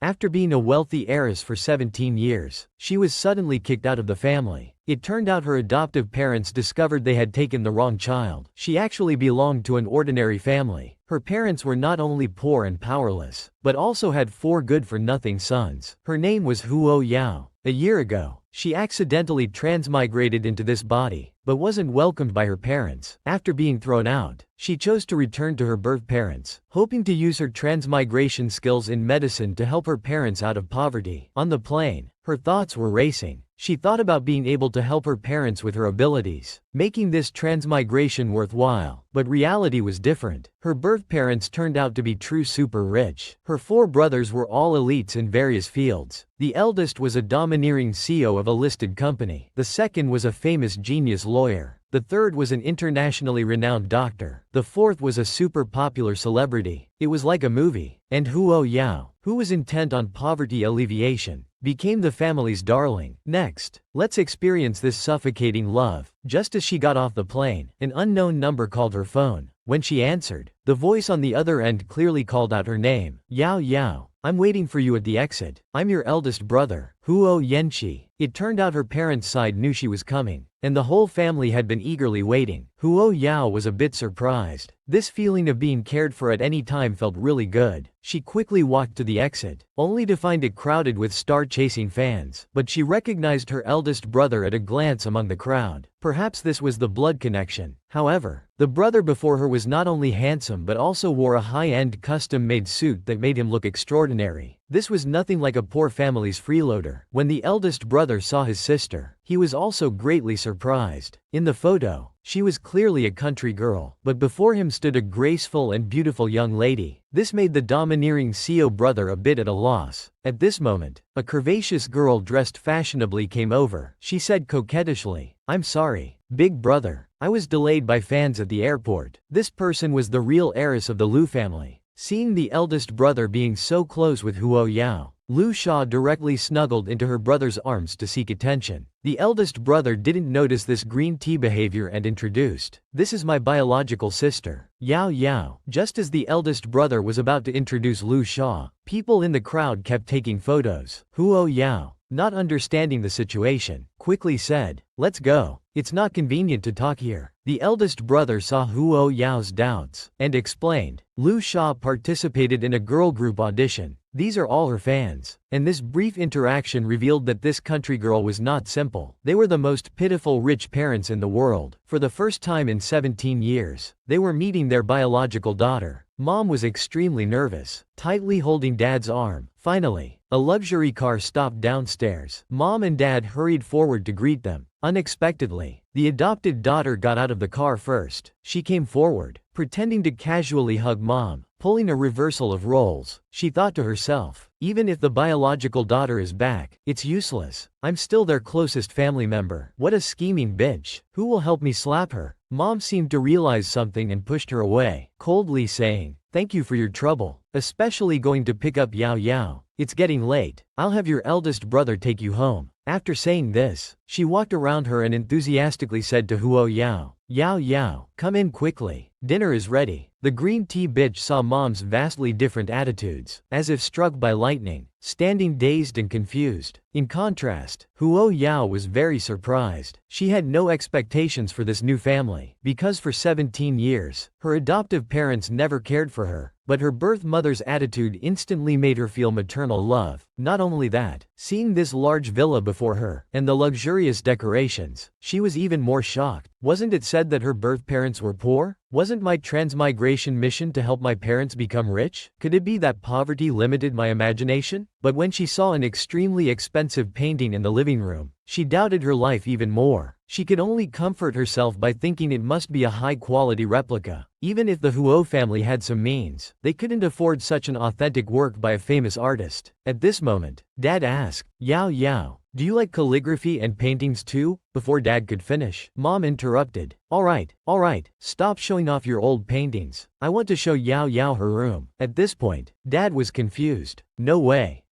After being a wealthy heiress for 17 years, she was suddenly kicked out of the family. It turned out her adoptive parents discovered they had taken the wrong child. She actually belonged to an ordinary family. Her parents were not only poor and powerless, but also had 4 good-for-nothing sons. Her name was Huo Yao. A year ago, she accidentally transmigrated into this body, but wasn't welcomed by her parents. After being thrown out, she chose to return to her birth parents, hoping to use her transmigration skills in medicine to help her parents out of poverty. On the plane, her thoughts were racing. She thought about being able to help her parents with her abilities, making this transmigration worthwhile. But reality was different. Her birth parents turned out to be true super rich. Her 4 brothers were all elites in various fields. The eldest was a domineering CEO of a listed company. The second was a famous genius lawyer. The third was an internationally renowned doctor. The fourth was a super popular celebrity. It was like a movie. And Huo Yao, who was intent on poverty alleviation, became the family's darling. Next, let's experience this suffocating love. Just as she got off the plane, an unknown number called her phone. When she answered, the voice on the other end clearly called out her name. Yao Yao, I'm waiting for you at the exit. I'm your eldest brother, Huo Yanqi. It turned out her parents' side knew she was coming, and the whole family had been eagerly waiting. Huo Yao was a bit surprised. This feeling of being cared for at any time felt really good. She quickly walked to the exit, only to find it crowded with star-chasing fans. But she recognized her eldest brother at a glance among the crowd. Perhaps this was the blood connection. However, the brother before her was not only handsome but also wore a high-end custom-made suit that made him look extraordinary. This was nothing like a poor family's freeloader. When the eldest brother saw his sister, he was also greatly surprised. In the photo, she was clearly a country girl, but before him stood a graceful and beautiful young lady. This made the domineering CEO brother a bit at a loss. At this moment, a curvaceous girl dressed fashionably came over. She said coquettishly, "I'm sorry, big brother. I was delayed by fans at the airport." This person was the real heiress of the Liu family. Seeing the eldest brother being so close with Huo Yao, Liu Sha directly snuggled into her brother's arms to seek attention. The eldest brother didn't notice this green tea behavior and introduced, "This is my biological sister, Yao Yao." Just as the eldest brother was about to introduce Liu Sha, people in the crowd kept taking photos. Huo Yao, not understanding the situation, quickly said, "Let's go. It's not convenient to talk here." The eldest brother saw Huo Yao's doubts, and explained, Liu Sha participated in a girl group audition. These are all her fans. And this brief interaction revealed that this country girl was not simple. They were the most pitiful rich parents in the world. For the first time in 17 years, they were meeting their biological daughter. Mom was extremely nervous, tightly holding Dad's arm. Finally, a luxury car stopped downstairs. Mom and Dad hurried forward to greet them. Unexpectedly, the adopted daughter got out of the car first. She came forward, pretending to casually hug Mom, pulling a reversal of roles. She thought to herself, even if the biological daughter is back, it's useless. I'm still their closest family member. What a scheming bitch. Who will help me slap her? Mom seemed to realize something and pushed her away, coldly saying, "Thank you for your trouble, especially going to pick up Yao Yao. It's getting late. I'll have your eldest brother take you home." After saying this, she walked around her and enthusiastically said to Huo Yao, "Yao Yao, come in quickly. Dinner is ready." The green tea bitch saw Mom's vastly different attitudes, as if struck by lightning, standing dazed and confused. In contrast, Huo Yao was very surprised. She had no expectations for this new family, because for 17 years, her adoptive parents never cared for her. But her birth mother's attitude instantly made her feel maternal love. Not only that, seeing this large villa before her, and the luxurious decorations, she was even more shocked. Wasn't it said that her birth parents were poor? Wasn't my transmigration mission to help my parents become rich? Could it be that poverty limited my imagination? But when she saw an extremely expensive painting in the living room, she doubted her life even more. She could only comfort herself by thinking it must be a high-quality replica. Even if the Huo family had some means, they couldn't afford such an authentic work by a famous artist. At this moment, Dad asked, "Yao Yao, do you like calligraphy and paintings too?" Before Dad could finish, Mom interrupted, all right, stop showing off your old paintings. I want to show Yao Yao her room." At this point, Dad was confused. No way.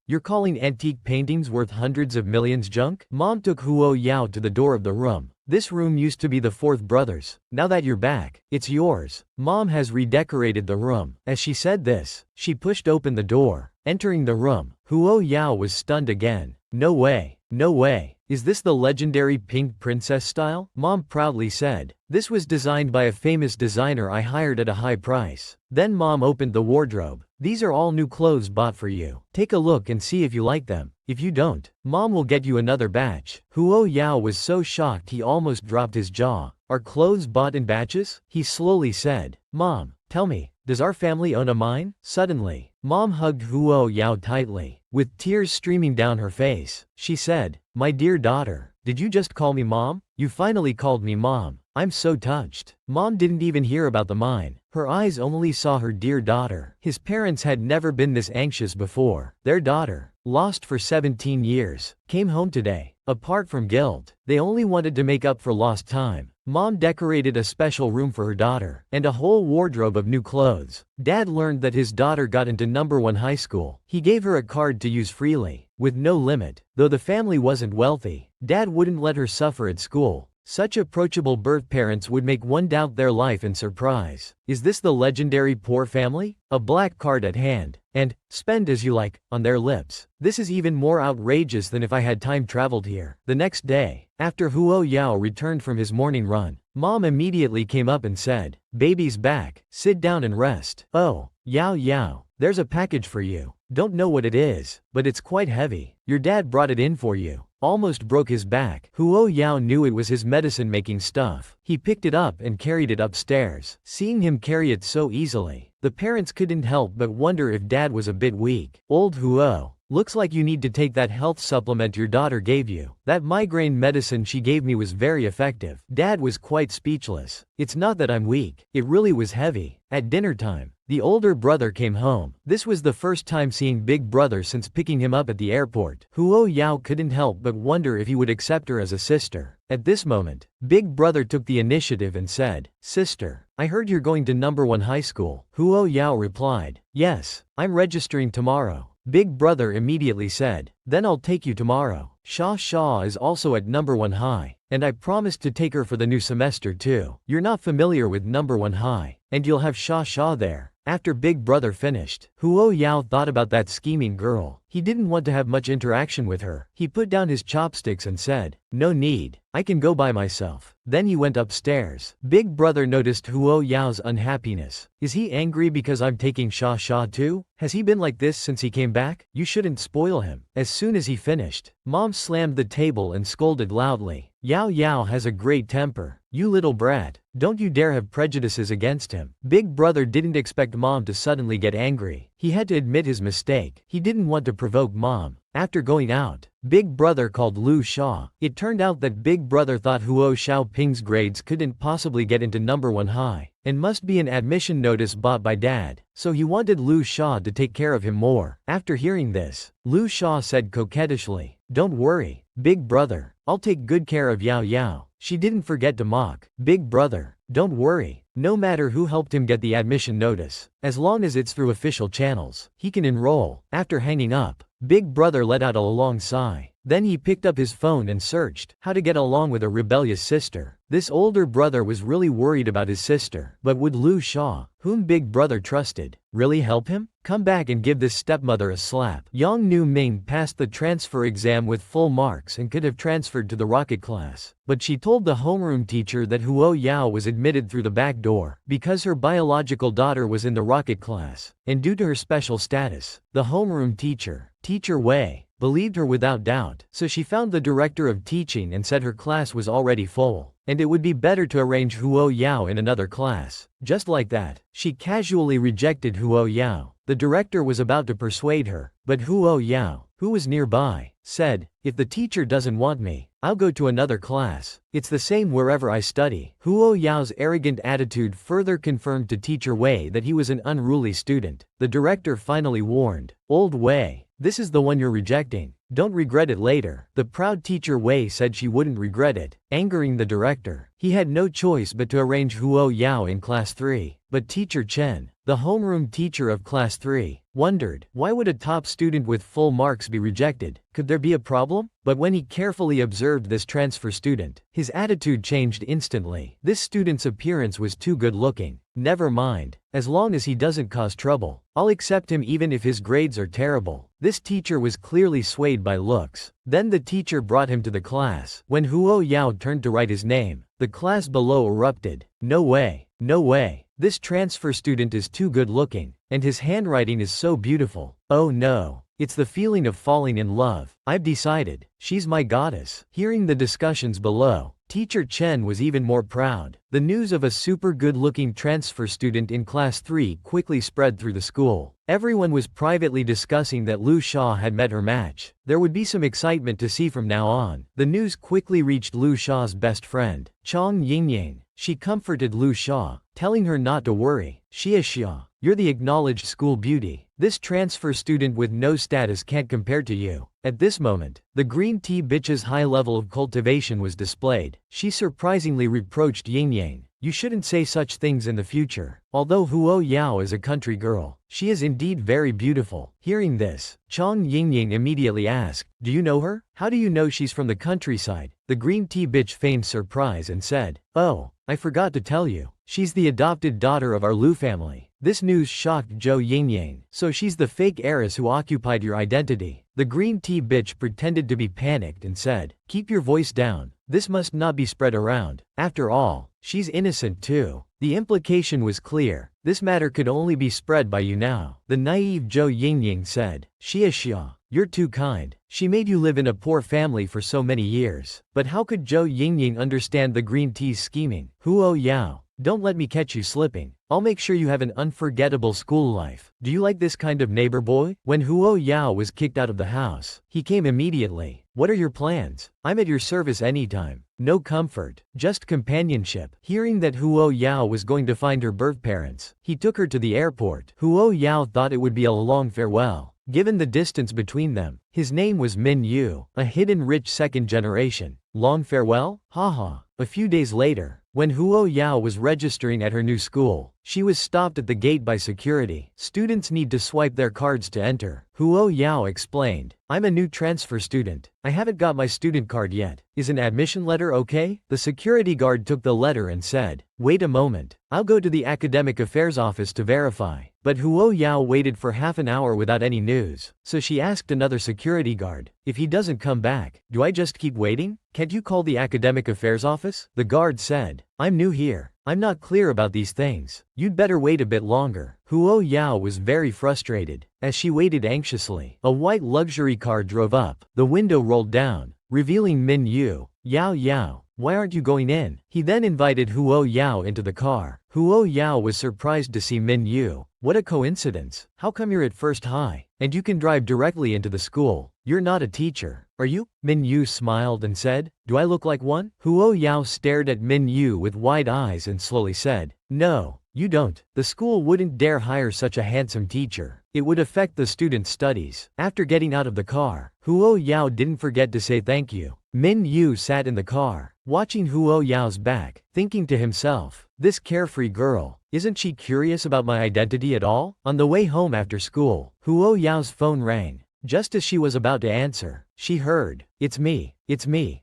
You're calling antique paintings worth hundreds of millions junk? Mom took Huo Yao to the door of the room. This room used to be the fourth brother's. Now that you're back, it's yours. Mom has redecorated the room." As she said this, she pushed open the door. Entering the room, Huo Yao was stunned again. "No way. No way. Is this the legendary pink princess style?" Mom proudly said. "This was designed by a famous designer I hired at a high price." Then Mom opened the wardrobe. "These are all new clothes bought for you. Take a look and see if you like them. If you don't, Mom will get you another batch." Huo Yao was so shocked he almost dropped his jaw. "Are clothes bought in batches?" he slowly said. "Mom, tell me, does our family own a mine?" Suddenly, Mom hugged Huo Yao tightly. With tears streaming down her face, she said, "My dear daughter, did you just call me Mom? You finally called me Mom. I'm so touched." Mom didn't even hear about the mine. Her eyes only saw her dear daughter. His parents had never been this anxious before. Their daughter, lost for 17 years, came home today. Apart from guilt, they only wanted to make up for lost time. Mom decorated a special room for her daughter, and a whole wardrobe of new clothes. Dad learned that his daughter got into #1 high school. He gave her a card to use freely, with no limit. Though the family wasn't wealthy, Dad wouldn't let her suffer at school. Such approachable birth parents would make one doubt their life in surprise. Is this the legendary poor family? A black card at hand, and "spend as you like" on their lips. This is even more outrageous than if I had time traveled here. The next day, after Huo Yao returned from his morning run, Mom immediately came up and said, "Baby's back. Sit down and rest." "Oh, Yao Yao, there's a package for you. Don't know what it is, but it's quite heavy. Your dad brought it in for you." Almost broke his back. Huo Yao knew it was his medicine-making stuff. He picked it up and carried it upstairs. Seeing him carry it so easily, the parents couldn't help but wonder if Dad was a bit weak. "Old Huo, looks like you need to take that health supplement your daughter gave you. That migraine medicine she gave me was very effective." Dad was quite speechless. "It's not that I'm weak. It really was heavy." At dinner time, the older brother came home. This was the first time seeing Big Brother since picking him up at the airport. Huo Yao couldn't help but wonder if he would accept her as a sister. At this moment, Big Brother took the initiative and said, "Sister, I heard you're going to #1 high school." Huo Yao replied, "Yes, I'm registering tomorrow." Big Brother immediately said, "Then I'll take you tomorrow. Sha is also at #1 high, and I promised to take her for the new semester too. You're not familiar with #1 high, and you'll have Sha there." After Big Brother finished, Huo Yao thought about that scheming girl. He didn't want to have much interaction with her. He put down his chopsticks and said, "No need, I can go by myself." Then he went upstairs. Big Brother noticed Huo Yao's unhappiness. "Is he angry because I'm taking Sha too? Has he been like this since he came back? You shouldn't spoil him." As soon as he finished, Mom slammed the table and scolded loudly. "Yao has a great temper. You little brat, don't you dare have prejudices against him." Big Brother didn't expect Mom to suddenly get angry. He had to admit his mistake. He didn't want to provoke Mom. After going out, Big Brother called Lu Sha. It turned out that Big Brother thought Huo Xiaoping's grades couldn't possibly get into #1 high, and must be an admission notice bought by Dad, so he wanted Lu Sha to take care of him more. After hearing this, Lu Sha said coquettishly, "Don't worry, Big Brother, I'll take good care of Yao." She didn't forget to mock, "Big Brother, don't worry, no matter who helped him get the admission notice, as long as it's through official channels, he can enroll." After hanging up, Big Brother let out a long sigh. Then he picked up his phone and searched how to get along with a rebellious sister. This older brother was really worried about his sister. But would Lu Sha, whom Big Brother trusted, really help him? Come back and give this stepmother a slap. Yang Nu Ming passed the transfer exam with full marks and could have transferred to the rocket class. But she told the homeroom teacher that Huo Yao was admitted through the back door because her biological daughter was in the rocket class. And due to her special status, the homeroom teacher, Teacher Wei, believed her without doubt. So she found the director of teaching and said her class was already full, and it would be better to arrange Huo Yao in another class. Just like that, she casually rejected Huo Yao. The director was about to persuade her, but Huo Yao, who was nearby, said, "If the teacher doesn't want me, I'll go to another class. It's the same wherever I study." Huo Yao's arrogant attitude further confirmed to Teacher Wei that he was an unruly student. The director finally warned, "Old Wei, this is the one you're rejecting. Don't regret it later." The proud Teacher Wei said she wouldn't regret it, angering the director. He had no choice but to arrange Huo Yao in class 3. But Teacher Chen, the the homeroom teacher of class 3, wondered, why would a top student with full marks be rejected? Could there be a problem? But when he carefully observed this transfer student, his attitude changed instantly. This student's appearance was too good looking. Never mind. As long as he doesn't cause trouble, I'll accept him even if his grades are terrible. This teacher was clearly swayed by looks. Then the teacher brought him to the class. When Huo Yao turned to write his name, the class below erupted. No way. No way. This transfer student is too good looking, and his handwriting is so beautiful. Oh no. It's the feeling of falling in love. I've decided. She's my goddess. Hearing the discussions below, Teacher Chen was even more proud. The news of a super good-looking transfer student in class 3 quickly spread through the school. Everyone was privately discussing that Lu Sha had met her match. There would be some excitement to see from now on. The news quickly reached Lu Sha's best friend, Chang Yingying. She comforted Lu Sha, telling her not to worry. Xia, you're the acknowledged school beauty. This transfer student with no status can't compare to you. At this moment, the green tea bitch's high level of cultivation was displayed. She surprisingly reproached Yingying. You shouldn't say such things in the future. Although Huo Yao is a country girl, she is indeed very beautiful. Hearing this, Chang Yingying immediately asked, do you know her? How do you know she's from the countryside? The green tea bitch feigned surprise and said, oh, I forgot to tell you. She's the adopted daughter of our Lu family. This news shocked Zhou Yingying. So she's the fake heiress who occupied your identity. The green tea bitch pretended to be panicked and said, keep your voice down. This must not be spread around. After all, she's innocent too. The implication was clear. This matter could only be spread by you now. The naive Zhou Yingying said, Xia, you're too kind. She made you live in a poor family for so many years. But how could Zhou Yingying understand the green tea's scheming? Huo Yao, don't let me catch you slipping. I'll make sure you have an unforgettable school life. Do you like this kind of neighbor boy? When Huo Yao was kicked out of the house, he came immediately. What are your plans? I'm at your service anytime. No comfort, just companionship. Hearing that Huo Yao was going to find her birth parents, he took her to the airport. Huo Yao thought it would be a long farewell, given the distance between them. His name was Minyu, a hidden rich second generation. Long farewell? Haha. A few days later, when Huo Yao was registering at her new school, she was stopped at the gate by security. Students need to swipe their cards to enter. Huo Yao explained, I'm a new transfer student. I haven't got my student card yet. Is an admission letter okay? The security guard took the letter and said, wait a moment. I'll go to the academic affairs office to verify. But Huo Yao waited for half an hour without any news. So she asked another security guard, if he doesn't come back, do I just keep waiting? Can't you call the academic affairs office? The guard said, I'm new here. I'm not clear about these things. You'd better wait a bit longer. Huo Yao was very frustrated. As she waited anxiously, a white luxury car drove up. The window rolled down, revealing Minyu. Yao, why aren't you going in? He then invited Huo Yao into the car. Huo Yao was surprised to see Minyu. What a coincidence. How come you're at first high, and you can drive directly into the school? You're not a teacher, are you? Minyu smiled and said, do I look like one? Huo Yao stared at Minyu with wide eyes and slowly said, no, you don't. The school wouldn't dare hire such a handsome teacher. It would affect the student's studies. After getting out of the car, Huo Yao didn't forget to say thank you. Minyu sat in the car, watching Huo Yao's back, thinking to himself, this carefree girl, isn't she curious about my identity at all? On the way home after school, Huo Yao's phone rang. Just as she was about to answer, she heard, it's me.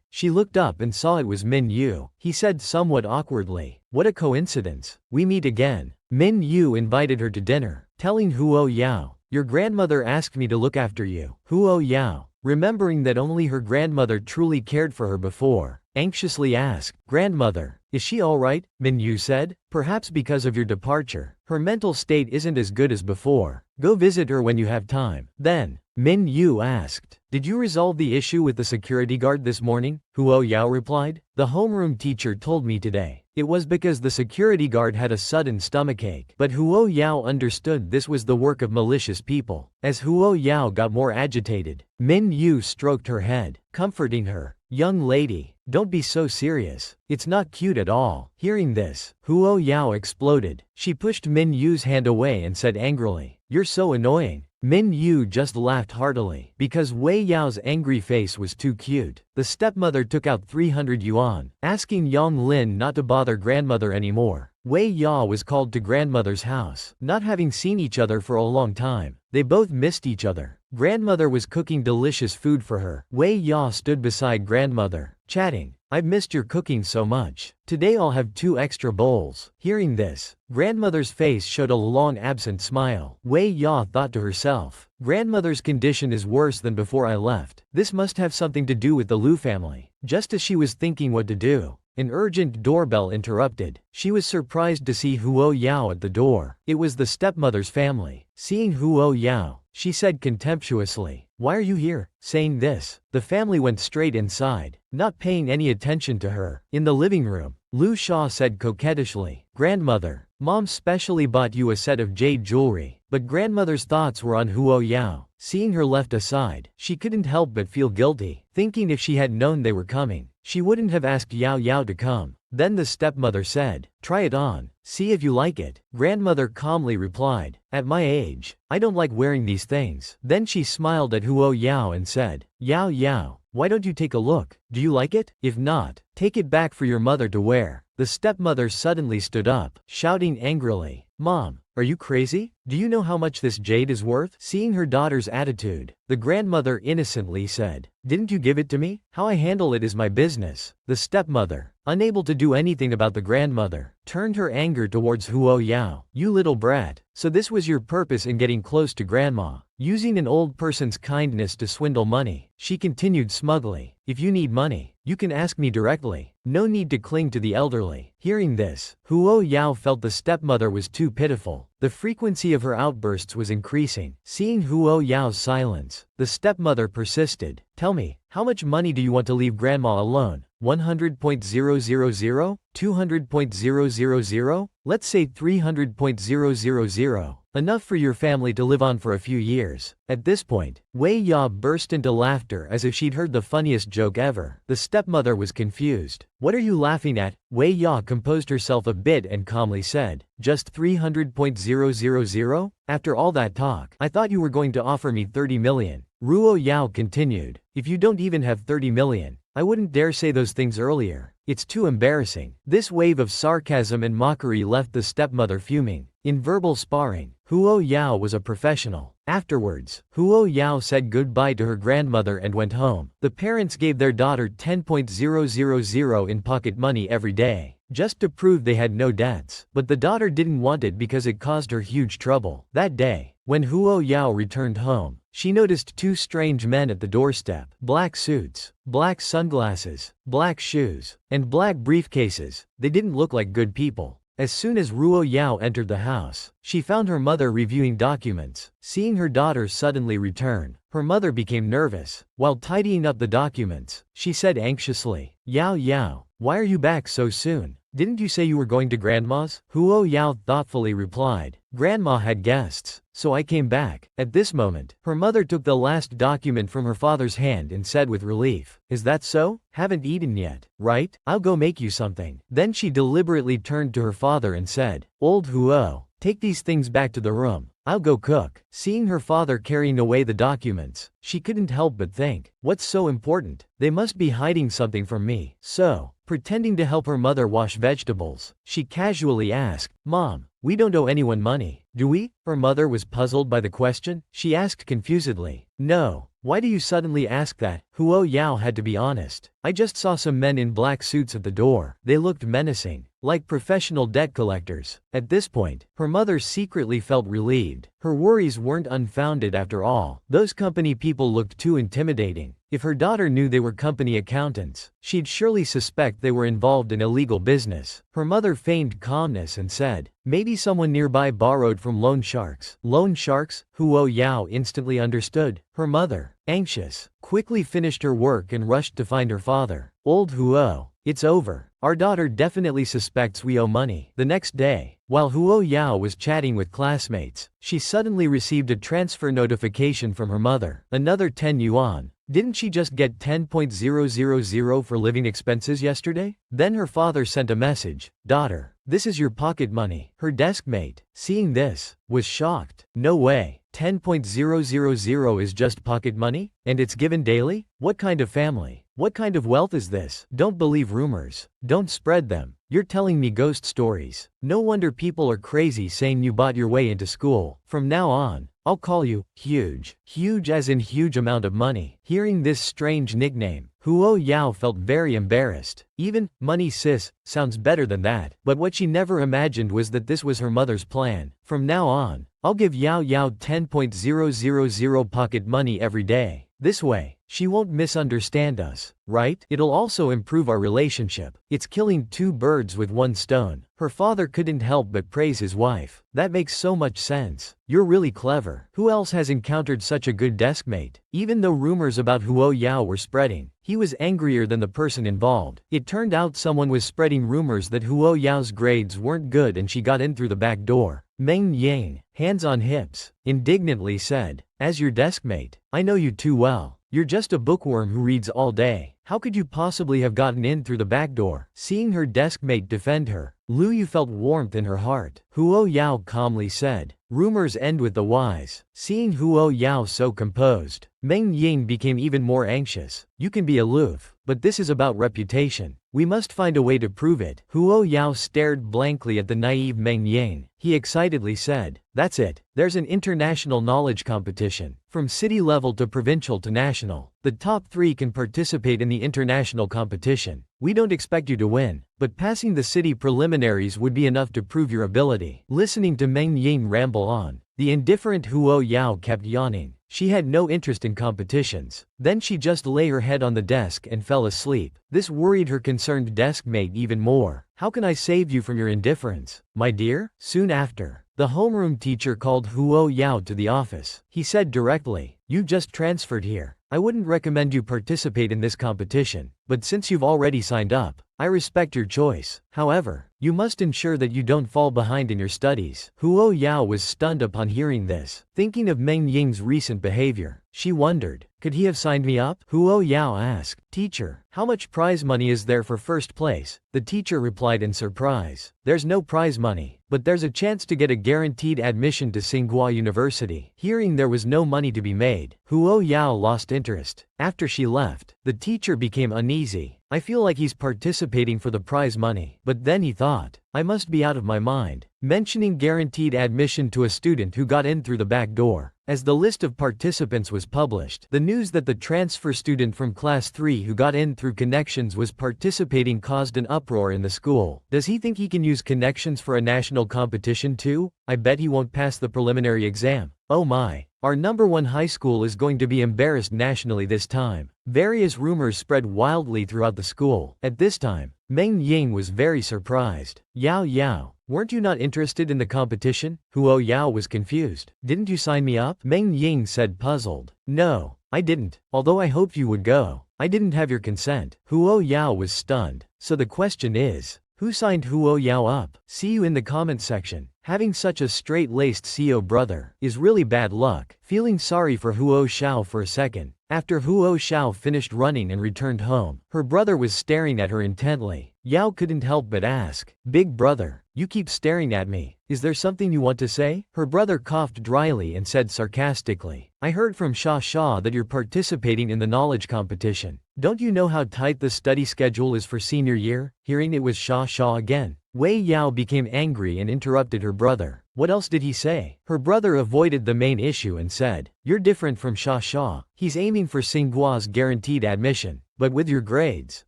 She looked up and saw it was Minyu. He said somewhat awkwardly, what a coincidence. We meet again. Minyu invited her to dinner, telling Huo Yao, your grandmother asked me to look after you. Huo Yao, remembering that only her grandmother truly cared for her before, anxiously asked, grandmother, is she all right? Minyu said, perhaps because of your departure, her mental state isn't as good as before. Go visit her when you have time. Then, Minyu asked, did you resolve the issue with the security guard this morning? Huo Yao replied, the homeroom teacher told me today. It was because the security guard had a sudden stomachache. But Huo Yao understood this was the work of malicious people. As Huo Yao got more agitated, Minyu stroked her head, comforting her. Young lady, don't be so serious. It's not cute at all. Hearing this, Huo Yao exploded. She pushed Minyu's hand away and said angrily, you're so annoying. Minyu just laughed heartily, because Wei Yao's angry face was too cute. The stepmother took out 300 yuan, asking Yang Lin not to bother grandmother anymore. Wei Ya was called to grandmother's house. Not having seen each other for a long time, they both missed each other. Grandmother was cooking delicious food for her. Wei Ya stood beside grandmother, chatting. "I've missed your cooking so much. Today I'll have 2 extra bowls." Hearing this, grandmother's face showed a long absent smile. Wei Ya thought to herself, "Grandmother's condition is worse than before I left. This must have something to do with the Lu family." Just as she was thinking what to do, an urgent doorbell interrupted. She was surprised to see Huo Yao at the door. It was the stepmother's family. Seeing Huo Yao, she said contemptuously, "Why are you here?" Saying this, the family went straight inside, not paying any attention to her. In the living room, Lu Sha said coquettishly, "Grandmother, Mom specially bought you a set of jade jewelry." But grandmother's thoughts were on Huo Yao. Seeing her left aside, she couldn't help but feel guilty, thinking if she had known they were coming, she wouldn't have asked Yao Yao to come. Then the stepmother said, "Try it on, see if you like it." Grandmother calmly replied, "At my age, I don't like wearing these things." Then she smiled at Huo Yao and said, "Yao Yao, why don't you take a look? Do you like it? If not, take it back for your mother to wear." The stepmother suddenly stood up, shouting angrily, "Mom, are you crazy? Do you know how much this jade is worth?" Seeing her daughter's attitude, the grandmother innocently said, "Didn't you give it to me? How I handle it is my business." The stepmother, unable to do anything about the grandmother, turned her anger towards Huo Yao. "You little brat, so this was your purpose in getting close to grandma, using an old person's kindness to swindle money." She continued smugly, "If you need money, you can ask me directly. No need to cling to the elderly." Hearing this, Huo Yao felt the stepmother was too pitiful. The frequency of her outbursts was increasing. Seeing Huo Yao's silence, the stepmother persisted, "Tell me, how much money do you want to leave grandma alone? 100.000? 200.000? Let's say 300.000. Enough for your family to live on for a few years." At this point, Wei Ya burst into laughter as if she'd heard the funniest joke ever. The stepmother was confused. "What are you laughing at?" Wei Ya composed herself a bit and calmly said, "Just 300.000? After all that talk, I thought you were going to offer me 30 million. Ruo Yao continued, "If you don't even have 30 million, I wouldn't dare say those things earlier. It's too embarrassing." This wave of sarcasm and mockery left the stepmother fuming. In verbal sparring, Huo Yao was a professional. Afterwards, Huo Yao said goodbye to her grandmother and went home. The parents gave their daughter 10.000 in pocket money every day, just to prove they had no debts. But the daughter didn't want it because it caused her huge trouble. That day, when Huo Yao returned home, she noticed 2 strange men at the doorstep. Black suits, black sunglasses, black shoes, and black briefcases. They didn't look like good people. As soon as Ruo Yao entered the house, she found her mother reviewing documents. Seeing her daughter suddenly return, her mother became nervous. While tidying up the documents, she said anxiously, "Yao Yao, why are you back so soon? Didn't you say you were going to grandma's?" Huo Yao thoughtfully replied, "Grandma had guests, so I came back." At this moment, her mother took the last document from her father's hand and said with relief, "Is that so? Haven't eaten yet, right? I'll go make you something." Then she deliberately turned to her father and said, "Old Huo, take these things back to the room. I'll go cook." Seeing her father carrying away the documents, she couldn't help but think, "What's so important? They must be hiding something from me." So, pretending to help her mother wash vegetables, she casually asked, "Mom, we don't owe anyone money, do we?" Her mother was puzzled by the question. She asked confusedly, "No, why do you suddenly ask that?" Huo Yao had to be honest. "I just saw some men in black suits at the door. They looked menacing, like professional debt collectors." At this point, her mother secretly felt relieved. Her worries weren't unfounded after all. Those company people looked too intimidating. If her daughter knew they were company accountants, she'd surely suspect they were involved in illegal business. Her mother feigned calmness and said, "Maybe someone nearby borrowed from loan sharks." Loan sharks? Huo Yao instantly understood. Her mother, anxious, quickly finished her work and rushed to find her father. "Old Huo, it's over. Our daughter definitely suspects we owe money." The next day, while Huo Yao was chatting with classmates, she suddenly received a transfer notification from her mother. Another 10 yuan. Didn't she just get 10.000 for living expenses yesterday? Then her father sent a message, "Daughter, this is your pocket money." Her desk mate, seeing this, was shocked. "No way. 10,000 is just pocket money? And it's given daily? What kind of family? What kind of wealth is this? Don't believe rumors. Don't spread them. You're telling me ghost stories. No wonder people are crazy saying you bought your way into school. From now on, I'll call you Huge. Huge as in huge amount of money. Hearing this strange nickname, Huo Yao felt very embarrassed. Even, money sis, sounds better than that. But what she never imagined was that this was her mother's plan. From now on, I'll give Yao Yao 10,000 pocket money every day. This way, she won't misunderstand us, right? It'll also improve our relationship. It's killing two birds with one stone. Her father couldn't help but praise his wife. That makes so much sense. You're really clever. Who else has encountered such a good deskmate? Even though rumors about Huo Yao were spreading, he was angrier than the person involved. It turned out someone was spreading rumors that Huo Yao's grades weren't good and she got in through the back door. Meng Yang, hands on hips, indignantly said, "As your deskmate, I know you too well. You're just a bookworm who reads all day. How could you possibly have gotten in through the back door?" Seeing her deskmate defend her, Lu Yu felt warmth in her heart. Huo Yao calmly said, "Rumors end with the wise." Seeing Huo Yao so composed, Meng Ying became even more anxious. You can be aloof, but this is about reputation. We must find a way to prove it. Huo Yao stared blankly at the naive Meng Ying. He excitedly said, "That's it. There's an international knowledge competition. From city level to provincial to national. The top 3 can participate in the international competition. We don't expect you to win, but passing the city preliminaries would be enough to prove your ability." Listening to Meng Ying ramble on, the indifferent Huo Yao kept yawning. She had no interest in competitions. Then she just lay her head on the desk and fell asleep. This worried her concerned deskmate even more. "How can I save you from your indifference, my dear?" Soon after, the homeroom teacher called Huo Yao to the office. He said directly, "You just transferred here. I wouldn't recommend you participate in this competition, but since you've already signed up, I respect your choice. However, you must ensure that you don't fall behind in your studies." Huo Yao was stunned upon hearing this. Thinking of Meng Ying's recent behavior, she wondered, could he have signed me up? Huo Yao asked, "Teacher, how much prize money is there for first place?" The teacher replied in surprise, "There's no prize money, but there's a chance to get a guaranteed admission to Tsinghua University." Hearing there was no money to be made, Huo Yao lost interest. After she left, the teacher became uneasy. "I feel like he's participating for the prize money." But then he thought, "I must be out of my mind," mentioning guaranteed admission to a student who got in through the back door. As the list of participants was published, the news that the transfer student from class 3 who got in through connections was participating caused an uproar in the school. Does he think he can use connections for a national competition too? I bet he won't pass the preliminary exam. Oh my. Our #1 high school is going to be embarrassed nationally this time. Various rumors spread wildly throughout the school. At this time, Meng Ying was very surprised. "Yao Yao, weren't you not interested in the competition?" Huo Yao was confused. "Didn't you sign me up?" Meng Ying said puzzled. "No, I didn't, although I hoped you would go. I didn't have your consent." Huo Yao was stunned. So the question is, who signed Huo Yao up? See you in the comment section. Having such a straight-laced CEO brother is really bad luck. Feeling sorry for Huo Xiao for a second, after Huo Xiao finished running and returned home, her brother was staring at her intently. Yao couldn't help but ask, "Big brother, you keep staring at me. Is there something you want to say?" Her brother coughed dryly and said sarcastically, "I heard from Sha that you're participating in the knowledge competition. Don't you know how tight the study schedule is for senior year?" Hearing it was Sha again, Wei Yao became angry and interrupted her brother. What else did he say? Her brother avoided the main issue and said, "You're different from Sha. He's aiming for Tsinghua's guaranteed admission. But with your grades,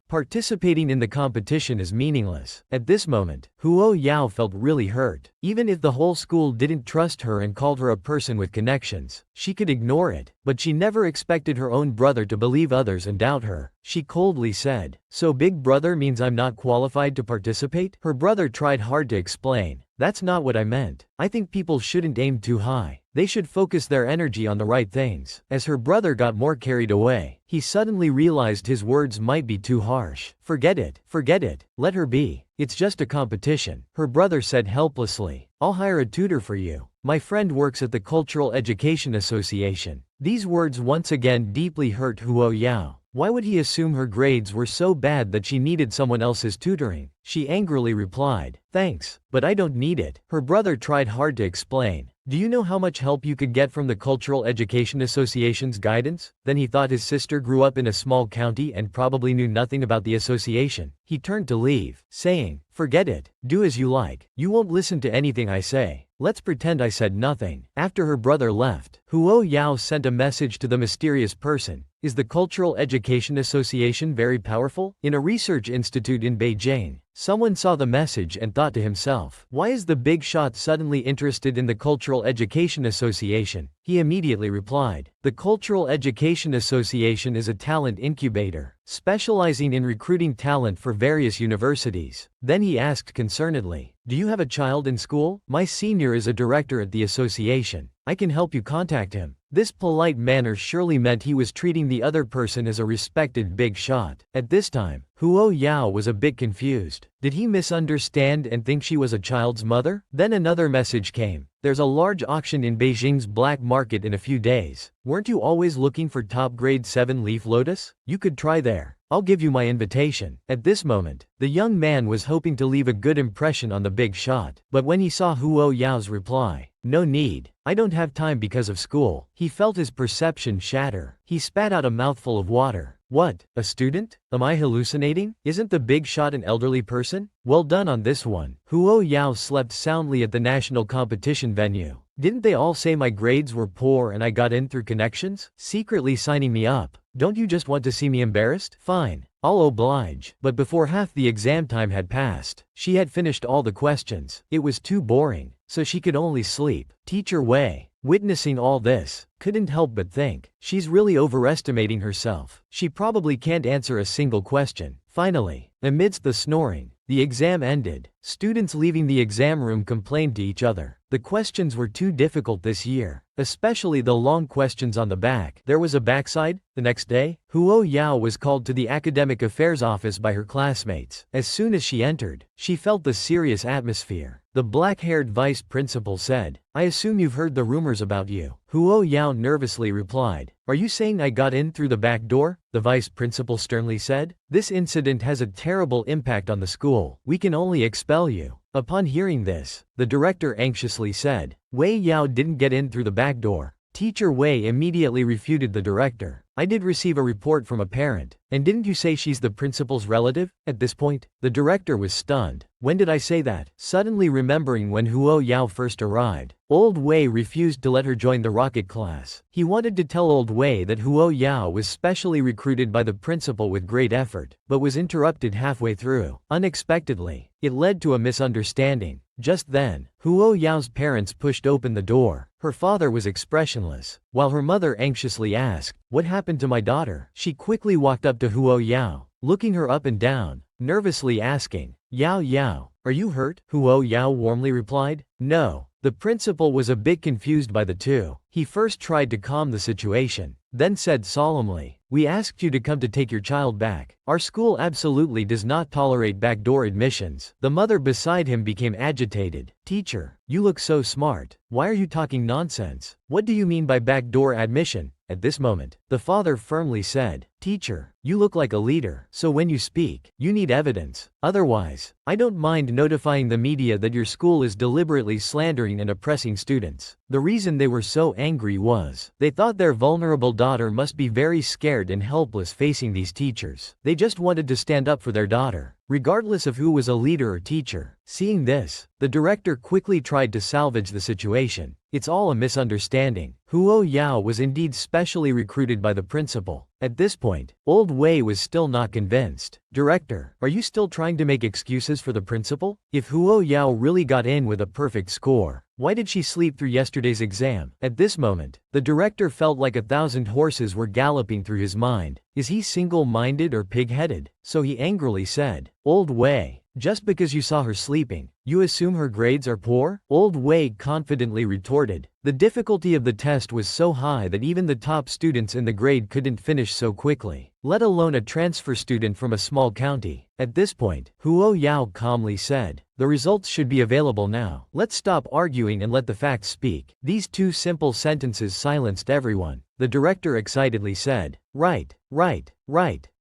participating in the competition is meaningless." At this moment, Huo Yao felt really hurt. Even if the whole school didn't trust her and called her a person with connections, she could ignore it. But she never expected her own brother to believe others and doubt her. She coldly said, "So big brother means I'm not qualified to participate?" Her brother tried hard to explain, "That's not what I meant. I think people shouldn't aim too high. They should focus their energy on the right things." As her brother got more carried away, he suddenly realized his words might be too harsh. Forget it, let her be. It's just a competition," her brother said helplessly. "I'll hire a tutor for you. My friend works at the Cultural Education Association." These words once again deeply hurt Huo Yao. Why would he assume her grades were so bad that she needed someone else's tutoring? She angrily replied, "Thanks, but I don't need it." Her brother tried hard to explain, Do you know how much help you could get from the Cultural Education Association's guidance? Then he thought his sister grew up in a small county and probably knew nothing about the association. He turned to leave, saying, "Forget it. Do as you like. You won't listen to anything I say. Let's pretend I said nothing." After her brother left, Huo Yao sent a message to the mysterious person. Is the Cultural Education Association very powerful? In a research institute in Beijing, someone saw the message and thought to himself, why is the big shot suddenly interested in the Cultural Education Association? He immediately replied, the Cultural Education Association is a talent incubator, specializing in recruiting talent for various universities. Then he asked concernedly, do you have a child in school? My senior is a director at the association. I can help you contact him. This polite manner surely meant he was treating the other person as a respected big shot. At this time, Huo Yao was a bit confused. Did he misunderstand and think she was a child's mother? Then another message came. There's a large auction in Beijing's black market in a few days. Weren't you always looking for top grade 7-leaf lotus? You could try there. I'll give you my invitation. At this moment, the young man was hoping to leave a good impression on the big shot. But when he saw Huo Yao's reply, no need. I don't have time because of school. He felt his perception shatter. He spat out a mouthful of water. What, a student? Am I hallucinating? Isn't the big shot an elderly person? Well done on this one. Huo Yao slept soundly at the national competition venue. Didn't they all say my grades were poor and I got in through connections? Secretly signing me up. Don't you just want to see me embarrassed? Fine. I'll oblige. But before half the exam time had passed, she had finished all the questions. It was too boring, so she could only sleep. Teacher Wei, witnessing all this, couldn't help but think, she's really overestimating herself. She probably can't answer a single question. Finally, amidst the snoring, the exam ended. Students leaving the exam room complained to each other. The questions were too difficult this year, especially the long questions on the back. There was a backside. The next day, Huo Yao was called to the academic affairs office by her classmates. As soon as she entered, she felt the serious atmosphere. The black-haired vice principal said, I assume you've heard the rumors about you. Huo Yao nervously replied, are you saying I got in through the back door? The vice principal sternly said, this incident has a terrible impact on the school. We can only expel you. Upon hearing this, the director anxiously said, Wei Yao didn't get in through the back door. Teacher Wei immediately refuted the director. I did receive a report from a parent. And didn't you say she's the principal's relative? At this point, the director was stunned. When did I say that? Suddenly remembering when Huo Yao first arrived, Old Wei refused to let her join the rocket class. He wanted to tell Old Wei that Huo Yao was specially recruited by the principal with great effort, but was interrupted halfway through. Unexpectedly, it led to a misunderstanding. Just then, Huo Yao's parents pushed open the door. Her father was expressionless, while her mother anxiously asked, what happened to my daughter? She quickly walked up to Huo Yao, looking her up and down, nervously asking, Yao Yao, are you hurt? Huo Yao warmly replied, no. The principal was a bit confused by the two. He first tried to calm the situation, then said solemnly, we asked you to come to take your child back. Our school absolutely does not tolerate backdoor admissions. The mother beside him became agitated. Teacher, you look so smart. Why are you talking nonsense? What do you mean by backdoor admission? At this moment, the father firmly said, Teacher, you look like a leader, so when you speak, you need evidence. Otherwise, I don't mind notifying the media that your school is deliberately slandering and oppressing students. The reason they were so angry was, they thought their vulnerable daughter must be very scared and helpless facing these teachers. They just wanted to stand up for their daughter, regardless of who was a leader or teacher. Seeing this, the director quickly tried to salvage the situation. It's all a misunderstanding. Huo Yao was indeed specially recruited by the principal. At this point, Old Wei was still not convinced. Director, are you still trying to make excuses for the principal? If Huo Yao really got in with a perfect score, why did she sleep through yesterday's exam? At this moment, the director felt like 1,000 horses were galloping through his mind. Is he single-minded or pig-headed? So he angrily said, Old Wei, just because you saw her sleeping, you assume her grades are poor? Old Wei confidently retorted. The difficulty of the test was so high that even the top students in the grade couldn't finish so quickly, let alone a transfer student from a small county. At this point, Huo Yao calmly said, the results should be available now. Let's stop arguing and let the facts speak. These two simple sentences silenced everyone. The director excitedly said, right.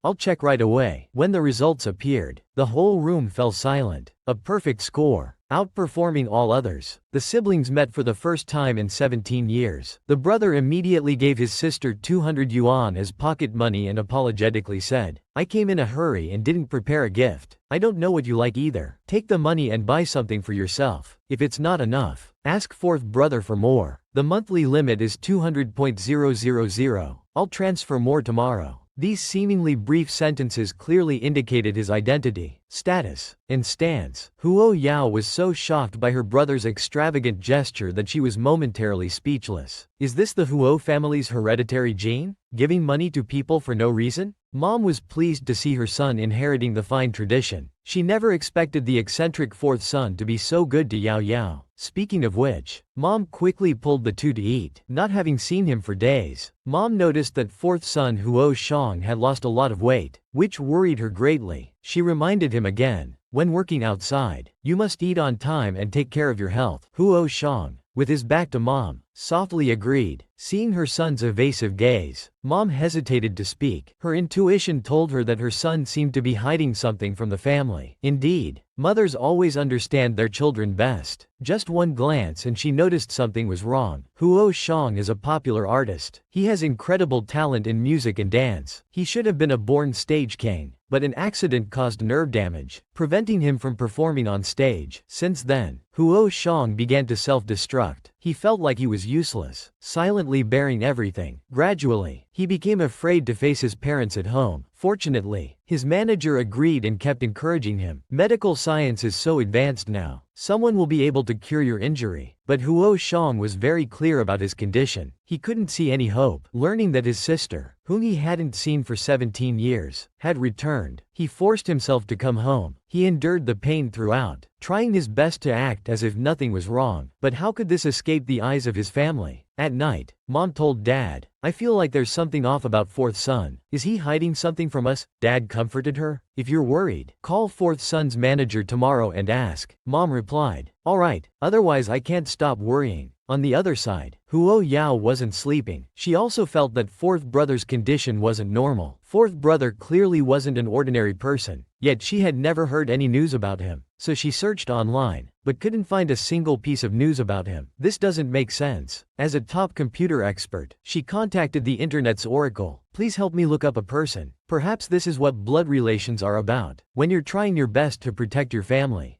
I'll check right away. When the results appeared, the whole room fell silent. A perfect score. outperforming all others. The siblings met for the first time in 17 years. The brother immediately gave his sister 200 yuan as pocket money and apologetically said, "I came in a hurry and didn't prepare a gift. I don't know what you like either. Take the money and buy something for yourself. If it's not enough, ask fourth brother for more. The monthly limit is 200.000. I'll transfer more tomorrow." These seemingly brief sentences clearly indicated his identity, status, and stance. Huo Yao was so shocked by her brother's extravagant gesture that she was momentarily speechless. Is this the Huo family's hereditary gene? Giving money to people for no reason? Mom was pleased to see her son inheriting the fine tradition. She never expected the eccentric fourth son to be so good to Yao Yao. Speaking of which, Mom quickly pulled the two to eat. Not having seen him for days, Mom noticed that fourth son Huo Shang had lost a lot of weight, which worried her greatly. She reminded him again, when working outside, you must eat on time and take care of your health. Huo Shang, with his back to Mom, softly agreed. Seeing her son's evasive gaze, Mom hesitated to speak. Her intuition told her that her son seemed to be hiding something from the family. Indeed, mothers always understand their children best. Just one glance and she noticed something was wrong. Huo Shang is a popular artist. He has incredible talent in music and dance. He should have been a born stage king, but an accident caused nerve damage, preventing him from performing on stage. Since then, Huo Shang began to self-destruct. He felt like he was useless, silently bearing everything. Gradually, he became afraid to face his parents at home. Fortunately, his manager agreed and kept encouraging him. Medical science is so advanced now. Someone will be able to cure your injury. But Huo Shang was very clear about his condition. He couldn't see any hope. Learning that his sister, whom he hadn't seen for 17 years, had returned, he forced himself to come home. He endured the pain throughout, trying his best to act as if nothing was wrong. But how could this escape the eyes of his family? At night, Mom told Dad, "I feel like there's something off about fourth son. Is he hiding something from us?" Dad comforted her. "If you're worried, call fourth son's manager tomorrow and ask." Mom replied, "All right, otherwise I can't stop worrying." On the other side, Huo Yao wasn't sleeping. She also felt that fourth brother's condition wasn't normal. Fourth brother clearly wasn't an ordinary person, yet she had never heard any news about him. So she searched online, but couldn't find a single piece of news about him. This doesn't make sense. As a top computer expert, she contacted the internet's oracle. "Please help me look up a person. Perhaps this is what blood relations are about. When you're trying your best to protect your family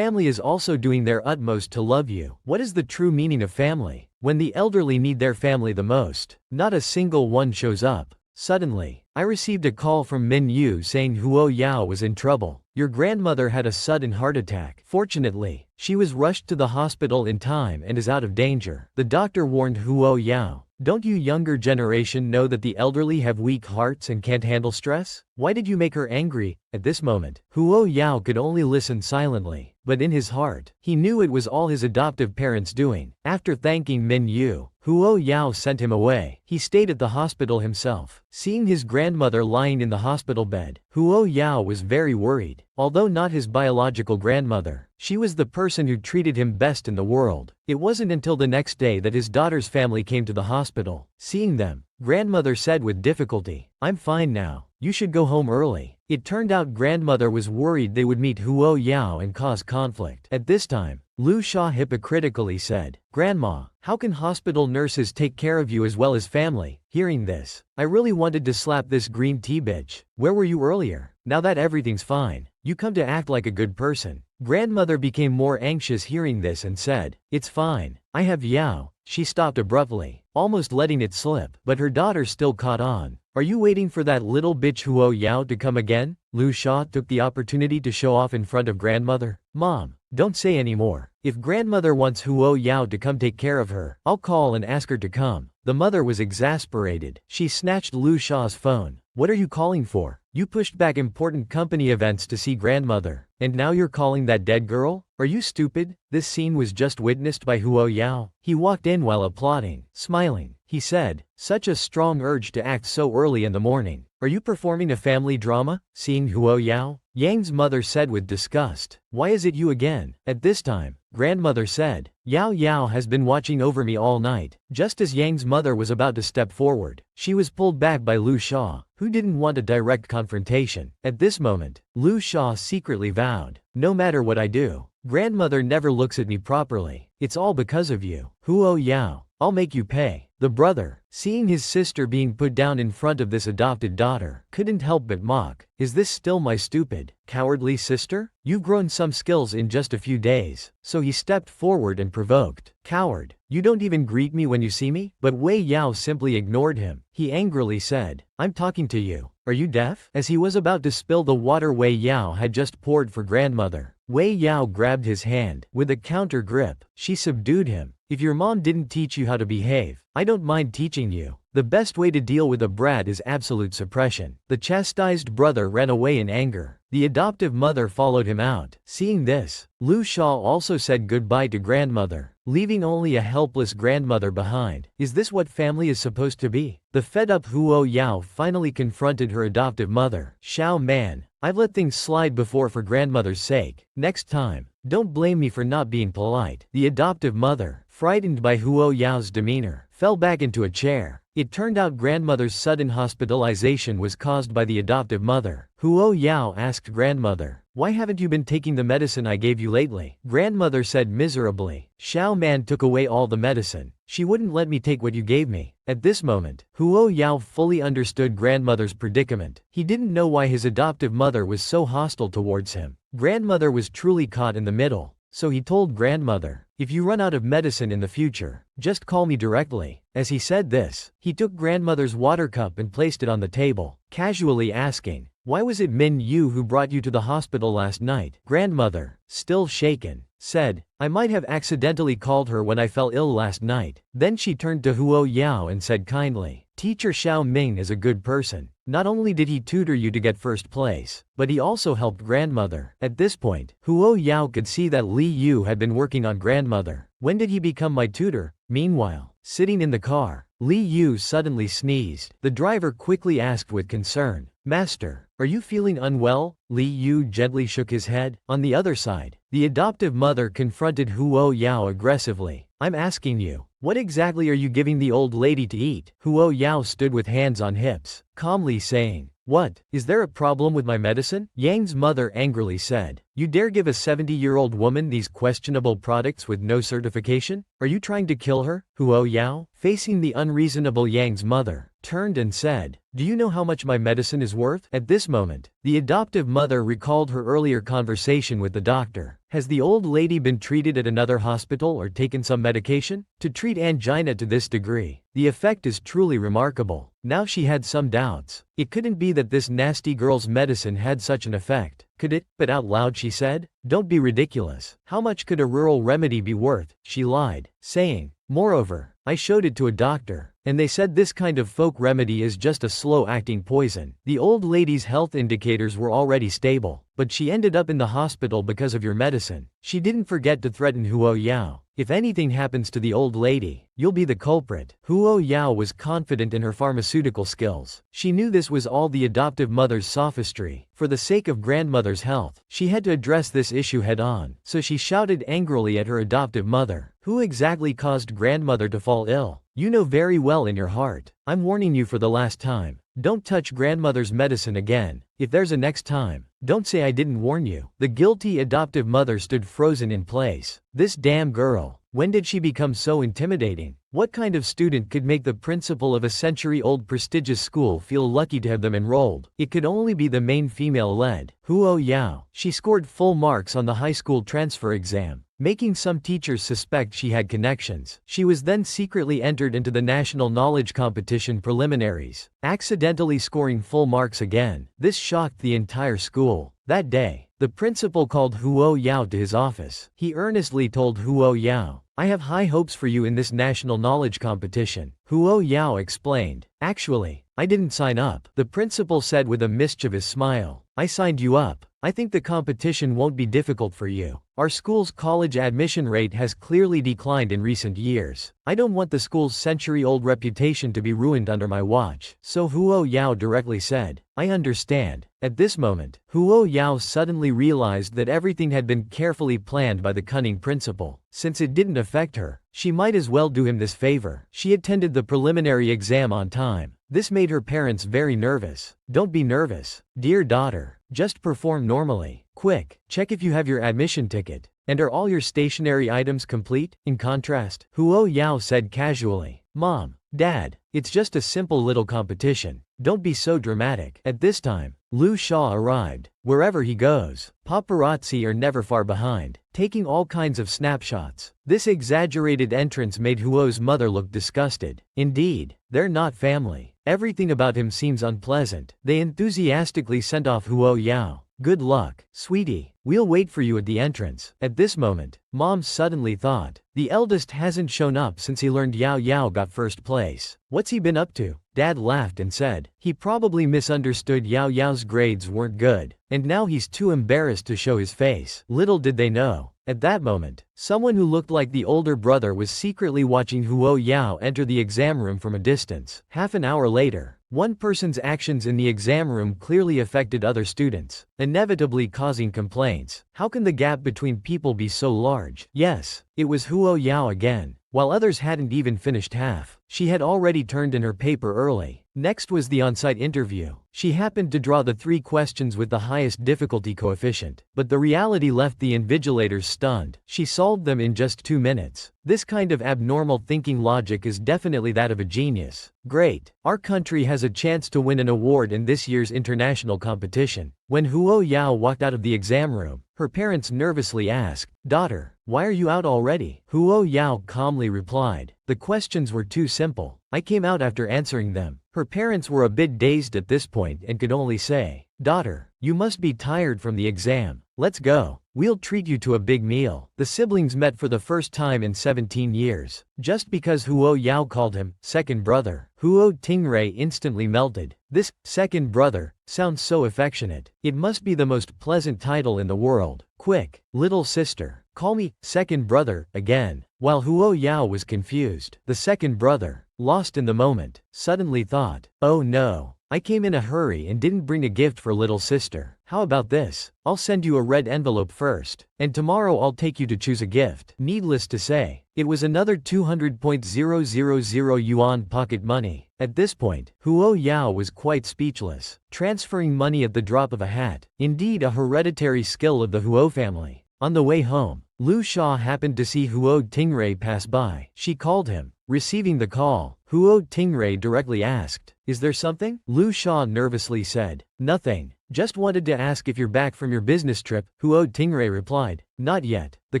is also doing their utmost to love you. What is the true meaning of family? When the elderly need their family the most, not a single one shows up." Suddenly, I received a call from Minyu saying Huo Yao was in trouble. "Your grandmother had a sudden heart attack. Fortunately, she was rushed to the hospital in time and is out of danger." The doctor warned Huo Yao, "Don't you younger generation know that the elderly have weak hearts and can't handle stress? Why did you make her angry?" At this moment, Huo Yao could only listen silently, but in his heart, he knew it was all his adoptive parents' doing. After thanking Minyu, Huo Yao sent him away. He stayed at the hospital himself. Seeing his grandmother lying in the hospital bed, Huo Yao was very worried. Although not his biological grandmother, she was the person who treated him best in the world. It wasn't until the next day that his daughter's family came to the hospital. Seeing them, grandmother said with difficulty, "I'm fine now. You should go home early." It turned out grandmother was worried they would meet Huo Yao and cause conflict. At this time, Lu Sha hypocritically said, "Grandma, how can hospital nurses take care of you as well as family?" Hearing this, I really wanted to slap this green tea bitch. Where were you earlier? Now that everything's fine, you come to act like a good person. Grandmother became more anxious hearing this and said, "It's fine. I have Yao." She stopped abruptly, almost letting it slip, but her daughter still caught on. "Are you waiting for that little bitch Huo Yao to come again?" Lu Sha took the opportunity to show off in front of grandmother. "Mom, don't say any more. If grandmother wants Huo Yao to come take care of her, I'll call and ask her to come." The mother was exasperated. She snatched Lu Sha's phone. "What are you calling for? You pushed back important company events to see grandmother, and now you're calling that dead girl? Are you stupid?" This scene was just witnessed by Huo Yao. He walked in while applauding, smiling. He said, "Such a strong urge to act so early in the morning. Are you performing a family drama?" Seeing Huo Yao, Yang's mother said with disgust, "Why is it you again?" At this time, grandmother said, "Yao Yao has been watching over me all night." Just as Yang's mother was about to step forward, she was pulled back by Lu Sha, who didn't want a direct confrontation. At this moment, Lu Sha secretly vowed, "No matter what I do, Grandmother never looks at me properly. It's all because of you. Huo Yao. I'll make you pay. The brother, seeing his sister being put down in front of this adopted daughter, couldn't help but mock. Is this still my stupid, cowardly sister? You've grown some skills in just a few days. So he stepped forward and provoked. Coward. You don't even greet me when you see me? But Wei Yao simply ignored him. He angrily said, I'm talking to you. Are you deaf? As he was about to spill the water Wei Yao had just poured for grandmother, Wei Yao grabbed his hand. With a counter grip, she subdued him. If your mom didn't teach you how to behave, I don't mind teaching you. The best way to deal with a brat is absolute suppression. The chastised brother ran away in anger. The adoptive mother followed him out. Seeing this, Lu Shaw also said goodbye to grandmother, leaving only a helpless grandmother behind. Is this what family is supposed to be? The fed-up Huo Yao finally confronted her adoptive mother. Xiao Man, I've let things slide before for grandmother's sake. Next time, don't blame me for not being polite. The adoptive mother, frightened by Huo Yao's demeanor, fell back into a chair. It turned out grandmother's sudden hospitalization was caused by the adoptive mother. Huo Yao asked grandmother, why haven't you been taking the medicine I gave you lately? Grandmother said miserably, Xiao Man took away all the medicine. She wouldn't let me take what you gave me. At this moment, Huo Yao fully understood grandmother's predicament. He didn't know why his adoptive mother was so hostile towards him. Grandmother was truly caught in the middle. So he told grandmother, if you run out of medicine in the future, just call me directly. As he said this, he took grandmother's water cup and placed it on the table, casually asking, why was it Minyu who brought you to the hospital last night? Grandmother, still shaken, said, I might have accidentally called her when I fell ill last night. Then she turned to Huo Yao and said kindly, Teacher Xiao Ming is a good person. Not only did he tutor you to get first place, but he also helped grandmother. At this point, Huo Yao could see that Li Yu had been working on grandmother. When did he become my tutor? Meanwhile, sitting in the car, Li Yu suddenly sneezed. The driver quickly asked with concern, Master, are you feeling unwell? Li Yu gently shook his head. On the other side, the adoptive mother confronted Huo Yao aggressively. I'm asking you, what exactly are you giving the old lady to eat? Huo Yao stood with hands on hips, calmly saying, what? Is there a problem with my medicine? Yang's mother angrily said, you dare give a 70-year-old woman these questionable products with no certification? Are you trying to kill her? Huo Yao, facing the unreasonable Yang's mother, turned and said, do you know how much my medicine is worth? At this moment, the adoptive mother recalled her earlier conversation with the doctor. Has the old lady been treated at another hospital or taken some medication? To treat angina to this degree, the effect is truly remarkable. Now she had some doubts. It couldn't be that this nasty girl's medicine had such an effect, could it? But out loud she said, don't be ridiculous. How much could a rural remedy be worth? She lied, saying, moreover, I showed it to a doctor, and they said this kind of folk remedy is just a slow-acting poison. The old lady's health indicators were already stable, but she ended up in the hospital because of your medicine. She didn't forget to threaten Huo Yao. If anything happens to the old lady, you'll be the culprit. Huo Yao was confident in her pharmaceutical skills. She knew this was all the adoptive mother's sophistry. For the sake of grandmother's health, she had to address this issue head-on. So she shouted angrily at her adoptive mother. Who exactly caused grandmother to fall ill? You know very well in your heart. I'm warning you for the last time. Don't touch grandmother's medicine again. If there's a next time, don't say I didn't warn you. The guilty adoptive mother stood frozen in place. This damn girl. When did she become so intimidating? What kind of student could make the principal of a century-old prestigious school feel lucky to have them enrolled? It could only be the main female-led, Huo Yao. She scored full marks on the high school transfer exam, making some teachers suspect she had connections. She was then secretly entered into the national knowledge competition preliminaries, accidentally scoring full marks again. This shocked the entire school. That day, the principal called Huo Yao to his office. He earnestly told Huo Yao, I have high hopes for you in this national knowledge competition. Huo Yao explained, actually, I didn't sign up. The principal said with a mischievous smile, I signed you up. I think the competition won't be difficult for you. Our school's college admission rate has clearly declined in recent years. I don't want the school's century-old reputation to be ruined under my watch. So Huo Yao directly said, I understand. At this moment, Huo Yao suddenly realized that everything had been carefully planned by the cunning principal. Since it didn't affect her, she might as well do him this favor. She attended the preliminary exam on time. This made her parents very nervous. Don't be nervous, dear daughter. Just perform normally. Quick, check if you have your admission ticket. And are all your stationery items complete? In contrast, Huo Yao said casually. Mom, Dad, it's just a simple little competition. Don't be so dramatic. At this time, Lu Sha arrived. Wherever he goes, paparazzi are never far behind, taking all kinds of snapshots. This exaggerated entrance made Huo's mother look disgusted. Indeed, they're not family. Everything about him seems unpleasant. They enthusiastically sent off Huo Yao. Good luck, sweetie. We'll wait for you at the entrance. At this moment, Mom suddenly thought, the eldest hasn't shown up since he learned Yao Yao got first place. What's he been up to? Dad laughed and said, he probably misunderstood Yao Yao's grades weren't good, and now he's too embarrassed to show his face. Little did they know, at that moment, someone who looked like the older brother was secretly watching Huo Yao enter the exam room from a distance. Half an hour later, one person's actions in the exam room clearly affected other students, inevitably causing complaints. How can the gap between people be so large? Yes, it was Huo Yao again. While others hadn't even finished half, she had already turned in her paper early. Next was the on-site interview. She happened to draw the 3 questions with the highest difficulty coefficient, but the reality left the invigilators stunned. She solved them in just 2 minutes. This kind of abnormal thinking logic is definitely that of a genius. Great. Our country has a chance to win an award in this year's international competition. When Huo Yao walked out of the exam room, her parents nervously asked, Daughter, why are you out already? Huo Yao calmly replied, the questions were too simple. I came out after answering them. Her parents were a bit dazed at this point and could only say, Daughter, you must be tired from the exam. Let's go. We'll treat you to a big meal. The siblings met for the first time in 17 years. Just because Huo Yao called him second brother, Huo Tingray instantly melted. This second brother sounds so affectionate. It must be the most pleasant title in the world. Quick, little sister, call me second brother again. While Huo Yao was confused, the second brother, lost in the moment, suddenly thought, oh no, I came in a hurry and didn't bring a gift for little sister. How about this? I'll send you a red envelope first, and tomorrow I'll take you to choose a gift. Needless to say, it was another 200.000 yuan pocket money. At this point, Huo Yao was quite speechless, transferring money at the drop of a hat. Indeed, a hereditary skill of the Huo family. On the way home, Lu Sha happened to see Huo Tingray pass by. She called him. Receiving the call, Huo Tingray directly asked, is there something? Lu Sha nervously said, nothing. Just wanted to ask if you're back from your business trip. Huo Tingray replied, not yet. The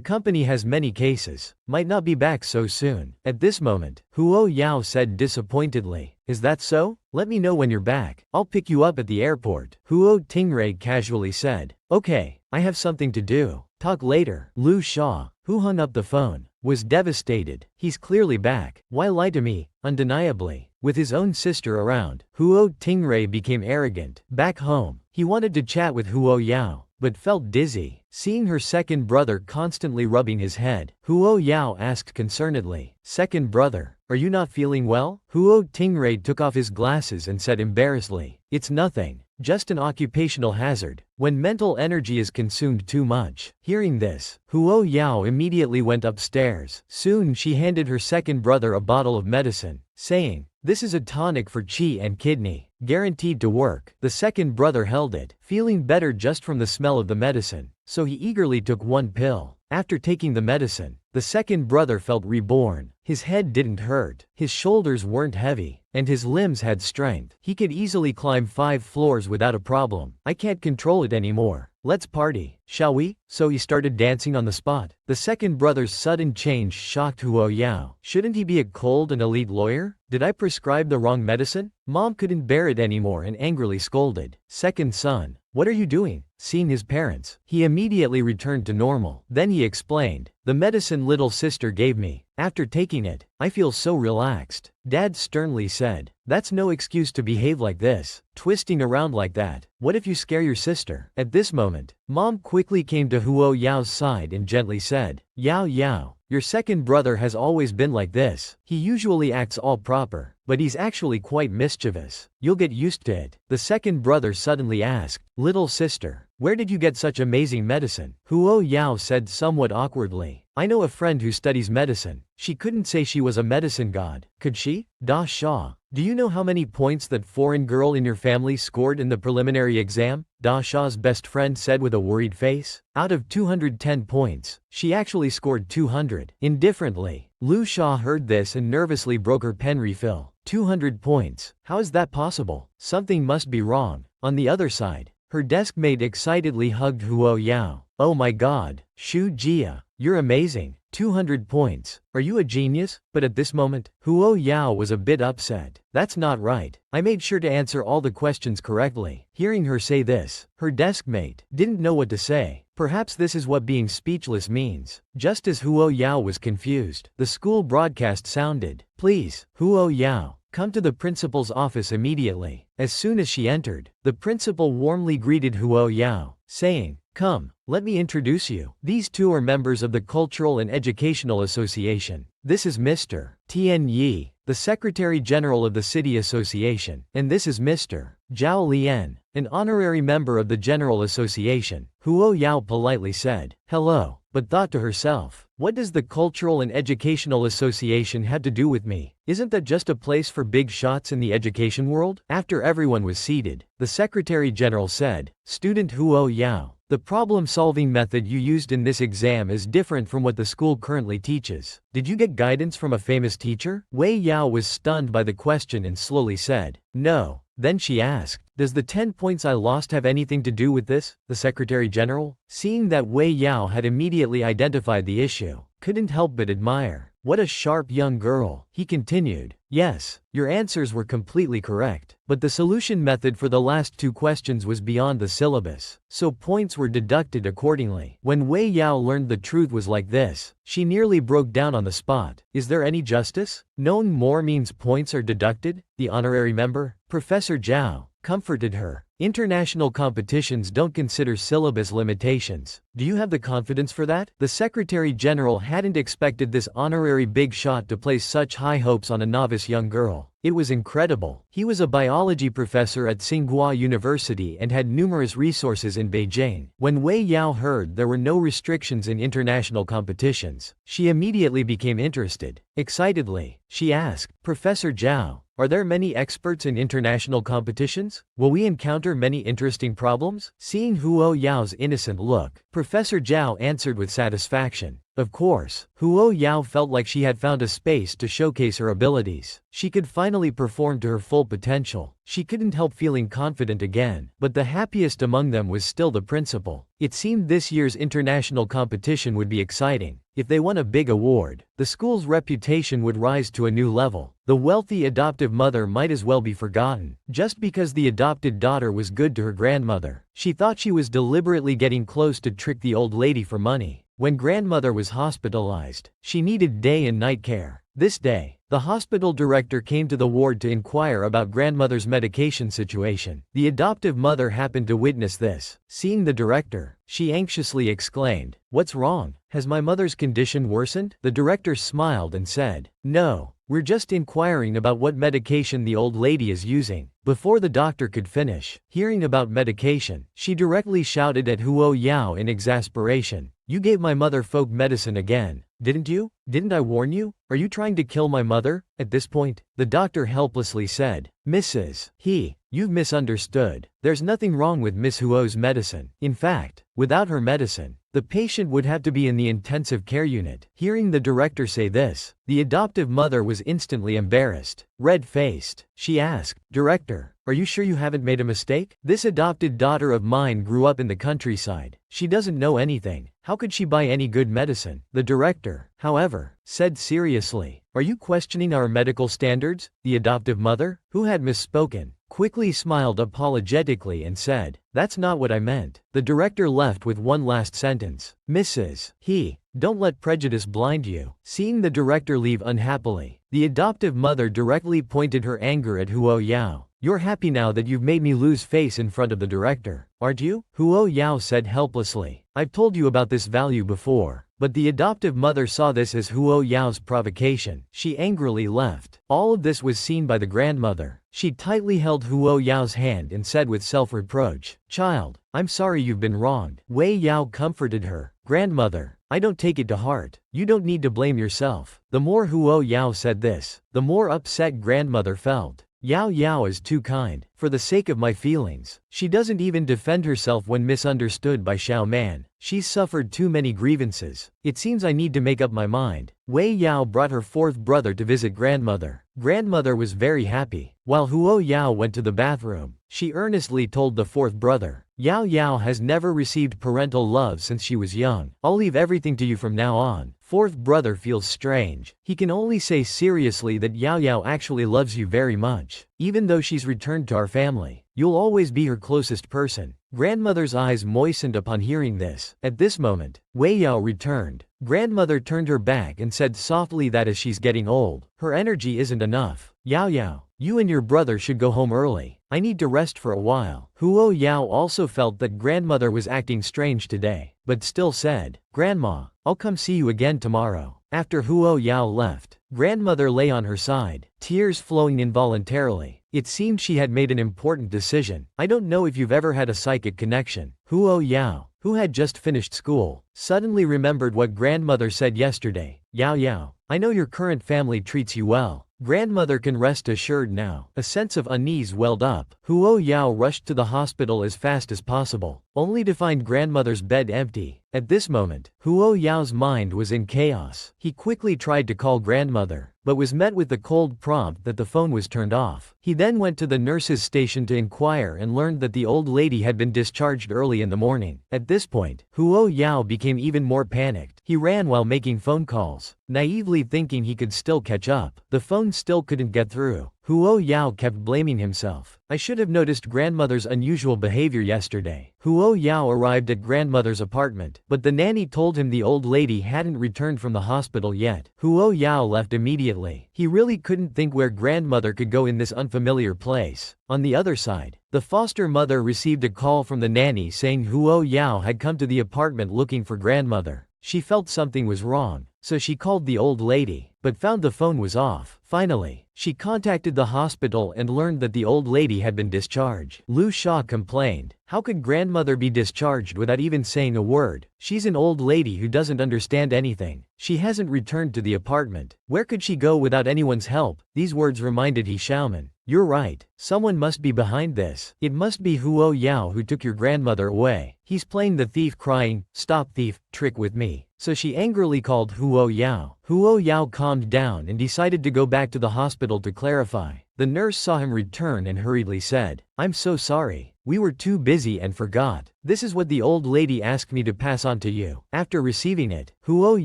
company has many cases. Might not be back so soon. At this moment, Huo Yao said disappointedly, is that so? Let me know when you're back. I'll pick you up at the airport. Huo Tingray casually said, okay, I have something to do. Talk later. Lu Sha, who hung up the phone, was devastated. He's clearly back. Why lie to me? Undeniably. With his own sister around, Huo Tingray became arrogant. Back home, he wanted to chat with Huo Yao, but felt dizzy. Seeing her second brother constantly rubbing his head, Huo Yao asked concernedly, second brother, are you not feeling well? Huo Tingray took off his glasses and said embarrassedly, it's nothing. Just an occupational hazard, when mental energy is consumed too much. Hearing this, Huo Yao immediately went upstairs. Soon she handed her second brother a bottle of medicine, saying, this is a tonic for qi and kidney, guaranteed to work. The second brother held it, feeling better just from the smell of the medicine, so he eagerly took 1 pill. After taking the medicine, the second brother felt reborn. His head didn't hurt, his shoulders weren't heavy, and his limbs had strength. He could easily climb 5 floors without a problem. I can't control it anymore. Let's party, shall we? So he started dancing on the spot. The second brother's sudden change shocked Huo Yao. Shouldn't he be a cold and elite lawyer? Did I prescribe the wrong medicine? Mom couldn't bear it anymore and angrily scolded. Second son, what are you doing? Seeing his parents, he immediately returned to normal. Then he explained, the medicine little sister gave me. After taking it, I feel so relaxed. Dad sternly said, that's no excuse to behave like this, twisting around like that. What if you scare your sister? At this moment, Mom quickly came to Huo Yao's side and gently said, Yao Yao, your second brother has always been like this. He usually acts all proper, but he's actually quite mischievous. You'll get used to it. The second brother suddenly asked, little sister, where did you get such amazing medicine? Huo Yao said somewhat awkwardly, I know a friend who studies medicine. She couldn't say she was a medicine god, could she? Da Sha. Do you know how many points that foreign girl in your family scored in the preliminary exam? Da Sha's best friend said with a worried face. Out of 210 points, she actually scored 200. Indifferently, Lu Sha heard this and nervously broke her pen refill. 200 points. How is that possible? Something must be wrong. On the other side, her desk mate excitedly hugged Huo Yao. Oh my god, Shu Jia, you're amazing. 200 points. Are you a genius? But at this moment, Huo Yao was a bit upset. That's not right. I made sure to answer all the questions correctly. Hearing her say this, her desk mate didn't know what to say. Perhaps this is what being speechless means. Just as Huo Yao was confused, the school broadcast sounded. Please, Huo Yao, come to the principal's office immediately. As soon as she entered, the principal warmly greeted Huo Yao, saying, "Come, let me introduce you. These two are members of the Cultural and Educational Association. This is Mr. Tian Yi, the Secretary General of the City Association, and this is Mr. Zhao Lian, an honorary member of the General Association." Huo Yao politely said, "Hello," but thought to herself, what does the Cultural and Educational Association have to do with me? Isn't that just a place for big shots in the education world? After everyone was seated, the Secretary General said, "Student Huo Yao, the problem-solving method you used in this exam is different from what the school currently teaches. Did you get guidance from a famous teacher?" Wei Yao was stunned by the question and slowly said, "No." Then she asked, "Does the 10 points I lost have anything to do with this?" The Secretary General, seeing that Wei Yao had immediately identified the issue, couldn't help but admire. "What a sharp young girl," he continued. "Yes, your answers were completely correct, but the solution method for the last two questions was beyond the syllabus, so points were deducted accordingly." When Wei Yao learned the truth was like this, she nearly broke down on the spot. Is there any justice? Knowing more means points are deducted? The honorary member, Professor Zhao, comforted her. International competitions don't consider syllabus limitations. Do you have the confidence for that? The Secretary General hadn't expected this honorary big shot to place such high hopes on a novice young girl. It was incredible. He was a biology professor at Tsinghua University and had numerous resources in Beijing. When Wei Yao heard there were no restrictions in international competitions, she immediately became interested. Excitedly, she asked, "Professor Zhao, are there many experts in international competitions? Will we encounter many interesting problems?" Seeing Huo Yao's innocent look, Professor Zhao answered with satisfaction. Of course, Huo Yao felt like she had found a space to showcase her abilities. She could finally perform to her full potential. She couldn't help feeling confident again, but the happiest among them was still the principal. It seemed this year's international competition would be exciting. If they won a big award, the school's reputation would rise to a new level. The wealthy adoptive mother might as well be forgotten, just because the adopted daughter was good to her grandmother. She thought she was deliberately getting close to trick the old lady for money. When grandmother was hospitalized, she needed day and night care. This day, the hospital director came to the ward to inquire about grandmother's medication situation. The adoptive mother happened to witness this. Seeing the director, she anxiously exclaimed, "What's wrong? Has my mother's condition worsened?" The director smiled and said, "No, we're just inquiring about what medication the old lady is using." Before the doctor could finish, hearing about medication, she directly shouted at Huo Yao in exasperation, "You gave my mother folk medicine again, didn't you? Didn't I warn you? Are you trying to kill my mother?" At this point, the doctor helplessly said, "Mrs. He, you've misunderstood. There's nothing wrong with Miss Huo's medicine. In fact, without her medicine, the patient would have to be in the intensive care unit." Hearing the director say this, the adoptive mother was instantly embarrassed. Red-faced, she asked, "Director, are you sure you haven't made a mistake? This adopted daughter of mine grew up in the countryside. She doesn't know anything. How could she buy any good medicine?" The director, however, said seriously, "Are you questioning our medical standards?" The adoptive mother, who had misspoken, quickly smiled apologetically and said, "That's not what I meant." The director left with one last sentence, "Mrs. He, don't let prejudice blind you." Seeing the director leave unhappily, the adoptive mother directly pointed her anger at Huo Yao. "You're happy now that you've made me lose face in front of the director, aren't you?" Huo Yao said helplessly, "I've told you about this value before." But the adoptive mother saw this as Huo Yao's provocation. She angrily left. All of this was seen by the grandmother. She tightly held Huo Yao's hand and said with self-reproach, "Child, I'm sorry you've been wronged." Wei Yao comforted her. "Grandmother, I don't take it to heart. You don't need to blame yourself. The more Huo Yao said this, the more upset grandmother felt. Yao Yao is too kind, for the sake of my feelings. She doesn't even defend herself when misunderstood by Xiao Man. She's suffered too many grievances. It seems I need to make up my mind. Wei Yao brought her fourth brother to visit grandmother. Grandmother was very happy. While Huo Yao went to the bathroom, she earnestly told the fourth brother, Yao Yao has never received parental love since she was young. I'll leave everything to you from now on. Fourth brother feels strange. He can only say seriously that Yao Yao actually loves you very much. Even though she's returned to our family, you'll always be her closest person. Grandmother's eyes moistened upon hearing this. At this moment, Wei Yao returned. Grandmother turned her back and said softly that as she's getting old, her energy isn't enough. Yao Yao, you and your brother should go home early. I need to rest for a while. Huo Yao also felt that grandmother was acting strange today, but still said, Grandma, I'll come see you again tomorrow. After Huo Yao left, grandmother lay on her side, tears flowing involuntarily. It seemed she had made an important decision. I don't know if you've ever had a psychic connection. Huo Yao, who had just finished school, suddenly remembered what grandmother said yesterday. Yao Yao, I know your current family treats you well. Grandmother can rest assured now. A sense of unease welled up. Huo Yao rushed to the hospital as fast as possible, only to find grandmother's bed empty. At this moment, Huo Yao's mind was in chaos. He quickly tried to call grandmother, but was met with the cold prompt that the phone was turned off. He then went to the nurse's station to inquire and learned that the old lady had been discharged early in the morning. At this point, Huo Yao became even more panicked. He ran while making phone calls, naively thinking he could still catch up. The phone still couldn't get through. Huo Yao kept blaming himself. I should have noticed grandmother's unusual behavior yesterday. Huo Yao arrived at grandmother's apartment, but the nanny told him the old lady hadn't returned from the hospital yet. Huo Yao left immediately. He really couldn't think where grandmother could go in this unfamiliar place. On the other side, the foster mother received a call from the nanny saying Huo Yao had come to the apartment looking for grandmother. She felt something was wrong, so she called the old lady, but found the phone was off. Finally, she contacted the hospital and learned that the old lady had been discharged. Lu Sha complained, how could grandmother be discharged without even saying a word? She's an old lady who doesn't understand anything. She hasn't returned to the apartment. Where could she go without anyone's help? These words reminded He Xiaoman. You're right. Someone must be behind this. It must be Huo Yao who took your grandmother away. He's playing the thief, crying, stop thief, trick with me. So she angrily called Huo Yao. Huo Yao calmed down and decided to go back to the hospital to clarify. The nurse saw him return and hurriedly said, I'm so sorry. We were too busy and forgot. This is what the old lady asked me to pass on to you. After receiving it, Huo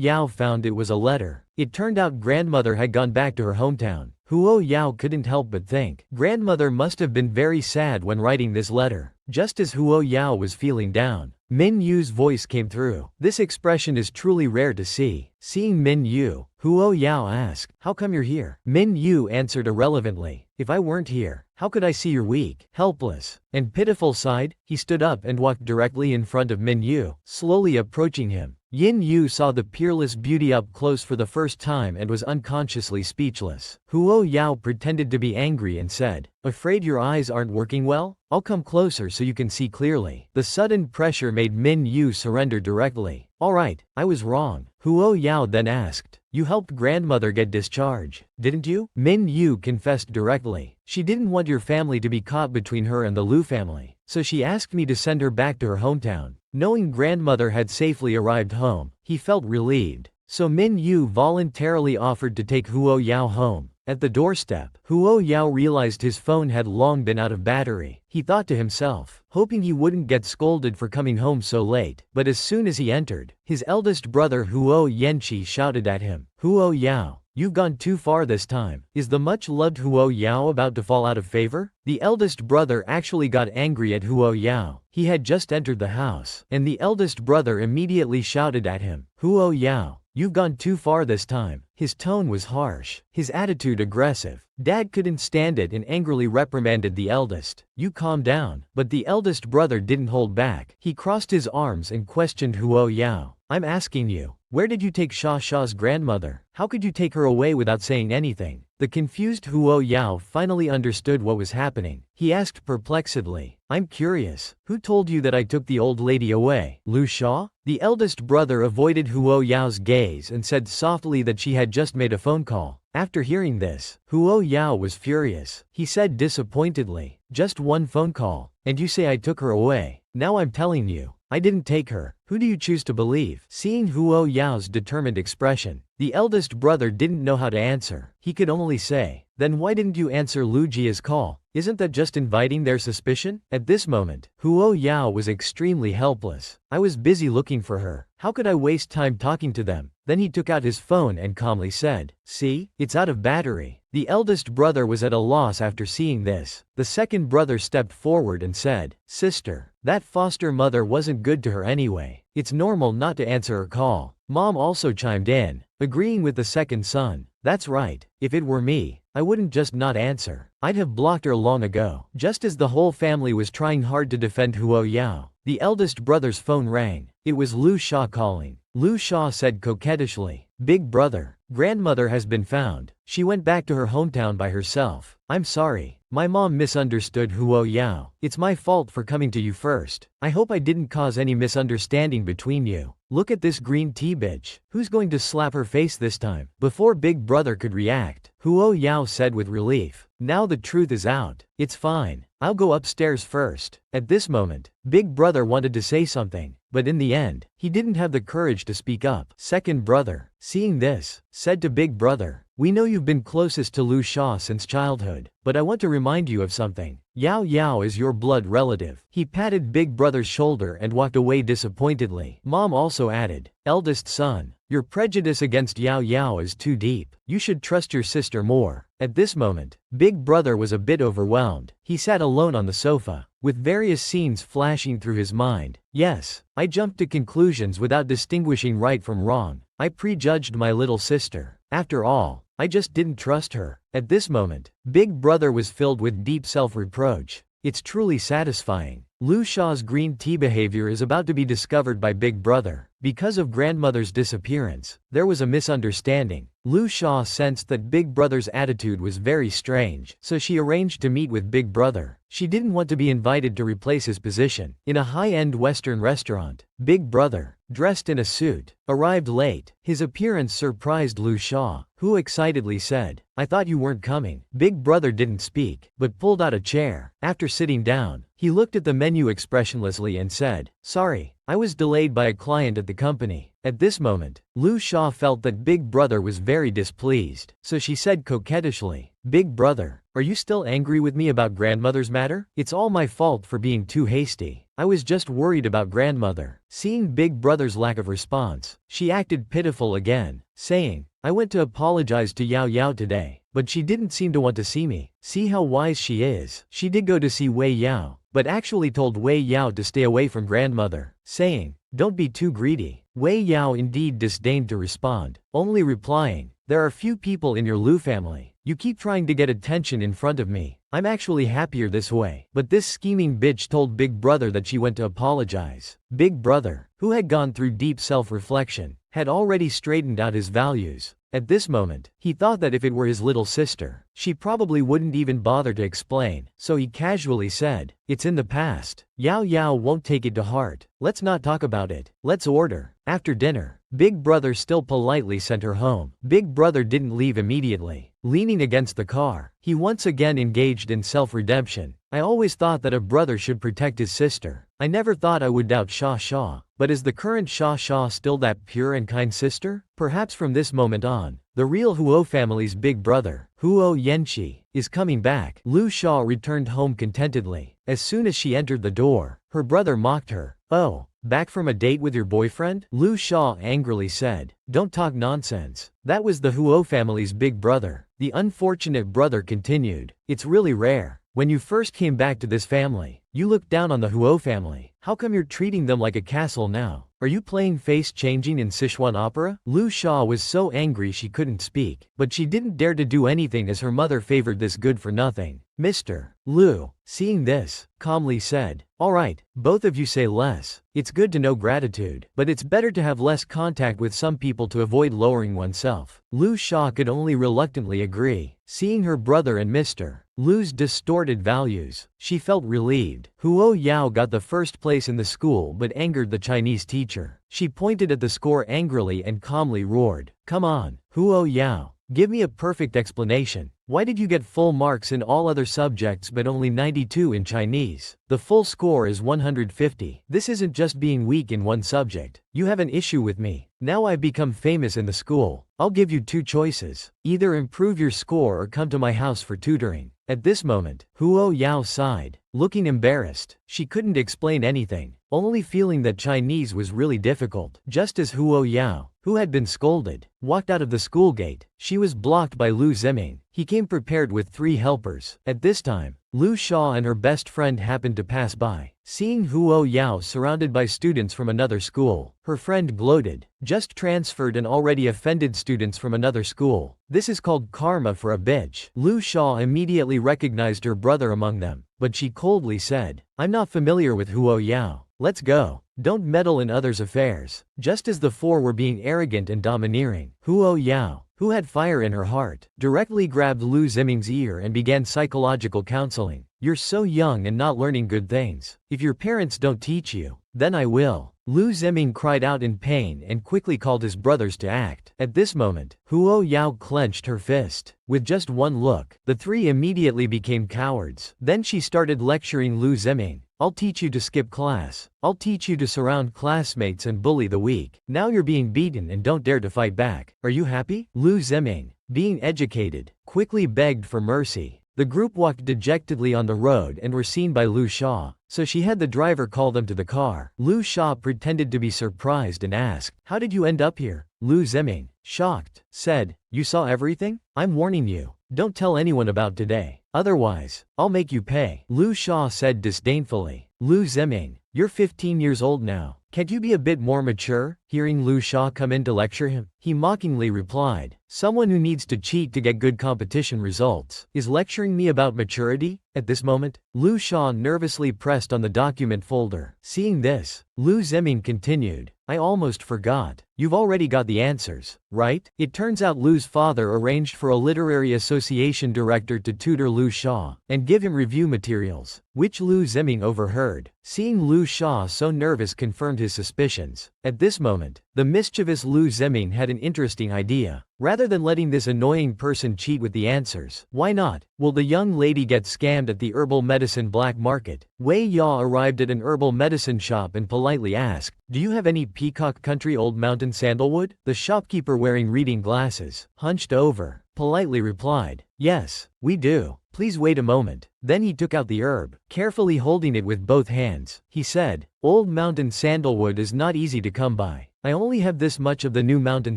Yao found it was a letter. It turned out grandmother had gone back to her hometown. Huo Yao couldn't help but think, grandmother must have been very sad when writing this letter. Just as Huo Yao was feeling down, Minyu's voice came through. This expression is truly rare to see. Seeing Minyu, Huo Yao asked, how come you're here? Minyu answered irrelevantly, if I weren't here, how could I see your weak, helpless, and pitiful side? He stood up and walked directly in front of Minyu, slowly approaching him. Yin Yu saw the peerless beauty up close for the first time and was unconsciously speechless. Huo Yao pretended to be angry and said, afraid your eyes aren't working well? I'll come closer so you can see clearly. The sudden pressure made Min Yu surrender directly. Alright, I was wrong. Huo Yao then asked, you helped grandmother get discharged, didn't you? Min Yu confessed directly. She didn't want your family to be caught between her and the Lu family, so she asked me to send her back to her hometown. Knowing grandmother had safely arrived home, he felt relieved. So Min Yu voluntarily offered to take Huo Yao home. At the doorstep, Huo Yao realized his phone had long been out of battery. He thought to himself, hoping he wouldn't get scolded for coming home so late. But as soon as he entered, his eldest brother Huo Yanqi shouted at him, Huo Yao, you've gone too far this time. Is the much-loved Huo Yao about to fall out of favor? The eldest brother actually got angry at Huo Yao. He had just entered the house, and the eldest brother immediately shouted at him, Huo Yao, you've gone too far this time. His tone was harsh, his attitude aggressive. Dad couldn't stand it and angrily reprimanded the eldest. You calm down. But the eldest brother didn't hold back. He crossed his arms and questioned Huo Yao. I'm asking you, Where did you take Sha Sha's grandmother? How could you take her away without saying anything? The confused Huo Yao finally understood what was happening. He asked perplexedly, I'm curious, who told you that I took the old lady away? Lu Sha? The eldest brother avoided Huo Yao's gaze and said softly that she had just made a phone call. After hearing this, Huo Yao was furious. He said disappointedly, just one phone call, and you say I took her away. Now I'm telling you, I didn't take her. Who do you choose to believe? Seeing Huo Yao's determined expression, the eldest brother didn't know how to answer. He could only say, then why didn't you answer Lu Jia's call? Isn't that just inviting their suspicion? At this moment, Huo Yao was extremely helpless. I was busy looking for her. How could I waste time talking to them? Then he took out his phone and calmly said, see, it's out of battery. The eldest brother was at a loss after seeing this. The second brother stepped forward and said, sister, that foster mother wasn't good to her anyway. It's normal not to answer her call. Mom also chimed in, agreeing with the second son. That's right, if it were me, I wouldn't just not answer. I'd have blocked her long ago. Just as the whole family was trying hard to defend Huo Yao, the eldest brother's phone rang. It was Lu Sha calling. Lu Sha said coquettishly, big brother, grandmother has been found. She went back to her hometown by herself. I'm sorry, my mom misunderstood Huo Yao. It's my fault for coming to you first. I hope I didn't cause any misunderstanding between you. Look at this green tea bitch. Who's going to slap her face this time? Before big brother could react, Huo Yao said with relief, now the truth is out. It's fine. I'll go upstairs first. At this moment, big brother wanted to say something, but in the end, he didn't have the courage to speak up. Second brother, seeing this, said to big brother, we know you've been closest to Lu Sha since childhood, but I want to remind you of something. Yao Yao is your blood relative. He patted big brother's shoulder and walked away disappointedly. Mom also added, eldest son, your prejudice against Yao Yao is too deep. You should trust your sister more. At this moment, big brother was a bit overwhelmed. He sat alone on the sofa, with various scenes flashing through his mind. Yes, I jumped to conclusions without distinguishing right from wrong. I prejudged my little sister. After all, I just didn't trust her. At this moment, big brother was filled with deep self-reproach. It's truly satisfying. Lu Sha's green tea behavior is about to be discovered by big brother. Because of grandmother's disappearance, there was a misunderstanding. Lu Sha sensed that big brother's attitude was very strange, so she arranged to meet with big brother. She didn't want to be invited to replace his position. In a high-end Western restaurant, big brother, dressed in a suit, arrived late. His appearance surprised Lu Sha, who excitedly said, I thought you weren't coming. Big brother didn't speak, but pulled out a chair. After sitting down, he looked at the menu expressionlessly and said, sorry, I was delayed by a client at the company. At this moment, Lu Sha felt that big brother was very displeased, so she said coquettishly, big brother, are you still angry with me about grandmother's matter? It's all my fault for being too hasty. I was just worried about grandmother. Seeing big brother's lack of response, she acted pitiful again, saying, I went to apologize to Yao Yao today, but she didn't seem to want to see me. See how wise she is. She did go to see Wei Yao, but actually told Wei Yao to stay away from grandmother, saying, don't be too greedy. Wei Yao indeed disdained to respond, only replying, there are few people in your Lu family. You keep trying to get attention in front of me. I'm actually happier this way. But this scheming bitch told big brother that she went to apologize. Big brother, who had gone through deep self-reflection, had already straightened out his values. At this moment, he thought that if it were his little sister, she probably wouldn't even bother to explain, so he casually said, it's in the past. Yao Yao won't take it to heart. Let's not talk about it. Let's order. After dinner, big brother still politely sent her home. Big brother didn't leave immediately. Leaning against the car, he once again engaged in self-redemption. I always thought that a brother should protect his sister. I never thought I would doubt Sha Sha. But is the current Sha Sha still that pure and kind sister? Perhaps from this moment on, the real Huo family's big brother, Huo Yanqi, is coming back. Lu Sha returned home contentedly. As soon as she entered the door, her brother mocked her. Oh, back from a date with your boyfriend? Lu Sha angrily said. Don't talk nonsense. That was the Huo family's big brother. The unfortunate brother continued. It's really rare. When you first came back to this family, you looked down on the Huo family. How come you're treating them like a castle now? Are you playing face-changing in Sichuan opera? Lu Sha was so angry she couldn't speak, but she didn't dare to do anything as her mother favored this good-for-nothing Mr. Lu, seeing this, calmly said, "Alright, both of you say less. It's good to know gratitude, but it's better to have less contact with some people to avoid lowering oneself." Lu Sha could only reluctantly agree. Seeing her brother and Mr. Lu's distorted values, she felt relieved. Huo Yao got the first place in the school but angered the Chinese teacher. She pointed at the score angrily and calmly roared, "Come on, Huo Yao. Give me a perfect explanation. Why did you get full marks in all other subjects but only 92 in Chinese? The full score is 150. This isn't just being weak in one subject. You have an issue with me. Now I've become famous in the school. I'll give you two choices. Either improve your score or come to my house for tutoring." At this moment, Huo Yao sighed, looking embarrassed. She couldn't explain anything, only feeling that Chinese was really difficult. Just as Huo Yao, who had been scolded, walked out of the school gate, she was blocked by Lu Ziming. He came prepared with 3 helpers. At this time, Lu Sha and her best friend happened to pass by. Seeing Huo Yao surrounded by students from another school, her friend gloated, "Just transferred and already offended students from another school. This is called karma for a bitch." Lu Sha immediately recognized her brother among them, but she coldly said, "I'm not familiar with Huo Yao. Let's go. Don't meddle in others' affairs." Just as the 4 were being arrogant and domineering, Huo Yao, who had fire in her heart, directly grabbed Lu Ziming's ear and began psychological counseling. "You're so young and not learning good things. If your parents don't teach you, then I will." Lu Ziming cried out in pain and quickly called his brothers to act. At this moment, Huo Yao clenched her fist. With just one look, the 3 immediately became cowards. Then she started lecturing Lu Ziming. "I'll teach you to skip class. I'll teach you to surround classmates and bully the weak. Now you're being beaten and don't dare to fight back. Are you happy?" Lu Ziming, being educated, quickly begged for mercy. The group walked dejectedly on the road and were seen by Lu Sha, so she had the driver call them to the car. Lu Sha pretended to be surprised and asked, "How did you end up here?" Lu Ziming, shocked, said, "You saw everything? I'm warning you. Don't tell anyone about today. Otherwise, I'll make you pay." Lu Sha said disdainfully, "Lu Ziming, you're 15 years old now. Can't you be a bit more mature?" Hearing Lu Sha come in to lecture him, he mockingly replied, "Someone who needs to cheat to get good competition results is lecturing me about maturity?" At this moment, Lu Sha nervously pressed on the document folder. Seeing this, Lu Ziming continued, "I almost forgot. You've already got the answers, right?" It turns out Lu's father arranged for a literary association director to tutor Lu Sha and give him review materials, which Lu Ziming overheard. Seeing Lu Sha so nervous confirmed his suspicions. At this moment, the mischievous Lu Ziming had an interesting idea. Rather than letting this annoying person cheat with the answers, why not? Will the young lady get scammed at the herbal medicine black market? Wei Ya arrived at an herbal medicine shop and politely asked, "Do you have any Peacock Country Old Mountain Sandalwood?" The shopkeeper, wearing reading glasses, hunched over, politely replied, "Yes, we do. Please wait a moment." Then he took out the herb, carefully holding it with both hands. He said, "Old Mountain Sandalwood is not easy to come by. I only have this much of the new mountain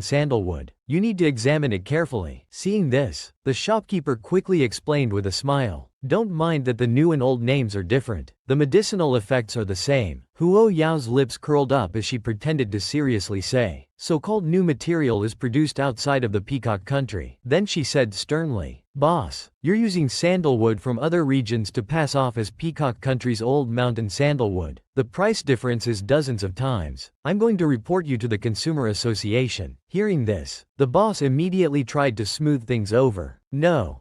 sandalwood. You need to examine it carefully." Seeing this, the shopkeeper quickly explained with a smile, "Don't mind that the new and old names are different. The medicinal effects are the same." Huo Yao's lips curled up as she pretended to seriously say, "So-called new material is produced outside of the Peacock Country." Then she said sternly, "Boss, you're using sandalwood from other regions to pass off as Peacock Country's Old Mountain Sandalwood. The price difference is dozens of times. I'm going to report you to the Consumer Association." Hearing this, the boss immediately tried to smooth things over. No,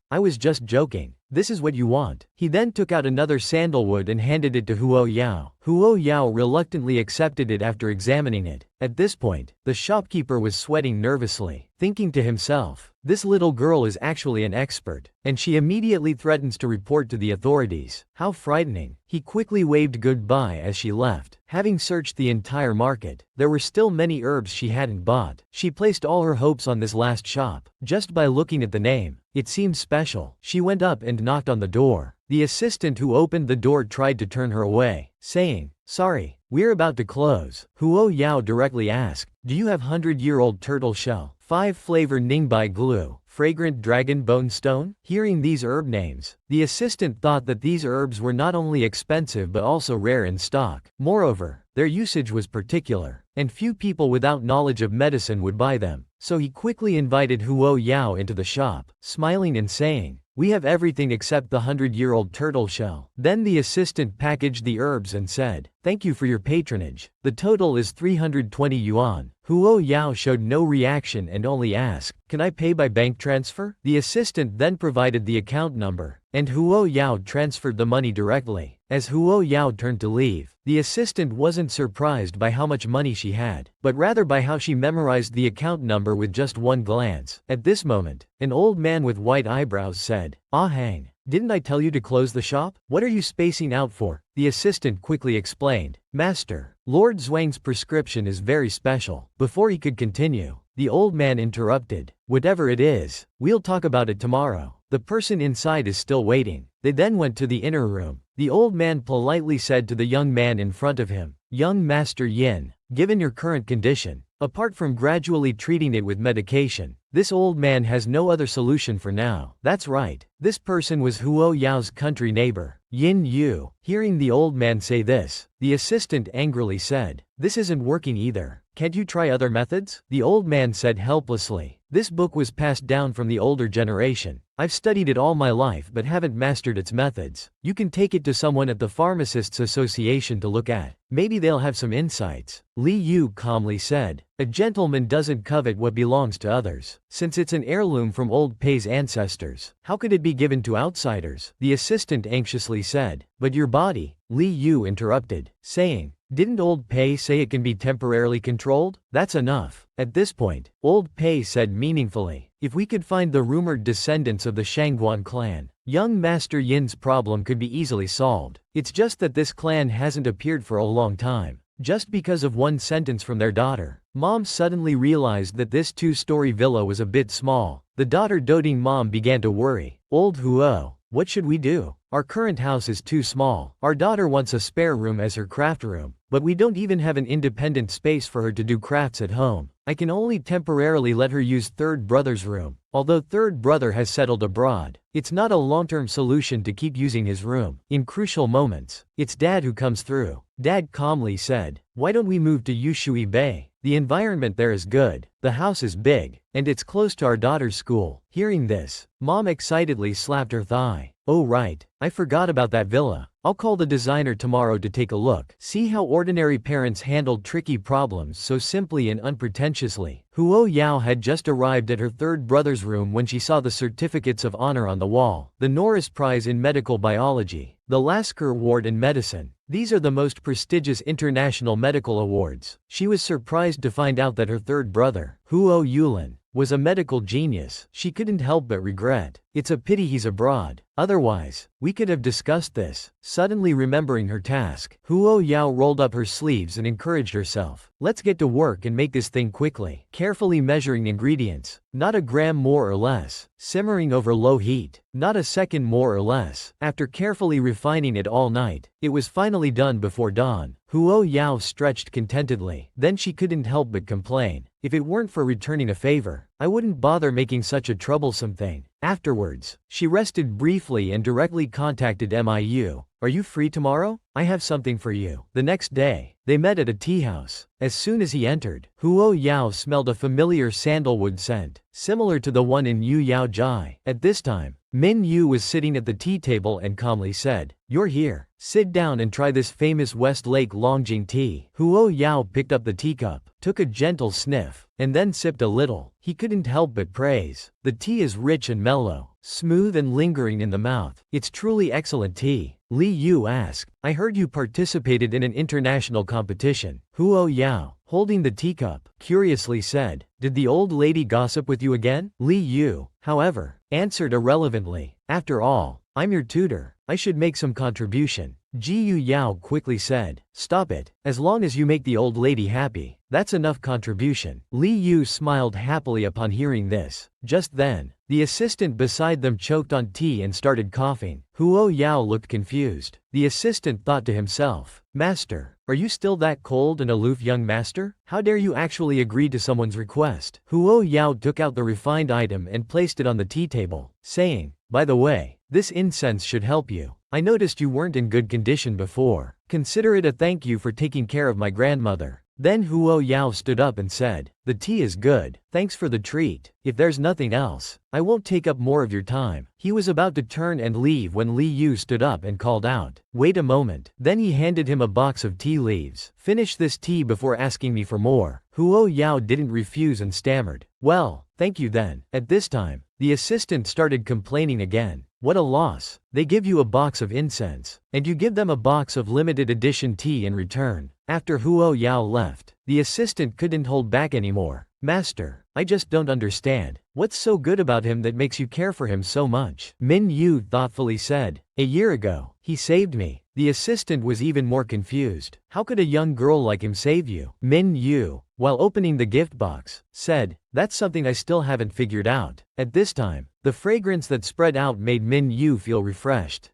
I was just joking. This is what you want." He then took out another sandalwood and handed it to Huo Yao. Huo Yao reluctantly accepted it after examining it. At this point, the shopkeeper was sweating nervously, thinking to himself, "This little girl is actually an expert, and she immediately threatens to report to the authorities. How frightening." He quickly waved goodbye as she left. Having searched the entire market, there were still many herbs she hadn't bought. She placed all her hopes on this last shop. Just by looking at the name, it seemed special. She went up and knocked on the door. The assistant who opened the door tried to turn her away, saying, "Sorry, we're about to close." Huo Yao directly asked, "Do you have 100-year-old turtle shell, 5-flavor Ningbai glue, fragrant dragon bone stone?" Hearing these herb names, the assistant thought that these herbs were not only expensive but also rare in stock. Moreover, Their usage was particular, and few people without knowledge of medicine would buy them. So he quickly invited Huo Yao into the shop, smiling and saying, "We have everything except the 100-year-old turtle shell." Then the assistant packaged the herbs and said, "Thank you for your patronage. The total is 320 yuan. Huo Yao showed no reaction and only asked, "Can I pay by bank transfer?" The assistant then provided the account number, and Huo Yao transferred the money directly. As Huo Yao turned to leave, the assistant wasn't surprised by how much money she had, but rather by how she memorized the account number with just one glance. At this moment, an old man with white eyebrows said, "Ah Hang, didn't I tell you to close the shop? What are you spacing out for?" The assistant quickly explained, "Master, Lord Zhuang's prescription is very special." Before he could continue, the old man interrupted, "Whatever it is, we'll talk about it tomorrow. The person inside is still waiting." They then went to the inner room. The old man politely said to the young man in front of him, "Young Master Yin, given your current condition, apart from gradually treating it with medication, this old man has no other solution for now." That's right. This person was Huo Yao's country neighbor, Yin Yu. Hearing the old man say this, the assistant angrily said, "This isn't working either. Can't you try other methods?" The old man said helplessly, "This book was passed down from the older generation. I've studied it all my life but haven't mastered its methods. You can take it to someone at the Pharmacists Association to look at. Maybe they'll have some insights." Li Yu calmly said, "A gentleman doesn't covet what belongs to others. Since it's an heirloom from old Pei's ancestors, how could it be given to outsiders?" The assistant anxiously said, "But your body," Li Yu interrupted, saying, "Didn't old Pei say it can be temporarily controlled? That's enough." At this point, old Pei said meaningfully, "If we could find the rumored descendants of the Shangguan clan, young Master Yin's problem could be easily solved. It's just that this clan hasn't appeared for a long time." Just because of one sentence from their daughter, Mom suddenly realized that this two-story villa was a bit small. The daughter-doting mom began to worry. "Old Huo, what should we do? Our current house is too small. Our daughter wants a spare room as her craft room, but we don't even have an independent space for her to do crafts at home. I can only temporarily let her use third brother's room. Although third brother has settled abroad, it's not a long-term solution to keep using his room. In crucial moments, it's Dad who comes through." Dad calmly said, "Why don't we move to Yushui Bay? The environment there is good, the house is big, and it's close to our daughter's school." Hearing this, Mom excitedly slapped her thigh. "Oh right, I forgot about that villa. I'll call the designer tomorrow to take a look." See how ordinary parents handled tricky problems so simply and unpretentiously. Huo Yao had just arrived at her third brother's room when she saw the certificates of honor on the wall. The Norris Prize in Medical Biology, the Lasker Award in Medicine. These are the most prestigious international medical awards. She was surprised to find out that her third brother, Huo Yulin, was a medical genius. She couldn't help but regret. "It's a pity he's abroad. Otherwise, we could have discussed this." Suddenly remembering her task, Huo Yao rolled up her sleeves and encouraged herself. "Let's get to work and make this thing quickly." Carefully measuring ingredients, not a gram more or less. Simmering over low heat, not a second more or less. After carefully refining it all night, it was finally done before dawn. Huo Yao stretched contentedly. Then she couldn't help but complain, "If it weren't for returning a favor, I wouldn't bother making such a troublesome thing." Afterwards, she rested briefly and directly contacted Minyu. "Are you free tomorrow? I have something for you." The next day, they met at a tea house. As soon as he entered, Huo Yao smelled a familiar sandalwood scent, similar to the one in Yu Yao Jai. At this time, Minyu was sitting at the tea table and calmly said, "You're here. Sit down and try this famous West Lake Longjing tea." Huo Yao picked up the teacup, took a gentle sniff, and then sipped a little. He couldn't help but praise. "The tea is rich and mellow, smooth and lingering in the mouth. It's truly excellent tea." Li Yu asked, "I heard you participated in an international competition." Huo Yao, holding the teacup, curiously said, "Did the old lady gossip with you again?" Li Yu, however, answered irrelevantly, "After all, I'm your tutor. I should make some contribution." Ji Yu Yao quickly said, "Stop it. As long as you make the old lady happy, that's enough contribution." Li Yu smiled happily upon hearing this. Just then, the assistant beside them choked on tea and started coughing. Huo Yao looked confused. The assistant thought to himself, "Master, are you still that cold and aloof, young master? How dare you actually agree to someone's request?" Huo Yao took out the refined item and placed it on the tea table, saying, "By the way, This incense should help you. I noticed you weren't in good condition before. Consider it a thank you for taking care of my grandmother." Then Huo Yao stood up and said, "The tea is good. Thanks for the treat. If there's nothing else, I won't take up more of your time." He was about to turn and leave when Li Yu stood up and called out, "Wait a moment." Then he handed him a box of tea leaves. "Finish this tea before asking me for more." Huo Yao didn't refuse and stammered, "Well, thank you then." At this time, the assistant started complaining again. "What a loss. They give you a box of incense, and you give them a box of limited edition tea in return." After Huo Yao left, the assistant couldn't hold back anymore. "Master, I just don't understand. What's so good about him that makes you care for him so much?" Minyu thoughtfully said, "A year ago, he saved me." The assistant was even more confused. "How could a young girl like him save you?" Minyu, while opening the gift box, said, "That's something I still haven't figured out." At this time, the fragrance that spread out made Minyu feel refreshed.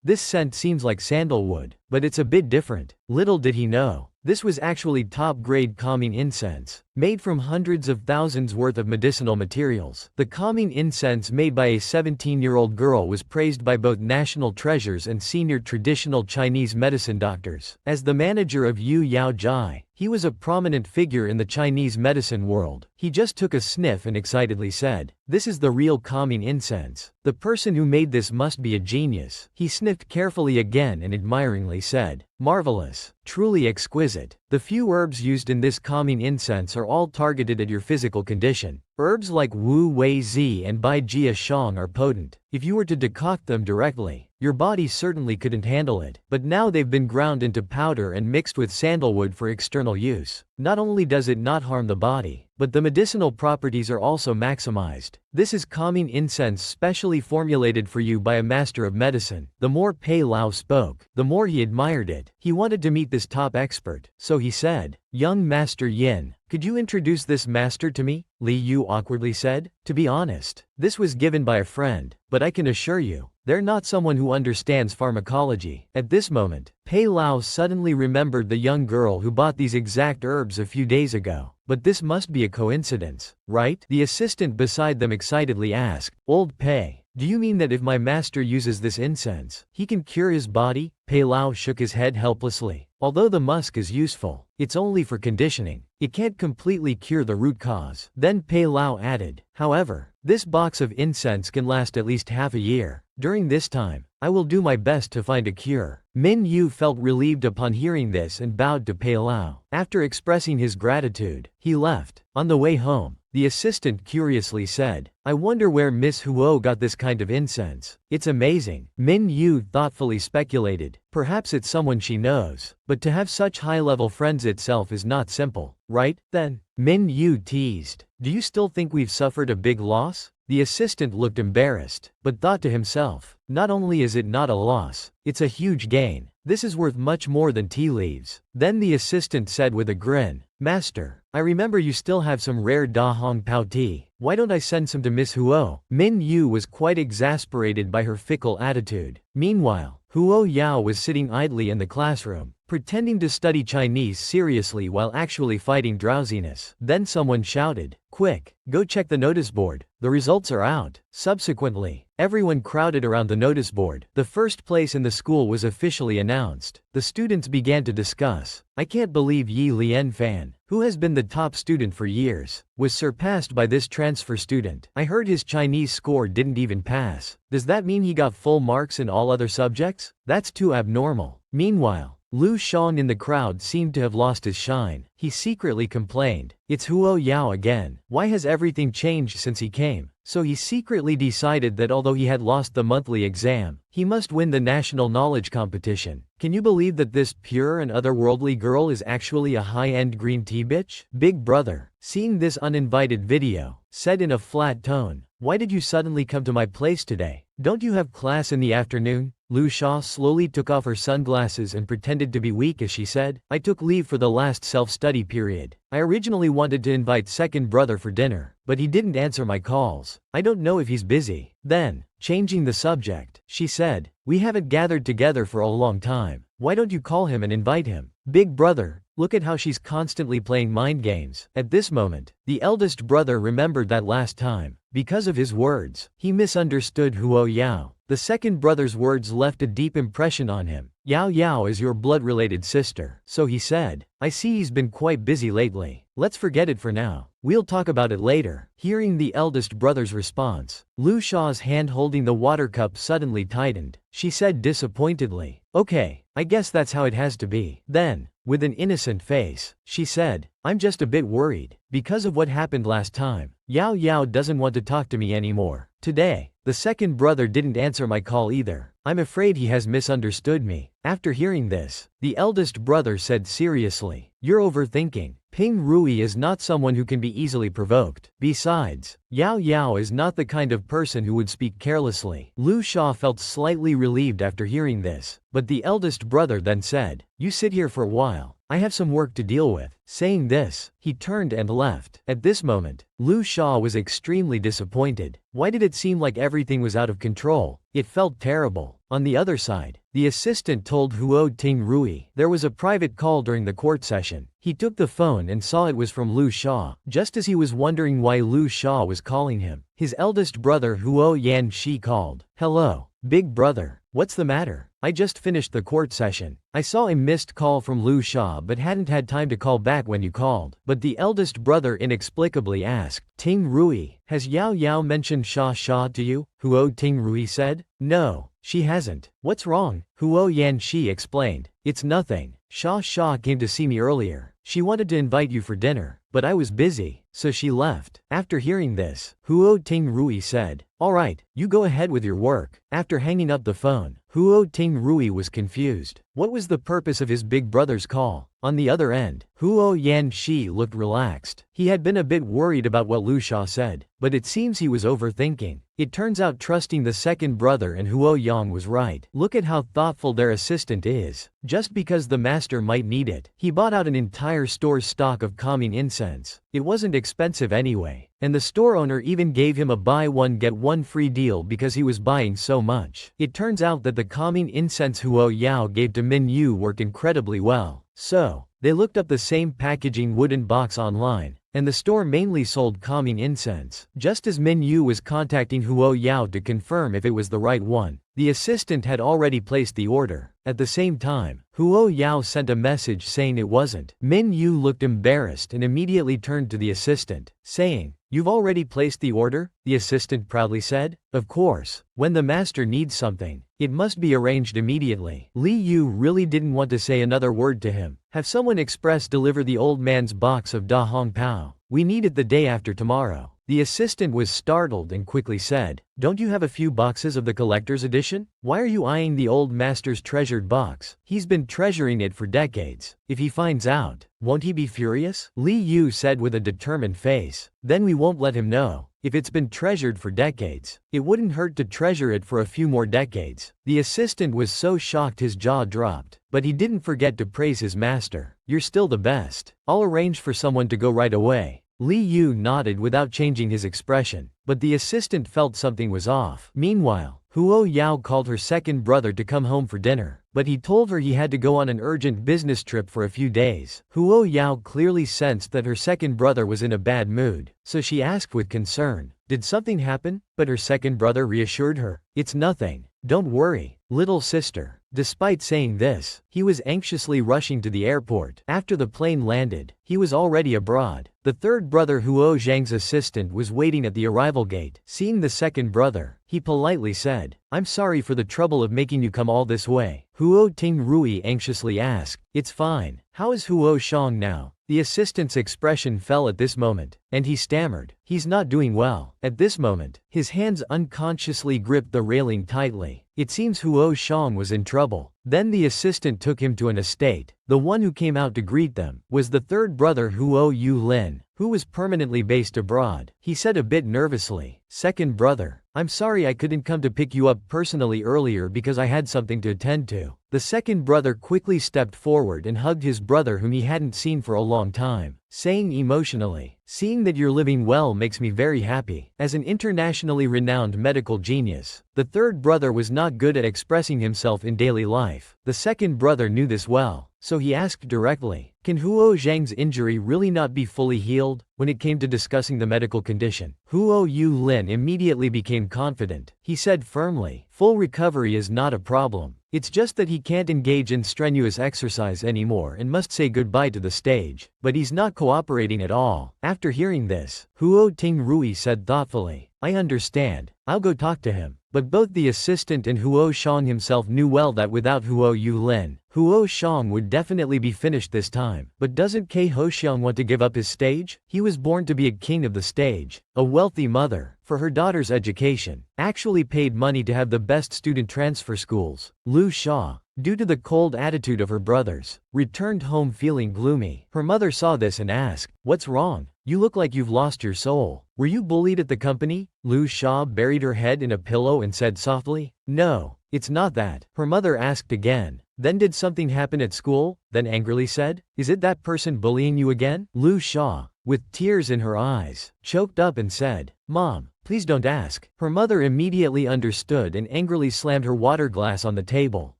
This scent seems like sandalwood, but it's a bit different." Little did he know, this was actually top-grade calming incense, made from hundreds of thousands worth of medicinal materials. The calming incense made by a 17-year-old girl was praised by both national treasures and senior traditional Chinese medicine doctors. As the manager of Yu Yao Jai, he was a prominent figure in the Chinese medicine world. He just took a sniff and excitedly said, "This is the real calming incense. The person who made this must be a genius." He sniffed carefully again and admiringly said, "Marvelous. Truly exquisite." The few herbs used in this calming incense are all targeted at your physical condition. Herbs like Wu Wei Zi and Bai Jia Shang are potent. If you were to decoct them directly, your body certainly couldn't handle it. But now they've been ground into powder and mixed with sandalwood for external use. Not only does it not harm the body, but the medicinal properties are also maximized. This is calming incense specially formulated for you by a master of medicine. The more Pei Lao spoke, the more he admired it. He wanted to meet this top expert, so he said, "Young Master Yin, could you introduce this master to me?" Li Yu awkwardly said, "To be honest, this was given by a friend, but I can assure you, they're not someone who understands pharmacology." At this moment, Pei Lao suddenly remembered the young girl who bought these exact herbs a few days ago. But this must be a coincidence, right? The assistant beside them excitedly asked, "Old Pei, do you mean that if my master uses this incense, he can cure his body?" Pei Lao shook his head helplessly. "Although the musk is useful, it's only for conditioning. It can't completely cure the root cause." Then Pei Lao added, "However, this box of incense can last at least half a year. During this time, I will do my best to find a cure." Minyu felt relieved upon hearing this and bowed to Pei Lao. After expressing his gratitude, he left. On the way home, the assistant curiously said, "I wonder where Miss Huo got this kind of incense. It's amazing." Minyu thoughtfully speculated, "Perhaps it's someone she knows. But to have such high-level friends itself is not simple, right?" Then, Minyu teased, "Do you still think we've suffered a big loss?" The assistant looked embarrassed, but thought to himself, "Not only is it not a loss, it's a huge gain. This is worth much more than tea leaves." Then the assistant said with a grin, "Master, I remember you still have some rare Da Hong Pao tea. Why don't I send some to Miss Huo?" Minyu was quite exasperated by her fickle attitude. Meanwhile, Huo Yao was sitting idly in the classroom, pretending to study Chinese seriously while actually fighting drowsiness. Then someone shouted, "Quick, go check the notice board. The results are out." Subsequently, everyone crowded around the notice board. The first place in the school was officially announced. The students began to discuss. "I can't believe Yi Lian Fan, who has been the top student for years, was surpassed by this transfer student. I heard his Chinese score didn't even pass. Does that mean he got full marks in all other subjects? That's too abnormal." Meanwhile, Lu Shang in the crowd seemed to have lost his shine. He secretly complained, "It's Huo Yao again. Why has everything changed since he came?" So he secretly decided that although he had lost the monthly exam, he must win the national knowledge competition. Can you believe that this pure and otherworldly girl is actually a high-end green tea bitch? Big brother, seeing this uninvited video, said in a flat tone, "Why did you suddenly come to my place today? Don't you have class in the afternoon?" Lu Sha slowly took off her sunglasses and pretended to be weak as she said, "I took leave for the last self-study period. I originally wanted to invite second brother for dinner, but he didn't answer my calls. I don't know if he's busy." Then, changing the subject, she said, "We haven't gathered together for a long time. Why don't you call him and invite him?" Big brother, Look at how she's constantly playing mind games. At this moment, the eldest brother remembered that last time. Because of his words, he misunderstood Huo Yao. The second brother's words left a deep impression on him. Yao Yao is your blood-related sister. So he said, I see he's been quite busy lately. Let's forget it for now. We'll talk about it later. Hearing the eldest brother's response, Lu Sha's hand holding the water cup suddenly tightened. She said disappointedly, okay, I guess that's how it has to be. Then, with an innocent face, she said, I'm just a bit worried. Because of what happened last time, Yao Yao doesn't want to talk to me anymore. Today, the second brother didn't answer my call either. I'm afraid he has misunderstood me. After hearing this, the eldest brother said seriously, you're overthinking. Ping Rui is not someone who can be easily provoked. Besides, Yao Yao is not the kind of person who would speak carelessly. Lu Sha felt slightly relieved after hearing this, but the eldest brother then said, you sit here for a while. I have some work to deal with. Saying this, he turned and left. At this moment, Lu Sha was extremely disappointed. Why did it seem like everything was out of control? It felt terrible. On the other side, the assistant told Huo Ting Rui there was a private call during the court session. He took the phone and saw it was from Lu Sha. Just as he was wondering why Lu Sha was calling him, his eldest brother Huo Yan Shi called. Hello, big brother. What's the matter? I just finished the court session. I saw a missed call from Lu Sha but hadn't had time to call back when you called. But the eldest brother inexplicably asked, Ting Rui, has Yao Yao mentioned Sha to you? Huo Ting Rui said, no, she hasn't. What's wrong? Huo Yan Shi explained, it's nothing. Sha came to see me earlier. She wanted to invite you for dinner, but I was busy, so she left. After hearing this, Huo Ting Rui said, alright, you go ahead with your work. After hanging up the phone, Huo Ting Rui was confused. What was the purpose of his big brother's call? On the other end, Huo Yan Shi looked relaxed. He had been a bit worried about what Lu Sha said, but it seems he was overthinking. It turns out trusting the second brother and Huo Yang was right. Look at how thoughtful their assistant is. Just because the master might need it, he bought out an entire store's stock of calming incense. It wasn't expensive anyway, and the store owner even gave him a buy one get one free deal because he was buying so much. It turns out that the calming incense Huo Yao gave to Minyu worked incredibly well. So, they looked up the same packaging wooden box online, and the store mainly sold calming incense. Just as Minyu was contacting Huo Yao to confirm if it was the right one, the assistant had already placed the order. At the same time, Huo Yao sent a message saying it wasn't. Minyu looked embarrassed and immediately turned to the assistant, saying, you've already placed the order? The assistant proudly said. Of course, when the master needs something, it must be arranged immediately. Li Yu really didn't want to say another word to him. Have someone express deliver the old man's box of Da Hong Pao. We need it the day after tomorrow. The assistant was startled and quickly said, don't you have a few boxes of the collector's edition? Why are you eyeing the old master's treasured box? He's been treasuring it for decades. If he finds out, won't he be furious? Li Yu said with a determined face. Then we won't let him know. If it's been treasured for decades, it wouldn't hurt to treasure it for a few more decades. The assistant was so shocked his jaw dropped, but he didn't forget to praise his master. You're still the best. I'll arrange for someone to go right away. Li Yu nodded without changing his expression, but the assistant felt something was off. Meanwhile, Huo Yao called her second brother to come home for dinner, but he told her he had to go on an urgent business trip for a few days. Huo Yao clearly sensed that her second brother was in a bad mood, so she asked with concern, did something happen? But her second brother reassured her, it's nothing. Don't worry, little sister. Despite saying this, he was anxiously rushing to the airport. After the plane landed, he was already abroad. The third brother Huo Zhang's assistant was waiting at the arrival gate. Seeing the second brother, he politely said, I'm sorry for the trouble of making you come all this way. Huo Ting Rui anxiously asked, it's fine. How is Huo Shang now? The assistant's expression fell at this moment, and he stammered, he's not doing well. At this moment, his hands unconsciously gripped the railing tightly. It seems Huo Shang was in trouble. Then the assistant took him to an estate. The one who came out to greet them was the third brother Huo Yu Lin, who was permanently based abroad. He said a bit nervously, second brother, I'm sorry I couldn't come to pick you up personally earlier because I had something to attend to. The second brother quickly stepped forward and hugged his brother whom he hadn't seen for a long time, saying emotionally, seeing that you're living well makes me very happy. As an internationally renowned medical genius, the third brother was not good at expressing himself in daily life. The second brother knew this well. so he asked directly, can Huo Zhang's injury really not be fully healed? When it came to discussing the medical condition, Huo Yulin immediately became confident. He said firmly, full recovery is not a problem. It's just that he can't engage in strenuous exercise anymore and must say goodbye to the stage. But he's not cooperating at all. After hearing this, Huo Tingrui said thoughtfully, I understand. I'll go talk to him. But both the assistant and Huo Shang himself knew well that without Huo Yulin, Huo Shang would definitely be finished this time. But doesn't Ke Hoxiang want to give up his stage? He was born to be a king of the stage. A wealthy mother, for her daughter's education, actually paid money to have the best student transfer schools. Lu Sha, due to the cold attitude of her brothers, returned home feeling gloomy. Her mother saw this and asked, what's wrong? You look like you've lost your soul. Were you bullied at the company? Lu Sha buried her head in a pillow and said softly, no, it's not that. Her mother asked again, then did something happen at school? Then angrily said, is it that person bullying you again? Lu Sha, with tears in her eyes, choked up and said, Mom, please don't ask. Her mother immediately understood and angrily slammed her water glass on the table.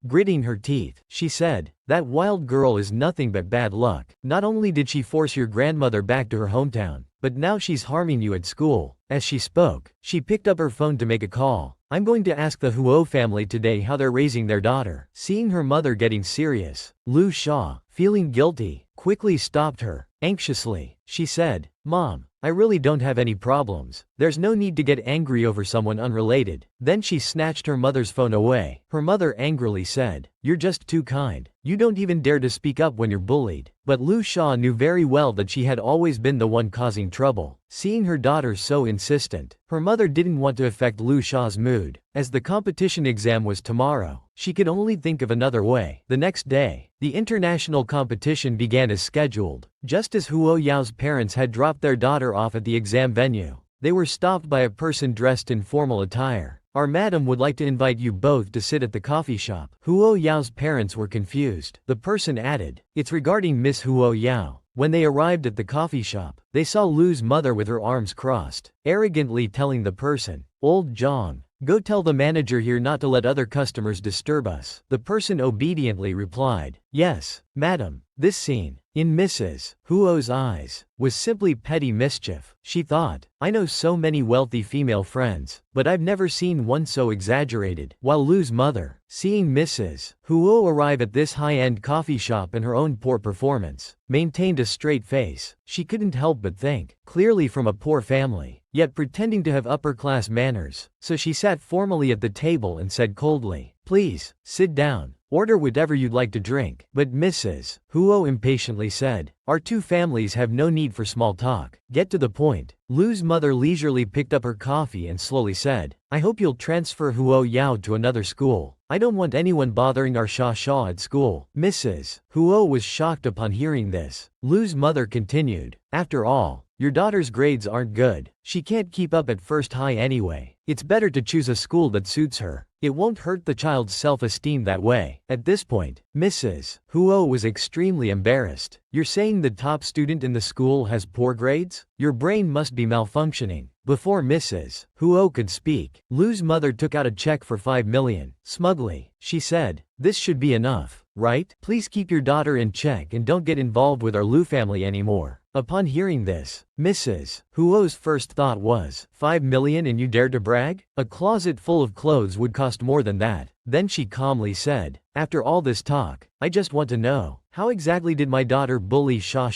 Gritting her teeth, she said, that wild girl is nothing but bad luck. Not only did she force your grandmother back to her hometown, but now she's harming you at school. As she spoke, she picked up her phone to make a call. I'm going to ask the Huo family today how they're raising their daughter. Seeing her mother getting serious, Lu Sha, feeling guilty, quickly stopped her. Anxiously, she said, Mom, I really don't have any problems. There's no need to get angry over someone unrelated. Then she snatched her mother's phone away. Her mother angrily said, you're just too kind. You don't even dare to speak up when you're bullied. But Lu Sha knew very well that she had always been the one causing trouble. Seeing her daughter so insistent, her mother didn't want to affect Lu Sha's mood. As the competition exam was tomorrow, she could only think of another way. The next day, the international competition began as scheduled. Just as Huo Yao's parents had dropped their daughter off at the exam venue, they were stopped by a person dressed in formal attire. Our madam would like to invite you both to sit at the coffee shop. Huo Yao's parents were confused. The person added, it's regarding Miss Huo Yao. When they arrived at the coffee shop, they saw Lu's mother with her arms crossed, arrogantly telling the person, Old Zhang, go tell the manager here not to let other customers disturb us. The person obediently replied, yes, madam. This scene, in Mrs. Huo's eyes, was simply petty mischief. She thought, I know so many wealthy female friends, but I've never seen one so exaggerated. While Lu's mother, seeing Mrs. Huo arrive at this high-end coffee shop and her own poor performance, maintained a straight face. She couldn't help but think, clearly from a poor family, yet pretending to have upper-class manners. So she sat formally at the table and said coldly, please, sit down. Order whatever you'd like to drink. But Mrs. Huo impatiently said, our two families have no need for small talk. Get to the point. Lu's mother leisurely picked up her coffee and slowly said, I hope you'll transfer Huo Yao to another school. I don't want anyone bothering our Sha at school. Mrs. Huo was shocked upon hearing this. Lu's mother continued, after all, your daughter's grades aren't good. She can't keep up at first high anyway. It's better to choose a school that suits her. It won't hurt the child's self-esteem that way. At this point, Mrs. Huo was extremely embarrassed. You're saying the top student in the school has poor grades? Your brain must be malfunctioning. Before Mrs. Huo could speak, Lu's mother took out a check for 5 million. Smugly, she said, this should be enough, right? Please keep your daughter in check and don't get involved with our Lu family anymore. Upon hearing this, Mrs. Huo's first thought was, 5 million and you dare to brag? A closet full of clothes would cost more than that. Then she calmly said, after all this talk, I just want to know, how exactly did my daughter bully Sha?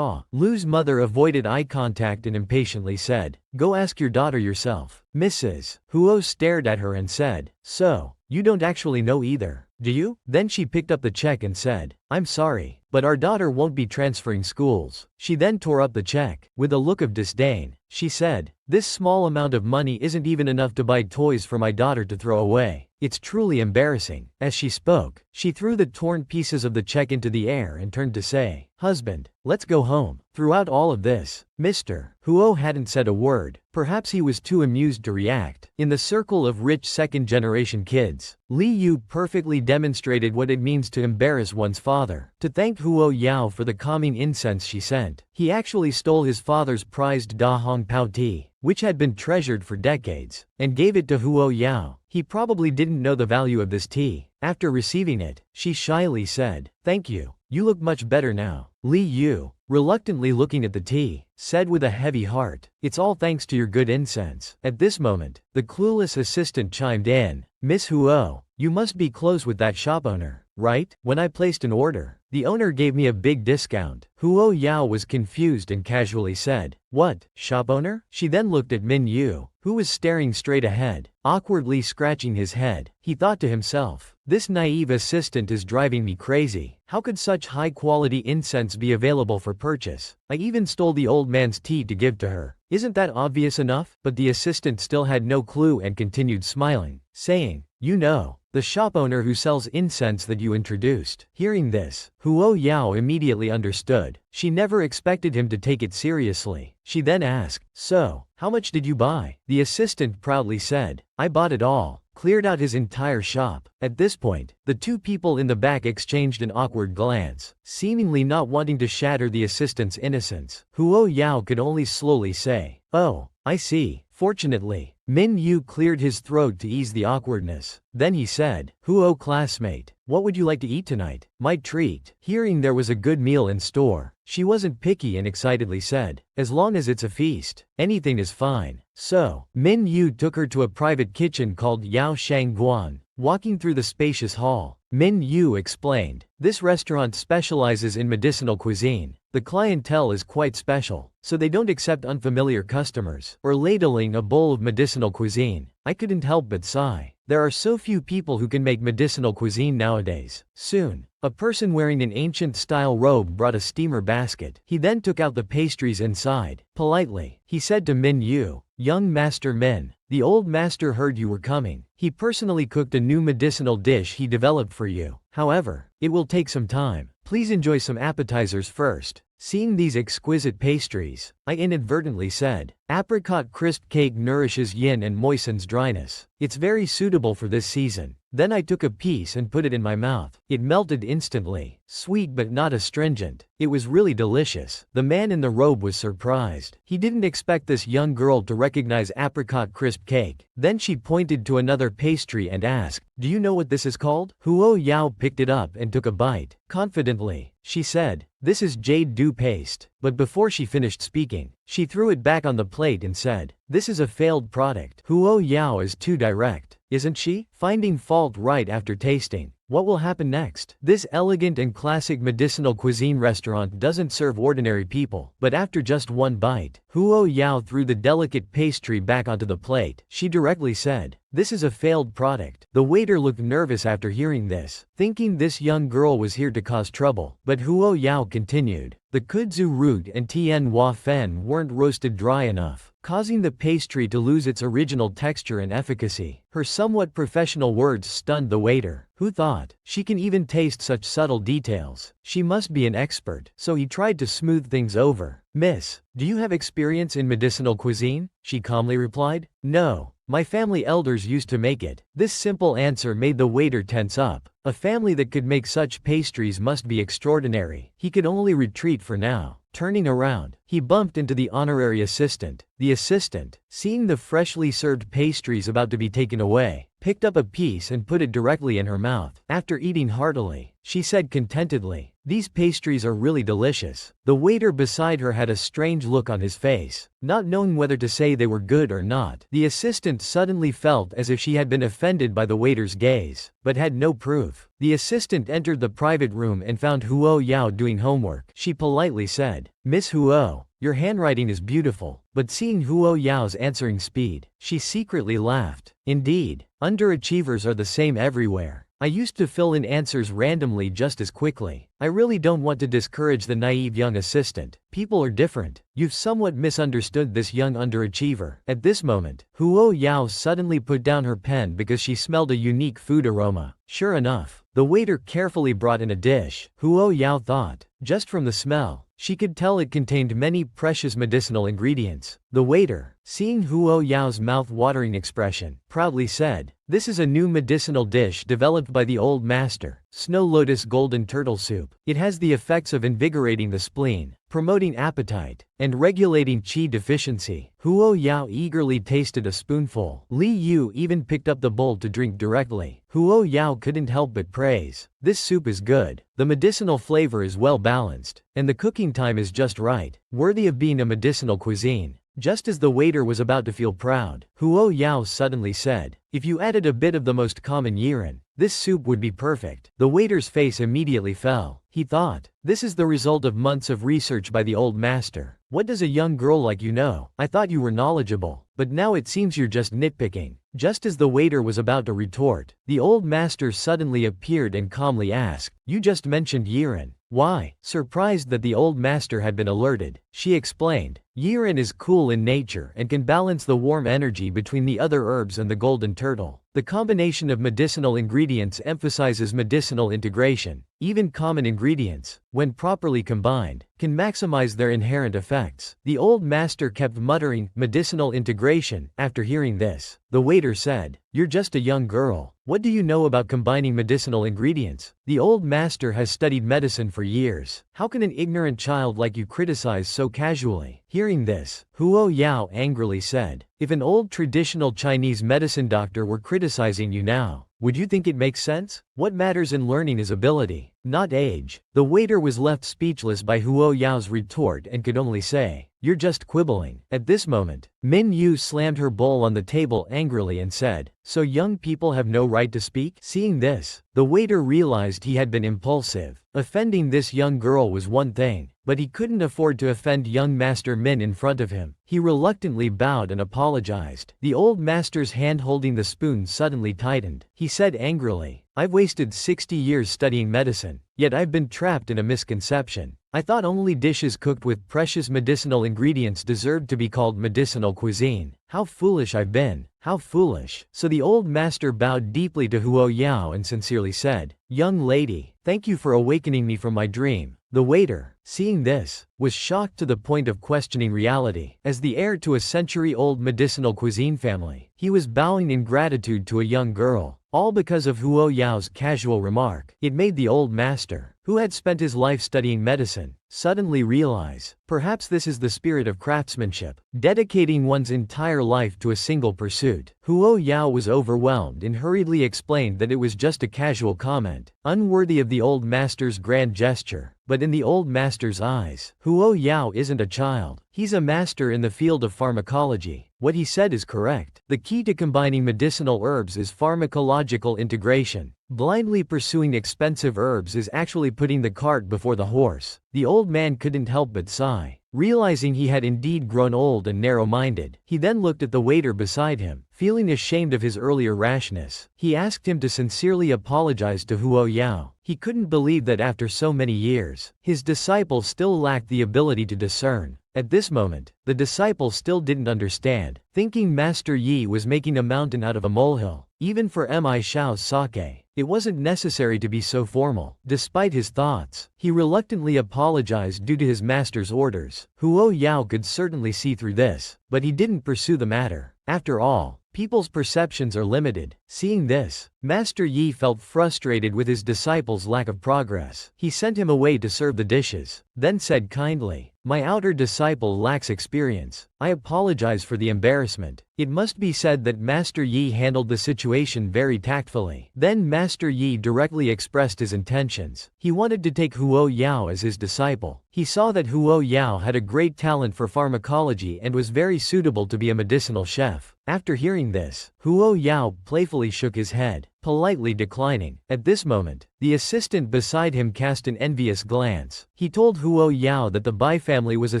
Lu's mother avoided eye contact and impatiently said, go ask your daughter yourself. Mrs. Huo stared at her and said, so, you don't actually know either, do you? Then she picked up the check and said, I'm sorry, but our daughter won't be transferring schools. She then tore up the check. With a look of disdain, she said, this small amount of money isn't even enough to buy toys for my daughter to throw away. It's truly embarrassing. As she spoke, she threw the torn pieces of the check into the air and turned to say, husband, let's go home. Throughout all of this, Mr. Huo hadn't said a word. Perhaps he was too amused to react. In the circle of rich second-generation kids, Li Yu perfectly demonstrated what it means to embarrass one's father. To thank Huo Yao for the calming incense she sent, he actually stole his father's prized Da Hong Pao tea, which had been treasured for decades, and gave it to Huo Yao. He probably didn't know the value of this tea. After receiving it, she shyly said, "Thank you. You look much better now." Li Yu, reluctantly looking at the tea, said with a heavy heart, "It's all thanks to your good incense." At this moment, the clueless assistant chimed in, "Miss Huo, you must be close with that shop owner, right? When I placed an order, the owner gave me a big discount." Huo Yao was confused and casually said, "What, shop owner?" She then looked at Minyu, who was staring straight ahead, awkwardly scratching his head. He thought to himself, "This naive assistant is driving me crazy. How could such high-quality incense be available for purchase? I even stole the old man's tea to give to her. Isn't that obvious enough?" But the assistant still had no clue and continued smiling, saying, "You know, the shop owner who sells incense that you introduced." Hearing this, Huo Yao immediately understood. She never expected him to take it seriously. She then asked, "So, how much did you buy?" The assistant proudly said, "I bought it all." Cleared out his entire shop. At this point, the two people in the back exchanged an awkward glance, seemingly not wanting to shatter the assistant's innocence. Huo Yao could only slowly say, "Oh, I see." Fortunately, Minyu cleared his throat to ease the awkwardness. Then he said, "Huo classmate, what would you like to eat tonight? My treat." Hearing there was a good meal in store, she wasn't picky and excitedly said, "As long as it's a feast, anything is fine." So, Minyu took her to a private kitchen called Yao Shangguan. Walking through the spacious hall, Minyu explained, "This restaurant specializes in medicinal cuisine. The clientele is quite special, so they don't accept unfamiliar customers or ladling a bowl of medicinal cuisine." I couldn't help but sigh. There are so few people who can make medicinal cuisine nowadays. Soon, a person wearing an ancient-style robe brought a steamer basket. He then took out the pastries inside. Politely, he said to Minyu, "Young Master Min, the old master heard you were coming. He personally cooked a new medicinal dish he developed for you. However, it will take some time. Please enjoy some appetizers first." Seeing these exquisite pastries, I inadvertently said, "Apricot crisp cake nourishes yin and moistens dryness. It's very suitable for this season." Then I took a piece and put it in my mouth. It melted instantly, sweet but not astringent. It was really delicious. The man in the robe was surprised. He didn't expect this young girl to recognize apricot crisp cake. Then she pointed to another pastry and asked, "Do you know what this is called?" Huo Yao picked it up and took a bite. Confidently, she said, "This is jade dew paste." But before she finished speaking, she threw it back on the plate and said, "This is a failed product." Huo Yao is too direct, isn't she? Finding fault right after tasting. What will happen next? This elegant and classic medicinal cuisine restaurant doesn't serve ordinary people. But after just one bite, Huo Yao threw the delicate pastry back onto the plate. She directly said, "This is a failed product." The waiter looked nervous after hearing this, thinking this young girl was here to cause trouble. But Huo Yao continued, "The kudzu root and tien hua fen weren't roasted dry enough, causing the pastry to lose its original texture and efficacy." Her somewhat professional words stunned the waiter, who thought, she can even taste such subtle details. She must be an expert. So he tried to smooth things over. "Miss, do you have experience in medicinal cuisine?" She calmly replied, "No. My family elders used to make it." This simple answer made the waiter tense up. A family that could make such pastries must be extraordinary. He could only retreat for now. Turning around, he bumped into the honorary assistant. The assistant, seeing the freshly served pastries about to be taken away, picked up a piece and put it directly in her mouth. After eating heartily, she said contentedly, "These pastries are really delicious." The waiter beside her had a strange look on his face, not knowing whether to say they were good or not. The assistant suddenly felt as if she had been offended by the waiter's gaze, but had no proof. The assistant entered the private room and found Huo Yao doing homework. She politely said, "Miss Huo, your handwriting is beautiful." But seeing Huo Yao's answering speed, she secretly laughed. Indeed, underachievers are the same everywhere. I used to fill in answers randomly just as quickly. I really don't want to discourage the naive young assistant. People are different. You've somewhat misunderstood this young underachiever. At this moment, Huo Yao suddenly put down her pen because she smelled a unique food aroma. Sure enough, the waiter carefully brought in a dish. Huo Yao thought, just from the smell, she could tell it contained many precious medicinal ingredients. The waiter, seeing Huo Yao's mouth-watering expression, proudly said, "This is a new medicinal dish developed by the old master, Snow Lotus Golden Turtle Soup. It has the effects of invigorating the spleen, promoting appetite, and regulating qi deficiency." Huo Yao eagerly tasted a spoonful. Li Yu even picked up the bowl to drink directly. Huo Yao couldn't help but praise. "This soup is good. The medicinal flavor is well balanced, and the cooking time is just right, worthy of being a medicinal cuisine." Just as the waiter was about to feel proud, Huo Yao suddenly said, "If you added a bit of the most common yiren, this soup would be perfect." The waiter's face immediately fell. He thought, "This is the result of months of research by the old master. What does a young girl like you know? I thought you were knowledgeable, but now it seems you're just nitpicking." Just as the waiter was about to retort, the old master suddenly appeared and calmly asked, "You just mentioned yiren. Why?" Surprised that the old master had been alerted, she explained, "Yiren is cool in nature and can balance the warm energy between the other herbs and the golden turtle. The combination of medicinal ingredients emphasizes medicinal integration. Even common ingredients, when properly combined, can maximize their inherent effects." The old master kept muttering, "Medicinal integration." After hearing this, the waiter said, "You're just a young girl. What do you know about combining medicinal ingredients? The old master has studied medicine for years. How can an ignorant child like you criticize so casually?" Hearing this, Huo Yao angrily said, "If an old traditional Chinese medicine doctor were criticizing you now, would you think it makes sense? What matters in learning is ability, not age." The waiter was left speechless by Huo Yao's retort and could only say, "You're just quibbling." At this moment, Minyu slammed her bowl on the table angrily and said, "So young people have no right to speak?" Seeing this, the waiter realized he had been impulsive. Offending this young girl was one thing, but he couldn't afford to offend young Master Min in front of him. He reluctantly bowed and apologized. The old master's hand holding the spoon suddenly tightened. He said angrily, "I've wasted 60 years studying medicine, yet I've been trapped in a misconception. I thought only dishes cooked with precious medicinal ingredients deserved to be called medicinal cuisine. How foolish I've been, how foolish." So the old master bowed deeply to Huo Yao and sincerely said, "Young lady, thank you for awakening me from my dream." The waiter, seeing this, was shocked to the point of questioning reality. As the heir to a century-old medicinal cuisine family, he was bowing in gratitude to a young girl, all because of Huo Yao's casual remark. It made the old master, who had spent his life studying medicine, suddenly realize, perhaps this is the spirit of craftsmanship, dedicating one's entire life to a single pursuit. Huo Yao was overwhelmed and hurriedly explained that it was just a casual comment, unworthy of the old master's grand gesture. But in the old master's eyes, Huo Yao isn't a child. He's a master in the field of pharmacology. What he said is correct. The key to combining medicinal herbs is pharmacological integration. Blindly pursuing expensive herbs is actually putting the cart before the horse. The old man couldn't help but sigh, realizing he had indeed grown old and narrow-minded. He then looked at the waiter beside him, feeling ashamed of his earlier rashness. He asked him to sincerely apologize to Huo Yao. He couldn't believe that after so many years, his disciple still lacked the ability to discern. At this moment, the disciple still didn't understand, thinking Master Yi was making a mountain out of a molehill. Even for Mi Shao's sake, it wasn't necessary to be so formal. Despite his thoughts, he reluctantly apologized due to his master's orders. Huo Yao could certainly see through this, but he didn't pursue the matter. After all, people's perceptions are limited. Seeing this, Master Yi felt frustrated with his disciple's lack of progress. He sent him away to serve the dishes, then said kindly, "My outer disciple lacks experience. I apologize for the embarrassment." It must be said that Master Yi handled the situation very tactfully. Then Master Yi directly expressed his intentions. He wanted to take Huo Yao as his disciple. He saw that Huo Yao had a great talent for pharmacology and was very suitable to be a medicinal chef. After hearing this, Huo Yao playfully shook his head, politely declining. At this moment, the assistant beside him cast an envious glance. He told Huo Yao that the Bai family was a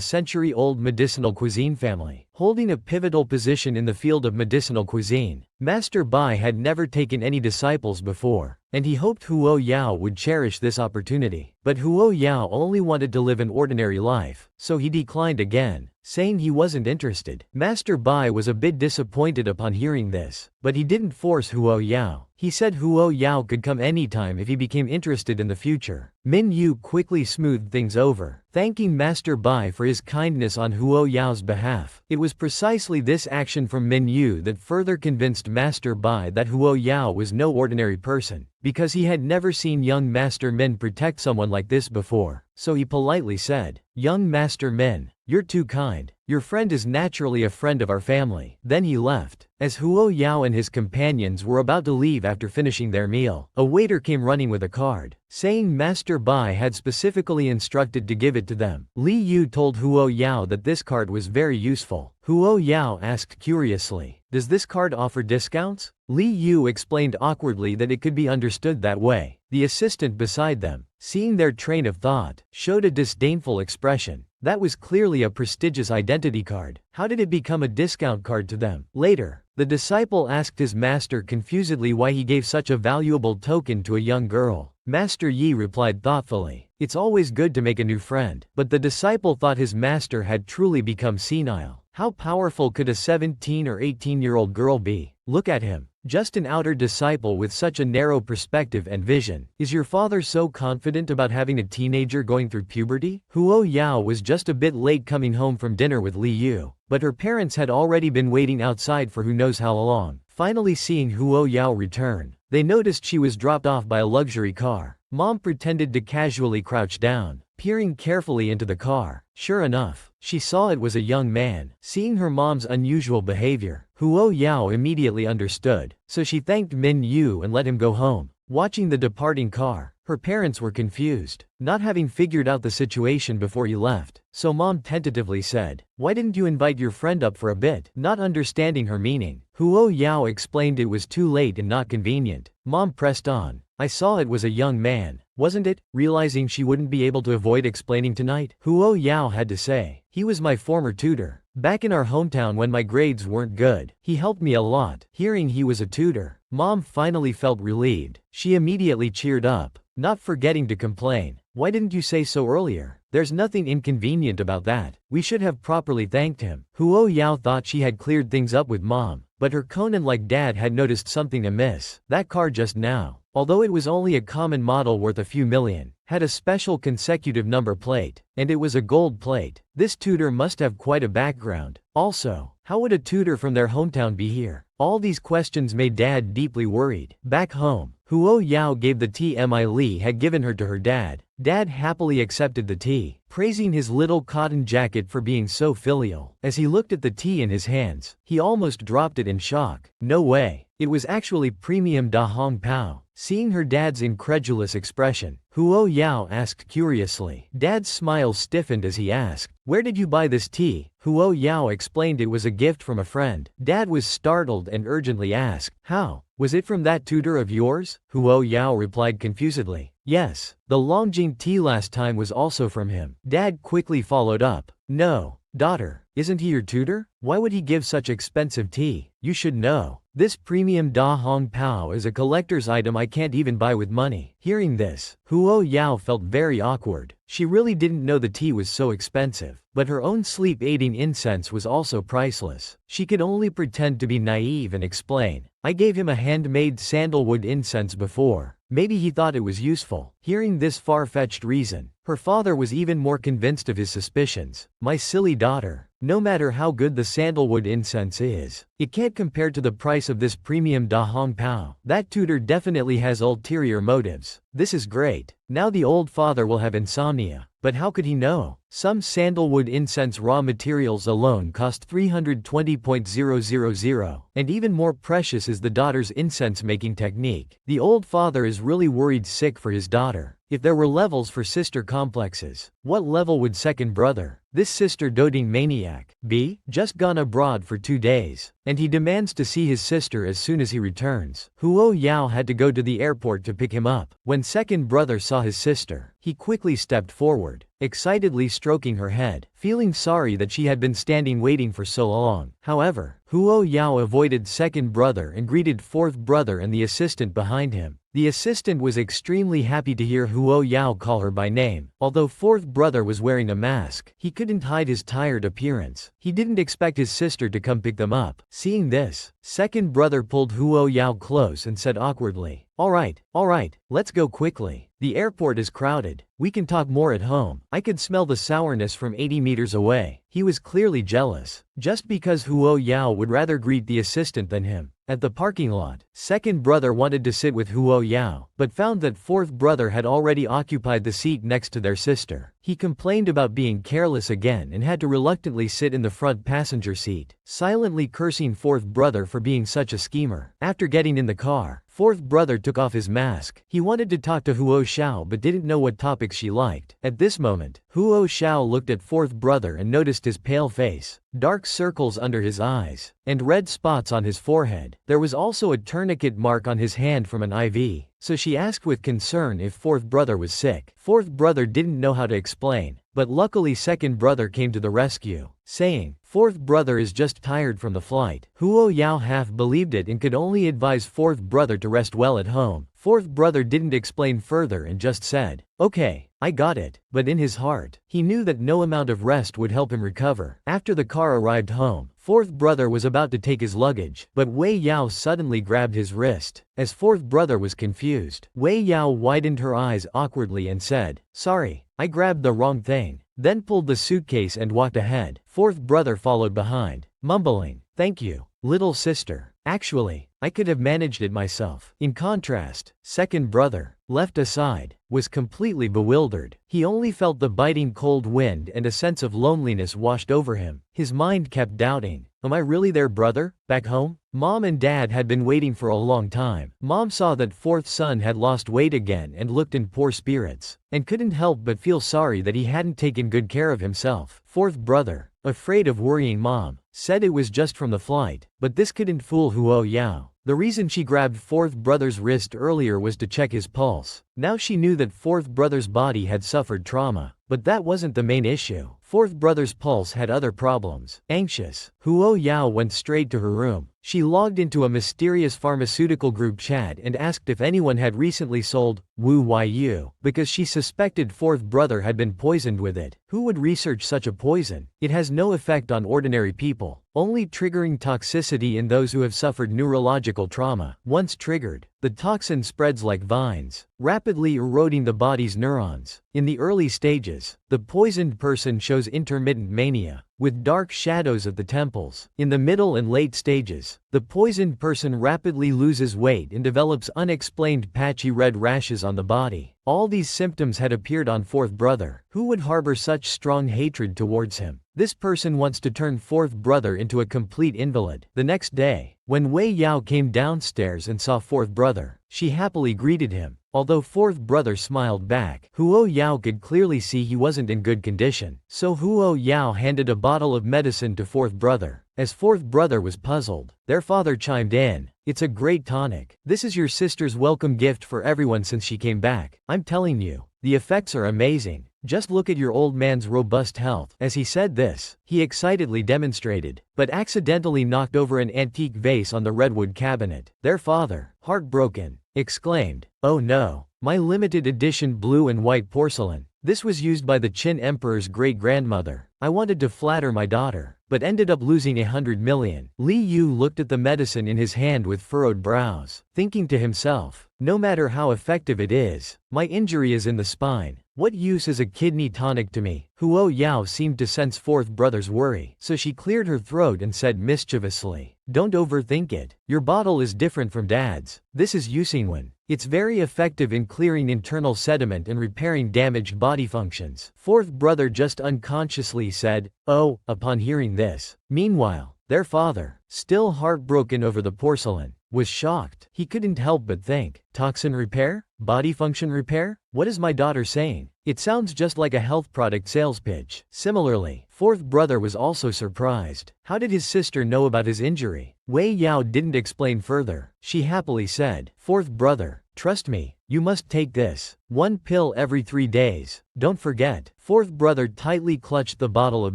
century-old medicinal cuisine family, holding a pivotal position in the field of medicinal cuisine. Master Bai had never taken any disciples before, and he hoped Huo Yao would cherish this opportunity. But Huo Yao only wanted to live an ordinary life, so he declined again. saying he wasn't interested. Master Bai was a bit disappointed upon hearing this, but he didn't force Huo Yao. He said Huo Yao could come anytime if he became interested in the future. Minyu quickly smoothed things over, thanking Master Bai for his kindness on Huo Yao's behalf. It was precisely this action from Minyu that further convinced Master Bai that Huo Yao was no ordinary person, because he had never seen young Master Min protect someone like this before. So he politely said, "Young Master Min, you're too kind. Your friend is naturally a friend of our family." Then he left. As Huo Yao and his companions were about to leave after finishing their meal, a waiter came running with a card, saying Master Bai had specifically instructed to give it to them. Li Yu told Huo Yao that this card was very useful. Huo Yao asked curiously, "Does this card offer discounts?" Li Yu explained awkwardly that it could be understood that way. The assistant beside them, seeing their train of thought, showed a disdainful expression. That was clearly a prestigious identity card. How did it become a discount card to them? Later, the disciple asked his master confusedly why he gave such a valuable token to a young girl. Master Yi replied thoughtfully, "It's always good to make a new friend." But the disciple thought his master had truly become senile. How powerful could a 17 or 18-year-old girl be? Look at him. Just an outer disciple with such a narrow perspective and vision. Is your father so confident about having a teenager going through puberty? Huo Yao was just a bit late coming home from dinner with Li Yu, but her parents had already been waiting outside for who knows how long. Finally seeing Huo Yao return, they noticed she was dropped off by a luxury car. Mom pretended to casually crouch down, peering carefully into the car. Sure enough, she saw it was a young man. Seeing her mom's unusual behavior, Huo Yao immediately understood, so she thanked Minyu and let him go home. Watching the departing car, her parents were confused, not having figured out the situation before he left. So mom tentatively said, "Why didn't you invite your friend up for a bit?" Not understanding her meaning, Huo Yao explained it was too late and not convenient. Mom pressed on, "I saw it was a young man, wasn't it?" Realizing she wouldn't be able to avoid explaining tonight, Huo Yao had to say, "He was my former tutor. Back in our hometown when my grades weren't good, he helped me a lot." Hearing he was a tutor, Mom finally felt relieved. She immediately cheered up, not forgetting to complain, "Why didn't you say so earlier? There's nothing inconvenient about that. We should have properly thanked him." Huo Yao thought she had cleared things up with Mom, but her Conan-like dad had noticed something amiss. That car just now, although it was only a common model worth a few million, had a special consecutive number plate, and it was a gold plate. This tutor must have quite a background. Also, how would a tutor from their hometown be here? All these questions made Dad deeply worried. Back home, Huo Yao gave the tea Li had given her to her dad. Dad happily accepted the tea, praising his little cotton jacket for being so filial. As he looked at the tea in his hands, he almost dropped it in shock. No way. It was actually premium Da Hong Pao. Seeing her dad's incredulous expression, Huo Yao asked curiously. Dad's smile stiffened as he asked, "Where did you buy this tea?" Huo Yao explained it was a gift from a friend. Dad was startled and urgently asked, "How? Was it from that tutor of yours?" Huo Yao replied confusedly, "Yes, the Longjing tea last time was also from him." Dad quickly followed up, "No, daughter, isn't he your tutor? Why would he give such expensive tea? You should know. This premium Da Hong Pao is a collector's item I can't even buy with money." Hearing this, Huo Yao felt very awkward. She really didn't know the tea was so expensive, but her own sleep-aiding incense was also priceless. She could only pretend to be naive and explain, "I gave him a handmade sandalwood incense before. Maybe he thought it was useful." Hearing this far-fetched reason, her father was even more convinced of his suspicions. "My silly daughter, no matter how good the sandalwood incense is, it can't compare to the price of this premium Da Hong Pao. That tutor definitely has ulterior motives. This is great. Now the old father will have insomnia. But how could he know? Some sandalwood incense raw materials alone cost 320,000, and even more precious is the daughter's incense-making technique. The old father is really worried sick for his daughter. If there were levels for sister complexes, what level would second brother, this sister doting maniac, be? Just gone abroad for 2 days, and he demands to see his sister as soon as he returns. Huo Yao had to go to the airport to pick him up. When second brother saw his sister, he quickly stepped forward, excitedly stroking her head, feeling sorry that she had been standing waiting for so long. However, Huo Yao avoided second brother and greeted fourth brother and the assistant behind him. The assistant was extremely happy to hear Huo Yao call her by name. Although fourth brother was wearing a mask, he couldn't hide his tired appearance. He didn't expect his sister to come pick them up. Seeing this, second brother pulled Huo Yao close and said awkwardly, all right, let's go quickly. The airport is crowded. We can talk more at home. I could smell the sourness from 80 meters away. He was clearly jealous, just because Huo Yao would rather greet the assistant than him. At the parking lot, second brother wanted to sit with Huo Yao, but found that fourth brother had already occupied the seat next to their sister. He complained about being careless again and had to reluctantly sit in the front passenger seat, silently cursing fourth brother for being such a schemer. After getting in the car, fourth brother took off his mask. He wanted to talk to Huo Xiao but didn't know what topics she liked. At this moment, Huo Xiao looked at fourth brother and noticed his pale face, dark circles under his eyes, and red spots on his forehead. There was also a tourniquet mark on his hand from an IV, so she asked with concern if fourth brother was sick. Fourth brother didn't know how to explain, but luckily second brother came to the rescue, saying, fourth brother is just tired from the flight. Huo Yao half believed it and could only advise fourth brother to rest well at home. Fourth brother didn't explain further and just said, okay, I got it, but in his heart, he knew that no amount of rest would help him recover. After the car arrived home, fourth brother was about to take his luggage, but Wei Yao suddenly grabbed his wrist. As fourth brother was confused, Wei Yao widened her eyes awkwardly and said, sorry, I grabbed the wrong thing, then pulled the suitcase and walked ahead. Fourth brother followed behind, mumbling, thank you, little sister. Actually, I could have managed it myself. In contrast, second brother, left aside, was completely bewildered. He only felt the biting cold wind and a sense of loneliness washed over him. His mind kept doubting, am I really their brother, back home? Mom and dad had been waiting for a long time. Mom saw that fourth son had lost weight again and looked in poor spirits, and couldn't help but feel sorry that he hadn't taken good care of himself. Fourth brother, afraid of worrying mom, said it was just from the flight, but this couldn't fool Huo Yao. The reason she grabbed fourth brother's wrist earlier was to check his pulse. Now she knew that fourth brother's body had suffered trauma, but that wasn't the main issue. Fourth brother's pulse had other problems. Anxious, Huo Yao went straight to her room. She logged into a mysterious pharmaceutical group chat and asked if anyone had recently sold Wu Yu, because she suspected fourth brother had been poisoned with it. Who would research such a poison? It has no effect on ordinary people, only triggering toxicity in those who have suffered neurological trauma. Once triggered, the toxin spreads like vines, rapidly eroding the body's neurons. In the early stages, the poisoned person shows intermittent mania, with dark shadows at the temples. In the middle and late stages, the poisoned person rapidly loses weight and develops unexplained patchy red rashes on the body. All these symptoms had appeared on fourth brother. Who would harbor such strong hatred towards him? This person wants to turn fourth brother into a complete invalid. The next day, when Wei Yao came downstairs and saw fourth brother, she happily greeted him. Although fourth brother smiled back, Huo Yao could clearly see he wasn't in good condition. So Huo Yao handed a bottle of medicine to fourth brother. As fourth brother was puzzled, their father chimed in, it's a great tonic. This is your sister's welcome gift for everyone since she came back. I'm telling you, the effects are amazing. Just look at your old man's robust health. As he said this, he excitedly demonstrated, but accidentally knocked over an antique vase on the redwood cabinet. Their father, heartbroken, exclaimed, oh no, my limited edition blue and white porcelain. This was used by the Qin Emperor's great-grandmother. I wanted to flatter my daughter, but ended up losing 100 million. Li Yu looked at the medicine in his hand with furrowed brows, thinking to himself, no matter how effective it is, my injury is in the spine. What use is a kidney tonic to me? Huo Yao seemed to sense fourth brother's worry, so she cleared her throat and said mischievously, don't overthink it. Your bottle is different from dad's. This is Yusingwen. It's very effective in clearing internal sediment and repairing damaged body functions. Fourth brother just unconsciously said, oh, upon hearing this. Meanwhile, their father, still heartbroken over the porcelain, was shocked. He couldn't help but think, toxin repair? Body function repair? What is my daughter saying? It sounds just like a health product sales pitch. Similarly, fourth brother was also surprised. How did his sister know about his injury? Wei Yao didn't explain further. She happily said, fourth brother, trust me, you must take this. 1 pill every 3 days. Don't forget. Fourth brother tightly clutched the bottle of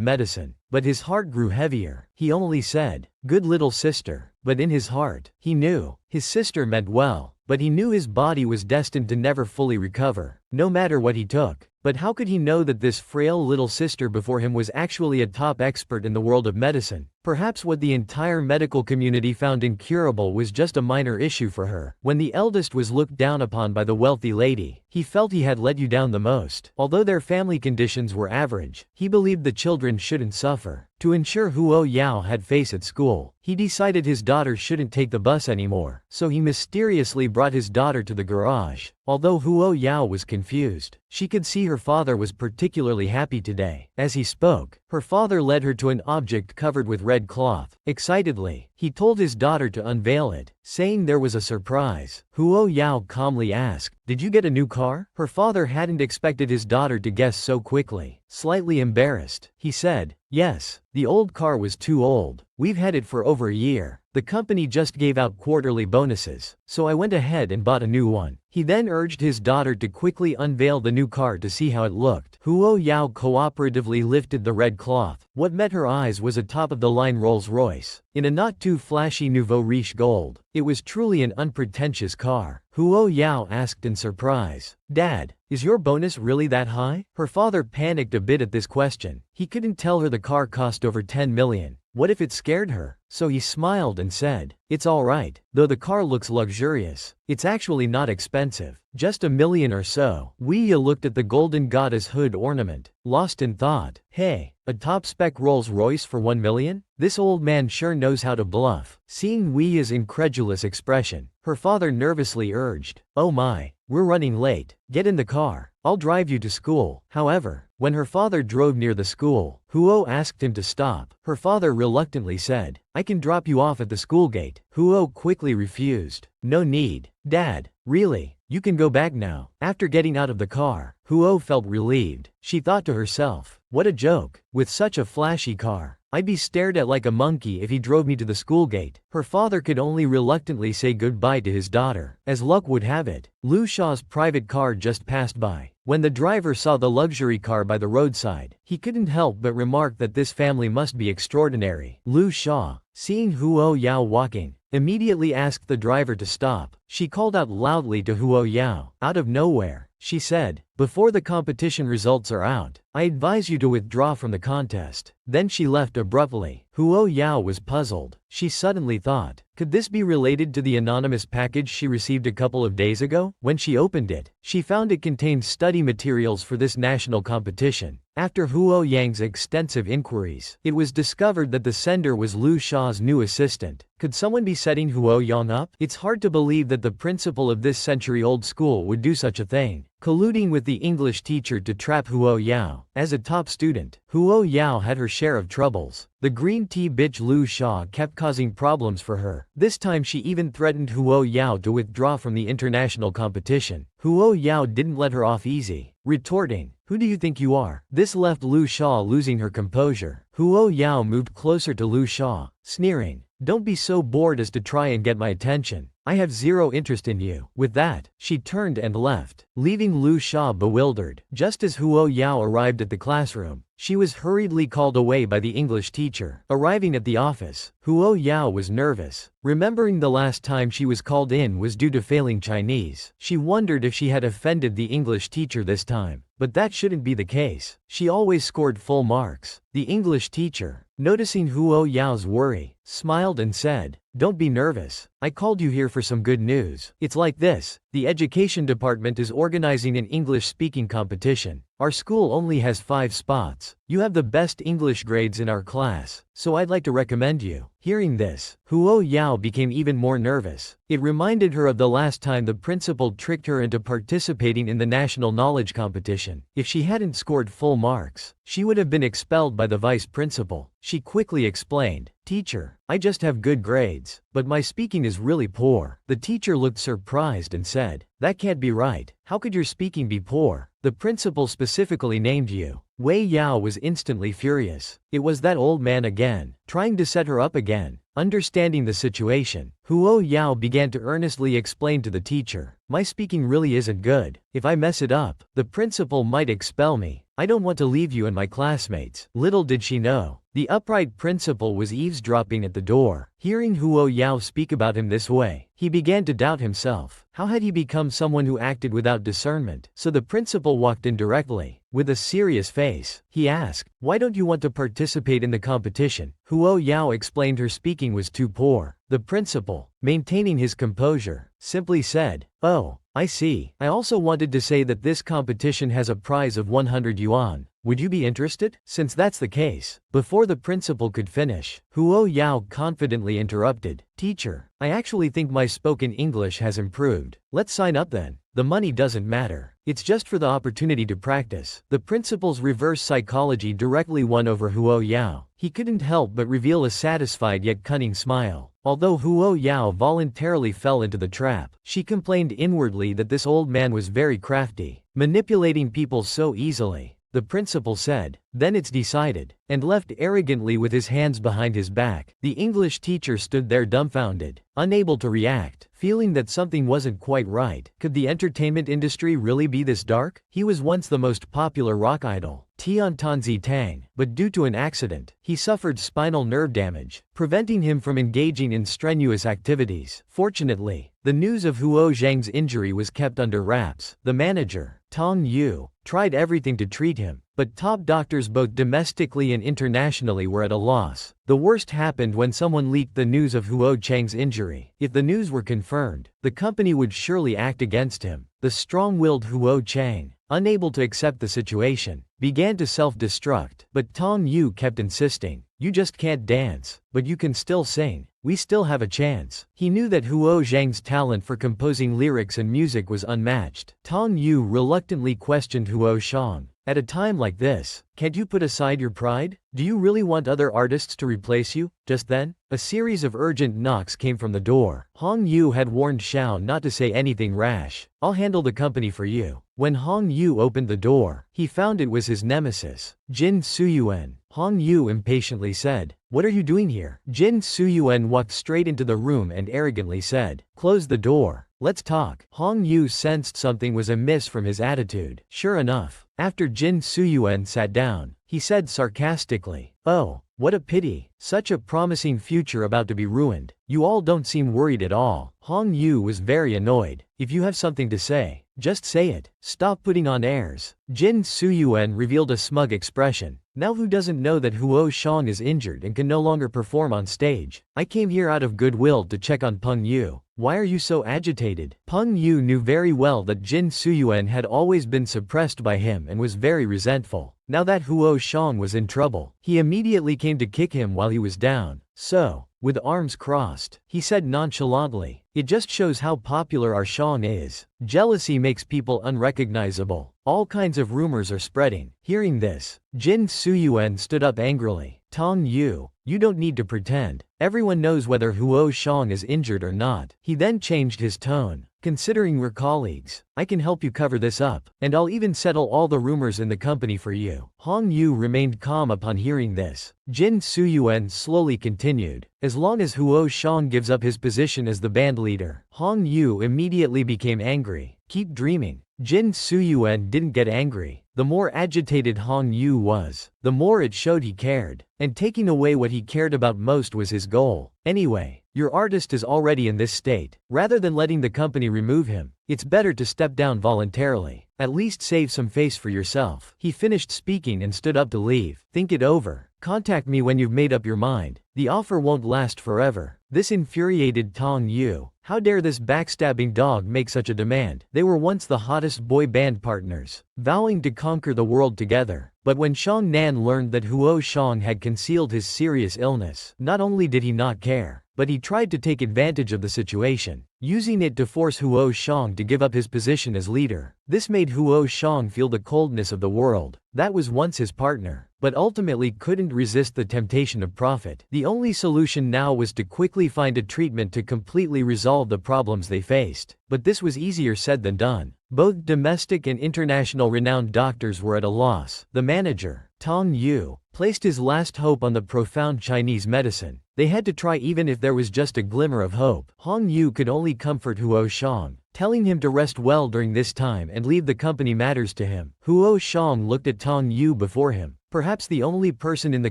medicine, but his heart grew heavier. He only said, good little sister, but in his heart, he knew, his sister meant well, but he knew his body was destined to never fully recover, no matter what he took. But how could he know that this frail little sister before him was actually a top expert in the world of medicine? Perhaps what the entire medical community found incurable was just a minor issue for her. When the eldest was looked down upon by the wealthy lady, he felt he had let you down the most. Although their family conditions were average, he believed the children shouldn't suffer. To ensure Huo Yao had face at school, he decided his daughter shouldn't take the bus anymore, so he mysteriously brought his daughter to the garage. Although Huo Yao was confused, she could see her father was particularly happy today. As he spoke, her father led her to an object covered with red cloth. Excitedly, he told his daughter to unveil it, saying there was a surprise. Huo Yao calmly asked, "Did you get a new car?" Her father hadn't expected his daughter to guess so quickly. Slightly embarrassed, he said, "Yes, the old car was too old. We've had it for over a year. The company just gave out quarterly bonuses, so I went ahead and bought a new one." He then urged his daughter to quickly unveil the new car to see how it looked. Huo Yao cooperatively lifted the red cloth. What met her eyes was a top-of-the-line Rolls-Royce, in a not-too-flashy nouveau riche gold. It was truly an unpretentious car. Huo Yao asked in surprise, "Dad, is your bonus really that high?" Her father panicked a bit at this question. He couldn't tell her the car cost over 10 million. What if it scared her? So he smiled and said, "It's alright, though the car looks luxurious. It's actually not expensive, just $1 million or so." Weya looked at the golden goddess hood ornament, lost in thought. Hey, a top-spec Rolls-Royce for 1 million? This old man sure knows how to bluff. Seeing Weya's incredulous expression, her father nervously urged, "Oh my, we're running late. Get in the car. I'll drive you to school." However, when her father drove near the school, Huo asked him to stop. Her father reluctantly said, "I can drop you off at the school gate." Huo quickly refused. "No need, Dad. Really, you can go back now." After getting out of the car, Huo felt relieved. She thought to herself, "What a joke. With such a flashy car, I'd be stared at like a monkey if he drove me to the school gate." Her father could only reluctantly say goodbye to his daughter. As luck would have it, Lu Shaw's private car just passed by. When the driver saw the luxury car by the roadside, he couldn't help but remark that this family must be extraordinary. Lu Shaw, seeing Huo Yao walking, immediately asked the driver to stop. She called out loudly to Huo Yao. Out of nowhere, she said, "Before the competition results are out, I advise you to withdraw from the contest." Then she left abruptly. Huo Yao was puzzled. She suddenly thought, could this be related to the anonymous package she received a couple of days ago? When she opened it, she found it contained study materials for this national competition. After Huo Yang's extensive inquiries, it was discovered that the sender was Lu Shaw's new assistant. Could someone be setting Huo Yang up? It's hard to believe that the principal of this century-old school would do such a thing, colluding with the English teacher to trap Huo Yao. As a top student, Huo Yao had her share of troubles. The green tea bitch Lu Shaw kept causing problems for her. This time she even threatened Huo Yao to withdraw from the international competition. Huo Yao didn't let her off easy, retorting, "Who do you think you are?" This left Lu Shaw losing her composure. Huo Yao moved closer to Lu Shaw, sneering, "Don't be so bored as to try and get my attention. I have zero interest in you." With that, she turned and left, leaving Lu Shaw bewildered. Just as Huo Yao arrived at the classroom, she was hurriedly called away by the English teacher. Arriving at the office, Huo Yao was nervous, remembering the last time she was called in was due to failing Chinese. She wondered if she had offended the English teacher this time. But that shouldn't be the case. She always scored full marks. The English teacher, noticing Huo Yao's worry, smiled and said, "Don't be nervous. I called you here for some good news. It's like this. The education department is organizing an English-speaking competition. Our school only has 5 spots. You have the best English grades in our class, so I'd like to recommend you." Hearing this, Huo Yao became even more nervous. It reminded her of the last time the principal tricked her into participating in the national knowledge competition. If she hadn't scored full marks, she would have been expelled by the vice principal. She quickly explained, "Teacher, I just have good grades, but my speaking is really poor." The teacher looked surprised and said, "That can't be right. How could your speaking be poor? The principal specifically named you." Wei Yao was instantly furious. It was that old man again, trying to set her up again. Understanding the situation, Huo Yao began to earnestly explain to the teacher, "My speaking really isn't good. If I mess it up, the principal might expel me. I don't want to leave you and my classmates." Little did she know, The upright principal was eavesdropping at the door. Hearing Huo Yao speak about him this way, he began to doubt himself. How had he become someone who acted without discernment? So the principal walked in directly. With a serious face, he asked, "Why don't you want to participate in the competition?" Huo Yao explained her speaking was too poor. The principal, maintaining his composure, simply said, "Oh, I see. I also wanted to say that this competition has a prize of 100 yuan. Would you be interested?" Since that's the case, before the principal could finish, Huo Yao confidently interrupted, "Teacher, I actually think my spoken English has improved. Let's sign up then. The money doesn't matter. It's just for the opportunity to practice." The principal's reverse psychology directly won over Huo Yao. He couldn't help but reveal a satisfied yet cunning smile. Although Huo Yao voluntarily fell into the trap, she complained inwardly that this old man was very crafty, manipulating people so easily. The principal said, "Then it's decided," and left arrogantly with his hands behind his back. The English teacher stood there dumbfounded, unable to react, feeling that something wasn't quite right. Could the entertainment industry really be this dark? He was once the most popular rock idol, Tiantanzi Tang, but due to an accident, he suffered spinal nerve damage, preventing him from engaging in strenuous activities. Fortunately, the news of Huo Zhang's injury was kept under wraps. The manager, Tong Yu, tried everything to treat him, but top doctors both domestically and internationally were at a loss. The worst happened when someone leaked the news of Huo Chang's injury. If the news were confirmed, the company would surely act against him. The strong-willed Huo Chang, unable to accept the situation, began to self-destruct. But Tong Yu kept insisting, "You just can't dance, but you can still sing. We still have a chance." He knew that Huo Zhang's talent for composing lyrics and music was unmatched. Tong Yu reluctantly questioned Huo Shang. "At a time like this, can't you put aside your pride? Do you really want other artists to replace you?" Just then, a series of urgent knocks came from the door. Hong Yu had warned Xiao not to say anything rash. "I'll handle the company for you." When Hong Yu opened the door, he found it was his nemesis, Jin Suyuan. Hong Yu impatiently said, "What are you doing here?" Jin Suyuan walked straight into the room and arrogantly said, "Close the door. Let's talk." Hong Yu sensed something was amiss from his attitude. Sure enough, after Jin Suyuan sat down, he said sarcastically, "Oh, what a pity. Such a promising future about to be ruined. You all don't seem worried at all." Hong Yu was very annoyed. "If you have something to say, just say it. Stop putting on airs." Jin Suyuan revealed a smug expression. "Now who doesn't know that Huo Shang is injured and can no longer perform on stage? I came here out of goodwill to check on Peng Yu. Why are you so agitated?" Peng Yu knew very well that Jin Suyuan had always been suppressed by him and was very resentful. Now that Huo Shang was in trouble, he immediately came to kick him while he was down. "So, with arms crossed," he said nonchalantly, "it just shows how popular our Shang is. Jealousy makes people unrecognizable. All kinds of rumors are spreading." Hearing this, Jin Suyuan stood up angrily. "Tong Yu, you don't need to pretend. Everyone knows whether Huo Shang is injured or not." He then changed his tone. "Considering we're colleagues, I can help you cover this up, and I'll even settle all the rumors in the company for you." Hong Yu remained calm upon hearing this. Jin Suyuan slowly continued, "As long as Huo Shang gives up his position as the band leader." Hong Yu immediately became angry. "Keep dreaming." Jin Suyuan didn't get angry. The more agitated Hong Yu was, the more it showed he cared. And taking away what he cared about most was his goal. "Anyway, your artist is already in this state. Rather than letting the company remove him, it's better to step down voluntarily. At least save some face for yourself." He finished speaking and stood up to leave. "Think it over. Contact me when you've made up your mind. The offer won't last forever." This infuriated Tong Yu. How dare this backstabbing dog make such a demand? They were once the hottest boy band partners, vowing to conquer the world together. But when Shang Nan learned that Huo Shang had concealed his serious illness, not only did he not care, but he tried to take advantage of the situation, using it to force Huo Shang to give up his position as leader. This made Huo Shang feel the coldness of the world. That was once his partner, but ultimately couldn't resist the temptation of profit. The only solution now was to quickly find a treatment to completely resolve the problems they faced. But this was easier said than done. Both domestic and international renowned doctors were at a loss. The manager, Tong Yu, placed his last hope on the profound Chinese medicine. They had to try even if there was just a glimmer of hope. Hong Yu could only comfort Huo Shang, telling him to rest well during this time and leave the company matters to him. Huo Shang looked at Tong Yu before him, perhaps the only person in the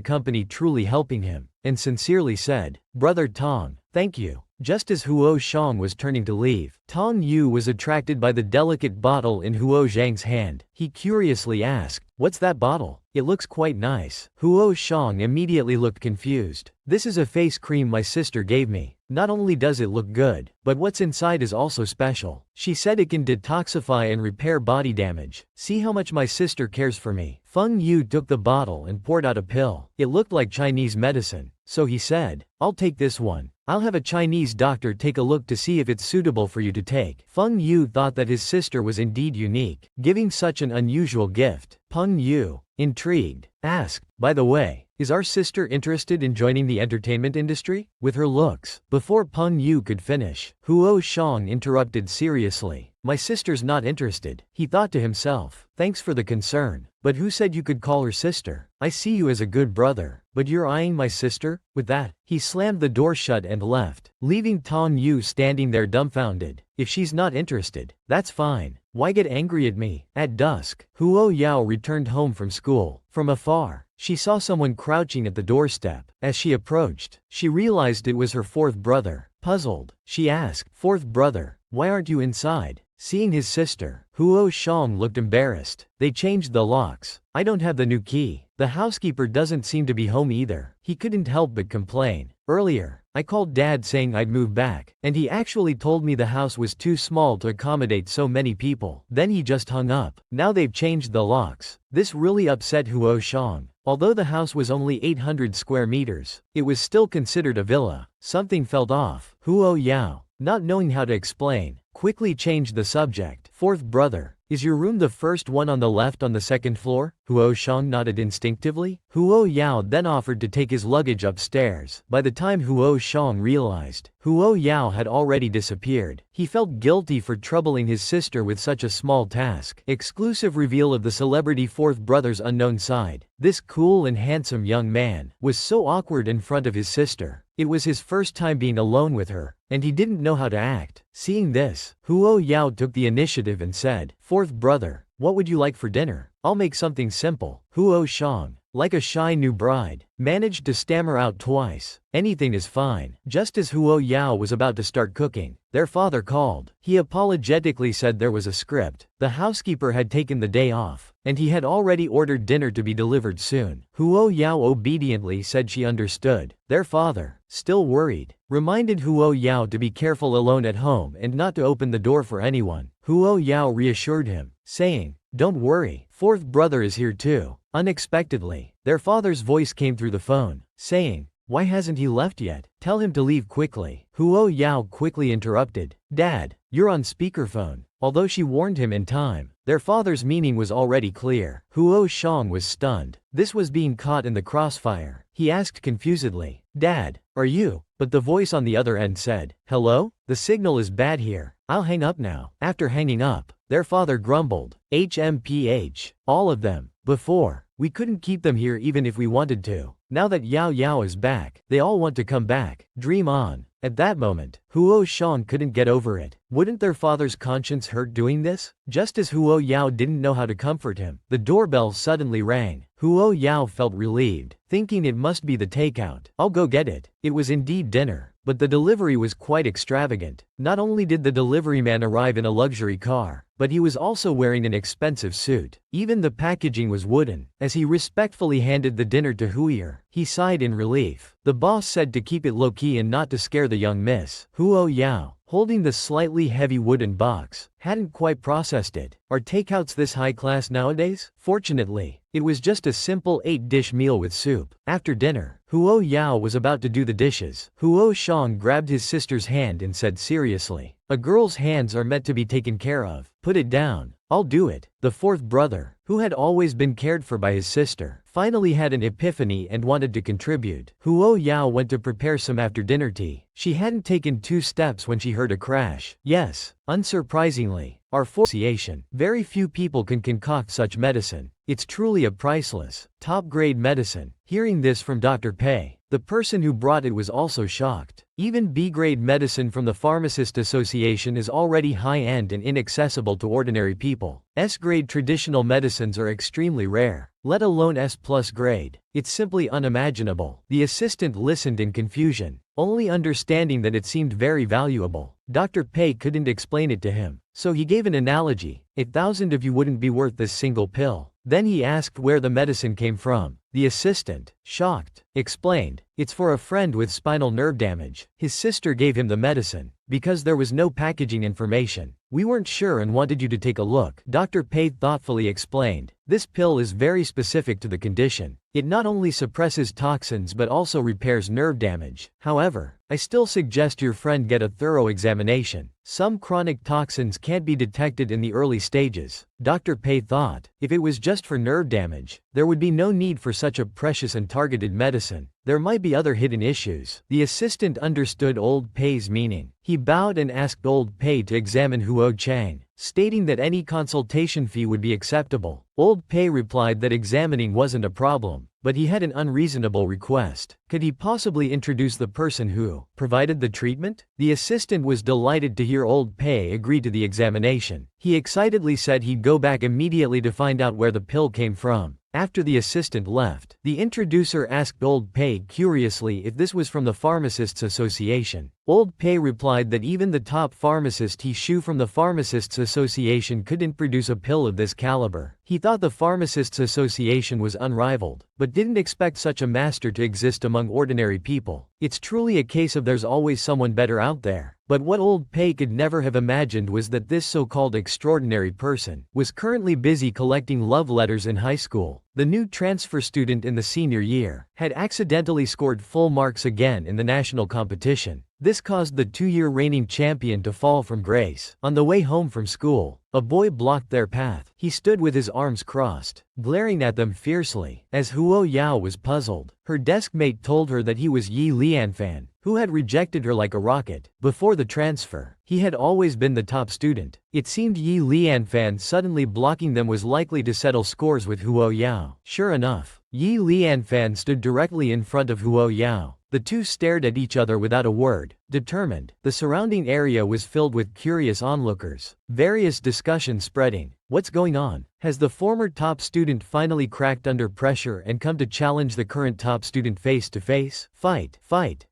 company truly helping him, and sincerely said, "Brother Tong, thank you." Just as Huo Shang was turning to leave, Tong Yu was attracted by the delicate bottle in Huo Zhang's hand. He curiously asked, "What's that bottle? It looks quite nice." Huo Shang immediately looked confused. "This is a face cream my sister gave me. Not only does it look good, but what's inside is also special. She said it can detoxify and repair body damage. See how much my sister cares for me." Feng Yu took the bottle and poured out a pill. It looked like Chinese medicine, so he said, "I'll take this one. I'll have a Chinese doctor take a look to see if it's suitable for you to take." Feng Yu thought that his sister was indeed unique, giving such an unusual gift. Peng Yu, intrigued, asked, "By the way, is our sister interested in joining the entertainment industry?" With her looks. Before Peng Yu could finish, Huo Shang interrupted seriously. "My sister's not interested." He thought to himself, "Thanks for the concern, but who said you could call her sister? I see you as a good brother, but you're eyeing my sister?" With that, he slammed the door shut and left, leaving Tong Yu standing there dumbfounded. "If she's not interested, that's fine. Why get angry at me?" At dusk, Huo Yao returned home from school. From afar, she saw someone crouching at the doorstep. As she approached, she realized it was her fourth brother. Puzzled, she asked, "Fourth brother, why aren't you inside?" Seeing his sister, Huo Shang looked embarrassed. "They changed the locks. I don't have the new key. The housekeeper doesn't seem to be home either." He couldn't help but complain. "Earlier, I called Dad saying I'd move back, and he actually told me the house was too small to accommodate so many people. Then he just hung up. Now they've changed the locks." This really upset Huo Shang. Although the house was only 800 square meters, it was still considered a villa. Something felt off. Huo Yao, not knowing how to explain, quickly changed the subject. "Fourth brother, is your room the first one on the left on the second floor?" Huo Shang nodded instinctively. Huo Yao then offered to take his luggage upstairs. By the time Huo Shang realized, Huo Yao had already disappeared. He felt guilty for troubling his sister with such a small task. Exclusive reveal of the celebrity fourth brother's unknown side. This cool and handsome young man was so awkward in front of his sister. It was his first time being alone with her, and he didn't know how to act. Seeing this, Huo Yao took the initiative and said, "Fourth brother, what would you like for dinner? I'll make something simple." Huo Shang, like a shy new bride, managed to stammer out twice, "Anything is fine." Just as Huo Yao was about to start cooking, their father called. He apologetically said there was a script. The housekeeper had taken the day off, and he had already ordered dinner to be delivered soon. Huo Yao obediently said she understood. Their father, still worried, reminded Huo Yao to be careful alone at home and not to open the door for anyone. Huo Yao reassured him, saying, "Don't worry, fourth brother is here too." Unexpectedly, their father's voice came through the phone, saying, "Why hasn't he left yet? Tell him to leave quickly." Huo Yao quickly interrupted, "Dad, you're on speakerphone." Although she warned him in time, their father's meaning was already clear. Huo Shang was stunned. This was being caught in the crossfire. He asked confusedly, "Dad, are you?" But the voice on the other end said, "Hello? The signal is bad here. I'll hang up now." After hanging up, their father grumbled, "HMPH, all of them. Before, we couldn't keep them here even if we wanted to. Now that Yao Yao is back, they all want to come back. Dream on." At that moment, Huo Shang couldn't get over it. Wouldn't their father's conscience hurt doing this? Just as Huo Yao didn't know how to comfort him, the doorbell suddenly rang. Huo Yao felt relieved, thinking it must be the takeout. "I'll go get it." It was indeed dinner, but the delivery was quite extravagant. Not only did the delivery man arrive in a luxury car, but he was also wearing an expensive suit. Even the packaging was wooden. As he respectfully handed the dinner to Huier, he sighed in relief. The boss said to keep it low-key and not to scare the young miss. Huo Yao, holding the slightly heavy wooden box, hadn't quite processed it. Are takeouts this high class nowadays? Fortunately, it was just a simple 8-dish meal with soup. After dinner, Huo Yao was about to do the dishes. Huo Shang grabbed his sister's hand and said seriously, "A girl's hands are meant to be taken care of. Put it down." "I'll do it." The fourth brother, who had always been cared for by his sister, finally had an epiphany and wanted to contribute. Huo Yao went to prepare some after-dinner tea. She hadn't taken 2 steps when she heard a crash. Yes, unsurprisingly, our association. Very few people can concoct such medicine. It's truly a priceless, top-grade medicine. Hearing this from Dr. Pei, the person who brought it was also shocked. Even B-grade medicine from the Pharmacist Association is already high-end and inaccessible to ordinary people. S-grade traditional medicines are extremely rare, let alone S+ grade. It's simply unimaginable. The assistant listened in confusion, only understanding that it seemed very valuable. Dr. Pei couldn't explain it to him, so he gave an analogy. 1,000 of you wouldn't be worth this single pill. Then he asked where the medicine came from. The assistant, shocked, explained, it's for a friend with spinal nerve damage. His sister gave him the medicine. Because there was no packaging information, we weren't sure and wanted you to take a look. Dr. Pei thoughtfully explained, this pill is very specific to the condition. It not only suppresses toxins but also repairs nerve damage. However, I still suggest your friend get a thorough examination. Some chronic toxins can't be detected in the early stages. Dr. Pei thought, if it was just for nerve damage, there would be no need for such a precious and targeted medicine. There might be other hidden issues. The assistant understood Old Pei's meaning. He bowed and asked Old Pei to examine Huo Chang, stating that any consultation fee would be acceptable. Old Pei replied that examining wasn't a problem, but he had an unreasonable request. Could he possibly introduce the person who provided the treatment? The assistant was delighted to hear Old Pei agree to the examination. He excitedly said he'd go back immediately to find out where the pill came from. After the assistant left, the introducer asked Old Pei curiously if this was from the Pharmacists Association. Old Pei replied that even the top pharmacist he Shu from the Pharmacists Association couldn't produce a pill of this caliber. He thought the Pharmacists Association was unrivaled, but didn't expect such a master to exist among ordinary people. It's truly a case of there's always someone better out there. But what Old Pei could never have imagined was that this so-called extraordinary person was currently busy collecting love letters in high school. The new transfer student in the senior year had accidentally scored full marks again in the national competition. This caused the 2-year reigning champion to fall from grace. On the way home from school, a boy blocked their path. He stood with his arms crossed, glaring at them fiercely. As Huo Yao was puzzled, her deskmate told her that he was Yi Lianfan, who had rejected her like a rocket. Before the transfer, he had always been the top student. It seemed Yi Lianfan suddenly blocking them was likely to settle scores with Huo Yao. Sure enough, Yi Lianfan stood directly in front of Huo Yao. The two stared at each other without a word, determined. The surrounding area was filled with curious onlookers. Various discussions spreading. What's going on? Has the former top student finally cracked under pressure and come to challenge the current top student face to face? Fight.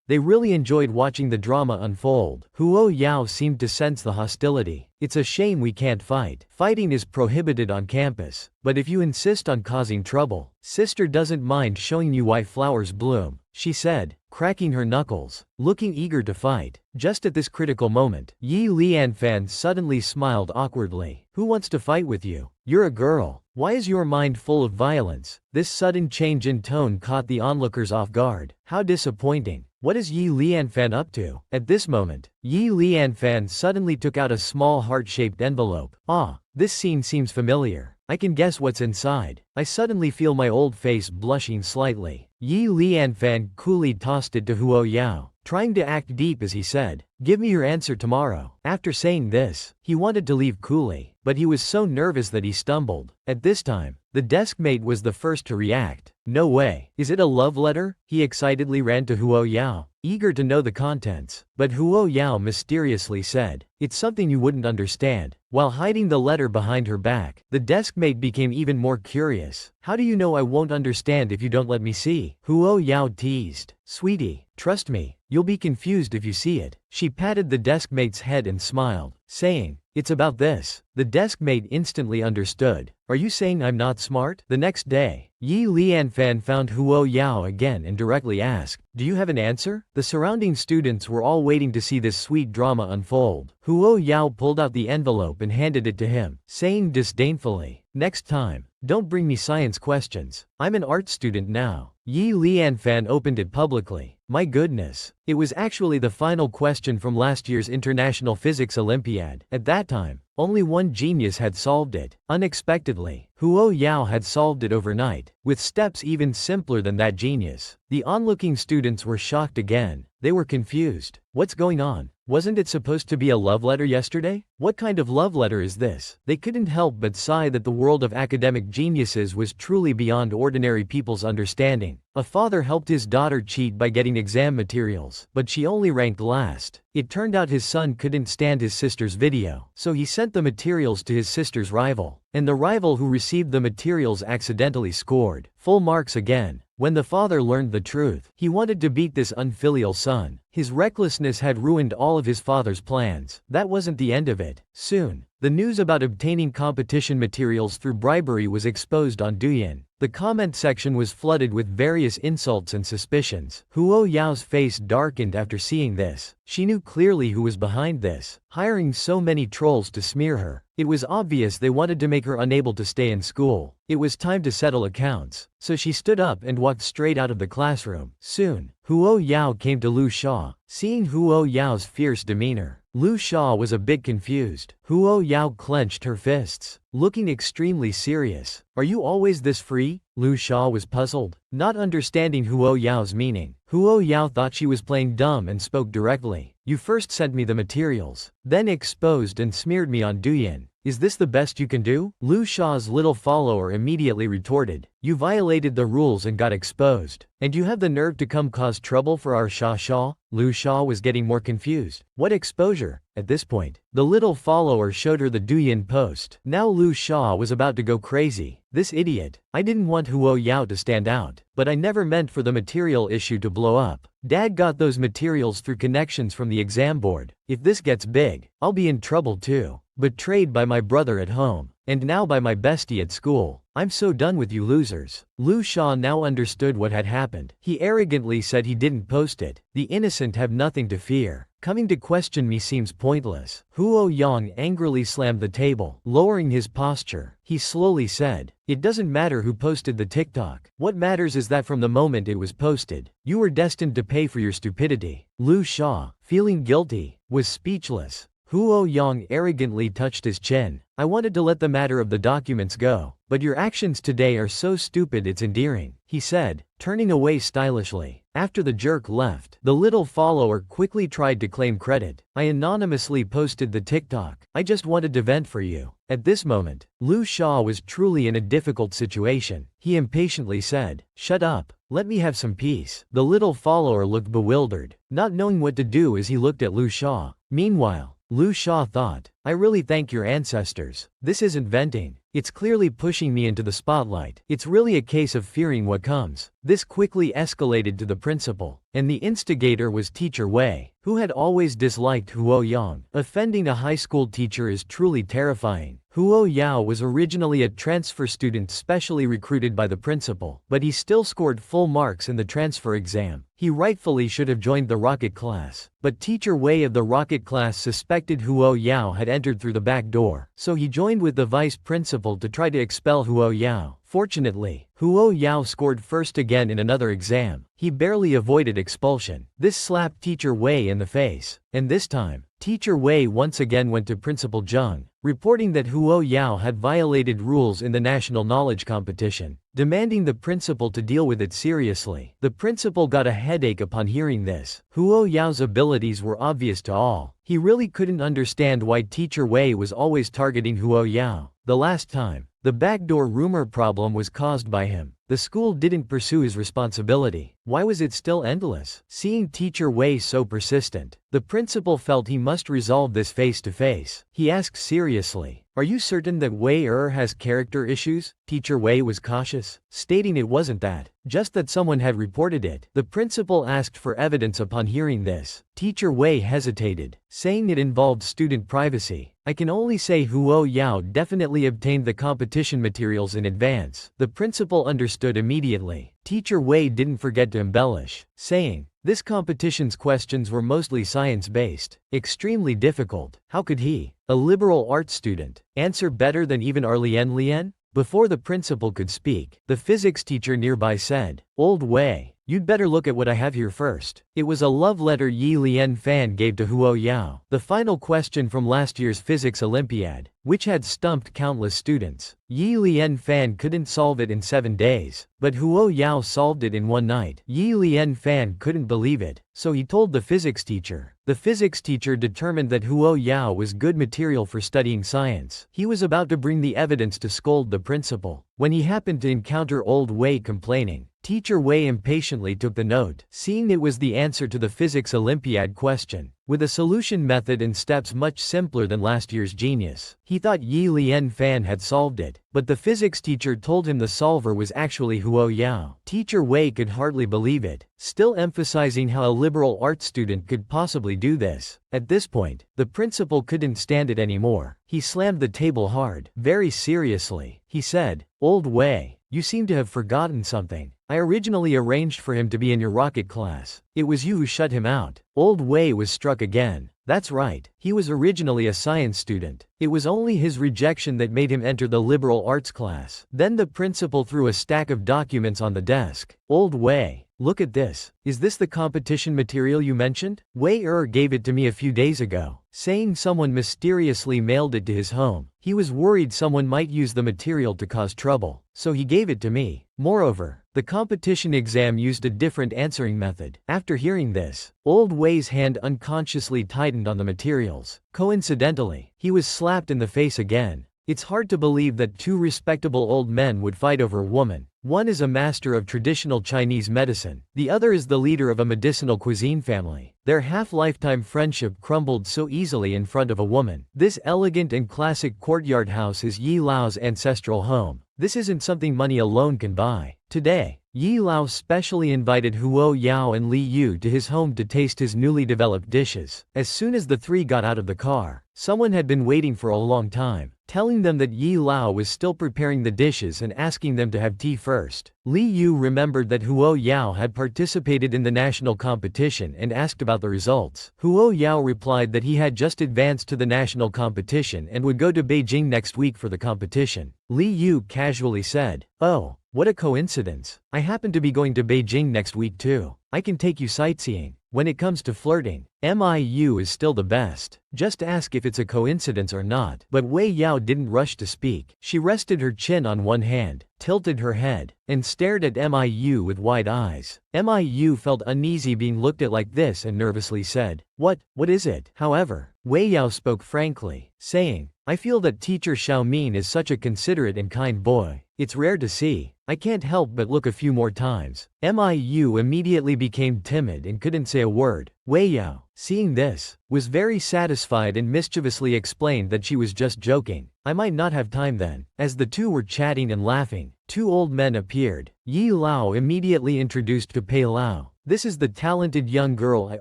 They really enjoyed watching the drama unfold. Huo Yao seemed to sense the hostility. It's a shame we can't fight. Fighting is prohibited on campus, but if you insist on causing trouble, sister doesn't mind showing you why flowers bloom, she said, cracking her knuckles, looking eager to fight. Just at this critical moment, Yi Lianfan suddenly smiled awkwardly. Who wants to fight with you? You're a girl. Why is your mind full of violence? This sudden change in tone caught the onlookers off guard. How disappointing. What is Yi Lianfan up to? At this moment, Yi Lianfan suddenly took out a small heart-shaped envelope. Ah, this scene seems familiar. I can guess what's inside. I suddenly feel my old face blushing slightly. Yi Lianfan coolly tossed it to Huo Yao, trying to act deep as he said, give me your answer tomorrow. After saying this, he wanted to leave coolly, but he was so nervous that he stumbled. At this time, the deskmate was the first to react. No way. Is it a love letter? He excitedly ran to Huo Yao, eager to know the contents. But Huo Yao mysteriously said, it's something you wouldn't understand. While hiding the letter behind her back, the deskmate became even more curious. How do you know I won't understand if you don't let me see? Huo Yao teased. Sweetie, trust me, you'll be confused if you see it. She patted the deskmate's head and smiled, saying, it's about this. The deskmate instantly understood. Are you saying I'm not smart? The next day, Yi Lianfan found Huo Yao again and directly asked, do you have an answer? The surrounding students were all waiting to see this sweet drama unfold. Huo Yao pulled out the envelope and handed it to him, saying disdainfully, next time, don't bring me science questions. I'm an art student now. Yi Lianfan opened it publicly. My goodness. It was actually the final question from last year's International Physics Olympiad. At that time, only one genius had solved it. Unexpectedly, Huo Yao had solved it overnight, with steps even simpler than that genius. The onlooking students were shocked again. They were confused. What's going on? Wasn't it supposed to be a love letter yesterday? What kind of love letter is this? They couldn't help but sigh that the world of academic geniuses was truly beyond ordinary people's understanding. A father helped his daughter cheat by getting exam materials, but she only ranked last. It turned out his son couldn't stand his sister's video, so he sent the materials to his sister's rival, and the rival who received the materials accidentally scored full marks again. When the father learned the truth, he wanted to beat this unfilial son. His recklessness had ruined all of his father's plans. That wasn't the end of it. Soon, the news about obtaining competition materials through bribery was exposed on Douyin. The comment section was flooded with various insults and suspicions. Huo Yao's face darkened after seeing this. She knew clearly who was behind this, hiring so many trolls to smear her. It was obvious they wanted to make her unable to stay in school. It was time to settle accounts, so she stood up and walked straight out of the classroom. Soon, Huo Yao came to Lu Sha. Seeing Huo Yao's fierce demeanor, Lu Sha was a bit confused. Huo Yao clenched her fists, looking extremely serious. Are you always this free? Lu Sha was puzzled, not understanding Huo Yao's meaning. Huo Yao thought she was playing dumb and spoke directly. You first sent me the materials, then exposed and smeared me on Douyin. Is this the best you can do? Lu Sha's little follower immediately retorted. You violated the rules and got exposed. And you have the nerve to come cause trouble for our Sha? Lu Sha was getting more confused. What exposure? At this point, the little follower showed her the Douyin post. Now Lu Sha was about to go crazy. This idiot. I didn't want Huo Yao to stand out, but I never meant for the material issue to blow up. Dad got those materials through connections from the exam board. If this gets big, I'll be in trouble too. Betrayed by my brother at home, and now by my bestie at school. I'm so done with you losers. Lu Sha now understood what had happened. He arrogantly said he didn't post it. The innocent have nothing to fear. Coming to question me seems pointless. Huo Yang angrily slammed the table, lowering his posture. He slowly said, it doesn't matter who posted the TikTok. What matters is that from the moment it was posted, you were destined to pay for your stupidity. Lu Sha, feeling guilty, was speechless. Huo Yang arrogantly touched his chin. I wanted to let the matter of the documents go, but your actions today are so stupid it's endearing, he said, turning away stylishly. After the jerk left, the little follower quickly tried to claim credit. I anonymously posted the TikTok. I just wanted to vent for you. At this moment, Lu Sha was truly in a difficult situation. He impatiently said, shut up, let me have some peace. The little follower looked bewildered, not knowing what to do as he looked at Lu Sha. Meanwhile, Lu Sha thought, I really thank your ancestors. This isn't venting. It's clearly pushing me into the spotlight. It's really a case of fearing what comes. This quickly escalated to the principal, and the instigator was Teacher Wei, who had always disliked Huo Yang. Offending a high school teacher is truly terrifying. Huo Yao was originally a transfer student specially recruited by the principal, but he still scored full marks in the transfer exam. He rightfully should have joined the rocket class, but Teacher Wei of the rocket class suspected Huo Yao had entered through the back door, so he joined with the vice principal to try to expel Huo Yao. Fortunately, Huo Yao scored first again in another exam. He barely avoided expulsion. This slapped Teacher Wei in the face, and this time, Teacher Wei once again went to Principal Zheng, reporting that Huo Yao had violated rules in the national knowledge competition, demanding the principal to deal with it seriously. The principal got a headache upon hearing this. Huo Yao's abilities were obvious to all. He really couldn't understand why Teacher Wei was always targeting Huo Yao. The last time, the backdoor rumor problem was caused by him. The school didn't pursue his responsibility. Why was it still endless? Seeing Teacher Wei so persistent, the principal felt he must resolve this face to face. He asked seriously, are you certain that Wei has character issues? Teacher Wei was cautious, stating it wasn't that, just that someone had reported it. The principal asked for evidence upon hearing this. Teacher Wei hesitated, saying it involved student privacy. I can only say Huo Yao definitely obtained the competition materials in advance. The principal understood immediately. Teacher Wei didn't forget to embellish, saying, this competition's questions were mostly science-based, extremely difficult. How could he, a liberal arts student, answer better than even Lian? Before the principal could speak, the physics teacher nearby said, Old Wei, You'd better look at what I have here first. It was a love letter Yi Lian Fan gave to Huo Yao, the final question from last year's physics Olympiad, which had stumped countless students. Yi Lian Fan couldn't solve it in 7 days, but Huo Yao solved it in one night. Yi Lian Fan couldn't believe it, so he told the physics teacher. The physics teacher determined that Huo Yao was good material for studying science. He was about to bring the evidence to scold the principal, when he happened to encounter old Wei complaining. Teacher Wei impatiently took the note, seeing it was the answer to the physics Olympiad question, with a solution method and steps much simpler than last year's genius. He thought Yi Lian Fan had solved it, but the physics teacher told him the solver was actually Huo Yao. Teacher Wei could hardly believe it, still emphasizing how a liberal arts student could possibly do this. At this point, the principal couldn't stand it anymore. He slammed the table hard. Very seriously, he said, "Old Wei, you seem to have forgotten something. I originally arranged for him to be in your rocket class. It was you who shut him out." Old Wei was struck again. That's right, he was originally a science student. It was only his rejection that made him enter the liberal arts class. Then the principal threw a stack of documents on the desk. "Old Wei, look at this. Is this the competition material you mentioned? Wei gave it to me a few days ago, saying someone mysteriously mailed it to his home. He was worried someone might use the material to cause trouble, so he gave it to me. Moreover, the competition exam used a different answering method." After hearing this, Old Wei's hand unconsciously tightened on the materials. Coincidentally, he was slapped in the face again. It's hard to believe that two respectable old men would fight over a woman. One is a master of traditional Chinese medicine, the other is the leader of a medicinal cuisine family. Their half-lifetime friendship crumbled so easily in front of a woman. This elegant and classic courtyard house is Yi Lao's ancestral home. This isn't something money alone can buy. Today, Yi Lao specially invited Huo Yao and Li Yu to his home to taste his newly developed dishes. As soon as the three got out of the car, someone had been waiting for a long time, telling them that Yi Lao was still preparing the dishes and asking them to have tea first. Li Yu remembered that Huo Yao had participated in the national competition and asked about the results. Huo Yao replied that he had just advanced to the national competition and would go to Beijing next week for the competition. Li Yu casually said, "Oh, what a coincidence. I happen to be going to Beijing next week too. I can take you sightseeing." When it comes to flirting, Miu is still the best. Just ask if it's a coincidence or not. But Wei Yao didn't rush to speak. She rested her chin on one hand, tilted her head, and stared at Miu with wide eyes. Miu felt uneasy being looked at like this and nervously said, What is it?" However, Wei Yao spoke frankly, saying, "I feel that teacher Xiaomin is such a considerate and kind boy. It's rare to see. I can't help but look a few more times." Miu immediately became timid and couldn't say a word. Wei Yao, seeing this, was very satisfied and mischievously explained that she was just joking. "I might not have time then." As the two were chatting and laughing, two old men appeared. Yi Lao immediately introduced to Pei Lao. "This is the talented young girl I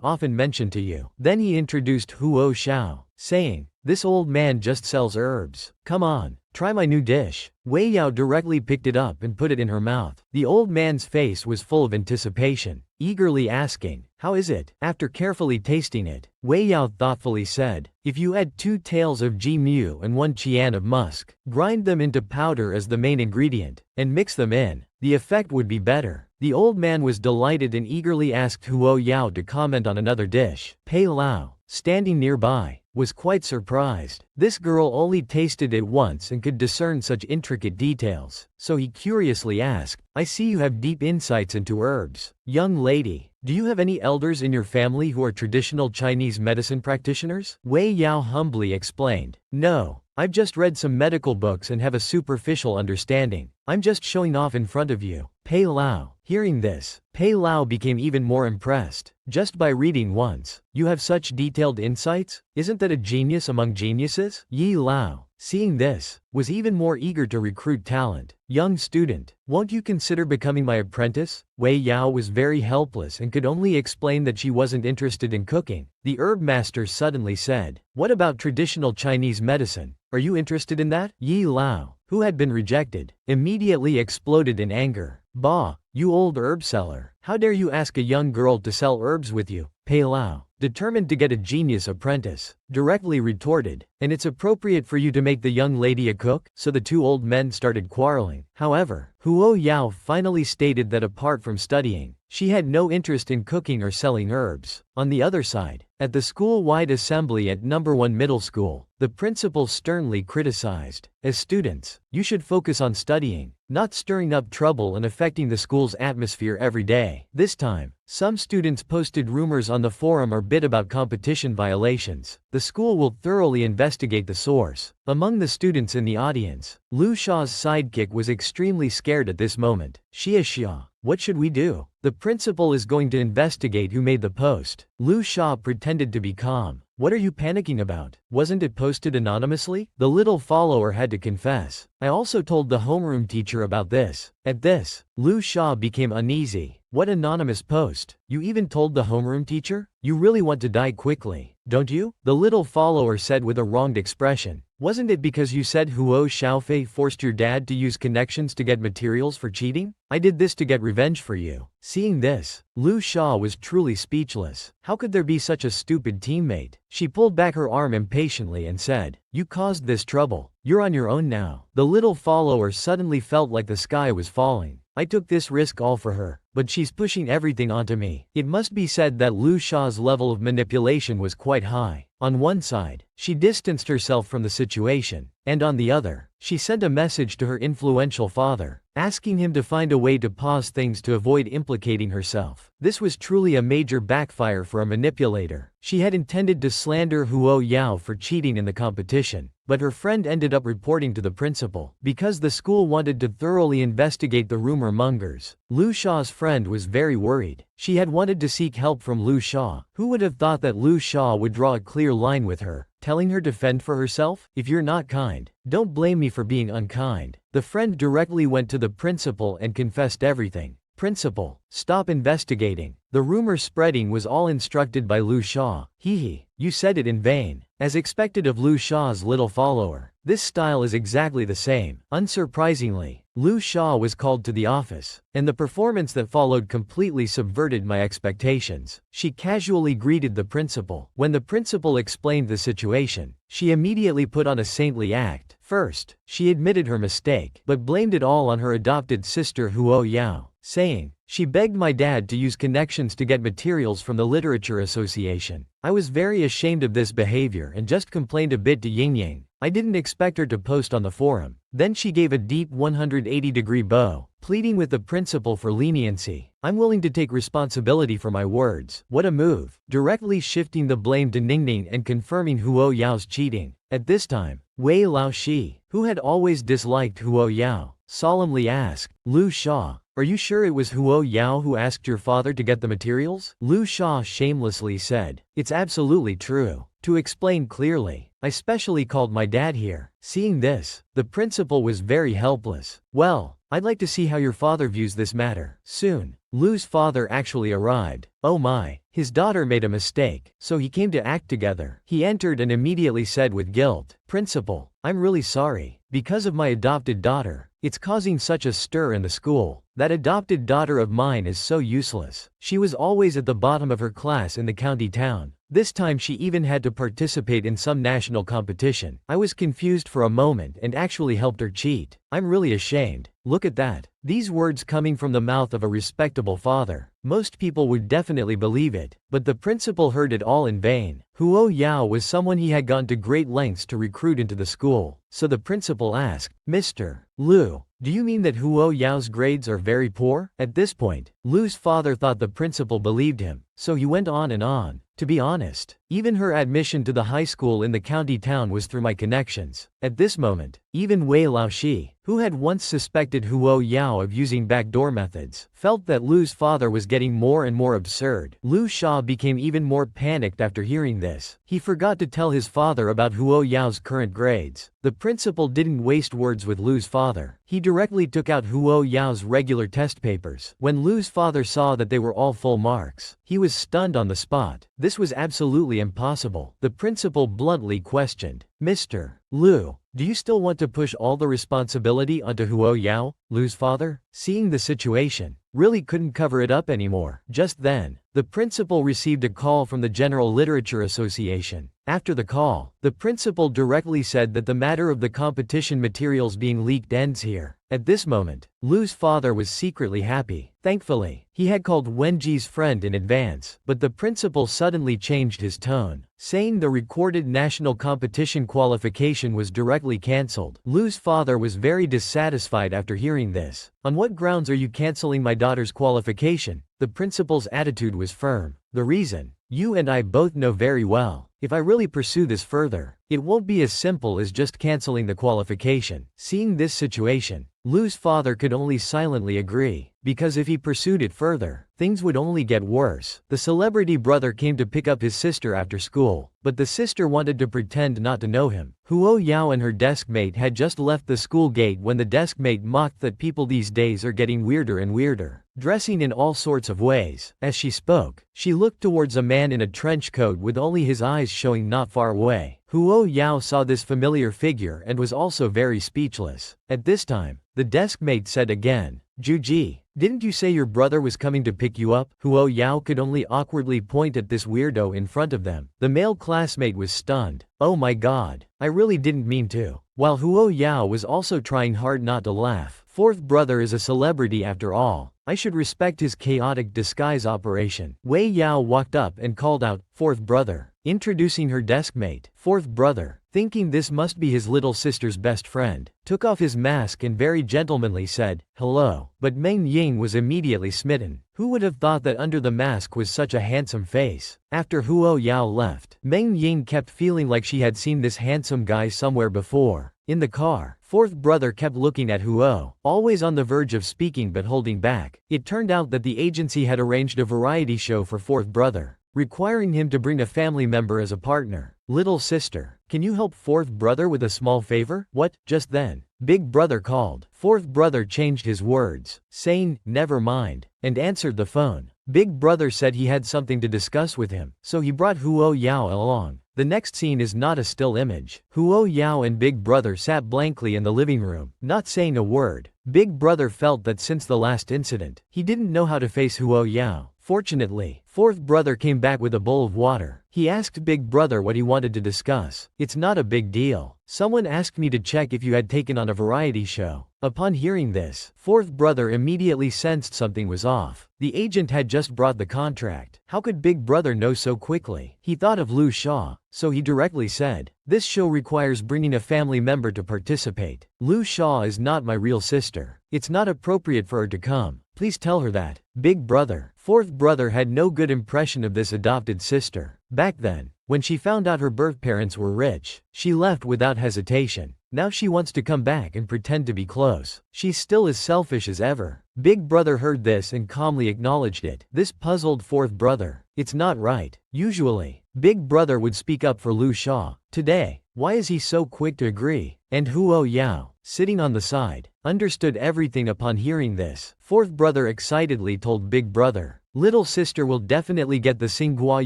often mention to you." Then he introduced Huo Xiao, saying, "This old man just sells herbs. Come on, try my new dish." Wei Yao directly picked it up and put it in her mouth. The old man's face was full of anticipation, eagerly asking, "How is it?" After carefully tasting it, Wei Yao thoughtfully said, "If you add 2 taels of Minyu and 1 qian of musk, grind them into powder as the main ingredient, and mix them in, the effect would be better." The old man was delighted and eagerly asked Huo Yao to comment on another dish. Pei Lao, standing nearby, was quite surprised. This girl only tasted it once and could discern such intricate details, so he curiously asked, "I see you have deep insights into herbs. Young lady, do you have any elders in your family who are traditional Chinese medicine practitioners?" Wei Yao humbly explained, "No, I've just read some medical books and have a superficial understanding. I'm just showing off in front of you." Pei Lao, hearing this, Pei Lao became even more impressed. "Just by reading once, you have such detailed insights? Isn't that a genius among geniuses?" Yi Lao, seeing this, was even more eager to recruit talent. "Young student, won't you consider becoming my apprentice?" Wei Yao was very helpless and could only explain that she wasn't interested in cooking. The herb master suddenly said, "What about traditional Chinese medicine? Are you interested in that?" Yi Lao, who had been rejected, immediately exploded in anger. "Bah, you old herb seller, how dare you ask a young girl to sell herbs with you?" Pei Lao, determined to get a genius apprentice, directly retorted. And it's appropriate for you to make the young lady a cook? So the two old men started quarreling. However, Huo Yao finally stated that apart from studying, she had no interest in cooking or selling herbs. On the other side, at the school-wide assembly at No. 1 Middle School, the principal sternly criticized, "As students, you should focus on studying, not stirring up trouble and affecting the school's atmosphere every day." This time, some students posted rumors on the forum or bit about competition violations. The school will thoroughly investigate the source. Among the students in the audience, Lu Sha's sidekick was extremely scared at this moment. Xia, what should we do? The principal is going to investigate who made the post. Lu Sha pretended to be calm. What are you panicking about? Wasn't it posted anonymously? The little follower had to confess. I also told the homeroom teacher about this. At this, Lu Sha became uneasy. What anonymous post? You even told the homeroom teacher? You really want to die quickly, don't you? The little follower said with a wronged expression. Wasn't it because you said Huo Xiaofei forced your dad to use connections to get materials for cheating? I did this to get revenge for you. Seeing this, Lu Sha was truly speechless. How could there be such a stupid teammate? She pulled back her arm impatiently and said, "You caused this trouble. You're on your own now." The little follower suddenly felt like the sky was falling. I took this risk all for her, but she's pushing everything onto me. It must be said that Lu Sha's level of manipulation was quite high. On one side, she distanced herself from the situation, and on the other, she sent a message to her influential father, asking him to find a way to pause things to avoid implicating herself. This was truly a major backfire for a manipulator. She had intended to slander Huo Yao for cheating in the competition, but her friend ended up reporting to the principal. Because the school wanted to thoroughly investigate the rumor mongers, Lu Sha's friend was very worried. She had wanted to seek help from Lu Sha. Who would have thought that Lu Sha would draw a clear line with her, telling her to fend for herself? If you're not kind, don't blame me for being unkind. The friend directly went to the principal and confessed everything. Principal, stop investigating. The rumor spreading was all instructed by Lu Sha. You said it in vain. As expected of Lu Sha's little follower, this style is exactly the same. Unsurprisingly, Lu Sha was called to the office, and the performance that followed completely subverted my expectations. She casually greeted the principal. When the principal explained the situation, she immediately put on a saintly act. First, she admitted her mistake, but blamed it all on her adopted sister Huo Yao, saying, "She begged my dad to use connections to get materials from the Literature Association." I was very ashamed of this behavior and just complained a bit to Yingying. I didn't expect her to post on the forum. Then she gave a deep 180-degree bow, pleading with the principal for leniency. I'm willing to take responsibility for my words. What a move. Directly shifting the blame to Ningning and confirming Huo Yao's cheating. At this time, Wei Laoshi, who had always disliked Huo Yao, solemnly asked, "Lu Sha, are you sure it was Huo Yao who asked your father to get the materials?" Lu Sha shamelessly said, "It's absolutely true." To explain clearly, I specially called my dad here. Seeing this, the principal was very helpless. Well, I'd like to see how your father views this matter. Soon, Lu's father actually arrived. Oh my, his daughter made a mistake, so he came to act together. He entered and immediately said with guilt, "Principal, I'm really sorry. Because of my adopted daughter, it's causing such a stir in the school. That adopted daughter of mine is so useless. She was always at the bottom of her class in the county town. This time she even had to participate in some national competition. I was confused for a moment and actually helped her cheat. I'm really ashamed. Look at that." These words coming from the mouth of a respectable father. Most people would definitely believe it, but the principal heard it all in vain. Huo Yao was someone he had gone to great lengths to recruit into the school, so the principal asked, "Mr. Lu, do you mean that Huo Yao's grades are very poor?" At this point, Lu's father thought the principal believed him, so he went on and on. To be honest, even her admission to the high school in the county town was through my connections. At this moment, even Wei Laoshi, who had once suspected Huo Yao of using backdoor methods, felt that Lu's father was getting more and more absurd. Lu Sha became even more panicked after hearing this. He forgot to tell his father about Huo Yao's current grades. The principal didn't waste words with Lu's father. He directly took out Huo Yao's regular test papers. When Lu's father saw that they were all full marks, he was stunned on the spot. This was absolutely impossible. The principal bluntly questioned, "Mr. Lu, Do you still want to push all the responsibility onto Huo Yao, Lu's father? Seeing the situation, really couldn't cover it up anymore. Just then, the principal received a call from the General Literature Association. After the call, the principal directly said that the matter of the competition materials being leaked ends here. At this moment, Lu's father was secretly happy. Thankfully, he had called Wenji's friend in advance, but the principal suddenly changed his tone, saying the recorded national competition qualification was directly cancelled. Lu's father was very dissatisfied after hearing this. On what grounds are you cancelling my daughter's qualification? The principal's attitude was firm. The reason, you and I both know very well. If I really pursue this further, it won't be as simple as just canceling the qualification. Seeing this situation, Lu's father could only silently agree, because if he pursued it further, things would only get worse. The celebrity brother came to pick up his sister after school, but the sister wanted to pretend not to know him. Huo Yao and her deskmate had just left the school gate when the deskmate mocked that people these days are getting weirder and weirder, dressing in all sorts of ways. As she spoke, she looked towards a man in a trench coat with only his eyes showing not far away. Huo Yao saw this familiar figure and was also very speechless. At this time, the deskmate said again, Juji, didn't you say your brother was coming to pick you up? Huo Yao could only awkwardly point at this weirdo in front of them. The male classmate was stunned. Oh my god, I really didn't mean to. While Huo Yao was also trying hard not to laugh. Fourth brother is a celebrity after all. I should respect his chaotic disguise operation. Wei Yao walked up and called out, Fourth brother, introducing her deskmate. Fourth brother, thinking this must be his little sister's best friend, took off his mask and very gentlemanly said, hello. But Meng Ying was immediately smitten. Who would have thought that under the mask was such a handsome face? After Huo Yao left, Meng Ying kept feeling like she had seen this handsome guy somewhere before. In the car, fourth brother kept looking at Huo, always on the verge of speaking but holding back. It turned out that the agency had arranged a variety show for fourth brother, requiring him to bring a family member as a partner. Little sister, can you help fourth brother with a small favor? What? Just then, big brother called. Fourth brother changed his words, saying, never mind, and answered the phone. Big brother said he had something to discuss with him, so he brought Huo Yao along. The next scene is not a still image. Huo Yao and Big Brother sat blankly in the living room, not saying a word. Big Brother felt that since the last incident, he didn't know how to face Huo Yao. Fortunately, fourth brother came back with a bowl of water. He asked Big Brother what he wanted to discuss. It's not a big deal. Someone asked me to check if you had taken on a variety show. Upon hearing this, fourth brother immediately sensed something was off. The agent had just brought the contract. How could Big Brother know so quickly? He thought of Lu Shaw, so he directly said, this show requires bringing a family member to participate. Lu Shaw is not my real sister. It's not appropriate for her to come. Please tell her that. Big Brother. Fourth brother had no good impression of this adopted sister. Back then, when she found out her birth parents were rich, she left without hesitation. Now she wants to come back and pretend to be close. She's still as selfish as ever. Big Brother heard this and calmly acknowledged it. This puzzled fourth brother. It's not right. Usually, Big Brother would speak up for Lu Shaw. Today, why is he so quick to agree? And Huo Yao, sitting on the side, understood everything upon hearing this. Fourth brother excitedly told Big Brother, little sister will definitely get the Tsinghua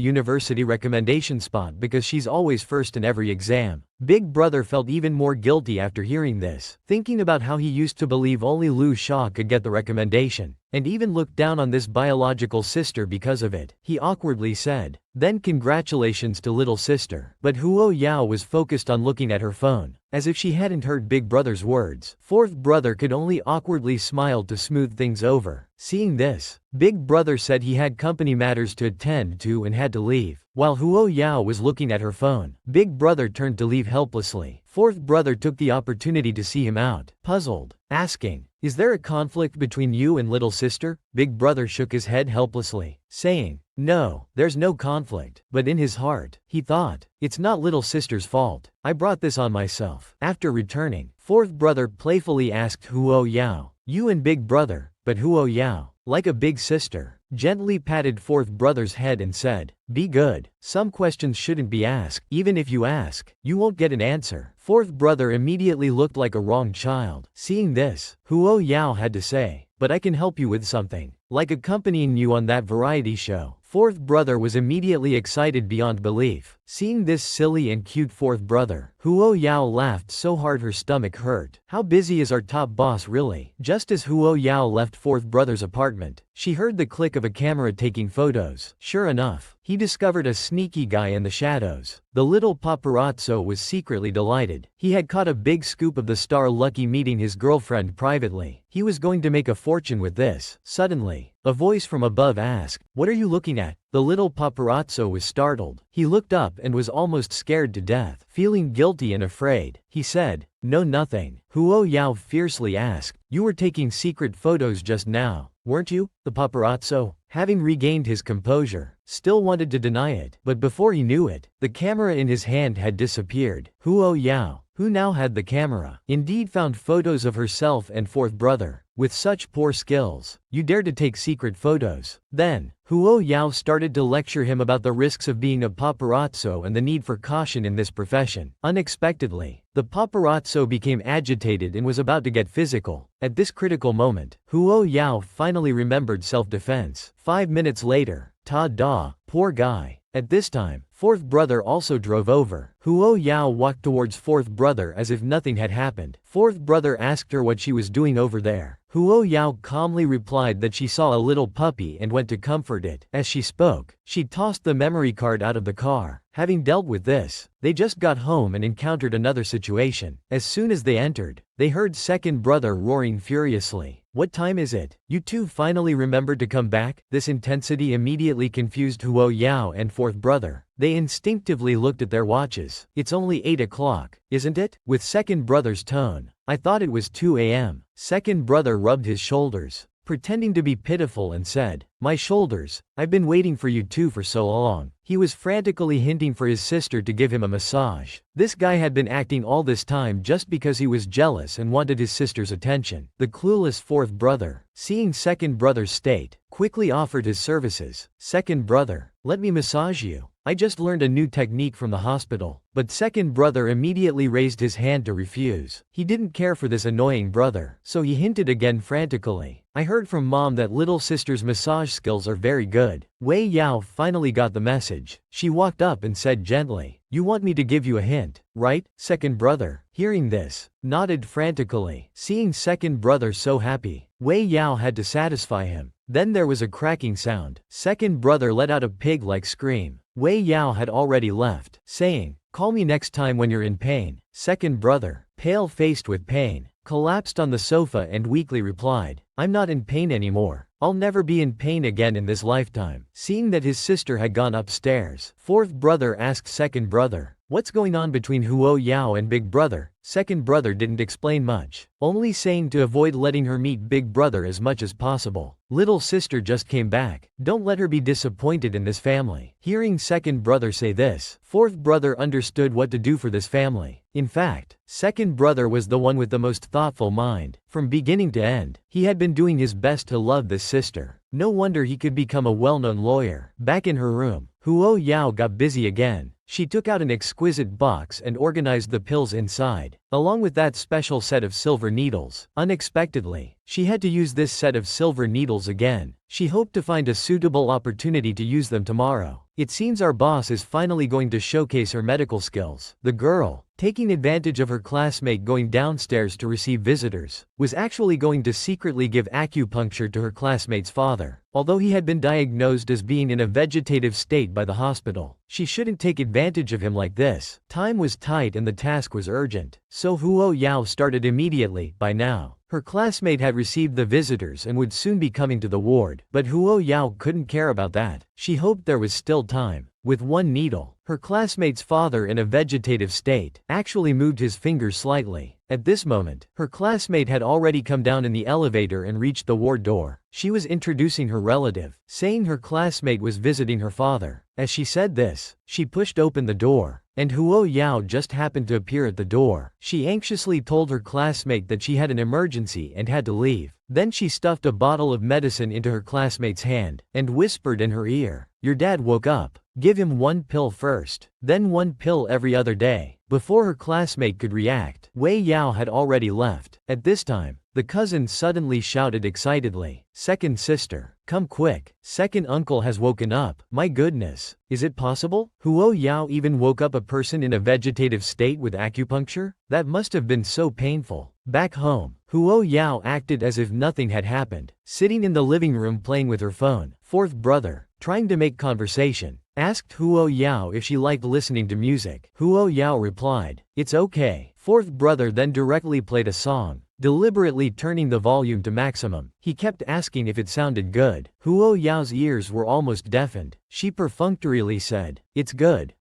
University recommendation spot because she's always first in every exam. Big Brother felt even more guilty after hearing this, thinking about how he used to believe only Lu Shaw could get the recommendation, and even looked down on this biological sister because of it. He awkwardly said, then congratulations to little sister. But Huo Yao was focused on looking at her phone, as if she hadn't heard Big Brother's words. Fourth brother could only awkwardly smile to smooth things over. Seeing this, Big Brother said he had company matters to attend to and had to leave. While Huo Yao was looking at her phone, Big Brother turned to leave helplessly. Fourth brother took the opportunity to see him out, puzzled, asking, is there a conflict between you and little sister? Big Brother shook his head helplessly, saying, no, there's no conflict. But in his heart, he thought, it's not little sister's fault. I brought this on myself. After returning, fourth brother playfully asked Huo Yao, you and Big Brother, but Huo Yao, like a big sister, gently patted fourth brother's head and said, be good. Some questions shouldn't be asked. Even if you ask, you won't get an answer. Fourth brother immediately looked like a wrong child. Seeing this, Huo Yao had to say, but I can help you with something, like accompanying you on that variety show. Fourth brother was immediately excited beyond belief. Seeing this silly and cute fourth brother, Huo Yao laughed so hard her stomach hurt. How busy is our top boss really? Just as Huo Yao left fourth brother's apartment, she heard the click of a camera taking photos. Sure enough, he discovered a sneaky guy in the shadows. The little paparazzo was secretly delighted. He had caught a big scoop of the star Lucky meeting his girlfriend privately. He was going to make a fortune with this. Suddenly, a voice from above asked, "What are you looking at?" The little paparazzo was startled. He looked up and was almost scared to death. Feeling guilty and afraid, he said, "No, nothing." Huo Yao fiercely asked, "You were taking secret photos just now, weren't you?" The paparazzo, having regained his composure, still wanted to deny it, but before he knew it, the camera in his hand had disappeared. Huo Yao, who now had the camera, indeed found photos of herself and fourth brother. With such poor skills, you dare to take secret photos. Then, Huo Yao started to lecture him about the risks of being a paparazzo and the need for caution in this profession. Unexpectedly, the paparazzo became agitated and was about to get physical. At this critical moment, Huo Yao finally remembered self-defense. 5 minutes later, ta-da, poor guy. At this time, fourth brother also drove over. Huo Yao walked towards fourth brother as if nothing had happened. Fourth brother asked her what she was doing over there. Huo Yao calmly replied that she saw a little puppy and went to comfort it. As she spoke, she tossed the memory card out of the car. Having dealt with this, they just got home and encountered another situation. As soon as they entered, they heard second brother roaring furiously. "What time is it? You two finally remembered to come back?" This intensity immediately confused Huo Yao and fourth brother. They instinctively looked at their watches. "It's only 8 o'clock, isn't it?" With second brother's tone, "I thought it was 2 a.m. Second brother rubbed his shoulders, pretending to be pitiful and said, "My shoulders, I've been waiting for you two for so long." He was frantically hinting for his sister to give him a massage. This guy had been acting all this time just because he was jealous and wanted his sister's attention. The clueless fourth brother, seeing second brother's state, quickly offered his services. "Second brother, let me massage you. I just learned a new technique from the hospital." But second brother immediately raised his hand to refuse. He didn't care for this annoying brother, so he hinted again frantically, "I heard from mom that little sister's massage skills are very good." Wei Yao finally got the message. She walked up and said gently, "You want me to give you a hint, right?" Second brother, hearing this, nodded frantically. Seeing second brother so happy, Wei Yao had to satisfy him. Then there was a cracking sound. Second brother let out a pig-like scream. Wei Yao had already left, saying, "Call me next time when you're in pain." Second brother, pale-faced with pain, collapsed on the sofa and weakly replied, "I'm not in pain anymore. I'll never be in pain again in this lifetime." Seeing that his sister had gone upstairs, fourth brother asked second brother, "What's going on between Huo Yao and big brother?" Second brother didn't explain much, only saying to avoid letting her meet big brother as much as possible. "Little sister just came back. Don't let her be disappointed in this family." Hearing second brother say this, fourth brother understood what to do for this family. In fact, second brother was the one with the most thoughtful mind. From beginning to end, he had been doing his best to love this sister. No wonder he could become a well-known lawyer. Back in her room, Huo Yao got busy again. She took out an exquisite box and organized the pills inside, along with that special set of silver needles. Unexpectedly, she had to use this set of silver needles again. She hoped to find a suitable opportunity to use them tomorrow. It seems our boss is finally going to showcase her medical skills. The girl, taking advantage of her classmate going downstairs to receive visitors, was actually going to secretly give acupuncture to her classmate's father. Although he had been diagnosed as being in a vegetative state by the hospital, she shouldn't take advantage of him like this. Time was tight and the task was urgent, so Huo Yao started immediately. By now, her classmate had received the visitors and would soon be coming to the ward, but Huo Yao couldn't care about that. She hoped there was still time. With one needle, her classmate's father in a vegetative state actually moved his fingers slightly. At this moment, her classmate had already come down in the elevator and reached the ward door. She was introducing her relative, saying her classmate was visiting her father. As she said this, she pushed open the door, and Huo Yao just happened to appear at the door. She anxiously told her classmate that she had an emergency and had to leave. Then she stuffed a bottle of medicine into her classmate's hand, and whispered in her ear, "Your dad woke up. Give him 1 pill first, then 1 pill every other day." Before her classmate could react, Wei Yao had already left. At this time, The cousin suddenly shouted excitedly, "Second sister, come quick, second uncle has woken up, my goodness, is it possible? Huo Yao even woke up a person in a vegetative state with acupuncture? That must have been so painful." Back home, Huo Yao acted as if nothing had happened, sitting in the living room playing with her phone. Fourth brother, trying to make conversation, asked Huo Yao if she liked listening to music. Huo Yao replied, "It's okay." Fourth brother then directly played a song, deliberately turning the volume to maximum. He kept asking if it sounded good. Huo Yao's ears were almost deafened. She perfunctorily said, "It's good,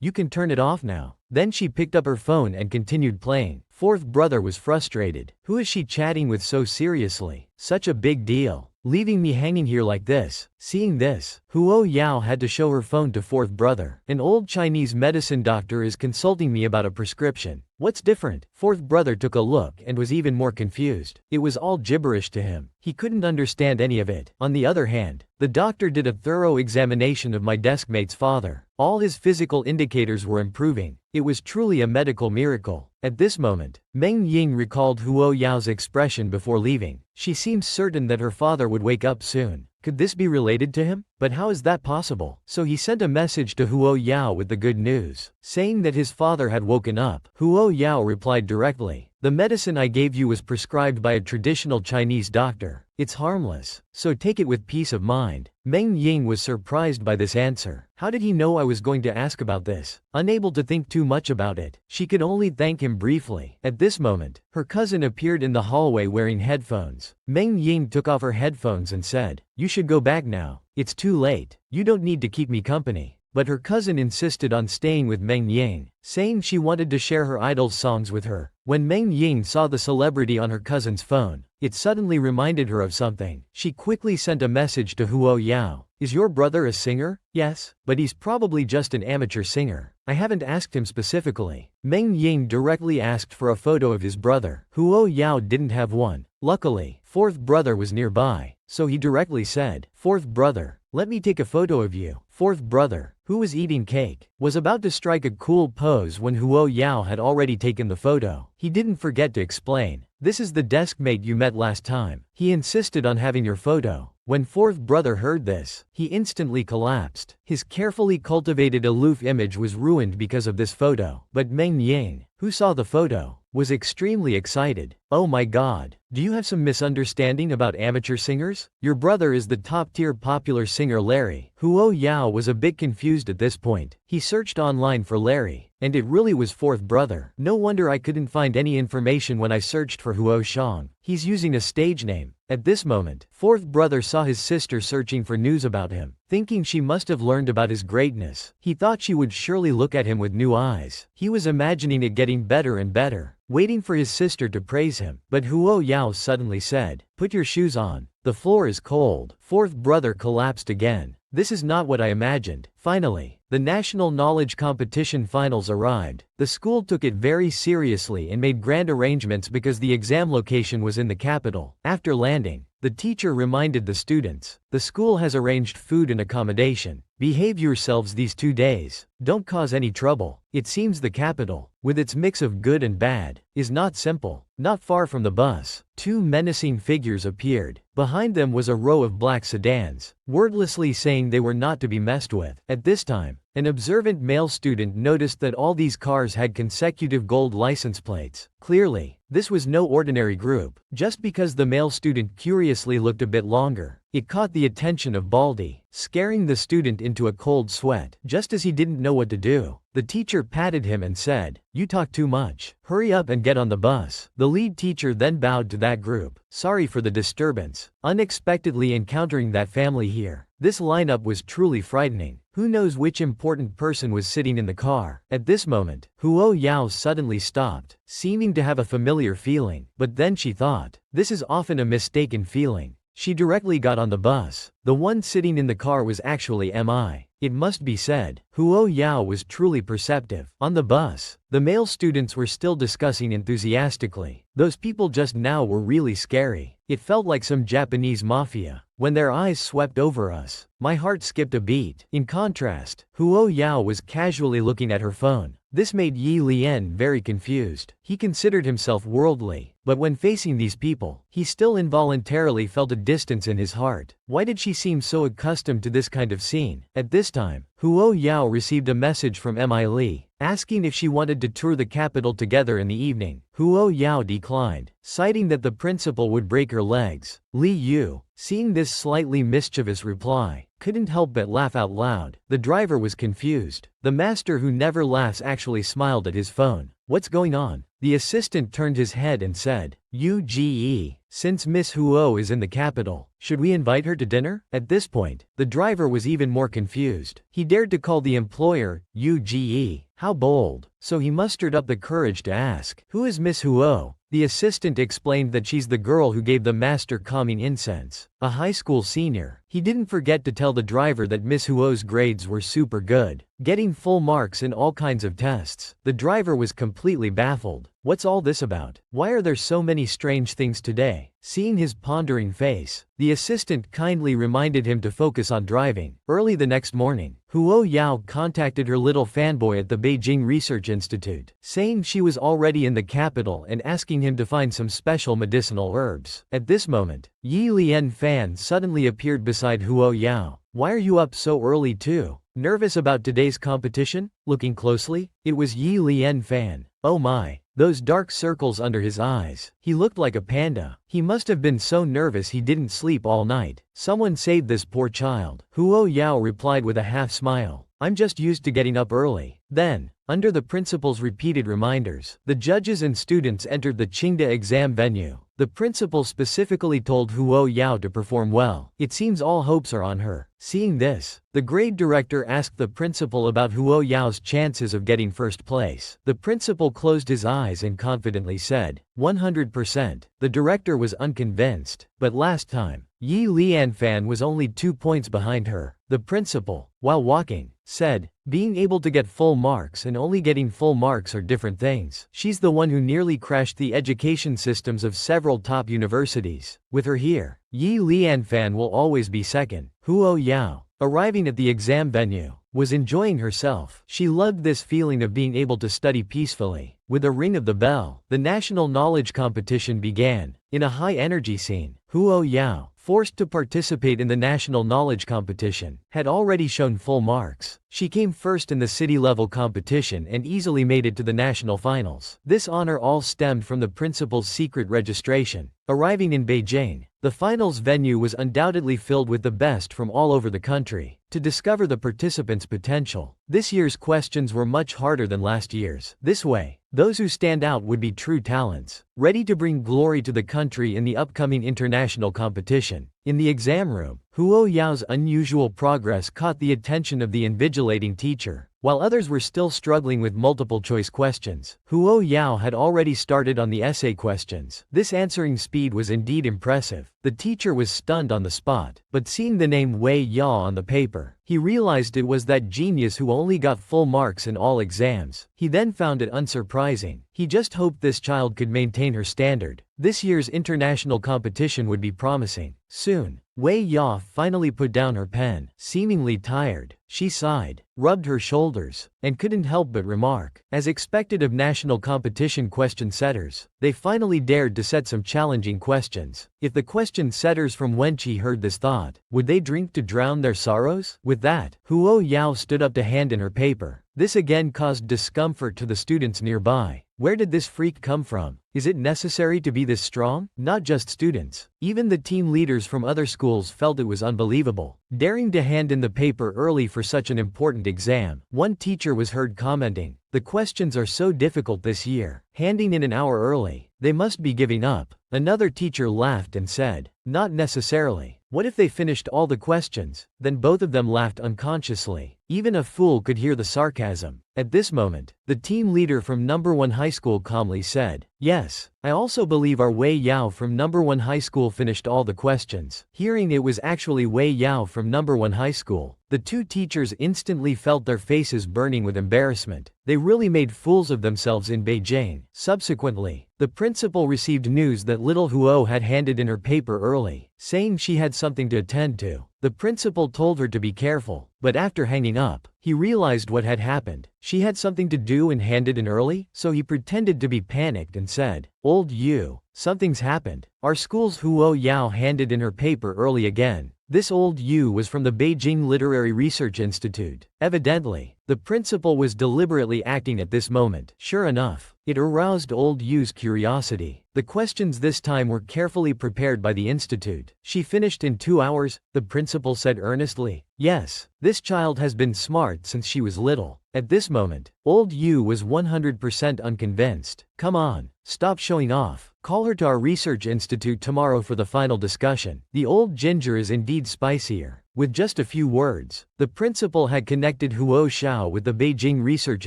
you can turn it off now." Then she picked up her phone and continued playing. Fourth brother was frustrated. Who is she chatting with so seriously? Such a big deal. Leaving me hanging here like this. Seeing this, Huo Yao had to show her phone to fourth brother. "An old Chinese medicine doctor is consulting me about a prescription. What's different?" Fourth brother took a look and was even more confused. It was all gibberish to him. He couldn't understand any of it. On the other hand, the doctor did a thorough examination of my deskmate's father. All his physical indicators were improving. It was truly a medical miracle. At this moment, Meng Ying recalled Huo Yao's expression before leaving. She seemed certain that her father would wake up soon. Could this be related to him? But how is that possible? So he sent a message to Huo Yao with the good news, saying that his father had woken up. Huo Yao replied directly, "The medicine I gave you was prescribed by a traditional Chinese doctor. It's harmless, so take it with peace of mind." Meng Ying was surprised by this answer. How did he know I was going to ask about this? Unable to think too much about it, she could only thank him briefly. At this moment, her cousin appeared in the hallway wearing headphones. Meng Ying took off her headphones and said, "You should go back now. It's too late. You don't need to keep me company." But her cousin insisted on staying with Meng Ying, saying she wanted to share her idol's songs with her. When Meng Ying saw the celebrity on her cousin's phone, it suddenly reminded her of something. She quickly sent a message to Huo Yao. "Is your brother a singer?" "Yes, but he's probably just an amateur singer. I haven't asked him specifically." Meng Ying directly asked for a photo of his brother. Huo Yao didn't have one. Luckily, fourth brother was nearby, so he directly said, "Fourth brother, let me take a photo of you." Fourth brother, who was eating cake, was about to strike a cool pose when Huo Yao had already taken the photo. He didn't forget to explain, "This is the deskmate you met last time. He insisted on having your photo." When fourth brother heard this, he instantly collapsed. His carefully cultivated aloof image was ruined because of this photo. But Meng Ying, who saw the photo, was extremely excited. "Oh my god, do you have some misunderstanding about amateur singers? Your brother is the top-tier popular singer Larry." Huo Yao was a bit confused at this point. He searched online for Larry, and it really was fourth brother. No wonder I couldn't find any information when I searched for Huo Shang. He's using a stage name. At this moment, fourth brother saw his sister searching for news about him. Thinking she must have learned about his greatness, he thought she would surely look at him with new eyes. He was imagining it getting better and better, waiting for his sister to praise him. But Huo Yao suddenly said, "Put your shoes on. The floor is cold." Fourth brother collapsed again. This is not what I imagined. Finally, the National Knowledge Competition finals arrived. The school took it very seriously and made grand arrangements because the exam location was in the capital. After landing, the teacher reminded the students, "The school has arranged food and accommodation. Behave yourselves these 2 days. Don't cause any trouble." It seems the capital, with its mix of good and bad, is not simple. Not far from the bus, 2 menacing figures appeared. Behind them was a row of black sedans, wordlessly saying they were not to be messed with. At this time, an observant male student noticed that all these cars had consecutive gold license plates. Clearly, this was no ordinary group. Just because the male student curiously looked a bit longer, it caught the attention of Baldy, scaring the student into a cold sweat. Just as he didn't know what to do, the teacher patted him and said, "You talk too much. Hurry up and get on the bus." The lead teacher then bowed to that group. "Sorry for the disturbance. Unexpectedly encountering that family here." This lineup was truly frightening. Who knows which important person was sitting in the car? At this moment, Huo Yao suddenly stopped, seeming to have a familiar feeling. But then she thought, this is often a mistaken feeling. She directly got on the bus. The one sitting in the car was actually Mi. It must be said, Huo Yao was truly perceptive. On the bus, the male students were still discussing enthusiastically. Those people just now were really scary. It felt like some Japanese mafia. When their eyes swept over us, my heart skipped a beat. In contrast, Huo Yao was casually looking at her phone. This made Yi Lian very confused. He considered himself worldly, but when facing these people, he still involuntarily felt a distance in his heart. Why did she seem so accustomed to this kind of scene? At this time, Huo Yao received a message from Mi Li, asking if she wanted to tour the capital together in the evening. Huo Yao declined, citing that the principal would break her legs. Li Yu, seeing this slightly mischievous reply, couldn't help but laugh out loud. The driver was confused. The master who never laughs actually smiled at his phone. What's going on? The assistant turned his head and said, UGE, since Miss Huo is in the capital, should we invite her to dinner? At this point, the driver was even more confused. He dared to call the employer, UGE. How bold. So he mustered up the courage to ask, who is Miss Huo? The assistant explained that she's the girl who gave the master calming incense, a high school senior. He didn't forget to tell the driver that Miss Huo's grades were super good, getting full marks in all kinds of tests. The driver was completely baffled. What's all this about? Why are there so many strange things today? Seeing his pondering face, the assistant kindly reminded him to focus on driving. Early the next morning, Huo Yao contacted her little fanboy at the Beijing Research Institute, saying she was already in the capital and asking him to find some special medicinal herbs. At this moment, Yi Lian Fan suddenly appeared beside Huo Yao. Why are you up so early too? Nervous about today's competition? Looking closely, it was Yi Lian Fan. Oh my, those dark circles under his eyes. He looked like a panda. He must have been so nervous he didn't sleep all night. Someone save this poor child. Huo Yao replied with a half smile. I'm just used to getting up early. Then, under the principal's repeated reminders, the judges and students entered the Qingda exam venue. The principal specifically told Huo Yao to perform well. It seems all hopes are on her. Seeing this, the grade director asked the principal about Huo Yao's chances of getting first place. The principal closed his eyes and confidently said, 100%. The director was unconvinced, but last time, Yi Lianfan was only 2 points behind her. The principal, while walking, said, being able to get full marks and only getting full marks are different things. She's the one who nearly crashed the education systems of several top universities. With her here, Yi Lianfan will always be second. Huo Yao, arriving at the exam venue, was enjoying herself. She loved this feeling of being able to study peacefully. With a ring of the bell, the national knowledge competition began. In a high-energy scene, Huo Yao, forced to participate in the national knowledge competition, had already shown full marks. She came first in the city-level competition and easily made it to the national finals. This honor all stemmed from the principal's secret registration. Arriving in Beijing, the finals venue was undoubtedly filled with the best from all over the country. To discover the participants' potential, this year's questions were much harder than last year's. This way, those who stand out would be true talents, ready to bring glory to the country in the upcoming international competition. In the exam room, Huo Yao's unusual progress caught the attention of the invigilating teacher. While others were still struggling with multiple-choice questions, Huo Yao had already started on the essay questions. This answering speed was indeed impressive. The teacher was stunned on the spot, but seeing the name Wei Yao on the paper, he realized it was that genius who only got full marks in all exams. He then found it unsurprising. He just hoped this child could maintain her standard. This year's international competition would be promising. Soon, Wei Yao finally put down her pen. Seemingly tired, she sighed, rubbed her shoulders, and couldn't help but remark, as expected of national competition question setters, they finally dared to set some challenging questions. If the question setters from Wenqi heard this thought, would they drink to drown their sorrows? With that, Huo Yao stood up to hand in her paper. This again caused discomfort to the students nearby. Where did this freak come from? Is it necessary to be this strong? Not just students. Even the team leaders from other schools felt it was unbelievable. Daring to hand in the paper early for such an important exam. One teacher was heard commenting, "The questions are so difficult this year. Handing in an hour early, they must be giving up." Another teacher laughed and said, "Not necessarily. What if they finished all the questions?" Then both of them laughed unconsciously. Even a fool could hear the sarcasm. At this moment, the team leader from number 1 high school calmly said, "Yes, I also believe our Wei Yao from number 1 high school finished all the questions." Hearing it was actually Wei Yao from number 1 high school, the two teachers instantly felt their faces burning with embarrassment. They really made fools of themselves in Beijing. Subsequently, the principal received news that little Huo had handed in her paper early, saying she had something to attend to. The principal told her to be careful, but after hanging up, he realized what had happened. She had something to do and handed in early, so he pretended to be panicked and said, "Old Yu, something's happened. Our school's Huo Yao handed in her paper early again." This old Yu was from the Beijing Literary Research Institute. Evidently, the principal was deliberately acting at this moment. Sure enough, it aroused old Yu's curiosity. The questions this time were carefully prepared by the institute. "She finished in 2 hours," the principal said earnestly. "Yes, this child has been smart since she was little." At this moment, old Yu was 100% unconvinced. "Come on, stop showing off. Call her to our research institute tomorrow for the final discussion." The old ginger is indeed spicier. With just a few words, the principal had connected Huo Xiao with the Beijing Research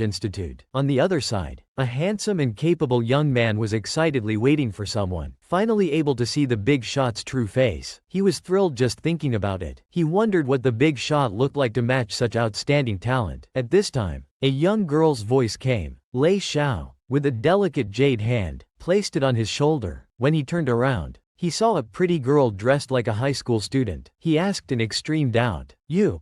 Institute. On the other side, a handsome and capable young man was excitedly waiting for someone, finally able to see the big shot's true face. He was thrilled just thinking about it. He wondered what the big shot looked like to match such outstanding talent. At this time, a young girl's voice came. Lei Xiao, with a delicate jade hand, placed it on his shoulder. When he turned around, he saw a pretty girl dressed like a high school student. He asked in extreme doubt, You're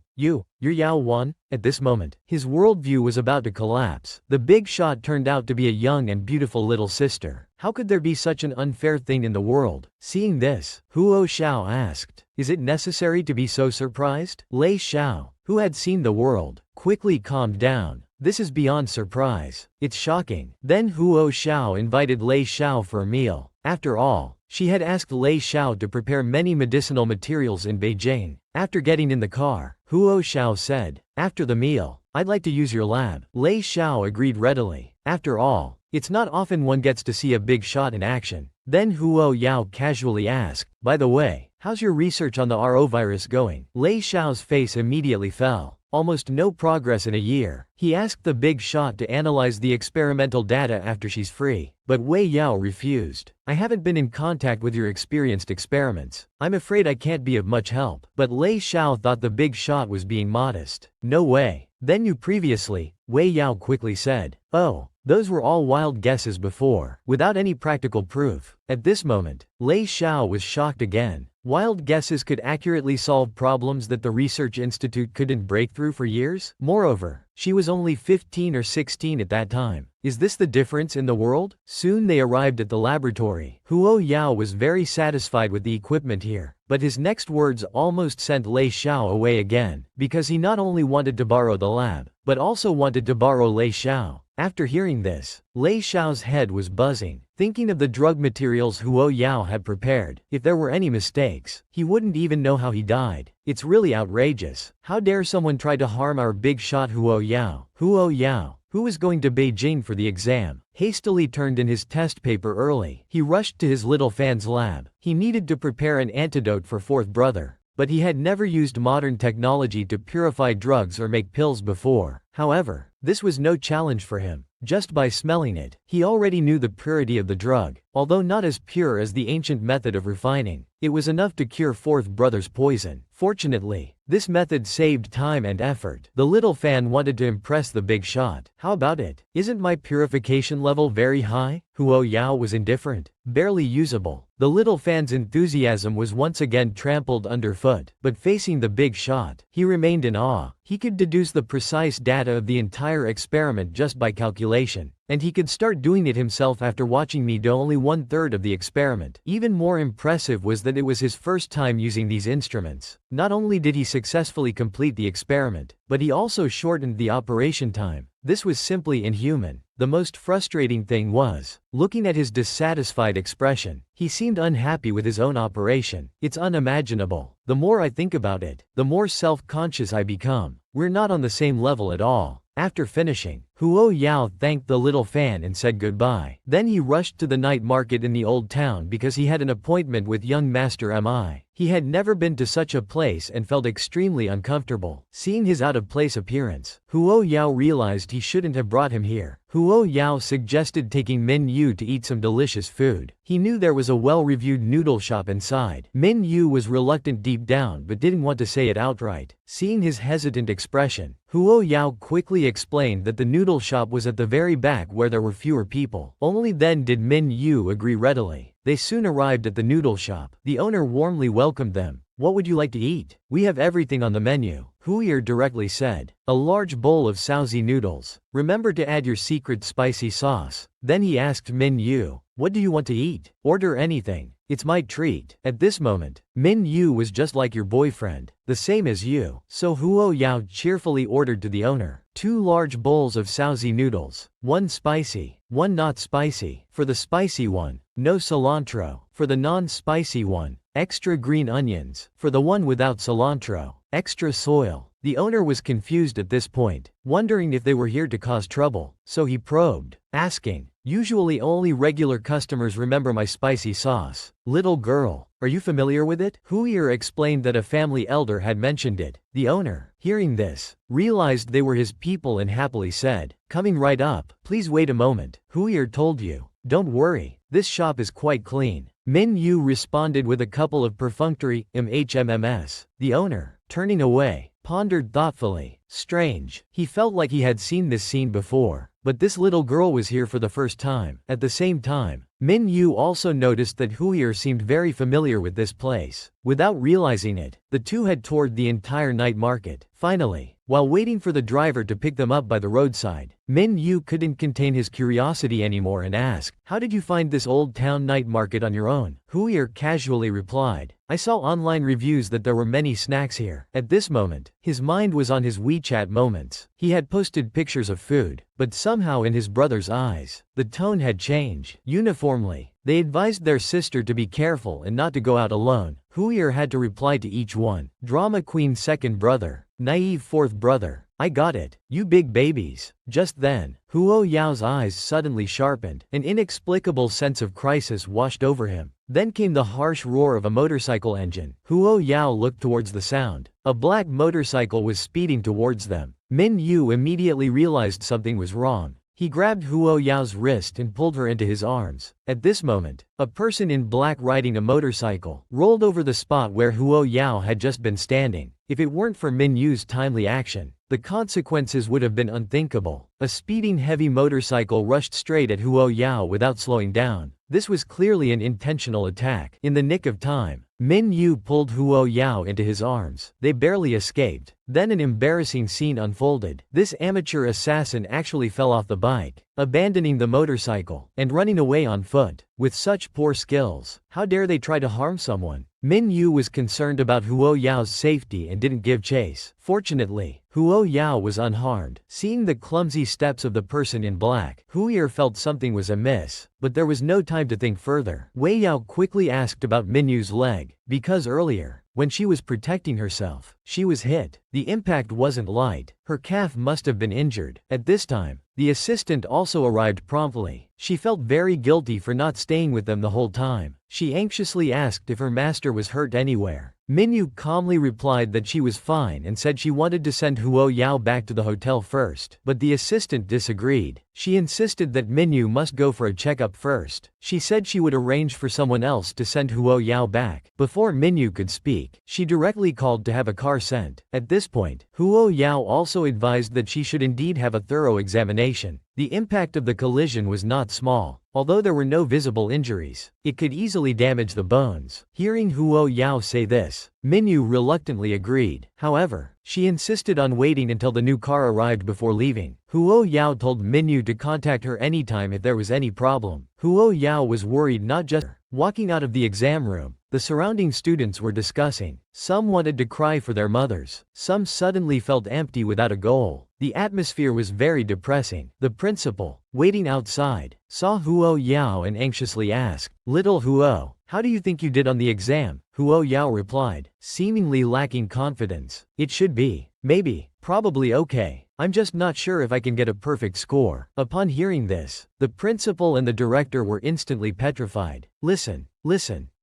Yao Wan?" At this moment, his worldview was about to collapse. The big shot turned out to be a young and beautiful little sister. How could there be such an unfair thing in the world? Seeing this, Huo Xiao asked, "Is it necessary to be so surprised?" Lei Xiao, who had seen the world, quickly calmed down. "This is beyond surprise. It's shocking." Then Huo Xiao invited Lei Xiao for a meal. After all, she had asked Lei Xiao to prepare many medicinal materials in Beijing. After getting in the car, Huo Xiao said, "After the meal, I'd like to use your lab." Lei Xiao agreed readily. After all, it's not often one gets to see a big shot in action. Then Huo Yao casually asked, "By the way, how's your research on the RO virus going?" Lei Xiao's face immediately fell. Almost no progress in a year. He asked the big shot to analyze the experimental data after she's free. But Wei Yao refused. "I haven't been in contact with your experienced experiments. I'm afraid I can't be of much help." But Lei Xiao thought the big shot was being modest. "No way. Then you previously," Wei Yao quickly said. "Oh, those were all wild guesses before, without any practical proof." At this moment, Lei Xiao was shocked again. Wild guesses could accurately solve problems that the research institute couldn't break through for years? Moreover, she was only 15 or 16 at that time. Is this the difference in the world? Soon they arrived at the laboratory. Huo Yao was very satisfied with the equipment here, but his next words almost sent Lei Xiao away again, because he not only wanted to borrow the lab, but also wanted to borrow Lei Xiao. After hearing this, Lei Xiao's head was buzzing, thinking of the drug materials Huo Yao had prepared. If there were any mistakes, he wouldn't even know how he died. It's really outrageous. How dare someone try to harm our big shot Huo Yao? Huo Yao, who was going to Beijing for the exam, hastily turned in his test paper early. He rushed to his little fan's lab. He needed to prepare an antidote for fourth brother, but he had never used modern technology to purify drugs or make pills before. However, this was no challenge for him. Just by smelling it, he already knew the purity of the drug. Although not as pure as the ancient method of refining, it was enough to cure fourth brother's poison. Fortunately, this method saved time and effort. The little fan wanted to impress the big shot. "How about it? Isn't my purification level very high?" Huo Yao was indifferent. "Barely usable." The little fan's enthusiasm was once again trampled underfoot, but facing the big shot, he remained in awe. He could deduce the precise data of the entire experiment just by calculation, and he could start doing it himself after watching me do only 1/3 of the experiment. Even more impressive was that it was his first time using these instruments. Not only did he successfully complete the experiment, but he also shortened the operation time. This was simply inhuman. The most frustrating thing was, looking at his dissatisfied expression, he seemed unhappy with his own operation. It's unimaginable. The more I think about it, the more self-conscious I become. We're not on the same level at all. After finishing, Huo Yao thanked the little fan and said goodbye. Then he rushed to the night market in the old town because he had an appointment with young Master Mi. He had never been to such a place and felt extremely uncomfortable. Seeing his out-of-place appearance, Huo Yao realized he shouldn't have brought him here. Huo Yao suggested taking Minyu to eat some delicious food. He knew there was a well-reviewed noodle shop inside. Minyu was reluctant deep down but didn't want to say it outright. Seeing his hesitant expression, Huo Yao quickly explained that the noodle shop was at the very back where there were fewer people. Only then did Minyu agree readily. They soon arrived at the noodle shop. The owner warmly welcomed them. What would you like to eat? We have everything on the menu, Huier directly said. A large bowl of saucy noodles. Remember to add your secret spicy sauce. Then he asked Minyu, what do you want to eat? Order anything. It's my treat. At this moment, Minyu was just like your boyfriend, the same as you. So Huo Yao cheerfully ordered to the owner. 2 large bowls of saucy noodles. 1 spicy, 1 not spicy. For the spicy one, no cilantro. For the non-spicy one, extra green onions. For the one without cilantro, extra soil. The owner was confused at this point, wondering if they were here to cause trouble, so he probed, asking, usually only regular customers remember my spicy sauce. Little girl, are you familiar with it? Huier explained that a family elder had mentioned it. The owner, hearing this, realized they were his people and happily said, coming right up. Please wait a moment. Huier told you. Don't worry, this shop is quite clean. Minyu responded with a couple of perfunctory MHMMs. The owner, turning away, pondered thoughtfully. Strange. He felt like he had seen this scene before, but this little girl was here for the first time. At the same time, Minyu also noticed that Huier seemed very familiar with this place. Without realizing it, the two had toured the entire night market. Finally, while waiting for the driver to pick them up by the roadside, Minyu couldn't contain his curiosity anymore and asked, how did you find this old town night market on your own? Huier casually replied, I saw online reviews that there were many snacks here. At this moment, his mind was on his WeChat moments. He had posted pictures of food, but somehow in his brother's eyes, the tone had changed. Uniformly, they advised their sister to be careful and not to go out alone. Huier had to reply to each one. Drama queen second brother, naive fourth brother, I got it, you big babies. Just then, Huo Yao's eyes suddenly sharpened. An inexplicable sense of crisis washed over him. Then came the harsh roar of a motorcycle engine. Huo Yao looked towards the sound. A black motorcycle was speeding towards them. Minyu immediately realized something was wrong. He grabbed Huo Yao's wrist and pulled her into his arms. At this moment, a person in black riding a motorcycle rolled over the spot where Huo Yao had just been standing. If it weren't for Minyu's timely action, the consequences would have been unthinkable. A speeding heavy motorcycle rushed straight at Huo Yao without slowing down. This was clearly an intentional attack. In the nick of time, Minyu pulled Huo Yao into his arms. They barely escaped. Then an embarrassing scene unfolded. This amateur assassin actually fell off the bike, abandoning the motorcycle, and running away on foot. With such poor skills, how dare they try to harm someone? Minyu was concerned about Huo Yao's safety and didn't give chase. Fortunately, Huo Yao was unharmed. Seeing the clumsy steps of the person in black, Huier felt something was amiss, but there was no time to think further. Wei Yao quickly asked about Minyu's leg, because earlier, when she was protecting herself, she was hit. The impact wasn't light. Her calf must have been injured. At this time, the assistant also arrived promptly. She felt very guilty for not staying with them the whole time. She anxiously asked if her master was hurt anywhere. Minyu calmly replied that she was fine and said she wanted to send Huo Yao back to the hotel first. But the assistant disagreed. She insisted that Minyu must go for a checkup first. She said she would arrange for someone else to send Huo Yao back. Before Minyu could speak, she directly called to have a car sent. At this point, Huo Yao also advised that she should indeed have a thorough examination. The impact of the collision was not small. Although there were no visible injuries, it could easily damage the bones. Hearing Huo Yao say this, Minyu reluctantly agreed. However, she insisted on waiting until the new car arrived before leaving. Huo Yao told Minyu to contact her anytime if there was any problem. Huo Yao was worried not just her. Walking out of the exam room, the surrounding students were discussing. Some wanted to cry for their mothers. Some suddenly felt empty without a goal. The atmosphere was very depressing. The principal, waiting outside, saw Huo Yao and anxiously asked, Little Huo, how do you think you did on the exam? Huo Yao replied, seemingly lacking confidence. It should be, maybe, probably okay. I'm just not sure if I can get a perfect score. Upon hearing this, the principal and the director were instantly petrified. Listen,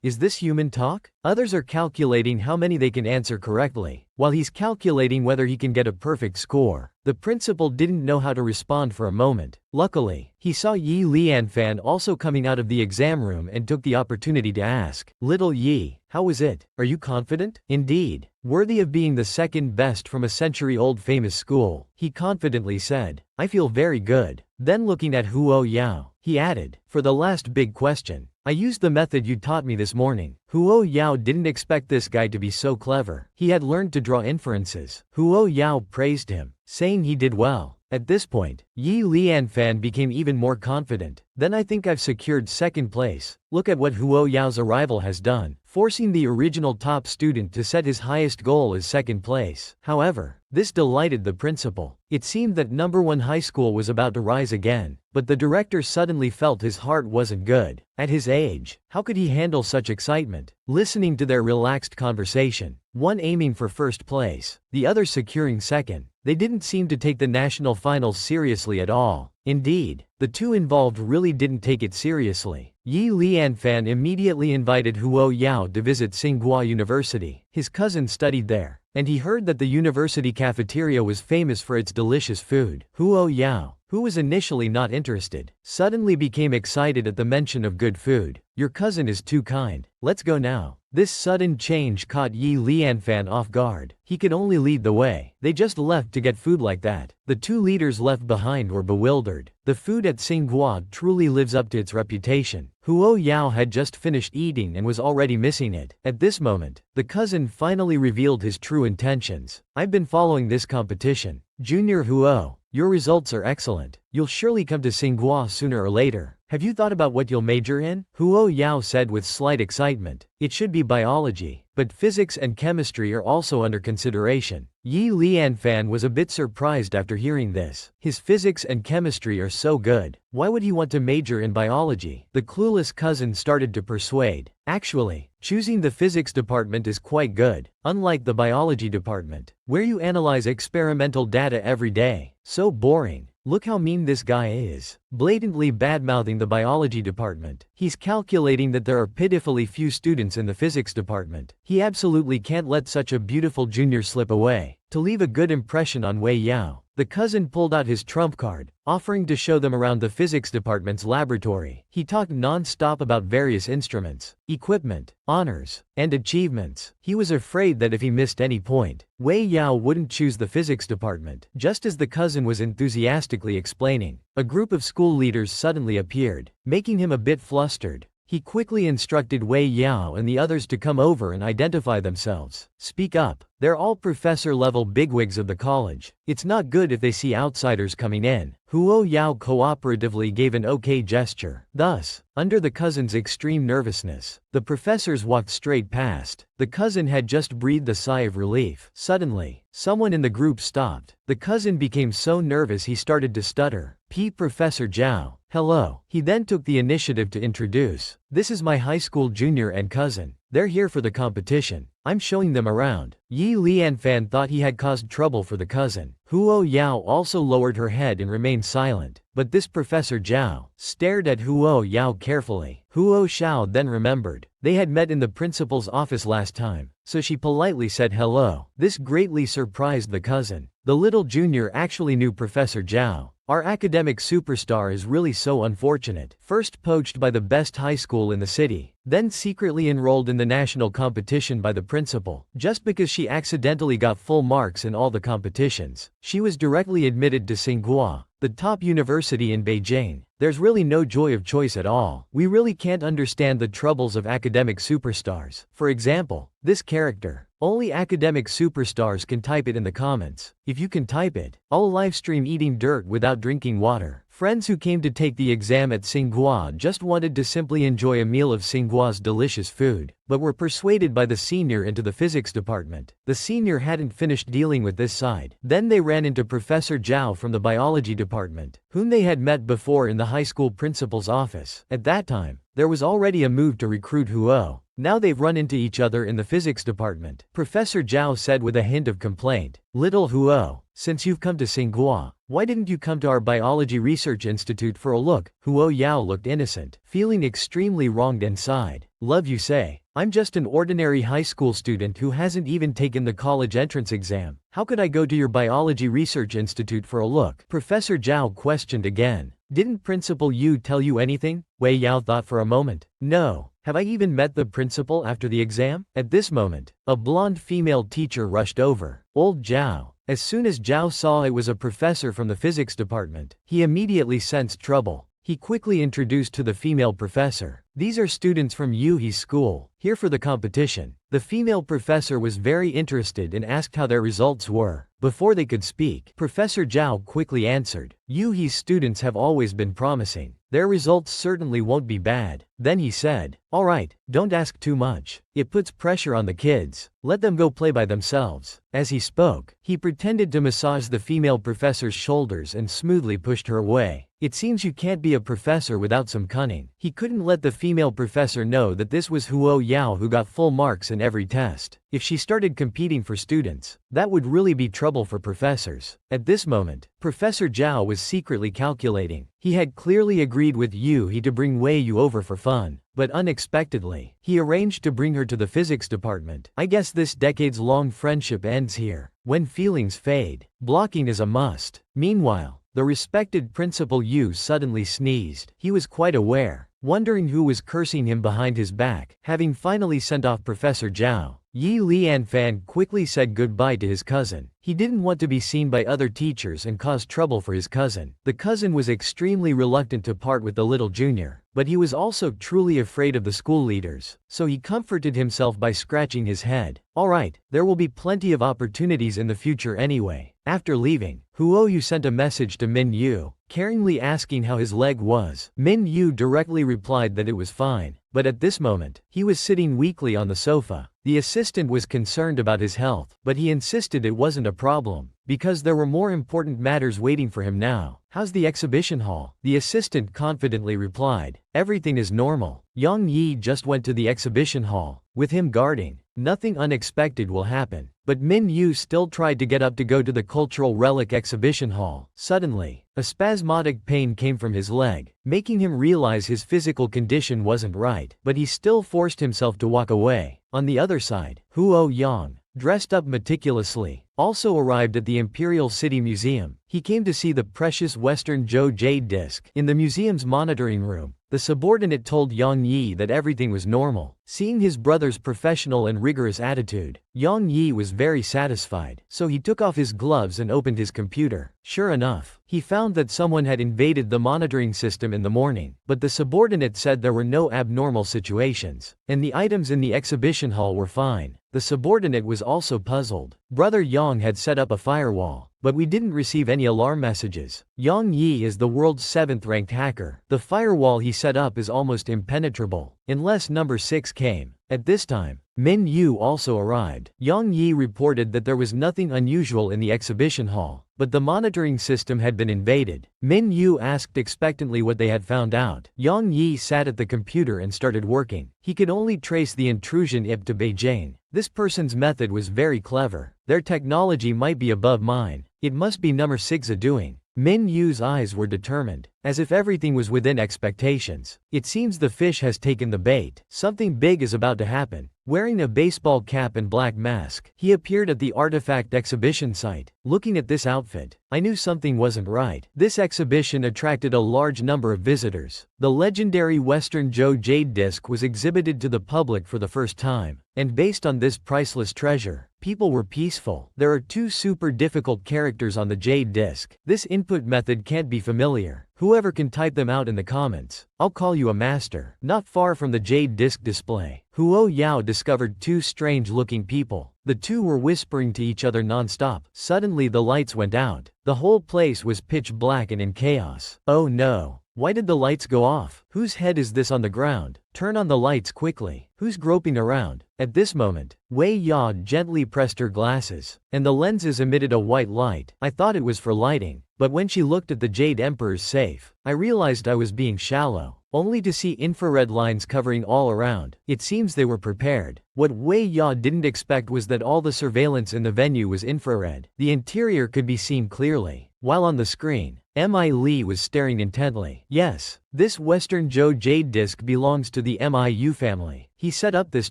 is this human talk? Others are calculating how many they can answer correctly, while he's calculating whether he can get a perfect score. The principal didn't know how to respond for a moment. Luckily, he saw Yi Lianfan also coming out of the exam room and took the opportunity to ask, Little Yi, how was it? Are you confident? Indeed, worthy of being the second best from a century-old famous school, he confidently said, I feel very good. Then looking at Huo Yao, he added, for the last big question, I used the method you taught me this morning. Huo Yao didn't expect this guy to be so clever. He had learned to draw inferences. Huo Yao praised him, saying he did well. At this point, Yi Lianfan became even more confident. Then I think I've secured second place. Look at what Huo Yao's arrival has done, forcing the original top student to set his highest goal as second place. However, this delighted the principal. It seemed that number 1 high school was about to rise again, but the director suddenly felt his heart wasn't good. At his age, how could he handle such excitement? Listening to their relaxed conversation, one aiming for first place, the other securing second, they didn't seem to take the national finals seriously at all. Indeed, the two involved really didn't take it seriously. Yi Lianfan immediately invited Huo Yao to visit Tsinghua University. His cousin studied there, and he heard that the university cafeteria was famous for its delicious food. Huo Yao, who was initially not interested, suddenly became excited at the mention of good food. Your cousin is too kind. Let's go now. This sudden change caught Yi Lianfan off guard. He could only lead the way. They just left to get food like that. The two leaders left behind were bewildered. The food at Tsinghua truly lives up to its reputation. Huo Yao had just finished eating and was already missing it. At this moment, the cousin finally revealed his true intentions. I've been following this competition. Junior Huo, your results are excellent. You'll surely come to Tsinghua sooner or later. Have you thought about what you'll major in? Huo Yao said with slight excitement. It should be biology, but physics and chemistry are also under consideration. Yi Lianfan was a bit surprised after hearing this. His physics and chemistry are so good. Why would he want to major in biology? The clueless cousin started to persuade. Actually, choosing the physics department is quite good, unlike the biology department, where you analyze experimental data every day. So boring. Look how mean this guy is, blatantly badmouthing the biology department. He's calculating that there are pitifully few students in the physics department. He absolutely can't let such a beautiful junior slip away. To leave a good impression on Wei Yao, the cousin pulled out his trump card, offering to show them around the physics department's laboratory. He talked non-stop about various instruments, equipment, honors, and achievements. He was afraid that if he missed any point, Wei Yao wouldn't choose the physics department. Just as the cousin was enthusiastically explaining, a group of school leaders suddenly appeared, making him a bit flustered. He quickly instructed Wei Yao and the others to come over and identify themselves. Speak up. They're all professor-level bigwigs of the college. It's not good if they see outsiders coming in. Huo Yao cooperatively gave an okay gesture. Thus, under the cousin's extreme nervousness, the professors walked straight past. The cousin had just breathed a sigh of relief. Suddenly, someone in the group stopped. The cousin became so nervous he started to stutter. Professor Zhao. Hello. He then took the initiative to introduce. This is my high school junior and cousin. They're here for the competition. I'm showing them around. Yi Lianfan thought he had caused trouble for the cousin. Huo Yao also lowered her head and remained silent. But this Professor Zhao stared at Huo Yao carefully. Huo Xiao then remembered. They had met in the principal's office last time, so she politely said hello. This greatly surprised the cousin. The little junior actually knew Professor Zhao. Our academic superstar is really so unfortunate. First poached by the best high school in the city, then secretly enrolled in the national competition by the principal. Just because she accidentally got full marks in all the competitions, she was directly admitted to Tsinghua, the top university in Beijing. There's really no joy of choice at all. We really can't understand the troubles of academic superstars. For example, this character. Only academic superstars can type it in the comments. If you can type it, I'll livestream eating dirt without drinking water. Friends who came to take the exam at Tsinghua just wanted to simply enjoy a meal of Tsinghua's delicious food, but were persuaded by the senior into the physics department. The senior hadn't finished dealing with this side. Then they ran into Professor Zhao from the biology department, whom they had met before in the high school principal's office. At that time, there was already a move to recruit Huo. Now they've run into each other in the physics department. Professor Zhao said with a hint of complaint. Little Huo, since you've come to Tsinghua, why didn't you come to our biology research institute for a look? Huo Yao looked innocent, feeling extremely wronged and sighed. Love you say. I'm just an ordinary high school student who hasn't even taken the college entrance exam. How could I go to your biology research institute for a look? Professor Zhao questioned again. Didn't Principal Yu tell you anything? Wei Yao thought for a moment. No. Have I even met the principal after the exam? At this moment, a blonde female teacher rushed over. Old Zhao. As soon as Zhao saw it was a professor from the physics department, he immediately sensed trouble. He quickly introduced to the female professor. These are students from Yuhi's school, here for the competition. The female professor was very interested and asked how their results were. Before they could speak, Professor Zhao quickly answered, Yuhi's students have always been promising. Their results certainly won't be bad. Then he said, alright, don't ask too much. It puts pressure on the kids. Let them go play by themselves. As he spoke, he pretended to massage the female professor's shoulders and smoothly pushed her away. It seems you can't be a professor without some cunning. He couldn't let the female professor know that this was Huo Yao who got full marks in every test. If she started competing for students, that would really be trouble for professors. At this moment, Professor Zhao was secretly calculating. He had clearly agreed with Yuhi to bring Wei Yu over for fun, but unexpectedly, he arranged to bring her to the physics department. I guess this decades-long friendship ends here. When feelings fade, blocking is a must. Meanwhile, the respected Principal Yu suddenly sneezed. He was quite aware, wondering who was cursing him behind his back. Having finally sent off Professor Zhao, Yi Lianfan quickly said goodbye to his cousin. He didn't want to be seen by other teachers and cause trouble for his cousin. The cousin was extremely reluctant to part with the little junior, but he was also truly afraid of the school leaders, so he comforted himself by scratching his head. Alright, there will be plenty of opportunities in the future anyway. After leaving, Huoyu sent a message to Minyu, caringly asking how his leg was. Minyu directly replied that it was fine, but at this moment, he was sitting weakly on the sofa. The assistant was concerned about his health, but he insisted it wasn't a problem, because there were more important matters waiting for him now. How's the exhibition hall? The assistant confidently replied, everything is normal. Yang Yi just went to the exhibition hall. With him guarding, nothing unexpected will happen. But Min Yu still tried to get up to go to the cultural relic exhibition hall. Suddenly, a spasmodic pain came from his leg, making him realize his physical condition wasn't right, but he still forced himself to walk away. On the other side, Huo Yang, dressed up meticulously, also arrived at the Imperial City Museum. He came to see the precious Western Zhou jade disc. In the museum's monitoring room, the subordinate told Yang Yi that everything was normal. Seeing his brother's professional and rigorous attitude, Yang Yi was very satisfied, so he took off his gloves and opened his computer. Sure enough, he found that someone had invaded the monitoring system in the morning, but the subordinate said there were no abnormal situations, and the items in the exhibition hall were fine. The subordinate was also puzzled. Brother Yang had set up a firewall, but we didn't receive any alarm messages. Yang Yi is the world's 7th-ranked hacker. The firewall he set up is almost impenetrable, unless number 6 came. At this time, Min Yu also arrived. Yang Yi reported that there was nothing unusual in the exhibition hall, but the monitoring system had been invaded. Min Yu asked expectantly what they had found out. Yang Yi sat at the computer and started working. He could only trace the intrusion IP to Beijing. This person's method was very clever. Their technology might be above mine. It must be number 6 doing. Min Yu's eyes were determined, as if everything was within expectations. It seems the fish has taken the bait. Something big is about to happen. Wearing a baseball cap and black mask, he appeared at the artifact exhibition site. Looking at this outfit, I knew something wasn't right. This exhibition attracted a large number of visitors. The legendary Western Zhou jade disc was exhibited to the public for the first time, and based on this priceless treasure, people were peaceful. There are 2 super difficult characters on the jade disc. This input method can't be familiar. Whoever can type them out in the comments. I'll call you a master. Not far from the jade disc display, Huo Yao discovered 2 strange-looking people. The 2 were whispering to each other non-stop. Suddenly the lights went out. The whole place was pitch black and in chaos. Oh no. Why did the lights go off? Whose head is this on the ground? Turn on the lights quickly. Who's groping around? At this moment, Wei Ya gently pressed her glasses, and the lenses emitted a white light. I thought it was for lighting, but when she looked at the Jade Emperor's safe, I realized I was being shallow, only to see infrared lines covering all around. It seems they were prepared. What Wei Ya didn't expect was that all the surveillance in the venue was infrared. The interior could be seen clearly, while on the screen, Mi Li was staring intently. Yes, this Western Zhou jade disc belongs to the Miu family. He set up this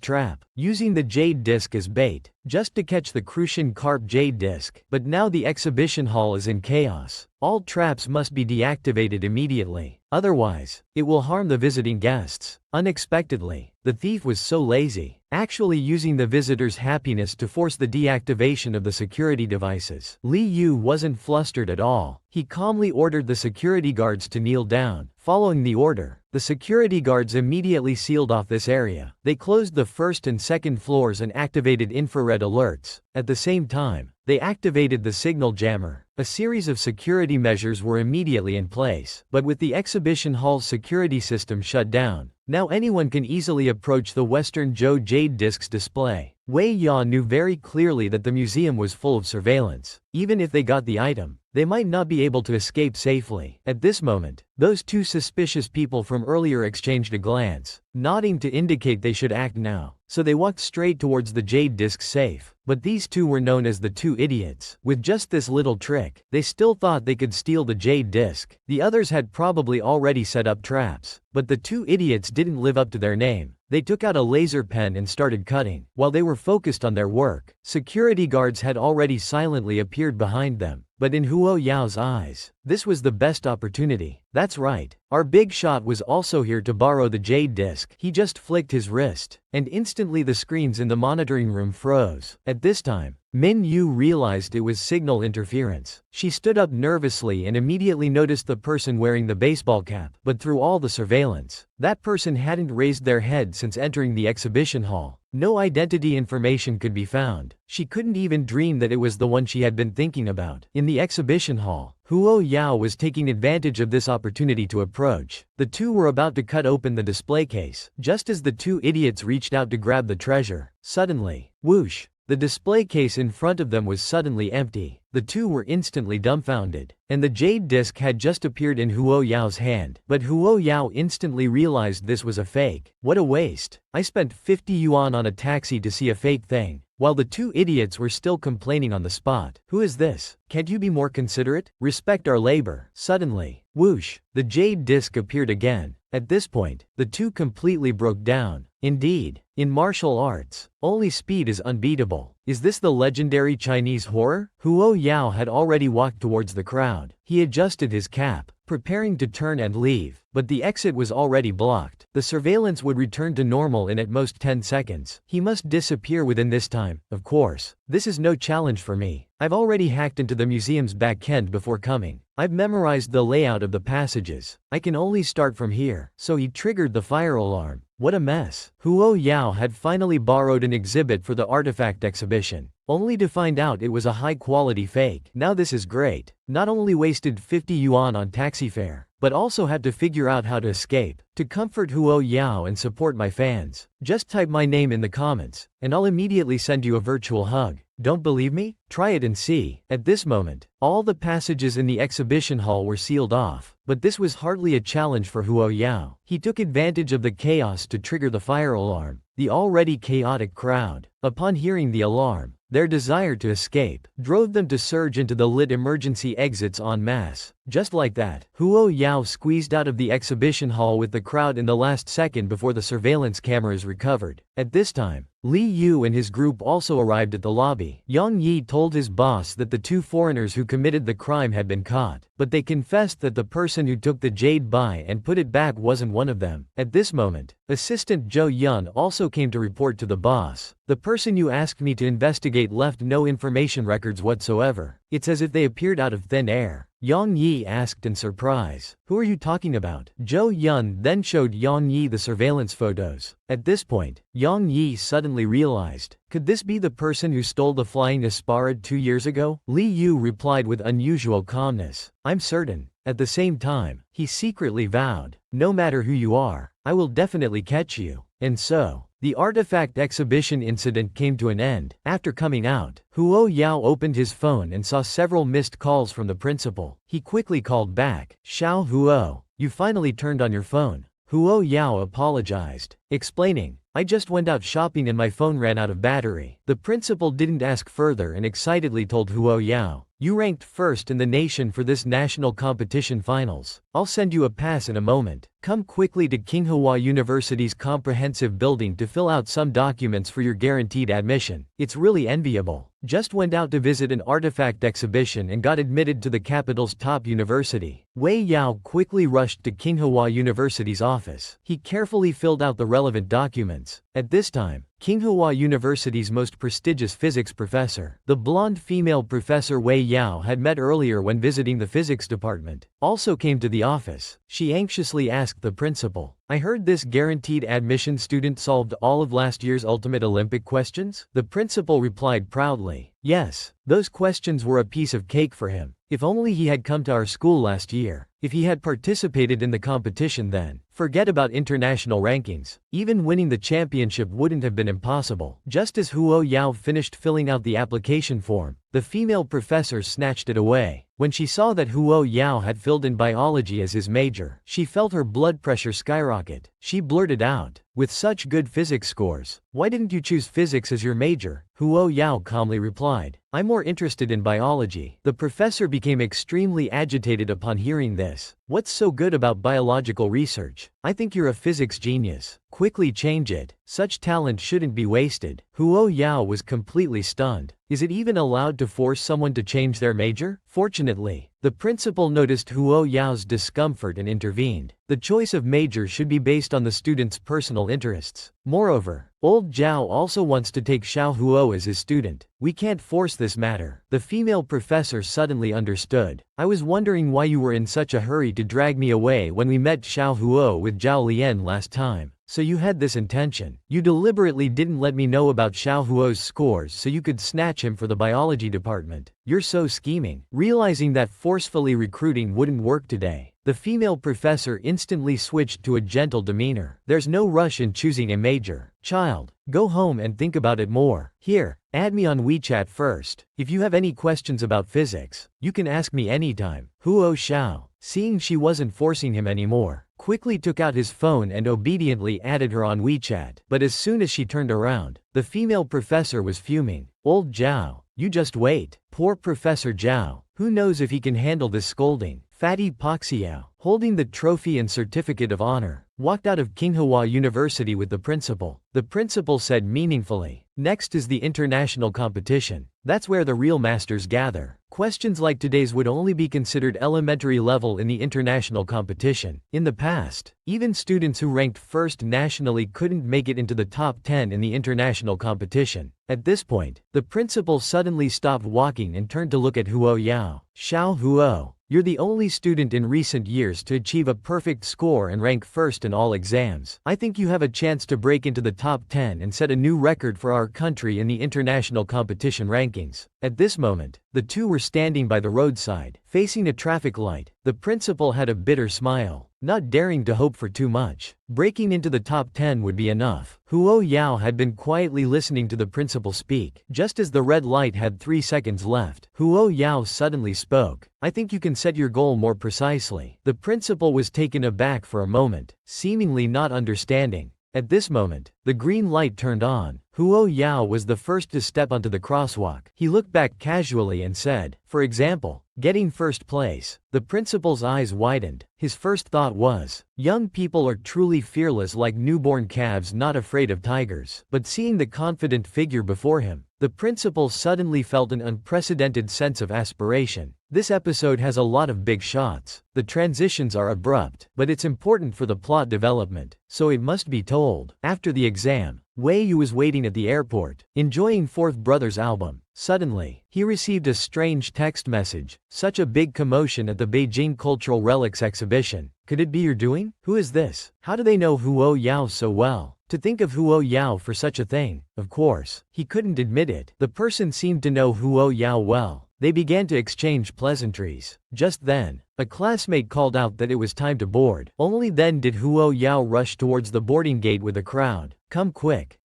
trap, using the jade disc as bait, just to catch the Crucian carp jade disc. But now the exhibition hall is in chaos. All traps must be deactivated immediately, otherwise, it will harm the visiting guests. Unexpectedly, the thief was so lazy, actually using the visitors' happiness to force the deactivation of the security devices. Li Yu wasn't flustered at all. He calmly ordered the security guards to kneel down. Following the order, the security guards immediately sealed off this area. They closed the first and second floors and activated infrared alerts. At the same time, they activated the signal jammer. A series of security measures were immediately in place. But with the exhibition hall's security system shut down, now anyone can easily approach the Western Zhou Jade Disc's display. Wei Ya knew very clearly that the museum was full of surveillance. Even if they got the item, they might not be able to escape safely. At this moment, those two suspicious people from earlier exchanged a glance, nodding to indicate they should act now. So they walked straight towards the Jade Disc safe. But these two were known as the two idiots. With just this little trick, they still thought they could steal the Jade Disc. The others had probably already set up traps. But the two idiots didn't live up to their name. They took out a laser pen and started cutting. While they were focused on their work, security guards had already silently appeared behind them. But in Huo Yao's eyes, this was the best opportunity. That's right. Our big shot was also here to borrow the Jade Disc. He just flicked his wrist, and instantly the screens in the monitoring room froze. At this time, Minyu realized it was signal interference. She stood up nervously and immediately noticed the person wearing the baseball cap. But through all the surveillance, that person hadn't raised their head since entering the exhibition hall. No identity information could be found. She couldn't even dream that it was the one she had been thinking about. In the exhibition hall, Huo Yao was taking advantage of this opportunity to approach. The two were about to cut open the display case, just as the two idiots reached out to grab the treasure. Suddenly, whoosh! The display case in front of them was suddenly empty. The two were instantly dumbfounded, and the Jade Disc had just appeared in Huo Yao's hand. But Huo Yao instantly realized this was a fake. What a waste! I spent 50 yuan on a taxi to see a fake thing. While the two idiots were still complaining on the spot. Who is this? Can't you be more considerate? Respect our labor. Suddenly, whoosh! The Jade Disc appeared again. At this point, the two completely broke down. Indeed, in martial arts, only speed is unbeatable. Is this the legendary Chinese horror? Huo Yao had already walked towards the crowd. He adjusted his cap, preparing to turn and leave, but the exit was already blocked. The surveillance would return to normal in at most 10 seconds. He must disappear within this time, of course. This is no challenge for me. I've already hacked into the museum's back end before coming. I've memorized the layout of the passages. I can only start from here. So he triggered the fire alarm. What a mess. Huo Yao had finally borrowed an exhibit for the artifact exhibition, only to find out it was a high-quality fake. Now this is great. Not only wasted 50 yuan on taxi fare, but also had to figure out how to escape. To comfort Huo Yao and support my fans, just type my name in the comments, and I'll immediately send you a virtual hug. Don't believe me? Try it and see. At this moment, all the passages in the exhibition hall were sealed off. But this was hardly a challenge for Huo Yao. He took advantage of the chaos to trigger the fire alarm. The already chaotic crowd, upon hearing the alarm, their desire to escape drove them to surge into the lit emergency exits en masse. Just like that, Huo Yao squeezed out of the exhibition hall with the crowd in the last second before the surveillance cameras recovered. At this time, Li Yu and his group also arrived at the lobby. Yang Yi told his boss that the two foreigners who committed the crime had been caught, but they confessed that the person who took the jade bai and put it back wasn't one of them. At this moment, Assistant Zhou Yun also came to report to the boss. The person you asked me to investigate left no information records whatsoever. It's as if they appeared out of thin air. Yang Yi asked in surprise. Who are you talking about? Zhou Yun then showed Yang Yi the surveillance photos. At this point, Yang Yi suddenly realized, could this be the person who stole the flying Asparad 2 years ago? Li Yu replied with unusual calmness. I'm certain. At the same time, he secretly vowed, no matter who you are, I will definitely catch you. And so, the artifact exhibition incident came to an end. After coming out, Huo Yao opened his phone and saw several missed calls from the principal. He quickly called back. Xiao Huo, you finally turned on your phone. Huo Yao apologized, explaining, I just went out shopping and my phone ran out of battery. The principal didn't ask further and excitedly told Huo Yao, you ranked first in the nation for this national competition finals. I'll send you a pass in a moment. Come quickly to Tsinghua University's comprehensive building to fill out some documents for your guaranteed admission. It's really enviable. Just went out to visit an artifact exhibition and got admitted to the capital's top university. Wei Yao quickly rushed to Tsinghua University's office. He carefully filled out the relevant documents. At this time, Tsinghua University's most prestigious physics professor. The blonde female professor Wei Yao had met earlier when visiting the physics department, also came to the office. She anxiously asked the principal, "I heard this guaranteed admission student solved all of last year's ultimate Olympic questions?" The principal replied proudly, "Yes, those questions were a piece of cake for him. If only he had come to our school last year. If he had participated in the competition then, forget about international rankings. Even winning the championship wouldn't have been impossible." Just as Huo Yao finished filling out the application form, the female professor snatched it away. When she saw that Huo Yao had filled in biology as his major, she felt her blood pressure skyrocket. She blurted out, "With such good physics scores, why didn't you choose physics as your major?" Huo Yao calmly replied, "I'm more interested in biology." The professor became extremely agitated upon hearing this. "What's so good about biological research? I think you're a physics genius. Quickly change it. Such talent shouldn't be wasted." Huo Yao was completely stunned. Is it even allowed to force someone to change their major? Fortunately, the principal noticed Huo Yao's discomfort and intervened. The choice of major should be based on the student's personal interests. Moreover, old Zhao also wants to take Xiao Huo as his student. We can't force this matter. The female professor suddenly understood. "I was wondering why you were in such a hurry to drag me away when we met Xiao Huo with Zhao Lian last time. So you had this intention. You deliberately didn't let me know about Xiao Huo's scores so you could snatch him for the biology department. You're so scheming." Realizing that forcefully recruiting wouldn't work today, the female professor instantly switched to a gentle demeanor. "There's no rush in choosing a major. Child, go home and think about it more. Here, add me on WeChat first. If you have any questions about physics, you can ask me anytime." Huo Xiao, seeing she wasn't forcing him anymore, quickly took out his phone and obediently added her on WeChat. But as soon as she turned around, the female professor was fuming. "Old Zhao, you just wait. Poor Professor Zhao. Who knows if he can handle this scolding." Fatty Poxiao, holding the trophy and certificate of honor, walked out of Tsinghua University with the principal. The principal said meaningfully, "Next is the international competition. That's where the real masters gather." Questions like today's would only be considered elementary level in the international competition. In the past, even students who ranked first nationally couldn't make it into the top 10 in the international competition. At this point, the principal suddenly stopped walking and turned to look at Huo Yao. "Xiao Huo, you're the only student in recent years to achieve a perfect score and rank first in all exams. I think you have a chance to break into the top 10 and set a new record for our country in the international competition rankings." At this moment, the two were standing by the roadside, facing a traffic light. The principal had a bitter smile, not daring to hope for too much. Breaking into the top 10 would be enough. Huo Yao had been quietly listening to the principal speak. Just as the red light had 3 seconds left, Huo Yao suddenly spoke. "I think you can set your goal more precisely." The principal was taken aback for a moment, seemingly not understanding. At this moment, the green light turned on. Huo Yao was the first to step onto the crosswalk. He looked back casually and said, "For example, getting first place." The principal's eyes widened. His first thought was, young people are truly fearless like newborn calves not afraid of tigers. But seeing the confident figure before him, the principal suddenly felt an unprecedented sense of aspiration. This episode has a lot of big shots. The transitions are abrupt, but it's important for the plot development, so it must be told. After the exam, Wei Yu was waiting at the airport, enjoying Fourth Brother's album. Suddenly, he received a strange text message. "Such a big commotion at the Beijing Cultural Relics exhibition. Could it be your doing? Who is this? How do they know Huo Yao so well? To think of Huo Yao for such a thing." Of course, he couldn't admit it. The person seemed to know Huo Yao well. They began to exchange pleasantries. Just then, a classmate called out that it was time to board. Only then did Huo Yao rush towards the boarding gate with a crowd. Come quick,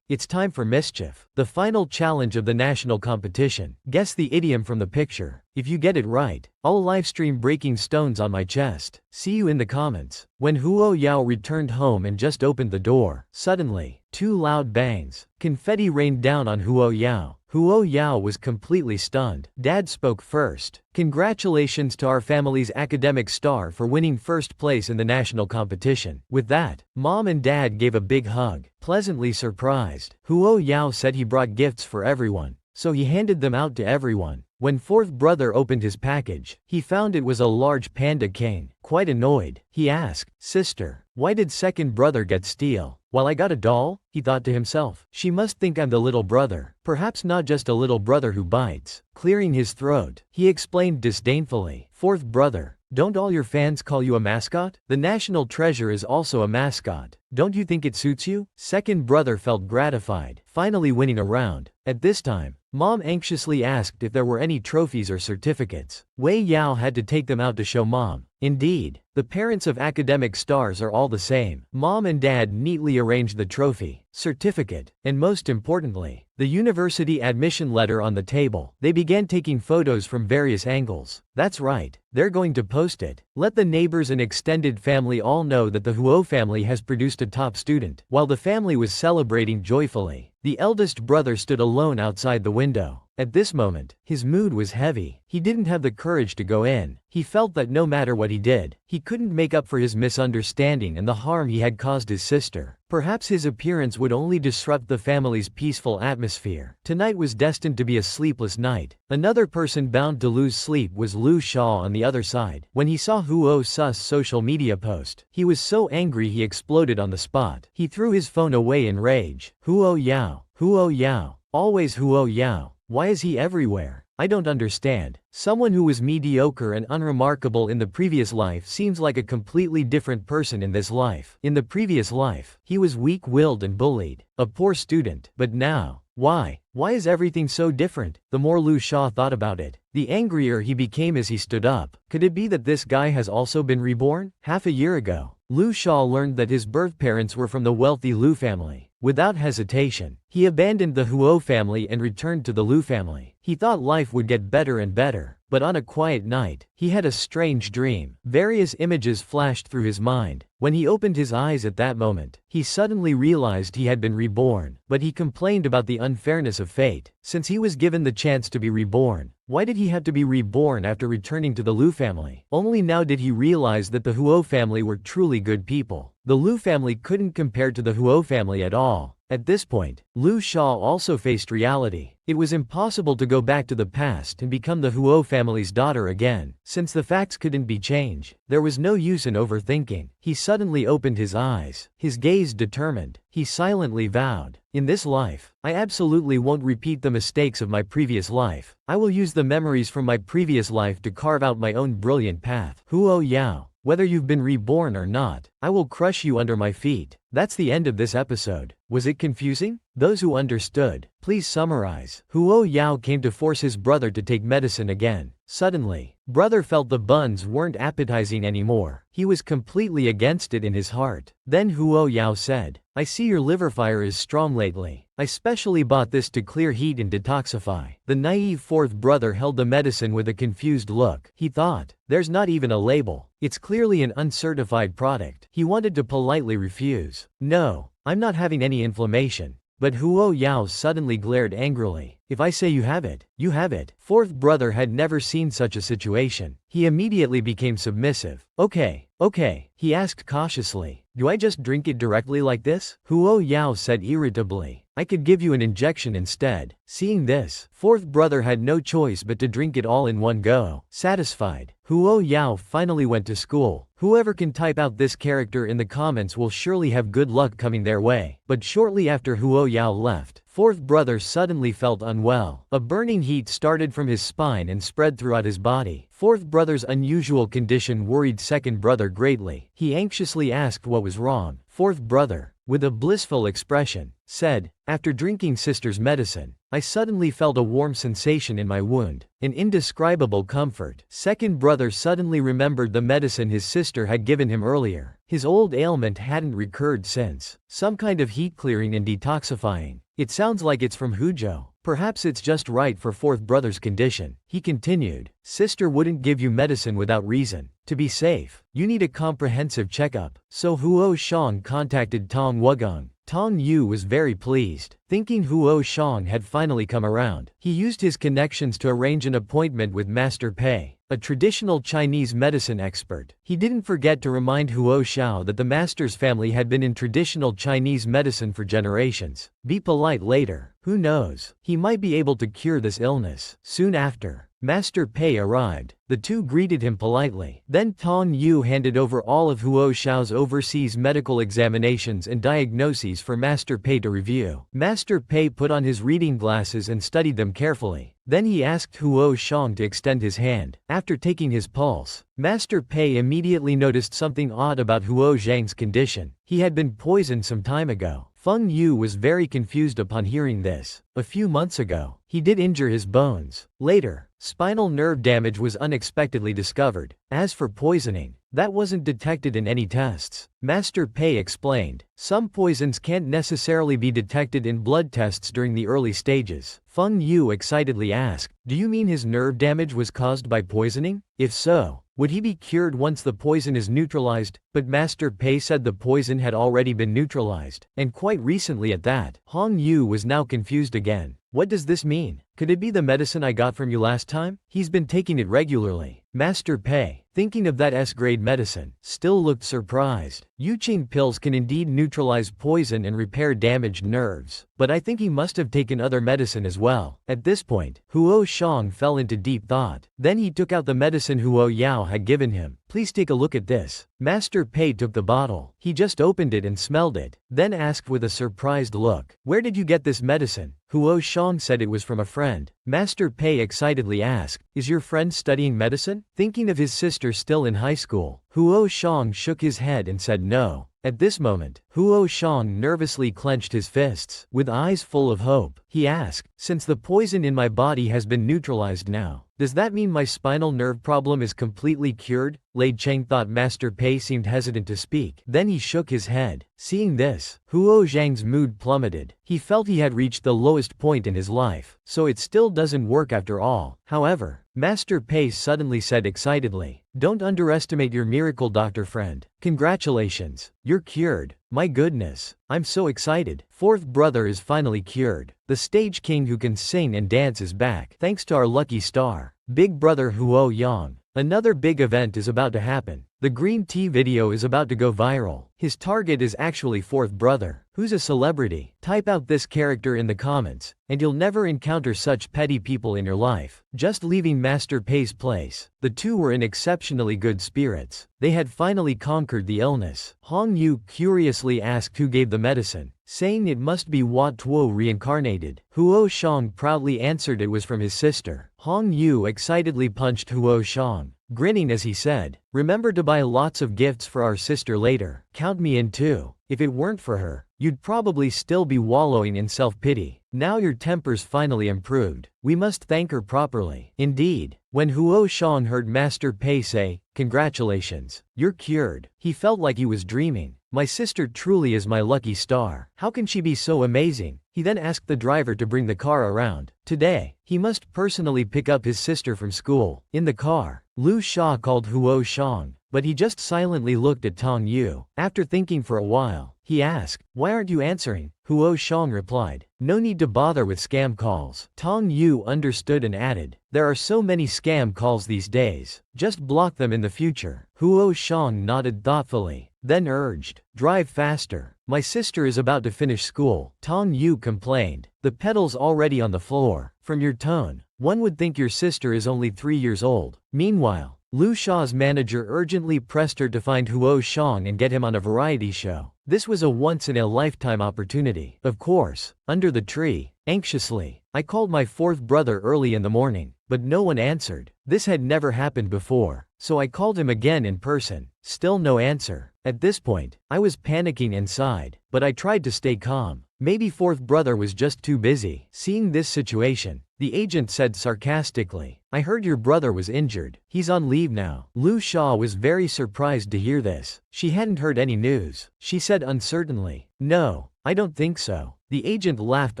it's time for mischief." The final challenge of the national competition. Guess the idiom from the picture. If you get it right, I'll livestream breaking stones on my chest. See you in the comments. When Huo Yao returned home and just opened the door, suddenly, 2 loud bangs. Confetti rained down on Huo Yao. Huo Yao was completely stunned. Dad spoke first. "Congratulations to our family's academic star for winning first place in the national competition." With that, Mom and Dad gave a big hug. Pleasantly surprised, Huo Yao said he brought gifts for everyone, so he handed them out to everyone. When Fourth Brother opened his package, he found it was a large panda cane. Quite annoyed, he asked, "Sister, Why did second brother get steal? While I got a doll? He thought to himself. She must think I'm the little brother. Perhaps not just a little brother who bites. Clearing his throat, he explained disdainfully. Fourth brother, don't all your fans call you a mascot? The national treasure is also a mascot. Don't you think it suits you? Second brother felt gratified, finally winning a round. At this time, Mom anxiously asked if there were any trophies or certificates. Wei Yao had to take them out to show Mom. Indeed, the parents of academic stars are all the same. Mom and Dad neatly arranged the trophy, certificate, and most importantly, the university admission letter on the table. They began taking photos from various angles. That's right, they're going to post it. Let the neighbors and extended family all know that the Huo family has produced a top student. While the family was celebrating joyfully, the eldest brother stood alone outside the window. At this moment, his mood was heavy. He didn't have the courage to go in. He felt that no matter what he did, he couldn't make up for his misunderstanding and the harm he had caused his sister. Perhaps his appearance would only disrupt the family's peaceful atmosphere. Tonight was destined to be a sleepless night. Another person bound to lose sleep was Lu Shaw on the other side. When he saw Huo Su's social media post, he was so angry he exploded on the spot. He threw his phone away in rage. Huo Yao, always Huo Yao. Why is he everywhere? I don't understand. Someone who was mediocre and unremarkable in the previous life seems like a completely different person in this life. In the previous life, he was weak-willed and bullied, a poor student. But now, why? Why is everything so different? The more Lu Sha thought about it, the angrier he became as he stood up. Could it be that this guy has also been reborn? Half a year ago, Lu Sha learned that his birth parents were from the wealthy Lu family. Without hesitation, he abandoned the Huo family and returned to the Lu family. He thought life would get better and better, but on a quiet night, he had a strange dream. Various images flashed through his mind. When he opened his eyes at that moment, he suddenly realized he had been reborn, but he complained about the unfairness of fate. Since he was given the chance to be reborn, why did he have to be reborn after returning to the Lu family? Only now did he realize that the Huo family were truly good people. The Lu family couldn't compare to the Huo family at all. At this point, Lu Shaw also faced reality. It was impossible to go back to the past and become the Huo family's daughter again. Since the facts couldn't be changed, there was no use in overthinking. He suddenly opened his eyes, his gaze determined. He silently vowed, "In this life, I absolutely won't repeat the mistakes of my previous life. I will use the memories from my previous life to carve out my own brilliant path. Huo Yao, whether you've been reborn or not, I will crush you under my feet." That's the end of this episode. Was it confusing? Those who understood, please summarize. Huo Yao came to force his brother to take medicine again. Suddenly, brother felt the buns weren't appetizing anymore. He was completely against it in his heart. Then Huo Yao said, "I see your liver fire is strong lately. I specially bought this to clear heat and detoxify." The naive fourth brother held the medicine with a confused look. He thought, there's not even a label. It's clearly an uncertified product. He wanted to politely refuse. "No, I'm not having any inflammation." But Huo Yao suddenly glared angrily. "If I say you have it, you have it." Fourth brother had never seen such a situation. He immediately became submissive. Okay, he asked cautiously. "Do I just drink it directly like this?" Huo Yao said irritably. "I could give you an injection instead." Seeing this, fourth brother had no choice but to drink it all in one go. Satisfied, Huo Yao finally went to school. Whoever can type out this character in the comments will surely have good luck coming their way. But shortly after Huo Yao left, fourth brother suddenly felt unwell. A burning heat started from his spine and spread throughout his body. Fourth brother's unusual condition worried second brother greatly. He anxiously asked what was wrong. Fourth brother, with a blissful expression, said, "After drinking sister's medicine, I suddenly felt a warm sensation in my wound, an indescribable comfort." Second brother suddenly remembered the medicine his sister had given him earlier. His old ailment hadn't recurred since. Some kind of heat clearing and detoxifying. It sounds like it's from Huzhou. Perhaps it's just right for fourth brother's condition. He continued, "Sister wouldn't give you medicine without reason. To be safe, you need a comprehensive checkup." So Huo Shang contacted Tong Wugong. Tong Yu was very pleased. Thinking Huo Shang had finally come around, he used his connections to arrange an appointment with Master Pei, a traditional Chinese medicine expert. He didn't forget to remind Huo Shao that the master's family had been in traditional Chinese medicine for generations. Be polite later. Who knows? He might be able to cure this illness. Soon after, Master Pei arrived. The two greeted him politely. Then Tong Yu handed over all of Huo Xiao's overseas medical examinations and diagnoses for Master Pei to review. Master Pei put on his reading glasses and studied them carefully. Then he asked Huo Xiang to extend his hand. After taking his pulse, Master Pei immediately noticed something odd about Huo Zhang's condition. He had been poisoned some time ago. Feng Yu was very confused upon hearing this. A few months ago, he did injure his bones. Later, spinal nerve damage was unexpectedly discovered. As for poisoning, that wasn't detected in any tests. Master Pei explained, some poisons can't necessarily be detected in blood tests during the early stages. Feng Yu excitedly asked, do you mean his nerve damage was caused by poisoning? If so, would he be cured once the poison is neutralized? But Master Pei said the poison had already been neutralized, and quite recently at that. Hong Yu was now confused again. What does this mean? Could it be the medicine I got from you last time? He's been taking it regularly. Master Pei, thinking of that S-grade medicine, still looked surprised. Yuqing pills can indeed neutralize poison and repair damaged nerves, but I think he must have taken other medicine as well. At this point, Huo Xiang fell into deep thought. Then he took out the medicine Huo Yao had given him. Please take a look at this. Master Pei took the bottle. He just opened it and smelled it, then asked with a surprised look, where did you get this medicine? Huo Xiang said it was from a friend. Master Pei excitedly asked, is your friend studying medicine? Thinking of his sister still in high school, Huo Xiang shook his head and said no. At this moment, Huo Xiang nervously clenched his fists. With eyes full of hope, he asked, since the poison in my body has been neutralized now, does that mean my spinal nerve problem is completely cured? Lei Cheng thought Master Pei seemed hesitant to speak. Then he shook his head. Seeing this, Huo Zhang's mood plummeted. He felt he had reached the lowest point in his life, so it still doesn't work after all. However, Master Pei suddenly said excitedly, don't underestimate your miracle, doctor friend. Congratulations, you're cured. My goodness, I'm so excited. Fourth brother is finally cured. The stage king who can sing and dance is back, thanks to our lucky star, Big Brother Huo Yang. Another big event is about to happen. The green tea video is about to go viral. His target is actually fourth brother, who's a celebrity. Type out this character in the comments, and you'll never encounter such petty people in your life. Just leaving Master Pei's place, the two were in exceptionally good spirits. They had finally conquered the illness. Hong Yu curiously asked who gave the medicine, saying it must be Wat Tuo reincarnated. Huo Xiang proudly answered it was from his sister. Hong Yu excitedly punched Huo Xiang, grinning as he said, remember to buy lots of gifts for our sister later. Count me in too. If it weren't for her, you'd probably still be wallowing in self-pity. Now your temper's finally improved. We must thank her properly. Indeed, when Huo Xiang heard Master Pei say, congratulations, you're cured, he felt like he was dreaming. My sister truly is my lucky star. How can she be so amazing? He then asked the driver to bring the car around. Today, he must personally pick up his sister from school. In the car, Lu Sha called Huo Xiang, but he just silently looked at Tong Yu. After thinking for a while, he asked, why aren't you answering? Huo Xiang replied, no need to bother with scam calls. Tong Yu understood and added, there are so many scam calls these days, just block them in the future. Huo Xiang nodded thoughtfully, then urged, drive faster. My sister is about to finish school. Tong Yu complained, the pedal's already on the floor. From your tone, one would think your sister is only 3 years old. Meanwhile, Lu Sha's manager urgently pressed her to find Huo Xiang and get him on a variety show. This was a once-in-a-lifetime opportunity. Of course, under the tree, anxiously, I called my fourth brother early in the morning, but no one answered. This had never happened before, so I called him again in person. Still no answer. At this point, I was panicking inside, but I tried to stay calm. Maybe fourth brother was just too busy. Seeing this situation, the agent said sarcastically, I heard your brother was injured. He's on leave now. Lu Sha was very surprised to hear this. She hadn't heard any news. She said uncertainly, no, I don't think so. The agent laughed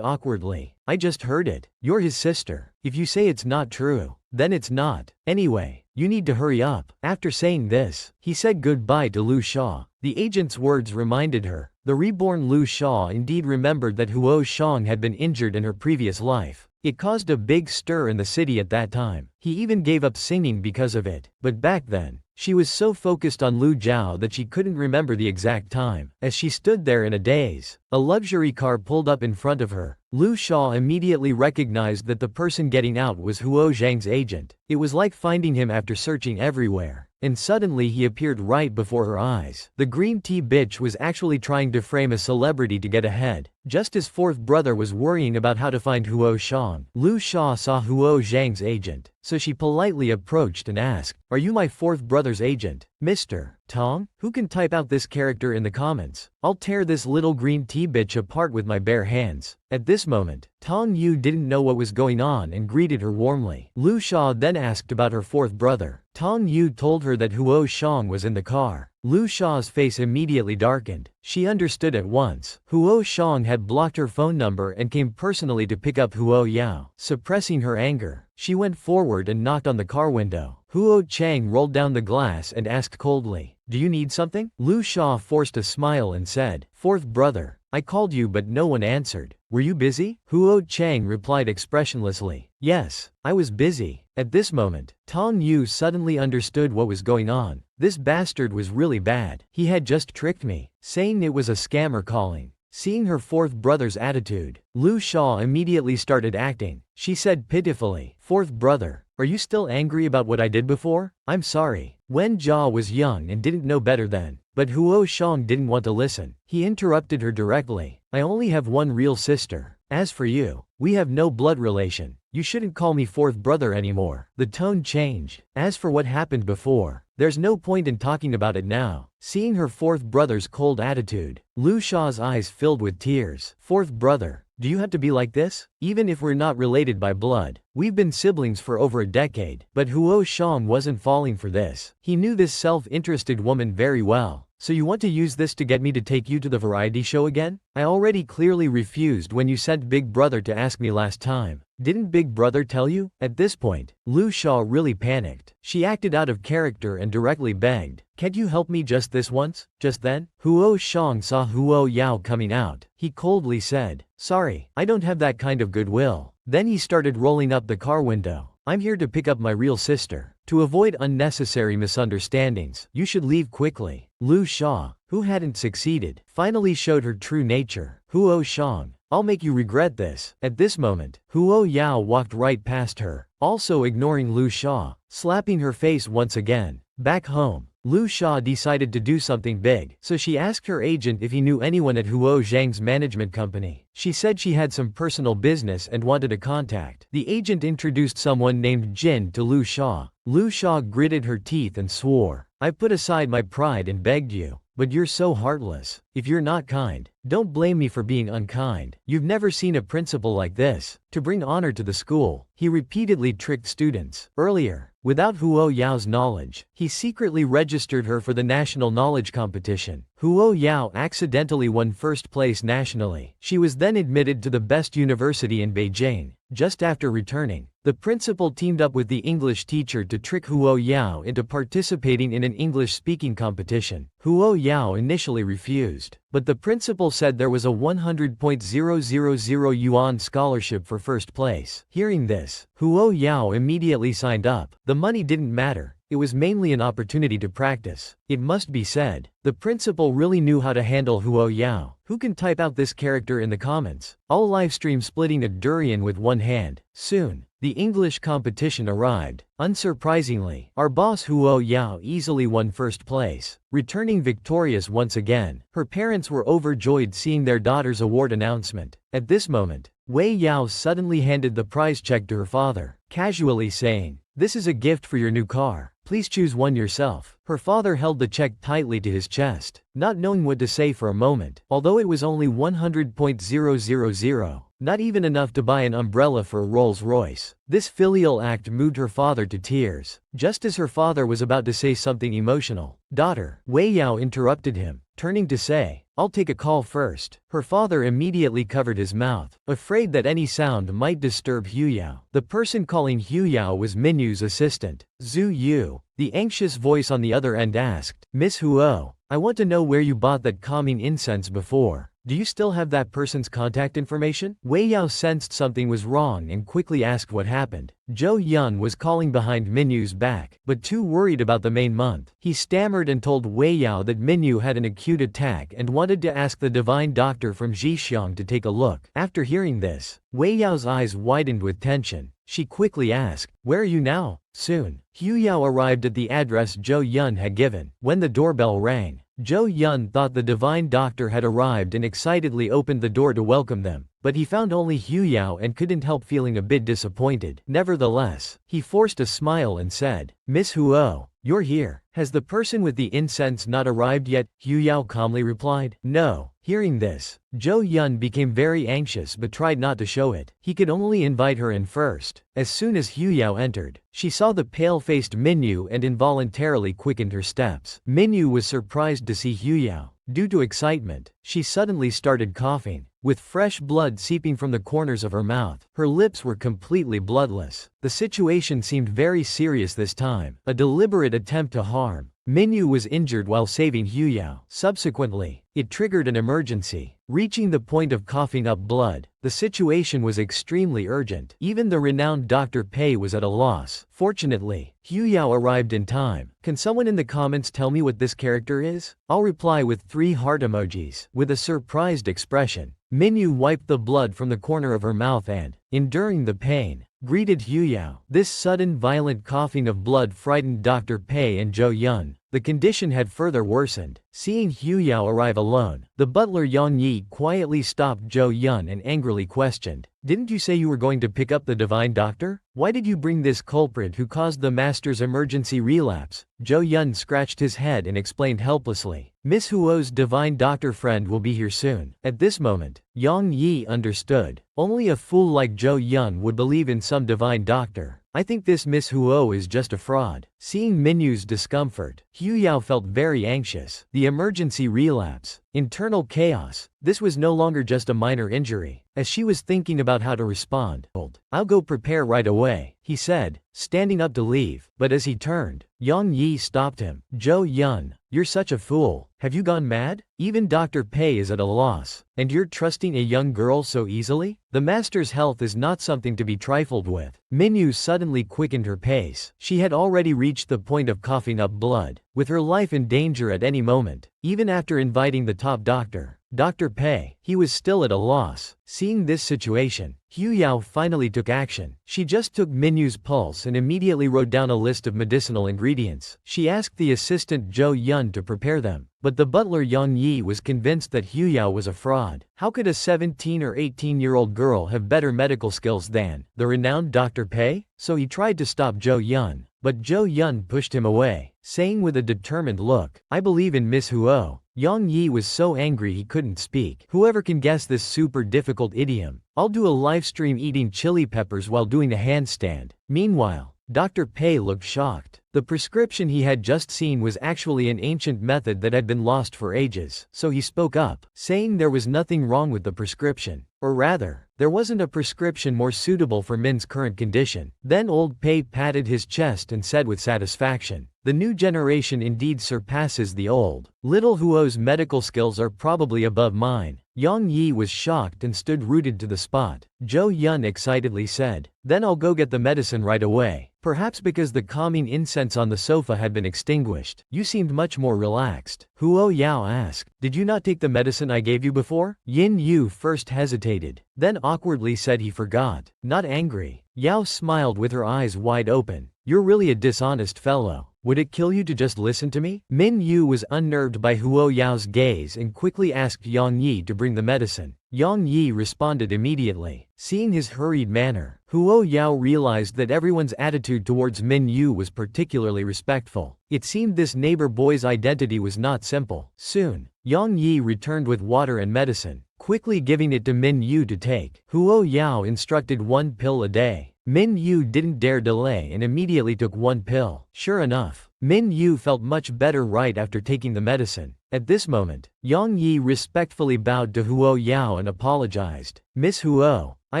awkwardly. I just heard it. You're his sister. If you say it's not true, then it's not. Anyway, you need to hurry up. After saying this, he said goodbye to Lu Sha. The agent's words reminded her. The reborn Lu Sha indeed remembered that Huo Xiang had been injured in her previous life. It caused a big stir in the city at that time. He even gave up singing because of it. But back then, she was so focused on Lu Jiao that she couldn't remember the exact time. As she stood there in a daze, a luxury car pulled up in front of her. Lu Sha immediately recognized that the person getting out was Huo Zhang's agent. It was like finding him after searching everywhere. And suddenly he appeared right before her eyes. The green tea bitch was actually trying to frame a celebrity to get ahead. Just his fourth brother was worrying about how to find Huo Shang. Lu Sha saw Huo Zhang's agent, so she politely approached and asked, "Are you my fourth brother's agent, Mr. Tong? Who can type out this character in the comments? I'll tear this little green tea bitch apart with my bare hands." At this moment, Tong Yu didn't know what was going on and greeted her warmly. Lu Sha then asked about her fourth brother. Tong Yu told her that Huo Shang was in the car. Lu Sha's face immediately darkened. She understood at once. Huo Shang had blocked her phone number and came personally to pick up Huo Yao. Suppressing her anger, she went forward and knocked on the car window. Huo Chang rolled down the glass and asked coldly, "Do you need something?" Lu Sha forced a smile and said, "Fourth brother, I called you but no one answered. Were you busy?" Huo Chang replied expressionlessly, "Yes, I was busy." At this moment, Tong Yu suddenly understood what was going on. This bastard was really bad. He had just tricked me, saying it was a scammer calling. Seeing her fourth brother's attitude, Lu Sha immediately started acting. She said pitifully, "Fourth brother, are you still angry about what I did before? I'm sorry." Wen Jia was young and didn't know better then. But Huo Shang didn't want to listen. He interrupted her directly. "I only have one real sister. As for you, we have no blood relation. You shouldn't call me fourth brother anymore." The tone changed. "As for what happened before, there's no point in talking about it now." Seeing her fourth brother's cold attitude, Lu Sha's eyes filled with tears. "Fourth brother, do you have to be like this? Even if we're not related by blood, we've been siblings for over a decade." But Huo Shang wasn't falling for this. He knew this self-interested woman very well. "So you want to use this to get me to take you to the variety show again? I already clearly refused when you sent Big Brother to ask me last time. Didn't Big Brother tell you?" At this point, Lu Sha really panicked. She acted out of character and directly begged, "Can't you help me just this once?" Just then, Huo Shang saw Huo Yao coming out. He coldly said, "Sorry, I don't have that kind of goodwill." Then he started rolling up the car window. "I'm here to pick up my real sister. To avoid unnecessary misunderstandings, you should leave quickly." Lu Sha, who hadn't succeeded, finally showed her true nature. "Huo Shang, I'll make you regret this." At this moment, Huo Yao walked right past her, also ignoring Lu Sha, slapping her face once again. Back home, Lu Sha decided to do something big, so she asked her agent if he knew anyone at Huo Zhang's management company. She said she had some personal business and wanted a contact. The agent introduced someone named Jin to Lu Sha. Lu Sha gritted her teeth and swore, "I put aside my pride and begged you. But you're so heartless. If you're not kind, don't blame me for being unkind. You've never seen a principal like this. To bring honor to the school, he repeatedly tricked students. Earlier, without Huo Yao's knowledge, he secretly registered her for the national knowledge competition. Huo Yao accidentally won first place nationally. She was then admitted to the best university in Beijing. Just after returning, the principal teamed up with the English teacher to trick Huo Yao into participating in an English-speaking competition. Huo Yao initially refused, but the principal said there was a 100,000 yuan scholarship for first place. Hearing this, Huo Yao immediately signed up. The money didn't matter. It was mainly an opportunity to practice. It must be said, the principal really knew how to handle Huo Yao. Who can type out this character in the comments? I'll livestream splitting a durian with one hand. Soon, the English competition arrived. Unsurprisingly, our boss Huo Yao easily won first place, returning victorious once again. Her parents were overjoyed seeing their daughter's award announcement. At this moment, Wei Yao suddenly handed the prize check to her father, casually saying, "This is a gift for your new car. Please choose one yourself." Her father held the check tightly to his chest, not knowing what to say for a moment. Although it was only 100,000, not even enough to buy an umbrella for a Rolls-Royce. This filial act moved her father to tears. Just as her father was about to say something emotional, "Daughter," Wei Yao interrupted him, turning to say, "I'll take a call first." Her father immediately covered his mouth, afraid that any sound might disturb Hu Yao. The person calling Hu Yao was Minyu's assistant, Zhu Yu. The anxious voice on the other end asked, "Miss Huo, I want to know where you bought that calming incense before." Do you still have that person's contact information? Wei Yao sensed something was wrong and quickly asked what happened. Zhou Yun was calling behind Minyu's back, but too worried about the main month. He stammered and told Wei Yao that Minyu had an acute attack and wanted to ask the divine doctor from Zhixiang to take a look. After hearing this, Wei Yao's eyes widened with tension. She quickly asked, "Where are you now?" Soon, Hu Yao arrived at the address Zhou Yun had given. When the doorbell rang, Zhou Yun thought the divine doctor had arrived and excitedly opened the door to welcome them, but he found only Hu Yao and couldn't help feeling a bit disappointed. Nevertheless, he forced a smile and said, "Miss Huo, you're here. Has the person with the incense not arrived yet?" Hu Yao calmly replied, "No." Hearing this, Zhou Yun became very anxious but tried not to show it. He could only invite her in first. As soon as Hu Yao entered, she saw the pale-faced Minyu and involuntarily quickened her steps. Minyu was surprised to see Hu Yao. Due to excitement, she suddenly started coughing, with fresh blood seeping from the corners of her mouth. Her lips were completely bloodless. The situation seemed very serious this time, a deliberate attempt to harm. Minyu was injured while saving Hu Yao. Subsequently, it triggered an emergency, reaching the point of coughing up blood. The situation was extremely urgent. Even the renowned Dr. Pei was at a loss. Fortunately, Hu Yao arrived in time. Can someone in the comments tell me what this character is? I'll reply with 3 heart emojis. With a surprised expression, Minyu wiped the blood from the corner of her mouth and, enduring the pain, greeted Hu Yao. This sudden violent coughing of blood frightened Dr. Pei and Zhou Yun. The condition had further worsened. Seeing Hu Yao arrive alone, the butler Yang Yi quietly stopped Zhou Yun and angrily questioned, "Didn't you say you were going to pick up the divine doctor? Why did you bring this culprit who caused the master's emergency relapse?" Zhou Yun scratched his head and explained helplessly, "Miss Huo's divine doctor friend will be here soon." At this moment, Yang Yi understood. Only a fool like Zhou Yun would believe in some divine doctor. "I think this Miss Huo is just a fraud." Seeing Minyu's discomfort, Hu Yao felt very anxious. The emergency relapse, internal chaos, this was no longer just a minor injury. As she was thinking about how to respond, "I'll go prepare right away," he said, standing up to leave. But as he turned, Yang Yi stopped him. "Zhou Yun, you're such a fool. Have you gone mad? Even Dr. Pei is at a loss, and you're trusting a young girl so easily? The master's health is not something to be trifled with." Minyu suddenly quickened her pace. She had already reached the point of coughing up blood, with her life in danger at any moment. Even after inviting the top doctor, Dr. Pei, he was still at a loss. Seeing this situation, Hu Yao finally took action. She just took Minyu's pulse and immediately wrote down a list of medicinal ingredients. She asked the assistant Zhou Yun to prepare them, but the butler Yang Yi was convinced that Hu Yao was a fraud. How could a 17 or 18-year-old girl have better medical skills than the renowned Dr. Pei? So he tried to stop Zhou Yun, but Zhou Yun pushed him away, saying with a determined look, "I believe in Miss Huo." Yang Yi was so angry he couldn't speak. Whoever can guess this super difficult idiom, I'll do a live stream eating chili peppers while doing a handstand. Meanwhile, Dr. Pei looked shocked. The prescription he had just seen was actually an ancient method that had been lost for ages. So he spoke up, saying there was nothing wrong with the prescription. Or rather, there wasn't a prescription more suitable for Min's current condition. Then old Pei patted his chest and said with satisfaction, "The new generation indeed surpasses the old. Little Huo's medical skills are probably above mine." Yang Yi was shocked and stood rooted to the spot. Zhou Yun excitedly said, "Then I'll go get the medicine right away." Perhaps because the calming incense on the sofa had been extinguished, you seemed much more relaxed. Huo Yao asked, "Did you not take the medicine I gave you before?" Yin Yu first hesitated, then awkwardly said he forgot. Not angry, Yao smiled with her eyes wide open. "You're really a dishonest fellow. Would it kill you to just listen to me?" Minyu was unnerved by Huo Yao's gaze and quickly asked Yang Yi to bring the medicine. Yang Yi responded immediately. Seeing his hurried manner, Huo Yao realized that everyone's attitude towards Minyu was particularly respectful. It seemed this neighbor boy's identity was not simple. Soon, Yang Yi returned with water and medicine, quickly giving it to Minyu to take. Huo Yao instructed 1 pill a day. Minyu didn't dare delay and immediately took 1 pill. Sure enough, Minyu felt much better right after taking the medicine. At this moment, Yang Yi respectfully bowed to Huo Yao and apologized. "Miss Huo, I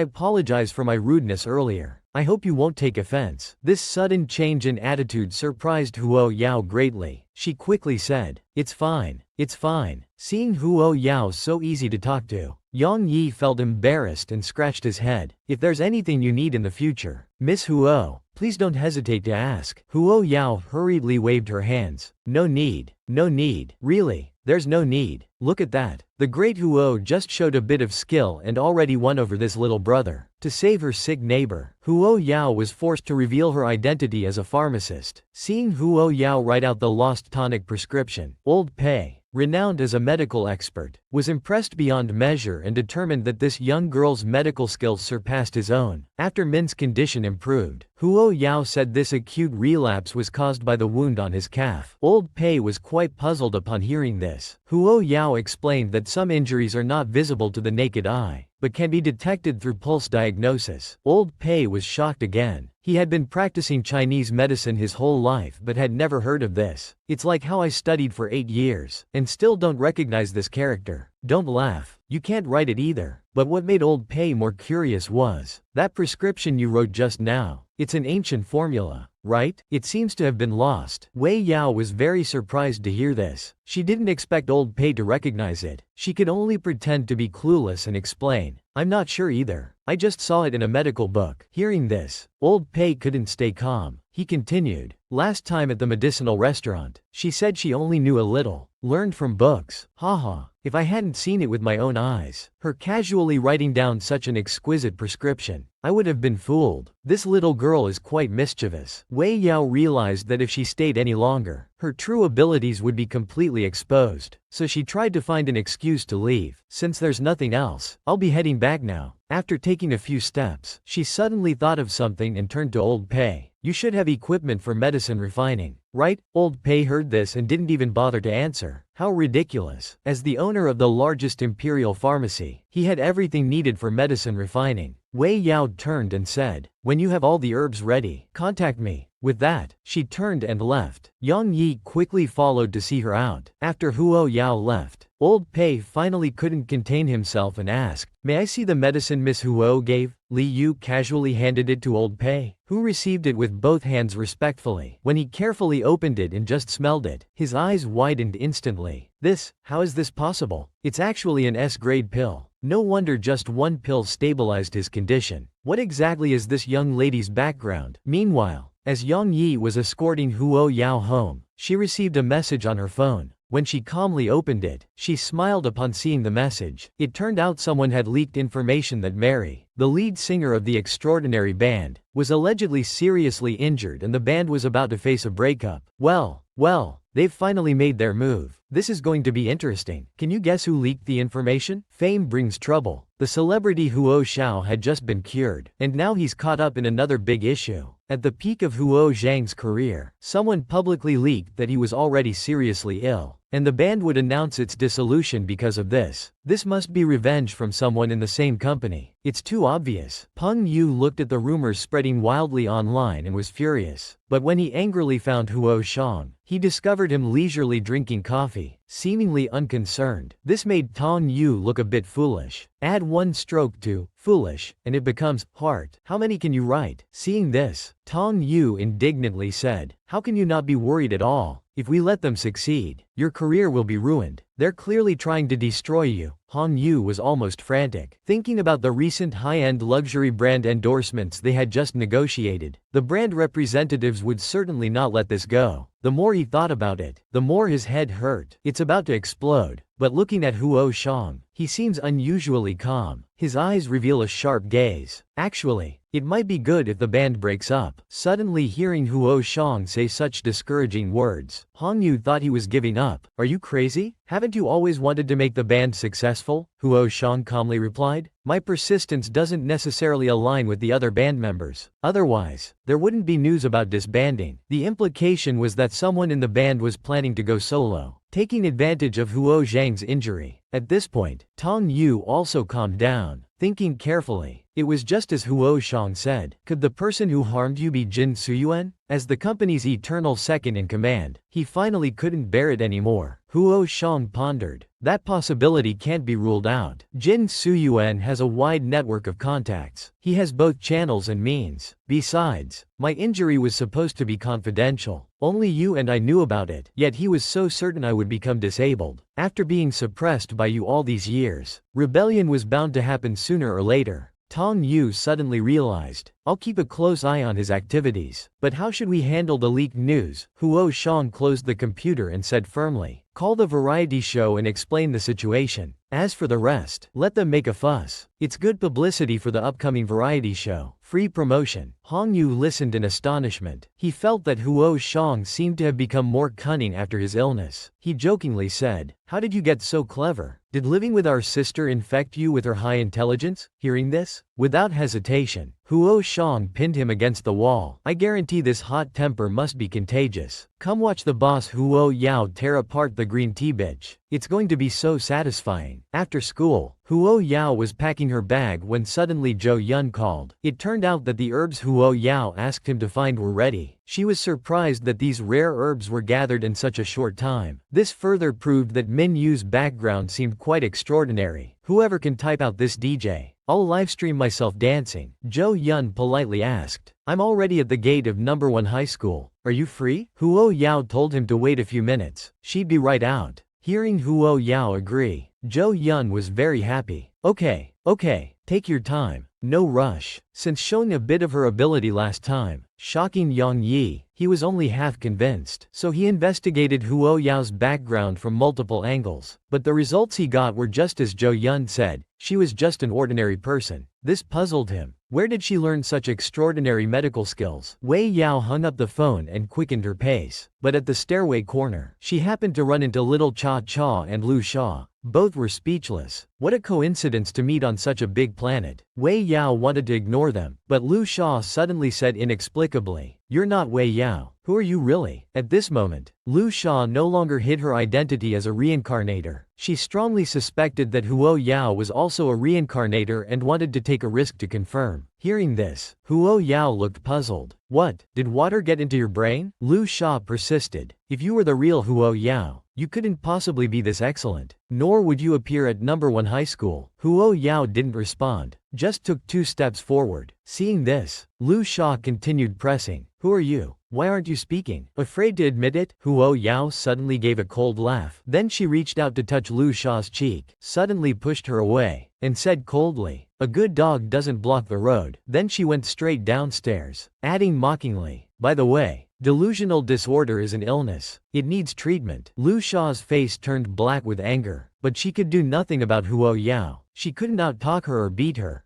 apologize for my rudeness earlier. I hope you won't take offense." This sudden change in attitude surprised Huo Yao greatly. She quickly said, "It's fine. It's fine. Seeing Huo Yao so easy to talk to, Yang Yi felt embarrassed and scratched his head. If there's anything you need in the future, Miss Huo, please don't hesitate to ask. Huo Yao hurriedly waved her hands. No need. No need. Really, there's no need. Look at that. The great Huo just showed a bit of skill and already won over this little brother. To save her sick neighbor, Huo Yao was forced to reveal her identity as a pharmacist. Seeing Huo Yao write out the lost tonic prescription, Old Pei, renowned as a medical expert, was impressed beyond measure and determined that this young girl's medical skills surpassed his own. After Min's condition improved, Huo Yao said this acute relapse was caused by the wound on his calf. Old Pei was quite puzzled upon hearing this. Huo Yao explained that some injuries are not visible to the naked eye, but can be detected through pulse diagnosis. Old Pei was shocked again. He had been practicing Chinese medicine his whole life but had never heard of this. It's like how I studied for 8 years, and still don't recognize this character. Don't laugh. You can't write it either. But what made Old Pei more curious was that prescription you wrote just now. It's an ancient formula, right? It seems to have been lost. Wei Yao was very surprised to hear this. She didn't expect Old Pei to recognize it. She could only pretend to be clueless and explain, I'm not sure either. I just saw it in a medical book. Hearing this, Old Pei couldn't stay calm. He continued, last time at the medicinal restaurant, she said she only knew a little, learned from books. Haha, if I hadn't seen it with my own eyes, her casually writing down such an exquisite prescription, I would have been fooled. This little girl is quite mischievous. Wei Yao realized that if she stayed any longer, her true abilities would be completely exposed, so she tried to find an excuse to leave. Since there's nothing else, I'll be heading back now. After taking a few steps, she suddenly thought of something and turned to Old Pei. You should have equipment for medicine refining, right? Old Pei heard this and didn't even bother to answer. How ridiculous. As the owner of the largest imperial pharmacy, he had everything needed for medicine refining. Wei Yao turned and said, when you have all the herbs ready, contact me. With that, she turned and left. Yang Yi quickly followed to see her out. After Huo Yao left, Old Pei finally couldn't contain himself and asked, may I see the medicine Miss Huo gave? Li Yu casually handed it to Old Pei, who received it with both hands respectfully. When he carefully opened it and just smelled it, his eyes widened instantly. How is this possible? It's actually an S-grade pill. No wonder just one pill stabilized his condition. What exactly is this young lady's background? Meanwhile, as Yang Yi was escorting Huo Yao home, she received a message on her phone. When she calmly opened it, she smiled upon seeing the message. It turned out someone had leaked information that Mary, the lead singer of the extraordinary band, was allegedly seriously injured and the band was about to face a breakup. Well, they've finally made their move. This is going to be interesting. Can you guess who leaked the information? Fame brings trouble. The celebrity Huo Xiao had just been cured, and now he's caught up in another big issue. At the peak of Huo Zhang's career, someone publicly leaked that he was already seriously ill, and the band would announce its dissolution because of this. This must be revenge from someone in the same company. It's too obvious. Peng Yu looked at the rumors spreading wildly online and was furious. But when he angrily found Huo Shang, he discovered him leisurely drinking coffee, seemingly unconcerned. This made Tong Yu look a bit foolish. Add one stroke to foolish, and it becomes heart. How many can you write? Seeing this, Tong Yu indignantly said, how can you not be worried at all? If we let them succeed, your career will be ruined. They're clearly trying to destroy you. Hong Yu was almost frantic, thinking about the recent high-end luxury brand endorsements they had just negotiated. The brand representatives would certainly not let this go. The more he thought about it, the more his head hurt. It's about to explode. But looking at Huo Shang, he seems unusually calm. His eyes reveal a sharp gaze. Actually, it might be good if the band breaks up. Suddenly hearing Huo Shang say such discouraging words, Hong Yu thought he was giving up. Are you crazy? Haven't you always wanted to make the band successful? Huo Shang calmly replied. My persistence doesn't necessarily align with the other band members. Otherwise, there wouldn't be news about disbanding. The implication was that someone in the band was planning to go solo, taking advantage of Huo Zhang's injury. At this point, Tong Yu also calmed down. Thinking carefully, It was just as Huo Shang said. Could the person who harmed you be Jin Suyuan? As the company's eternal second in command, he finally couldn't bear it anymore. Huo Shang pondered. That possibility can't be ruled out. Jin Suyuan has a wide network of contacts. He has both channels and means. Besides, my injury was supposed to be confidential. Only you and I knew about it. Yet he was so certain I would become disabled. After being suppressed by you all these years, rebellion was bound to happen sooner or later. Tong Yu suddenly realized. I'll keep a close eye on his activities. But how should we handle the leaked news? Huo Shang closed the computer and said firmly. Call the variety show and explain the situation. As for the rest, let them make a fuss. It's good publicity for the upcoming variety show. Free promotion. Hong Yu listened in astonishment. He felt that Huo Shang seemed to have become more cunning after his illness. He jokingly said, "How did you get so clever? Did living with our sister infect you with her high intelligence?" Hearing this, without hesitation, Huo Shang pinned him against the wall. I guarantee this hot temper must be contagious. Come watch the boss Huo Yao tear apart the green tea bitch. It's going to be so satisfying. After school, Huo Yao was packing her bag when suddenly Zhou Yun called. It turned out that the herbs Huo Yao asked him to find were ready. She was surprised that these rare herbs were gathered in such a short time. This further proved that Minyu's background seemed quite extraordinary. Whoever can type out this DJ, I'll livestream myself dancing. Zhou Yun politely asked. I'm already at the gate of number 1 high school. Are you free? Huo Yao told him to wait a few minutes. She'd be right out. Hearing Huo Yao agree, Zhou Yun was very happy. Okay, take your time. No rush. Since showing a bit of her ability last time, shocking Yang Yi, he was only half convinced. So he investigated Huo Yao's background from multiple angles. But the results he got were just as Zhou Yun said. She was just an ordinary person. This puzzled him. Where did she learn such extraordinary medical skills? Wei Yao hung up the phone and quickened her pace. But at the stairway corner, she happened to run into Little Cha Cha and Lu Sha. Both were speechless. What a coincidence to meet on such a big planet. Wei Yao wanted to ignore them, but Lu Sha suddenly said inexplicably, "You're not Wei Yao. Who are you really?" At this moment, Lu Sha no longer hid her identity as a reincarnator. She strongly suspected that Huo Yao was also a reincarnator and wanted to take a risk to confirm. Hearing this, Huo Yao looked puzzled. What? Did water get into your brain? Lu Sha persisted. If you were the real Huo Yao, you couldn't possibly be this excellent. Nor would you appear at number 1 high school. Huo Yao didn't respond, just took 2 steps forward. Seeing this, Lu Sha continued pressing. Who are you? Why aren't you speaking? Afraid to admit it? Huo Yao suddenly gave a cold laugh. Then she reached out to touch Lu Sha's cheek, suddenly pushed her away, and said coldly, "A good dog doesn't block the road." Then she went straight downstairs, adding mockingly, "By the way, delusional disorder is an illness. It needs treatment." Lu Sha's face turned black with anger, but she could do nothing about Huo Yao. She couldn't outtalk her or beat her.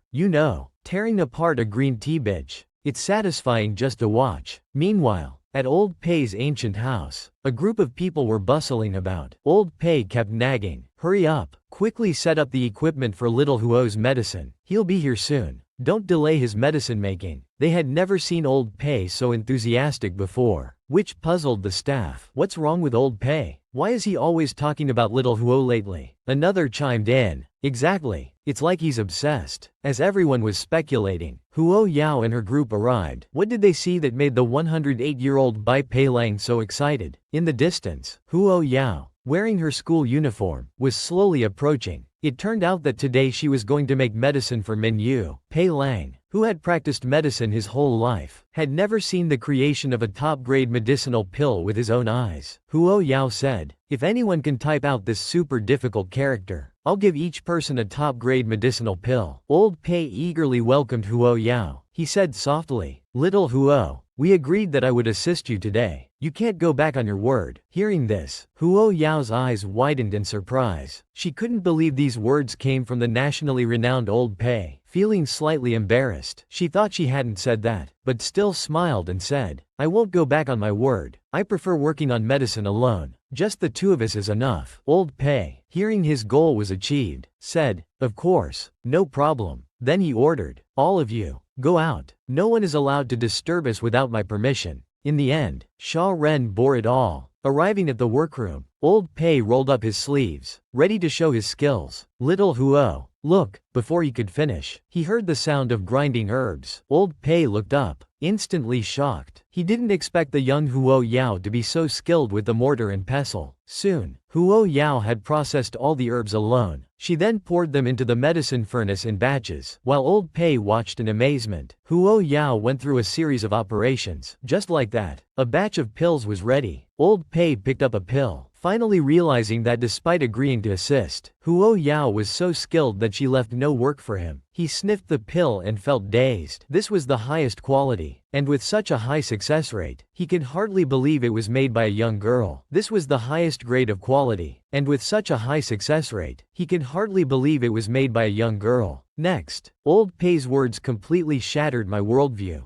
Tearing apart a green tea bitch. It's satisfying just to watch. Meanwhile, at Old Pei's ancient house, a group of people were bustling about. Old Pei kept nagging, "Hurry up, quickly set up the equipment for little Huo's medicine. He'll be here soon. Don't delay his medicine making." They had never seen Old Pei so enthusiastic before, which puzzled the staff. What's wrong with Old Pei? Why is he always talking about little Huo lately? Another chimed in. Exactly. It's like he's obsessed. As everyone was speculating, Huo Yao and her group arrived. What did they see that made the 108-year-old Bai Peilang so excited? In the distance, Huo Yao, wearing her school uniform, was slowly approaching. It turned out that today she was going to make medicine for Minyu. Peilang, who had practiced medicine his whole life, had never seen the creation of a top-grade medicinal pill with his own eyes. Huo Yao said, "If anyone can type out this super difficult character, I'll give each person a top-grade medicinal pill." Old Pei eagerly welcomed Huo Yao. He said softly, "Little Huo, we agreed that I would assist you today. You can't go back on your word." Hearing this, Huo Yao's eyes widened in surprise. She couldn't believe these words came from the nationally renowned Old Pei. Feeling slightly embarrassed, she thought she hadn't said that, but still smiled and said, "I won't go back on my word. I prefer working on medicine alone. Just the 2 of us is enough." Old Pei, hearing his goal was achieved, said, "Of course, no problem." Then he ordered, "All of you, go out. No one is allowed to disturb us without my permission." In the end, Sha Ren bore it all. Arriving at the workroom, Old Pei rolled up his sleeves, ready to show his skills. "Little Huo, Look, before he could finish, he heard the sound of grinding herbs. Old Pei looked up, instantly shocked. He didn't expect the young Huo Yao to be so skilled with the mortar and pestle. Soon, Huo Yao had processed all the herbs alone. She then poured them into the medicine furnace in batches. While Old Pei watched in amazement, Huo Yao went through a series of operations. Just like that, a batch of pills was ready. Old Pei picked up a pill, finally realizing that despite agreeing to assist, Huo Yao was so skilled that she left no work for him. He sniffed the pill and felt dazed. This was the highest quality, and with such a high success rate, he could hardly believe it was made by a young girl. This was the highest grade of quality, and with such a high success rate, he could hardly believe it was made by a young girl. Next, Old Pei's words completely shattered my worldview.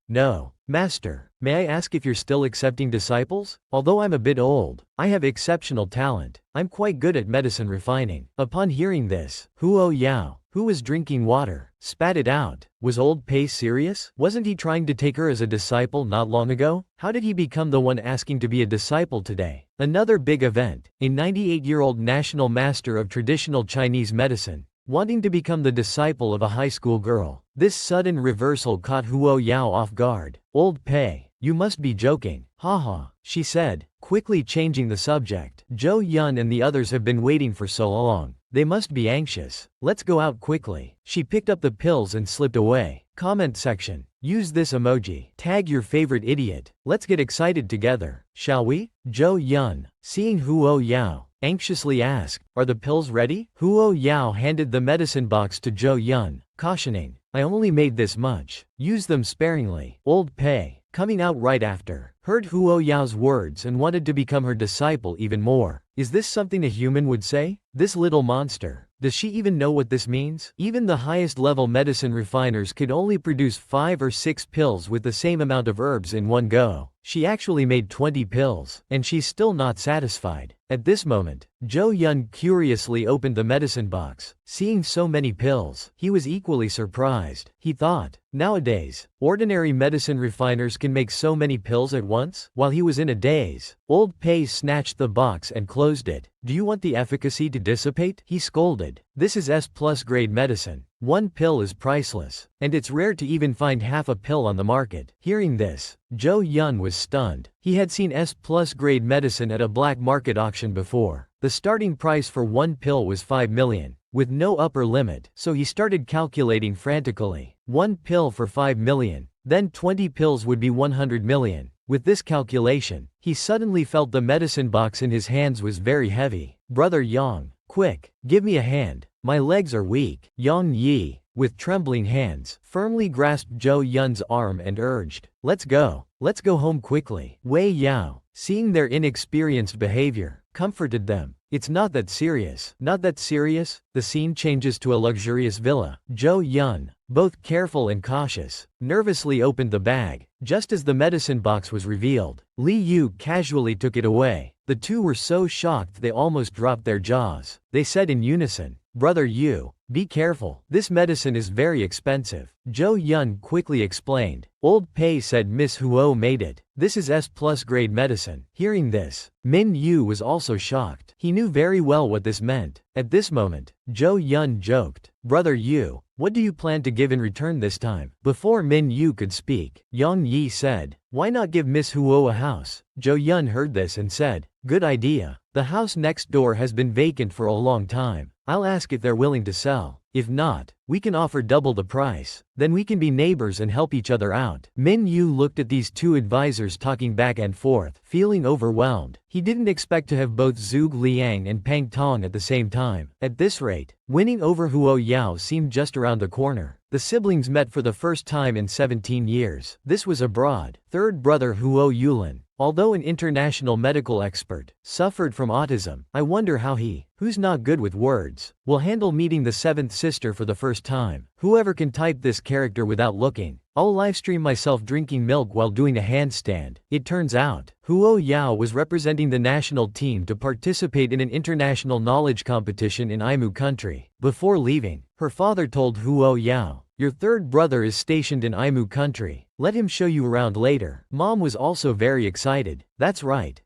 No. Master, may I ask if you're still accepting disciples? Although I'm a bit old, I have exceptional talent. I'm quite good at medicine refining. Upon hearing this, Huo Yao, who was drinking water, spat it out. Was Old Pei serious? Wasn't he trying to take her as a disciple not long ago? How did he become the one asking to be a disciple today? Another big event, a 98-year-old national master of traditional Chinese medicine, wanting to become the disciple of a high school girl. This sudden reversal caught Huo Yao off guard. Old Pei, you must be joking. Haha, she said, quickly changing the subject. Zhou Yun and the others have been waiting for so long. They must be anxious. Let's go out quickly. She picked up the pills and slipped away. Comment section. Use this emoji. Tag your favorite idiot. Let's get excited together, shall we? Zhou Yun, seeing Huo Yao, anxiously asked, are the pills ready? Huo Yao handed the medicine box to Zhou Yun, cautioning, I only made this much. Use them sparingly. Old Pei, coming out right after, heard Huo Yao's words and wanted to become her disciple even more. Is this something a human would say? This little monster. Does she even know what this means? Even the highest level medicine refiners could only produce 5 or 6 pills with the same amount of herbs in one go. She actually made 20 pills, and she's still not satisfied. At this moment, Zhou Yun curiously opened the medicine box. Seeing so many pills, he was equally surprised. He thought, nowadays, ordinary medicine refiners can make so many pills at once? While he was in a daze, Old Pei snatched the box and closed it. Do you want the efficacy to dissipate? He scolded. This is S+ grade medicine. One pill is priceless, and it's rare to even find half a pill on the market. Hearing this, Zhou Yun was stunned. He had seen S+ grade medicine at a black market auction before. The starting price for one pill was 5 million, with no upper limit, so he started calculating frantically. One pill for 5 million, then 20 pills would be 100 million. With this calculation, he suddenly felt the medicine box in his hands was very heavy. Brother Yang, quick, give me a hand. My legs are weak. Yang Yi, with trembling hands, firmly grasped Zhou Yun's arm and urged, let's go home quickly. Wei Yao, seeing their inexperienced behavior, comforted them. It's not that serious. Not that serious. The scene changes to a luxurious villa. Zhou Yun, both careful and cautious, nervously opened the bag. Just as the medicine box was revealed, Li Yu casually took it away. The two were so shocked they almost dropped their jaws. They said in unison, Brother Yu, be careful. This medicine is very expensive. Zhou Yun quickly explained. Old Pei said Miss Huo made it. This is S+ grade medicine. Hearing this, Minyu was also shocked. He knew very well what this meant. At this moment, Zhou Yun joked, Brother Yu, what do you plan to give in return this time? Before Minyu could speak, Yang Yi said, why not give Miss Huo a house? Zhou Yun heard this and said, good idea. The house next door has been vacant for a long time. I'll ask if they're willing to sell. If not, we can offer double the price. Then we can be neighbors and help each other out. Minyu looked at these two advisors talking back and forth, feeling overwhelmed. He didn't expect to have both Zhuge Liang and Pang Tong at the same time. At this rate, winning over Huo Yao seemed just around the corner. The siblings met for the first time in 17 years. This was abroad. Third brother Huo Yulin, although an international medical expert, suffered from autism. I wonder how he, who's not good with words, will handle meeting the seventh sister for the first time. Whoever can type this character without looking. I'll livestream myself drinking milk while doing a handstand. It turns out, Huo Yao was representing the national team to participate in an international knowledge competition in Aimu country. Before leaving, her father told Huo Yao, your third brother is stationed in Aimu country. Let him show you around later. Mom was also very excited. That's right.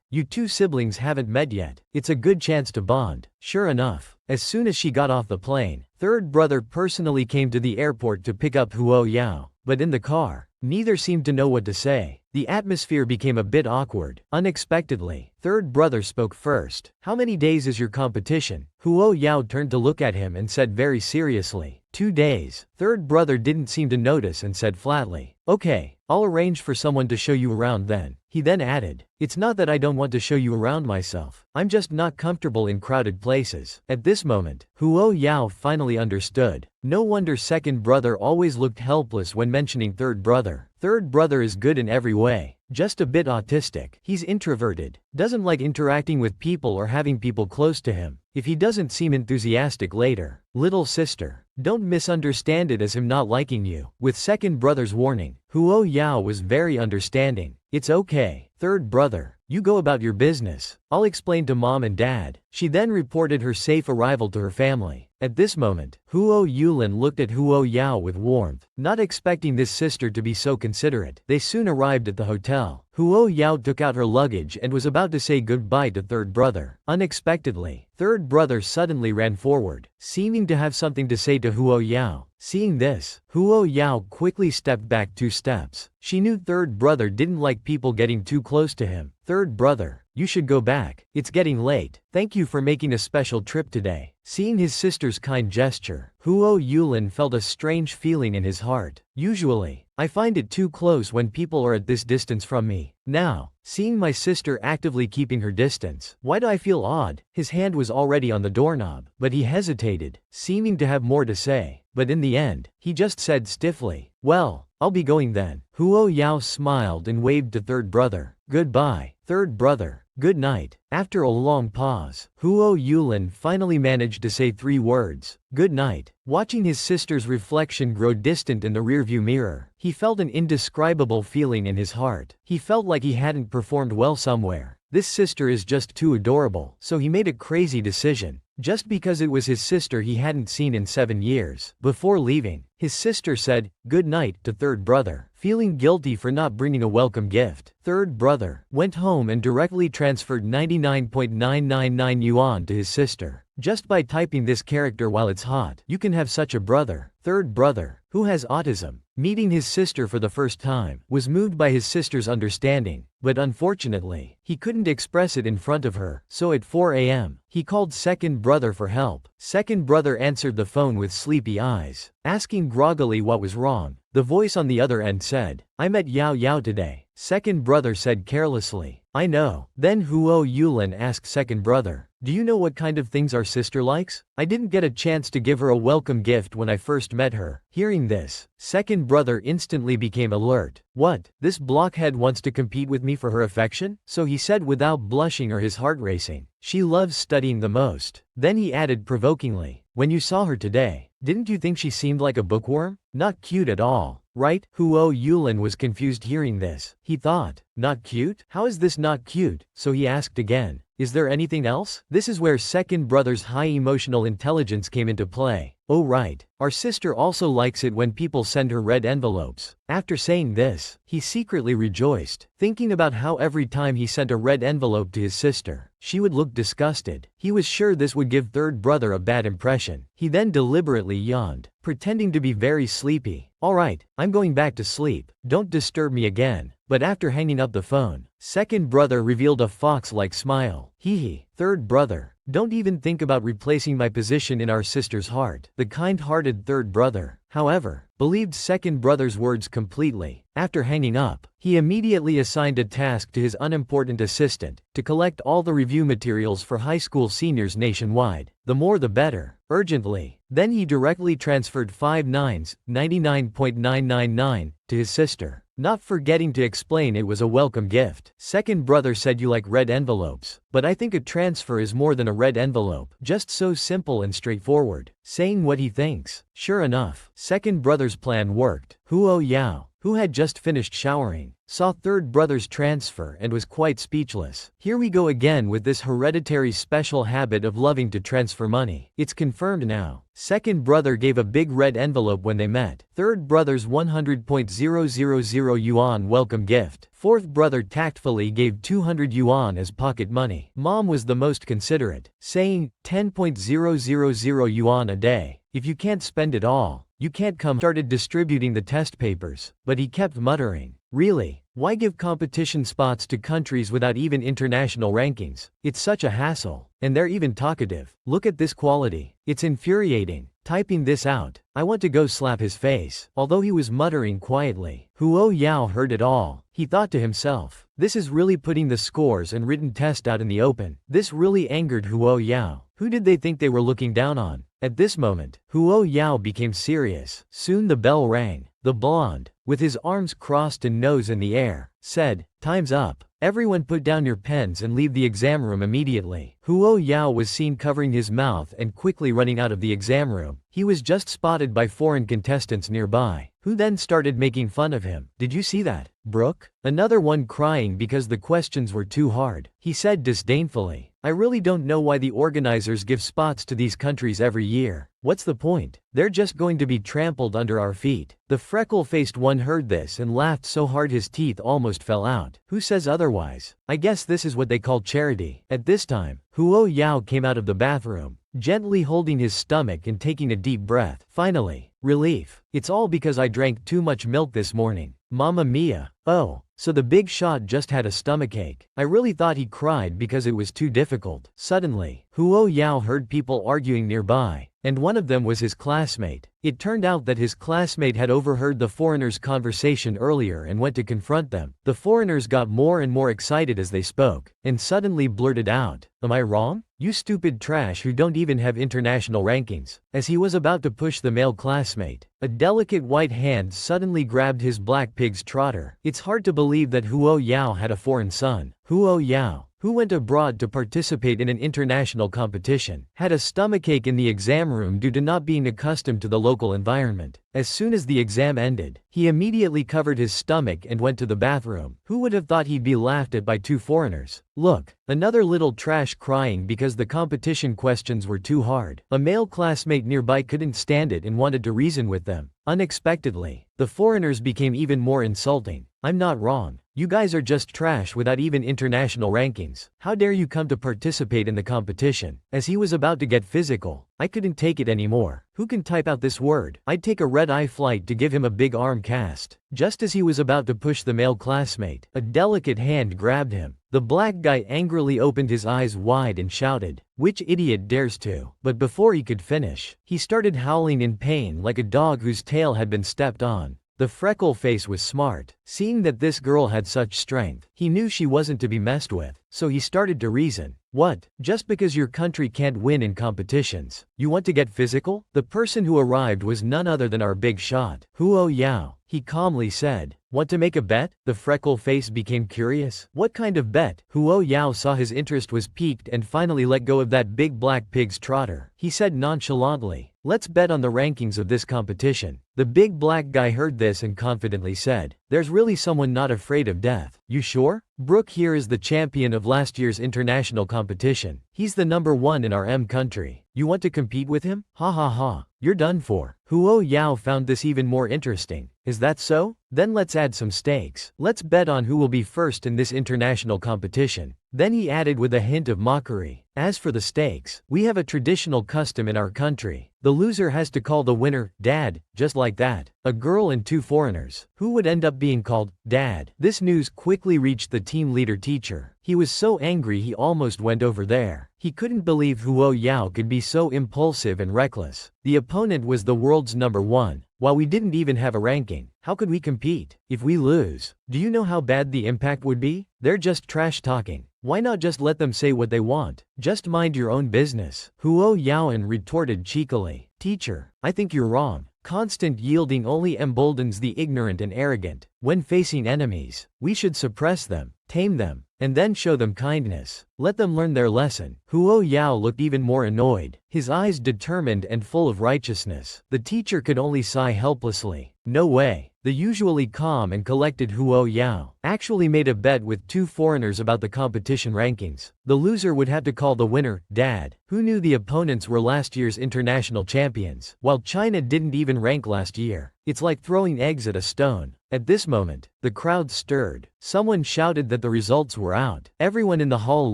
You two siblings haven't met yet. It's a good chance to bond. Sure enough, As soon as she got off the plane, third brother personally came to the airport to pick up Huo Yao, but in the car, neither seemed to know what to say. The atmosphere became a bit awkward. Unexpectedly, third brother spoke first. "How many days is your competition?" Huo Yao turned to look at him and said very seriously, 2 days. Third brother didn't seem to notice and said flatly, "Okay, I'll arrange for someone to show you around then." He then added, "It's not that I don't want to show you around myself, I'm just not comfortable in crowded places." At this moment, Huo Yao finally understood. No wonder second brother always looked helpless when mentioning third brother. Third brother is good in every way, just a bit autistic. He's introverted, doesn't like interacting with people or having people close to him. If he doesn't seem enthusiastic later, little sister, don't misunderstand it as him not liking you. With second brother's warning, Huo Yao was very understanding. "It's okay, third brother, you go about your business. I'll explain to mom and dad." She then reported her safe arrival to her family. At this moment, Huo Yulin looked at Huo Yao with warmth, not expecting this sister to be so considerate. They soon arrived at the hotel. Huo Yao took out her luggage and was about to say goodbye to third brother. Unexpectedly, third brother suddenly ran forward, seeming to have something to say to Huo Yao. Seeing this, Huo Yao quickly stepped back 2 steps. She knew third brother didn't like people getting too close to him. "Third brother, you should go back. It's getting late. Thank you for making a special trip today." Seeing his sister's kind gesture, Huo Yulin felt a strange feeling in his heart. "Usually, I find it too close when people are at this distance from me. Now, seeing my sister actively keeping her distance, why do I feel odd?" His hand was already on the doorknob, but he hesitated, seeming to have more to say. But in the end, he just said stiffly, "Well, I'll be going then." Huo Yao smiled and waved to third brother. "Goodbye, third brother. Good night." After a long pause, Huo Yulin finally managed to say 3 words, "Good night." Watching his sister's reflection grow distant in the rearview mirror, he felt an indescribable feeling in his heart. He felt like he hadn't performed well somewhere. This sister is just too adorable. So he made a crazy decision. Just because it was his sister he hadn't seen in 7 years. Before leaving, his sister said, "Good night" to third brother, feeling guilty for not bringing a welcome gift. Third brother went home and directly transferred 99.999 yuan to his sister. Just by typing this character while it's hot, you can have such a brother. Third brother, who has autism, meeting his sister for the first time, was moved by his sister's understanding, but unfortunately, he couldn't express it in front of her. So at 4 a.m., he called second brother for help. Second brother answered the phone with sleepy eyes, asking groggily what was wrong. The voice on the other end said, "I met Yao Yao today." Second brother said carelessly, "I know." Then Huo Yulin asked second brother, "Do you know what kind of things our sister likes? I didn't get a chance to give her a welcome gift when I first met her." Hearing this, second brother instantly became alert. "What? This blockhead wants to compete with me for her affection?" So he said without blushing or his heart racing, "She loves studying the most." Then he added provokingly, "When you saw her today, didn't you think she seemed like a bookworm? Not cute at all, right?" Huo Yulin was confused hearing this. He thought, "Not cute? How is this not cute?" So he asked again, "Is there anything else?" This is where second brother's high emotional intelligence came into play. "Oh right, our sister also likes it when people send her red envelopes." After saying this, he secretly rejoiced, thinking about how every time he sent a red envelope to his sister, she would look disgusted. He was sure this would give third brother a bad impression. He then deliberately yawned, pretending to be very sleepy. "Alright, I'm going back to sleep. Don't disturb me again." But after hanging up the phone, second brother revealed a fox-like smile. "Hee. Third brother, don't even think about replacing my position in our sister's heart." The kind-hearted third brother, however, believed second brother's words completely. After hanging up, he immediately assigned a task to his unimportant assistant to collect all the review materials for high school seniors nationwide. The more the better, urgently. Then he directly transferred 5 nines, 99.999, to his sister, not forgetting to explain it was a welcome gift. Second brother said, "You like red envelopes, but I think a transfer is more than a red envelope." Just so simple and straightforward, saying what he thinks. Sure enough, second brother's plan worked. Huo Yao, who had just finished showering, saw third brother's transfer and was quite speechless. Here we go again with this hereditary special habit of loving to transfer money. It's confirmed now. Second brother gave a big red envelope when they met. Third brother's 100,000 yuan welcome gift. Fourth brother tactfully gave 200 yuan as pocket money. Mom was the most considerate, saying 10,000 yuan a day. If you can't spend it all, you can't come. Started distributing the test papers, but he kept muttering, really? Why give competition spots to countries without even international rankings? It's such a hassle. And they're even talkative. Look at this quality. It's infuriating. Typing this out, I want to go slap his face. Although he was muttering quietly, Huo Yao heard it all. He thought to himself, this is really putting the scores and written test out in the open. This really angered Huo Yao. Who did they think they were looking down on? At this moment, Huo Yao became serious. Soon the bell rang. The blonde, with his arms crossed and nose in the air, said, time's up. Everyone put down your pens and leave the exam room immediately. Huo Yao was seen covering his mouth and quickly running out of the exam room. He was just spotted by foreign contestants nearby, who then started making fun of him. Did you see that, Brooke? Another one crying because the questions were too hard. He said disdainfully, I really don't know why the organizers give spots to these countries every year. What's the point? They're just going to be trampled under our feet. The freckle-faced one heard this and laughed so hard his teeth almost fell out. Who says otherwise? I guess this is what they call charity. At this time, Huo Yao came out of the bathroom, gently holding his stomach and taking a deep breath. Finally, relief. It's all because I drank too much milk this morning. Mamma mia. Oh, so the big shot just had a stomachache. I really thought he cried because it was too difficult. Suddenly, Huo Yao heard people arguing nearby, and one of them was his classmate. It turned out that his classmate had overheard the foreigners' conversation earlier and went to confront them. The foreigners got more and more excited as they spoke, and suddenly blurted out, am I wrong? You stupid trash who don't even have international rankings. As he was about to push the male classmate, a delicate white hand suddenly grabbed his black pig's trotter. It's hard to believe that Huo Yao had a foreign son. Huo Yao, who went abroad to participate in an international competition, had a stomachache in the exam room due to not being accustomed to the local environment. As soon as the exam ended, he immediately covered his stomach and went to the bathroom. Who would have thought he'd be laughed at by two foreigners? Look, another little trash crying because the competition questions were too hard. A male classmate nearby couldn't stand it and wanted to reason with them. Unexpectedly, the foreigners became even more insulting. I'm not wrong. You guys are just trash without even international rankings. How dare you come to participate in the competition? As he was about to get physical, I couldn't take it anymore. Who can type out this word? I'd take a red-eye flight to give him a big arm cast. Just as he was about to push the male classmate, a delicate hand grabbed him. The black guy angrily opened his eyes wide and shouted, which idiot dares to? But before he could finish, he started howling in pain like a dog whose tail had been stepped on. The freckle face was smart. Seeing that this girl had such strength, he knew she wasn't to be messed with, so he started to reason. What? Just because your country can't win in competitions, you want to get physical? The person who arrived was none other than our big shot, Huo Yao. He calmly said, want to make a bet? The freckle face became curious. What kind of bet? Huo Yao saw his interest was piqued and finally let go of that big black pig's trotter. He said nonchalantly, let's bet on the rankings of this competition. The big black guy heard this and confidently said, there's really someone not afraid of death. You sure? Brooke here is the champion of last year's international competition. He's the #1 in our country. You want to compete with him? Ha ha ha. You're done for. Huo Yao found this even more interesting. Is that so? Then let's add some stakes. Let's bet on who will be first in this international competition. Then he added with a hint of mockery, as for the stakes, we have a traditional custom in our country. The loser has to call the winner, Dad, just like that. A girl and two foreigners, who would end up being called Dad. This news quickly reached the team leader teacher. He was so angry he almost went over there. He couldn't believe Huo Yao could be so impulsive and reckless. The opponent was the world's #1. While we didn't even have a ranking, how could we compete? If we lose, do you know how bad the impact would be? They're just trash talking. Why not just let them say what they want? Just mind your own business. Huo Yaoan retorted cheekily. Teacher, I think you're wrong. Constant yielding only emboldens the ignorant and arrogant. When facing enemies, we should suppress them, tame them, and then show them kindness. Let them learn their lesson. Huo Yao looked even more annoyed, his eyes determined and full of righteousness. The teacher could only sigh helplessly. No way. The usually calm and collected Huo Yao actually made a bet with two foreigners about the competition rankings. The loser would have to call the winner Dad, who knew the opponents were last year's international champions, while China didn't even rank last year. It's like throwing eggs at a stone. At this moment, the crowd stirred. Someone shouted that the results were out. Everyone in the hall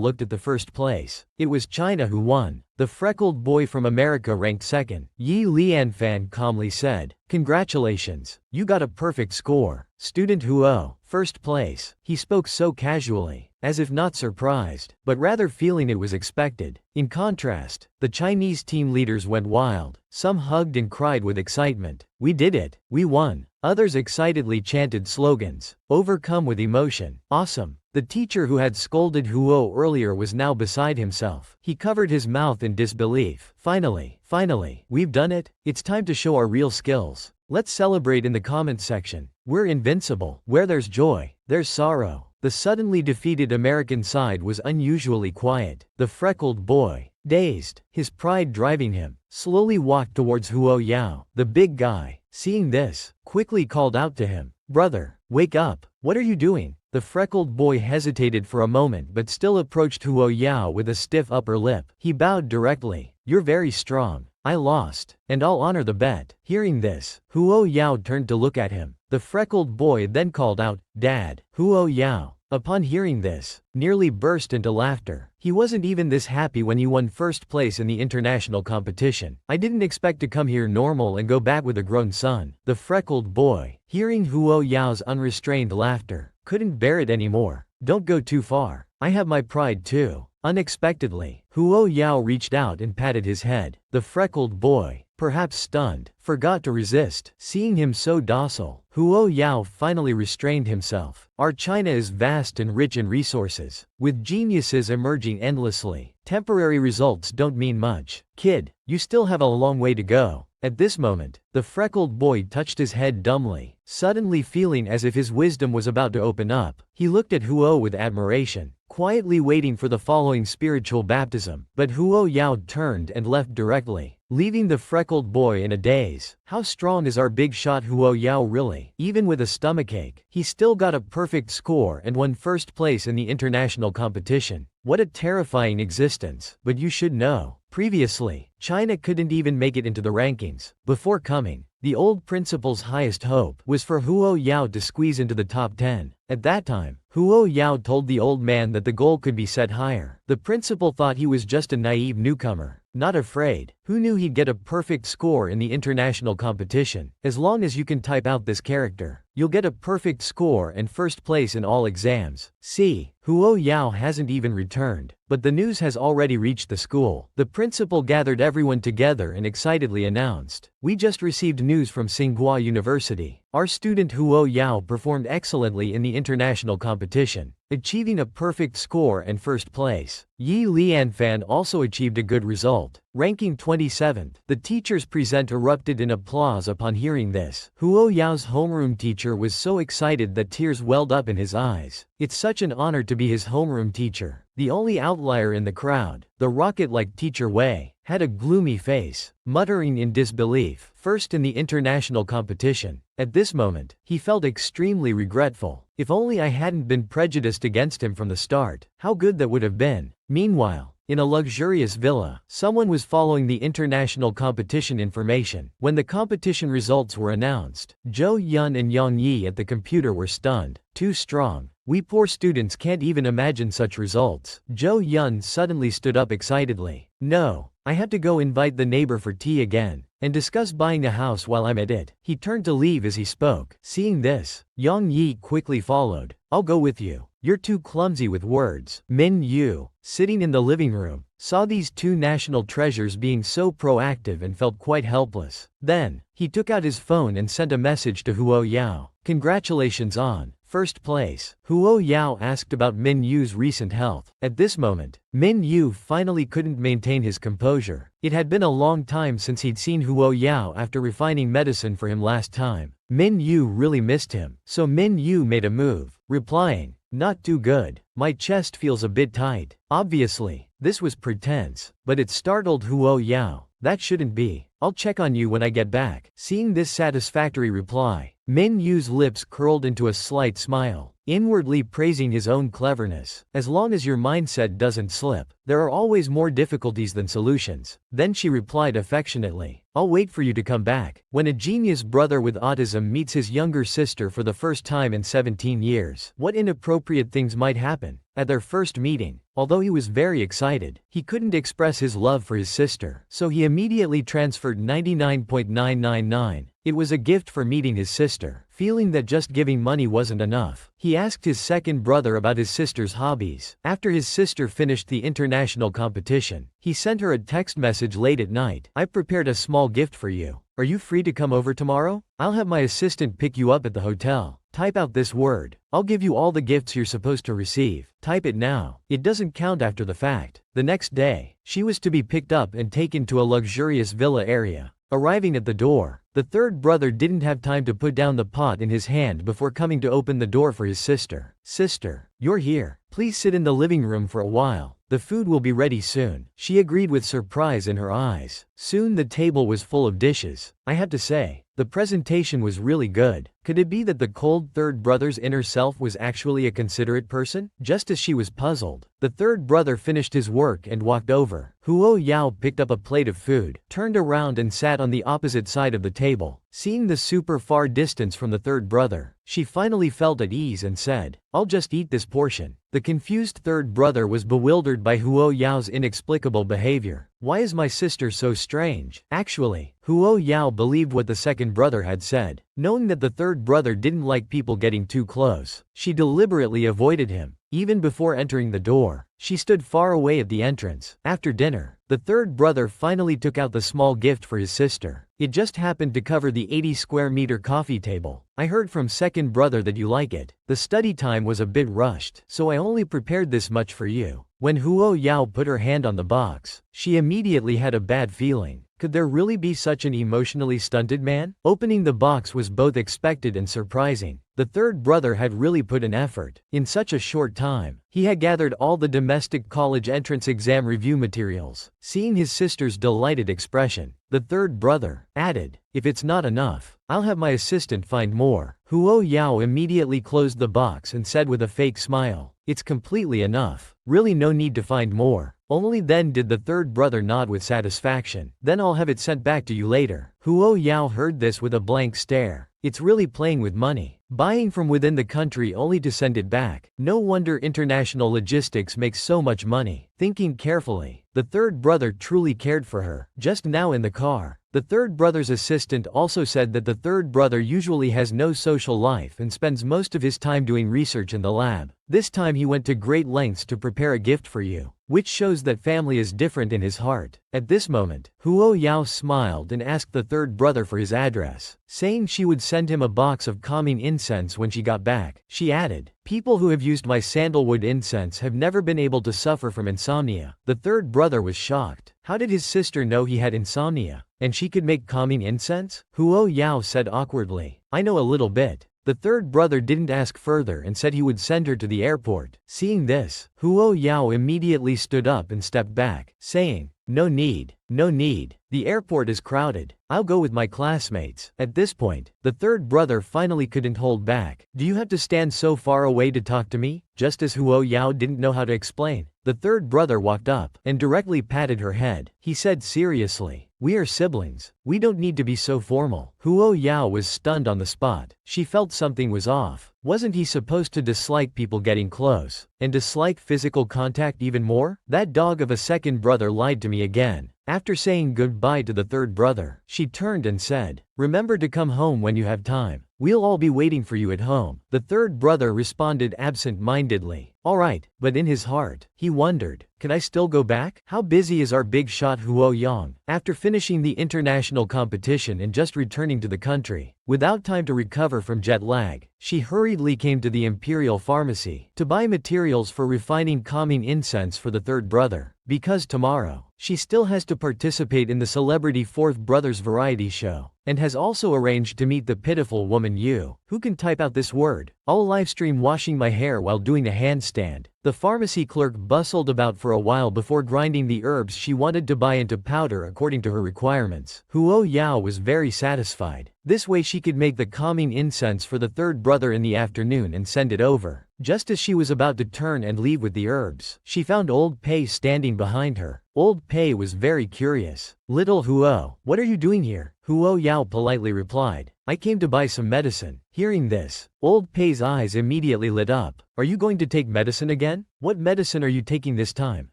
looked at the first place. It was China who won. The freckled boy from America ranked second. Yi Lianfan calmly said, "Congratulations, you got a perfect score. Student Huo, first place." He spoke so casually, as if not surprised, but rather feeling it was expected. In contrast, the Chinese team leaders went wild. Some hugged and cried with excitement. "We did it! We won!" Others excitedly chanted slogans, overcome with emotion. "Awesome!" The teacher who had scolded Huo earlier was now beside himself. He covered his mouth in disbelief. Finally, we've done it. It's time to show our real skills. Let's celebrate in the comments section. We're invincible. Where there's joy, there's sorrow. The suddenly defeated American side was unusually quiet. The freckled boy, dazed, his pride driving him, slowly walked towards Huo Yao. The big guy, seeing this, quickly called out to him, "Brother, wake up. What are you doing?" The freckled boy hesitated for a moment but still approached Huo Yao with a stiff upper lip. He bowed directly. "You're very strong. I lost, and I'll honor the bet." Hearing this, Huo Yao turned to look at him. The freckled boy then called out, "Dad." Huo Yao, upon hearing this, nearly burst into laughter. He wasn't even this happy when he won first place in the international competition. "I didn't expect to come here normal and go back with a grown son." The freckled boy, hearing Huo Yao's unrestrained laughter, couldn't bear it anymore. "Don't go too far. I have my pride too." Unexpectedly, Huo Yao reached out and patted his head. The freckled boy, perhaps stunned, forgot to resist. Seeing him so docile, Huo Yao finally restrained himself. Our China is vast and rich in resources, with geniuses emerging endlessly. Temporary results don't mean much. Kid, you still have a long way to go. At this moment, the freckled boy touched his head dumbly, suddenly feeling as if his wisdom was about to open up. He looked at Huo with admiration, quietly waiting for the following spiritual baptism. But Huo Yao turned and left directly, leaving the freckled boy in a daze. How strong is our big shot Huo Yao really? Even with a stomachache, he still got a perfect score and won first place in the international competition. What a terrifying existence. But you should know, previously, China couldn't even make it into the rankings. Before coming, the old principal's highest hope was for Huo Yao to squeeze into the top 10. At that time, Huo Yao told the old man that the goal could be set higher. The principal thought he was just a naive newcomer, not afraid. Who knew he'd get a perfect score in the international competition? As long as you can type out this character, you'll get a perfect score and first place in all exams. See, Huo Yao hasn't even returned, but the news has already reached the school. The principal gathered everyone together and excitedly announced, "We just received news from Tsinghua University. Our student Huo Yao performed excellently in the international competition, achieving a perfect score and first place." Yi Lianfan also achieved a good result, ranking 27th. The teachers present erupted in applause upon hearing this. Huo Yao's homeroom teacher was so excited that tears welled up in his eyes. It's such an honor to be his homeroom teacher. The only outlier in the crowd, the rocket-like teacher Wei, had a gloomy face, muttering in disbelief. First in the international competition. At this moment, he felt extremely regretful. If only I hadn't been prejudiced against him from the start. How good that would have been. Meanwhile, in a luxurious villa, someone was following the international competition information. When the competition results were announced, Zhou Yun and Yang Yi at the computer were stunned. Too strong. We poor students can't even imagine such results. Zhou Yun suddenly stood up excitedly. "No, I have to go invite the neighbor for tea again, and discuss buying a house while I'm at it." He turned to leave as he spoke. Seeing this, Yang Yi quickly followed. "I'll go with you. You're too clumsy with words." Minyu, sitting in the living room, saw these two national treasures being so proactive and felt quite helpless. Then, he took out his phone and sent a message to Huo Yao. "Congratulations on first place." Huo Yao asked about Minyu's recent health. At this moment, Minyu finally couldn't maintain his composure. It had been a long time since he'd seen Huo Yao after refining medicine for him last time. Minyu really missed him. So Minyu made a move, replying, "Not too good. My chest feels a bit tight." Obviously, this was pretense, but it startled Huo Yao. "That shouldn't be. I'll check on you when I get back." Seeing this satisfactory reply, Minyu's lips curled into a slight smile, inwardly praising his own cleverness. As long as your mindset doesn't slip, there are always more difficulties than solutions. Then she replied affectionately, I'll wait for you to come back. When a genius brother with autism meets his younger sister for the first time in 17 years, what inappropriate things might happen? At their first meeting, although he was very excited, he couldn't express his love for his sister, so he immediately transferred 99.999. It was a gift for meeting his sister. Feeling that just giving money wasn't enough, he asked his second brother about his sister's hobbies. After his sister finished the international competition, he sent her a text message late at night. I prepared a small gift for you. Are you free to come over tomorrow? I'll have my assistant pick you up at the hotel. Type out this word. I'll give you all the gifts you're supposed to receive. Type it now. It doesn't count after the fact. The next day, she was to be picked up and taken to a luxurious villa area. Arriving at the door, the third brother didn't have time to put down the pot in his hand before coming to open the door for his sister. Sister, you're here. Please sit in the living room for a while. The food will be ready soon. She agreed with surprise in her eyes. Soon the table was full of dishes. I have to say, the presentation was really good. Could it be that the cold third brother's inner self was actually a considerate person? Just as she was puzzled, the third brother finished his work and walked over. Huo Yao picked up a plate of food, turned around and sat on the opposite side of the table. Seeing the super far distance from the third brother, she finally felt at ease and said, I'll just eat this portion. The confused third brother was bewildered by Huo Yao's inexplicable behavior. Why is my sister so strange? Actually, Huo Yao believed what the second brother had said. Knowing that the third brother didn't like people getting too close, she deliberately avoided him. Even before entering the door, she stood far away at the entrance. After dinner, the third brother finally took out the small gift for his sister. It just happened to cover the 80 square meter coffee table. I heard from second brother that you like it. The study time was a bit rushed, so I only prepared this much for you. When Huo Yao put her hand on the box, she immediately had a bad feeling. Could there really be such an emotionally stunted man? Opening the box was both expected and surprising. The third brother had really put an effort. In such a short time, he had gathered all the domestic college entrance exam review materials. Seeing his sister's delighted expression, the third brother added, if it's not enough, I'll have my assistant find more. Huo Yao immediately closed the box and said with a fake smile, it's completely enough. Really no need to find more. Only then did the third brother nod with satisfaction. Then I'll have it sent back to you later. Huo Yao heard this with a blank stare. It's really playing with money. Buying from within the country only to send it back. No wonder international logistics makes so much money. Thinking carefully, the third brother truly cared for her. Just now in the car, the third brother's assistant also said that the third brother usually has no social life and spends most of his time doing research in the lab. This time he went to great lengths to prepare a gift for you, which shows that family is different in his heart. At this moment, Huo Yao smiled and asked the third brother for his address, saying she would send him a box of calming incense when she got back. She added, people who have used my sandalwood incense have never been able to suffer from insomnia. The third brother was shocked. How did his sister know he had insomnia? And she could make calming incense? Huo Yao said awkwardly, I know a little bit. The third brother didn't ask further and said he would send her to the airport. Seeing this, Huo Yao immediately stood up and stepped back, saying, no need, no need. The airport is crowded. I'll go with my classmates. At this point, the third brother finally couldn't hold back. Do you have to stand so far away to talk to me? Just as Huo Yao didn't know how to explain, the third brother walked up and directly patted her head. He said seriously, we are siblings. We don't need to be so formal. Huo Yao was stunned on the spot. She felt something was off. Wasn't he supposed to dislike people getting close, and dislike physical contact even more? That dog of a second brother lied to me again. After saying goodbye to the third brother, she turned and said, remember to come home when you have time. We'll all be waiting for you at home. The third brother responded absent-mindedly, all right, but in his heart, he wondered, can I still go back? How busy is our big shot Huo Yang? After finishing the international competition and just returning to the country, without time to recover from jet lag, she hurriedly came to the Imperial Pharmacy to buy materials for refining calming incense for the third brother. Because tomorrow, she still has to participate in the celebrity fourth brother's variety show. and has also arranged to meet the pitiful woman Yu. Who can type out this word? I'll livestream washing my hair while doing a handstand. The pharmacy clerk bustled about for a while before grinding the herbs she wanted to buy into powder according to her requirements. Huo Yao was very satisfied. This way she could make the calming incense for the third brother in the afternoon and send it over. Just as she was about to turn and leave with the herbs, she found Old Pei standing behind her. Old Pei was very curious. "Little Huo, what are you doing here?" Huo Yao politely replied. "I came to buy some medicine." Hearing this, Old Pei's eyes immediately lit up. "Are you going to take medicine again? What medicine are you taking this time?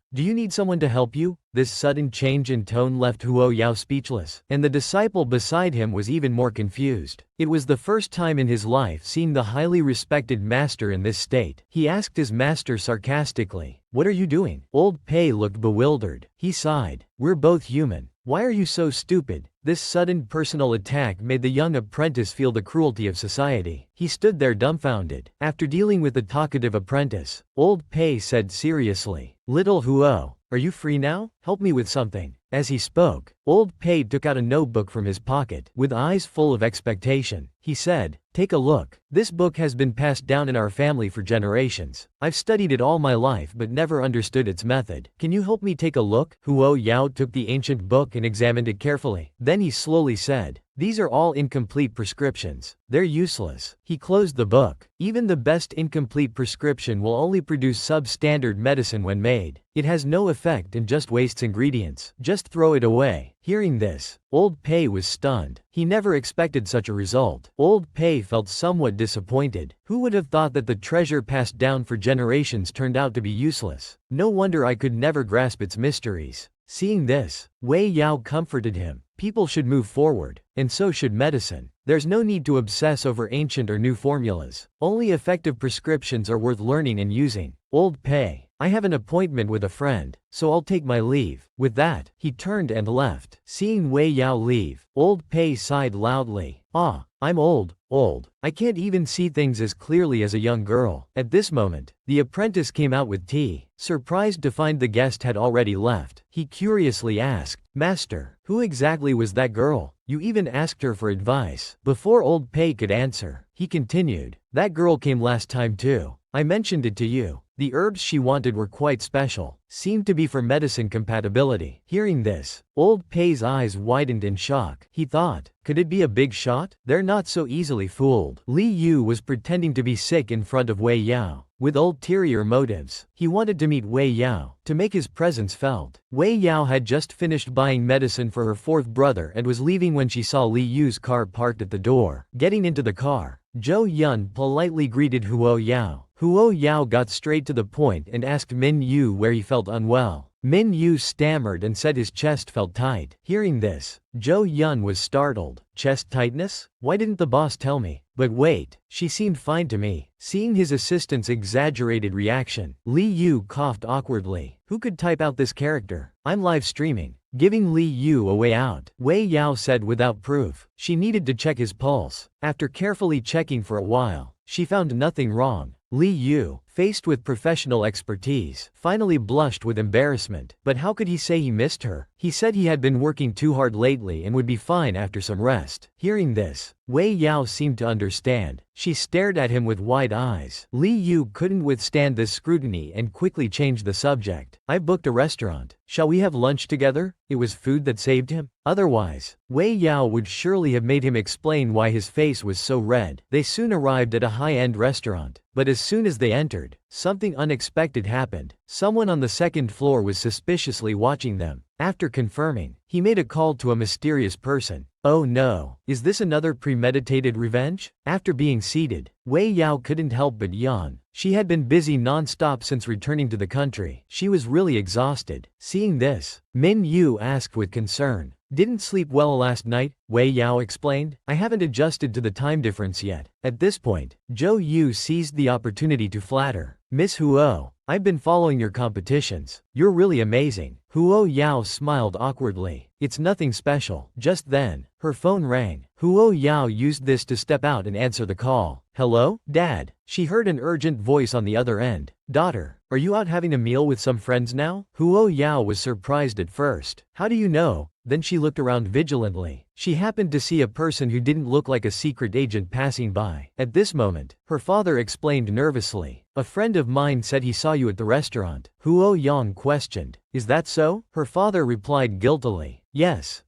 Do you need someone to help you?" This sudden change in tone left Huo Yao speechless, and the disciple beside him was even more confused. It was the first time in his life seeing the highly respected master in this state. He asked his master sarcastically, "What are you doing?" Old Pei looked bewildered. He sighed. "We're both human. Why are you so stupid?" This sudden personal attack made the young apprentice feel the cruelty of society. He stood there dumbfounded. After dealing with the talkative apprentice, Old Pei said seriously, "Little Huo, are you free now? Help me with something." As he spoke, Old Pei took out a notebook from his pocket. With eyes full of expectation, he said, "Take a look. This book has been passed down in our family for generations. I've studied it all my life but never understood its method. Can you help me take a look?" Huo Yao took the ancient book and examined it carefully. Then he slowly said, "These are all incomplete prescriptions. They're useless." He closed the book. Even the best incomplete prescription will only produce substandard medicine when made. It has no effect and just wastes ingredients. Just throw it away. Hearing this, Old Pei was stunned. He never expected such a result. Old Pei felt somewhat disappointed. Who would have thought that the treasure passed down for generations turned out to be useless? No wonder I could never grasp its mysteries. Seeing this, Wei Yao comforted him. People should move forward, and so should medicine. There's no need to obsess over ancient or new formulas. Only effective prescriptions are worth learning and using. Old Pei, I have an appointment with a friend, so I'll take my leave. With that, he turned and left. Seeing Wei Yao leave, Old Pei sighed loudly. "Ah, I'm old. I can't even see things as clearly as a young girl." At this moment, the apprentice came out with tea. Surprised to find the guest had already left, he curiously asked, "Master, who exactly was that girl? You even asked her for advice." Before Old Pei could answer, he continued, "That girl came last time too. I mentioned it to you. The herbs she wanted were quite special, seemed to be for medicine compatibility." Hearing this, Old Pei's eyes widened in shock. He thought, could it be a big shot? They're not so easily fooled. Li Yu was pretending to be sick in front of Wei Yao. With ulterior motives, he wanted to meet Wei Yao, to make his presence felt. Wei Yao had just finished buying medicine for her fourth brother and was leaving when she saw Li Yu's car parked at the door. Getting into the car, Zhou Yun politely greeted Huo Yao. Huo Yao got straight to the point and asked Minyu where he felt unwell. Minyu stammered and said his chest felt tight. Hearing this, Zhou Yun was startled. "Chest tightness? Why didn't the boss tell me? But wait, she seemed fine to me." Seeing his assistant's exaggerated reaction, Li Yu coughed awkwardly. Who could type out this character? I'm live streaming. Giving Li Yu a way out, Wei Yao said without proof. She needed to check his pulse. After carefully checking for a while, she found nothing wrong. Li Yu, faced with professional expertise, finally blushed with embarrassment. But how could he say he missed her? He said he had been working too hard lately and would be fine after some rest. Hearing this, Wei Yao seemed to understand. She stared at him with wide eyes. Li Yu couldn't withstand this scrutiny and quickly changed the subject. "I've booked a restaurant. Shall we have lunch together?" It was food that saved him. Otherwise, Wei Yao would surely have made him explain why his face was so red. They soon arrived at a high-end restaurant. But as soon as they entered, something unexpected happened. Someone on the second floor was suspiciously watching them. After confirming, he made a call to a mysterious person. Oh no, is this another premeditated revenge? After being seated, Wei Yao couldn't help but yawn. She had been busy non-stop since returning to the country. She was really exhausted. Seeing this, Minyu asked with concern, "Didn't sleep well last night?" Wei Yao explained, "I haven't adjusted to the time difference yet." At this point, Zhou Yu seized the opportunity to flatter. "Miss Huo, I've been following your competitions. You're really amazing." Huo Yao smiled awkwardly. "It's nothing special." Just then, her phone rang. Huo Yao used this to step out and answer the call. "Hello, Dad?" She heard an urgent voice on the other end. "Daughter, are you out having a meal with some friends now?" Huo Yao was surprised at first. "How do you know?" then she looked around vigilantly. She happened to see a person who didn't look like a secret agent passing by. At this moment, her father explained nervously. A friend of mine said he saw you at the restaurant. Huo Yang questioned. Is that so? Her father replied guiltily. Yes.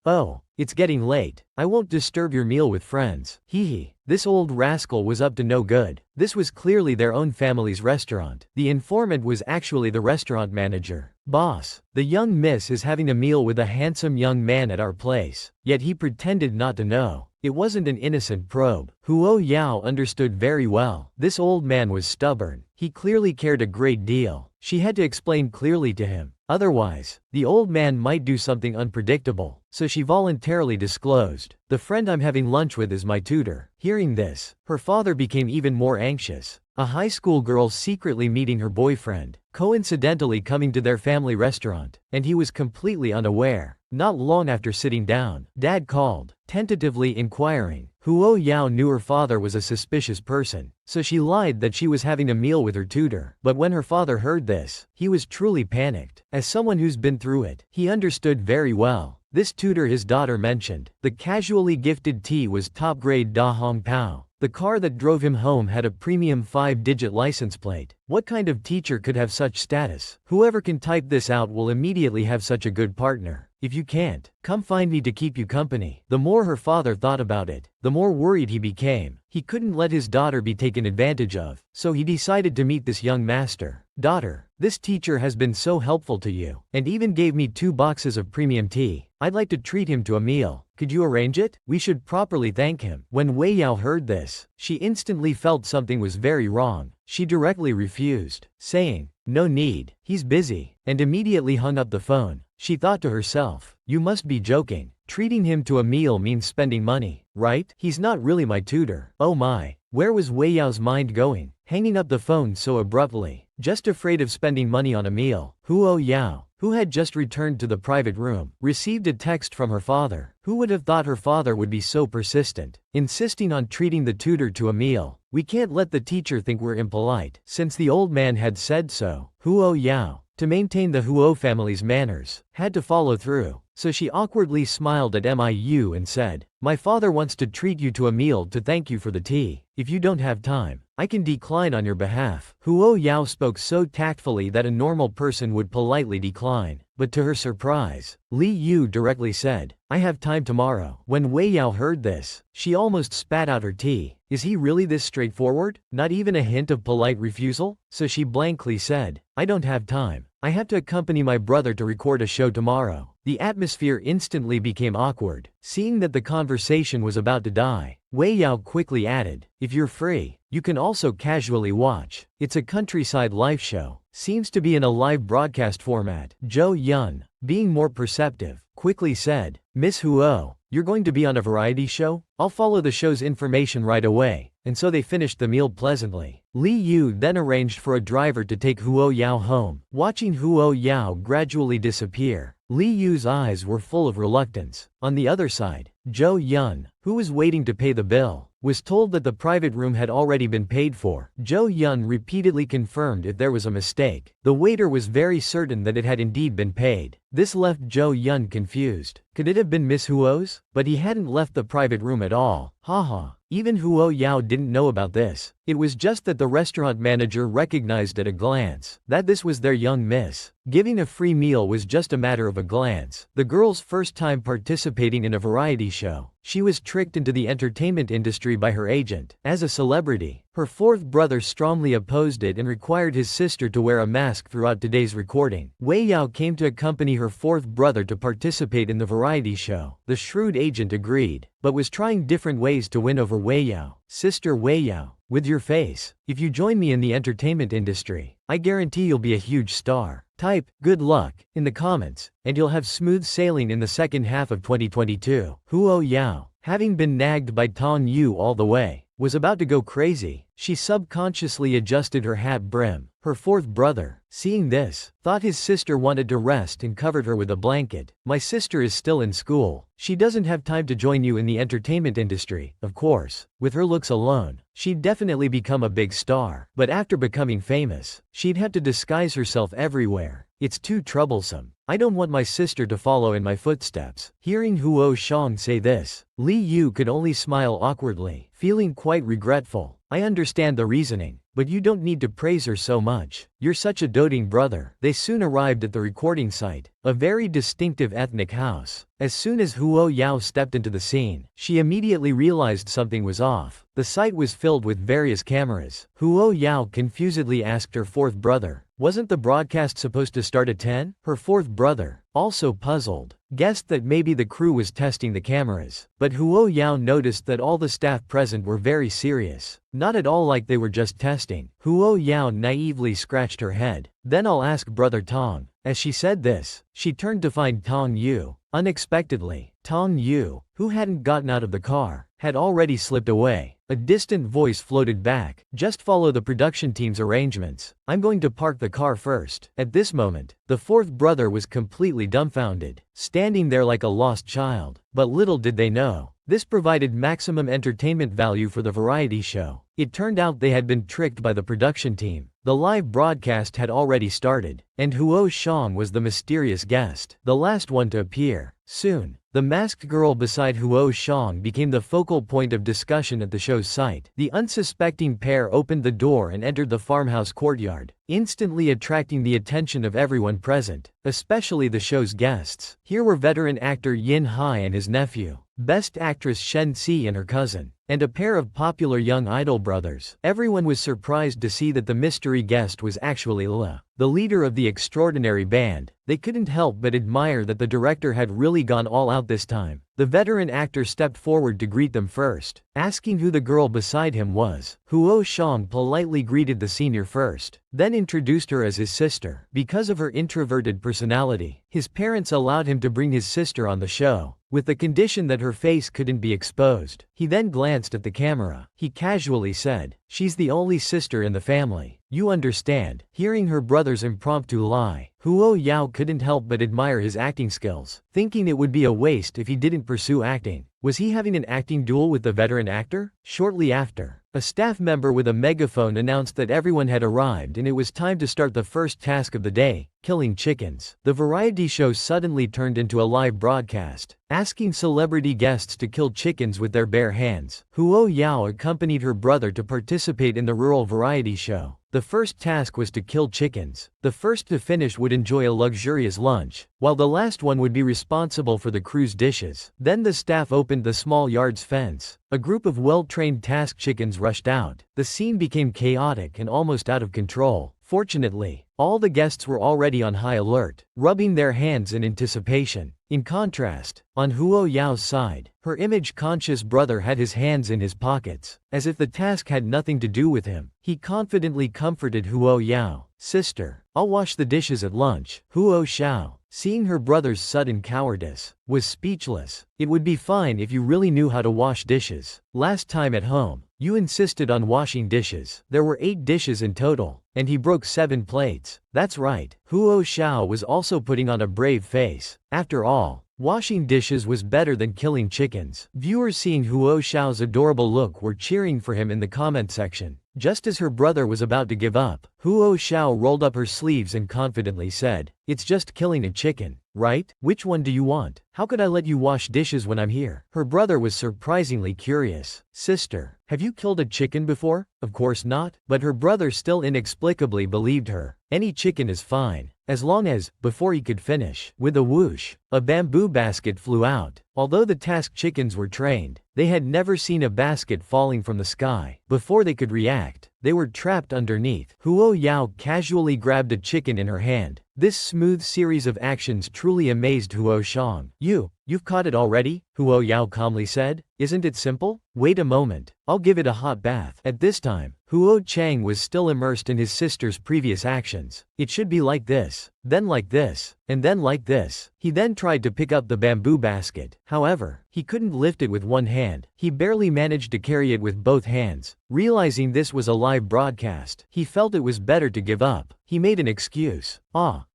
Oh, it's getting late. I won't disturb your meal with friends. Hee. This old rascal was up to no good. This was clearly their own family's restaurant. The informant was actually the restaurant manager. Boss, the young miss is having a meal with a handsome young man at our place. Yet he pretended not to know. It wasn't an innocent probe. Huo Yao understood very well. This old man was stubborn. He clearly cared a great deal. She had to explain clearly to him. Otherwise, the old man might do something unpredictable. So she voluntarily disclosed. The friend I'm having lunch with is my tutor. Hearing this, her father became even more anxious. A high school girl secretly meeting her boyfriend, coincidentally coming to their family restaurant, and he was completely unaware. Not long after sitting down, Dad called, tentatively inquiring. Huo Yao knew her father was a suspicious person, so she lied that she was having a meal with her tutor. But when her father heard this, he was truly panicked. As someone who's been through it, he understood very well. This tutor his daughter mentioned, the casually gifted tea was top-grade Da Hong Pao. The car that drove him home had a premium 5-digit license plate. What kind of teacher could have such status? Whoever can type this out will immediately have such a good partner. If you can't, come find me to keep you company. The more her father thought about it, the more worried he became. He couldn't let his daughter be taken advantage of, so he decided to meet this young master. Daughter, this teacher has been so helpful to you, and even gave me 2 boxes of premium tea. I'd like to treat him to a meal. Could you arrange it? We should properly thank him. When Wei Yao heard this, she instantly felt something was very wrong. She directly refused, saying, no need, he's busy, and immediately hung up the phone. She thought to herself, you must be joking. Treating him to a meal means spending money, right? He's not really my tutor. Oh my, where was Wei Yao's mind going? Hanging up the phone so abruptly, just afraid of spending money on a meal. Huo Yao, who had just returned to the private room, received a text from her father. Who would have thought her father would be so persistent, insisting on treating the tutor to a meal? We can't let the teacher think we're impolite. Since the old man had said so, Huo Yao, to maintain the Huo family's manners, had to follow through. So she awkwardly smiled at Minyu and said, my father wants to treat you to a meal to thank you for the tea. If you don't have time, I can decline on your behalf. Huo Yao spoke so tactfully that a normal person would politely decline. But to her surprise, Li Yu directly said, I have time tomorrow. When Wei Yao heard this, she almost spat out her tea. Is he really this straightforward? Not even a hint of polite refusal? So she blankly said, I don't have time. I have to accompany my brother to record a show tomorrow. The atmosphere instantly became awkward. Seeing that the conversation was about to die, Wei Yao quickly added, if you're free, you can also casually watch. It's a countryside live show. Seems to be in a live broadcast format. Zhou Yun, being more perceptive, quickly said, Miss Huo, you're going to be on a variety show? I'll follow the show's information right away. And so they finished the meal pleasantly. Li Yu then arranged for a driver to take Huo Yao home. Watching Huo Yao gradually disappear, Li Yu's eyes were full of reluctance. On the other side, Zhou Yun, who was waiting to pay the bill, was told that the private room had already been paid for. Zhou Yun repeatedly confirmed if there was a mistake. The waiter was very certain that it had indeed been paid. This left Zhou Yun confused. Could it have been Miss Huo's? But he hadn't left the private room at all. Haha. Even Huo Yao didn't know about this. It was just that the restaurant manager recognized at a glance that this was their young miss. Giving a free meal was just a matter of a glance. The girl's first time participating in a variety show. She was tricked into the entertainment industry by her agent. As a celebrity, her 4th brother strongly opposed it and required his sister to wear a mask throughout today's recording. Wei Yao came to accompany her 4th brother to participate in the variety show. The shrewd agent agreed, but was trying different ways to win over Wei Yao. Sister Wei Yao, with your face, if you join me in the entertainment industry, I guarantee you'll be a huge star. Type, good luck, in the comments, and you'll have smooth sailing in the second half of 2022. Huo Yao, having been nagged by Tong Yu all the way, was about to go crazy. She subconsciously adjusted her hat brim. Her 4th brother, seeing this, thought his sister wanted to rest and covered her with a blanket. My sister is still in school. She doesn't have time to join you in the entertainment industry, of course. With her looks alone, she'd definitely become a big star. But after becoming famous, she'd have to disguise herself everywhere. It's too troublesome. I don't want my sister to follow in my footsteps. Hearing Huo Shang say this, Li Yu could only smile awkwardly, feeling quite regretful. I understand the reasoning, but you don't need to praise her so much. You're such a doting brother. They soon arrived at the recording site, a very distinctive ethnic house. As soon as Huo Yao stepped into the scene, she immediately realized something was off. The site was filled with various cameras. Huo Yao confusedly asked her fourth brother, wasn't the broadcast supposed to start at 10? Her fourth brother, also puzzled, guessed that maybe the crew was testing the cameras. But Huo Yao noticed that all the staff present were very serious. Not at all like they were just testing. Huo Yao naively scratched her head. Then I'll ask Brother Tong. As she said this, she turned to find Tong Yu. Unexpectedly, Tong Yu, who hadn't gotten out of the car, had already slipped away. A distant voice floated back, just follow the production team's arrangements. I'm going to park the car first. At this moment, the fourth brother was completely dumbfounded, standing there like a lost child. But little did they know, this provided maximum entertainment value for the variety show. It turned out they had been tricked by the production team. The live broadcast had already started, and Huo Shang was the mysterious guest, the last one to appear. Soon, the masked girl beside Huo Shang became the focal point of discussion at the show's site. The unsuspecting pair opened the door and entered the farmhouse courtyard, instantly attracting the attention of everyone present, especially the show's guests. Here were veteran actor Yin Hai and his nephew, best actress Shen Si and her cousin, and a pair of popular young idol brothers. Everyone was surprised to see that the mystery guest was actually Le, the leader of the extraordinary band. They couldn't help but admire that the director had really gone all out this time. The veteran actor stepped forward to greet them first, asking who the girl beside him was. Huo Shang politely greeted the senior first, then introduced her as his sister. Because of her introverted personality, his parents allowed him to bring his sister on the show, with the condition that her face couldn't be exposed. He then glanced at the camera. He casually said, she's the only sister in the family. You understand. Hearing her brother's impromptu lie, Huo Yao couldn't help but admire his acting skills, thinking it would be a waste if he didn't pursue acting. Was he having an acting duel with the veteran actor? Shortly after, a staff member with a megaphone announced that everyone had arrived and it was time to start the first task of the day, killing chickens. The variety show suddenly turned into a live broadcast, asking celebrity guests to kill chickens with their bare hands. Huo Yao accompanied her brother to participate in the rural variety show. The first task was to kill chickens. The first to finish would enjoy a luxurious lunch, while the last one would be responsible for the crew's dishes. Then the staff opened the small yard's fence. A group of well-trained task chickens rushed out. The scene became chaotic and almost out of control. Fortunately, all the guests were already on high alert, rubbing their hands in anticipation. In contrast, on Huo Yao's side, her image-conscious brother had his hands in his pockets, as if the task had nothing to do with him. He confidently comforted Huo Yao, sister, I'll wash the dishes at lunch. Huo Shao, seeing her brother's sudden cowardice, was speechless. It would be fine if you really knew how to wash dishes. Last time at home, you insisted on washing dishes. There were 8 dishes in total, and he broke 7 plates. That's right. Huo Shao was also putting on a brave face. After all, washing dishes was better than killing chickens. Viewers seeing Huo Shao's adorable look were cheering for him in the comment section. Just as her brother was about to give up, Huo Shao rolled up her sleeves and confidently said, it's just killing a chicken, right? Which one do you want? How could I let you wash dishes when I'm here? Her brother was surprisingly curious. Sister, have you killed a chicken before? Of course not. But her brother still inexplicably believed her. Any chicken is fine, as long as, before he could finish, with a whoosh, a bamboo basket flew out. Although the task chickens were trained, they had never seen a basket falling from the sky. Before they could react, they were trapped underneath. Huo Yao casually grabbed a chicken in her hand. This smooth series of actions truly amazed Huo Shang. You You've caught it already? Huo Yao calmly said. Isn't it simple? Wait a moment. I'll give it a hot bath. At this time, Huo Chang was still immersed in his sister's previous actions. It should be like this, then like this, and then like this. He then tried to pick up the bamboo basket. However, he couldn't lift it with one hand. He barely managed to carry it with both hands. Realizing this was a live broadcast, he felt it was better to give up. He made an excuse.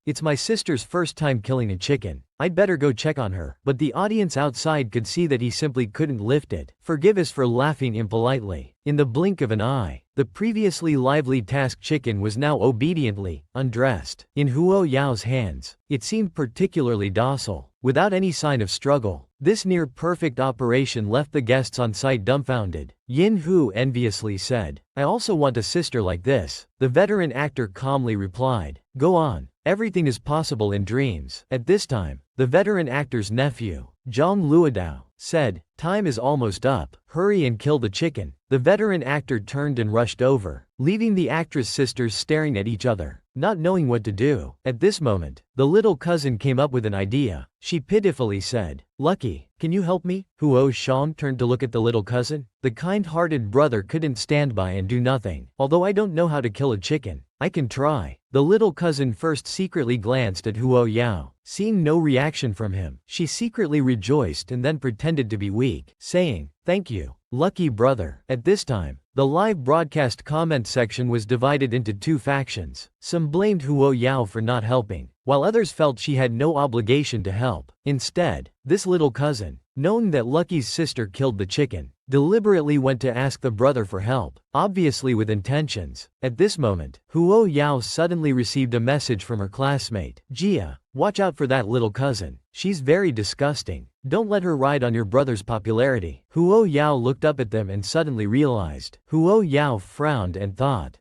It's my sister's first time killing a chicken. I'd better go check on her. But the audience outside could see that he simply couldn't lift it. Forgive us for laughing impolitely. In the blink of an eye, the previously lively tasked chicken was now obediently undressed. In Huo Yao's hands, it seemed particularly docile, without any sign of struggle. This near-perfect operation left the guests on site dumbfounded. Yin Hu enviously said, I also want a sister like this. The veteran actor calmly replied, Go on. Everything is possible in dreams. At this time, the veteran actor's nephew, Zhang Luodao, said, Time is almost up. Hurry and kill the chicken. The veteran actor turned and rushed over, leaving the actress sisters staring at each other, not knowing what to do. At this moment, the little cousin came up with an idea. She pitifully said, Lucky, can you help me? Huo Shang turned to look at the little cousin. The kind-hearted brother couldn't stand by and do nothing. Although I don't know how to kill a chicken, I can try. The little cousin first secretly glanced at Huo Yao. Seeing no reaction from him, she secretly rejoiced and then pretended to be weak, saying, Thank you, lucky brother. At this time, the live broadcast comment section was divided into two factions. Some blamed Huo Yao for not helping, while others felt she had no obligation to help. Instead, this little cousin, knowing that Lucky's sister killed the chicken, deliberately went to ask the brother for help, obviously with intentions. At this moment, Huo Yao suddenly received a message from her classmate. Jia, watch out for that little cousin. She's very disgusting. Don't let her ride on your brother's popularity. Huo Yao looked up at them and suddenly realized. Huo Yao frowned and thought,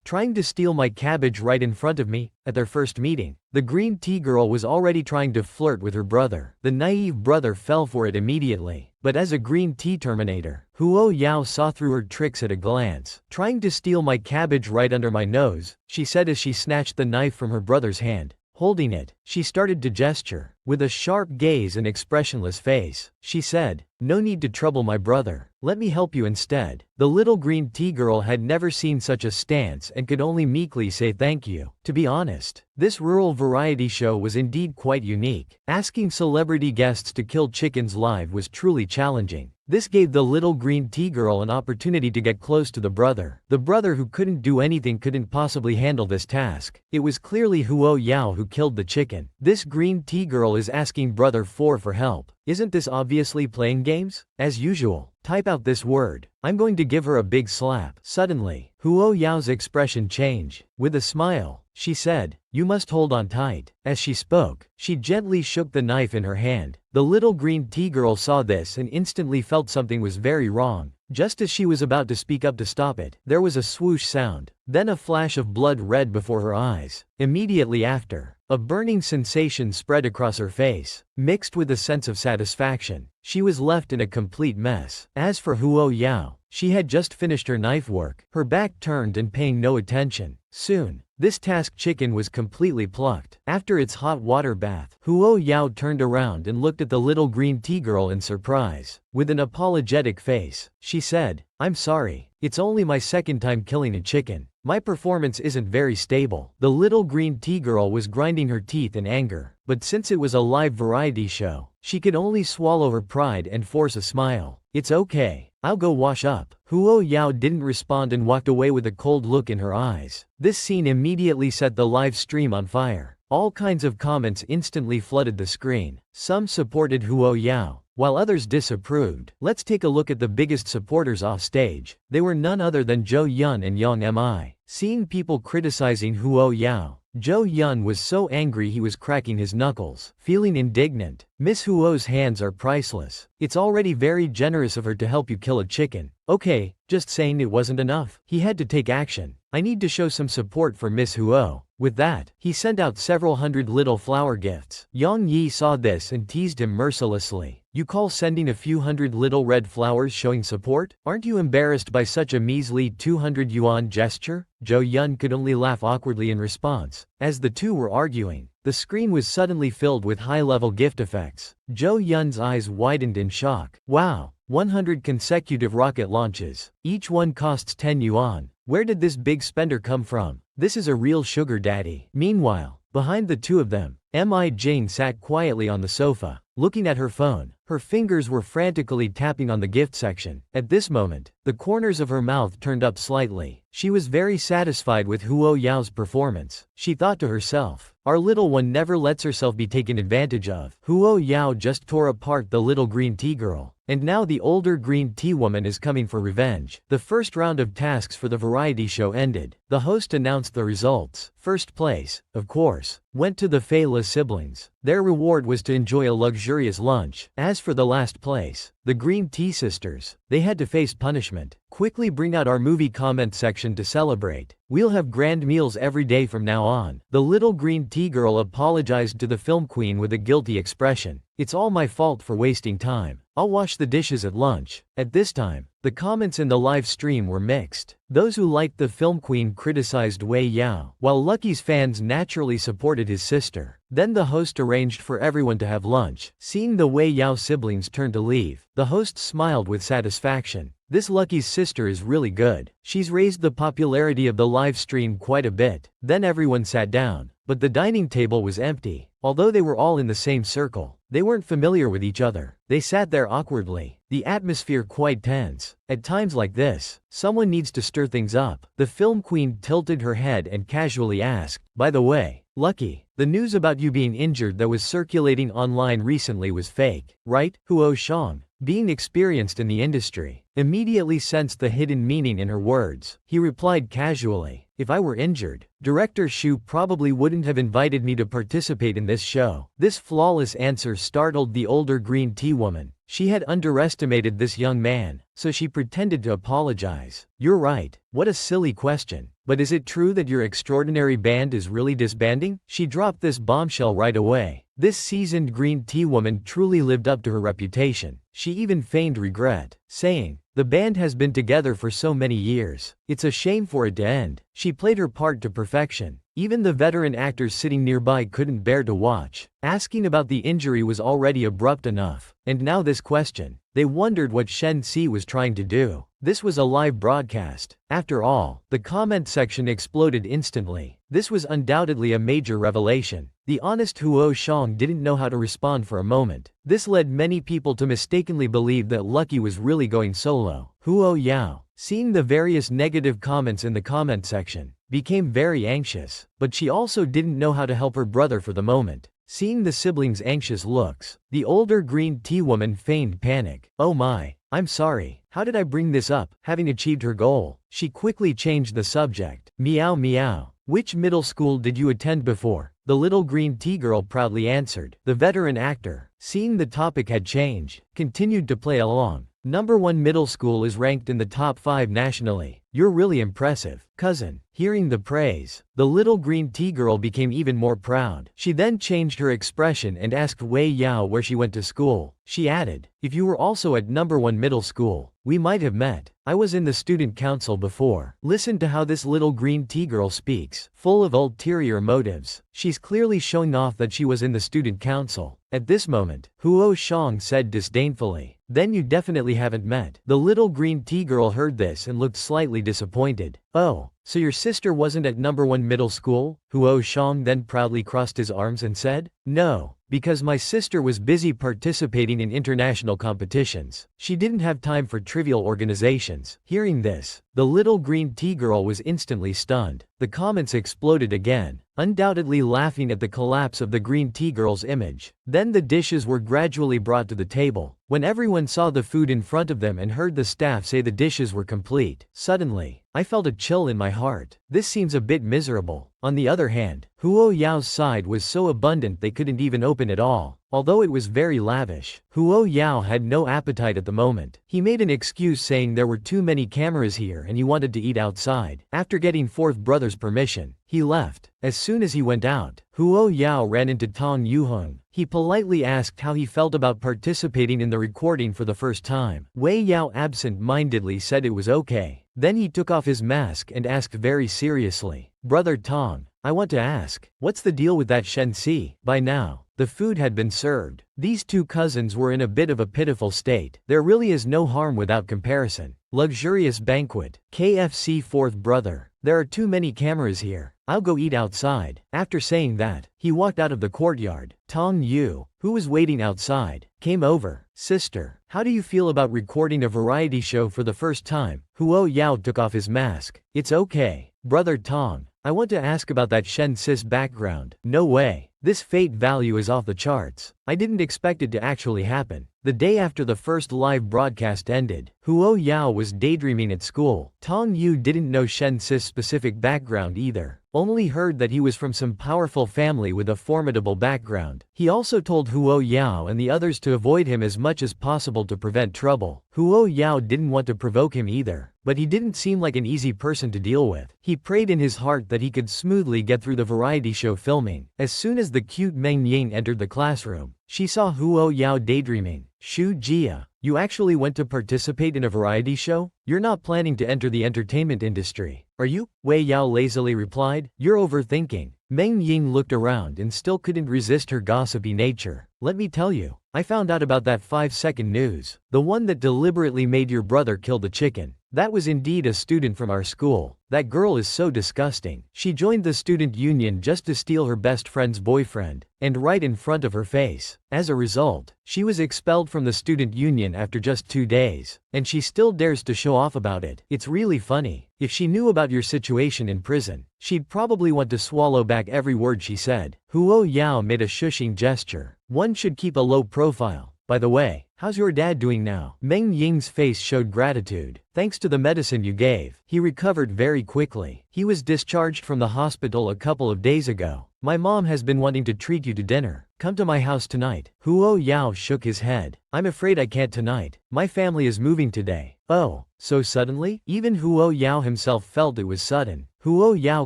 trying to steal my cabbage right in front of me? At their first meeting, the green tea girl was already trying to flirt with her brother. The naive brother fell for it immediately. But as a green tea terminator, Huo Yao saw through her tricks at a glance. Trying to steal my cabbage right under my nose, she said as she snatched the knife from her brother's hand. Holding it, she started to gesture. With a sharp gaze and expressionless face, she said, No need to trouble my brother. Let me help you instead. The little green tea girl had never seen such a stance and could only meekly say thank you. To be honest, this rural variety show was indeed quite unique. Asking celebrity guests to kill chickens live was truly challenging. This gave the little green tea girl an opportunity to get close to the brother. The brother who couldn't do anything couldn't possibly handle this task. It was clearly Huo Yao who killed the chicken. This green tea girl is asking brother for help. Isn't this obviously playing games? As usual, type out this word. I'm going to give her a big slap. Suddenly, Huo Yao's expression changed. With a smile, she said, You must hold on tight. As she spoke, she gently shook the knife in her hand. The little green tea girl saw this and instantly felt something was very wrong. Just as she was about to speak up to stop it, there was a swoosh sound, then a flash of blood red before her eyes. Immediately after, a burning sensation spread across her face, mixed with a sense of satisfaction. She was left in a complete mess. As for Huo Yao, she had just finished her knife work, her back turned and paying no attention. Soon, this tasked chicken was completely plucked. After its hot water bath, Huo Yao turned around and looked at the little green tea girl in surprise. With an apologetic face, she said, I'm sorry, it's only my second time killing a chicken. My performance isn't very stable. The little green tea girl was grinding her teeth in anger, but since it was a live variety show, she could only swallow her pride and force a smile. It's okay, I'll go wash up. Huo Yao didn't respond and walked away with a cold look in her eyes. This scene immediately set the live stream on fire. All kinds of comments instantly flooded the screen. Some supported Huo Yao, while others disapproved. Let's take a look at the biggest supporters off stage. They were none other than Zhou Yun and Yang Mi. Seeing people criticizing Huo Yao, Zhou Yun was so angry he was cracking his knuckles. Feeling indignant, Miss Huo's hands are priceless. It's already very generous of her to help you kill a chicken. Okay, just saying it wasn't enough. He had to take action. I need to show some support for Miss Huo. With that, he sent out several hundred little flower gifts. Yang Yi saw this and teased him mercilessly. You call sending a few hundred little red flowers showing support? Aren't you embarrassed by such a measly 200 yuan gesture? Zhou Yun could only laugh awkwardly in response. As the two were arguing, the screen was suddenly filled with high-level gift effects. Zhou Yun's eyes widened in shock. Wow, 100 consecutive rocket launches. Each one costs 10 yuan. Where did this big spender come from? This is a real sugar daddy. Meanwhile, behind the two of them, Mi Jane sat quietly on the sofa, looking at her phone. Her fingers were frantically tapping on the gift section. At this moment, the corners of her mouth turned up slightly. She was very satisfied with Huo Yao's performance. She thought to herself, our little one never lets herself be taken advantage of. Huo Yao just tore apart the little green tea girl. And now the older green tea woman is coming for revenge. The first round of tasks for the variety show ended. The host announced the results. First place, of course, went to the Fei Le siblings. Their reward was to enjoy a luxurious lunch. As for the last place, the green tea sisters, they had to face punishment. Quickly bring out our movie comment section to celebrate. We'll have grand meals every day from now on. The little green tea girl apologized to the film queen with a guilty expression. It's all my fault for wasting time. I'll wash the dishes at lunch. At this time, the comments in the live stream were mixed. Those who liked the film queen criticized Wei Yao, while Lucky's fans naturally supported his sister. Then the host arranged for everyone to have lunch. Seeing the Wei Yao siblings turn to leave, the host smiled with satisfaction. This Lucky's sister is really good. She's raised the popularity of the live stream quite a bit. Then everyone sat down, but the dining table was empty. Although they were all in the same circle, they weren't familiar with each other. They sat there awkwardly, the atmosphere quite tense. At times like this, someone needs to stir things up. The film queen tilted her head and casually asked, by the way, Lucky, the news about you being injured that was circulating online recently was fake, right? Huo Shang, being experienced in the industry, immediately sensed the hidden meaning in her words. He replied casually, if I were injured, Director Shu probably wouldn't have invited me to participate in this show. This flawless answer startled the older green tea woman. She had underestimated this young man, so she pretended to apologize. You're right, what a silly question. But is it true that your extraordinary band is really disbanding? She dropped this bombshell right away. This seasoned green tea woman truly lived up to her reputation. She even feigned regret, saying, the band has been together for so many years. It's a shame for it to end. She played her part to perfection. Even the veteran actors sitting nearby couldn't bear to watch. Asking about the injury was already abrupt enough. And now this question. They wondered what Shen Si was trying to do. This was a live broadcast. After all, the comment section exploded instantly. This was undoubtedly a major revelation. The honest Huo Shang didn't know how to respond for a moment. This led many people to mistakenly believe that Lucky was really going solo. Huo Yao, seeing the various negative comments in the comment section, became very anxious. But she also didn't know how to help her brother for the moment. Seeing the siblings' anxious looks, the older green tea woman feigned panic. Oh my, I'm sorry. How did I bring this up? Having achieved her goal, she quickly changed the subject. Meow meow. Which middle school did you attend before? The little green tea girl proudly answered. The veteran actor, seeing the topic had changed, continued to play along. Number 1 middle school is ranked in the top 5 nationally. You're really impressive, cousin. Hearing the praise, the little green tea girl became even more proud. She then changed her expression and asked Wei Yao where she went to school. She added, if you were also at number 1 middle school, we might have met. I was in the student council before. Listen to how this little green tea girl speaks, full of ulterior motives. She's clearly showing off that she was in the student council. At this moment, Huo Shang said disdainfully, then you definitely haven't met. The little green tea girl heard this and looked slightly disappointed. Oh, so your sister wasn't at number 1 middle school? Huo Shang then proudly crossed his arms and said, no, because my sister was busy participating in international competitions. She didn't have time for trivial organizations. Hearing this, the little green tea girl was instantly stunned. The comments exploded again, undoubtedly laughing at the collapse of the green tea girl's image. Then the dishes were gradually brought to the table. When everyone saw the food in front of them and heard the staff say the dishes were complete, suddenly, I felt a chill in my heart. This seems a bit miserable. On the other hand, Huo Yao's side was so abundant they couldn't even open it all. Although it was very lavish, Huo Yao had no appetite at the moment. He made an excuse saying there were too many cameras here and he wanted to eat outside. After getting fourth brother's permission, he left. As soon as he went out, Huo Yao ran into Tong Yuheng. He politely asked how he felt about participating in the recording for the first time. Wei Yao absent-mindedly said it was okay. Then he took off his mask and asked very seriously, "Brother Tong, I want to ask, what's the deal with that Shen Si?" By now, the food had been served. These two cousins were in a bit of a pitiful state. There really is no harm without comparison. Luxurious banquet. KFC fourth brother. There are too many cameras here. I'll go eat outside. After saying that, he walked out of the courtyard. Tong Yu, who was waiting outside, came over. "Sister, how do you feel about recording a variety show for the first time?" Huo Yao took off his mask. "It's okay. Brother Tong, I want to ask about that Shen Sis background." "No way. This fate value is off the charts. I didn't expect it to actually happen." The day after the first live broadcast ended, Huo Yao was daydreaming at school. Tong Yu didn't know Shen Sis' specific background either, only heard that he was from some powerful family with a formidable background. He also told Huo Yao and the others to avoid him as much as possible to prevent trouble. Huo Yao didn't want to provoke him either, but he didn't seem like an easy person to deal with. He prayed in his heart that he could smoothly get through the variety show filming. As soon as the cute Meng Ying entered the classroom, she saw Huo Yao daydreaming. "Shu Jia, you actually went to participate in a variety show? You're not planning to enter the entertainment industry, are you?" Wei Yao lazily replied. "You're overthinking." Meng Ying looked around and still couldn't resist her gossipy nature. "Let me tell you, I found out about that 5-second news. The one that deliberately made your brother kill the chicken. That was indeed a student from our school. That girl is so disgusting. She joined the student union just to steal her best friend's boyfriend, and right in front of her face. As a result, she was expelled from the student union after just 2 days, and she still dares to show off about it. It's really funny. If she knew about your situation in prison, she'd probably want to swallow back every word she said." Huo Yao made a shushing gesture. "One should keep a low profile. By the way, how's your dad doing now?" Meng Ying's face showed gratitude. "Thanks to the medicine you gave, he recovered very quickly. He was discharged from the hospital a couple of days ago. My mom has been wanting to treat you to dinner. Come to my house tonight." Huo Yao shook his head. "I'm afraid I can't tonight. My family is moving today." "Oh, so suddenly?" Even Huo Yao himself felt it was sudden. Huo Yao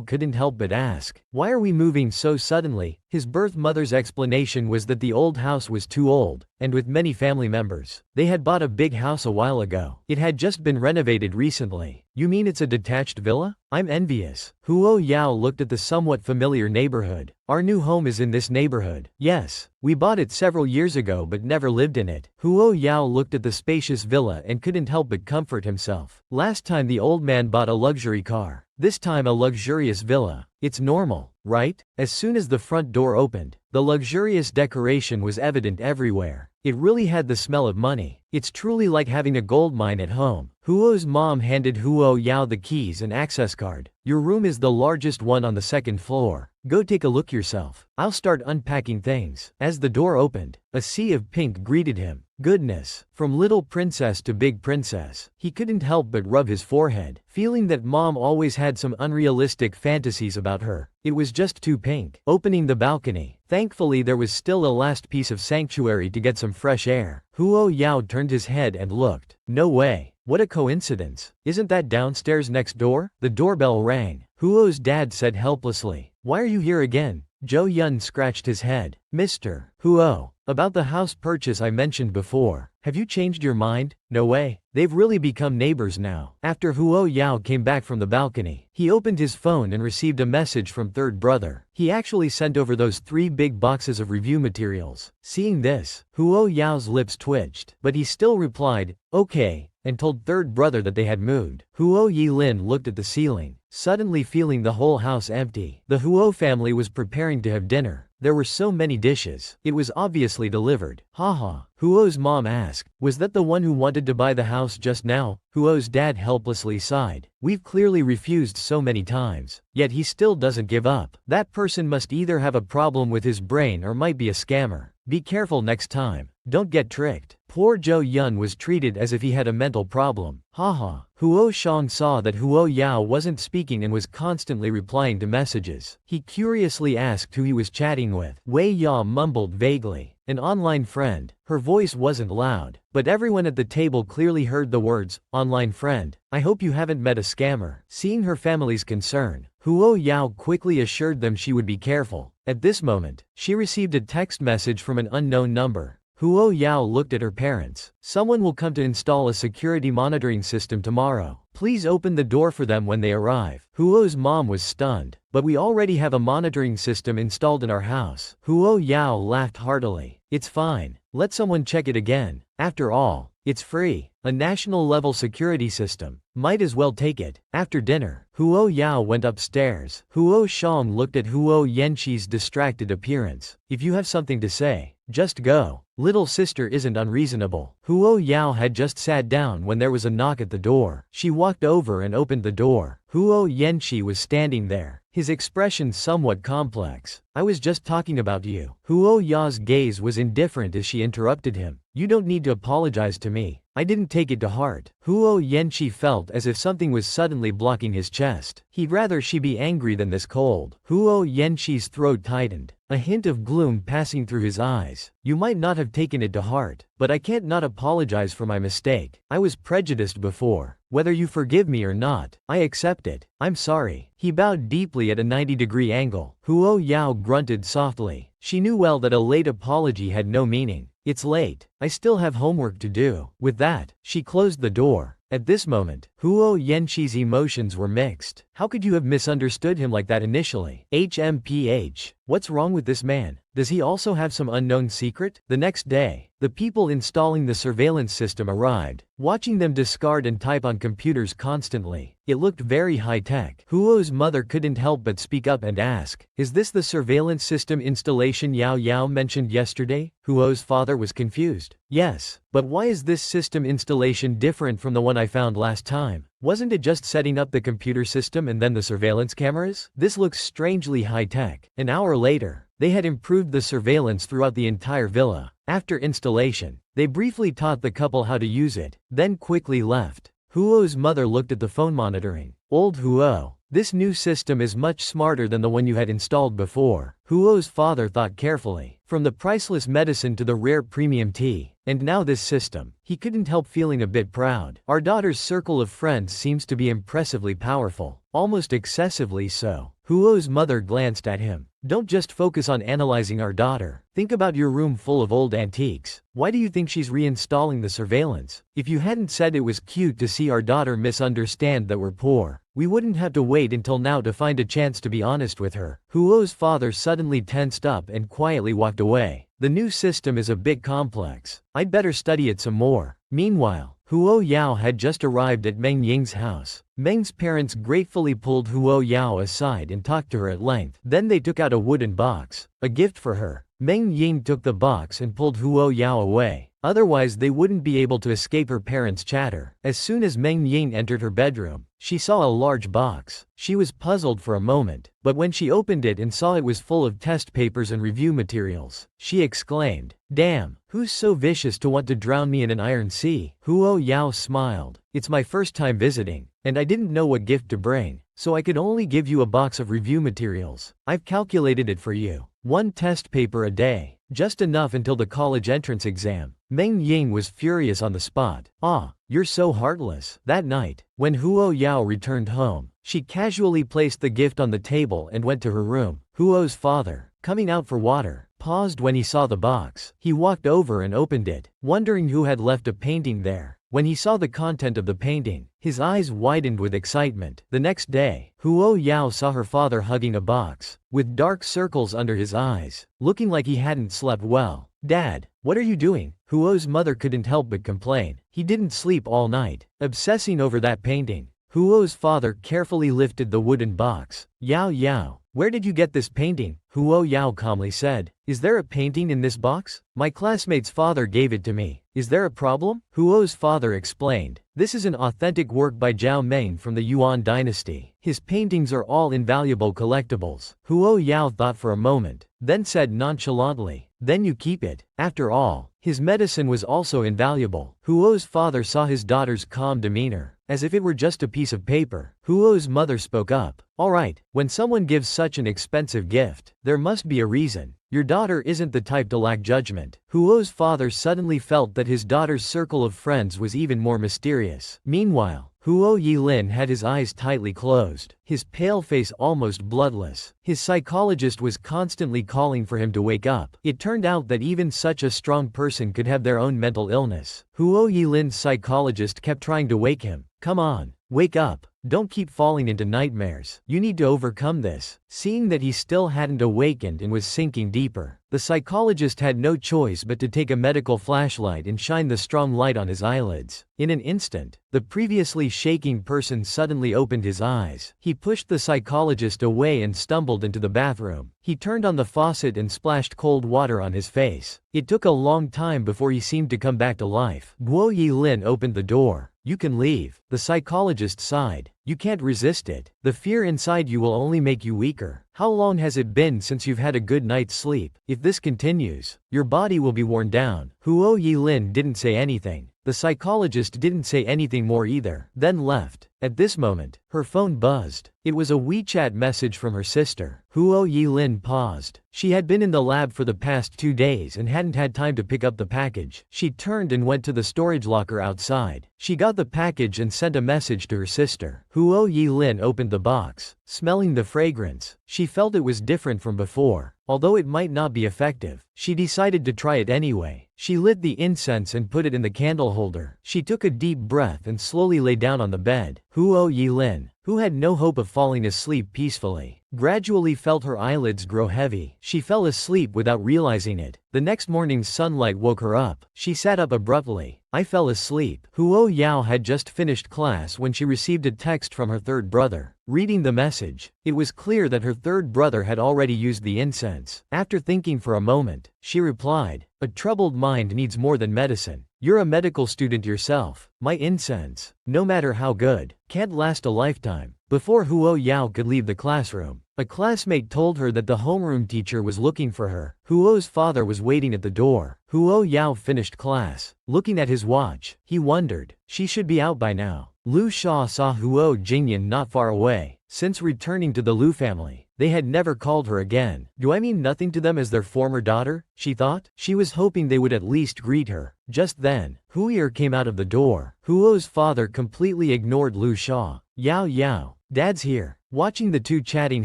couldn't help but ask, "Why are we moving so suddenly?" His birth mother's explanation was that the old house was too old, and with many family members. They had bought a big house a while ago. It had just been renovated recently. "You mean it's a detached villa? I'm envious." Huo Yao looked at the somewhat familiar neighborhood. "Our new home is in this neighborhood." "Yes, we bought it several years ago but never lived in it." Huo Yao looked at the spacious villa and couldn't help but comfort himself. Last time the old man bought a luxury car. This time a luxurious villa. It's normal, right? As soon as the front door opened, the luxurious decoration was evident everywhere. It really had the smell of money. It's truly like having a gold mine at home. Huo's mom handed Huo Yao the keys and access card. "Your room is the largest one on the second floor. Go take a look yourself. I'll start unpacking things." As the door opened, a sea of pink greeted him. Goodness, from little princess to big princess. He couldn't help but rub his forehead, feeling that mom always had some unrealistic fantasies about her. It was just too pink. Opening the balcony, thankfully there was still a last piece of sanctuary to get some fresh air. Huo Yao turned his head and looked. "No way. What a coincidence. Isn't that downstairs next door?" The doorbell rang. Huo's dad said helplessly, "Why are you here again?" Zhou Yun scratched his head. "Mr. Huo, about the house purchase I mentioned before. Have you changed your mind?" "No way. They've really become neighbors now." After Huo Yao came back from the balcony, he opened his phone and received a message from third brother. He actually sent over those 3 big boxes of review materials. Seeing this, Huo Yao's lips twitched, but he still replied, "Okay," and told third brother that they had moved. Huo Yilin looked at the ceiling, suddenly feeling the whole house empty. The Huo family was preparing to have dinner. There were so many dishes. It was obviously delivered. Haha. Huo's mom asked, "Was that the one who wanted to buy the house just now?" Huo's dad helplessly sighed. "We've clearly refused so many times, yet he still doesn't give up. That person must either have a problem with his brain or might be a scammer. Be careful next time. Don't get tricked." Poor Zhou Yun was treated as if he had a mental problem. Haha. Huo Shang saw that Huo Yao wasn't speaking and was constantly replying to messages. He curiously asked who he was chatting with. Wei Ya mumbled vaguely. "An online friend." Her voice wasn't loud, but everyone at the table clearly heard the words, "online friend. I hope you haven't met a scammer." Seeing her family's concern, Huo Yao quickly assured them she would be careful. At this moment, she received a text message from an unknown number. Huo Yao looked at her parents. Someone will come to install a security monitoring system tomorrow. Please open the door for them when they arrive. Huo's mom was stunned. But we already have a monitoring system installed in our house. Huo Yao laughed heartily. It's fine. Let someone check it again. After all, it's free. A national-level security system. Might as well take it. After dinner, Huo Yao went upstairs. Huo Shang looked at Huo Yanqi's distracted appearance. If you have something to say, just go. Little sister isn't unreasonable. Huo Yao had just sat down when there was a knock at the door. She walked over and opened the door. Huo Yanqi was standing there, his expression somewhat complex. I was just talking about you. Huo Yao's gaze was indifferent as she interrupted him. You don't need to apologize to me. I didn't take it to heart. Huo Yanqi felt as if something was suddenly blocking his chest. He'd rather she be angry than this cold. Huo Yanqi's throat tightened, a hint of gloom passing through his eyes. You might not have taken it to heart, but I can't not apologize for my mistake. I was prejudiced before. Whether you forgive me or not, I accept it. I'm sorry. He bowed deeply at a 90-degree angle. Huo Yao grunted softly. She knew well that a late apology had no meaning. It's late. I still have homework to do. With that, she closed the door. At this moment, Huo Yanqi's emotions were mixed. How could you have misunderstood him like that initially? HMPH. What's wrong with this man? Does he also have some unknown secret? The next day, the people installing the surveillance system arrived, watching them discard and type on computers constantly. It looked very high-tech. Huo's mother couldn't help but speak up and ask, is this the surveillance system installation Yao Yao mentioned yesterday? Huo's father was confused. Yes, but why is this system installation different from the one I found last time? Wasn't it just setting up the computer system and then the surveillance cameras? This looks strangely high-tech. An hour later, they had improved the surveillance throughout the entire villa. After installation, they briefly taught the couple how to use it, then quickly left. Huo's mother looked at the phone monitoring. Old Huo, this new system is much smarter than the one you had installed before. Huo's father thought carefully. From the priceless medicine to the rare premium tea, and now this system. He couldn't help feeling a bit proud. Our daughter's circle of friends seems to be impressively powerful, almost excessively so. Huo's mother glanced at him. Don't just focus on analyzing our daughter. Think about your room full of old antiques. Why do you think she's reinstalling the surveillance? If you hadn't said it was cute to see our daughter misunderstand that we're poor, we wouldn't have to wait until now to find a chance to be honest with her. Huo's father suddenly tensed up and quietly walked away. The new system is a bit complex. I'd better study it some more. Meanwhile, Huo Yao had just arrived at Meng Ying's house. Meng's parents gratefully pulled Huo Yao aside and talked to her at length. Then they took out a wooden box, a gift for her. Meng Ying took the box and pulled Huo Yao away. Otherwise they wouldn't be able to escape her parents' chatter. As soon as Meng Ying entered her bedroom, she saw a large box. She was puzzled for a moment, but when she opened it and saw it was full of test papers and review materials, she exclaimed, "Damn, who's so vicious to want to drown me in an iron sea?" Huo Yao smiled. It's my first time visiting, and I didn't know what gift to bring, so I could only give you a box of review materials. I've calculated it for you. 1 test paper a day, just enough until the college entrance exam. Meng Ying was furious on the spot. Ah, you're so heartless. That night, when Huo Yao returned home, she casually placed the gift on the table and went to her room. Huo's father, coming out for water, paused when he saw the box. He walked over and opened it, wondering who had left a painting there. When he saw the content of the painting, his eyes widened with excitement. The next day, Huo Yao saw her father hugging a box, with dark circles under his eyes, looking like he hadn't slept well. Dad, what are you doing? Huo's mother couldn't help but complain. He didn't sleep all night, obsessing over that painting. Huo's father carefully lifted the wooden box. Yao Yao, where did you get this painting? Huo Yao calmly said. Is there a painting in this box? My classmate's father gave it to me. Is there a problem? Huo's father explained. This is an authentic work by Zhao Meng from the Yuan dynasty. His paintings are all invaluable collectibles. Huo Yao thought for a moment, then said nonchalantly, then you keep it. After all, his medicine was also invaluable. Huo's father saw his daughter's calm demeanor, as if it were just a piece of paper. Huo's mother spoke up. All right, when someone gives such an expensive gift, there must be a reason. Your daughter isn't the type to lack judgment. Huo's father suddenly felt that his daughter's circle of friends was even more mysterious. Meanwhile, Huo Yilin had his eyes tightly closed, his pale face almost bloodless. His psychologist was constantly calling for him to wake up. It turned out that even such a strong person could have their own mental illness. Huo Yilin's psychologist kept trying to wake him. Come on, wake up. Don't keep falling into nightmares. You need to overcome this. Seeing that he still hadn't awakened and was sinking deeper, the psychologist had no choice but to take a medical flashlight and shine the strong light on his eyelids. In an instant, the previously shaking person suddenly opened his eyes. He pushed the psychologist away and stumbled into the bathroom. He turned on the faucet and splashed cold water on his face. It took a long time before he seemed to come back to life. Guo Yilin opened the door. You can leave. The psychologist sighed. You can't resist it. The fear inside you will only make you weaker. How long has it been since you've had a good night's sleep? If this continues, your body will be worn down. Huo Yilin didn't say anything. The psychologist didn't say anything more either, then left. At this moment, her phone buzzed. It was a WeChat message from her sister. Huo Yilin paused. She had been in the lab for the past 2 days and hadn't had time to pick up the package. She turned and went to the storage locker outside. She got the package and sent a message to her sister. Huo Yilin opened the box. Smelling the fragrance, she felt it was different from before. Although it might not be effective, she decided to try it anyway. She lit the incense and put it in the candle holder. She took a deep breath and slowly lay down on the bed. Huo Yilin, who had no hope of falling asleep peacefully, gradually felt her eyelids grow heavy. She fell asleep without realizing it. The next morning's sunlight woke her up. She sat up abruptly. I fell asleep. Huo Yao had just finished class when she received a text from her third brother. Reading the message, it was clear that her third brother had already used the incense. After thinking for a moment, she replied, "A troubled mind needs more than medicine. You're a medical student yourself. My incense, no matter how good, can't last a lifetime." Before Huo Yao could leave the classroom, a classmate told her that the homeroom teacher was looking for her. Huo's father was waiting at the door. Huo Yao finished class. Looking at his watch, he wondered, she should be out by now. Lu Sha saw Huo Jingyan not far away. Since returning to the Lu family, they had never called her again. Do I mean nothing to them as their former daughter? She thought. She was hoping they would at least greet her. Just then, Huir came out of the door. Huo's father completely ignored Lu Sha. Yao Yao, Dad's here. Watching the two chatting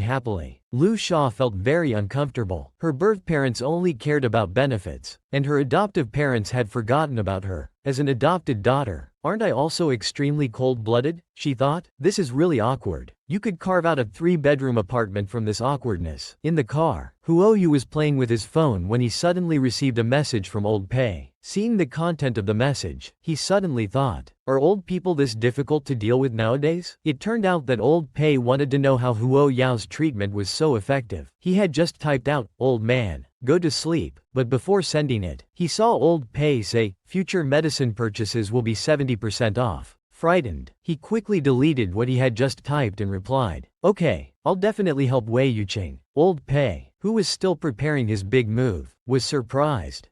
happily, Lu Sha felt very uncomfortable. Her birth parents only cared about benefits, and her adoptive parents had forgotten about her. As an adopted daughter, aren't I also extremely cold-blooded? She thought. This is really awkward. You could carve out a 3-bedroom apartment from this awkwardness. In the car, Huo Yu was playing with his phone when he suddenly received a message from Old Pei. Seeing the content of the message, he suddenly thought, are old people this difficult to deal with nowadays? It turned out that Old Pei wanted to know how Huo Yao's treatment was so effective. He had just typed out, "Old man, go to sleep," but before sending it, he saw Old Pei say, "Future medicine purchases will be 70% off." Frightened, he quickly deleted what he had just typed and replied, "Okay, I'll definitely help Wei Yuqing." Old Pei, who was still preparing his big move, was surprised.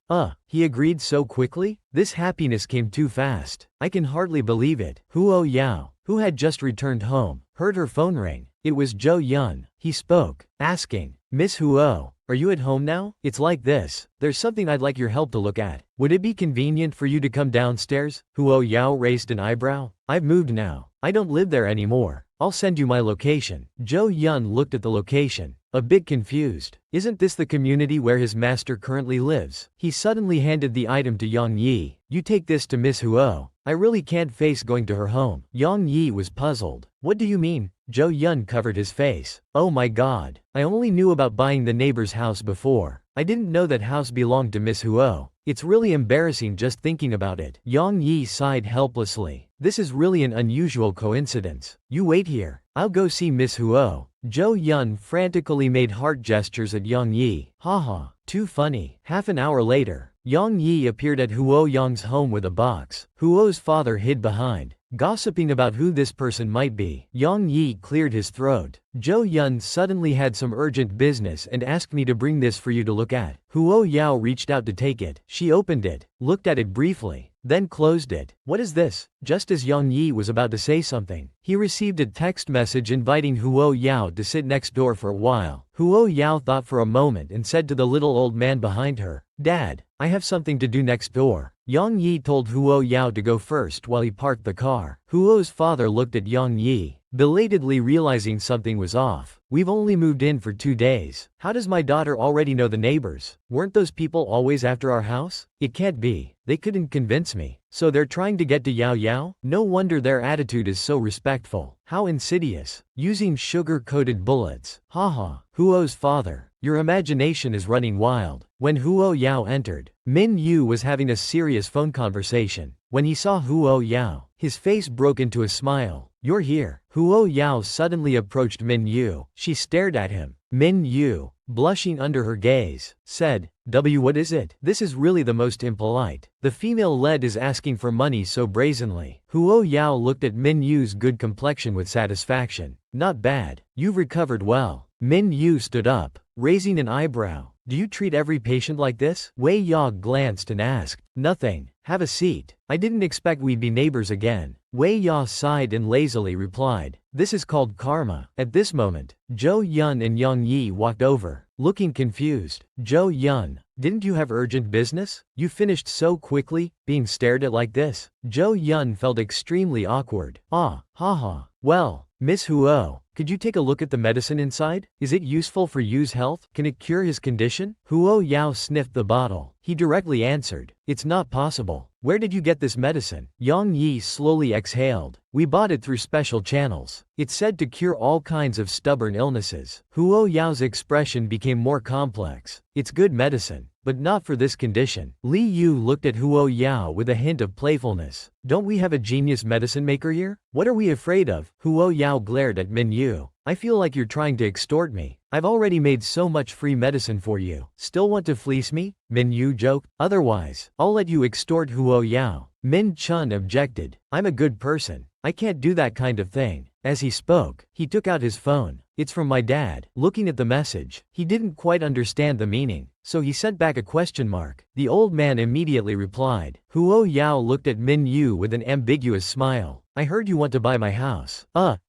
He agreed so quickly? This happiness came too fast. I can hardly believe it. Huo Yao, who had just returned home, heard her phone ring. It was Zhou Yun. He spoke, asking, "Miss Huo, are you at home now? It's like this. There's something I'd like your help to look at. Would it be convenient for you to come downstairs?" Huo Yao raised an eyebrow. "I've moved now. I don't live there anymore. I'll send you my location." Zhou Yun looked at the location, a bit confused. Isn't this the community where his master currently lives? He suddenly handed the item to Yang Yi. "You take this to Miss Huo. I really can't face going to her home." Yang Yi was puzzled. "What do you mean?" Zhou Yun covered his face. "Oh my god. I only knew about buying the neighbor's house before. I didn't know that house belonged to Miss Huo. It's really embarrassing just thinking about it." Yang Yi sighed helplessly. "This is really an unusual coincidence. You wait here. I'll go see Miss Huo." Zhou Yun frantically made heart gestures at Yang Yi. Haha, too funny. Half an hour later, Yang Yi appeared at Huo Yang's home with a box. Huo's father hid behind, gossiping about who this person might be. Yang Yi cleared his throat. "Zhou Yun suddenly had some urgent business and asked me to bring this for you to look at." Huo Yao reached out to take it. She opened it, looked at it briefly, then closed it. "What is this?" Just as Yang Yi was about to say something, he received a text message inviting Huo Yao to sit next door for a while. Huo Yao thought for a moment and said to the little old man behind her, "Dad, I have something to do next door." Yang Yi told Huo Yao to go first while he parked the car. Huo's father looked at Yang Yi, belatedly realizing something was off. We've only moved in for 2 days. How does my daughter already know the neighbors? Weren't those people always after our house? It can't be. They couldn't convince me. So they're trying to get to Yao Yao? No wonder their attitude is so respectful. How insidious. Using sugar-coated bullets. Haha. Huo's father. Your imagination is running wild. When Huo Yao entered, Minyu was having a serious phone conversation. When he saw Huo Yao, his face broke into a smile. You're here. Huo Yao suddenly approached Minyu. She stared at him. Minyu, blushing under her gaze, said, what is it? This is really the most impolite. The female lead is asking for money so brazenly. Huo Yao looked at Minyu's good complexion with satisfaction. Not bad. You've recovered well. Minyu stood up, raising an eyebrow. Do you treat every patient like this? Wei Ya glanced and asked. Nothing. Have a seat. I didn't expect we'd be neighbors again. Wei Ya sighed and lazily replied. This is called karma. At this moment, Zhou Yun and Yang Yi walked over, looking confused. Zhou Yun, didn't you have urgent business? You finished so quickly, being stared at like this? Zhou Yun felt extremely awkward. Haha. Well, Miss Huo, could you take a look at the medicine inside? Is it useful for Yu's health? Can it cure his condition? Huo Yao sniffed the bottle. He directly answered. It's not possible. Where did you get this medicine? Yang Yi slowly exhaled. We bought it through special channels. It's said to cure all kinds of stubborn illnesses. Huo Yao's expression became more complex. It's good medicine, but not for this condition. Li Yu looked at Huo Yao with a hint of playfulness. Don't we have a genius medicine maker here? What are we afraid of? Huo Yao glared at Minyu. I feel like you're trying to extort me. I've already made so much free medicine for you. Still want to fleece me? Minyu joked. Otherwise, I'll let you extort Huo Yao. Min Chun objected. I'm a good person. I can't do that kind of thing. As he spoke, he took out his phone. It's from my dad. Looking at the message, he didn't quite understand the meaning, so he sent back a question mark. The old man immediately replied. Huo Yao looked at Minyu with an ambiguous smile. I heard you want to buy my house.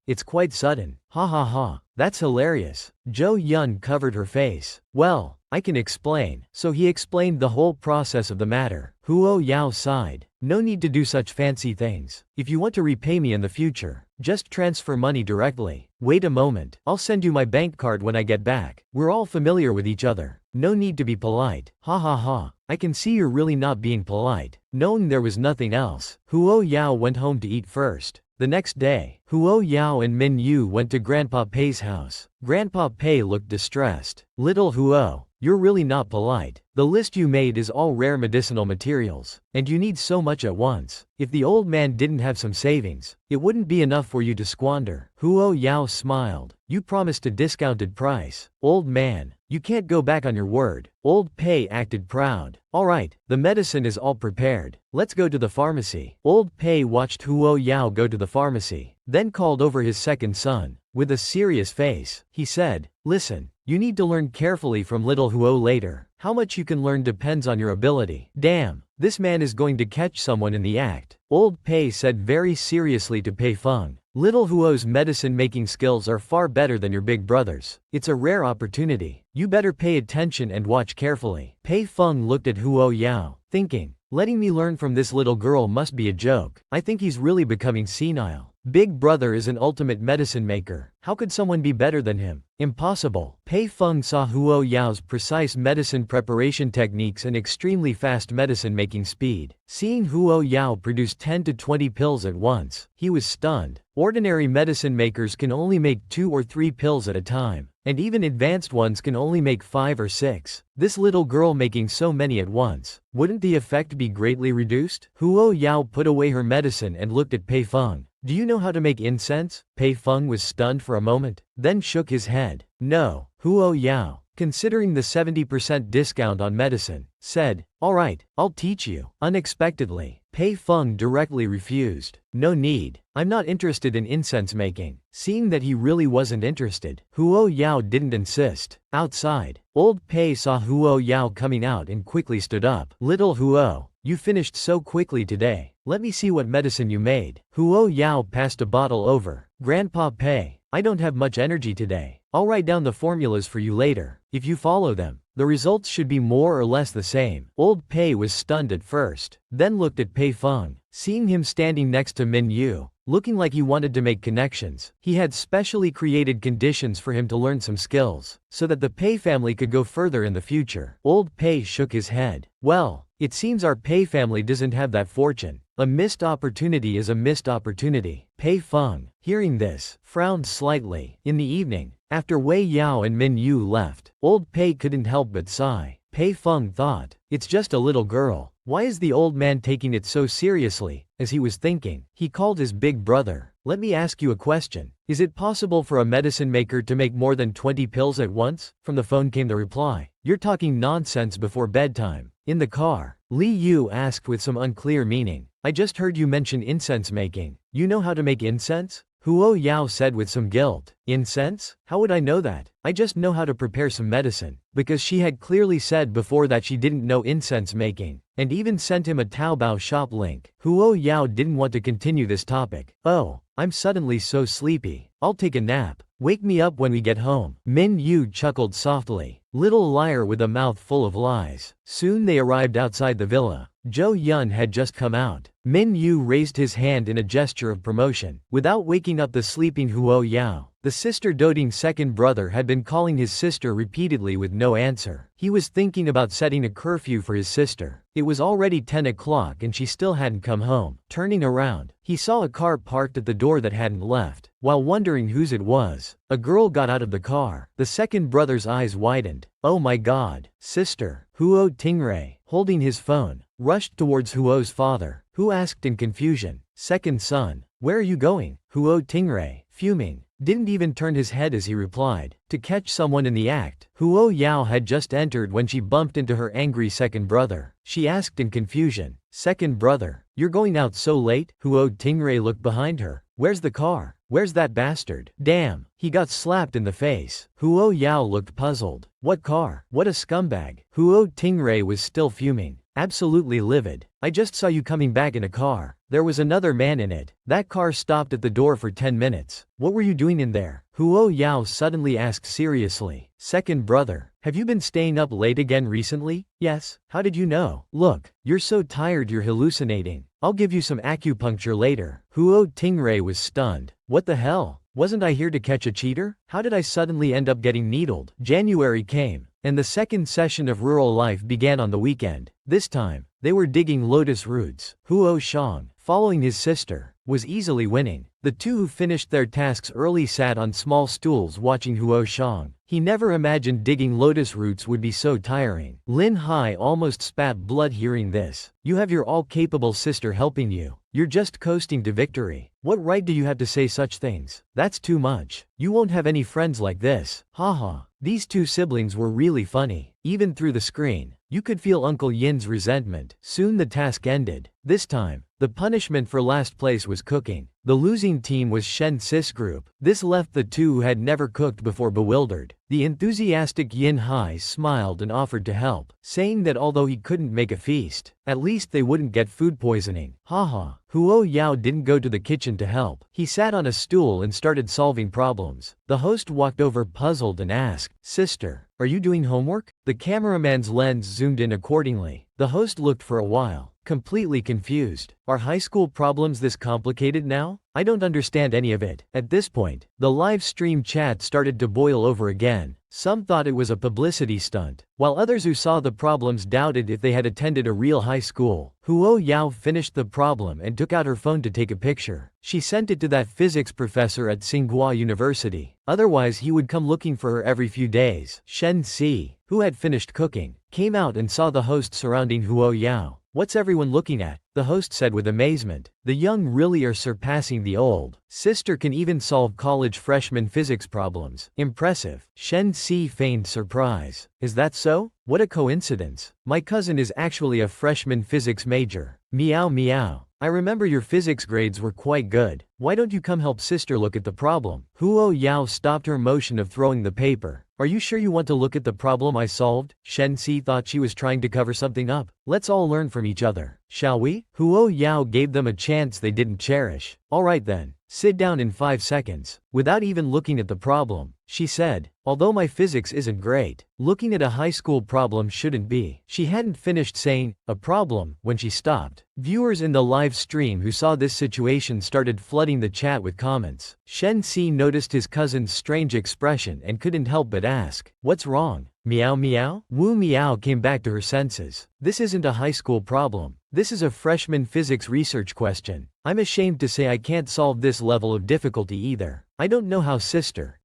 It's quite sudden. Ha ha ha. That's hilarious. Zhou Yun covered her face. Well, I can explain. So he explained the whole process of the matter. Huo Yao sighed. No need to do such fancy things. If you want to repay me in the future, just transfer money directly. Wait a moment. I'll send you my bank card when I get back. We're all familiar with each other. No need to be polite. Ha ha ha. I can see you're really not being polite. Knowing there was nothing else, Huo Yao went home to eat first. The next day, Huo Yao and Minyu went to Grandpa Pei's house. Grandpa Pei looked distressed. Little Huo, you're really not polite. The list you made is all rare medicinal materials, and you need so much at once. If the old man didn't have some savings, it wouldn't be enough for you to squander. Huo Yao smiled. You promised a discounted price. Old man, you can't go back on your word. Old Pei acted proud. Alright, the medicine is all prepared. Let's go to the pharmacy. Old Pei watched Huo Yao go to the pharmacy, then called over his second son. With a serious face, he said, listen, you need to learn carefully from little Huo later. How much you can learn depends on your ability. Damn, this man is going to catch someone in the act. Old Pei said very seriously to Pei Feng. Little Huo's medicine-making skills are far better than your big brother's. It's a rare opportunity. You better pay attention and watch carefully. Pei Feng looked at Huo Yao, thinking, letting me learn from this little girl must be a joke. I think he's really becoming senile. Big brother is an ultimate medicine maker. How could someone be better than him? Impossible. Pei Feng saw Huo Yao's precise medicine preparation techniques and extremely fast medicine making speed. Seeing Huo Yao produce 10 to 20 pills at once, he was stunned. Ordinary medicine makers can only make 2 or 3 pills at a time, and even advanced ones can only make 5 or 6. This little girl making so many at once, wouldn't the effect be greatly reduced? Huo Yao put away her medicine and looked at Pei Feng. Do you know how to make incense? Pei Feng was stunned for a moment, then shook his head. No. Huo Yao, considering the 70% discount on medicine, said, alright, I'll teach you. Unexpectedly, Pei Feng directly refused. No need. I'm not interested in incense making. Seeing that he really wasn't interested, Huo Yao didn't insist. Outside, old Pei saw Huo Yao coming out and quickly stood up. Little Huo, you finished so quickly today. Let me see what medicine you made. Huo Yao passed a bottle over. Grandpa Pei, I don't have much energy today. I'll write down the formulas for you later. If you follow them, the results should be more or less the same. Old Pei was stunned at first, then looked at Pei Feng, seeing him standing next to Minyu, looking like he wanted to make connections. He had specially created conditions for him to learn some skills, so that the Pei family could go further in the future. Old Pei shook his head. Well, it seems our Pei family doesn't have that fortune. A missed opportunity is a missed opportunity. Pei Feng, hearing this, frowned slightly. In the evening, after Wei Yao and Minyu left, Old Pei couldn't help but sigh. Pei Feng thought, it's just a little girl. Why is the old man taking it so seriously? As he was thinking, he called his big brother. Let me ask you a question. Is it possible for a medicine maker to make more than 20 pills at once? From the phone came the reply. You're talking nonsense before bedtime. In the car, Li Yu asked with some unclear meaning. I just heard you mention incense making. You know how to make incense? Huo Yao said with some guilt. Incense? How would I know that? I just know how to prepare some medicine. Because she had clearly said before that she didn't know incense making, and even sent him a Taobao shop link. Huo Yao didn't want to continue this topic. Oh, I'm suddenly so sleepy. I'll take a nap. Wake me up when we get home. Minyu chuckled softly. Little liar with a mouth full of lies. Soon they arrived outside the villa. Zhou Yun had just come out. Minyu raised his hand in a gesture of promotion, without waking up the sleeping Huo Yao. The sister-doting second brother had been calling his sister repeatedly with no answer. He was thinking about setting a curfew for his sister. It was already 10 o'clock and she still hadn't come home. Turning around, he saw a car parked at the door that hadn't left. While wondering whose it was, a girl got out of the car. The second brother's eyes widened. Oh my god, sister. Huo Tingray, holding his phone, rushed towards Huo's father, who asked in confusion, second son, where are you going? Huo Tingray, fuming, didn't even turn his head as he replied, to catch someone in the act. Huo Yao had just entered when she bumped into her angry second brother. She asked in confusion, second brother, you're going out so late? Huo Tingray looked behind her. Where's the car? Where's that bastard? Damn, he got slapped in the face. Huo Yao looked puzzled. What car? What a scumbag. Huo Tingray was still fuming, absolutely livid. I just saw you coming back in a car. There was another man in it. That car stopped at the door for 10 minutes. What were you doing in there? Huo Yao suddenly asked seriously. Second brother, have you been staying up late again recently? Yes. How did you know? Look, you're so tired you're hallucinating. I'll give you some acupuncture later. Huo Tingray was stunned. What the hell? Wasn't I here to catch a cheater? How did I suddenly end up getting needled? January came, and the second session of Rural Life began on the weekend. This time, they were digging lotus roots. Huo Shang, following his sister, was easily winning. The two who finished their tasks early sat on small stools watching Huo Shang. He never imagined digging lotus roots would be so tiring. Lin Hai almost spat blood hearing this. You have your all-capable sister helping you. You're just coasting to victory. What right do you have to say such things? That's too much. You won't have any friends like this. Haha. These two siblings were really funny. Even through the screen, you could feel Uncle Yin's resentment. Soon the task ended. This time, the punishment for last place was cooking. The losing team was Shen Sis group. This left the two who had never cooked before bewildered. The enthusiastic Yin Hai smiled and offered to help, saying that although he couldn't make a feast, at least they wouldn't get food poisoning. Haha. Huo Yao didn't go to the kitchen to help. He sat on a stool and started solving problems. The host walked over puzzled and asked, Sister, are you doing homework? The cameraman's lens zoomed in accordingly. The host looked for a while, completely confused. Are high school problems this complicated now? I don't understand any of it. At this point, the live stream chat started to boil over again. Some thought it was a publicity stunt, while others who saw the problems doubted if they had attended a real high school. Huo Yao finished the problem and took out her phone to take a picture. She sent it to that physics professor at Tsinghua University. Otherwise he would come looking for her every few days. Shen Si, who had finished cooking, came out and saw the host surrounding Huo Yao. What's everyone looking at? The host said with amazement. The young really are surpassing the old. Sister can even solve college freshman physics problems. Impressive. Shen Si feigned surprise. Is that so? What a coincidence. My cousin is actually a freshman physics major. Meow meow. I remember your physics grades were quite good. Why don't you come help sister look at the problem? Huo Yao stopped her motion of throwing the paper. Are you sure you want to look at the problem I solved? Shen Si thought she was trying to cover something up. Let's all learn from each other, shall we? Huo Yao gave them a chance they didn't cherish. Alright then, sit down in 5 seconds. Without even looking at the problem, she said, although my physics isn't great. Looking at a high school problem shouldn't be. She hadn't finished saying, a problem, when she stopped. Viewers in the live stream who saw this situation started flooding the chat with comments. Shen Si noticed his cousin's strange expression and couldn't help but ask, what's wrong? Meow meow? Wu Meow came back to her senses. This isn't a high school problem. This is a freshman physics research question. I'm ashamed to say I can't solve this level of difficulty either. I don't know how sister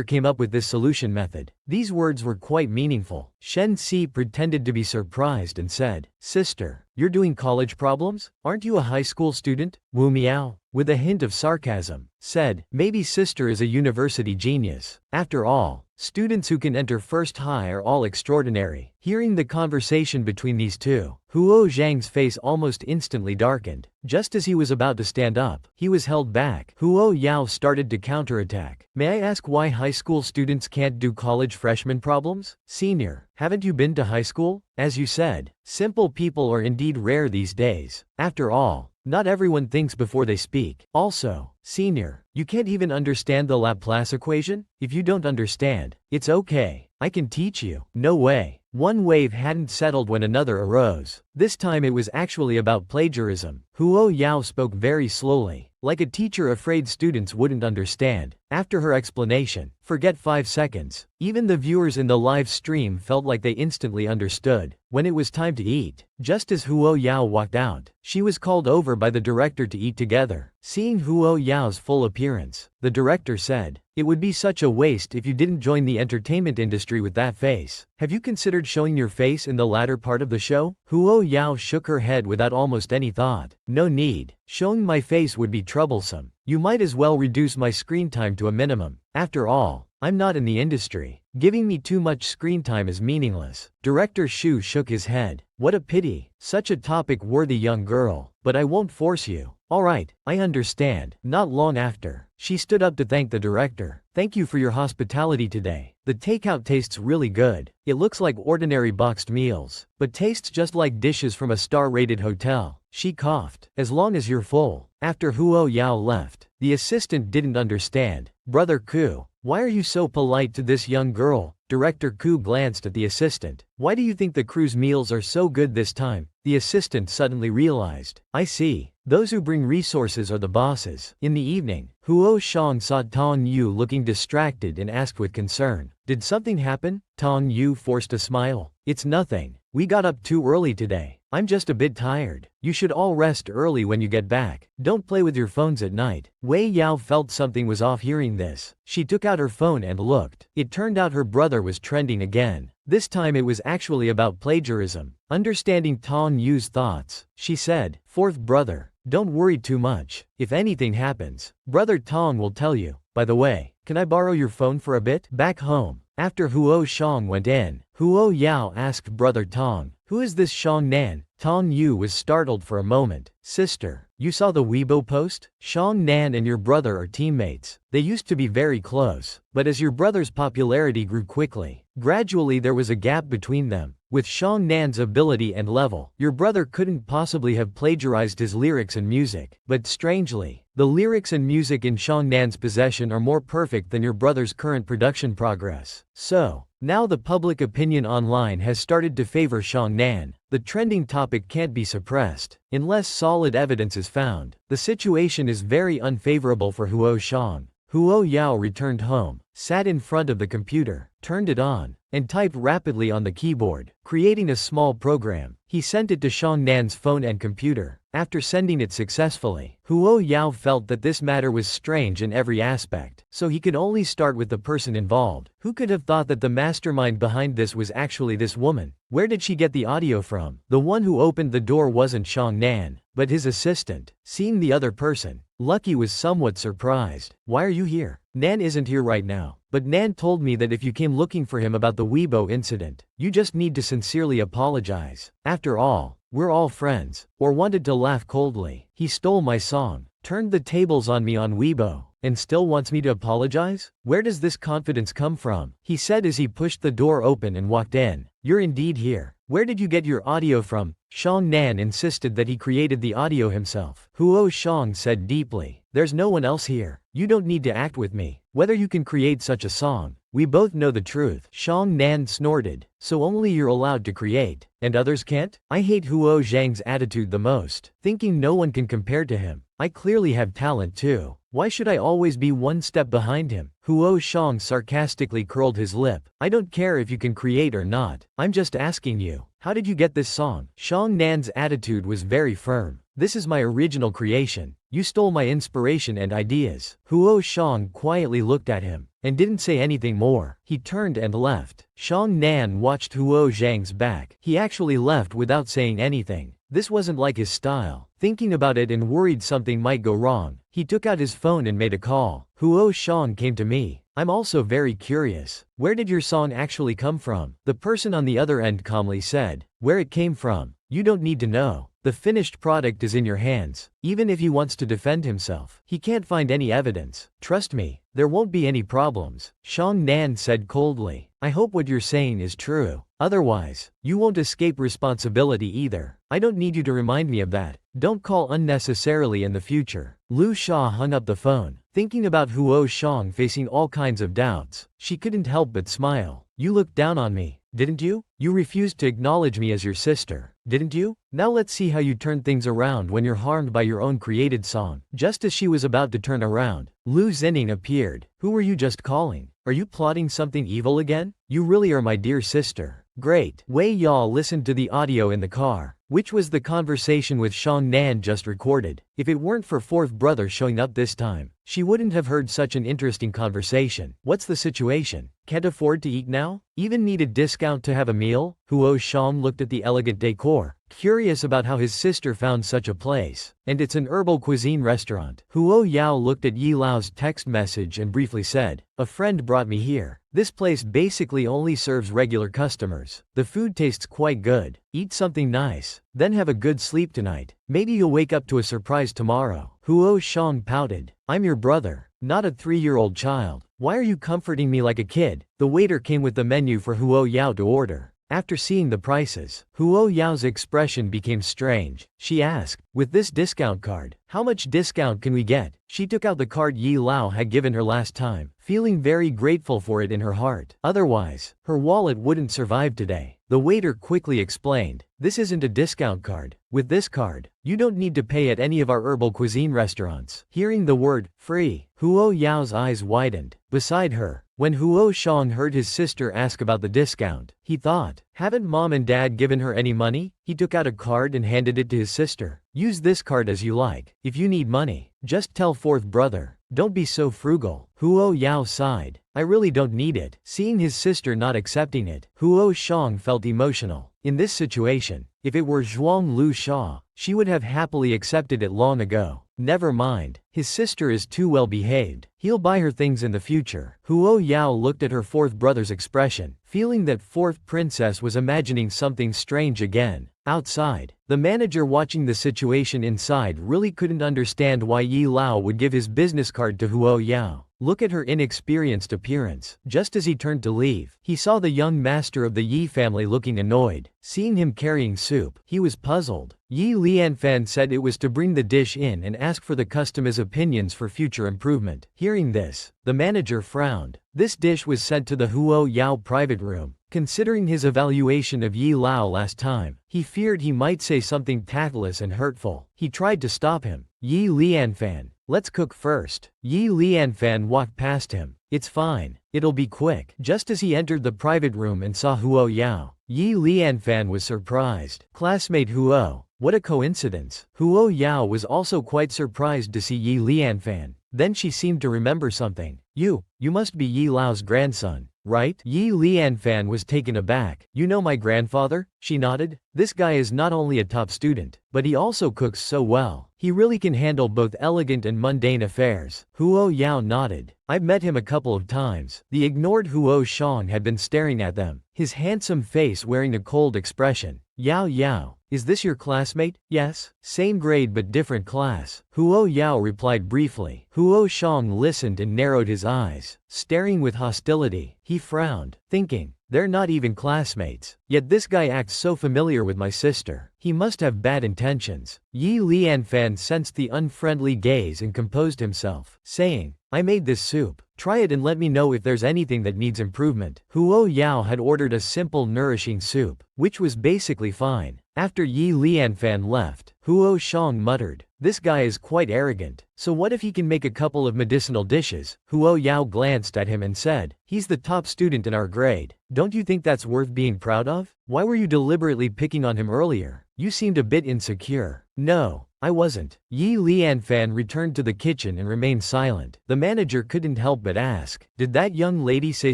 came up with this solution method. These words were quite meaningful. Shen Si pretended to be surprised and said, sister, you're doing college problems? Aren't you a high school student? Wu Meow, with a hint of sarcasm, said, maybe sister is a university genius. After all, students who can enter first high are all extraordinary. Hearing the conversation between these two, Huo Zhang's face almost instantly darkened. Just as he was about to stand up, he was held back. Huo Yao started to counterattack. May I ask why high school students can't do college freshman problems? Senior, haven't you been to high school? As you said, simple people are indeed rare these days. After all, not everyone thinks before they speak. Also, senior, you can't even understand the Laplace equation? If you don't understand, it's okay. I can teach you. No way. One wave hadn't settled when another arose. This time it was actually about plagiarism. Huo Yao spoke very slowly, like a teacher afraid students wouldn't understand. After her explanation, forget 5 seconds. Even the viewers in the live stream felt like they instantly understood. When it was time to eat, just as Huo Yao walked out, she was called over by the director to eat together. Seeing Huo Yao's full appearance, the director said, it would be such a waste if you didn't join the entertainment industry with that face. Have you considered showing your face in the latter part of the show? Huo Yao shook her head without almost any thought. No need. Showing my face would be troublesome. You might as well reduce my screen time to a minimum. After all, I'm not in the industry. Giving me too much screen time is meaningless. Director Shu shook his head. What a pity. Such a topic-worthy young girl. But I won't force you. Alright, I understand. Not long after, she stood up to thank the director. Thank you for your hospitality today. The takeout tastes really good. It looks like ordinary boxed meals, but tastes just like dishes from a star-rated hotel. She coughed. As long as you're full. After Huo Yao left, the assistant didn't understand. Brother Ku, why are you so polite to this young girl? Director Ku glanced at the assistant. Why do you think the crew's meals are so good this time? The assistant suddenly realized. I see. Those who bring resources are the bosses. In the evening, Huo Shang saw Tong Yu looking distracted and asked with concern. Did something happen? Tong Yu forced a smile. It's nothing. We got up too early today. I'm just a bit tired. You should all rest early when you get back. Don't play with your phones at night. Wei Yao felt something was off hearing this. She took out her phone and looked. It turned out her brother was trending again. This time it was actually about plagiarism. Understanding Tong Yu's thoughts, she said, fourth brother, don't worry too much. If anything happens, Brother Tong will tell you. By the way, can I borrow your phone for a bit? Back home, after Huo Shang went in, Huo Yao asked Brother Tong, who is this Shang Nan? Tong Yu was startled for a moment. Sister, you saw the Weibo post? Shang Nan and your brother are teammates. They used to be very close, but as your brother's popularity grew quickly, gradually there was a gap between them. With Shang Nan's ability and level, your brother couldn't possibly have plagiarized his lyrics and music. But strangely, the lyrics and music in Shang Nan's possession are more perfect than your brother's current production progress. So, now the public opinion online has started to favor Shang Nan. The trending topic can't be suppressed, unless solid evidence is found. The situation is very unfavorable for Huo Shang. Huo Yao returned home, sat in front of the computer, turned it on, and typed rapidly on the keyboard, creating a small program. He sent it to Shang Nan's phone and computer. After sending it successfully, Huo Yao felt that this matter was strange in every aspect, so he could only start with the person involved. Who could have thought that the mastermind behind this was actually this woman? Where did she get the audio from? The one who opened the door wasn't Shang Nan, but his assistant. Seeing the other person, Lucky was somewhat surprised. Why are you here? Nan isn't here right now, but Nan told me that if you came looking for him about the Weibo incident, you just need to sincerely apologize. After all, we're all friends. Or wanted to laugh coldly. He stole my song, turned the tables on me on Weibo, and still wants me to apologize? Where does this confidence come from? He said as he pushed the door open and walked in. You're indeed here. Where did you get your audio from? Shang Nan insisted that he created the audio himself. Huo Shang said deeply. There's no one else here. You don't need to act with me. Whether you can create such a song, we both know the truth. Shang Nan snorted. So only you're allowed to create, and others can't? I hate Huo Zhang's attitude the most, thinking no one can compare to him. I clearly have talent too. Why should I always be one step behind him? Huo Shang sarcastically curled his lip. I don't care if you can create or not. I'm just asking you, how did you get this song? Shang Nan's attitude was very firm. This is my original creation. You stole my inspiration and ideas. Huo Shang quietly looked at him and didn't say anything more. He turned and left. Shang Nan watched Huo Zhang's back. He actually left without saying anything. This wasn't like his style. Thinking about it and worried something might go wrong, he took out his phone and made a call. Huo Shang came to me. I'm also very curious. Where did your song actually come from? The person on the other end calmly said. Where it came from, you don't need to know. The finished product is in your hands. Even if he wants to defend himself, he can't find any evidence. Trust me, there won't be any problems. Shang Nan said coldly. I hope what you're saying is true. Otherwise, you won't escape responsibility either. I don't need you to remind me of that. Don't call unnecessarily in the future. Lu Sha hung up the phone, thinking about Huo Shang facing all kinds of doubts. She couldn't help but smile. You looked down on me, didn't you? You refused to acknowledge me as your sister, didn't you? Now let's see how you turn things around when you're harmed by your own created song. Just as she was about to turn around, Lu Zenning appeared. Who were you just calling? Are you plotting something evil again? You really are my dear sister. Great. Wei Ya listened to the audio in the car, which was the conversation with Shang Nan just recorded. If it weren't for fourth brother showing up this time, she wouldn't have heard such an interesting conversation. What's the situation? Can't afford to eat now? Even need a discount to have a meal? Huo Shang looked at the elegant decor, curious about how his sister found such a place. And it's an herbal cuisine restaurant. Huo Yao looked at Yi Lao's text message and briefly said, a friend brought me here. This place basically only serves regular customers. The food tastes quite good. Eat something nice, then have a good sleep tonight. Maybe you'll wake up to a surprise tomorrow. Huo Shang pouted. I'm your brother, not a 3-year-old child. Why are you comforting me like a kid? The waiter came with the menu for Huo Yao to order. After seeing the prices, Huo Yao's expression became strange. She asked, with this discount card, how much discount can we get? She took out the card Yi Lao had given her last time, feeling very grateful for it in her heart. Otherwise, her wallet wouldn't survive today. The waiter quickly explained, this isn't a discount card. With this card, you don't need to pay at any of our herbal cuisine restaurants. Hearing the word, free, Huo Yao's eyes widened. Beside her, when Huo Shang heard his sister ask about the discount, he thought, haven't mom and dad given her any money? He took out a card and handed it to his sister. Use this card as you like. If you need money, just tell fourth brother. Don't be so frugal. Huo Yao sighed. I really don't need it. Seeing his sister not accepting it, Huo Shang felt emotional. In this situation, if it were Zhuang Lu Sha, she would have happily accepted it long ago. Never mind, his sister is too well behaved. He'll buy her things in the future. Huo Yao looked at her fourth brother's expression, feeling that fourth princess was imagining something strange again. Outside, the manager watching the situation inside really couldn't understand why Yi Lao would give his business card to Huo Yao. Look at her inexperienced appearance. Just as he turned to leave, he saw the young master of the Yi family looking annoyed. Seeing him carrying soup, he was puzzled. Yi Lianfan said it was to bring the dish in and ask for the customer's opinions for future improvement. Hearing this, the manager frowned. This dish was sent to the Huo Yao private room. Considering his evaluation of Yi Lao last time, he feared he might say something tactless and hurtful. He tried to stop him. Yi Lianfan, let's cook first. Yi Lianfan walked past him. It's fine. It'll be quick. Just as he entered the private room and saw Huo Yao, Yi Lianfan was surprised. Classmate Huo, what a coincidence. Huo Yao was also quite surprised to see Yi Lianfan. Then she seemed to remember something. You must be Yi Lao's grandson, right? Yi Lianfan was taken aback. You know my grandfather? She nodded. This guy is not only a top student, but he also cooks so well. He really can handle both elegant and mundane affairs. Huo Yao nodded. I've met him a couple of times. The ignored Huo Shang had been staring at them, his handsome face wearing a cold expression. Yao, is this your classmate? Yes. Same grade but different class. Huo Yao replied briefly. Huo Shang listened and narrowed his eyes, staring with hostility. He frowned, thinking, they're not even classmates. Yet this guy acts so familiar with my sister. He must have bad intentions. Yi Lianfan sensed the unfriendly gaze and composed himself, saying, I made this soup. Try it and let me know if there's anything that needs improvement. Huo Yao had ordered a simple nourishing soup, which was basically fine. After Yi Lianfan left, Huo Shang muttered, this guy is quite arrogant. So what if he can make a couple of medicinal dishes? Huo Yao glanced at him and said, he's the top student in our grade. Don't you think that's worth being proud of? Why were you deliberately picking on him earlier? You seemed a bit insecure. No, I wasn't. Yi Lianfan returned to the kitchen and remained silent. The manager couldn't help but ask, did that young lady say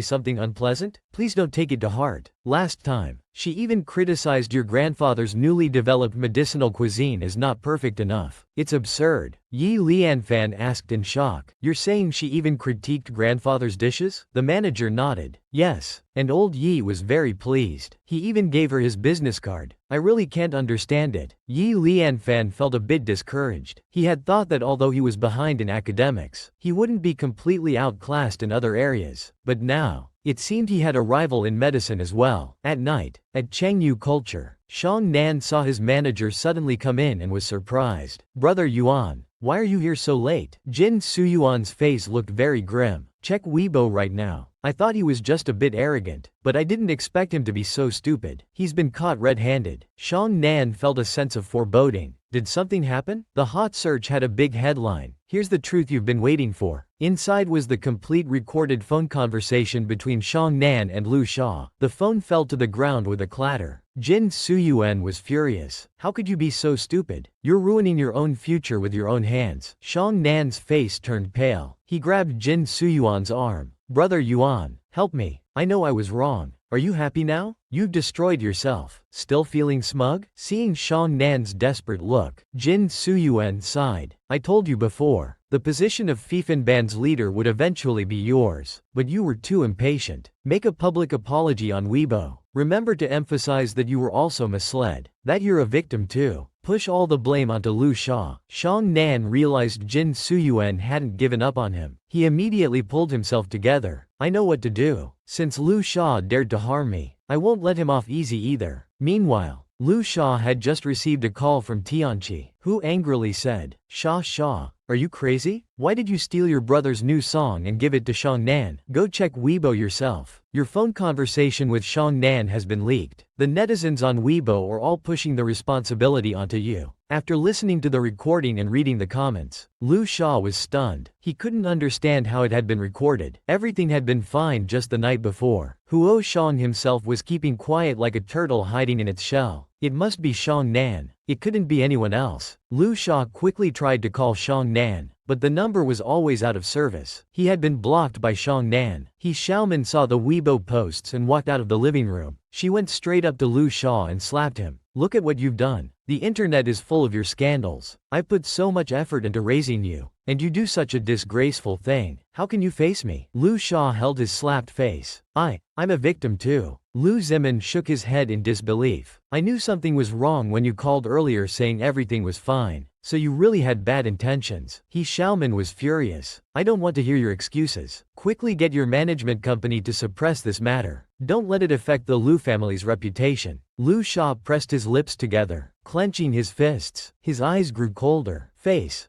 something unpleasant? Please don't take it to heart. Last time, she even criticized your grandfather's newly developed medicinal cuisine as not perfect enough. It's absurd. Yi Lianfan asked in shock. You're saying she even critiqued grandfather's dishes? The manager nodded. Yes, and old Yi was very pleased. He even gave her his business card. I really can't understand it. Yi Lianfan felt a bit discouraged. He had thought that although he was behind in academics, he wouldn't be completely outclassed in other areas. But now, it seemed he had a rival in medicine as well. At night, at Chengyu Culture, Shang Nan saw his manager suddenly come in and was surprised. Brother Yuan, why are you here so late? Jin Suyuan's face looked very grim. Check Weibo right now. I thought he was just a bit arrogant, but I didn't expect him to be so stupid. He's been caught red-handed. Shang Nan felt a sense of foreboding. Did something happen? The hot search had a big headline. Here's the truth you've been waiting for. Inside was the complete recorded phone conversation between Shang Nan and Lu Sha. The phone fell to the ground with a clatter. Jin Suyuan was furious. How could you be so stupid? You're ruining your own future with your own hands. Shang Nan's face turned pale. He grabbed Jin Suyuan's arm. Brother Yuan, help me. I know I was wrong. Are you happy now? You've destroyed yourself. Still feeling smug? Seeing Shang Nan's desperate look, Jin Suyuan sighed. I told you before, the position of Fifanban's leader would eventually be yours, but you were too impatient. Make a public apology on Weibo. Remember to emphasize that you were also misled, that you're a victim too. Push all the blame onto Lu Sha. Shang Nan realized Jin Suyuan hadn't given up on him. He immediately pulled himself together. I know what to do. Since Lu Sha dared to harm me, I won't let him off easy either. Meanwhile, Lu Sha had just received a call from Tianqi, who angrily said, Sha, are you crazy? Why did you steal your brother's new song and give it to Shang Nan? Go check Weibo yourself. Your phone conversation with Shang Nan has been leaked. The netizens on Weibo are all pushing the responsibility onto you. After listening to the recording and reading the comments, Lu Sha was stunned. He couldn't understand how it had been recorded. Everything had been fine just the night before. Huo Shang himself was keeping quiet like a turtle hiding in its shell. It must be Shang Nan. It couldn't be anyone else. Lu Sha quickly tried to call Shang Nan, but the number was always out of service. He had been blocked by Shang Nan. Xiaoman saw the Weibo posts and walked out of the living room. She went straight up to Lu Sha and slapped him. Look at what you've done. The internet is full of your scandals. I put so much effort into raising you, and you do such a disgraceful thing. How can you face me? Lu Sha held his slapped face. I'm a victim too. Lu Zimin shook his head in disbelief. I knew something was wrong when you called earlier saying everything was fine. So you really had bad intentions. Xiaoman was furious. I don't want to hear your excuses. Quickly get your management company to suppress this matter. Don't let it affect the Lu family's reputation. Lu Sha pressed his lips together, clenching his fists. His eyes grew colder. Face.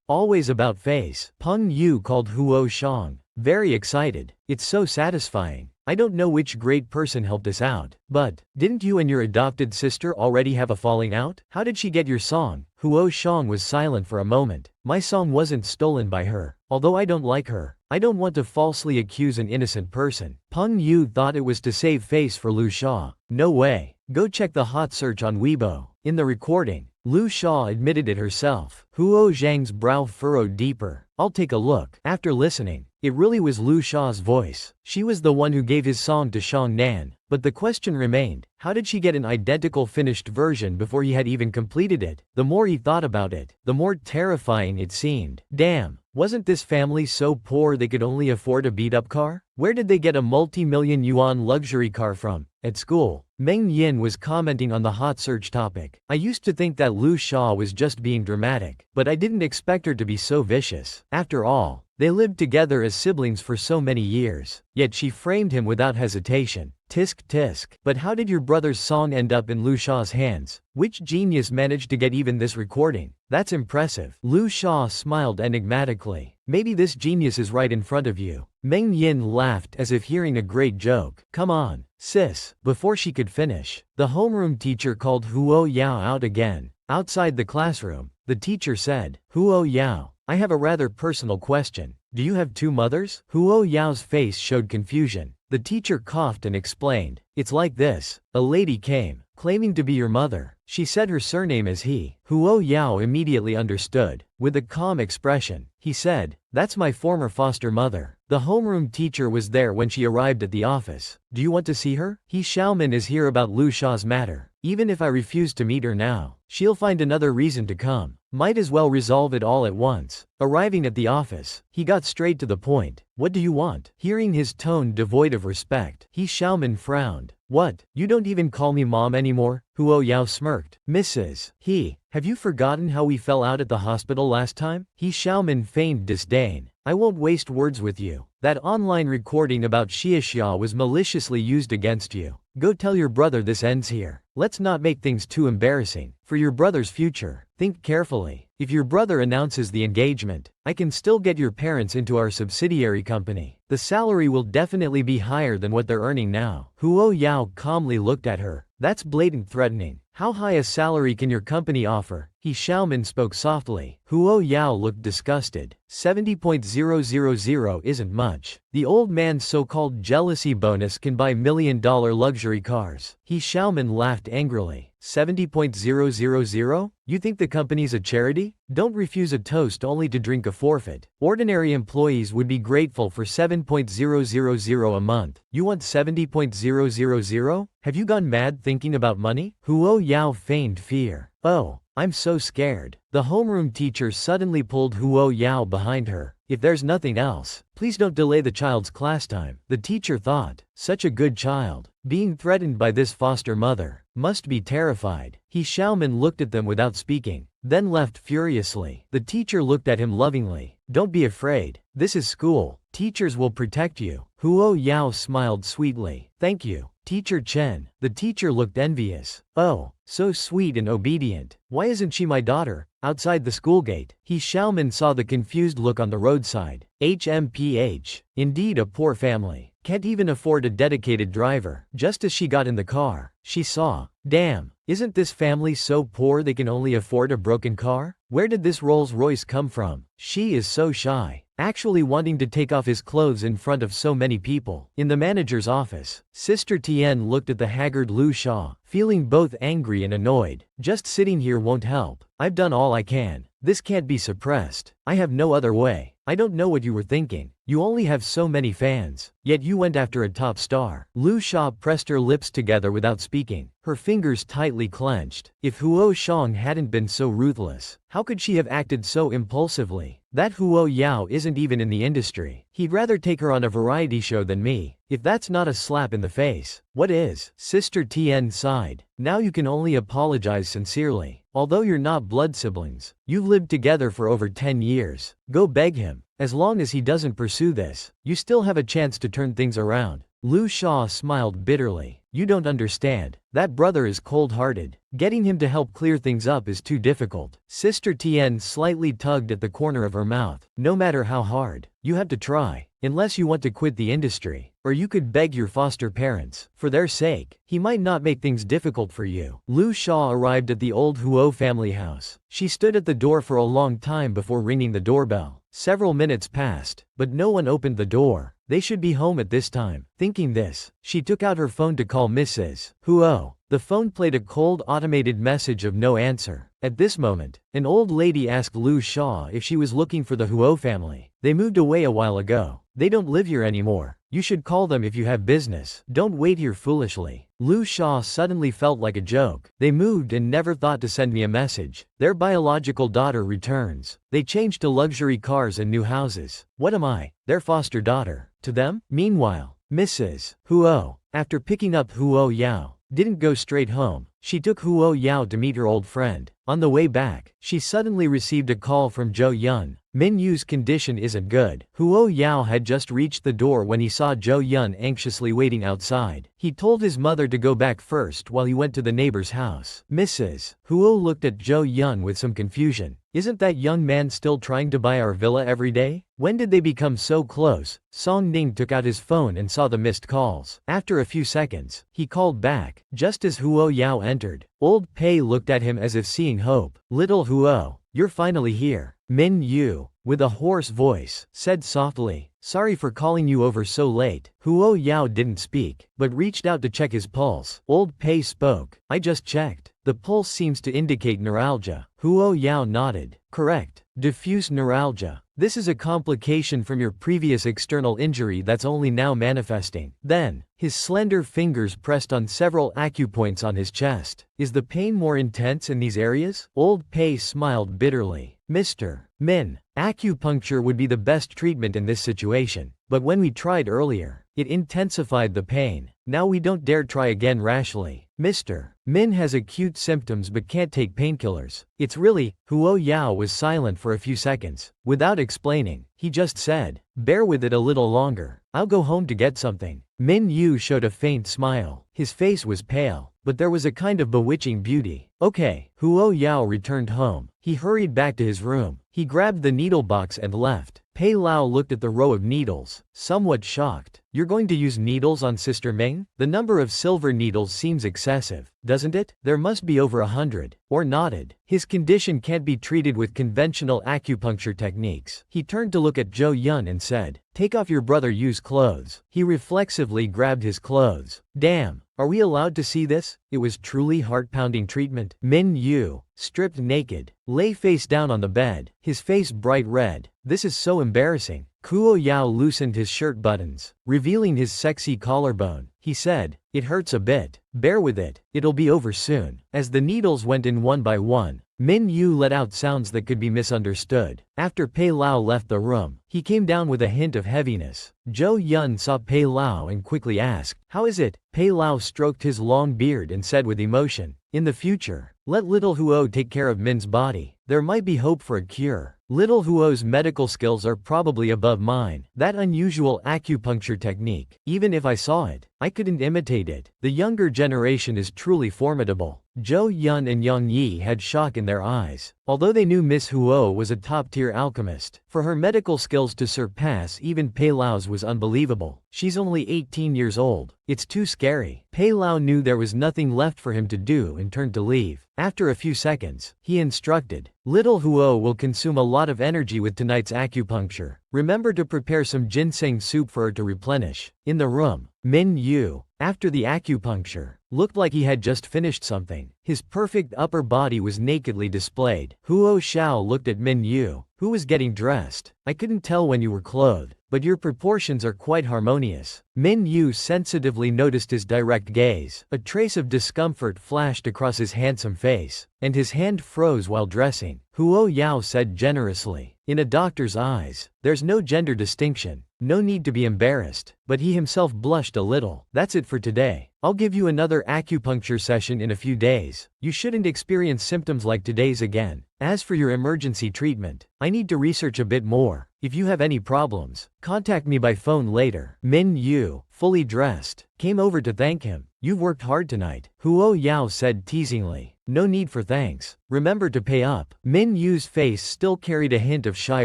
Always about face. Peng Yu called Huo Shang. Very excited. It's so satisfying. I don't know which great person helped us out, but didn't you and your adopted sister already have a falling out? How did she get your song? Huo Shang was silent for a moment. My song wasn't stolen by her. Although I don't like her, I don't want to falsely accuse an innocent person. Peng Yu thought it was to save face for Lu Sha. No way. Go check the hot search on Weibo. In the recording, Lu Sha admitted it herself. Huo Zhang's brow furrowed deeper. I'll take a look. After listening, it really was Lu Sha's voice. She was the one who gave his song to Shang Nan. But the question remained, how did she get an identical finished version before he had even completed it? The more he thought about it, the more terrifying it seemed. Damn, wasn't this family so poor they could only afford a beat-up car? Where did they get a multi-million yuan luxury car from? At school, Meng Yin was commenting on the hot search topic. I used to think that Lu Sha was just being dramatic, but I didn't expect her to be so vicious. After all, they lived together as siblings for so many years, yet she framed him without hesitation. Tisk tisk. But how did your brother's song end up in Lu Sha's hands? Which genius managed to get even this recording? That's impressive. Lu Sha smiled enigmatically. Maybe this genius is right in front of you. Meng Yin laughed as if hearing a great joke. Come on, sis. Before she could finish, the homeroom teacher called Huo Yao out again. Outside the classroom, the teacher said, Huo Yao, I have a rather personal question. Do you have two mothers? Huo Yao's face showed confusion. The teacher coughed and explained. It's like this. A lady came, claiming to be your mother. She said her surname is He. Huo Yao immediately understood. With a calm expression, he said, That's my former foster mother. The homeroom teacher was there when she arrived at the office. Do you want to see her? He Xiaomin is here about Lu Sha's matter. Even if I refuse to meet her now, she'll find another reason to come. Might as well resolve it all at once. Arriving at the office, he got straight to the point. What do you want? Hearing his tone devoid of respect, He Xiaomin frowned. What? You don't even call me mom anymore? Huo Yao smirked. Mrs. He, have you forgotten how we fell out at the hospital last time? He Xiaomin feigned disdain. I won't waste words with you. That online recording about Xiaxia was maliciously used against you. Go tell your brother this ends here. Let's not make things too embarrassing. For your brother's future, think carefully. If your brother announces the engagement, I can still get your parents into our subsidiary company. The salary will definitely be higher than what they're earning now. Huo Yao calmly looked at her. That's blatant threatening. How high a salary can your company offer? He Xiaomin spoke softly. Huo Yao looked disgusted. 70,000 isn't much. The old man's so-called jealousy bonus can buy million-dollar luxury cars. He Xiaomin laughed angrily. 70,000? You think the company's a charity? Don't refuse a toast only to drink a forfeit. Ordinary employees would be grateful for 7,000 a month. You want 70,000? Have you gone mad thinking about money? Huo Yao feigned fear. Oh, I'm so scared. The homeroom teacher suddenly pulled Huo Yao behind her. If there's nothing else, please don't delay the child's class time. The teacher thought, such a good child, being threatened by this foster mother, must be terrified. He Xiaomin looked at them without speaking, then left furiously. The teacher looked at him lovingly. Don't be afraid. This is school. Teachers will protect you. Huo Yao smiled sweetly. Thank you, Teacher Chen. The teacher looked envious. Oh, so sweet and obedient. Why isn't she my daughter? Outside the school gate, He Xiaomin saw the confused look on the roadside. HMPH. Indeed a poor family. Can't even afford a dedicated driver. Just as she got in the car, she saw, damn, isn't this family so poor they can only afford a broken car? Where did this Rolls-Royce come from? She is so shy, actually wanting to take off his clothes in front of so many people. In the manager's office, Sister Tian looked at the haggard Lu Sha, feeling both angry and annoyed. Just sitting here won't help. I've done all I can. This can't be suppressed. I have no other way. I don't know what you were thinking. You only have so many fans, yet you went after a top star. Lu Sha pressed her lips together without speaking, her fingers tightly clenched. If Huo Shang hadn't been so ruthless, how could she have acted so impulsively? That Huo Yao isn't even in the industry. He'd rather take her on a variety show than me. If that's not a slap in the face, what is? Sister Tian sighed. Now you can only apologize sincerely. Although you're not blood siblings, you've lived together for over 10 years. Go beg him. As long as he doesn't pursue this, you still have a chance to turn things around. Lu Sha smiled bitterly. You don't understand. That brother is cold-hearted. Getting him to help clear things up is too difficult. Sister Tian slightly tugged at the corner of her mouth. No matter how hard, you have to try. Unless you want to quit the industry. Or you could beg your foster parents. For their sake, he might not make things difficult for you. Lu Sha arrived at the old Huo family house. She stood at the door for a long time before ringing the doorbell. Several minutes passed, but no one opened the door. They should be home at this time. Thinking this, she took out her phone to call Mrs. Huo. The phone played a cold automated message of no answer. At this moment, an old lady asked Lu Sha if she was looking for the Huo family. They moved away a while ago. They don't live here anymore. You should call them if you have business. Don't wait here foolishly. Lu Sha suddenly felt like a joke. They moved and never thought to send me a message. Their biological daughter returns. They changed to luxury cars and new houses. What am I? Their foster daughter. To them? Meanwhile, Mrs. Huo, after picking up Huo Yao, didn't go straight home. She took Huo Yao to meet her old friend. On the way back, she suddenly received a call from Zhou Yun. Minyu's condition isn't good. Huo Yao had just reached the door when he saw Zhou Yun anxiously waiting outside. He told his mother to go back first while he went to the neighbor's house. Mrs. Huo looked at Zhou Yun with some confusion. Isn't that young man still trying to buy our villa every day? When did they become so close? Song Ning took out his phone and saw the missed calls. After a few seconds, he called back. Just as Huo Yao entered, Old Pei looked at him as if seeing hope. Little Huo, you're finally here. Minyu, with a hoarse voice, said softly, sorry for calling you over so late. Huo Yao didn't speak, but reached out to check his pulse. Old Pei spoke. I just checked. The pulse seems to indicate neuralgia. Huo Yao nodded. Correct. Diffuse neuralgia. This is a complication from your previous external injury that's only now manifesting. Then, his slender fingers pressed on several acupoints on his chest. Is the pain more intense in these areas? Old Pei smiled bitterly. Mr. Min, acupuncture would be the best treatment in this situation. But when we tried earlier, it intensified the pain. Now we don't dare try again rashly. Mr. Min has acute symptoms but can't take painkillers. It's really. Huo Yao was silent for a few seconds. Without explaining, he just said, bear with it a little longer. I'll go home to get something. Minyu showed a faint smile. His face was pale, but there was a kind of bewitching beauty. Okay. Huo Yao returned home. He hurried back to his room. He grabbed the needle box and left. Pei Lao looked at the row of needles, somewhat shocked. You're going to use needles on Sister Meng? The number of silver needles seems excessive, doesn't it? There must be over 100. Or nodded. His condition can't be treated with conventional acupuncture techniques. He turned to look at Zhou Yun and said, take off your brother's clothes. He reflexively grabbed his clothes. Damn. Are we allowed to see this? It was truly heart-pounding treatment. Minyu, stripped naked, lay face down on the bed, his face bright red. This is so embarrassing. Huo Yao loosened his shirt buttons, revealing his sexy collarbone. He said, it hurts a bit. Bear with it. It'll be over soon. As the needles went in one by one, Minyu let out sounds that could be misunderstood. After Pei Lao left the room, he came down with a hint of heaviness. Zhou Yun saw Pei Lao and quickly asked, how is it? Pei Lao stroked his long beard and said with emotion, in the future, let little Huo take care of Min's body. There might be hope for a cure. Little Huo's medical skills are probably above mine. That unusual acupuncture technique, even if I saw it, I couldn't imitate it. The younger generation is truly formidable. Zhou Yun and Yang Yi had shock in their eyes. Although they knew Miss Huo was a top-tier alchemist, for her medical skills to surpass even Pei Lao's was unbelievable. She's only 18 years old. It's too scary. Pei Lao knew there was nothing left for him to do and turned to leave. After a few seconds, he instructed, little Huo will consume a lot of energy with tonight's acupuncture. Remember to prepare some ginseng soup for her to replenish. In the room, Minyu, after the acupuncture, looked like he had just finished something. His perfect upper body was nakedly displayed. Huo Xiao looked at Minyu, who was getting dressed. I couldn't tell when you were clothed, but your proportions are quite harmonious. Minyu sensitively noticed his direct gaze. A trace of discomfort flashed across his handsome face, and his hand froze while dressing. Huo Yao said generously, in a doctor's eyes, there's no gender distinction. No need to be embarrassed. But he himself blushed a little. That's it for today. I'll give you another acupuncture session in a few days. You shouldn't experience symptoms like today's again. As for your emergency treatment, I need to research a bit more. If you have any problems, contact me by phone later. Minyu, fully dressed, came over to thank him. You've worked hard tonight, Huo Yao said teasingly. No need for thanks. Remember to pay up. Minyu's face still carried a hint of shy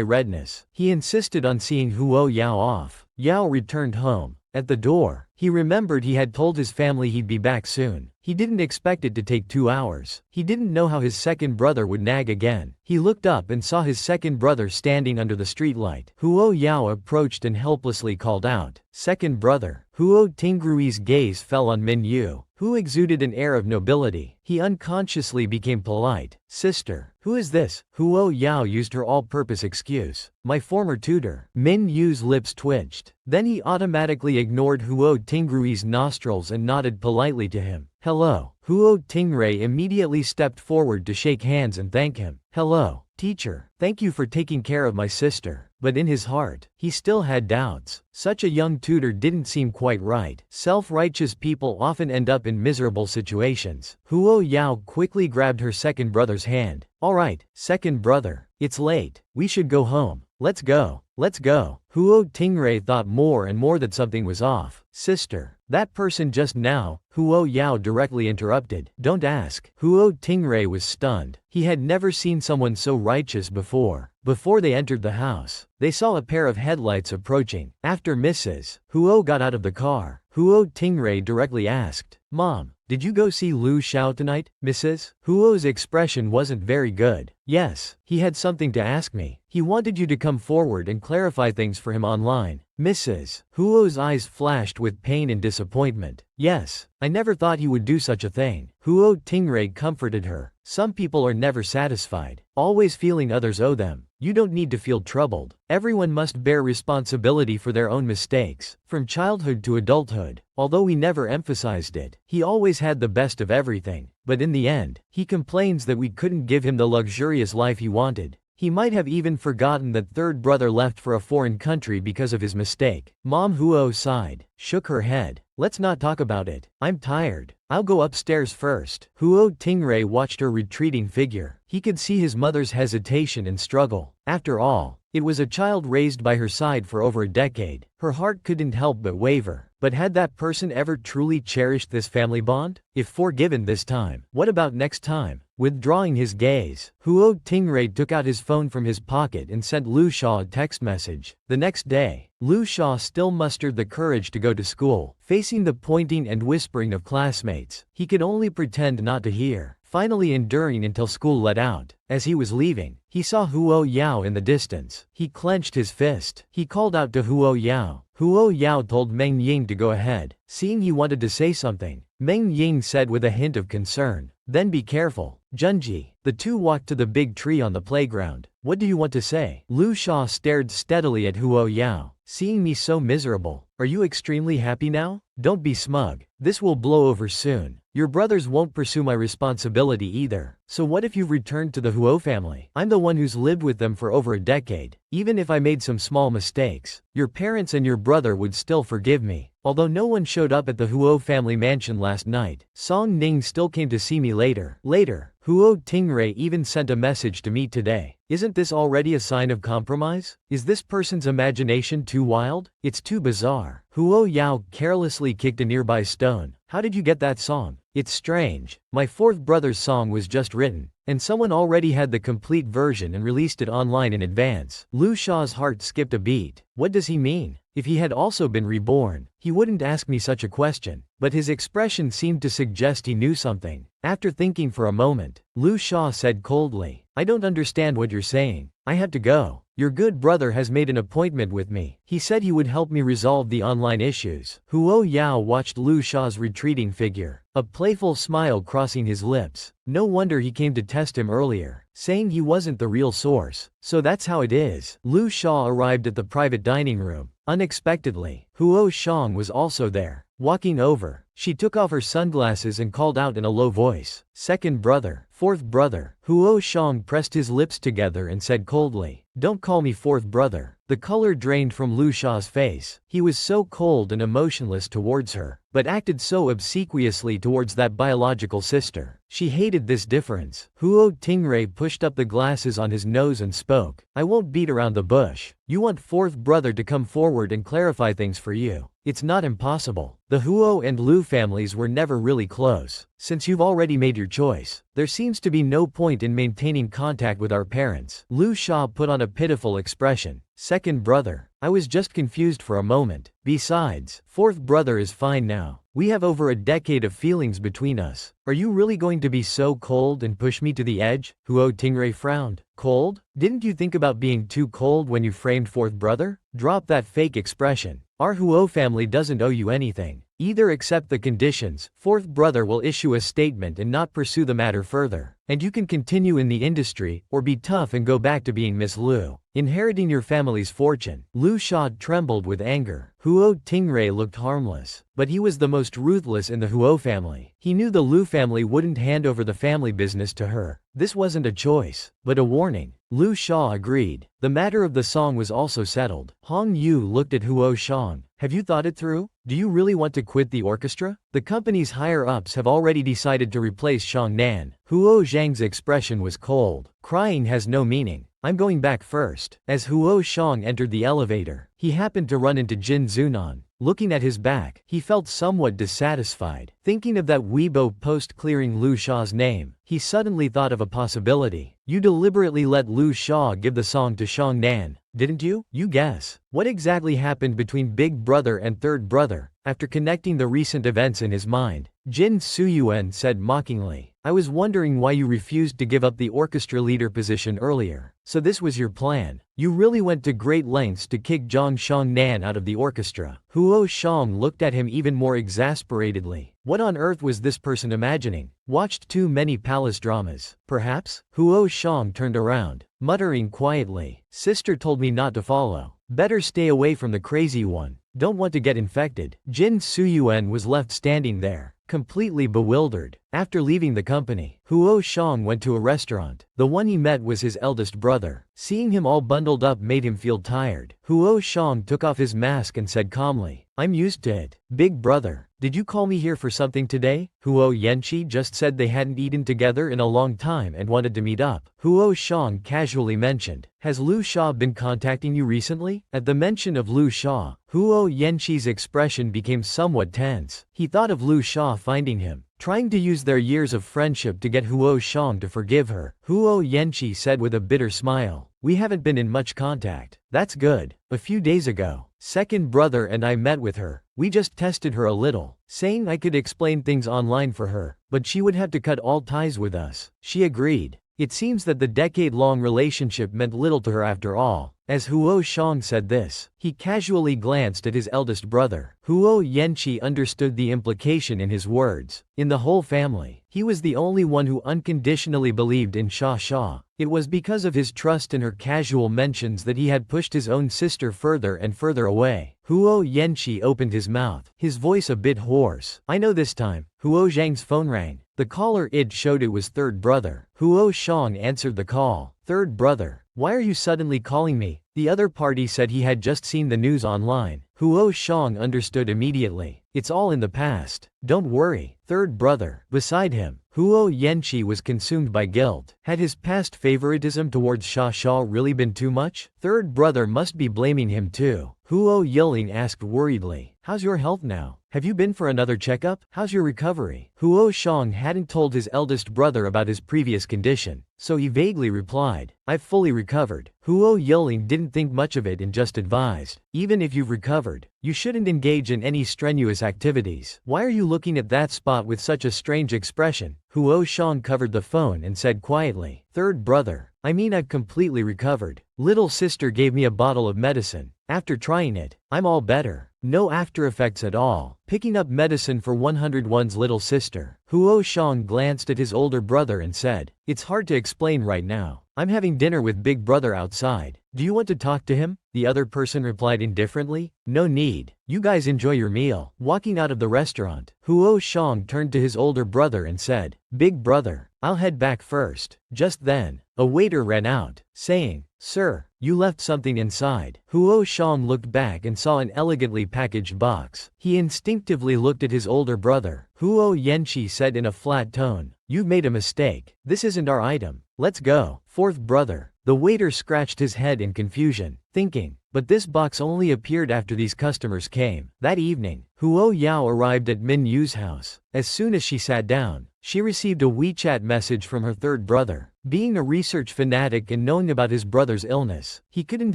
redness. He insisted on seeing Huo Yao off. Yao returned home. At the door, he remembered he had told his family he'd be back soon. He didn't expect it to take 2 hours. He didn't know how his second brother would nag again. He looked up and saw his second brother standing under the streetlight. Huo Yao approached and helplessly called out, second brother. Huo Tingrui's gaze fell on Minyu, who exuded an air of nobility. He unconsciously became polite. Sister, who is this? Huo Yao used her all-purpose excuse. My former tutor. Minyu's lips twitched. Then he automatically ignored Huo Tingrui's nostrils and nodded politely to him. Hello. Huo Tingray immediately stepped forward to shake hands and thank him. Hello, teacher. Thank you for taking care of my sister. but in his heart, he still had doubts. Such a young tutor didn't seem quite right. Self-righteous people often end up in miserable situations. Huo Yao quickly grabbed her second brother's hand. All right, second brother. It's late. We should go home. Let's go. Let's go. Huo Tingray thought more and more that something was off. Sister. That person just now, Huo Yao directly interrupted. Don't ask. Huo Tingray was stunned. He had never seen someone so righteous before. Before they entered the house, they saw a pair of headlights approaching. After Mrs. Huo got out of the car, Huo Tingray directly asked, Mom, did you go see Lu Xiao tonight, Mrs.? Huo's expression wasn't very good. Yes, he had something to ask me. He wanted you to come forward and clarify things for him online. Mrs. Huo's eyes flashed with pain and disappointment. Yes, I never thought he would do such a thing. Huo Tingray comforted her. Some people are never satisfied, always feeling others owe them. You don't need to feel troubled. Everyone must bear responsibility for their own mistakes, from childhood to adulthood. Although he never emphasized it, he always had the best of everything. But in the end, he complains that we couldn't give him the luxurious life he wanted. He might have even forgotten that third brother left for a foreign country because of his mistake. Mom Huo sighed, shook her head. Let's not talk about it. I'm tired. I'll go upstairs first. Huo Tingray watched her retreating figure. He could see his mother's hesitation and struggle. After all, it was a child raised by her side for over a decade. Her heart couldn't help but waver. But had that person ever truly cherished this family bond? If forgiven this time, what about next time? Withdrawing his gaze, Huo Tingray took out his phone from his pocket and sent Lu Xiao a text message. The next day, Lu Xiao still mustered the courage to go to school. Facing the pointing and whispering of classmates, he could only pretend not to hear, finally enduring until school let out. As he was leaving, he saw Huo Yao in the distance. He clenched his fist. He called out to Huo Yao. Huo Yao told Meng Ying to go ahead. Seeing he wanted to say something, Meng Ying said with a hint of concern, then be careful. Junji. The two walked to the big tree on the playground. What do you want to say? Lu Xiao stared steadily at Huo Yao. Seeing me so miserable, are you extremely happy now? Don't be smug. This will blow over soon. Your brothers won't pursue my responsibility either. So what if you've returned to the Huo family? I'm the one who's lived with them for over a decade. Even if I made some small mistakes, your parents and your brother would still forgive me. Although no one showed up at the Huo family mansion last night, Song Ning still came to see me later. Huo Tingray even sent a message to me today. Isn't this already a sign of compromise? Is this person's imagination too wild? It's too bizarre. Huo Yao carelessly kicked a nearby stone. How did you get that song? It's strange. My fourth brother's song was just written, and someone already had the complete version and released it online in advance. Lu Xiao's heart skipped a beat. What does he mean? If he had also been reborn, he wouldn't ask me such a question. But his expression seemed to suggest he knew something. After thinking for a moment, Lu Xiao said coldly, I don't understand what you're saying. I have to go. Your good brother has made an appointment with me. He said he would help me resolve the online issues. Huo Yao watched Lu Xiao's retreating figure, a playful smile crossing his lips. No wonder he came to test him earlier, saying he wasn't the real source. So that's how it is. Lu Xiao arrived at the private dining room. Unexpectedly, Huo Shang was also there. Walking over, she took off her sunglasses and called out in a low voice, second brother, fourth brother. Huo Shang pressed his lips together and said coldly, don't call me fourth brother. The color drained from Lu Xiao's face. He was so cold and emotionless towards her, but acted so obsequiously towards that biological sister. She hated this difference. Huo Tingray pushed up the glasses on his nose and spoke, I won't beat around the bush. You want fourth brother to come forward and clarify things for you. It's not impossible. The Huo and Lu families were never really close. Since you've already made your choice, there seems to be no point in maintaining contact with our parents. Lu Xiao put on a pitiful expression. Second brother, I was just confused for a moment. Besides, fourth brother is fine now. We have over a decade of feelings between us. Are you really going to be so cold and push me to the edge? Huo Tingray frowned. Cold? Didn't you think about being too cold when you framed fourth brother? Drop that fake expression. Our Huo family doesn't owe you anything. Either accept the conditions, fourth brother will issue a statement and not pursue the matter further, and you can continue in the industry, or be tough and go back to being Miss Lu, inheriting your family's fortune. Lu Xiao trembled with anger. Huo Tingray looked harmless, but he was the most ruthless in the Huo family. He knew the Lu family wouldn't hand over the family business to her. This wasn't a choice, but a warning. Lu Sha agreed. The matter of the song was also settled. Hong Yu looked at Huo Shang. Have you thought it through? Do you really want to quit the orchestra? The company's higher-ups have already decided to replace Shang Nan. Huo Zhang's expression was cold. Crying has no meaning. I'm going back first. As Huo Shang entered the elevator, he happened to run into Jin Zunan. Looking at his back, he felt somewhat dissatisfied. Thinking of that Weibo post clearing Lu Sha's name, he suddenly thought of a possibility. You deliberately let Lu Sha give the song to Shang Nan, didn't you? You guess. What exactly happened between Big Brother and Third Brother? After connecting the recent events in his mind, Jin Suyuan said mockingly, I was wondering why you refused to give up the orchestra leader position earlier. So this was your plan. You really went to great lengths to kick Zhang Shang Nan out of the orchestra. Huo Shang looked at him even more exasperatedly. What on earth was this person imagining? Watched too many palace dramas, perhaps? Huo Shang turned around, muttering quietly, Sister told me not to follow. Better stay away from the crazy one. Don't want to get infected. Jin Suyuan was left standing there, completely bewildered. After leaving the company, Huo Shang went to a restaurant. The one he met was his eldest brother. Seeing him all bundled up made him feel tired. Huo Shang took off his mask and said calmly, I'm used to it. Big brother, did you call me here for something today? Huo Yanqi just said they hadn't eaten together in a long time and wanted to meet up. Huo Shang casually mentioned, has Lu Sha been contacting you recently? At the mention of Lu Sha, Huo Yanqi's expression became somewhat tense. He thought of Lu Sha finding him, trying to use their years of friendship to get Huo Shang to forgive her. Huo Yanqi said with a bitter smile, we haven't been in much contact. That's good. A few days ago, second brother and I met with her. We just tested her a little, saying I could explain things online for her, but she would have to cut all ties with us. She agreed. It seems that the decade-long relationship meant little to her after all. As Huo Shang said this, he casually glanced at his eldest brother. Huo Yanqi understood the implication in his words. In the whole family, he was the only one who unconditionally believed in Sha Sha. It was because of his trust in her casual mentions that he had pushed his own sister further and further away. Huo Yanqi opened his mouth, his voice a bit hoarse. I know this time. Huo Zhang's phone rang. The caller ID showed it was third brother. Huo Shang answered the call. Third brother, why are you suddenly calling me? The other party said he had just seen the news online. Huo Shang understood immediately. It's all in the past. Don't worry. Third brother. Beside him, Huo Yanqi was consumed by guilt. Had his past favoritism towards Sha Sha really been too much? Third brother must be blaming him too. Huo Yiling asked worriedly, how's your health now? Have you been for another checkup? How's your recovery? Huo Shang hadn't told his eldest brother about his previous condition, so he vaguely replied, I've fully recovered. Huo Yiling didn't think much of it and just advised, even if you've recovered, you shouldn't engage in any strenuous activities. Why are you looking at that spot with such a strange expression? Huo Shang covered the phone and said quietly, third brother, I mean I've completely recovered. Little sister gave me a bottle of medicine. After trying it, I'm all better. No after effects at all. Picking up medicine for 101's little sister, Huo Shang glanced at his older brother and said, it's hard to explain right now. I'm having dinner with big brother outside. Do you want to talk to him? The other person replied indifferently, no need. You guys enjoy your meal. Walking out of the restaurant, Huo Shang turned to his older brother and said, big brother, I'll head back first. Just then, a waiter ran out, saying, sir, you left something inside. Huo Shang looked back and saw an elegantly packaged box. He instinctively looked at his older brother. Huo Yanqi said in a flat tone, you've made a mistake. This isn't our item. Let's go. Fourth brother. The waiter scratched his head in confusion, thinking, but this box only appeared after these customers came. That evening, Huo Yao arrived at Minyu's house. As soon as she sat down, she received a WeChat message from her third brother. Being a research fanatic and knowing about his brother's illness, he couldn't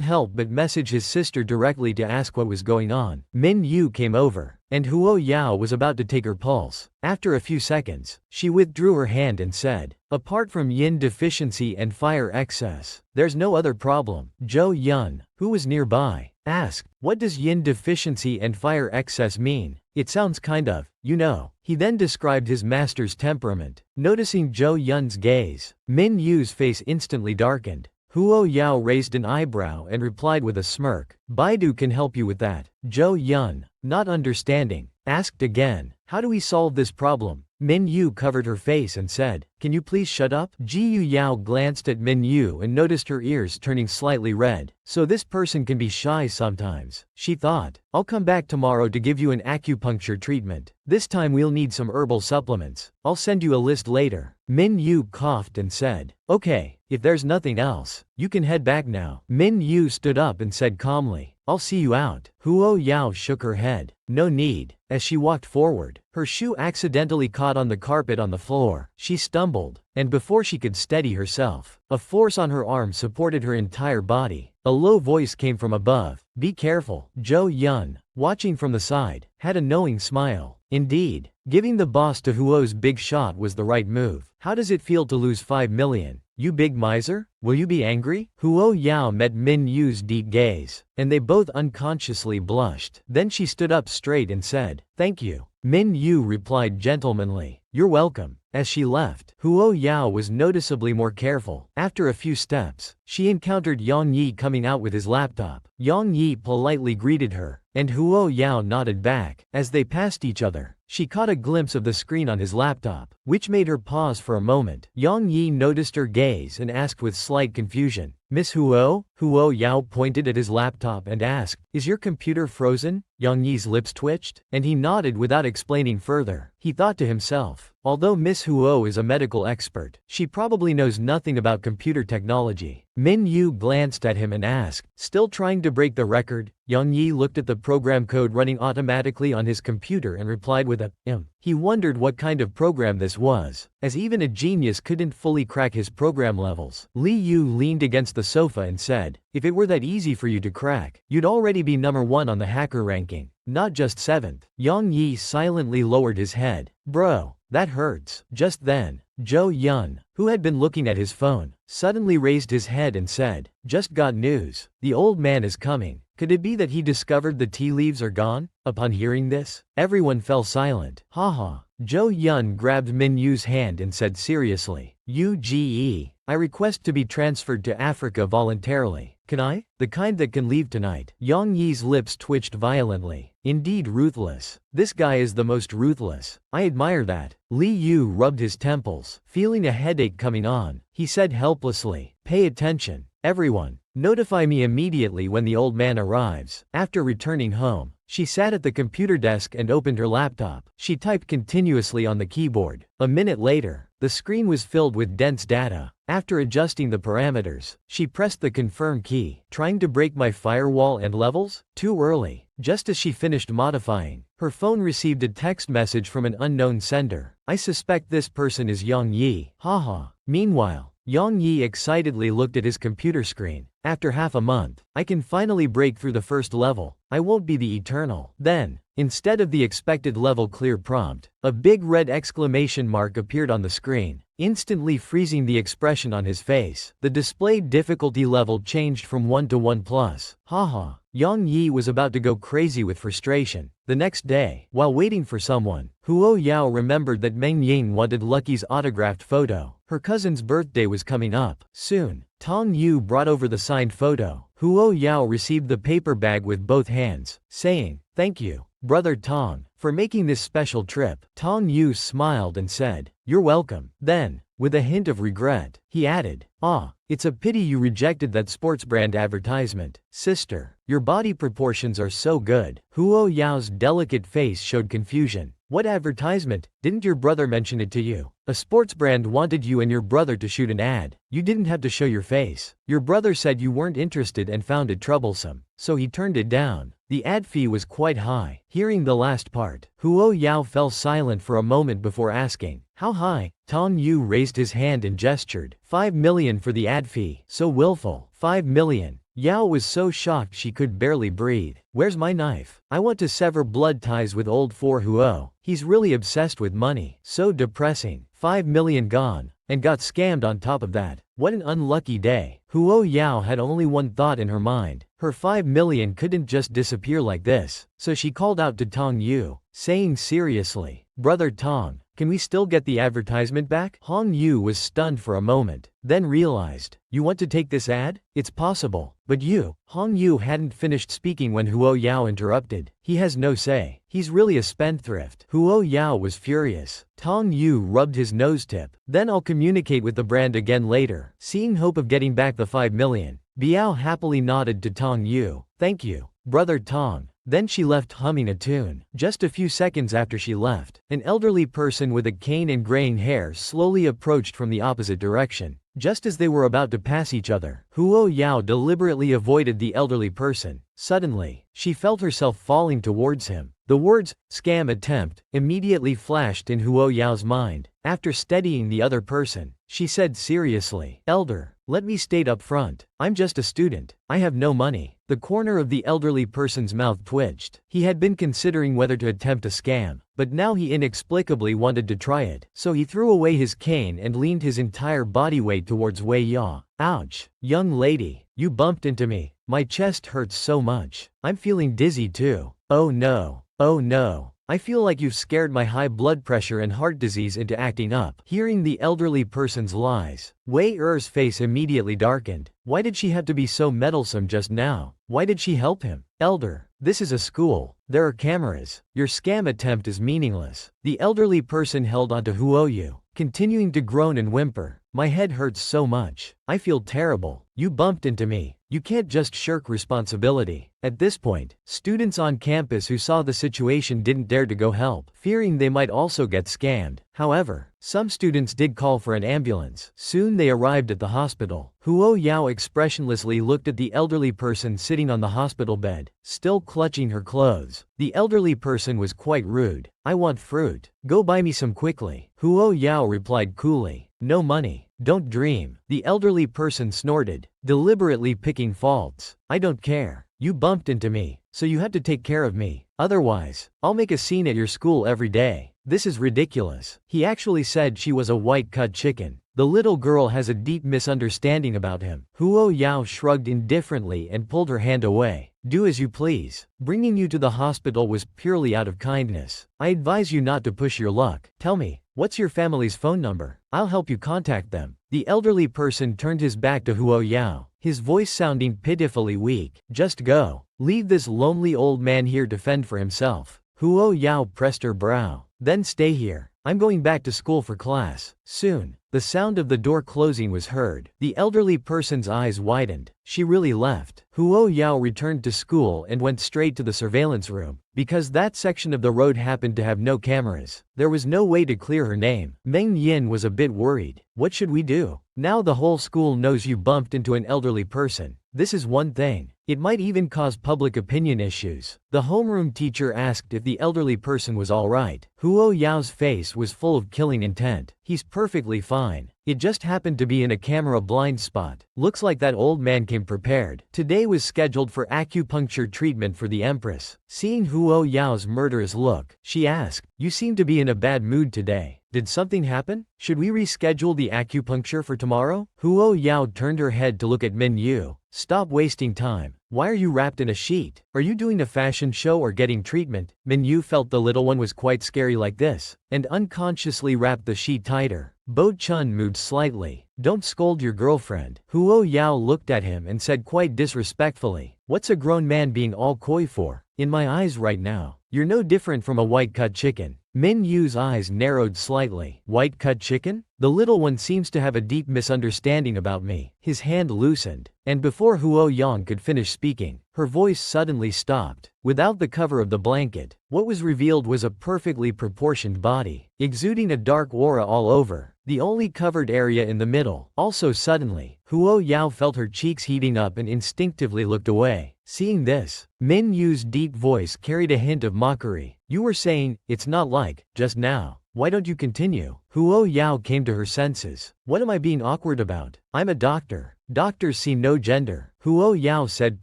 help but message his sister directly to ask what was going on. Minyu came over, and Huo Yao was about to take her pulse. After a few seconds, she withdrew her hand and said, apart from yin deficiency and fire excess, there's no other problem. Zhou Yun, who was nearby, asked, what does yin deficiency and fire excess mean? It sounds kind of, you know. He then described his master's temperament. Noticing Zhou Yun's gaze, Min Yu's face instantly darkened. Huo Yao raised an eyebrow and replied with a smirk. Baidu can help you with that. Zhou Yun, not understanding, asked again. How do we solve this problem? Minyu covered her face and said, "Can you please shut up?" Jiyu Yao glanced at Minyu and noticed her ears turning slightly red. So this person can be shy sometimes, she thought. I'll come back tomorrow to give you an acupuncture treatment. This time we'll need some herbal supplements. I'll send you a list later. Minyu coughed and said, "Okay, if there's nothing else, you can head back now." Minyu stood up and said calmly, "I'll see you out." Huo Yao shook her head. No need. As she walked forward, her shoe accidentally caught on the carpet on the floor. She stumbled, and before she could steady herself, a force on her arm supported her entire body. A low voice came from above. "Be careful." Zhou Yun, watching from the side, had a knowing smile. Indeed, giving the boss to Huo's big shot was the right move. How does it feel to lose 5 million? You big miser? Will you be angry? Huo Yao met Minyu's deep gaze, and they both unconsciously blushed. Then she stood up straight and said, "Thank you." Minyu replied gentlemanly, "You're welcome." As she left, Huo Yao was noticeably more careful. After a few steps, she encountered Yang Yi coming out with his laptop. Yang Yi politely greeted her, and Huo Yao nodded back. As they passed each other, she caught a glimpse of the screen on his laptop, which made her pause for a moment. Yang Yi noticed her gaze and asked with slight confusion, "Miss Huo?" Huo Yao pointed at his laptop and asked, "Is your computer frozen?" Yang Yi's lips twitched, and he nodded without explaining further. He thought to himself, although Miss Huo is a medical expert, she probably knows nothing about computer technology. Minyu glanced at him and asked, "Still trying to break the record?" Yang Yi looked at the program code running automatically on his computer and replied with a He wondered what kind of program this was, as even a genius couldn't fully crack his program levels. Li Yu leaned against the sofa and said, "If it were that easy for you to crack, you'd already be number 1 on the hacker ranking, not just 7th. Yang Yi silently lowered his head. "Bro, that hurts." Just then, Zhou Yun, who had been looking at his phone, suddenly raised his head and said, "Just got news. The old man is coming." Could it be that he discovered the tea leaves are gone? Upon hearing this, everyone fell silent. Haha. Zhou Yun grabbed Minyu's hand and said seriously, "Uge, I request to be transferred to Africa voluntarily. Can I? The kind that can leave tonight." Yang Yi's lips twitched violently. Indeed ruthless. This guy is the most ruthless. I admire that. Li Yu rubbed his temples, feeling a headache coming on. He said helplessly, "Pay attention, everyone. Notify me immediately when the old man arrives." After returning home, she sat at the computer desk and opened her laptop. She typed continuously on the keyboard. A minute later, the screen was filled with dense data. After adjusting the parameters, she pressed the confirm key. "Trying to break my firewall and levels? Too early." Just as she finished modifying, her phone received a text message from an unknown sender. "I suspect this person is Yang Yi. Haha." Meanwhile, Yang Yi excitedly looked at his computer screen. "After half a month, I can finally break through the first level. I won't be the eternal." Then, instead of the expected level clear prompt, a big red exclamation mark appeared on the screen, instantly freezing the expression on his face. The displayed difficulty level changed from 1 to 1+. Haha. Yang Yi was about to go crazy with frustration. The next day, while waiting for someone, Huo Yao remembered that Meng Ying wanted Lucky's autographed photo. Her cousin's birthday was coming up soon. Tong Yu brought over the signed photo. Huo Yao received the paper bag with both hands, saying, "Thank you, Brother Tong, for making this special trip." Tong Yu smiled and said, "You're welcome." Then, with a hint of regret, he added, "Ah, it's a pity you rejected that sports brand advertisement. Sister, your body proportions are so good." Huo Yao's delicate face showed confusion. "What advertisement? Didn't your brother mention it to you? A sports brand wanted you and your brother to shoot an ad. You didn't have to show your face. Your brother said you weren't interested and found it troublesome, so he turned it down. The ad fee was quite high." Hearing the last part, Huo Yao fell silent for a moment before asking, "How high?" Tong Yu raised his hand and gestured. 5 million for the ad fee. So willful. 5 million. Yao was so shocked she could barely breathe. "Where's my knife? I want to sever blood ties with old 4 Huo. He's really obsessed with money. So depressing. 5 million gone, and got scammed on top of that. What an unlucky day." Huo Yao had only one thought in her mind. Her 5 million couldn't just disappear like this, so she called out to Tong Yu, saying seriously, "Brother Tong, Can we still get the advertisement back? Hong Yu was stunned for a moment, then realized, you want to take this ad? It's possible. But you, Hong Yu hadn't finished speaking when Huo Yao interrupted. He has no say. He's really a spendthrift. Huo Yao was furious. Tong Yu rubbed his nose tip. Then I'll communicate with the brand again later. Seeing hope of getting back the 5 million, Biao happily nodded to Tong Yu. Thank you, brother Tong. Then she left humming a tune. Just a few seconds after she left, an elderly person with a cane and graying hair slowly approached from the opposite direction. Just as they were about to pass each other, Huo Yao deliberately avoided the elderly person. Suddenly, she felt herself falling towards him. The words, scam attempt, immediately flashed in Huo Yao's mind. After steadying the other person, she said seriously, Elder, let me state up front, I'm just a student. I have no money. The corner of the elderly person's mouth twitched. He had been considering whether to attempt a scam, but now he inexplicably wanted to try it. So he threw away his cane and leaned his entire body weight towards Wei Ya. Ouch. Young lady, you bumped into me. My chest hurts so much. I'm feeling dizzy too. Oh no. Oh no. I feel like you've scared my high blood pressure and heart disease into acting up. Hearing the elderly person's lies, Wei Er's face immediately darkened. Why did she have to be so meddlesome just now? Why did she help him? Elder, this is a school. There are cameras. Your scam attempt is meaningless. The elderly person held onto Huo Yu, continuing to groan and whimper. My head hurts so much. I feel terrible. You bumped into me. You can't just shirk responsibility. At this point, students on campus who saw the situation didn't dare to go help, fearing they might also get scammed. However, some students did call for an ambulance. Soon they arrived at the hospital. Huo Yao expressionlessly looked at the elderly person sitting on the hospital bed, still clutching her clothes. The elderly person was quite rude. I want fruit. Go buy me some quickly. Huo Yao replied coolly. No money. Don't dream. The elderly person snorted, deliberately picking faults. I don't care. You bumped into me, so you had to take care of me. Otherwise, I'll make a scene at your school every day. This is ridiculous. He actually said she was a white-cut chicken. The little girl has a deep misunderstanding about him. Huo Yao shrugged indifferently and pulled her hand away. Do as you please. Bringing you to the hospital was purely out of kindness. I advise you not to push your luck. Tell me, what's your family's phone number? I'll help you contact them. The elderly person turned his back to Huo Yao, his voice sounding pitifully weak. Just go. Leave this lonely old man here to fend for himself. Huo Yao pressed her brow. Then stay here. I'm going back to school for class. Soon, the sound of the door closing was heard. The elderly person's eyes widened. She really left. Huo Yao returned to school and went straight to the surveillance room. Because that section of the road happened to have no cameras, there was no way to clear her name. Meng Yin was a bit worried. What should we do? Now the whole school knows you bumped into an elderly person. This is one thing. It might even cause public opinion issues. The homeroom teacher asked if the elderly person was alright. Huo Yao's face was full of killing intent. He's perfectly fine. It just happened to be in a camera blind spot. Looks like that old man came prepared. Today was scheduled for acupuncture treatment for the Empress. Seeing Huo Yao's murderous look, she asked, You seem to be in a bad mood today. Did something happen? Should we reschedule the acupuncture for tomorrow? Huo Yao turned her head to look at Minyu. Stop wasting time. Why are you wrapped in a sheet? Are you doing a fashion show or getting treatment? Minyu felt the little one was quite scary like this, and unconsciously wrapped the sheet tighter. Bo Chun moved slightly. Don't scold your girlfriend. Huo Yao looked at him and said quite disrespectfully, What's a grown man being all coy for? In my eyes right now, you're no different from a white-cut chicken. Min Yu's eyes narrowed slightly. White-cut chicken? The little one seems to have a deep misunderstanding about me. His hand loosened, and before Huo Yang could finish speaking, her voice suddenly stopped. Without the cover of the blanket, what was revealed was a perfectly proportioned body, exuding a dark aura all over, the only covered area in the middle. Also suddenly, Huo Yao felt her cheeks heating up and instinctively looked away. Seeing this, Min Yu's deep voice carried a hint of mockery. You were saying, it's not like, just now. Why don't you continue? Huo Yao came to her senses. What am I being awkward about? I'm a doctor. Doctors see no gender. Huo Yao said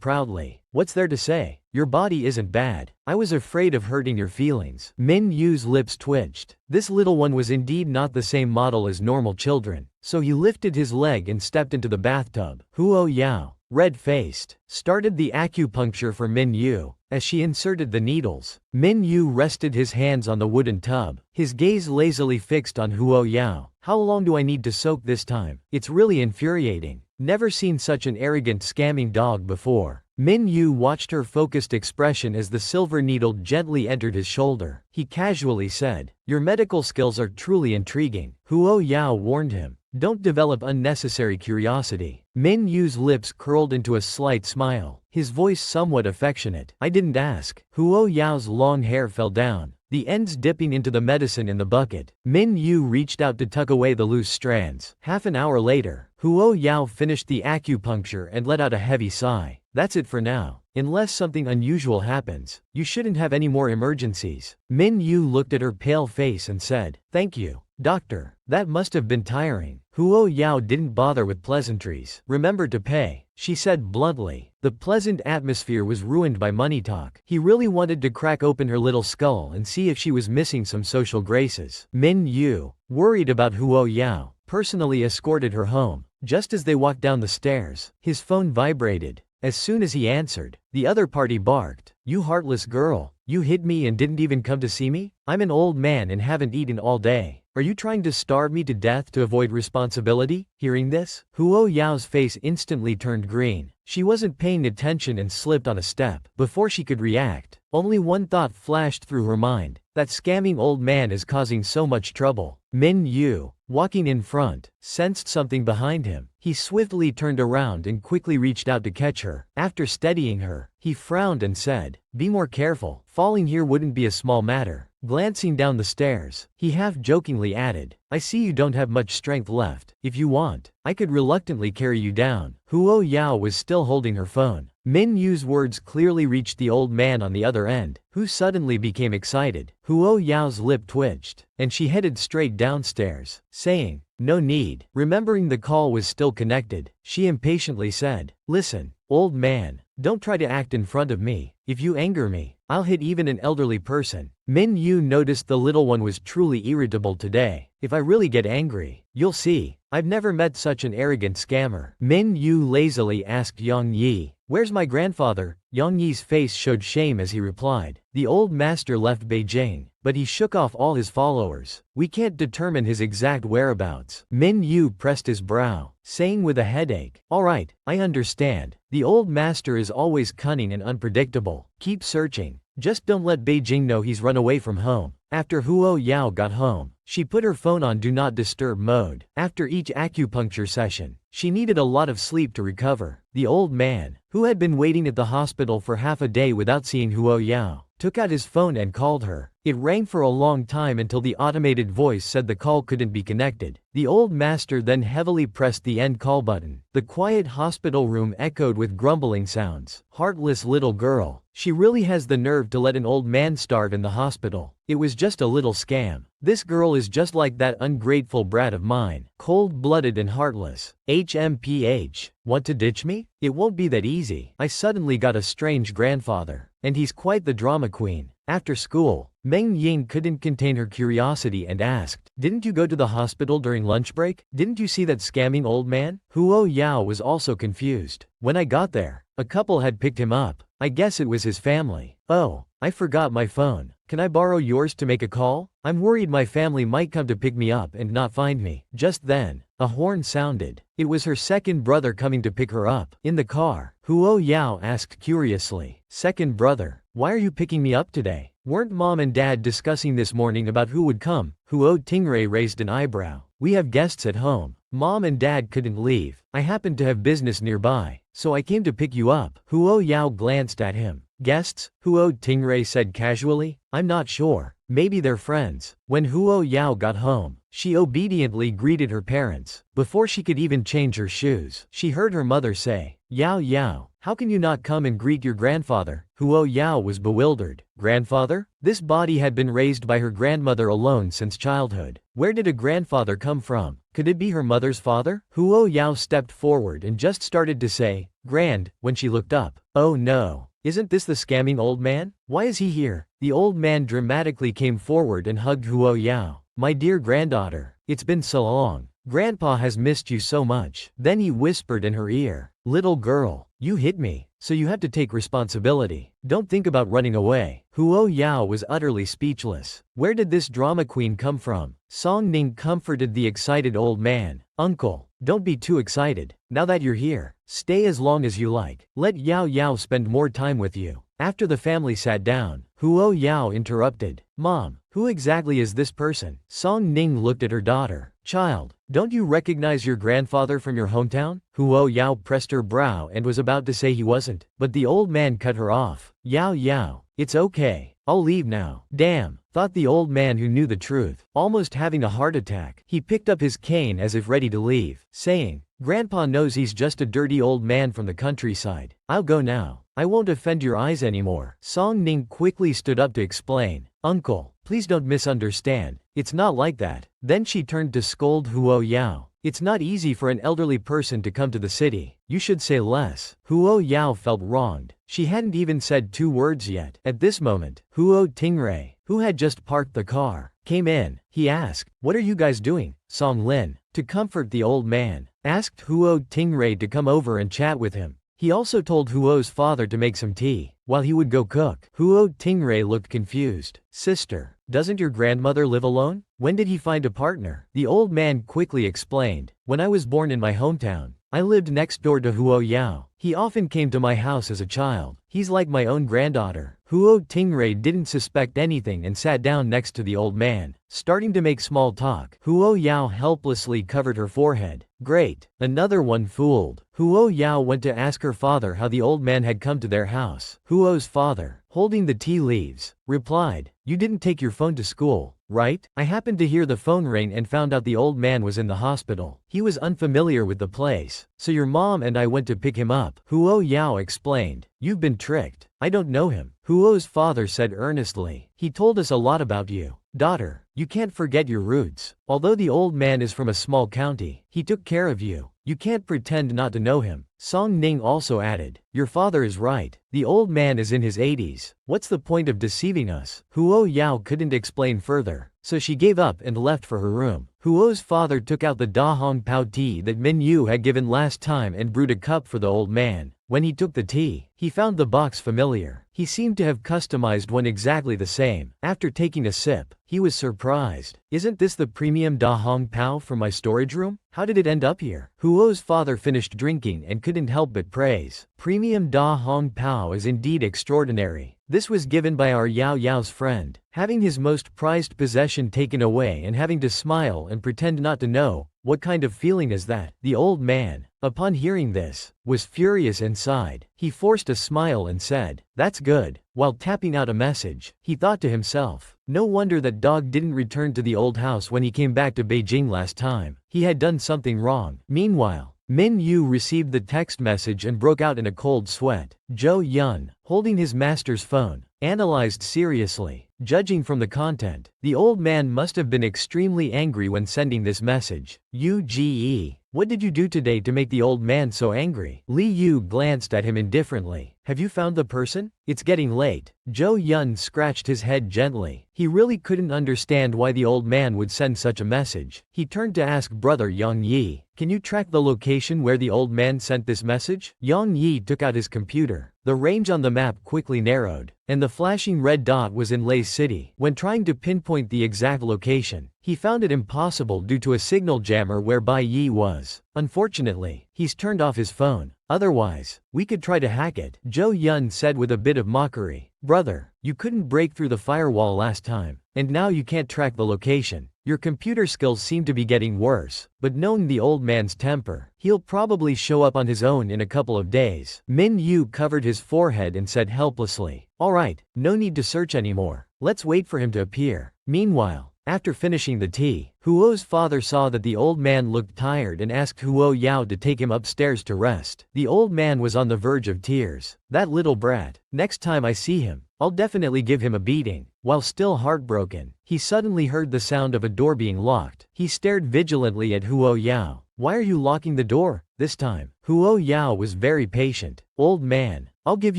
proudly. What's there to say? Your body isn't bad. I was afraid of hurting your feelings. Min Yu's lips twitched. This little one was indeed not the same model as normal children, so he lifted his leg and stepped into the bathtub. Huo Yao, red-faced, started the acupuncture for Min Yu. As she inserted the needles, Minyu rested his hands on the wooden tub, his gaze lazily fixed on Huo Yao. How long do I need to soak this time? It's really infuriating. Never seen such an arrogant scamming dog before. Minyu watched her focused expression as the silver needle gently entered his shoulder. He casually said, "Your medical skills are truly intriguing." Huo Yao warned him, "Don't develop unnecessary curiosity." Minyu's lips curled into a slight smile, his voice somewhat affectionate. "I didn't ask." Huo Yao's long hair fell down, the ends dipping into the medicine in the bucket. Minyu reached out to tuck away the loose strands. Half an hour later, Huo Yao finished the acupuncture and let out a heavy sigh. "That's it for now. Unless something unusual happens, you shouldn't have any more emergencies." Minyu looked at her pale face and said, "Thank you, doctor. That must have been tiring." Huo Yao didn't bother with pleasantries. "Remember to pay," she said bluntly. The pleasant atmosphere was ruined by money talk. He really wanted to crack open her little skull and see if she was missing some social graces. Minyu, worried about Huo Yao, personally escorted her home. Just as they walked down the stairs, his phone vibrated. As soon as he answered, the other party barked, "You heartless girl, you hit me and didn't even come to see me? I'm an old man and haven't eaten all day. Are you trying to starve me to death to avoid responsibility?" Hearing this, Huo Yao's face instantly turned green. She wasn't paying attention and slipped on a step. Before she could react, only one thought flashed through her mind. That scamming old man is causing so much trouble. Minyu, walking in front, sensed something behind him. He swiftly turned around and quickly reached out to catch her. After steadying her, he frowned and said, "Be more careful. Falling here wouldn't be a small matter." Glancing down the stairs, he half-jokingly added, "I see you don't have much strength left. If you want, I could reluctantly carry you down." Huo Yao was still holding her phone. Minyu's words clearly reached the old man on the other end, who suddenly became excited. Huo Yao's lip twitched, and she headed straight downstairs, saying, "No need." Remembering the call was still connected, she impatiently said, "Listen, old man, don't try to act in front of me. If you anger me, I'll hit even an elderly person." Minyu noticed the little one was truly irritable today. "If I really get angry, you'll see. I've never met such an arrogant scammer." Minyu lazily asked Yang Yi, "Where's my grandfather?" Yang Yi's face showed shame as he replied, "The old master left Beijing, but he shook off all his followers. We can't determine his exact whereabouts." Minyu pressed his brow, saying with a headache, "All right, I understand. The old master is always cunning and unpredictable. Keep searching. Just don't let Beijing know he's run away from home." After Huo Yao got home, she put her phone on Do Not Disturb mode. After each acupuncture session, she needed a lot of sleep to recover. The old man, who had been waiting at the hospital for half a day without seeing Huo Yao, took out his phone and called her. It rang for a long time until the automated voice said the call couldn't be connected. The old master then heavily pressed the end call button. The quiet hospital room echoed with grumbling sounds. "Heartless little girl. She really has the nerve to let an old man starve in the hospital. It was just a little scam. This girl is just like that ungrateful brat of mine. Cold-blooded and heartless. HMPH. Want to ditch me? It won't be that easy. I suddenly got a strange grandfather, and he's quite the drama queen." After school, Meng Ying couldn't contain her curiosity and asked, "Didn't you go to the hospital during lunch break? Didn't you see that scamming old man?" Huo Yao was also confused. "When I got there, a couple had picked him up. I guess it was his family." "Oh, I forgot my phone. Can I borrow yours to make a call? I'm worried my family might come to pick me up and not find me." Just then, a horn sounded. It was her second brother coming to pick her up. In the car, Huo Yao asked curiously, "Second brother, why are you picking me up today? Weren't mom and dad discussing this morning about who would come?" Huo Tingray raised an eyebrow. "We have guests at home. Mom and dad couldn't leave. I happened to have business nearby, so I came to pick you up." Huo Yao glanced at him. "Guests?" Huo Tingray said casually. "I'm not sure. Maybe they're friends." When Huo Yao got home, she obediently greeted her parents. Before she could even change her shoes, she heard her mother say, "Yao Yao, how can you not come and greet your grandfather?" Huo Yao was bewildered. Grandfather? This body had been raised by her grandmother alone since childhood. Where did a grandfather come from? Could it be her mother's father? Huo Yao stepped forward and just started to say, "Grand," when she looked up. "Oh no. Isn't this the scamming old man? Why is he here?" The old man dramatically came forward and hugged Huo Yao. "My dear granddaughter, it's been so long. Grandpa has missed you so much." Then he whispered in her ear, "Little girl, You hit me, so you have to take responsibility. Don't think about running away. Huo Yao was utterly speechless. Where did this drama queen come from? Song Ning comforted the excited old man. Uncle, don't be too excited. Now that you're here, stay as long as you like. Let Yao Yao spend more time with you. After the family sat down, Huo Yao interrupted. Mom, who exactly is this person? Song Ning looked at her daughter. Child, don't you recognize your grandfather from your hometown? Huo Yao pressed her brow and was about to say he wasn't, but the old man cut her off. Yao Yao, it's okay. I'll leave now. Damn, thought the old man who knew the truth. Almost having a heart attack, he picked up his cane as if ready to leave, saying, Grandpa knows he's just a dirty old man from the countryside. I'll go now. I won't offend your eyes anymore. Song Ning quickly stood up to explain. Uncle, please don't misunderstand. It's not like that. Then she turned to scold Huo Yao. It's not easy for an elderly person to come to the city. You should say less. Huo Yao felt wronged. She hadn't even said 2 words yet. At this moment, Huo Tingray, who had just parked the car, came in. He asked, What are you guys doing? Song Lin, to comfort the old man, asked Huo Tingray to come over and chat with him. He also told Huo's father to make some tea, while he would go cook. Huo Tingray looked confused. Sister, doesn't your grandmother live alone? When did he find a partner? The old man quickly explained. When I was born in my hometown, I lived next door to Huo Yao. He often came to my house as a child. He's like my own granddaughter. Huo Tingray didn't suspect anything and sat down next to the old man, starting to make small talk. Huo Yao helplessly covered her forehead. Great. Another one fooled. Huo Yao went to ask her father how the old man had come to their house. Huo's father, holding the tea leaves, replied, You didn't take your phone to school, right? I happened to hear the phone ring and found out the old man was in the hospital. He was unfamiliar with the place, so your mom and I went to pick him up. Huo Yao explained. You've been tricked. I don't know him. Huo's father said earnestly. He told us a lot about you. Daughter, you can't forget your roots. Although the old man is from a small county, he took care of you. You can't pretend not to know him. Song Ning also added, Your father is right. The old man is in his 80s. What's the point of deceiving us? Huo Yao couldn't explain further, so she gave up and left for her room. Huo's father took out the Da Hong Pao tea that Minyu had given last time and brewed a cup for the old man. When he took the tea, he found the box familiar. He seemed to have customized one exactly the same. After taking a sip, he was surprised. Isn't this the premium Da Hong Pao from my storage room? How did it end up here? Huo's father finished drinking and couldn't help but praise. Premium Da Hong Pao is indeed extraordinary. This was given by our Yao Yao's friend. Having his most prized possession taken away and having to smile and pretend not to know, what kind of feeling is that? The old man, upon hearing this, was furious inside. He forced a smile and said, That's good. While tapping out a message, he thought to himself, no wonder that dog didn't return to the old house when he came back to Beijing last time. He had done something wrong. Meanwhile, Minyu received the text message and broke out in a cold sweat. Zhou Yun, holding his master's phone, analyzed seriously. Judging from the content, the old man must have been extremely angry when sending this message. Uge, what did you do today to make the old man so angry? Li Yu glanced at him indifferently. Have you found the person? It's getting late. Zhou Yun scratched his head gently. He really couldn't understand why the old man would send such a message. He turned to ask brother Yang Yi, Can you track the location where the old man sent this message? Yang Yi took out his computer. The range on the map quickly narrowed, and the flashing red dot was in Lei City. When trying to pinpoint the exact location, he found it impossible due to a signal jammer whereby Yi was. Unfortunately, he's turned off his phone. Otherwise, we could try to hack it. Zhou Yun said with a bit of mockery. Brother, you couldn't break through the firewall last time, and now you can't track the location. Your computer skills seem to be getting worse, but knowing the old man's temper, he'll probably show up on his own in a couple of days. Minyu covered his forehead and said helplessly, Alright, no need to search anymore. Let's wait for him to appear. Meanwhile, after finishing the tea, Huo's father saw that the old man looked tired and asked Huo Yao to take him upstairs to rest. The old man was on the verge of tears. That little brat. Next time I see him, I'll definitely give him a beating. While still heartbroken, he suddenly heard the sound of a door being locked. He stared vigilantly at Huo Yao. Why are you locking the door? This time, Huo Yao was very patient. Old man, I'll give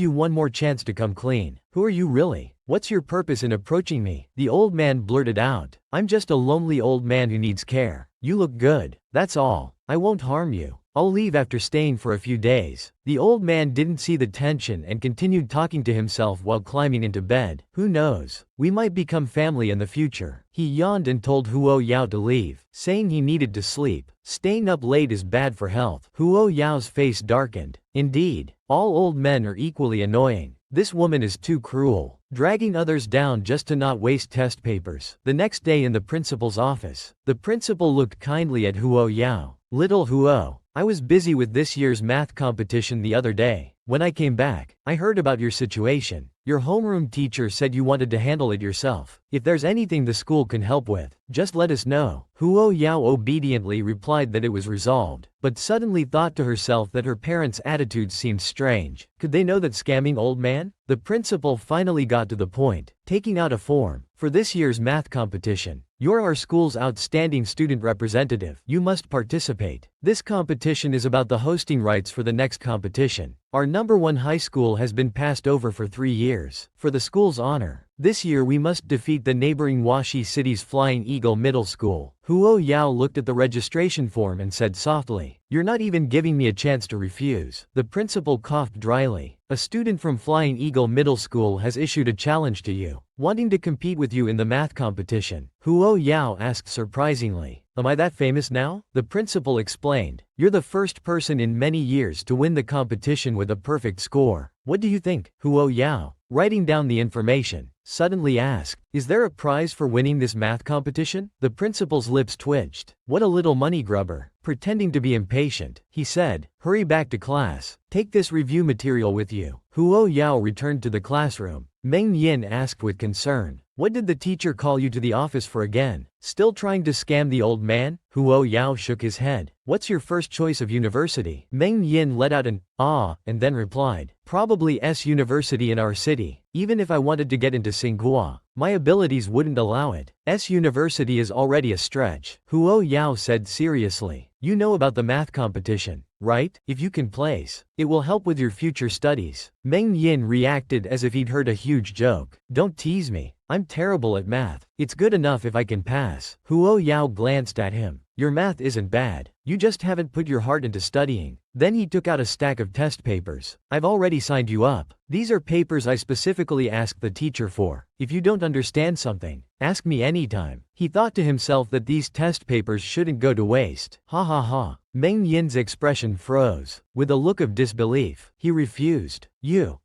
you one more chance to come clean. Who are you really? What's your purpose in approaching me? The old man blurted out. I'm just a lonely old man who needs care. You look good. That's all. I won't harm you. I'll leave after staying for a few days. The old man didn't see the tension and continued talking to himself while climbing into bed. Who knows? We might become family in the future. He yawned and told Huo Yao to leave, saying he needed to sleep. Staying up late is bad for health. Huo Yao's face darkened. Indeed, all old men are equally annoying. This woman is too cruel, dragging others down just to not waste test papers. The next day in the principal's office, the principal looked kindly at Huo Yao. Little Huo, I was busy with this year's math competition the other day. When I came back, I heard about your situation. Your homeroom teacher said you wanted to handle it yourself. If there's anything the school can help with, just let us know. Huo Yao obediently replied that it was resolved, but suddenly thought to herself that her parents' attitudes seemed strange. Could they know that scamming old man? The principal finally got to the point, taking out a form. For this year's math competition, you're our school's outstanding student representative. You must participate. This competition is about the hosting rights for the next competition. Our #1 high school has been passed over for 3 years. For the school's honor, this year we must defeat the neighboring Washi City's Flying Eagle Middle School. Huo Yao looked at the registration form and said softly, "You're not even giving me a chance to refuse." The principal coughed dryly. "A student from Flying Eagle Middle School has issued a challenge to you, wanting to compete with you in the math competition." Huo Yao asked surprisingly, "Am I that famous now?" The principal explained, "You're the first person in many years to win the competition with a perfect score. What do you think?" Huo Yao, writing down the information, suddenly asked, "Is there a prize for winning this math competition?" The principal's lips twitched. "What a little money grubber." Pretending to be impatient, he said, "Hurry back to class. Take this review material with you." Huo Yao returned to the classroom. Meng Yin asked with concern, "What did the teacher call you to the office for again? Still trying to scam the old man?" Huo Yao shook his head. "What's your first choice of university?" Meng Yin let out an "ah" and then replied, "Probably S University in our city. Even if I wanted to get into Tsinghua, my abilities wouldn't allow it. S University is already a stretch." Huo Yao said seriously, "You know about the math competition, right? If you can place, it will help with your future studies." Meng Yin reacted as if he'd heard a huge joke. "Don't tease me. I'm terrible at math. It's good enough if I can pass." Huo Yao glanced at him. "Your math isn't bad. You just haven't put your heart into studying." Then he took out a stack of test papers. "I've already signed you up. These are papers I specifically asked the teacher for. If you don't understand something, ask me anytime." He thought to himself that these test papers shouldn't go to waste. Ha ha ha. Meng Yin's expression froze. With a look of disbelief, he refused. You're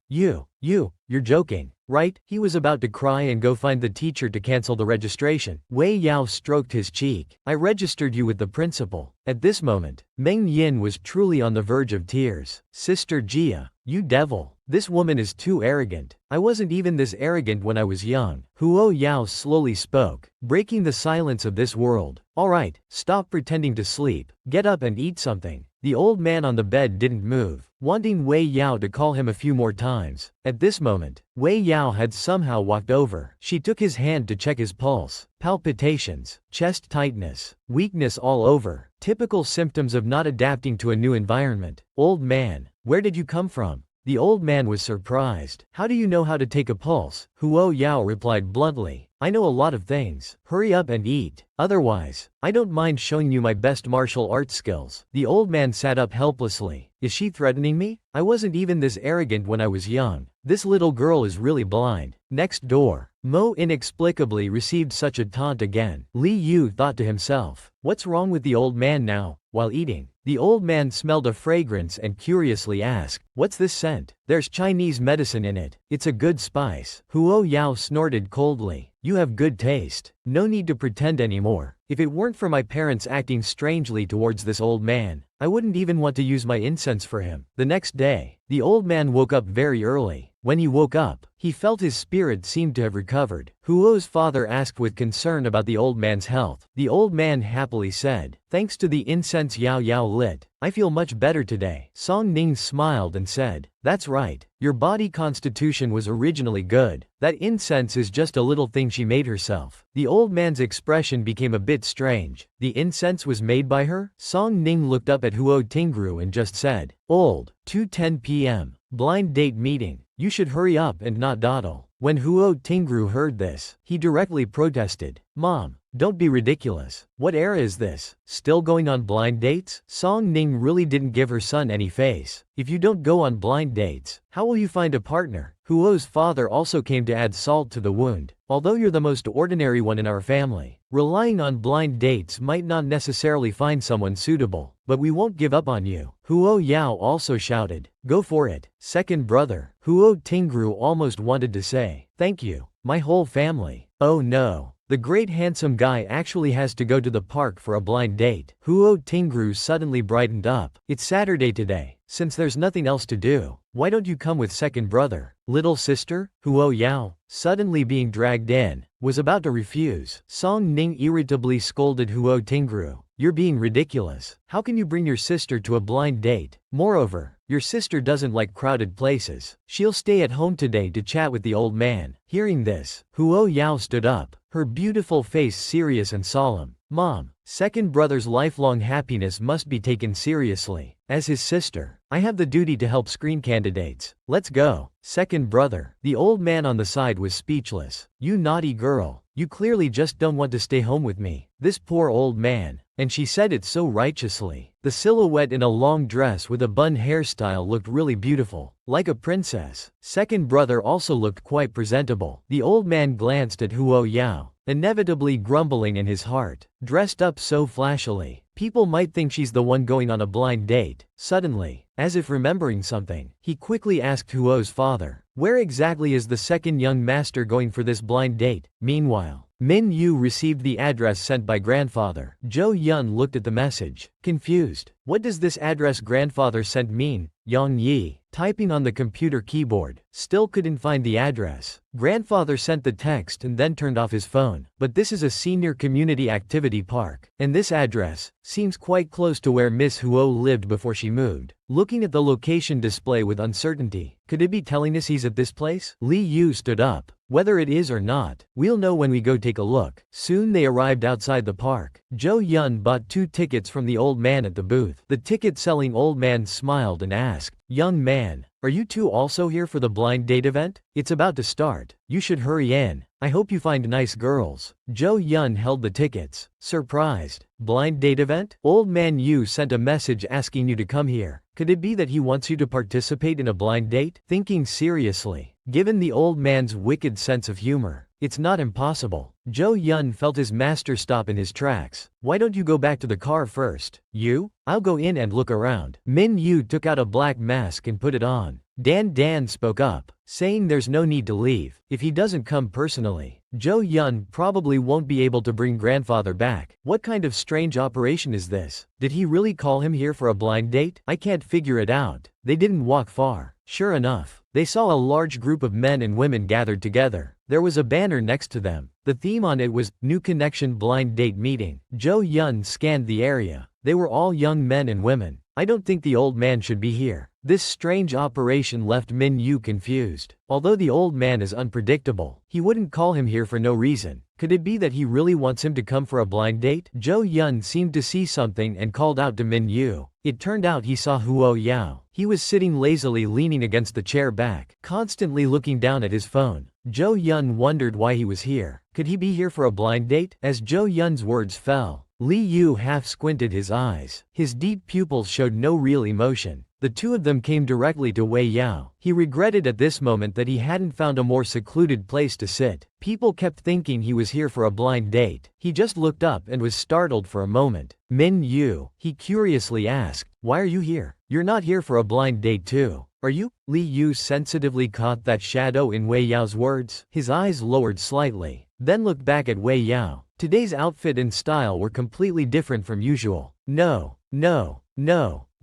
joking, right?" He was about to cry and go find the teacher to cancel the registration. Wei Yao stroked his cheek. "I registered you with the principal." At this moment, Meng Yin was truly on the verge of tears. "Sister Jia, you devil. This woman is too arrogant. I wasn't even this arrogant when I was young." Huo Yao slowly spoke, breaking the silence of this world. "All right, stop pretending to sleep. Get up and eat something." The old man on the bed didn't move, wanting Wei Yao to call him a few more times. At this moment, Wei Yao had somehow walked over. She took his hand to check his pulse. Palpitations, chest tightness, weakness all over. Typical symptoms of not adapting to a new environment. "Old man, where did you come from?" The old man was surprised. "How do you know how to take a pulse?" Huo Yao replied bluntly, "I know a lot of things. Hurry up and eat. Otherwise, I don't mind showing you my best martial arts skills." The old man sat up helplessly. "Is she threatening me? I wasn't even this arrogant when I was young. This little girl is really blind." Next door, Mo inexplicably received such a taunt again. Li Yu thought to himself, "What's wrong with the old man now?" While eating, the old man smelled a fragrance and curiously asked, "What's this scent?" "There's Chinese medicine in it. It's a good spice." Huo Yao snorted coldly. "You have good taste. No need to pretend anymore. If it weren't for my parents acting strangely towards this old man, I wouldn't even want to use my incense for him." The next day, the old man woke up very early. When he woke up, he felt his spirit seemed to have recovered. Huo's father asked with concern about the old man's health. The old man happily said, "Thanks to the incense Yao Yao lit, I feel much better today." Song Ning smiled and said, "That's right. Your body constitution was originally good. That incense is just a little thing she made herself." The old man's expression became a bit strange. "The incense was made by her?" Song Ning looked up at Huo Tingru and just said, "Old, 2:10 p.m. Blind date meeting. You should hurry up and not dawdle." When Huo Tingru heard this, he directly protested. Mom, don't be ridiculous. What era is this? Still going on blind dates? Song Ning really didn't give her son any face. If you don't go on blind dates, how will you find a partner? Huo's father also came to add salt to the wound. Although you're the most ordinary one in our family, relying on blind dates might not necessarily find someone suitable, but we won't give up on you. Huo Yao also shouted. Go for it, second brother. Huo Tingru almost wanted to say, thank you, my whole family. Oh no. The great handsome guy actually has to go to the park for a blind date. Huo Tingru suddenly brightened up. It's Saturday today. Since there's nothing else to do, why don't you come with second brother? Little sister? Huo Yao, suddenly being dragged in, was about to refuse. Song Ning irritably scolded Huo Tingru. You're being ridiculous. How can you bring your sister to a blind date? Moreover, your sister doesn't like crowded places. She'll stay at home today to chat with the old man. Hearing this, Huo Yao stood up, her beautiful face serious and solemn. Mom, second brother's lifelong happiness must be taken seriously. As his sister, I have the duty to help screen candidates. Let's go. Second brother. The old man on the side was speechless. You naughty girl. You clearly just don't want to stay home with me. This poor old man. And she said it so righteously. The silhouette in a long dress with a bun hairstyle looked really beautiful, like a princess. Second brother also looked quite presentable. The old man glanced at Huo Yao, inevitably grumbling in his heart. Dressed up so flashily, people might think she's the one going on a blind date. Suddenly, as if remembering something, he quickly asked Huo's father, where exactly is the second young master going for this blind date? Meanwhile, Minyu received the address sent by grandfather. Zhou Yun looked at the message, confused. What does this address grandfather sent mean? Yang Yi, typing on the computer keyboard, still couldn't find the address. Grandfather sent the text and then turned off his phone. But this is a senior community activity park, and this address seems quite close to where Miss Huo lived before she moved. Looking at the location display with uncertainty, could it be telling us he's at this place? Li Yu stood up. Whether it is or not, we'll know when we go take a look. Soon they arrived outside the park. Zhou Yun bought 2 tickets from the old man at the booth. The ticket-selling old man smiled and asked, young man, are you two also here for the blind date event? It's about to start. You should hurry in. I hope you find nice girls. Zhou Yun held the tickets. Surprised. Blind date event? Old man Yu sent a message asking you to come here. Could it be that he wants you to participate in a blind date? Thinking seriously, given the old man's wicked sense of humor, it's not impossible. Zhou Yun felt his master stop in his tracks. Why don't you go back to the car first? You? I'll go in and look around. Minyu took out a black mask and put it on. Dan spoke up, saying there's no need to leave. If he doesn't come personally, Zhou Yun probably won't be able to bring grandfather back. What kind of strange operation is this? Did he really call him here for a blind date? I can't figure it out. They didn't walk far. Sure enough, they saw a large group of men and women gathered together. There was a banner next to them. The theme on it was, New Connection Blind Date Meeting. Zhou Yun scanned the area. They were all young men and women. I don't think the old man should be here. This strange operation left Minyu confused. Although the old man is unpredictable, he wouldn't call him here for no reason. Could it be that he really wants him to come for a blind date? Zhou Yun seemed to see something and called out to Minyu. It turned out he saw Huo Yao. He was sitting lazily leaning against the chair back, constantly looking down at his phone. Zhou Yun wondered why he was here. Could he be here for a blind date? As Zhou Yun's words fell, Li Yu half squinted his eyes. His deep pupils showed no real emotion. The two of them came directly to Wei Yao. He regretted at this moment that he hadn't found a more secluded place to sit. People kept thinking he was here for a blind date. He just looked up and was startled for a moment. Minyu, he curiously asked, why are you here? You're not here for a blind date too, are you? Li Yu sensitively caught that shadow in Wei Yao's words. His eyes lowered slightly, then looked back at Wei Yao. Today's outfit and style were completely different from usual. No.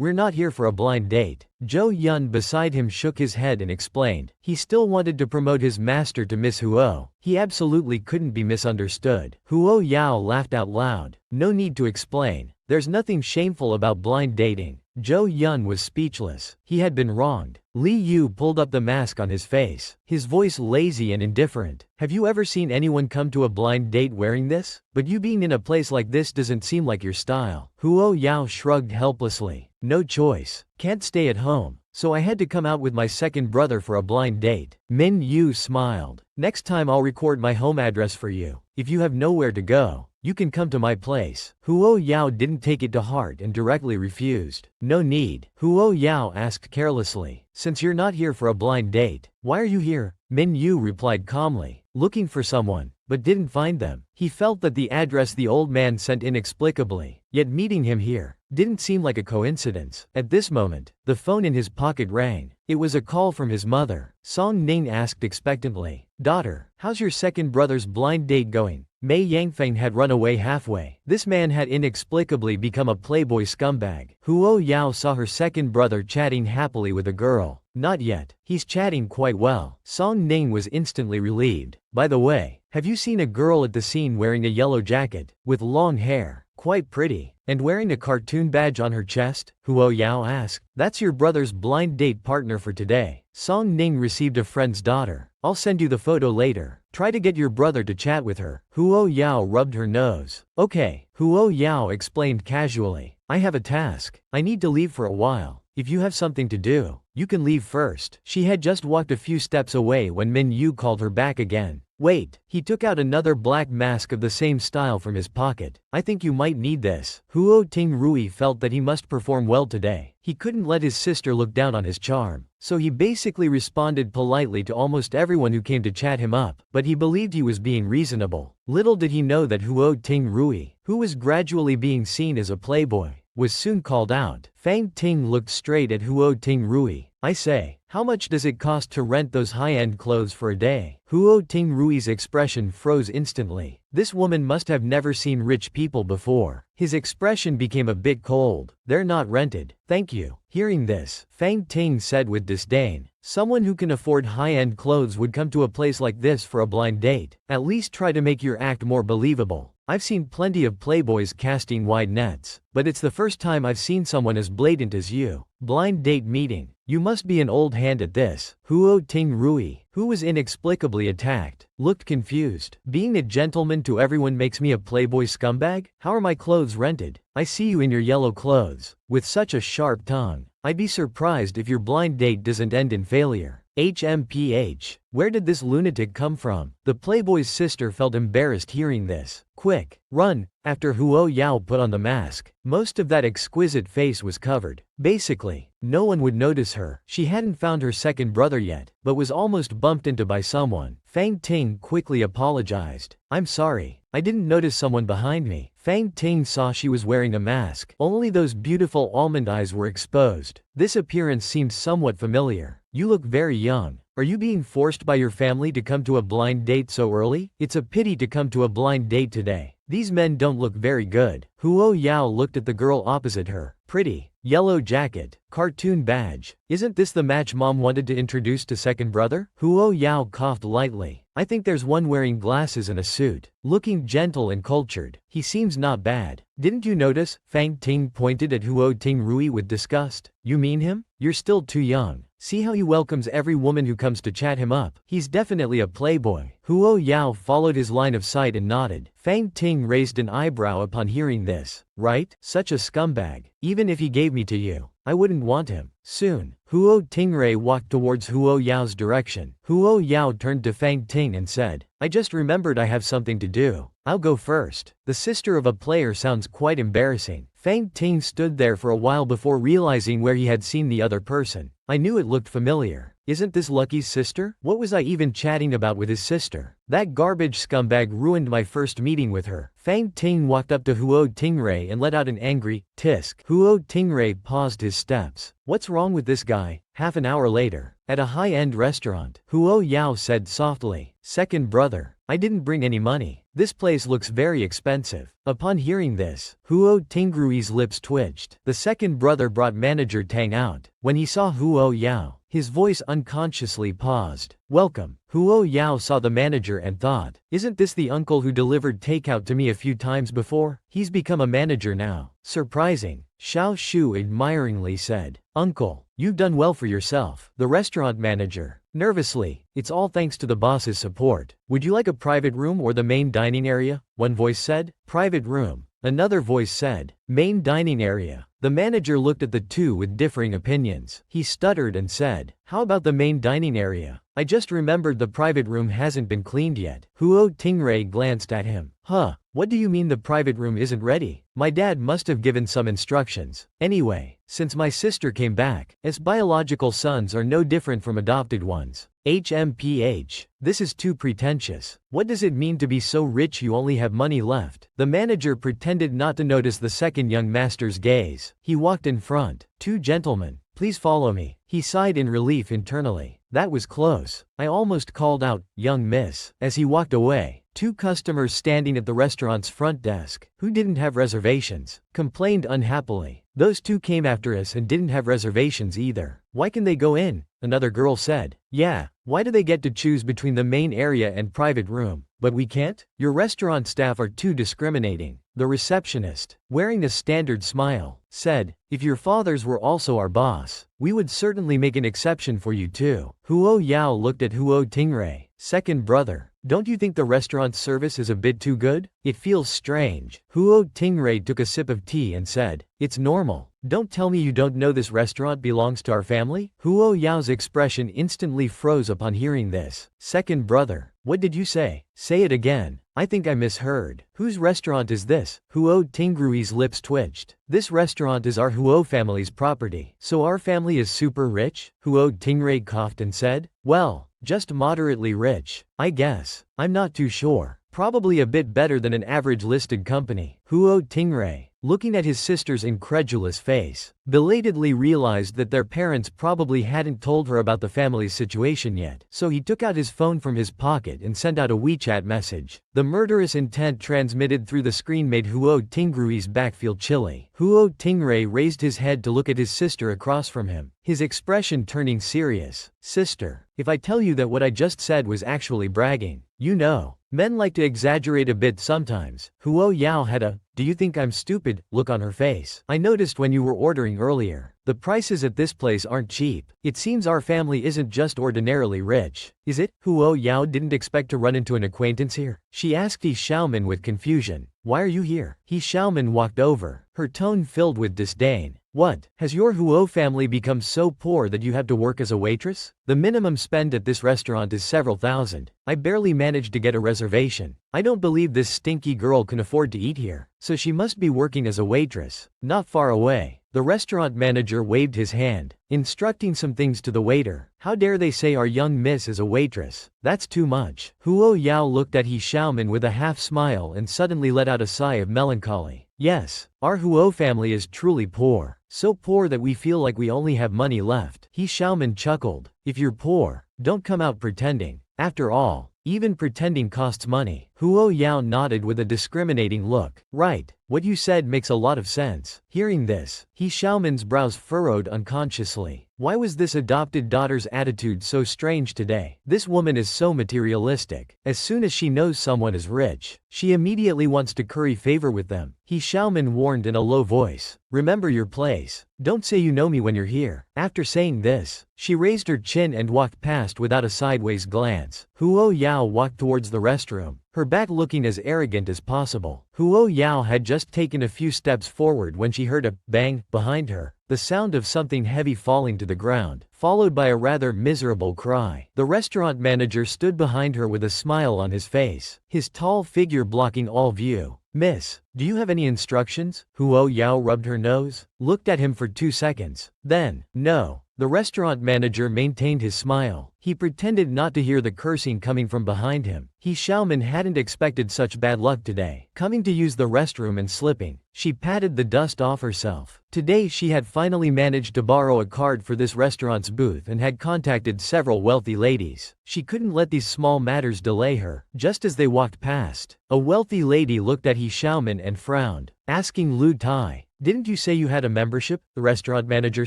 We're not here for a blind date. Zhou Yun beside him shook his head and explained. He still wanted to promote his master to Miss Huo. He absolutely couldn't be misunderstood. Huo Yao laughed out loud. No need to explain. There's nothing shameful about blind dating. Zhou Yun was speechless. He had been wronged. Li Yu pulled up the mask on his face, his voice lazy and indifferent. Have you ever seen anyone come to a blind date wearing this? But you being in a place like this doesn't seem like your style. Huo Yao shrugged helplessly. No choice. Can't stay at home. so I had to come out with my second brother for a blind date. Minyu smiled. Next time I'll record my home address for you. If you have nowhere to go, you can come to my place. Huo Yao didn't take it to heart and directly refused. No need, Huo Yao asked carelessly. Since you're not here for a blind date, why are you here? Minyu replied calmly. Looking for someone, but didn't find them. He felt that the address the old man sent inexplicably, yet meeting him here, didn't seem like a coincidence. At this moment, the phone in his pocket rang. It was a call from his mother. Song Ning asked expectantly. Daughter, how's your second brother's blind date going? Mei Yangfeng had run away halfway. This man had inexplicably become a playboy scumbag. Huo Yao saw her second brother chatting happily with a girl. Not yet. He's chatting quite well. Song Ning was instantly relieved. By the way, have you seen a girl at the scene wearing a yellow jacket, with long hair, quite pretty, and wearing a cartoon badge on her chest? Huo Yao asked. That's your brother's blind date partner for today. Song Ning received a friend's daughter. I'll send you the photo later. Try to get your brother to chat with her. Huo Yao rubbed her nose. Okay, Huo Yao explained casually. I have a task. I need to leave for a while. If you have something to do, you can leave first. She had just walked a few steps away when Minyu called her back again. Wait, he took out another black mask of the same style from his pocket. I think you might need this. Huo Tingrui felt that he must perform well today. He couldn't let his sister look down on his charm, so he basically responded politely to almost everyone who came to chat him up, but he believed he was being reasonable. Little did he know that Huo Tingrui, who was gradually being seen as a playboy, was soon called out. Fang Ting looked straight at Huo Tingrui. I say, how much does it cost to rent those high-end clothes for a day? Huo Tingrui's expression froze instantly. This woman must have never seen rich people before. His expression became a bit cold. They're not rented, thank you. Hearing this, Fang Ting said with disdain. Someone who can afford high-end clothes would come to a place like this for a blind date. At least try to make your act more believable. I've seen plenty of playboys casting wide nets, but it's the first time I've seen someone as blatant as you. Blind date meeting. You must be an old hand at this. Huo Tingrui, who was inexplicably attacked, looked confused. Being a gentleman to everyone makes me a playboy scumbag? How are my clothes rented? I see you in your yellow clothes. With such a sharp tongue, I'd be surprised if your blind date doesn't end in failure. HMPH. Where did this lunatic come from? The playboy's sister felt embarrassed hearing this. Quick, run, after Huo Yao put on the mask. Most of that exquisite face was covered. Basically, no one would notice her. She hadn't found her second brother yet, but was almost bumped into by someone. Fang Ting quickly apologized. I'm sorry, I didn't notice someone behind me. Fang Ting saw she was wearing a mask. Only those beautiful almond eyes were exposed. This appearance seemed somewhat familiar. You look very young. Are you being forced by your family to come to a blind date so early? It's a pity to come to a blind date today. These men don't look very good. Huo Yao looked at the girl opposite her. Pretty. Yellow jacket. Cartoon badge. Isn't this the match mom wanted to introduce to second brother? Huo Yao coughed lightly. I think there's one wearing glasses and a suit. Looking gentle and cultured. He seems not bad. Didn't you notice? Fang Ting pointed at Huo Tingrui with disgust. You mean him? You're still too young. See how he welcomes every woman who comes to chat him up. He's definitely a playboy. Huo Yao followed his line of sight and nodded. Fang Ting raised an eyebrow upon hearing this. Right? Such a scumbag. Even if he gave me to you, I wouldn't want him. Soon, Huo Tingray walked towards Huo Yao's direction. Huo Yao turned to Fang Ting and said, I just remembered I have something to do. I'll go first. The sister of a player sounds quite embarrassing. Fang Ting stood there for a while before realizing where he had seen the other person. I knew it looked familiar. Isn't this Lucky's sister? What was I even chatting about with his sister? That garbage scumbag ruined my first meeting with her. Fang Ting walked up to Huo Tingray and let out an angry tisk. Huo Tingray paused his steps. What's wrong with this guy? Half an hour later, at a high-end restaurant, Huo Yao said softly, Second brother, I didn't bring any money. This place looks very expensive. Upon hearing this, Huo Tingrui's lips twitched. The second brother brought manager Tang out. When he saw Huo Yao, his voice unconsciously paused. Welcome. Huo Yao saw the manager and thought, isn't this the uncle who delivered takeout to me a few times before? He's become a manager now. Surprising. Xiao Shu admiringly said, Uncle, you've done well for yourself. The restaurant manager, nervously, it's all thanks to the boss's support. Would you like a private room or the main dining area? One voice said. Private room. Another voice said, main dining area. The manager looked at the two with differing opinions. He stuttered and said, "How about the main dining area? I just remembered the private room hasn't been cleaned yet." Huo Tingray glanced at him. "Huh, what do you mean the private room isn't ready? My dad must have given some instructions. Anyway, since my sister came back, as biological sons are no different from adopted ones. HMPH. This is too pretentious. What does it mean to be so rich you only have money left?" The manager pretended not to notice the second young master's gaze. He walked in front. "Two gentlemen, please follow me." He sighed in relief internally. That was close. I almost called out, "Young miss," as he walked away. Two customers standing at the restaurant's front desk, who didn't have reservations, complained unhappily. "Those two came after us and didn't have reservations either. Why can they go in?" Another girl said. "Yeah, why do they get to choose between the main area and private room? But we can't? Your restaurant staff are too discriminating." The receptionist, wearing a standard smile, said, "If your fathers were also our boss, we would certainly make an exception for you too." Huo Yao looked at Huo Tingray. "Second brother, don't you think the restaurant's service is a bit too good? It feels strange." Huo Tingray took a sip of tea and said, "It's normal. Don't tell me you don't know this restaurant belongs to our family?" Huo Yao's expression instantly froze upon hearing this. "Second brother, what did you say? Say it again. I think I misheard. Whose restaurant is this?" Huo Tingrui's lips twitched. "This restaurant is our Huo family's property." "So our family is super rich?" Huo Tingray coughed and said. "Well, just moderately rich, I guess. I'm not too sure. Probably a bit better than an average listed company." Huo Tingray, looking at his sister's incredulous face, belatedly realized that their parents probably hadn't told her about the family's situation yet. So he took out his phone from his pocket and sent out a WeChat message. The murderous intent transmitted through the screen made Huo Tingrui's back feel chilly. Huo Tingray raised his head to look at his sister across from him, his expression turning serious. "Sister, if I tell you that what I just said was actually bragging, you know, men like to exaggerate a bit sometimes." Huo Yao had a, "Do you think I'm stupid?" look on her face. "I noticed when you were ordering earlier. The prices at this place aren't cheap. It seems our family isn't just ordinarily rich, is it?" Huo Yao didn't expect to run into an acquaintance here. She asked He Xiaoman with confusion. "Why are you here?" He Xiaoman walked over, her tone filled with disdain. "What, has your Huo family become so poor that you have to work as a waitress? The minimum spend at this restaurant is several thousand. I barely managed to get a reservation. I don't believe this stinky girl can afford to eat here. So she must be working as a waitress." Not far away, the restaurant manager waved his hand, instructing some things to the waiter. "How dare they say our young miss is a waitress? That's too much." Huo Yao looked at He Xiaoman with a half smile and suddenly let out a sigh of melancholy. "Yes, our Huo family is truly poor. So poor that we feel like we only have money left." He Xiaoman chuckled. "If you're poor, don't come out pretending. After all, even pretending costs money." Huo Yao nodded with a discriminating look. "Right, what you said makes a lot of sense." Hearing this, He Xiaoman's brows furrowed unconsciously. Why was this adopted daughter's attitude so strange today? This woman is so materialistic. As soon as she knows someone is rich, she immediately wants to curry favor with them. He Xiaoman warned in a low voice. "Remember your place. Don't say you know me when you're here." After saying this, she raised her chin and walked past without a sideways glance. Huo Yao walked towards the restroom, her back looking as arrogant as possible. Huo Yao had just taken a few steps forward when she heard a bang behind her, the sound of something heavy falling to the ground, followed by a rather miserable cry. The restaurant manager stood behind her with a smile on his face, his tall figure blocking all view. "Miss, do you have any instructions?" Huo Yao rubbed her nose, looked at him for 2 seconds. Then, "No." The restaurant manager maintained his smile. He pretended not to hear the cursing coming from behind him. He Xiaoman hadn't expected such bad luck today. Coming to use the restroom and slipping, she patted the dust off herself. Today she had finally managed to borrow a card for this restaurant's booth and had contacted several wealthy ladies. She couldn't let these small matters delay her. Just as they walked past, a wealthy lady looked at He Xiaoman and frowned, asking Lu Tai, "Didn't you say you had a membership?" The restaurant manager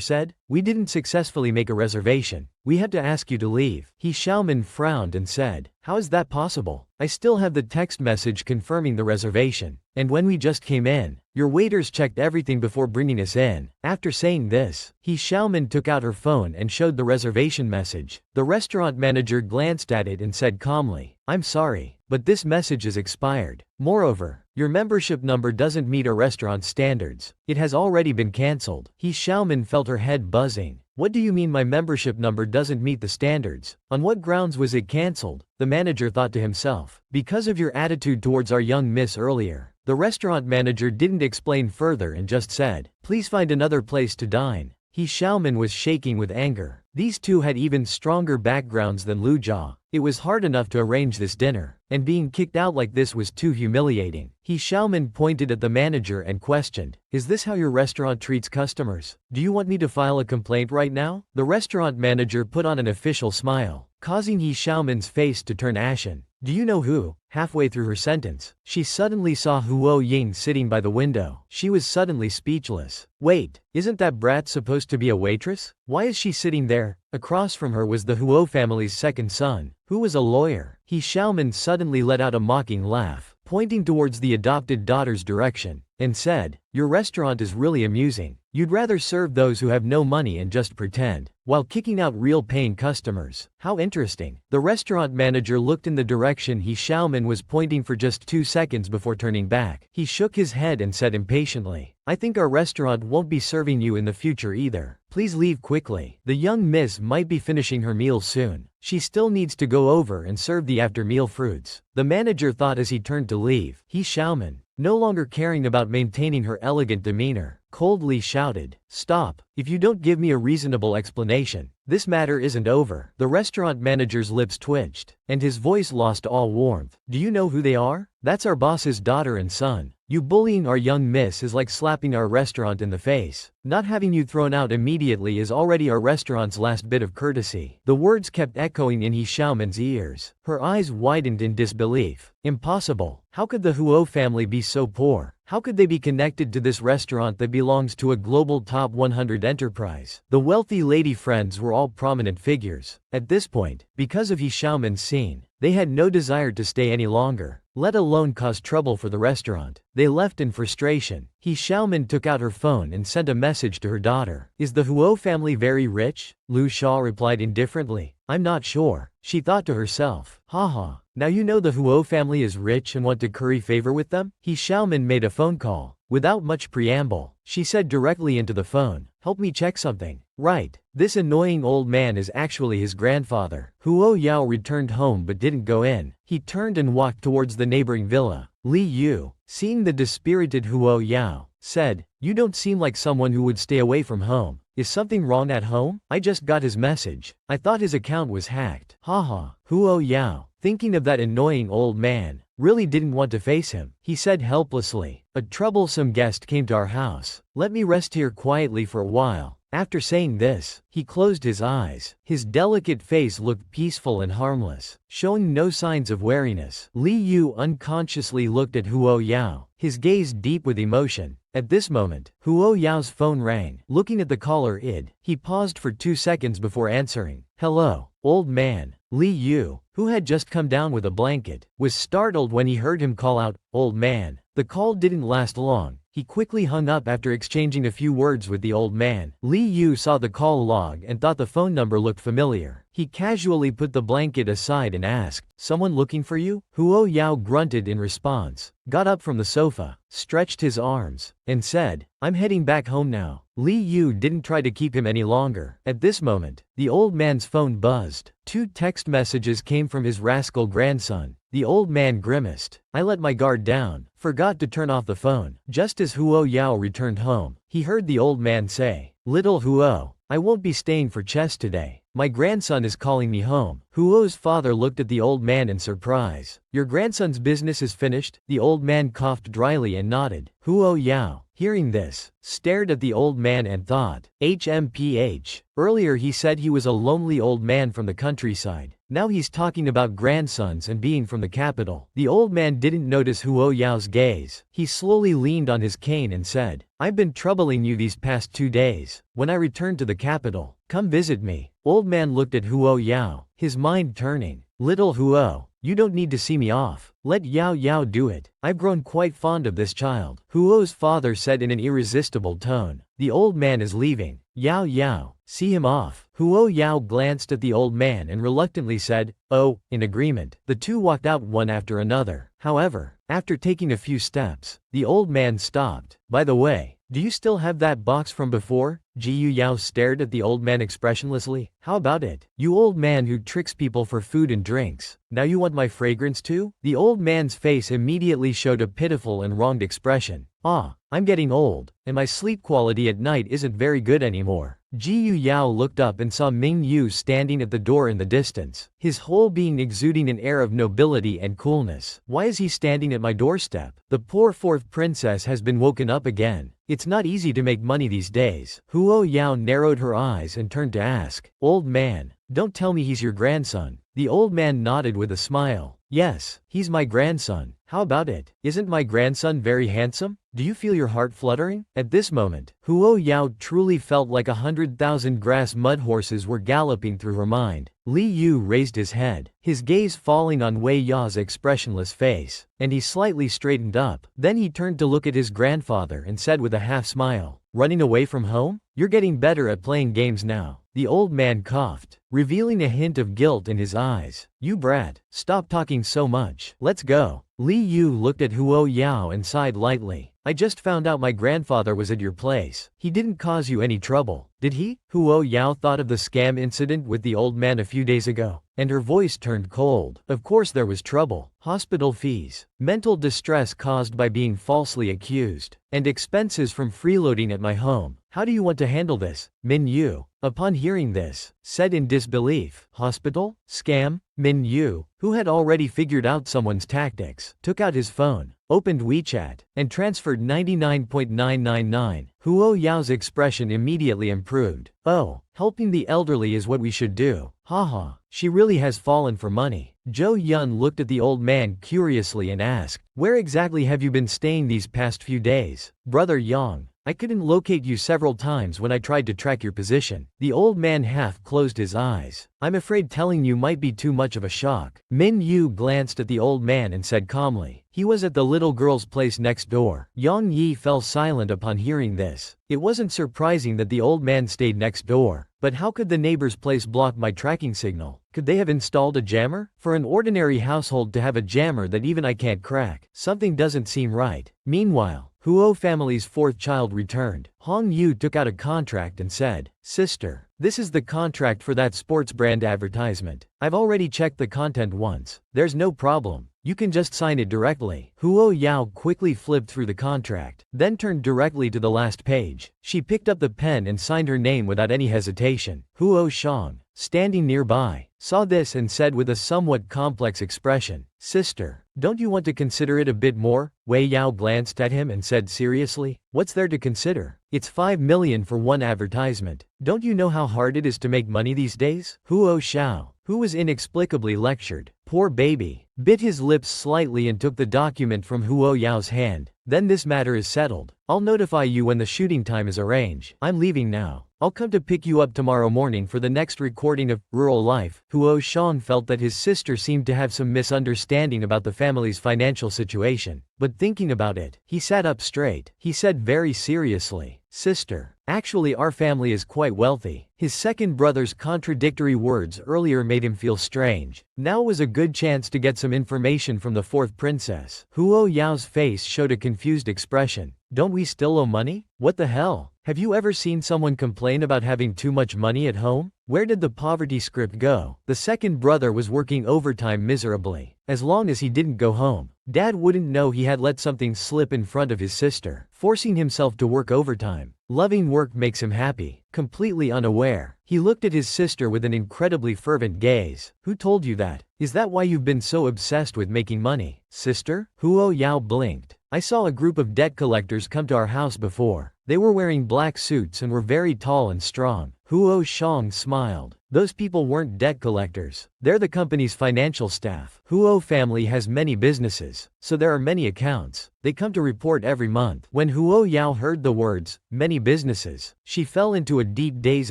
said. "We didn't successfully make a reservation. We had to ask you to leave." He Xiaoman frowned and said, "How is that possible? I still have the text message confirming the reservation. And when we just came in, your waiters checked everything before bringing us in." After saying this, He Xiaoman took out her phone and showed the reservation message. The restaurant manager glanced at it and said calmly, "I'm sorry, but this message is expired. Moreover, Your membership number doesn't meet our restaurant standards. It has already been cancelled. He Xiaomin felt her head buzzing. What do you mean my membership number doesn't meet the standards? On what grounds was it cancelled? The manager thought to himself. Because of your attitude towards our young miss earlier. The restaurant manager didn't explain further and just said, please find another place to dine. He Xiaomin was shaking with anger. These two had even stronger backgrounds than Lu Jia. It was hard enough to arrange this dinner, and being kicked out like this was too humiliating. He Xiaomin pointed at the manager and questioned, is this how your restaurant treats customers? Do you want me to file a complaint right now? The restaurant manager put on an official smile, causing He Xiaomin's face to turn ashen. Do you know who? Halfway through her sentence, she suddenly saw Huo Ying sitting by the window. She was suddenly speechless. Wait, isn't that brat supposed to be a waitress? Why is she sitting there? Across from her was the Huo family's second son, who was a lawyer. He Xiaomin suddenly let out a mocking laugh, pointing towards the adopted daughter's direction, and said, your restaurant is really amusing. You'd rather serve those who have no money and just pretend, while kicking out real paying customers. How interesting. The restaurant manager looked in the direction He Xiaomin was pointing for just 2 seconds before turning back. He shook his head and said impatiently, I think our restaurant won't be serving you in the future either. Please leave quickly. The young miss might be finishing her meal soon. She still needs to go over and serve the after-meal fruits. The manager thought as he turned to leave. He Xiaomin, no longer caring about maintaining her elegant demeanor, coldly shouted, stop. If you don't give me a reasonable explanation, this matter isn't over. The restaurant manager's lips twitched, and his voice lost all warmth. Do you know who they are? That's our boss's daughter and son. You bullying our young miss is like slapping our restaurant in the face. Not having you thrown out immediately is already our restaurant's last bit of courtesy. The words kept echoing in He Xiaomin's ears. Her eyes widened in disbelief. Impossible. How could the Huo family be so poor? How could they be connected to this restaurant that belongs to a global top 100 enterprise? The wealthy lady friends were all prominent figures. At this point, because of He Xiaomin's scene, they had no desire to stay any longer, let alone cause trouble for the restaurant. They left in frustration. He Xiaomin took out her phone and sent a message to her daughter. Is the Huo family very rich? Lu Xia replied indifferently. I'm not sure. She thought to herself. Haha. Now you know the Huo family is rich and want to curry favor with them? He Xiaomin made a phone call. Without much preamble, she said directly into the phone, help me check something. Right. This annoying old man is actually his grandfather. Huo Yao returned home but didn't go in. He turned and walked towards the neighboring villa. Li Yu, seeing the dispirited Huo Yao, said, you don't seem like someone who would stay away from home. Is something wrong at home? I just got his message. I thought his account was hacked. Haha. Huo Yao, thinking of that annoying old man, really didn't want to face him. He said helplessly, a troublesome guest came to our house. Let me rest here quietly for a while. After saying this, he closed his eyes. His delicate face looked peaceful and harmless, showing no signs of wariness. Li Yu unconsciously looked at Huo Yao, his gaze deep with emotion. At this moment, Huo Yao's phone rang. Looking at the caller he paused for 2 seconds before answering. Hello, old man. Li Yu, who had just come down with a blanket, was startled when he heard him call out, old man. The call didn't last long. He quickly hung up after exchanging a few words with the old man. Li Yu saw the call log and thought the phone number looked familiar. He casually put the blanket aside and asked, someone looking for you? Huo Yao grunted in response, got up from the sofa, stretched his arms, and said, I'm heading back home now. Li Yu didn't try to keep him any longer. At this moment, the old man's phone buzzed. 2 text messages came from his rascal grandson. The old man grimaced. I let my guard down, forgot to turn off the phone. Just as Huo Yao returned home, he heard the old man say, Little Huo, I won't be staying for chess today. My grandson is calling me home. Huo's father looked at the old man in surprise. Your grandson's business is finished? The old man coughed dryly and nodded. Huo Yao, hearing this, stared at the old man and thought, HMPH. Earlier he said he was a lonely old man from the countryside. Now he's talking about grandsons and being from the capital. The old man didn't notice Huo Yao's gaze. He slowly leaned on his cane and said, I've been troubling you these past 2 days. When I return to the capital, come visit me. Old man looked at Huo Yao, his mind turning. Little Huo, You don't need to see me off. Let Yao Yao do it. I've grown quite fond of this child, Huo's father said in an irresistible tone. The old man is leaving. Yao Yao, see him off. Huo Yao glanced at the old man and reluctantly said, "Oh," in agreement. The two walked out one after another. However, after taking a few steps, the old man stopped. By the way, do you still have that box from before? Jiyu Yao stared at the old man expressionlessly. How about it? You old man who tricks people for food and drinks. Now you want my fragrance too? The old man's face immediately showed a pitiful and wronged expression. Ah, I'm getting old, and my sleep quality at night isn't very good anymore. Jiyu Yao looked up and saw Minyu standing at the door in the distance, his whole being exuding an air of nobility and coolness. Why is he standing at my doorstep? The poor fourth princess has been woken up again. It's not easy to make money these days. Huo Yao narrowed her eyes and turned to ask, "Old man, don't tell me he's your grandson." The old man nodded with a smile. "Yes, he's my grandson. How about it? Isn't my grandson very handsome? Do you feel your heart fluttering?" At this moment, Huo Yao truly felt like 100,000 grass mud horses were galloping through her mind. Li Yu raised his head, his gaze falling on Wei Ya's expressionless face, and he slightly straightened up. Then he turned to look at his grandfather and said with a half smile, "Running away from home? You're getting better at playing games now." The old man coughed, revealing a hint of guilt in his eyes. "You brat, stop talking so much. Let's go." Li Yu looked at Huo Yao and sighed lightly. "I just found out my grandfather was at your place. He didn't cause you any trouble, did he?" Huo Yao thought of the scam incident with the old man a few days ago, and her voice turned cold. Of course there was trouble. Hospital fees, mental distress caused by being falsely accused, and expenses from freeloading at my home. How do you want to handle this? Minyu, upon hearing this, said in disbelief. Hospital? Scam? Minyu, who had already figured out someone's tactics, took out his phone, opened WeChat, and transferred 99.999. Huo Yao's expression immediately improved. "Oh, helping the elderly is what we should do. Haha, she really has fallen for money." Zhou Yun looked at the old man curiously and asked, "Where exactly have you been staying these past few days? Brother Yang, I couldn't locate you several times when I tried to track your position." The old man half closed his eyes. "I'm afraid telling you might be too much of a shock." Min Yu glanced at the old man and said calmly, "He was at the little girl's place next door." Yang Yi fell silent upon hearing this. It wasn't surprising that the old man stayed next door, but how could the neighbor's place block my tracking signal? Could they have installed a jammer? For an ordinary household to have a jammer that even I can't crack, something doesn't seem right. Meanwhile, Huo family's fourth child returned. Hong Yu took out a contract and said, "Sister, this is the contract for that sports brand advertisement. I've already checked the content once. There's no problem. You can just sign it directly." Huo Yao quickly flipped through the contract, then turned directly to the last page. She picked up the pen and signed her name without any hesitation. Huo Shang, standing nearby, saw this and said with a somewhat complex expression, "Sister, don't you want to consider it a bit more?" Wei Yao glanced at him and said seriously, "What's there to consider? It's 5 million for one advertisement. Don't you know how hard it is to make money these days?" Huo Shao, who was inexplicably lectured, poor baby, bit his lips slightly and took the document from Huo Yao's hand. "Then this matter is settled. I'll notify you when the shooting time is arranged. I'm leaving now. I'll come to pick you up tomorrow morning for the next recording of Rural Life." Huo Shang felt that his sister seemed to have some misunderstanding about the family's financial situation, but thinking about it, he sat up straight. He said very seriously, "Sister, actually our family is quite wealthy." His second brother's contradictory words earlier made him feel strange. Now was a good chance to get some information from the fourth princess. Huo Yao's face showed a confused expression. "Don't we still owe money? What the hell? Have you ever seen someone complain about having too much money at home? Where did the poverty script go?" The second brother was working overtime miserably. As long as he didn't go home, Dad wouldn't know he had let something slip in front of his sister, forcing himself to work overtime. Loving work makes him happy. Completely unaware, he looked at his sister with an incredibly fervent gaze. "Who told you that? Is that why you've been so obsessed with making money?" "Sister?" Huo Yao blinked. "I saw a group of debt collectors come to our house before. They were wearing black suits and were very tall and strong." Huo Shang smiled. "Those people weren't debt collectors. They're the company's financial staff. Huo family has many businesses, so there are many accounts. They come to report every month." When Huo Yao heard the words, "many businesses," she fell into a deep daze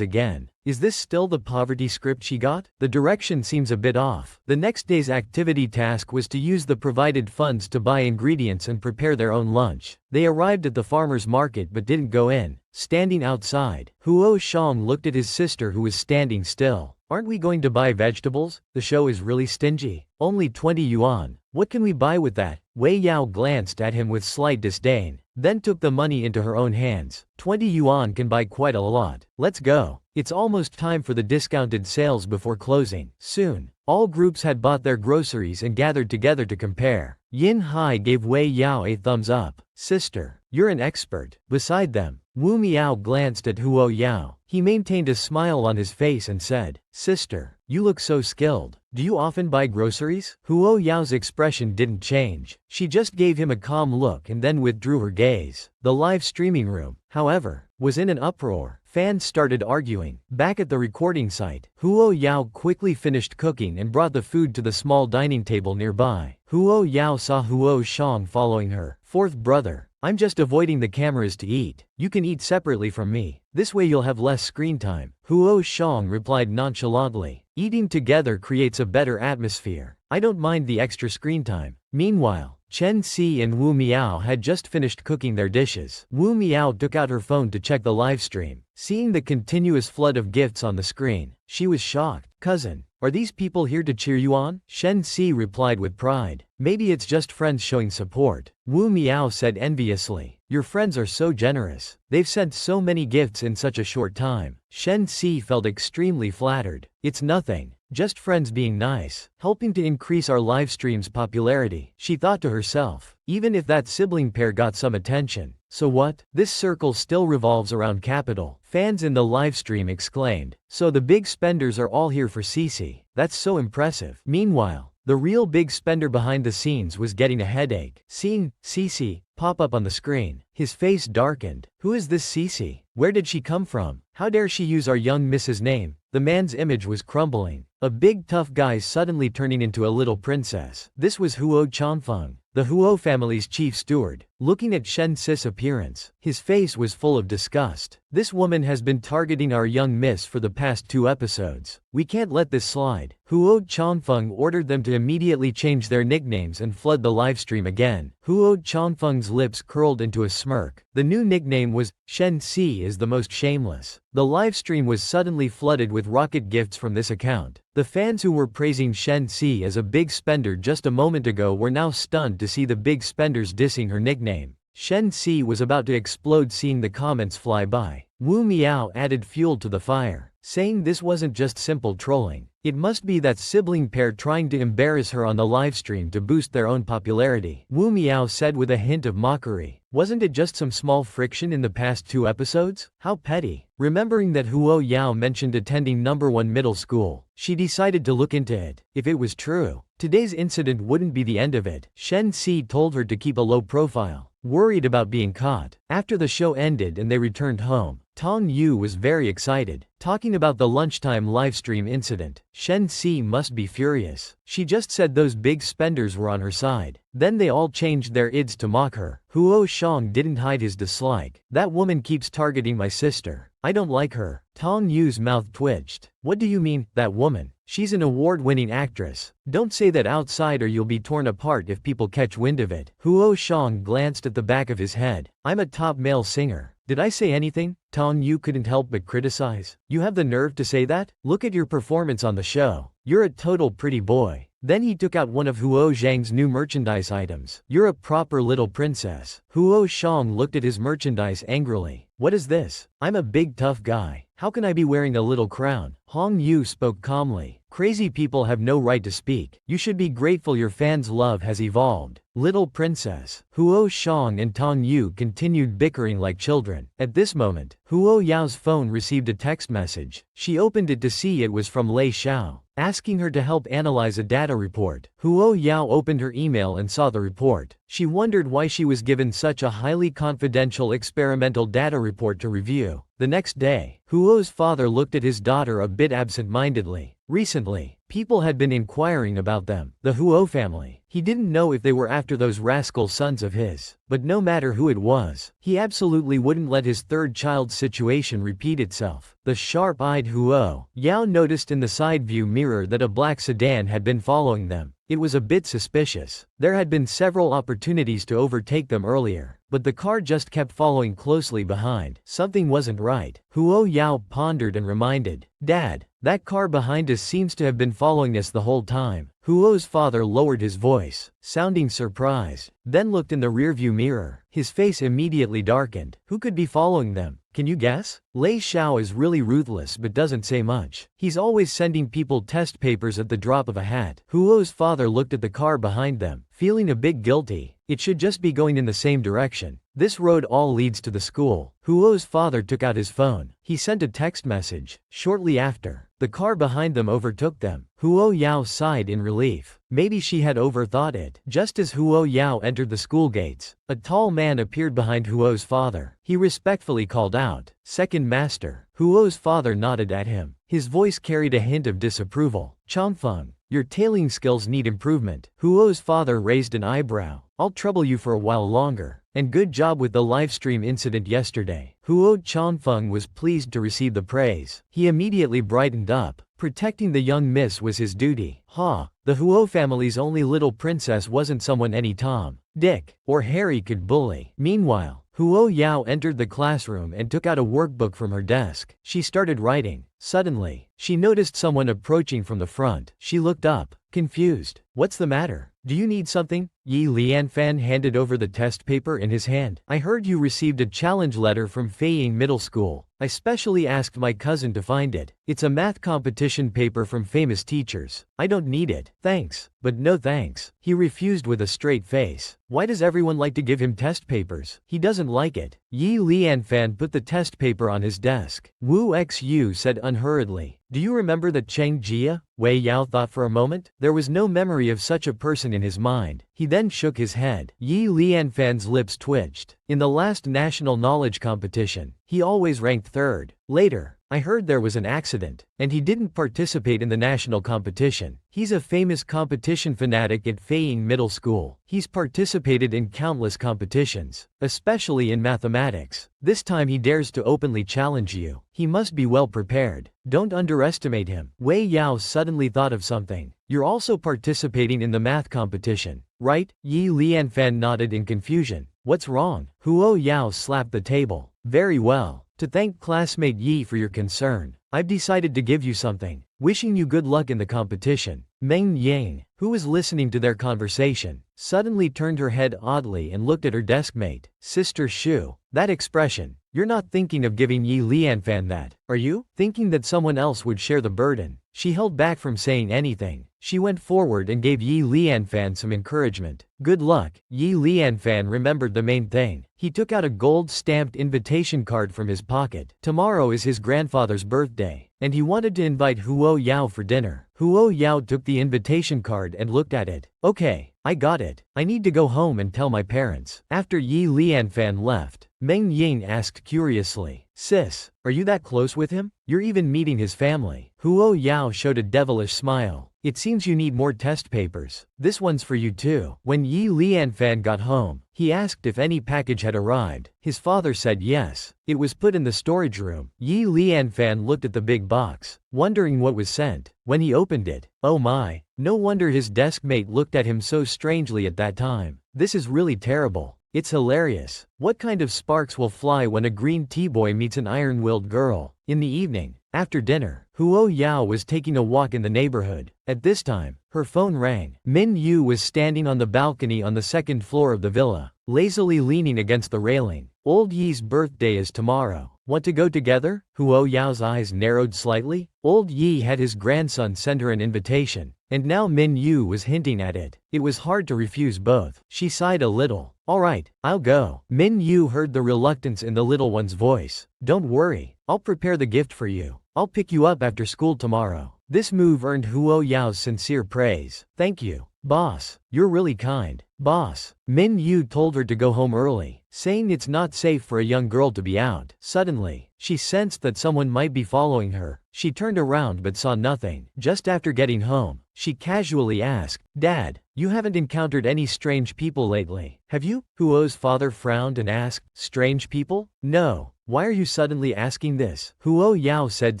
again. Is this still the poverty script she got? The direction seems a bit off. The next day's activity task was to use the provided funds to buy ingredients and prepare their own lunch. They arrived at the farmer's market but didn't go in. Standing outside, Huo Shang looked at his sister who was standing still. Aren't we going to buy vegetables? The show is really stingy. Only 20 yuan. What can we buy with that? Wei Yao glanced at him with slight disdain, then took the money into her own hands. 20 yuan can buy quite a lot. Let's go. It's almost time for the discounted sales before closing. Soon, all groups had bought their groceries and gathered together to compare. Yin Hai gave Wei Yao a thumbs up. Sister, you're an expert. Beside them, Wu Miao glanced at Huo Yao. He maintained a smile on his face and said, Sister, you look so skilled. Do you often buy groceries? Huo Yao's expression didn't change. She just gave him a calm look and then withdrew her gaze. The live streaming room, however, was in an uproar. Fans started arguing. Back at the recording site, Huo Yao quickly finished cooking and brought the food to the small dining table nearby. Huo Yao saw Huo Shang following her. Fourth brother, I'm just avoiding the cameras to eat. You can eat separately from me. This way you'll have less screen time. Huo Shang replied nonchalantly. Eating together creates a better atmosphere. I don't mind the extra screen time. Meanwhile, Chen Si and Wu Miao had just finished cooking their dishes. Wu Miao took out her phone to check the live stream. Seeing the continuous flood of gifts on the screen, she was shocked. Cousin, are these people here to cheer you on? Chen Si replied with pride. Maybe it's just friends showing support. Wu Miao said enviously. Your friends are so generous. They've sent so many gifts in such a short time. Chen Si felt extremely flattered. It's nothing. Just friends being nice, helping to increase our live stream's popularity. She thought to herself, even if that sibling pair got some attention, so what? This circle still revolves around capital. Fans in the live stream exclaimed. So the big spenders are all here for Cece. That's so impressive. Meanwhile, the real big spender behind the scenes was getting a headache. Seeing Cece pop up on the screen, his face darkened. Who is this Cece? Where did she come from? How dare she use our young Mrs. name? The man's image was crumbling. A big tough guy suddenly turning into a little princess. This was Huo Chanfeng, the Huo family's chief steward. Looking at Shen Si's appearance, his face was full of disgust. This woman has been targeting our young miss for the past 2 episodes. We can't let this slide. Huo Chanfeng ordered them to immediately change their nicknames and flood the livestream again. Huo Chanfeng's lips curled into a smirk. The new nickname was, Shen Si is the most shameless. The livestream was suddenly flooded with rocket gifts from this account. The fans who were praising Shen Si as a big spender just a moment ago were now stunned to see the big spenders dissing her nickname. Shen Si was about to explode seeing the comments fly by. Wu Miao added fuel to the fire, saying this wasn't just simple trolling. It must be that sibling pair trying to embarrass her on the livestream to boost their own popularity. Wu Miao said with a hint of mockery. Wasn't it just some small friction in the past 2 episodes? How petty. Remembering that Huo Yao mentioned attending number 1 middle school, she decided to look into it. If it was true, today's incident wouldn't be the end of it. Shen Si told her to keep a low profile, worried about being caught. After the show ended and they returned home, Tong Yu was very excited. Talking about the lunchtime livestream incident, Shen Si must be furious. She just said those big spenders were on her side. Then they all changed their ids to mock her. Huo Shang didn't hide his dislike. That woman keeps targeting my sister. I don't like her. Tong Yu's mouth twitched. What do you mean, that woman? She's an award-winning actress. Don't say that outside or you'll be torn apart if people catch wind of it. Huo Shang glanced at the back of his head. I'm a top male singer. Did I say anything? Tong Yu couldn't help but criticize. You have the nerve to say that? Look at your performance on the show. You're a total pretty boy. Then he took out one of Huo Zhang's new merchandise items. You're a proper little princess. Huo Shang looked at his merchandise angrily. What is this? I'm a big tough guy. How can I be wearing a little crown? Hong Yu spoke calmly. Crazy people have no right to speak. You should be grateful your fans' love has evolved. Little princess. Huo Shang and Tong Yu continued bickering like children. At this moment, Huo Yao's phone received a text message. She opened it to see it was from Lei Xiao, asking her to help analyze a data report. Huo Yao opened her email and saw the report. She wondered why she was given such a highly confidential experimental data report to review. The next day, Huo's father looked at his daughter a bit absent-mindedly. Recently, people had been inquiring about them, the Huo family. He didn't know if they were after those rascal sons of his. But no matter who it was, he absolutely wouldn't let his third child's situation repeat itself. The sharp-eyed Huo Yao noticed in the side view mirror that a black sedan had been following them. It was a bit suspicious. There had been several opportunities to overtake them earlier, but the car just kept following closely behind. Something wasn't right. Huo Yao pondered and reminded, "Dad, that car behind us seems to have been following us the whole time." Huo's father lowered his voice, sounding surprised, then looked in the rearview mirror. His face immediately darkened. Who could be following them? Can you guess? Lei Xiao is really ruthless but doesn't say much. He's always sending people test papers at the drop of a hat. Huo's father looked at the car behind them, feeling a bit guilty. It should just be going in the same direction. This road all leads to the school. Huo's father took out his phone. He sent a text message. Shortly after, the car behind them overtook them. Huo Yao sighed in relief. Maybe she had overthought it. Just as Huo Yao entered the school gates, a tall man appeared behind Huo's father. He respectfully called out, "Second master." Huo's father nodded at him. His voice carried a hint of disapproval. "Changfeng, your tailing skills need improvement." Huo's father raised an eyebrow. "I'll trouble you for a while longer. And good job with the livestream incident yesterday." Huo Changfeng was pleased to receive the praise. He immediately brightened up. Protecting the young miss was his duty. The Huo family's only little princess wasn't someone any Tom, Dick, or Harry could bully. Meanwhile, Huo Yao entered the classroom and took out a workbook from her desk. She started writing. Suddenly, she noticed someone approaching from the front. She looked up, confused. "What's the matter? Do you need something?" Yi Lianfan handed over the test paper in his hand. "I heard you received a challenge letter from Feiying Middle School. I specially asked my cousin to find it. It's a math competition paper from famous teachers. I don't need it. Thanks, but no thanks." He refused with a straight face. Why does everyone like to give him test papers? He doesn't like it. Yi Lianfan put the test paper on his desk. Wu Xu said unhurriedly, "Do you remember that Cheng Jia?" Wei Yao thought for a moment. There was no memory of such a person in his mind. He then shook his head. Yi Lianfan's lips twitched. In the last national knowledge competition, he always ranked third. Later, I heard there was an accident, and he didn't participate in the national competition. He's a famous competition fanatic at Feiying Middle School. He's participated in countless competitions, especially in mathematics. This time he dares to openly challenge you. He must be well prepared. Don't underestimate him. Wei Yao suddenly thought of something. You're also participating in the math competition, right? Yi Lianfan nodded in confusion. What's wrong? Huo Yao slapped the table. Very well. To thank classmate Yi for your concern, I've decided to give you something. Wishing you good luck in the competition. Meng Yang, who was listening to their conversation, suddenly turned her head oddly and looked at her deskmate. Sister Shu, that expression. You're not thinking of giving Yi Lianfan that, are you? Thinking that someone else would share the burden. She held back from saying anything. She went forward and gave Yi Lianfan some encouragement. Good luck. Yi Lianfan remembered the main thing. He took out a gold-stamped invitation card from his pocket. Tomorrow is his grandfather's birthday, and he wanted to invite Huo Yao for dinner. Huo Yao took the invitation card and looked at it. Okay, I got it. I need to go home and tell my parents. After Yi Lianfan left, Meng Ying asked curiously, "Sis, are you that close with him? You're even meeting his family." Huo Yao showed a devilish smile. "It seems you need more test papers. This one's for you too." When Yi Lianfan got home, he asked if any package had arrived. His father said yes. It was put in the storage room. Yi Lianfan looked at the big box, wondering what was sent. When he opened it, oh my, no wonder his deskmate looked at him so strangely at that time. This is really terrible. It's hilarious. What kind of sparks will fly when a green tea boy meets an iron-willed girl? In the evening, after dinner, Huo Yao was taking a walk in the neighborhood. At this time, her phone rang. Minyu was standing on the balcony on the second floor of the villa, lazily leaning against the railing. Old Yi's birthday is tomorrow. Want to go together? Huo Yao's eyes narrowed slightly. Old Yi had his grandson send her an invitation, and now Minyu was hinting at it. It was hard to refuse both. She sighed a little. Alright, I'll go. Minyu heard the reluctance in the little one's voice. Don't worry, I'll prepare the gift for you. I'll pick you up after school tomorrow. This move earned Huo Yao's sincere praise. Thank you. Boss, you're really kind. Boss. Minyu told her to go home early, saying it's not safe for a young girl to be out. Suddenly, she sensed that someone might be following her. She turned around but saw nothing. Just after getting home, she casually asked, "Dad, you haven't encountered any strange people lately, have you?" Huo's father frowned and asked, "Strange people? No. Why are you suddenly asking this?" Huo Yao said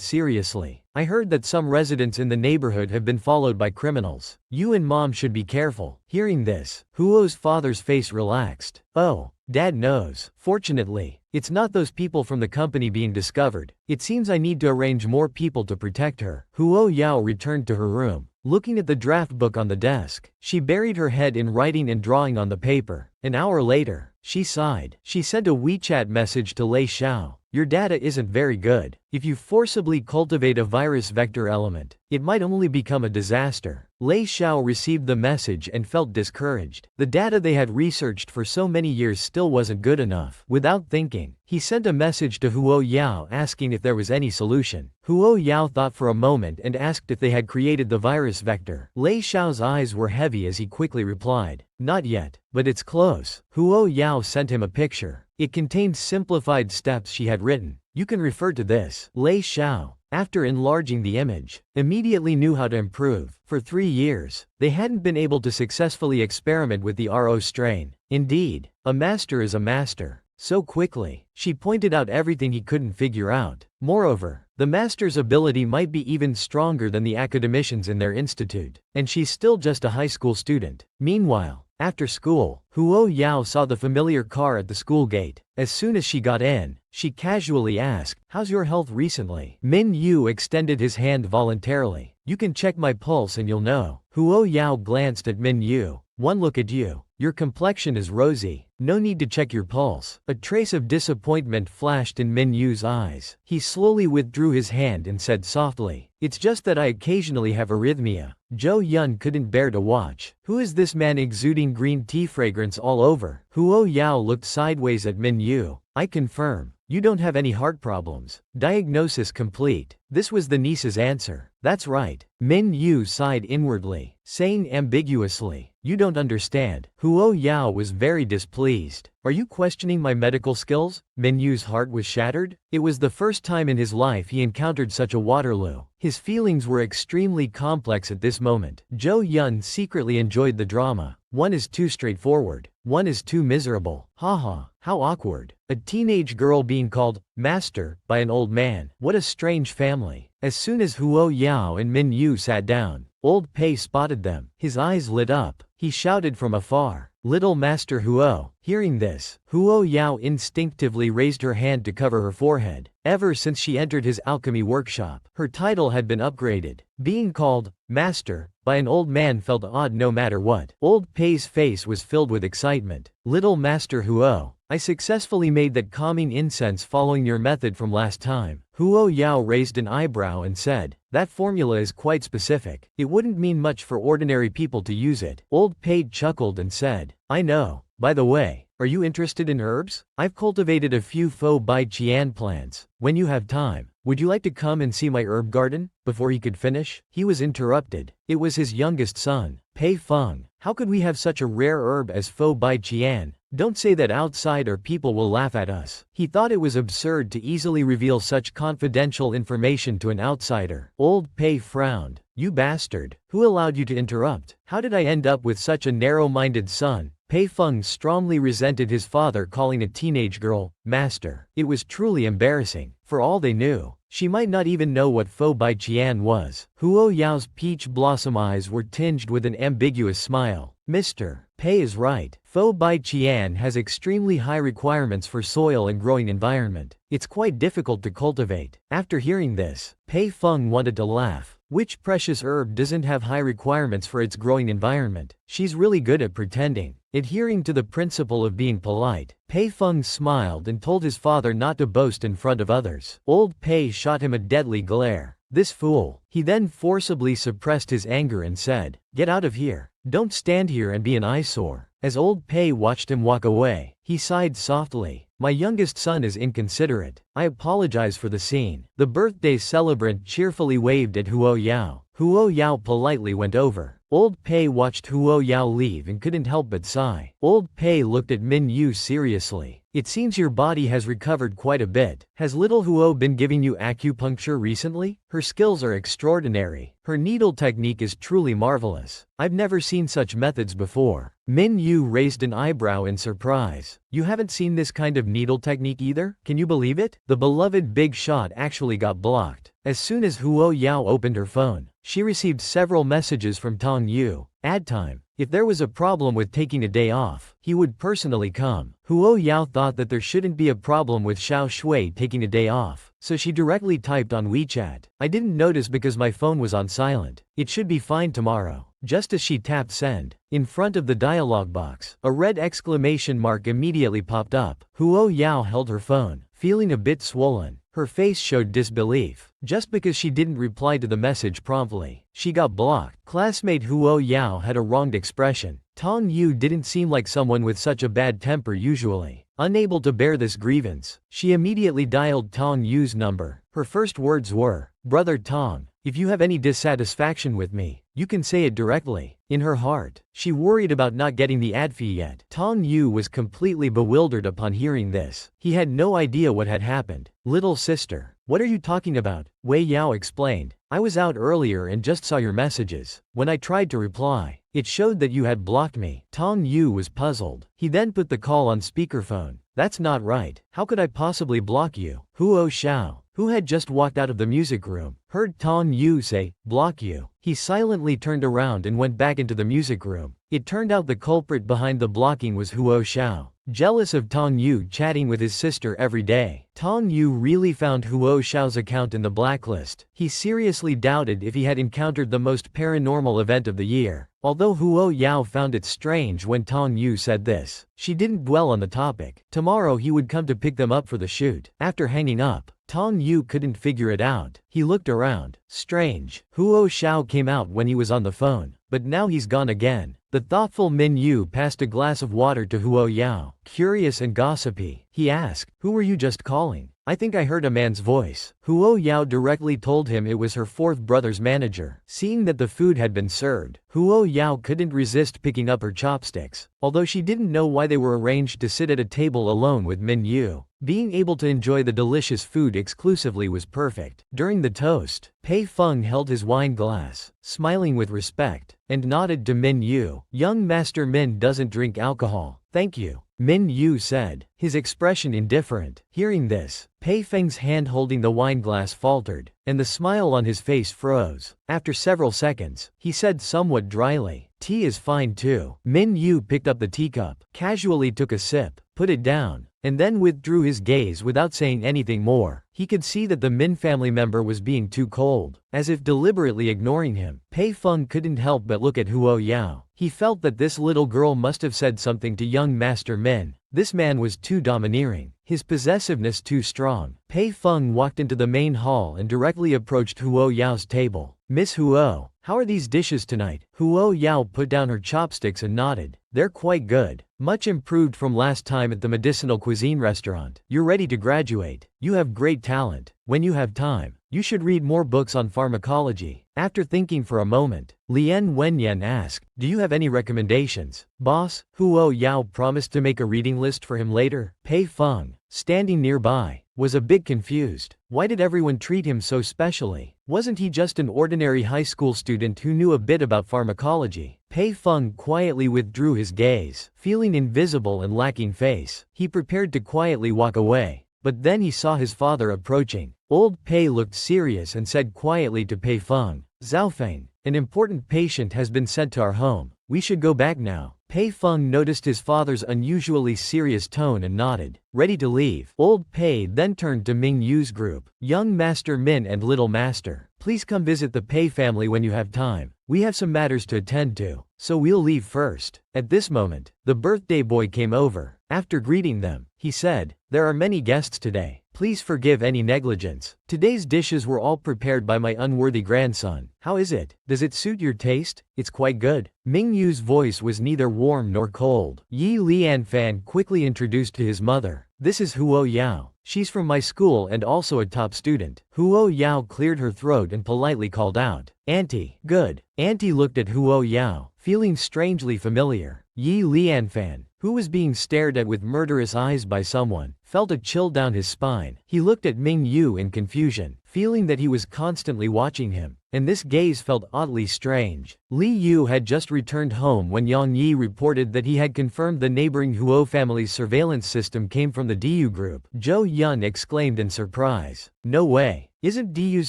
seriously, "I heard that some residents in the neighborhood have been followed by criminals. You and Mom should be careful." Hearing this, Huo's father's face relaxed. "Oh, Dad knows. Fortunately, it's not those people from the company being discovered. It seems I need to arrange more people to protect her." Huo Yao returned to her room. Looking at the draft book on the desk, she buried her head in writing and drawing on the paper. An hour later, she sighed. She sent a WeChat message to Lei Xiao. "Your data isn't very good. If you forcibly cultivate a virus vector element, it might only become a disaster." Lei Xiao received the message and felt discouraged. The data they had researched for so many years still wasn't good enough. Without thinking, he sent a message to Huo Yao asking if there was any solution. Huo Yao thought for a moment and asked if they had created the virus vector. Lei Xiao's eyes were heavy as he quickly replied, "Not yet, but it's close." Huo Yao sent him a picture. It contained simplified steps she had written. "You can refer to this." Lei Xiao, after enlarging the image, immediately knew how to improve. For 3 years, they hadn't been able to successfully experiment with the RO strain. Indeed, a master is a master. So quickly, she pointed out everything he couldn't figure out. Moreover, the master's ability might be even stronger than the academicians in their institute. And she's still just a high school student. Meanwhile, after school, Huo Yao saw the familiar car at the school gate. As soon as she got in, she casually asked, "How's your health recently?" Minyu extended his hand voluntarily. "You can check my pulse and you'll know." Huo Yao glanced at Minyu. "One look at you. Your complexion is rosy. No need to check your pulse." A trace of disappointment flashed in Minyu's eyes. He slowly withdrew his hand and said softly, "It's just that I occasionally have arrhythmia." Zhou Yun couldn't bear to watch. Who is this man exuding green tea fragrance all over? Huo Yao looked sideways at Minyu. "I confirm. You don't have any heart problems. Diagnosis complete." This was the niece's answer. "That's right." Minyu sighed inwardly, saying ambiguously, "You don't understand." Huo Yao was very displeased. "Are you questioning my medical skills?" Minyu's heart was shattered. It was the first time in his life he encountered such a Waterloo. His feelings were extremely complex at this moment. Zhou Yun secretly enjoyed the drama. One is too straightforward. One is too miserable. Haha, how awkward. A teenage girl being called master by an old man. What a strange family. As soon as Huo Yao and Minyu sat down, Old Pei spotted them. His eyes lit up. He shouted from afar, "Little Master Huo." Hearing this, Huo Yao instinctively raised her hand to cover her forehead. Ever since she entered his alchemy workshop, her title had been upgraded. Being called master by an old man felt odd no matter what. Old Pei's face was filled with excitement. "Little Master Huo, I successfully made that calming incense following your method from last time." Huo Yao raised an eyebrow and said, "That formula is quite specific. It wouldn't mean much for ordinary people to use it." Old Pei chuckled and said, "I know. By the way, are you interested in herbs? I've cultivated a few faux bai qian plants. When you have time, would you like to come and see my herb garden?" Before he could finish, he was interrupted. It was his youngest son, Pei Feng. "How could we have such a rare herb as faux bai qian? Don't say that outside or people will laugh at us." He thought it was absurd to easily reveal such confidential information to an outsider. Old Pei frowned. "You bastard. Who allowed you to interrupt? How did I end up with such a narrow-minded son?" Pei Feng strongly resented his father calling a teenage girl master. It was truly embarrassing. For all they knew, she might not even know what faux bai qian was. Huo Yao's peach blossom eyes were tinged with an ambiguous smile. "Mr. Pei is right. Faux bai qian has extremely high requirements for soil and growing environment. It's quite difficult to cultivate." After hearing this, Pei Feng wanted to laugh. Which precious herb doesn't have high requirements for its growing environment? She's really good at pretending. Adhering to the principle of being polite, Pei Feng smiled and told his father not to boast in front of others. Old Pei shot him a deadly glare. "This fool." He then forcibly suppressed his anger and said, "Get out of here. Don't stand here and be an eyesore." As Old Pei watched him walk away, he sighed softly. "My youngest son is inconsiderate. I apologize for the scene." The birthday celebrant cheerfully waved at Huo Yao. Huo Yao politely went over. Old Pei watched Huo Yao leave and couldn't help but sigh. Old Pei looked at Minyu seriously. It seems your body has recovered quite a bit. Has little Huo been giving you acupuncture recently? Her skills are extraordinary. Her needle technique is truly marvelous. I've never seen such methods before. Minyu raised an eyebrow in surprise. You haven't seen this kind of needle technique either? Can you believe it? The beloved big shot actually got blocked. As soon as Huo Yao opened her phone, she received several messages from Tong Yu. Ad time. If there was a problem with taking a day off, he would personally come. Huo Yao thought that there shouldn't be a problem with Xiao Shui taking a day off, so she directly typed on WeChat. I didn't notice because my phone was on silent. It should be fine tomorrow. Just as she tapped send, in front of the dialog box, a red exclamation mark immediately popped up. Huo Yao held her phone, feeling a bit swollen. Her face showed disbelief. Just because she didn't reply to the message promptly, she got blocked. Classmate Huo Yao had a wronged expression. Tong Yu didn't seem like someone with such a bad temper usually. Unable to bear this grievance, she immediately dialed Tong Yu's number. Her first words were, "Brother Tong, if you have any dissatisfaction with me, you can say it directly." In her heart, she worried about not getting the ad fee yet. Tong Yu was completely bewildered upon hearing this. He had no idea what had happened. Little sister, what are you talking about? Wei Yao explained. I was out earlier and just saw your messages. When I tried to reply, it showed that you had blocked me. Tong Yu was puzzled. He then put the call on speakerphone. That's not right. How could I possibly block you? Huo Xiao, who had just walked out of the music room, heard Tong Yu say, block you. He silently turned around and went back into the music room. It turned out the culprit behind the blocking was Huo Xiao. Jealous of Tong Yu chatting with his sister every day, Tong Yu really found Huo Xiao's account in the blacklist. He seriously doubted if he had encountered the most paranormal event of the year. Although Huo Yao found it strange when Tong Yu said this, she didn't dwell on the topic. Tomorrow he would come to pick them up for the shoot. After hanging up, Tong Yu couldn't figure it out. He looked around. Strange. Huo Xiao came out when he was on the phone, but now he's gone again. The thoughtful Minyu passed a glass of water to Huo Yao. Curious and gossipy, he asked, who were you just calling? I think I heard a man's voice. Huo Yao directly told him it was her fourth brother's manager. Seeing that the food had been served, Huo Yao couldn't resist picking up her chopsticks. Although she didn't know why they were arranged to sit at a table alone with Minyu, being able to enjoy the delicious food exclusively was perfect. During the toast, Pei Feng held his wine glass, smiling with respect, and nodded to Minyu. Young Master Min doesn't drink alcohol. Thank you, Minyu said, his expression indifferent. Hearing this, Pei Feng's hand holding the wine glass faltered, and the smile on his face froze. After several seconds, he said somewhat dryly, tea is fine too. Minyu picked up the teacup, casually took a sip, put it down, and then withdrew his gaze without saying anything more. He could see that the Min family member was being too cold, as if deliberately ignoring him. Pei Feng couldn't help but look at Huo Yao. He felt that this little girl must have said something to young Master Min. This man was too domineering, his possessiveness too strong. Pei Feng walked into the main hall and directly approached Huo Yao's table. Miss Huo, how are these dishes tonight? Huo Yao put down her chopsticks and nodded. They're quite good. Much improved from last time at the medicinal cuisine restaurant. You're ready to graduate. You have great talent. When you have time, you should read more books on pharmacology. After thinking for a moment, Lian Wenyan asked, do you have any recommendations? Boss, Huo Yao promised to make a reading list for him later. Pei Feng, standing nearby, was a bit confused. Why did everyone treat him so specially? Wasn't he just an ordinary high school student who knew a bit about pharmacology? Pei Feng quietly withdrew his gaze, feeling invisible and lacking face. He prepared to quietly walk away, but then he saw his father approaching. Old Pei looked serious and said quietly to Pei Feng, Zhaofeng, an important patient has been sent to our home. We should go back now. Pei Feng noticed his father's unusually serious tone and nodded, ready to leave. Old Pei then turned to Mingyu's group. Young Master Min and Little Master, please come visit the Pei family when you have time. We have some matters to attend to, so we'll leave first. At this moment, the birthday boy came over. After greeting them, he said, there are many guests today. Please forgive any negligence. Today's dishes were all prepared by my unworthy grandson. How is it? Does it suit your taste? It's quite good. Mingyu's voice was neither warm nor cold. Yi Lianfan quickly introduced to his mother. This is Huo Yao. She's from my school and also a top student. Huo Yao cleared her throat and politely called out, Auntie. Good. Auntie looked at Huo Yao, feeling strangely familiar. Yi Lianfan, who was being stared at with murderous eyes by someone, felt a chill down his spine. He looked at Minyu in confusion, feeling that he was constantly watching him, and this gaze felt oddly strange. Li Yu had just returned home when Yang Yi reported that he had confirmed the neighboring Huo family's surveillance system came from the DU group. Zhou Yun exclaimed in surprise. No way. Isn't DU's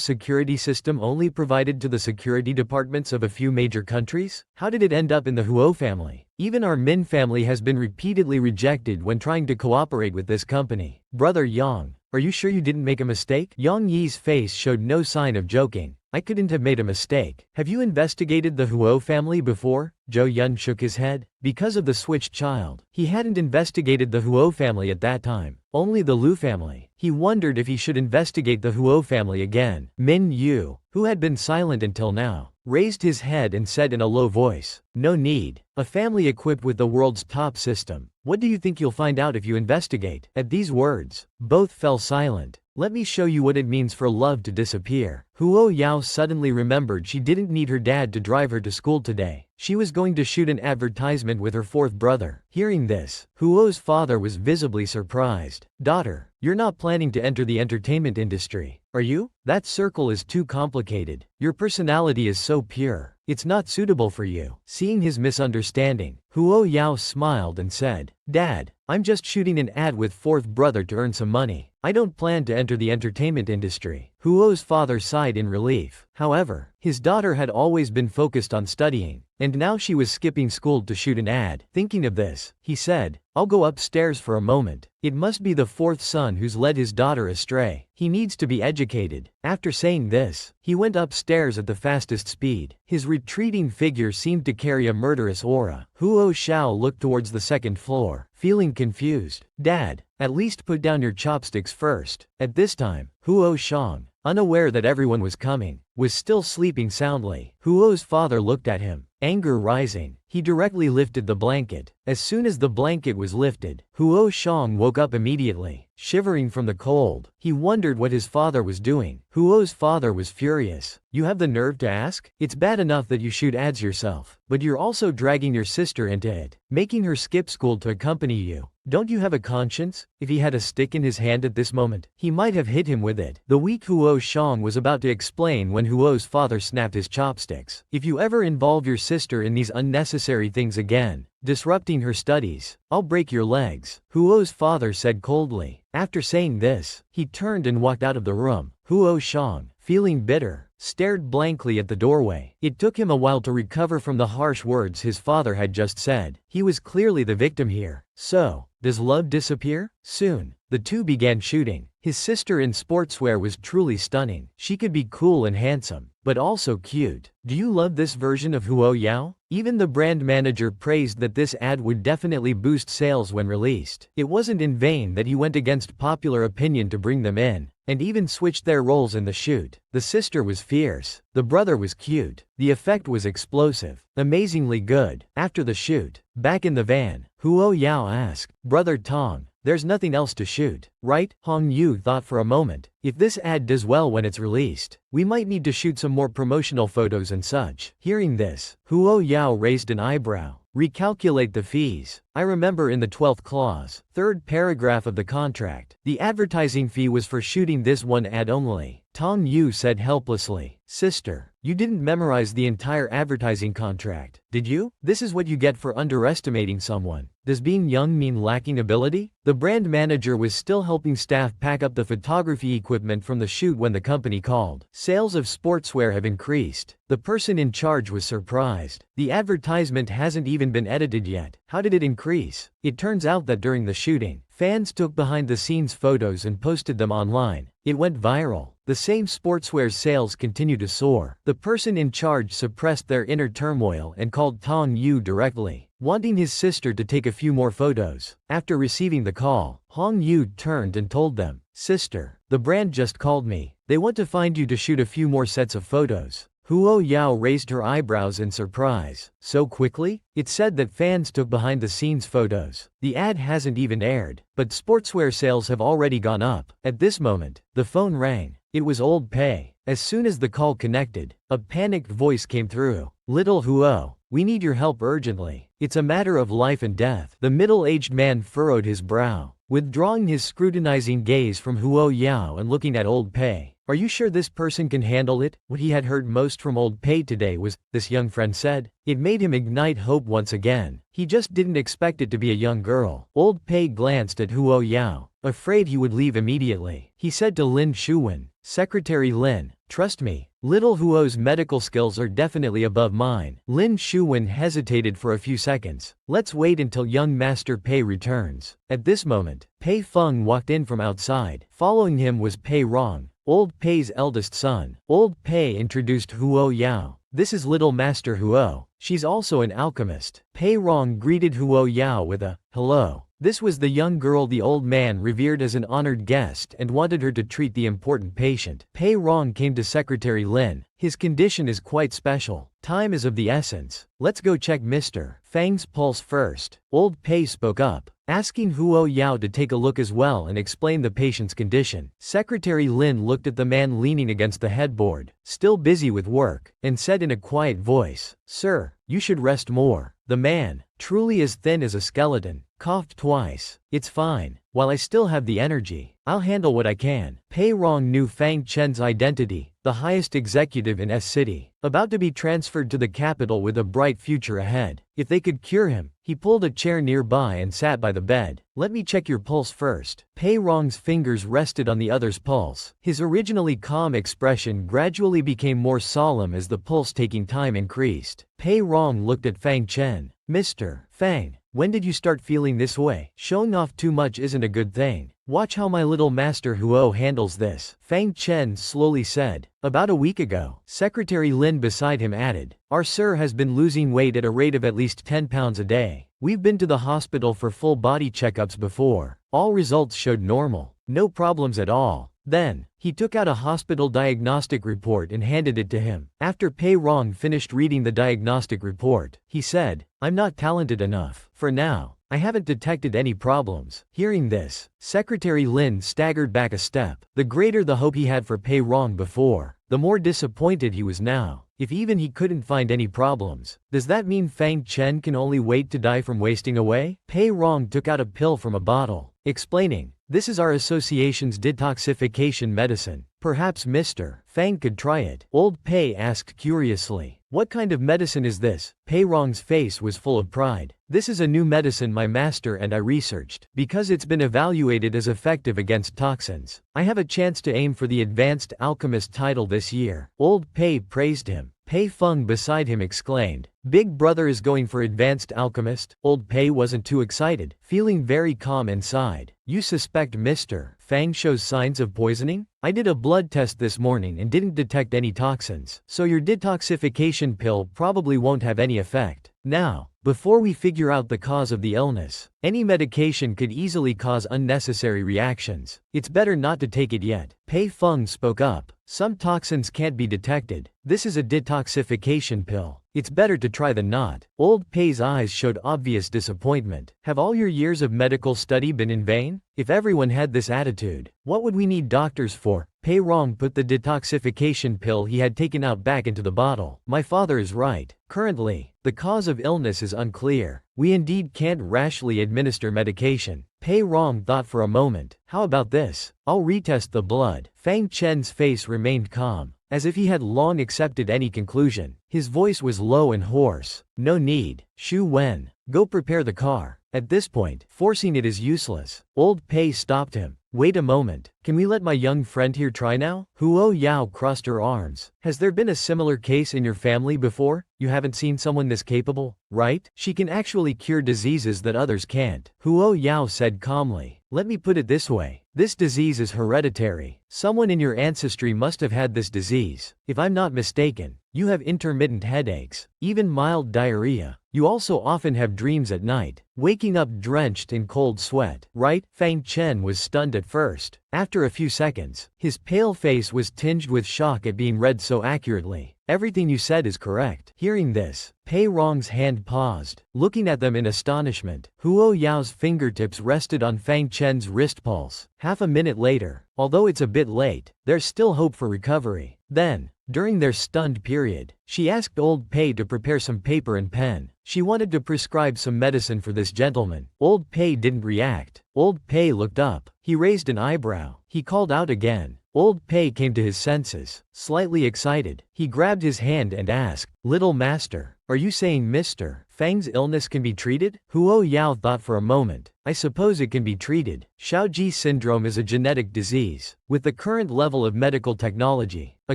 security system only provided to the security departments of a few major countries? How did it end up in the Huo family? Even our Min family has been repeatedly rejected when trying to cooperate with this company. Brother Yang, are you sure you didn't make a mistake? Yang Yi's face showed no sign of joking. I couldn't have made a mistake. Have you investigated the Huo family before? Zhou Yun shook his head. Because of the switched child, he hadn't investigated the Huo family at that time, only the Lu family. He wondered if he should investigate the Huo family again. Min Yu, who had been silent until now, raised his head and said in a low voice, No need. A family equipped with the world's top system. What do you think you'll find out if you investigate? At these words, both fell silent. Let me show you what it means for love to disappear. Huo Yao suddenly remembered she didn't need her dad to drive her to school today. She was going to shoot an advertisement with her fourth brother. Hearing this, Huo's father was visibly surprised. Daughter, you're not planning to enter the entertainment industry, are you? That circle is too complicated. Your personality is so pure. It's not suitable for you. Seeing his misunderstanding, Huo Yao smiled and said, Dad, I'm just shooting an ad with fourth brother to earn some money. I don't plan to enter the entertainment industry. Huo's father sighed in relief. However, his daughter had always been focused on studying, and now she was skipping school to shoot an ad. Thinking of this, he said, I'll go upstairs for a moment. It must be the fourth son who's led his daughter astray. He needs to be educated. After saying this, he went upstairs at the fastest speed. His retreating figure seemed to carry a murderous aura. Huo Shao looked towards the second floor, feeling confused. Dad, at least put down your chopsticks first. At this time, Huo Shang, unaware that everyone was coming, was still sleeping soundly. Huo's father looked at him, anger rising. He directly lifted the blanket. As soon as the blanket was lifted, Huo Shang woke up immediately, shivering from the cold. He wondered what his father was doing. Huo's father was furious. You have the nerve to ask? It's bad enough that you shoot ads yourself, but you're also dragging your sister into it, making her skip school to accompany you. Don't you have a conscience? If he had a stick in his hand at this moment, he might have hit him with it. The weak Huo Shang was about to explain when Huo's father snapped his chopsticks. If you ever involve your sister in these unnecessary things again, disrupting her studies, I'll break your legs, Huo's father said coldly. After saying this, he turned and walked out of the room. Huo Shang, feeling bitter, stared blankly at the doorway. It took him a while to recover from the harsh words his father had just said. He was clearly the victim here. So, does love disappear? Soon, the two began shooting. His sister in sportswear was truly stunning. She could be cool and handsome, but also cute. Do you love this version of Huo Yao? Even the brand manager praised that this ad would definitely boost sales when released. It wasn't in vain that he went against popular opinion to bring them in, and even switched their roles in the shoot. The sister was fierce. The brother was cute. The effect was explosive. Amazingly good. After the shoot, back in the van, Huo Yao asked, Brother Tong, there's nothing else to shoot, right? Hong Yu thought for a moment. If this ad does well when it's released, we might need to shoot some more promotional photos and such. Hearing this, Huo Yao raised an eyebrow. Recalculate the fees. I remember in the 12th clause, third paragraph of the contract, the advertising fee was for shooting this one ad only. Tong Yu said helplessly, Sister, you didn't memorize the entire advertising contract, did you? This is what you get for underestimating someone. Does being young mean lacking ability? The brand manager was still helping staff pack up the photography equipment from the shoot when the company called. Sales of sportswear have increased. The person in charge was surprised. The advertisement hasn't even been edited yet. How did it increase? It turns out that during the shooting, fans took behind-the-scenes photos and posted them online. It went viral. The same sportswear's sales continue to soar. The person in charge suppressed their inner turmoil and called Tong Yu directly, wanting his sister to take a few more photos. After receiving the call, Hong Yu turned and told them, Sister, the brand just called me. They want to find you to shoot a few more sets of photos. Huo Yao raised her eyebrows in surprise. So quickly? It said that fans took behind-the-scenes photos. The ad hasn't even aired, but sportswear sales have already gone up. At this moment, the phone rang. It was Old Pei. As soon as the call connected, a panicked voice came through. Little Huo, we need your help urgently. It's a matter of life and death. The middle-aged man furrowed his brow, withdrawing his scrutinizing gaze from Huo Yao and looking at Old Pei. Are you sure this person can handle it? What he had heard most from Old Pei today was, this young friend said. It made him ignite hope once again. He just didn't expect it to be a young girl. Old Pei glanced at Huo Yao, afraid he would leave immediately. He said to Lin Shuwen, Secretary Lin, trust me, little Huo's medical skills are definitely above mine. Lin Shuwen hesitated for a few seconds. Let's wait until young Master Pei returns. At this moment, Pei Feng walked in from outside. Following him was Pei Rong, Old Pei's eldest son. Old Pei introduced Huo Yao. This is little Master Huo. She's also an alchemist. Pei Rong greeted Huo Yao with a, hello. This was the young girl the old man revered as an honored guest and wanted her to treat the important patient. Pei Rong came to Secretary Lin. His condition is quite special. Time is of the essence. Let's go check Mr. Fang's pulse first. Old Pei spoke up, asking Huo Yao to take a look as well and explain the patient's condition. Secretary Lin looked at the man leaning against the headboard, still busy with work, and said in a quiet voice, Sir, you should rest more. The man, truly as thin as a skeleton, coughed twice. It's fine. While I still have the energy, I'll handle what I can. Pei Rong knew Fang Chen's identity, the highest executive in S City, about to be transferred to the capital with a bright future ahead. If they could cure him, he pulled a chair nearby and sat by the bed. Let me check your pulse first. Pei Rong's fingers rested on the other's pulse. His originally calm expression gradually became more solemn as the pulse-taking time increased. Pei Rong looked at Fang Chen. Mr. Fang, when did you start feeling this way? Showing off too much isn't a good thing. Watch how my little Master Huo handles this. Fang Chen slowly said. About a week ago. Secretary Lin beside him added. Our sir has been losing weight at a rate of at least 10 pounds a day. We've been to the hospital for full body checkups before. All results showed normal. No problems at all. Then, he took out a hospital diagnostic report and handed it to him. After Pei Rong finished reading the diagnostic report, he said, I'm not talented enough. For now, I haven't detected any problems. Hearing this, Secretary Lin staggered back a step. The greater the hope he had for Pei Rong before, the more disappointed he was now. If even he couldn't find any problems, does that mean Fang Chen can only wait to die from wasting away? Pei Rong took out a pill from a bottle, explaining, this is our association's detoxification medicine. Perhaps Mr. Fang could try it. Old Pei asked curiously. What kind of medicine is this? Pei Rong's face was full of pride. This is a new medicine my master and I researched. Because it's been evaluated as effective against toxins, I have a chance to aim for the Advanced Alchemist title this year. Old Pei praised him. Pei Feng beside him exclaimed, Big brother is going for Advanced Alchemist? Old Pei wasn't too excited, feeling very calm inside. You suspect Mr. Fang shows signs of poisoning? I did a blood test this morning and didn't detect any toxins, so your detoxification pill probably won't have any effect. Now, before we figure out the cause of the illness, any medication could easily cause unnecessary reactions. It's better not to take it yet. Pei Feng spoke up. Some toxins can't be detected. This is a detoxification pill. It's better to try than not. Old Pei's eyes showed obvious disappointment. Have all your years of medical study been in vain? If everyone had this attitude, what would we need doctors for? Pei Rong put the detoxification pill he had taken out back into the bottle. My father is right. Currently, the cause of illness is unclear. We indeed can't rashly administer medication. Pei Rong thought for a moment. How about this? I'll retest the blood. Fang Chen's face remained calm, as if he had long accepted any conclusion. His voice was low and hoarse. No need. Xu Wen, go prepare the car. At this point, forcing it is useless. Old Pei stopped him. Wait a moment. Can we let my young friend here try now? Huo Yao crossed her arms. Has there been a similar case in your family before? You haven't seen someone this capable, right? She can actually cure diseases that others can't. Huo Yao said calmly. Let me put it this way. This disease is hereditary. Someone in your ancestry must have had this disease. If I'm not mistaken, You have intermittent headaches, even mild diarrhea. You also often have dreams at night, waking up drenched in cold sweat, right? Fang Chen was stunned at first. After a few seconds, his pale face was tinged with shock at being read so accurately. Everything you said is correct. Hearing this, Pei Rong's hand paused, looking at them in astonishment. Huo Yao's fingertips rested on Fang Chen's wrist pulse. Half a minute later, although it's a bit late, there's still hope for recovery. Then, during their stunned period, she asked Old Pei to prepare some paper and pen. She wanted to prescribe some medicine for this gentleman. Old Pei didn't react. Old Pei looked up. He raised an eyebrow. He called out again. Old Pei came to his senses. Slightly excited, he grabbed his hand and asked, "Little master, are you saying Mr. Fang's illness can be treated?" Huo Yao thought for a moment. "I suppose it can be treated. Shaoji syndrome is a genetic disease. With the current level of medical technology, a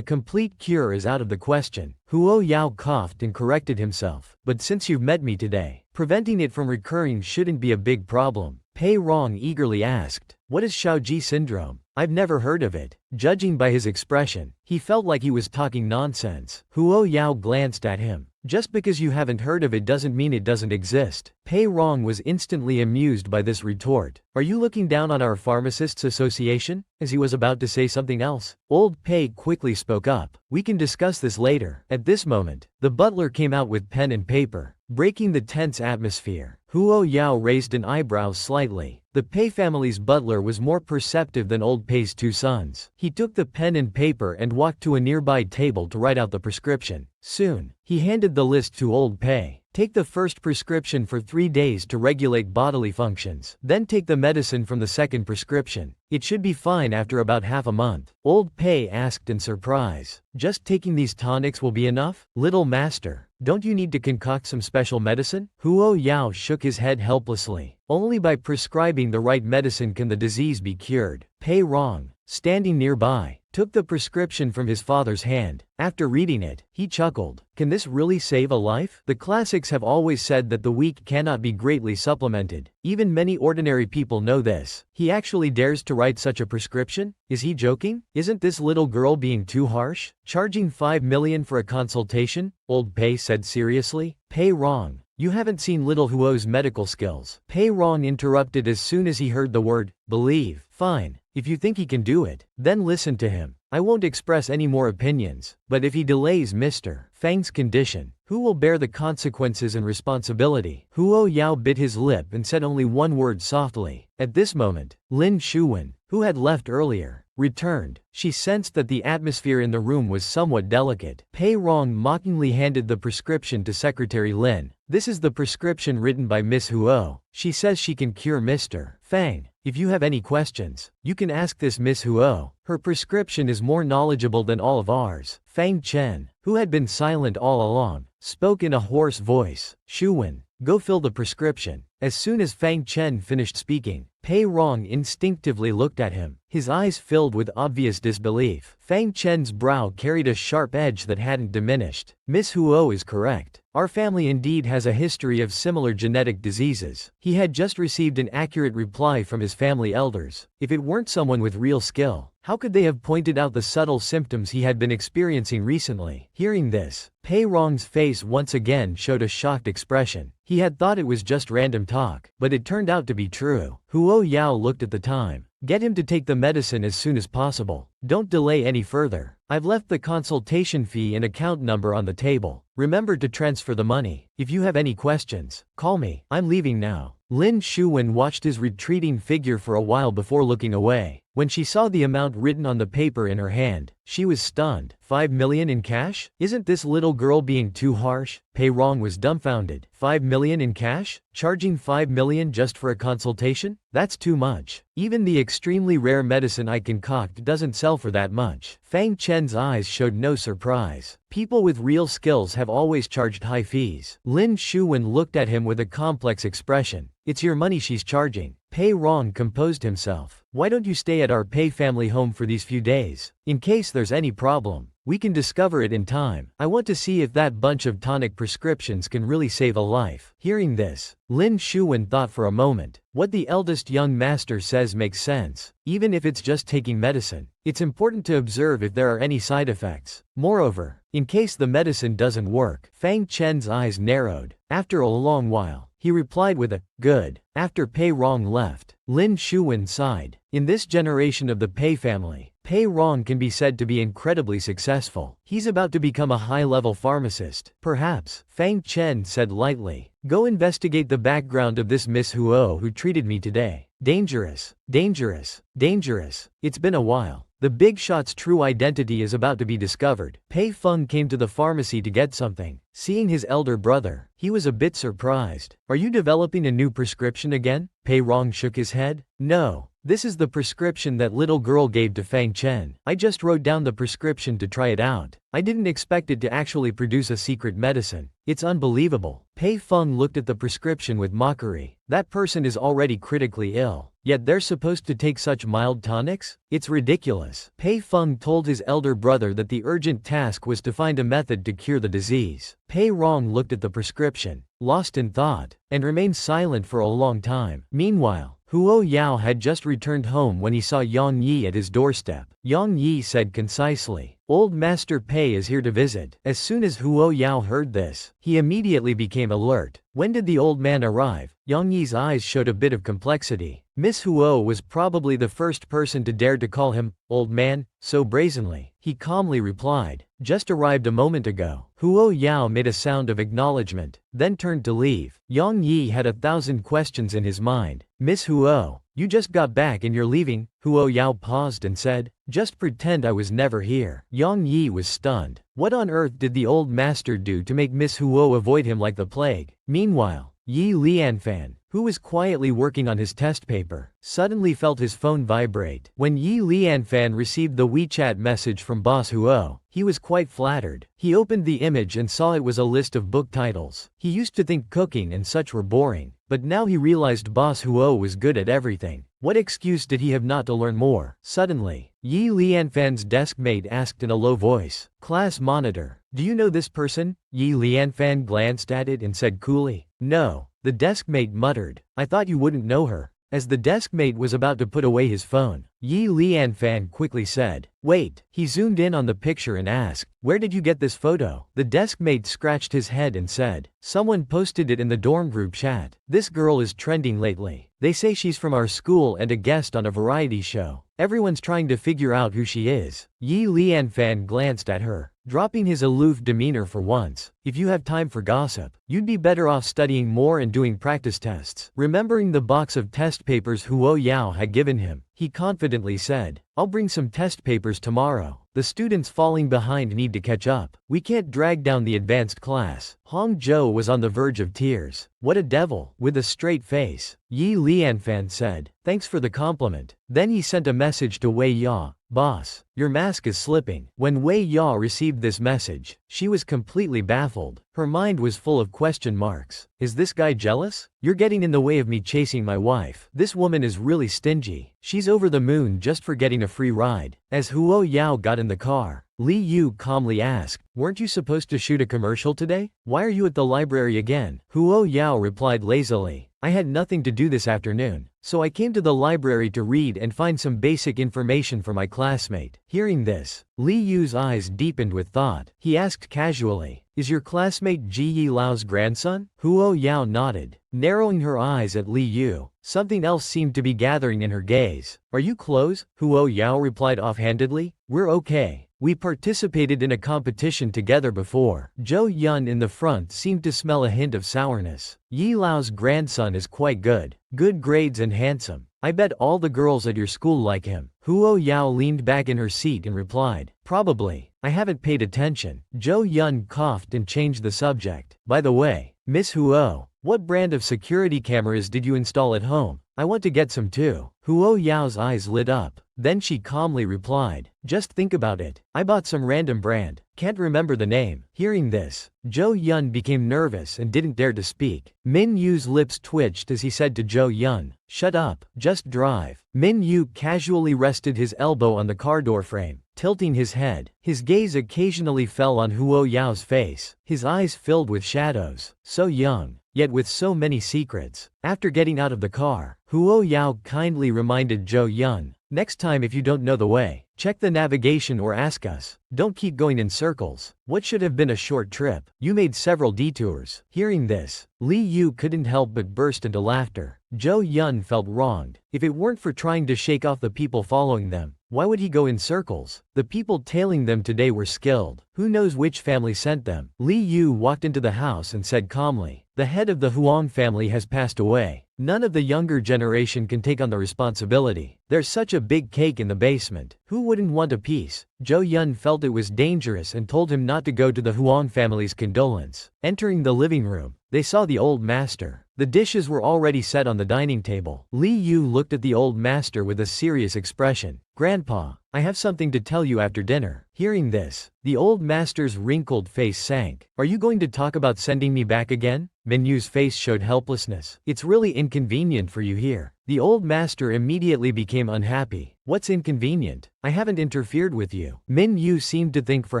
complete cure is out of the question." Huo Yao coughed and corrected himself. "But since you've met me today, preventing it from recurring shouldn't be a big problem." Pei Rong eagerly asked, "What is Shaoji syndrome? I've never heard of it." Judging by his expression, he felt like he was talking nonsense. Huo Yao glanced at him. "Just because you haven't heard of it doesn't mean it doesn't exist." Pei Rong was instantly amused by this retort. "Are you looking down on our Pharmacists Association?" As he was about to say something else, Old Pei quickly spoke up. "We can discuss this later." At this moment, the butler came out with pen and paper, breaking the tense atmosphere. Huo Yao raised an eyebrow slightly. The Pei family's butler was more perceptive than Old Pei's two sons. He took the pen and paper and walked to a nearby table to write out the prescription. Soon, he handed the list to Old Pei. "Take the first prescription for 3 days to regulate bodily functions. Then take the medicine from the second prescription. It should be fine after about half a month." Old Pei asked in surprise, "Just taking these tonics will be enough? Little master, don't you need to concoct some special medicine?" Huo Yao shook his head helplessly. "Only by prescribing the right medicine can the disease be cured." Pei Rong, standing nearby, took the prescription from his father's hand. After reading it, he chuckled. "Can this really save a life? The classics have always said that the weak cannot be greatly supplemented. Even many ordinary people know this. He actually dares to write such a prescription? Is he joking? Isn't this little girl being too harsh? Charging 5 million for a consultation?" Old Pei said seriously. "Pei Rong, you haven't seen little Huo's medical skills." Pei Rong interrupted as soon as he heard the word, "believe." "Fine. If you think he can do it, then listen to him. I won't express any more opinions, but if he delays Mr. Fang's condition, who will bear the consequences and responsibility?" Huo Yao bit his lip and said only one word softly. At this moment, Lin Shuwen, who had left earlier, returned. She sensed that the atmosphere in the room was somewhat delicate. Pei Rong mockingly handed the prescription to Secretary Lin. "This is the prescription written by Miss Huo. She says she can cure Mr. Fang. If you have any questions, you can ask this Miss Huo. Her prescription is more knowledgeable than all of ours." Fang Chen, who had been silent all along, spoke in a hoarse voice. "Shuwen, go fill the prescription." As soon as Fang Chen finished speaking, Pei Rong instinctively looked at him, his eyes filled with obvious disbelief. Fang Chen's brow carried a sharp edge that hadn't diminished. "Miss Huo is correct. Our family indeed has a history of similar genetic diseases." He had just received an accurate reply from his family elders. If it weren't someone with real skill, how could they have pointed out the subtle symptoms he had been experiencing recently? Hearing this, Pei Rong's face once again showed a shocked expression. He had thought it was just random talk, but it turned out to be true. Huo Yao looked at the time. "Get him to take the medicine as soon as possible. Don't delay any further. I've left the consultation fee and account number on the table. Remember to transfer the money. If you have any questions, call me. I'm leaving now." Lin Shuwen watched his retreating figure for a while before looking away. When she saw the amount written on the paper in her hand, she was stunned. 5 million in cash? Isn't this little girl being too harsh? Pei Rong was dumbfounded. 5 million in cash? Charging 5 million just for a consultation? That's too much. Even the extremely rare medicine I concoct doesn't sell for that much. Fang Chen's eyes showed no surprise. People with real skills have always charged high fees. Lin Shuwen looked at him with a complex expression. It's your money she's charging. Pei Rong composed himself. Why don't you stay at our Pei family home for these few days? In case there's any problem, we can discover it in time. I want to see if that bunch of tonic prescriptions can really save a life. Hearing this, Lin Shuwen thought for a moment. What the eldest young master says makes sense. Even if it's just taking medicine, it's important to observe if there are any side effects. Moreover, in case the medicine doesn't work. Fang Chen's eyes narrowed. After a long while, he replied with a, good. After Pei Rong left, Lin Shuwen sighed. In this generation of the Pei family, Pei Rong can be said to be incredibly successful. He's about to become a high-level pharmacist. Perhaps, Fang Chen said lightly. Go investigate the background of this Miss Huo who treated me today. Dangerous, dangerous, dangerous. It's been a while. The big shot's true identity is about to be discovered. Pei Feng came to the pharmacy to get something. Seeing his elder brother, he was a bit surprised. Are you developing a new prescription again? Pei Rong shook his head. No. This is the prescription that little girl gave to Fang Chen. I just wrote down the prescription to try it out. I didn't expect it to actually produce a secret medicine. It's unbelievable. Pei Feng looked at the prescription with mockery. That person is already critically ill, yet they're supposed to take such mild tonics? It's ridiculous. Pei Feng told his elder brother that the urgent task was to find a method to cure the disease. Pei Rong looked at the prescription, lost in thought, and remained silent for a long time. Meanwhile, Huo Yao had just returned home when he saw Yang Yi at his doorstep. Yang Yi said concisely, Old Master Pei is here to visit. As soon as Huo Yao heard this, he immediately became alert. When did the old man arrive? Yang Yi's eyes showed a bit of complexity. Miss Huo was probably the first person to dare to call him, old man, so brazenly. He calmly replied, just arrived a moment ago. Huo Yao made a sound of acknowledgement, then turned to leave. Yang Yi had 1,000 questions in his mind. Miss Huo, you just got back and you're leaving? Huo Yao paused and said, just pretend I was never here. Yang Yi was stunned. What on earth did the old master do to make Miss Huo avoid him like the plague? Meanwhile, Yi Lianfan, who was quietly working on his test paper, suddenly felt his phone vibrate. When Yi Lianfan received the WeChat message from Boss Huo, he was quite flattered. He opened the image and saw it was a list of book titles. He used to think cooking and such were boring, but now he realized Boss Huo was good at everything. What excuse did he have not to learn more? Suddenly, Yi Lianfan's deskmate asked in a low voice, Class monitor, do you know this person? Yi Lianfan glanced at it and said coolly, no. The deskmate muttered, I thought you wouldn't know her. As the deskmate was about to put away his phone, Yi Lianfan quickly said, wait. He zoomed in on the picture and asked, where did you get this photo? The deskmate scratched his head and said, someone posted it in the dorm group chat. This girl is trending lately. They say she's from our school and a guest on a variety show. Everyone's trying to figure out who she is. Yi Lianfan glanced at her, dropping his aloof demeanor for once. If you have time for gossip, you'd be better off studying more and doing practice tests. Remembering the box of test papers Huo Yao had given him, he confidently said, I'll bring some test papers tomorrow. The students falling behind need to catch up. We can't drag down the advanced class. Hong Zhou was on the verge of tears. What a devil. With a straight face, Yi Lianfan said, thanks for the compliment. Then he sent a message to Wei Ya, boss, your mask is slipping. When Wei Ya received this message, she was completely baffled. Her mind was full of question marks. Is this guy jealous? You're getting in the way of me chasing my wife. This woman is really stingy. She's over the moon just for getting a free ride. As Huo Yao got in the car, Li Yu calmly asked, weren't you supposed to shoot a commercial today? Why are you at the library again? Huo Yao replied lazily, I had nothing to do this afternoon, so I came to the library to read and find some basic information for my classmate. Hearing this, Li Yu's eyes deepened with thought. He asked casually, is your classmate Ji Yi Lao's grandson? Huo Yao nodded, narrowing her eyes at Li Yu. Something else seemed to be gathering in her gaze. Are you close? Huo Yao replied offhandedly, we're okay. We participated in a competition together before. Zhou Yun in the front seemed to smell a hint of sourness. Yi Lao's grandson is quite good. Good grades and handsome. I bet all the girls at your school like him. Huo Yao leaned back in her seat and replied, probably. I haven't paid attention. Zhou Yun coughed and changed the subject. By the way, Miss Huo, what brand of security cameras did you install at home? I want to get some too. Huo Yao's eyes lit up. Then she calmly replied, "Just think about it. I bought some random brand. Can't remember the name." Hearing this, Jo Yun became nervous and didn't dare to speak. Minyu's lips twitched as he said to Jo Yun, "Shut up, just drive." Minyu casually rested his elbow on the car door frame, tilting his head. His gaze occasionally fell on Huo Yao's face, his eyes filled with shadows. So young, yet with so many secrets. After getting out of the car, Huo Yao kindly reminded Jo Yun, "Next time if you don't know the way, check the navigation or ask us. Don't keep going in circles. What should have been a short trip, you made several detours." Hearing this, Li Yu couldn't help but burst into laughter. Jo Yun felt wronged. If it weren't for trying to shake off the people following them, why would he go in circles? The people tailing them today were skilled. Who knows which family sent them? Li Yu walked into the house and said calmly, "The head of the Huang family has passed away. None of the younger generation can take on the responsibility. There's such a big cake in the basement. Who wouldn't want a piece?" Jo Yun felt it was dangerous and told him not to go to the Huang family's condolence. Entering the living room, they saw the old master. The dishes were already set on the dining table. Li Yu looked at the old master with a serious expression. "Grandpa, I have something to tell you after dinner." Hearing this, the old master's wrinkled face sank. "Are you going to talk about sending me back again?" Minyu's face showed helplessness. "It's really inconvenient for you here." The old master immediately became unhappy. "What's inconvenient? I haven't interfered with you." Minyu seemed to think for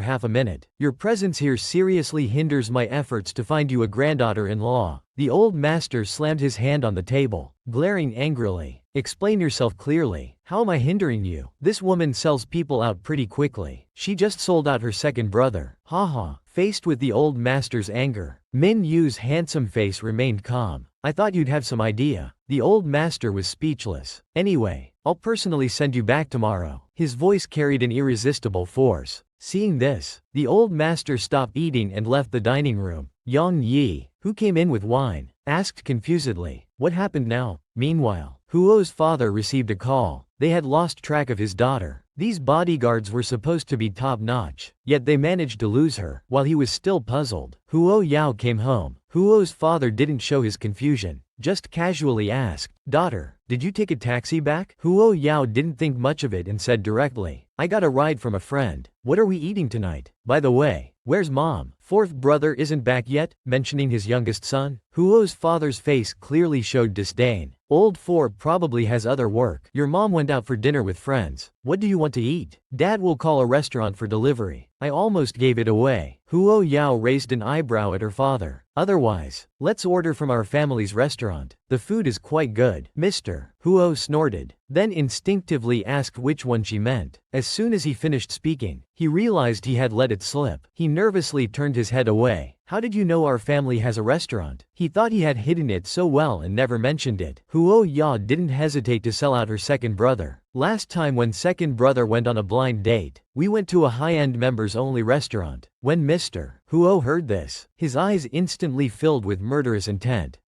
half a minute. "Your presence here seriously hinders my efforts to find you a granddaughter-in-law." The old master slammed his hand on the table, glaring angrily. "Explain yourself clearly. How am I hindering you? This woman sells people out pretty quickly. She just sold out her second brother." Haha. Faced with the old master's anger, Minyu's handsome face remained calm. "I thought you'd have some idea." The old master was speechless. "Anyway, I'll personally send you back tomorrow." His voice carried an irresistible force. Seeing this, the old master stopped eating and left the dining room. Yang Yi, who came in with wine, asked confusedly, "What happened now?" Meanwhile, Huo's father received a call. They had lost track of his daughter. These bodyguards were supposed to be top-notch, yet they managed to lose her. While he was still puzzled, Huo Yao came home. Huo's father didn't show his confusion, just casually asked, "Daughter, did you take a taxi back?" Huo Yao didn't think much of it and said directly, "I got a ride from a friend. What are we eating tonight? By the way, where's mom? Fourth brother isn't back yet?" Mentioning his youngest son, Huo's father's face clearly showed disdain. "Old Four probably has other work. Your mom went out for dinner with friends. What do you want to eat? Dad will call a restaurant for delivery." I almost gave it away. Huo Yao raised an eyebrow at her father. "Otherwise, let's order from our family's restaurant. The food is quite good." "Mister," Huo snorted, then instinctively asked which one she meant. As soon as he finished speaking, he realized he had let it slip. He nervously turned his head away. "How did you know our family has a restaurant?" He thought he had hidden it so well and never mentioned it. Huo Ya didn't hesitate to sell out her second brother. "Last time when second brother went on a blind date, we went to a high-end members-only restaurant." When Mr. Huo heard this, his eyes instantly filled with murderous intent.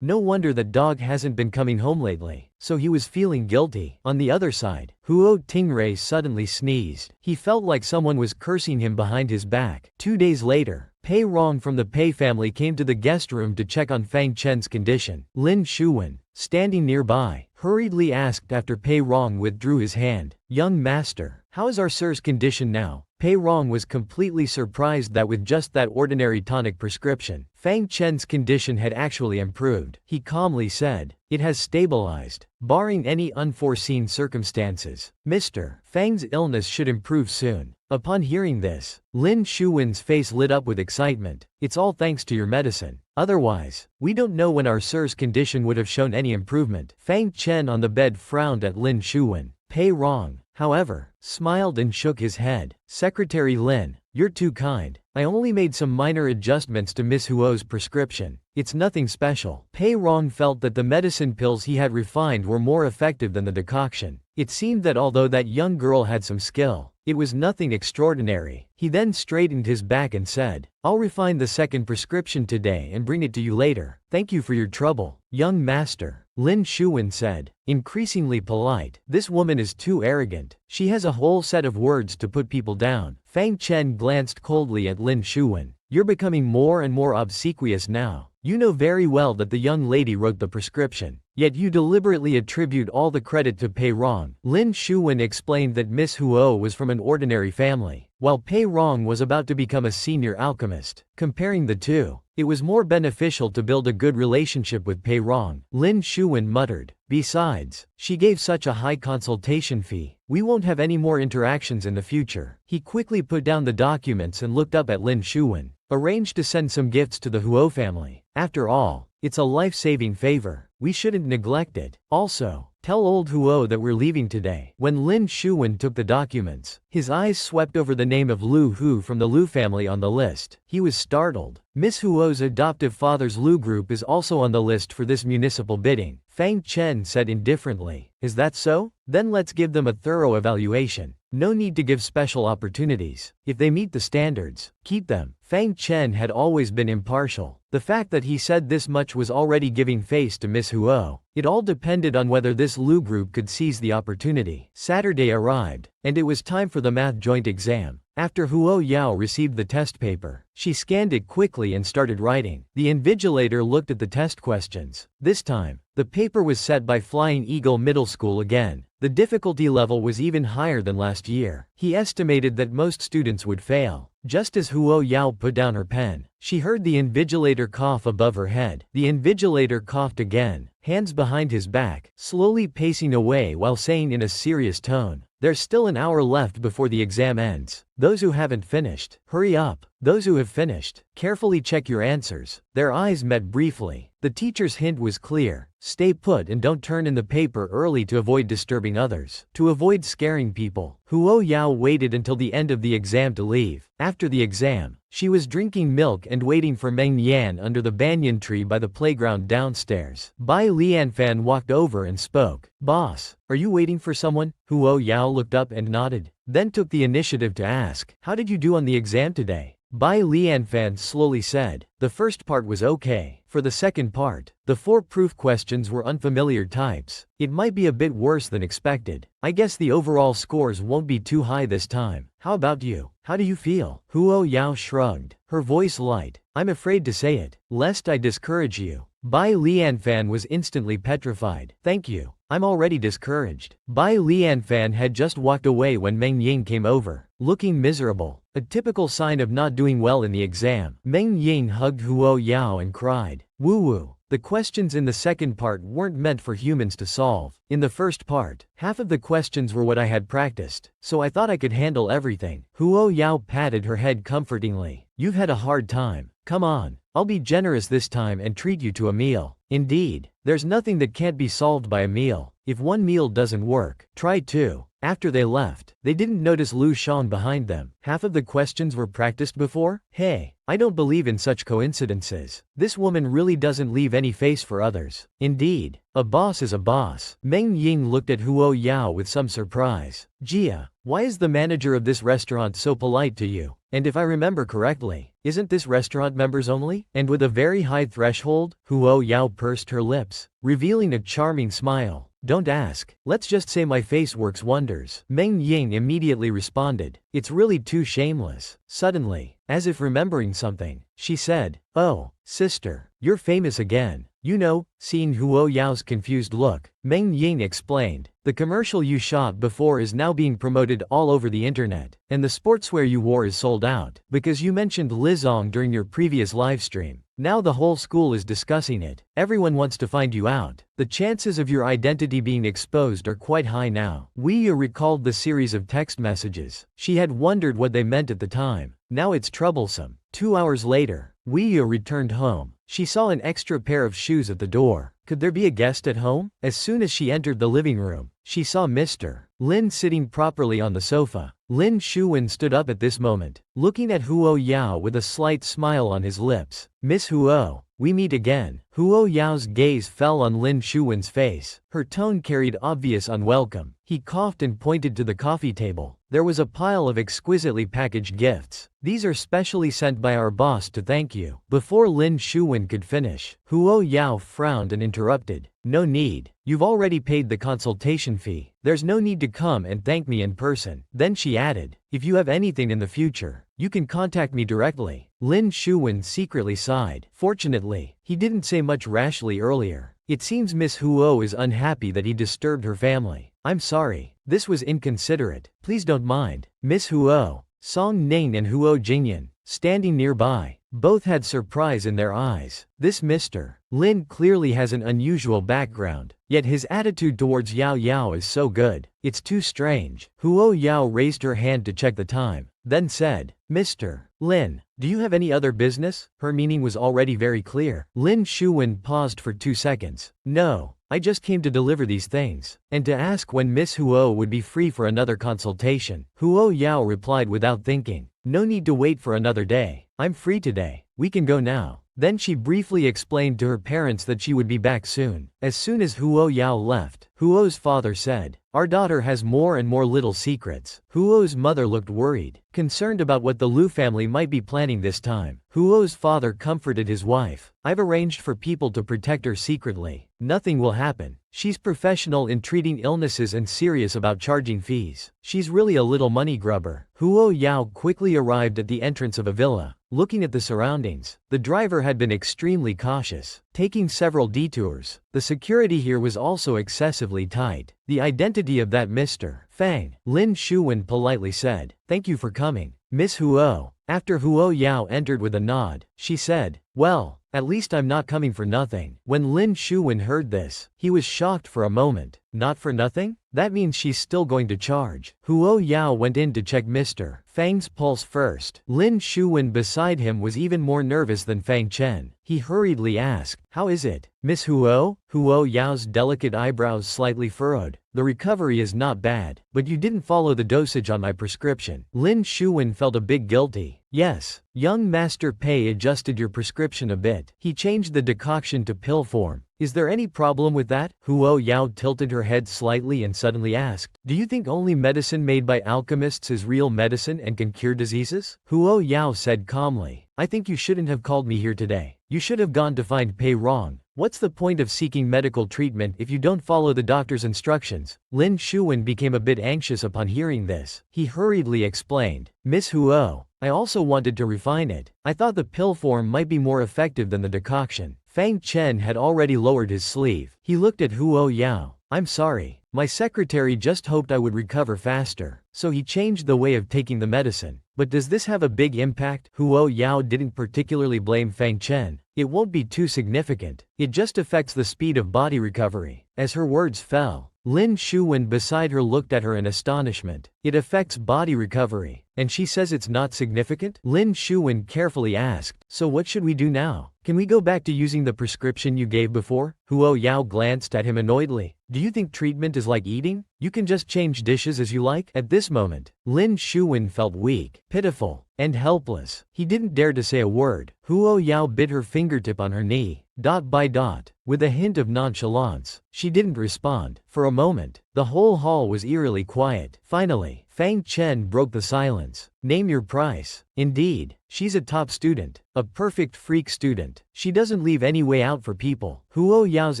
No wonder that dog hasn't been coming home lately. So he was feeling guilty. On the other side, Huo Tingray suddenly sneezed. He felt like someone was cursing him behind his back. 2 days later, Pei Rong from the Pei family came to the guest room to check on Fang Chen's condition. Lin Shuwen, standing nearby, hurriedly asked after Pei Rong withdrew his hand, "Young master, how is our sir's condition now?" Pei Rong was completely surprised that with just that ordinary tonic prescription, Fang Chen's condition had actually improved. He calmly said, "It has stabilized, barring any unforeseen circumstances. Mr. Fang's illness should improve soon." Upon hearing this, Lin Shuwen's face lit up with excitement. "It's all thanks to your medicine. Otherwise, we don't know when our sir's condition would have shown any improvement." Fang Chen on the bed frowned at Lin Shuwen. Pei Rong, however, smiled and shook his head. "Secretary Lin, you're too kind. I only made some minor adjustments to Miss Huo's prescription. It's nothing special." Pei Rong felt that the medicine pills he had refined were more effective than the decoction. It seemed that although that young girl had some skill, it was nothing extraordinary. He then straightened his back and said, "I'll refine the second prescription today and bring it to you later. Thank you for your trouble, young master," Lin Shuwen said, increasingly polite. "This woman is too arrogant. She has a whole set of words to put people down." Fang Chen glanced coldly at Lin Shuwen. "You're becoming more and more obsequious now. You know very well that the young lady wrote the prescription. Yet you deliberately attribute all the credit to Pei Rong. Lin Shuwen explained that Miss Huo was from an ordinary family, while Pei Rong was about to become a senior alchemist. Comparing the two, it was more beneficial to build a good relationship with Pei Rong. Lin Shuwen muttered. Besides, she gave such a high consultation fee. We won't have any more interactions in the future. He quickly put down the documents and looked up at Lin Shuwen. Arranged to send some gifts to the Huo family. After all, it's a life-saving favor. We shouldn't neglect it. Also, tell old Huo that we're leaving today. When Lin Shuwen took the documents, his eyes swept over the name of Lu Hu from the Lu family on the list. He was startled. Miss Huo's adoptive father's Lu group is also on the list for this municipal bidding. Fang Chen said indifferently. Is that so? Then let's give them a thorough evaluation. No need to give special opportunities. If they meet the standards, keep them. Fang Chen had always been impartial. The fact that he said this much was already giving face to Miss Huo. It all depended on whether this Lu group could seize the opportunity. Saturday arrived, and it was time for the math joint exam. After Huo Yao received the test paper, she scanned it quickly and started writing. The invigilator looked at the test questions. This time, the paper was set by Flying Eagle Middle School again. The difficulty level was even higher than last year. He estimated that most students would fail. Just as Huo Yao put down her pen, she heard the invigilator cough above her head. The invigilator coughed again, hands behind his back, slowly pacing away while saying in a serious tone, "There's still an hour left before the exam ends. Those who haven't finished, hurry up. Those who have finished, carefully check your answers." Their eyes met briefly. The teacher's hint was clear. Stay put and don't turn in the paper early to avoid disturbing others. To avoid scaring people, Huo Yao waited until the end of the exam to leave. After the exam, she was drinking milk and waiting for Meng Yan under the banyan tree by the playground downstairs. Bai Lianfan walked over and spoke. "Boss, are you waiting for someone?" Huo Yao looked up and nodded, then took the initiative to ask, "How did you do on the exam today?" Bai Lianfan slowly said, "The first part was okay. For the second part, the 4 proof questions were unfamiliar types. It might be a bit worse than expected. I guess the overall scores won't be too high this time. How about you? How do you feel?" Huo Yao shrugged, her voice light. "I'm afraid to say it, lest I discourage you." Bai Lianfan was instantly petrified. "Thank you. I'm already discouraged." Bai Lianfan had just walked away when Meng Ying came over, looking miserable, a typical sign of not doing well in the exam. Meng Ying hugged Huo Yao and cried, "Woo-woo. The questions in the second part weren't meant for humans to solve. In the first part, half of the questions were what I had practiced, so I thought I could handle everything." Huo Yao patted her head comfortingly. "You've had a hard time. Come on, I'll be generous this time and treat you to a meal." Indeed, there's nothing that can't be solved by a meal. If one meal doesn't work, try 2. After they left, they didn't notice Lu Shang behind them. Half of the questions were practiced before? Hey, I don't believe in such coincidences. This woman really doesn't leave any face for others. Indeed, a boss is a boss. Meng Ying looked at Huo Yao with some surprise. "Jia, why is the manager of this restaurant so polite to you? And if I remember correctly, isn't this restaurant members only?" And with a very high threshold, Huo Yao pursed her lips, revealing a charming smile. "Don't ask. Let's just say my face works wonders." Meng Ying immediately responded. "It's really too shameless." Suddenly, as if remembering something, she said, "Oh, sister, you're famous again. You know." Seeing Huo Yao's confused look, Meng Ying explained, "The commercial you shot before is now being promoted all over the internet, and the sportswear you wore is sold out, because you mentioned Lizong during your previous livestream. Now the whole school is discussing it. Everyone wants to find you out. The chances of your identity being exposed are quite high now." Wei Yu recalled the series of text messages. She had wondered what they meant at the time. Now it's troublesome. 2 hours later, Wei Yu returned home. She saw an extra pair of shoes at the door. Could there be a guest at home? As soon as she entered the living room, she saw Mr. Lin sitting properly on the sofa. Lin Shuwen stood up at this moment, looking at Huo Yao with a slight smile on his lips. "Miss Huo, we meet again." Huo Yao's gaze fell on Lin Shuwen's face. Her tone carried obvious unwelcome. He coughed and pointed to the coffee table. There was a pile of exquisitely packaged gifts. "These are specially sent by our boss to thank you." Before Lin Shuwen could finish, Huo Yao frowned and interrupted. "No need. You've already paid the consultation fee. There's no need to come and thank me in person." Then she she added, if you have anything in the future, you can contact me directly. Lin Shuwen secretly sighed. Fortunately, he didn't say much rashly earlier. It seems Miss Huo is unhappy that he disturbed her family. I'm sorry. This was inconsiderate. Please don't mind. Miss Huo, Song Ning and Huo Jingyan, standing nearby, both had surprise in their eyes. This Mr. Lin clearly has an unusual background, yet his attitude towards Yao Yao is so good. It's too strange. Huo Yao raised her hand to check the time, then said, Mr. Lin, do you have any other business? Her meaning was already very clear. Lin Shuwen paused for 2 seconds. No, I just came to deliver these things, and to ask when Miss Huo would be free for another consultation. Huo Yao replied without thinking. No need to wait for another day. I'm free today. We can go now. Then she briefly explained to her parents that she would be back soon. As soon as Huo Yao left, Huo's father said, our daughter has more and more little secrets. Huo's mother looked worried, concerned about what the Lu family might be planning this time. Huo's father comforted his wife. I've arranged for people to protect her secretly. Nothing will happen. She's professional in treating illnesses and serious about charging fees. She's really a little money grubber. Huo Yao quickly arrived at the entrance of a villa. Looking at the surroundings, the driver had been extremely cautious, taking several detours. The security here was also excessively tight. The identity of that Mr. Fang, Lin Shuwen politely said, thank you for coming, Miss Huo. After Huo Yao entered with a nod, she said, well, at least I'm not coming for nothing. When Lin Shuwen heard this, he was shocked for a moment. Not for nothing? That means she's still going to charge. Huo Yao went in to check Mr. Fang's pulse first. Lin Shuwen beside him was even more nervous than Fang Chen. He hurriedly asked, how is it, Miss Huo? Huo Yao's delicate eyebrows slightly furrowed. The recovery is not bad, but you didn't follow the dosage on my prescription. Lin Shuwen felt a bit guilty. Yes, young Master Pei adjusted your prescription a bit. He changed the decoction to pill form. Is there any problem with that? Huo Yao tilted her head slightly and suddenly asked, do you think only medicine made by alchemists is real medicine and can cure diseases? Huo Yao said calmly, I think you shouldn't have called me here today. You should have gone to find Pei Rong. What's the point of seeking medical treatment if you don't follow the doctor's instructions? Lin Shuwen became a bit anxious upon hearing this. He hurriedly explained, Miss Huo, I also wanted to refine it. I thought the pill form might be more effective than the decoction. Fang Chen had already lowered his sleeve. He looked at Huo Yao. I'm sorry. My secretary just hoped I would recover faster, so he changed the way of taking the medicine. But does this have a big impact? Huo Yao didn't particularly blame Fang Chen. It won't be too significant. It just affects the speed of body recovery. As her words fell, Lin Shuwen beside her looked at her in astonishment. It affects body recovery, and she says it's not significant? Lin Shuwen carefully asked, so what should we do now? Can we go back to using the prescription you gave before? Huo Yao glanced at him annoyedly. Do you think treatment is like eating? You can just change dishes as you like? At this moment, Lin Shuwen felt weak, pitiful, and helpless. He didn't dare to say a word. Huo Yao bit her fingertip on her knee, dot by dot, with a hint of nonchalance. She didn't respond. For a moment, the whole hall was eerily quiet. Finally, Fang Chen broke the silence. Name your price. Indeed, she's a top student, a perfect freak student. She doesn't leave any way out for people. Huo Yao's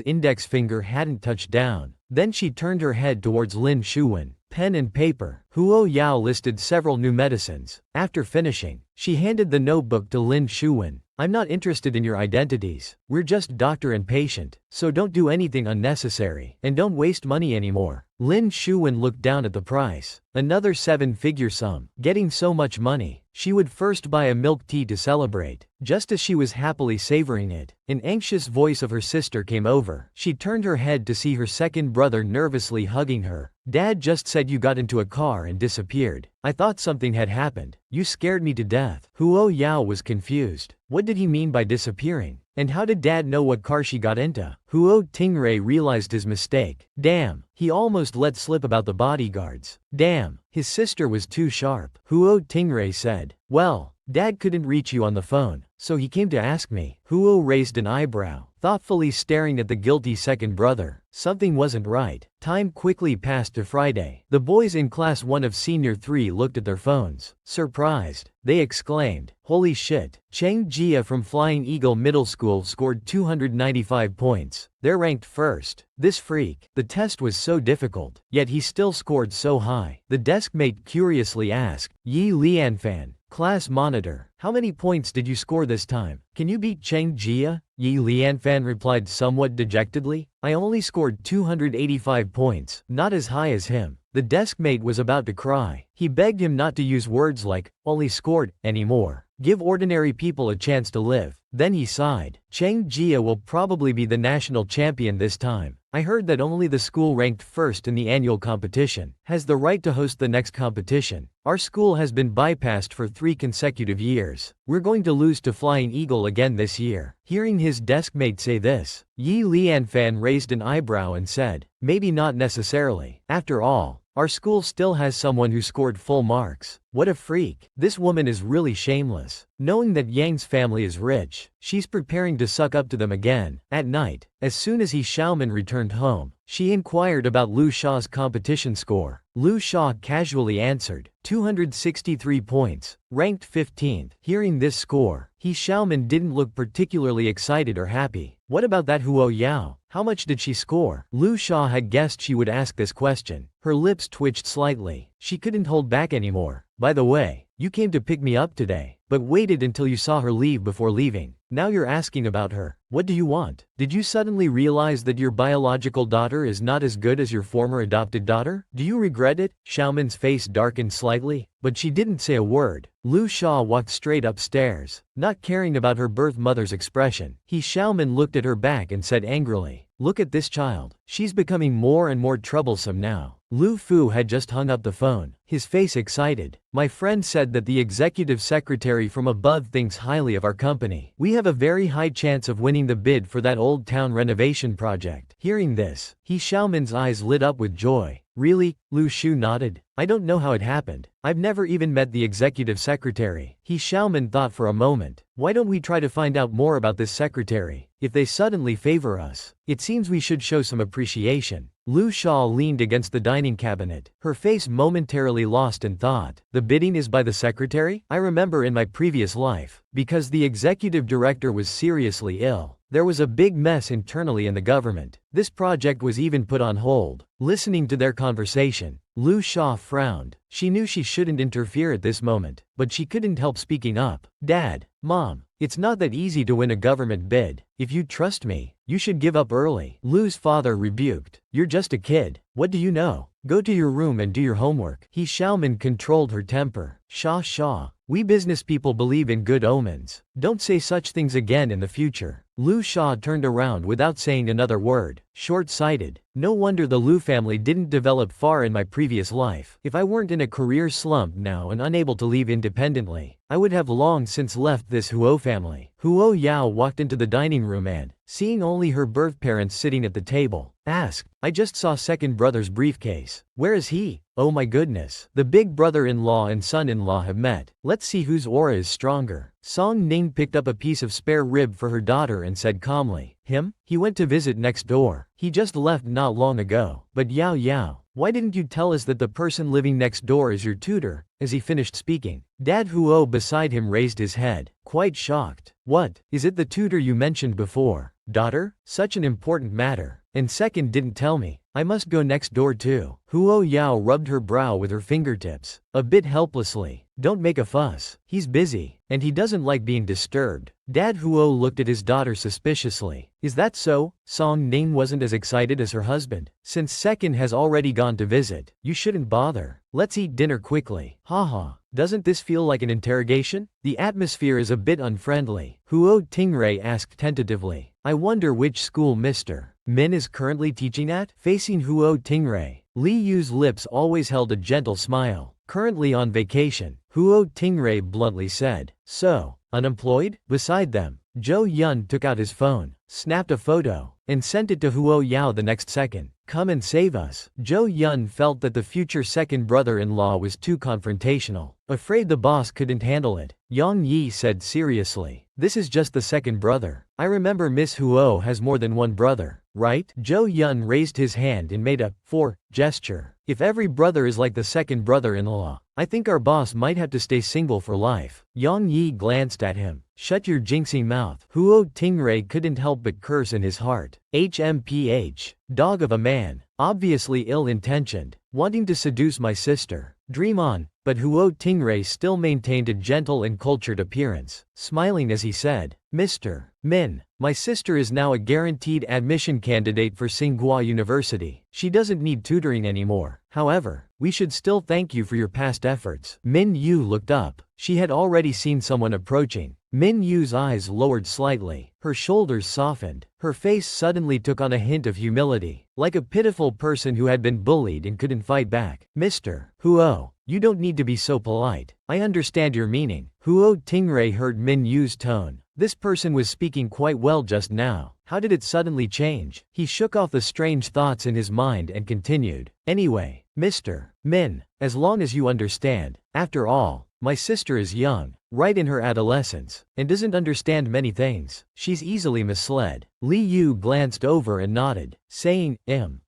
index finger hadn't touched down. Then she turned her head towards Lin Shuwen. Pen and paper. Huo Yao listed several new medicines. After finishing, she handed the notebook to Lin Shuwen. I'm not interested in your identities. We're just doctor and patient, so don't do anything unnecessary, and don't waste money anymore. Lin Shuwen looked down at the price. Another 7-figure sum. Getting so much money, she would first buy a milk tea to celebrate. Just as she was happily savoring it, an anxious voice of her sister came over. She turned her head to see her second brother nervously hugging her. Dad just said you got into a car and disappeared. I thought something had happened. You scared me to death. Huo Yao was confused. What did he mean by disappearing? And how did Dad know what car she got into? Huo Tingray realized his mistake. Damn, he almost let slip about the bodyguards. Damn, his sister was too sharp. Huo Tingray said, well, Dad couldn't reach you on the phone, So he came to ask me. Huo raised an eyebrow, thoughtfully staring at the guilty second brother. Something wasn't right. Time quickly passed to Friday. The boys in class 1 of senior 3 looked at their phones. Surprised, they exclaimed, "Holy shit, Cheng Jia from Flying Eagle Middle School scored 295 points. They're ranked first. This freak. The test was so difficult, yet he still scored so high." The deskmate curiously asked, "Yi Lianfan, class monitor, how many points did you score this time? Can you beat Cheng Jia?" Yi Lianfan replied somewhat dejectedly, "I only scored 285 points, not as high as him." The deskmate was about to cry. He begged him not to use words like, "only scored," anymore. Give ordinary people a chance to live. Then he sighed. Cheng Jia will probably be the national champion this time. I heard that only the school ranked first in the annual competition has the right to host the next competition. Our school has been bypassed for 3 consecutive years. We're going to lose to Flying Eagle again this year. Hearing his deskmate say this, Yi Lianfan raised an eyebrow and said, "Maybe not necessarily. After all, our school still has someone who scored full marks." What a freak. This woman is really shameless. Knowing that Yang's family is rich, she's preparing to suck up to them again. At night, as soon as He Xiaoman returned home, she inquired about Lu Sha's competition score. Lu Sha casually answered, 263 points, ranked 15th. Hearing this score, He Xiaoman didn't look particularly excited or happy. What about that Huo Yao? How much did she score? Lu Sha had guessed she would ask this question. Her lips twitched slightly. She couldn't hold back anymore. "By the way, you came to pick me up today, but waited until you saw her leave before leaving. Now you're asking about her. What do you want? Did you suddenly realize that your biological daughter is not as good as your former adopted daughter? Do you regret it?" Xiaoman's face darkened slightly, but she didn't say a word. Lu Sha walked straight upstairs, not caring about her birth mother's expression. He Xiaoman looked at her back and said angrily, "Look at this child. She's becoming more and more troublesome now." Lu Fu had just hung up the phone, his face excited. "My friend said that the executive secretary from above thinks highly of our company. We have a very high chance of winning the bid for that old town renovation project." Hearing this, He Xiaoman's eyes lit up with joy. "Really?" Lu Shu nodded. "I don't know how it happened. I've never even met the executive secretary." He Xiaoman thought for a moment. "Why don't we try to find out more about this secretary? If they suddenly favor us, it seems we should show some appreciation." Lu Sha leaned against the dining cabinet, her face momentarily lost in thought. "The bidding is by the secretary? I remember in my previous life, because the executive director was seriously ill, there was a big mess internally in the government. This project was even put on hold." Listening to their conversation, Lu Sha frowned. She knew she shouldn't interfere at this moment, but she couldn't help speaking up. "Dad, Mom, it's not that easy to win a government bid. If you trust me, you should give up early." Lu's father rebuked. "You're just a kid. What do you know? Go to your room and do your homework." He Xiaoman controlled her temper. Sha, we business people believe in good omens. Don't say such things again in the future." Lu Sha turned around without saying another word. Short-sighted. No wonder the Lu family didn't develop far in my previous life. If I weren't in a career slump now and unable to leave independently, I would have long since left this Huo family. Huo Yao walked into the dining room and, seeing only her birth parents sitting at the table, asked, "I just saw second brother's briefcase. Where is he? Oh my goodness. The big brother-in-law and son-in-law have met. Let's see whose aura is stronger." Song Ning picked up a piece of spare rib for her daughter and said calmly, "Him? He went to visit next door. He just left not long ago." "But Yao, why didn't you tell us that the person living next door is your tutor?" As he finished speaking, Dad Huo beside him raised his head, quite shocked. "What? Is it the tutor you mentioned before? Daughter? Such an important matter. And second didn't tell me. I must go next door too." Huo Yao rubbed her brow with her fingertips, a bit helplessly. "Don't make a fuss. He's busy, and he doesn't like being disturbed." Dad Huo looked at his daughter suspiciously. "Is that so?" Song Ning wasn't as excited as her husband. "Since second has already gone to visit, you shouldn't bother. Let's eat dinner quickly." Haha. Doesn't this feel like an interrogation? The atmosphere is a bit unfriendly. Huo Tingray asked tentatively. "I wonder which school Mr. Min is currently teaching at?" Facing Huo Tingray, Li Yu's lips always held a gentle smile. "Currently on vacation," Huo Tingray bluntly said. "So, unemployed?" Beside them, Zhou Yun took out his phone, snapped a photo, and sent it to Huo Yao the next second. "Come and save us." Zhou Yun felt that the future second brother-in-law was too confrontational, afraid the boss couldn't handle it. Yang Yi said seriously, This is just the second brother. I remember Miss Huo has more than one brother, right? Zhou Yun raised his hand and made a "for" gesture. If every brother is like the second brother-in-law, I think our boss might have to stay single for life. Yang Yi glanced at him. Shut your jinxing mouth. Huo Tingray couldn't help but curse in his heart. HMPH. Dog of a man. Obviously ill-intentioned. Wanting to seduce my sister. Dream on. But Huo Tingray still maintained a gentle and cultured appearance, smiling as he said, Mr. Min, my sister is now a guaranteed admission candidate for Tsinghua University. She doesn't need tutoring anymore. However, we should still thank you for your past efforts. Minyu looked up. She had already seen someone approaching. Minyu's eyes lowered slightly. Her shoulders softened. Her face suddenly took on a hint of humility, like a pitiful person who had been bullied and couldn't fight back. Mr. Huo, you don't need to be so polite. I understand your meaning. Huo Tingray heard Minyu's tone. This person was speaking quite well just now. How did it suddenly change? He shook off the strange thoughts in his mind and continued. Anyway, Mr. Min, as long as you understand, after all, my sister is young, right in her adolescence, and doesn't understand many things. She's easily misled. Li Yu glanced over and nodded, saying,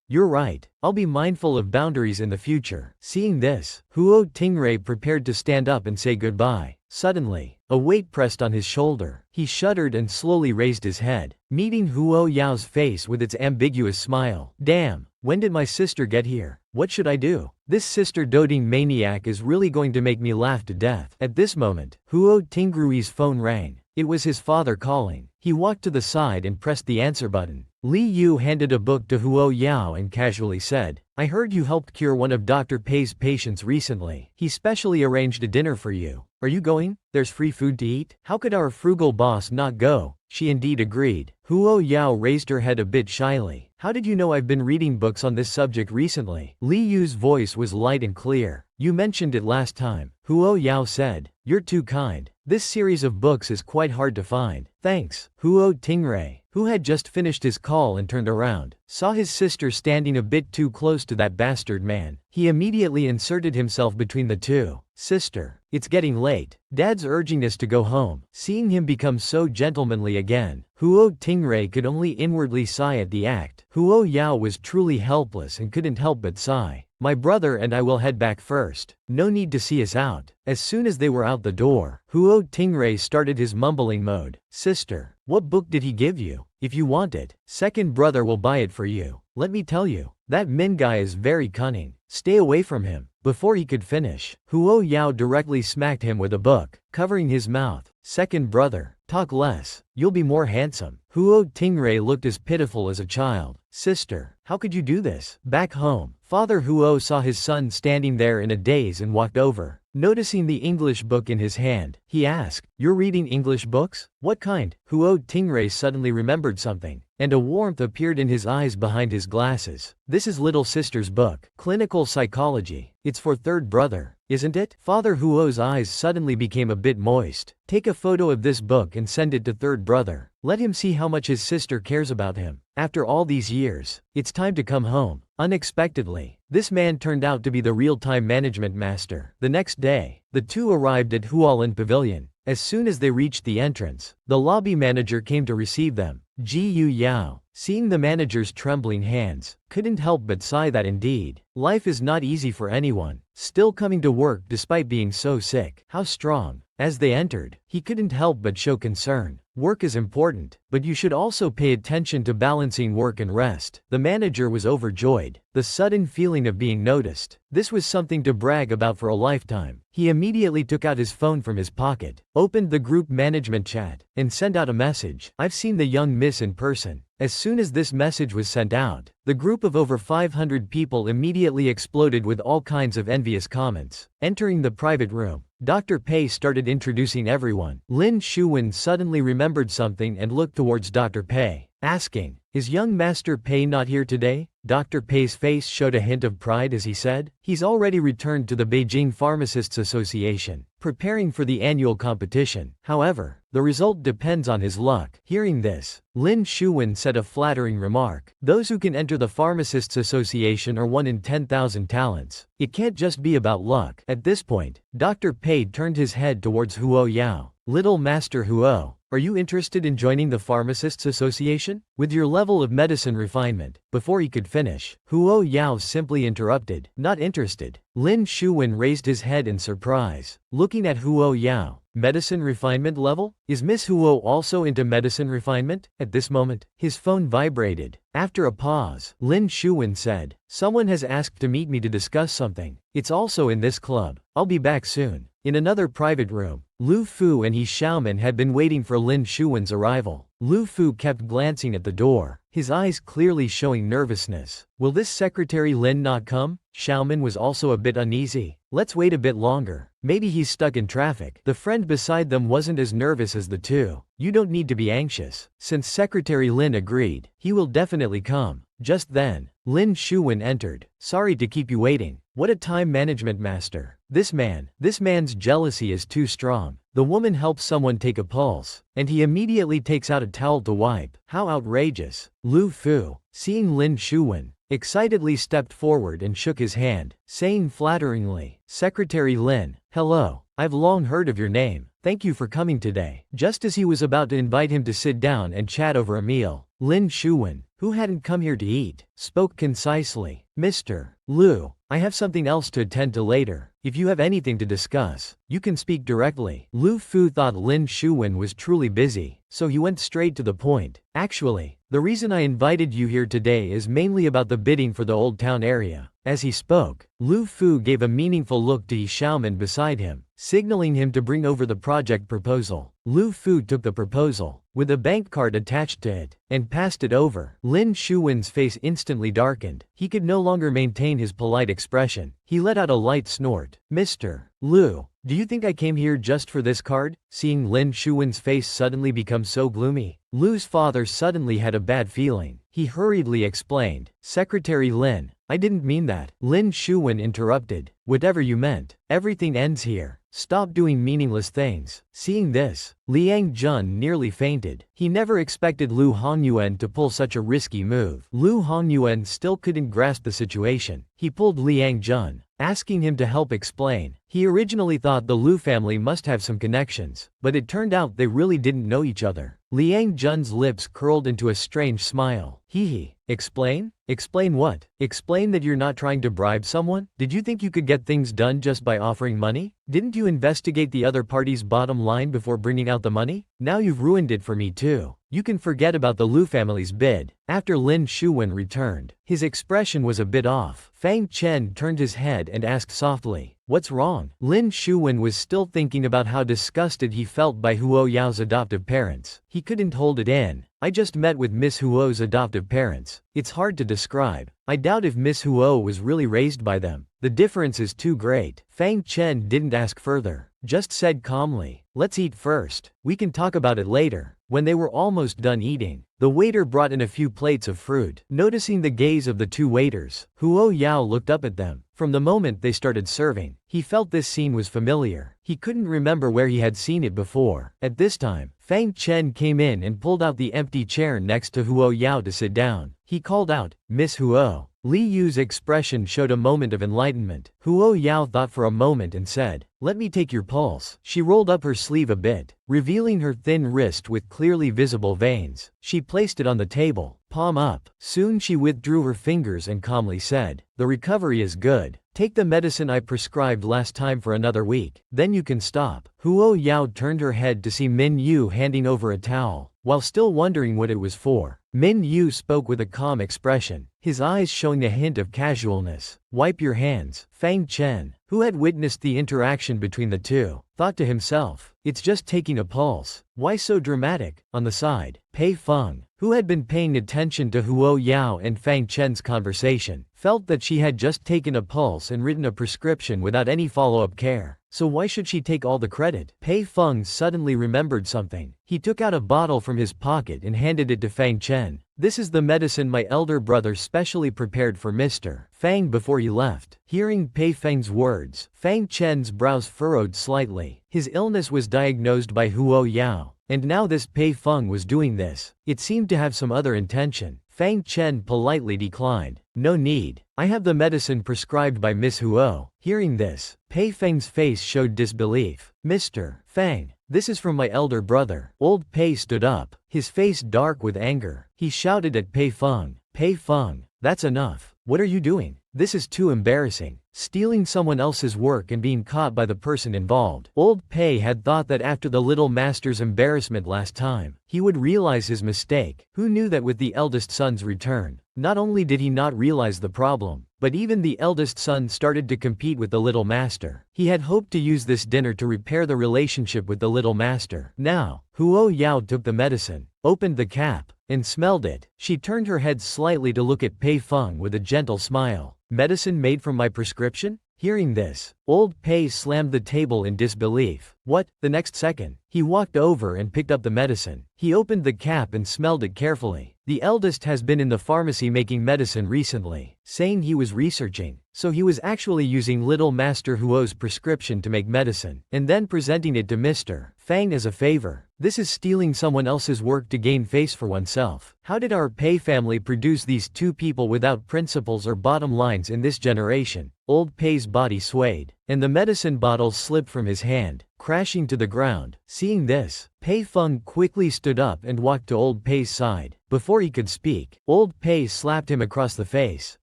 you're right. I'll be mindful of boundaries in the future. Seeing this, Huo Tingray prepared to stand up and say goodbye. Suddenly, a weight pressed on his shoulder. He shuddered and slowly raised his head, meeting Huo Yao's face with its ambiguous smile. Damn, when did my sister get here? What should I do? This sister-doting maniac is really going to make me laugh to death. At this moment, Huo Tingrui's phone rang. It was his father calling. He walked to the side and pressed the answer button. Li Yu handed a book to Huo Yao and casually said, I heard you helped cure one of Dr. Pei's patients recently. He specially arranged a dinner for you. Are you going? There's free food to eat? How could our frugal boss not go? She indeed agreed. Huo Yao raised her head a bit shyly. How did you know I've been reading books on this subject recently? Li Yu's voice was light and clear. You mentioned it last time. Huo Yao said. You're too kind. This series of books is quite hard to find. Thanks. Huo Tingray, who had just finished his call and turned around, saw his sister standing a bit too close to that bastard man. He immediately inserted himself between the two. Sister, it's getting late. Dad's urging us to go home. Seeing him become so gentlemanly again, Huo Tingray could only inwardly sigh at the act. Huo Yao was truly helpless and couldn't help but sigh. My brother and I will head back first. No need to see us out. As soon as they were out the door, Huo Tingray started his mumbling mode. Sister, what book did he give you? If you want it, second brother will buy it for you. Let me tell you, that Min guy is very cunning. Stay away from him. Before he could finish, Huo Yao directly smacked him with a book, covering his mouth. Second brother, talk less. You'll be more handsome. Huo Tingray looked as pitiful as a child. Sister, how could you do this? Back home, Father Huo saw his son standing there in a daze and walked over. Noticing the English book in his hand, he asked, You're reading English books? What kind? Huo Tingray suddenly remembered something, and a warmth appeared in his eyes behind his glasses. This is little sister's book, Clinical Psychology. It's for third brother, isn't it? Father Huo's eyes suddenly became a bit moist. Take a photo of this book and send it to third brother. Let him see how much his sister cares about him. After all these years, it's time to come home. Unexpectedly, this man turned out to be the real-time management master. The next day, the two arrived at Hualin Pavilion. As soon as they reached the entrance, the lobby manager came to receive them. Ji Yu Yao, seeing the manager's trembling hands, couldn't help but sigh that indeed, life is not easy for anyone, still coming to work despite being so sick. How strong. As they entered, he couldn't help but show concern. Work is important, but you should also pay attention to balancing work and rest. The manager was overjoyed. The sudden feeling of being noticed. This was something to brag about for a lifetime. He immediately took out his phone from his pocket, opened the group management chat, and sent out a message. I've seen the young miss in person. As soon as this message was sent out, the group of over 500 people immediately exploded with all kinds of envious comments. Entering the private room, Dr. Pei started introducing everyone. Lin Shuwen suddenly remembered something and looked towards Dr. Pei, asking, Is young Master Pei not here today? Dr. Pei's face showed a hint of pride as he said, He's already returned to the Beijing Pharmacists Association, preparing for the annual competition. However, the result depends on his luck. Hearing this, Lin Shuwen said a flattering remark. Those who can enter the Pharmacists Association are 1 in 10,000 talents. It can't just be about luck. At this point, Dr. Pei turned his head towards Huo Yao. Little Master Huo, Are you interested in joining the Pharmacists Association? With your level of medicine refinement. Before he could finish, Huo Yao simply interrupted. Not interested. Lin Shuwen raised his head in surprise, looking at Huo Yao. Medicine refinement level? Is Miss Huo also into medicine refinement? At this moment, his phone vibrated. After a pause, Lin Shuwen said, "Someone has asked to meet me to discuss something. It's also in this club. I'll be back soon." In another private room, Lu Fu and He Xiaoman had been waiting for Lin Shuwen's arrival. Lu Fu kept glancing at the door, his eyes clearly showing nervousness. Will this secretary Lin not come? Xiaoman was also a bit uneasy. Let's wait a bit longer. Maybe he's stuck in traffic. The friend beside them wasn't as nervous as the two. You don't need to be anxious. Since Secretary Lin agreed, he will definitely come. Just then, Lin Shuwen entered. Sorry to keep you waiting. What a time management master. This man's jealousy is too strong. The woman helps someone take a pulse, and he immediately takes out a towel to wipe. How outrageous. Lu Fu, seeing Lin Shuwen, excitedly stepped forward and shook his hand, saying flatteringly, "Secretary Lin, hello. I've long heard of your name. Thank you for coming today." Just as he was about to invite him to sit down and chat over a meal, Lin Shuwen, who hadn't come here to eat, spoke concisely. "Mr. Lu, I have something else to attend to later. If you have anything to discuss, you can speak directly." Lu Fu thought Lin Shuwen was truly busy, so he went straight to the point. "Actually, the reason I invited you here today is mainly about the bidding for the Old Town area." As he spoke, Lu Fu gave a meaningful look to He Xiaoman beside him, signaling him to bring over the project proposal. Lu Fu took the proposal, with a bank card attached to it, and passed it over. Lin Shuwen's face instantly darkened. He could no longer maintain his polite expression. He let out a light snort. "Mr. Lu, do you think I came here just for this card?" Seeing Lin Shuwen's face suddenly become so gloomy, Lu's father suddenly had a bad feeling. He hurriedly explained, "Secretary Lin, I didn't mean that." Lin Shuwen interrupted. "Whatever you meant, everything ends here. Stop doing meaningless things." Seeing this, Liang Jun nearly fainted. He never expected Lu Hongyuan to pull such a risky move. Lu Hongyuan still couldn't grasp the situation. He pulled Liang Jun, asking him to help explain. He originally thought the Lu family must have some connections, but it turned out they really didn't know each other. Liang Jun's lips curled into a strange smile. Hee. Explain? Explain what? Explain that you're not trying to bribe someone? Did you think you could get things done just by offering money? Didn't you investigate the other party's bottom line before bringing out the money? Now you've ruined it for me too. You can forget about the Lu family's bid." After Lin Shuwen returned, his expression was a bit off. Fang Chen turned his head and asked softly, "What's wrong?" Lin Shuwen was still thinking about how disgusted he felt by Huo Yao's adoptive parents. He couldn't hold it in. "I just met with Miss Huo's adoptive parents. It's hard to describe. I doubt if Miss Huo was really raised by them. The difference is too great." Fang Chen didn't ask further, just said calmly, "Let's eat first. We can talk about it later." When they were almost done eating, the waiter brought in a few plates of fruit. Noticing the gaze of the two waiters, Huo Yao looked up at them. From the moment they started serving, he felt this scene was familiar. He couldn't remember where he had seen it before. At this time, Fang Chen came in and pulled out the empty chair next to Huo Yao to sit down. He called out, "Miss Huo." Li Yu's expression showed a moment of enlightenment. Huo Yao thought for a moment and said, "Let me take your pulse." She rolled up her sleeve a bit, revealing her thin wrist with clearly visible veins. She placed it on the table, palm up. Soon she withdrew her fingers and calmly said, "The recovery is good. Take the medicine I prescribed last time for another week. Then you can stop." Huo Yao turned her head to see Minyu handing over a towel. While still wondering what it was for, Minyu spoke with a calm expression, his eyes showing a hint of casualness. "Wipe your hands." Fang Chen, who had witnessed the interaction between the two, thought to himself, "It's just taking a pulse. Why so dramatic?" On the side, Pei Feng, who had been paying attention to Huo Yao and Fang Chen's conversation, felt that she had just taken a pulse and written a prescription without any follow-up care. So why should she take all the credit? Pei Feng suddenly remembered something. He took out a bottle from his pocket and handed it to Fang Chen. "This is the medicine my elder brother specially prepared for Mr. Fang before he left." Hearing Pei Feng's words, Fang Chen's brows furrowed slightly. His illness was diagnosed by Huo Yao, and now this Pei Feng was doing this. It seemed to have some other intention. Fang Chen politely declined. "No need. I have the medicine prescribed by Miss Huo." Hearing this, Pei Feng's face showed disbelief. "Mr. Fang, This is from my elder brother. Old Pei stood up, his face dark with anger. He shouted at Pei Feng. Pei Feng, that's enough. What are you doing? This is too embarrassing. Stealing someone else's work and being caught by the person involved. Old Pei had thought that after the little master's embarrassment last time, he would realize his mistake. Who knew that with the eldest son's return, not only did he not realize the problem, but even the eldest son started to compete with the little master. He had hoped to use this dinner to repair the relationship with the little master. Now, Huo Yao took the medicine, opened the cap, and smelled it. She turned her head slightly to look at Pei Feng with a gentle smile. Medicine made from my prescription? Hearing this, Old Pei slammed the table in disbelief. What? The next second, he walked over and picked up the medicine. He opened the cap and smelled it carefully. The eldest has been in the pharmacy making medicine recently, saying he was researching, so he was actually using little Master Huo's prescription to make medicine, and then presenting it to Mr. Fang as a favor. This is stealing someone else's work to gain face for oneself. How did our Pei family produce these two people without principles or bottom lines in this generation? Old Pei's body swayed, and the medicine bottle slipped from his hand, crashing to the ground. Seeing this, Pei Feng quickly stood up and walked to Old Pei's side. Before he could speak, Old Pei slapped him across the face.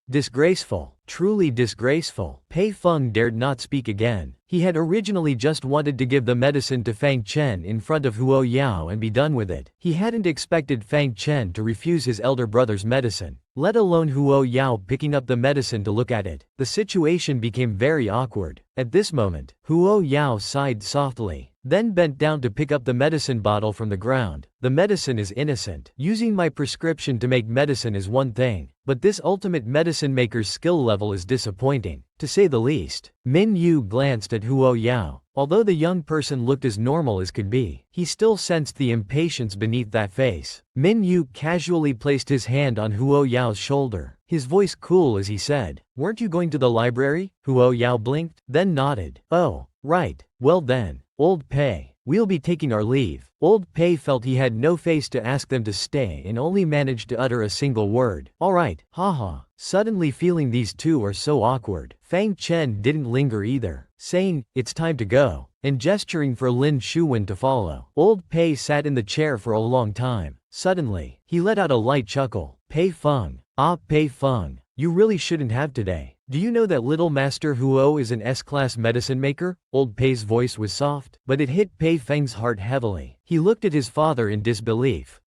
Disgraceful. Truly disgraceful. Pei Feng dared not speak again. He had originally just wanted to give the medicine to Fang Chen in front of Huo Yao and be done with it. He hadn't expected Fang Chen to refuse his elder brother's medicine, let alone Huo Yao picking up the medicine to look at it. The situation became very awkward. At this moment, Huo Yao sighed softly, then bent down to pick up the medicine bottle from the ground. The medicine is innocent. Using my prescription to make medicine is one thing, but this ultimate medicine maker's skill level is disappointing, to say the least. Minyu glanced at Huo Yao. Although the young person looked as normal as could be, he still sensed the impatience beneath that face. Minyu casually placed his hand on Huo Yao's shoulder, his voice cool as he said, "Weren't you going to the library?" Huo Yao blinked, then nodded. "Oh, right. Well then, Old Pei, we'll be taking our leave." Old Pei felt he had no face to ask them to stay and only managed to utter a single word. "All right, haha." Suddenly feeling these two are so awkward, Fang Chen didn't linger either, saying, "It's time to go," and gesturing for Lin Shuwen to follow. Old Pei sat in the chair for a long time. Suddenly, he let out a light chuckle. "Pei Feng. Ah, Pei Feng. You really shouldn't have today. Do you know that little Master Huo is an S-class medicine maker?" Old Pei's voice was soft, but it hit Pei Feng's heart heavily. He looked at his father in disbelief.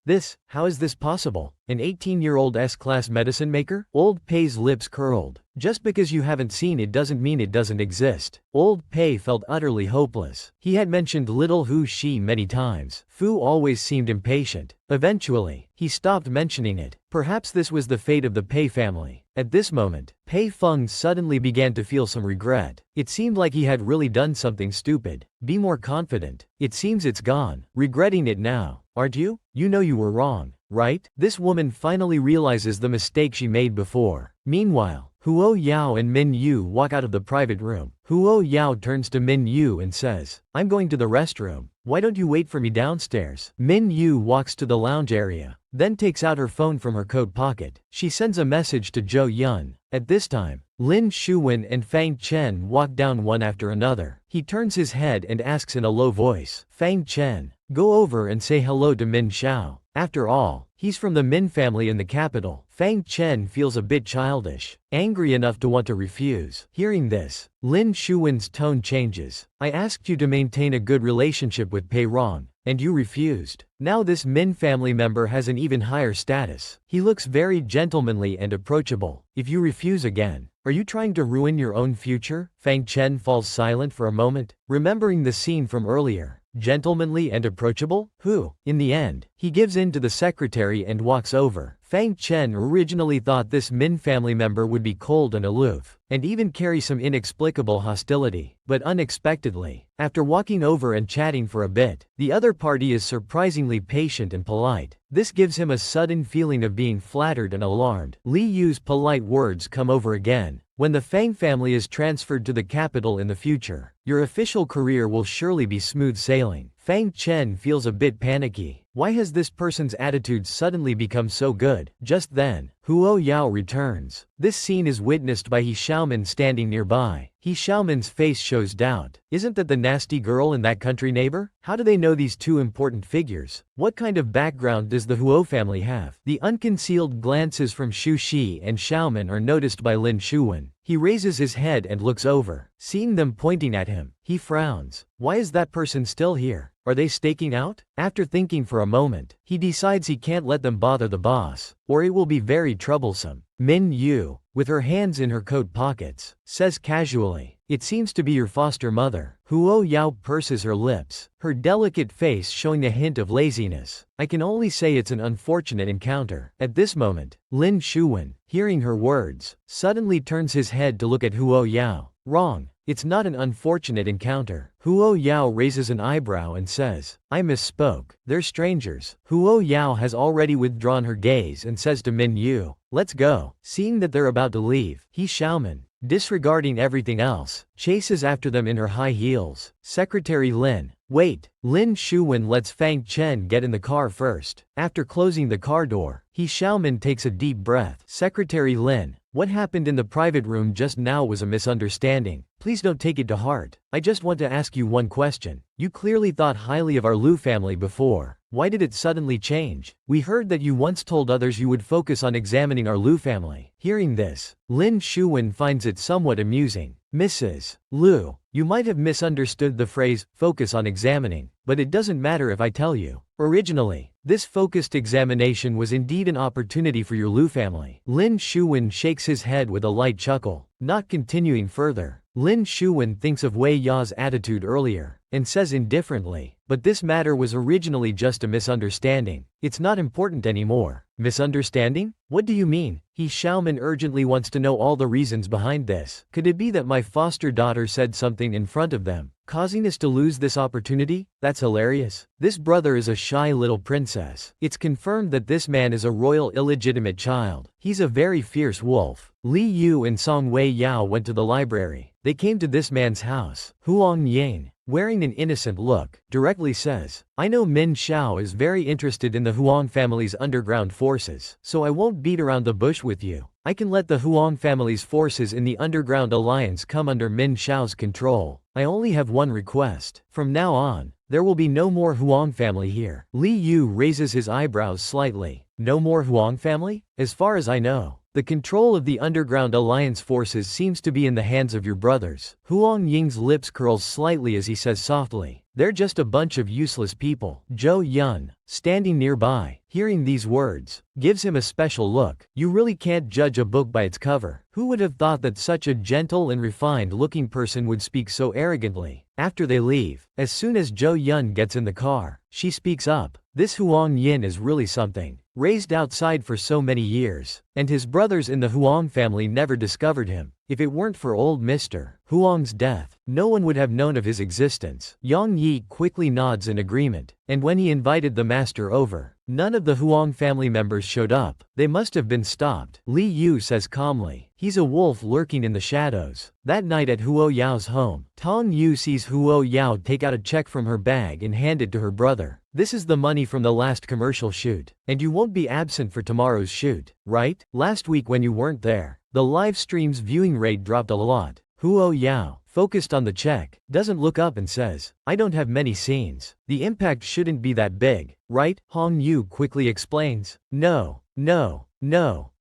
How is this possible? An 18-year-old S-class medicine maker? Old Pei's lips curled. Just because you haven't seen it doesn't mean it doesn't exist. Old Pei felt utterly hopeless. He had mentioned little Hu Shi many times. Fu always seemed impatient. Eventually, he stopped mentioning it. Perhaps this was the fate of the Pei family. At this moment, Pei Feng suddenly began to feel some regret. It seemed like he had really done something stupid. Be more confident. It seems it's gone. Regretting it now, aren't you? You know you were wrong, right? This woman finally realizes the mistake she made before. Meanwhile, Huo Yao and Minyu walk out of the private room. Huo Yao turns to Minyu and says, "I'm going to the restroom. Why don't you wait for me downstairs?" Minyu walks to the lounge area, then takes out her phone from her coat pocket. She sends a message to Zhou Yun. At this time, Lin Shuwen and Fang Chen walk down one after another. He turns his head and asks in a low voice, "Fang Chen, go over and say hello to Min Xiao. After all, he's from the Min family in the capital." Fang Chen feels a bit childish, angry enough to want to refuse. Hearing this, Lin Shuwen's tone changes. "I asked you to maintain a good relationship with Pei Rong, and you refused. Now this Min family member has an even higher status. He looks very gentlemanly and approachable. If you refuse again, are you trying to ruin your own future?" Fang Chen falls silent for a moment, remembering the scene from earlier. Gentlemanly and approachable? Who? In the end, he gives in to the secretary and walks over. Fang Chen originally thought this Min family member would be cold and aloof, and even carry some inexplicable hostility. But unexpectedly, after walking over and chatting for a bit, the other party is surprisingly patient and polite. This gives him a sudden feeling of being flattered and alarmed. Li Yu's polite words come over again. "When the Fang family is transferred to the capital in the future, your official career will surely be smooth sailing." Fang Chen feels a bit panicky. Why has this person's attitude suddenly become so good? Just then, Huo Yao returns. This scene is witnessed by He Xiaomin standing nearby. He Xiaomin's face shows doubt. Isn't that the nasty girl in that country neighbor? How do they know these two important figures? What kind of background does the Huo family have? The unconcealed glances from Xu Shi and Xiaomin are noticed by Lin Shuwen. He raises his head and looks over. Seeing them pointing at him, he frowns. Why is that person still here? Are they staking out? After thinking for a moment, he decides he can't let them bother the boss, or it will be very troublesome. Minyu, with her hands in her coat pockets, says casually, "It seems to be your foster mother." Huo Yao purses her lips, her delicate face showing a hint of laziness. I can only say it's an unfortunate encounter. At this moment, Lin Shuwen, hearing her words, suddenly turns his head to look at Huo Yao. Wrong. It's not an unfortunate encounter. Huo Yao raises an eyebrow and says, "I misspoke. They're strangers." Huo Yao has already withdrawn her gaze and says to Minyu, "Let's go." Seeing that they're about to leave, He Xiaomin, disregarding everything else, chases after them in her high heels. Secretary Lin, wait. Lin Shuwen lets Fang Chen get in the car first. After closing the car door, He Xiaomin takes a deep breath. Secretary Lin, what happened in the private room just now was a misunderstanding. Please don't take it to heart. I just want to ask you one question. You clearly thought highly of our Lu family before. Why did it suddenly change? We heard that you once told others you would focus on examining our Lu family. Hearing this, Lin Shuwen finds it somewhat amusing. Mrs. Lu, you might have misunderstood the phrase, focus on examining, but it doesn't matter if I tell you. Originally, this focused examination was indeed an opportunity for your Lu family. Lin Shuwen shakes his head with a light chuckle. Not continuing further, Lin Shuwen thinks of Wei Ya's attitude earlier, and says indifferently, but this matter was originally just a misunderstanding. It's not important anymore. Misunderstanding? What do you mean? He Xiaomin urgently wants to know all the reasons behind this. Could it be that my foster daughter said something in front of them, causing us to lose this opportunity? That's hilarious. This brother is a shy little princess. It's confirmed that this man is a royal illegitimate child. He's a very fierce wolf. Li Yu and Song Wei Yao went to the library. They came to this man's house. Huang Ying, wearing an innocent look, directly says, "I know Min Xiao is very interested in the Huang family's underground forces, so I won't beat around the bush with you. I can let the Huang family's forces in the underground alliance come under Min Xiao's control. I only have one request. From now on, there will be no more Huang family here." Li Yu raises his eyebrows slightly. No more Huang family? As far as I know, the control of the underground alliance forces seems to be in the hands of your brothers. Huang Ying's lips curl slightly as he says softly, "They're just a bunch of useless people." Zhou Yun, standing nearby, hearing these words, gives him a special look. You really can't judge a book by its cover. Who would have thought that such a gentle and refined-looking person would speak so arrogantly? After they leave, as soon as Zhou Yun gets in the car, she speaks up. This Huang Yin is really something. Raised outside for so many years, and his brothers in the Huang family never discovered him. If it weren't for old Mr. Huang's death, no one would have known of his existence. Yang Yi quickly nods in agreement, and when he invited the master over, none of the Huang family members showed up. They must have been stopped. Li Yu says calmly, "He's a wolf lurking in the shadows." That night at Huo Yao's home, Tong Yu sees Huo Yao take out a check from her bag and hand it to her brother. "This is the money from the last commercial shoot, and you won't be absent for tomorrow's shoot, right? Last week when you weren't there, the live stream's viewing rate dropped a lot." Huo Yao, focused on the check, doesn't look up and says, "I don't have many scenes. The impact shouldn't be that big, right?" Hong Yu quickly explains, No.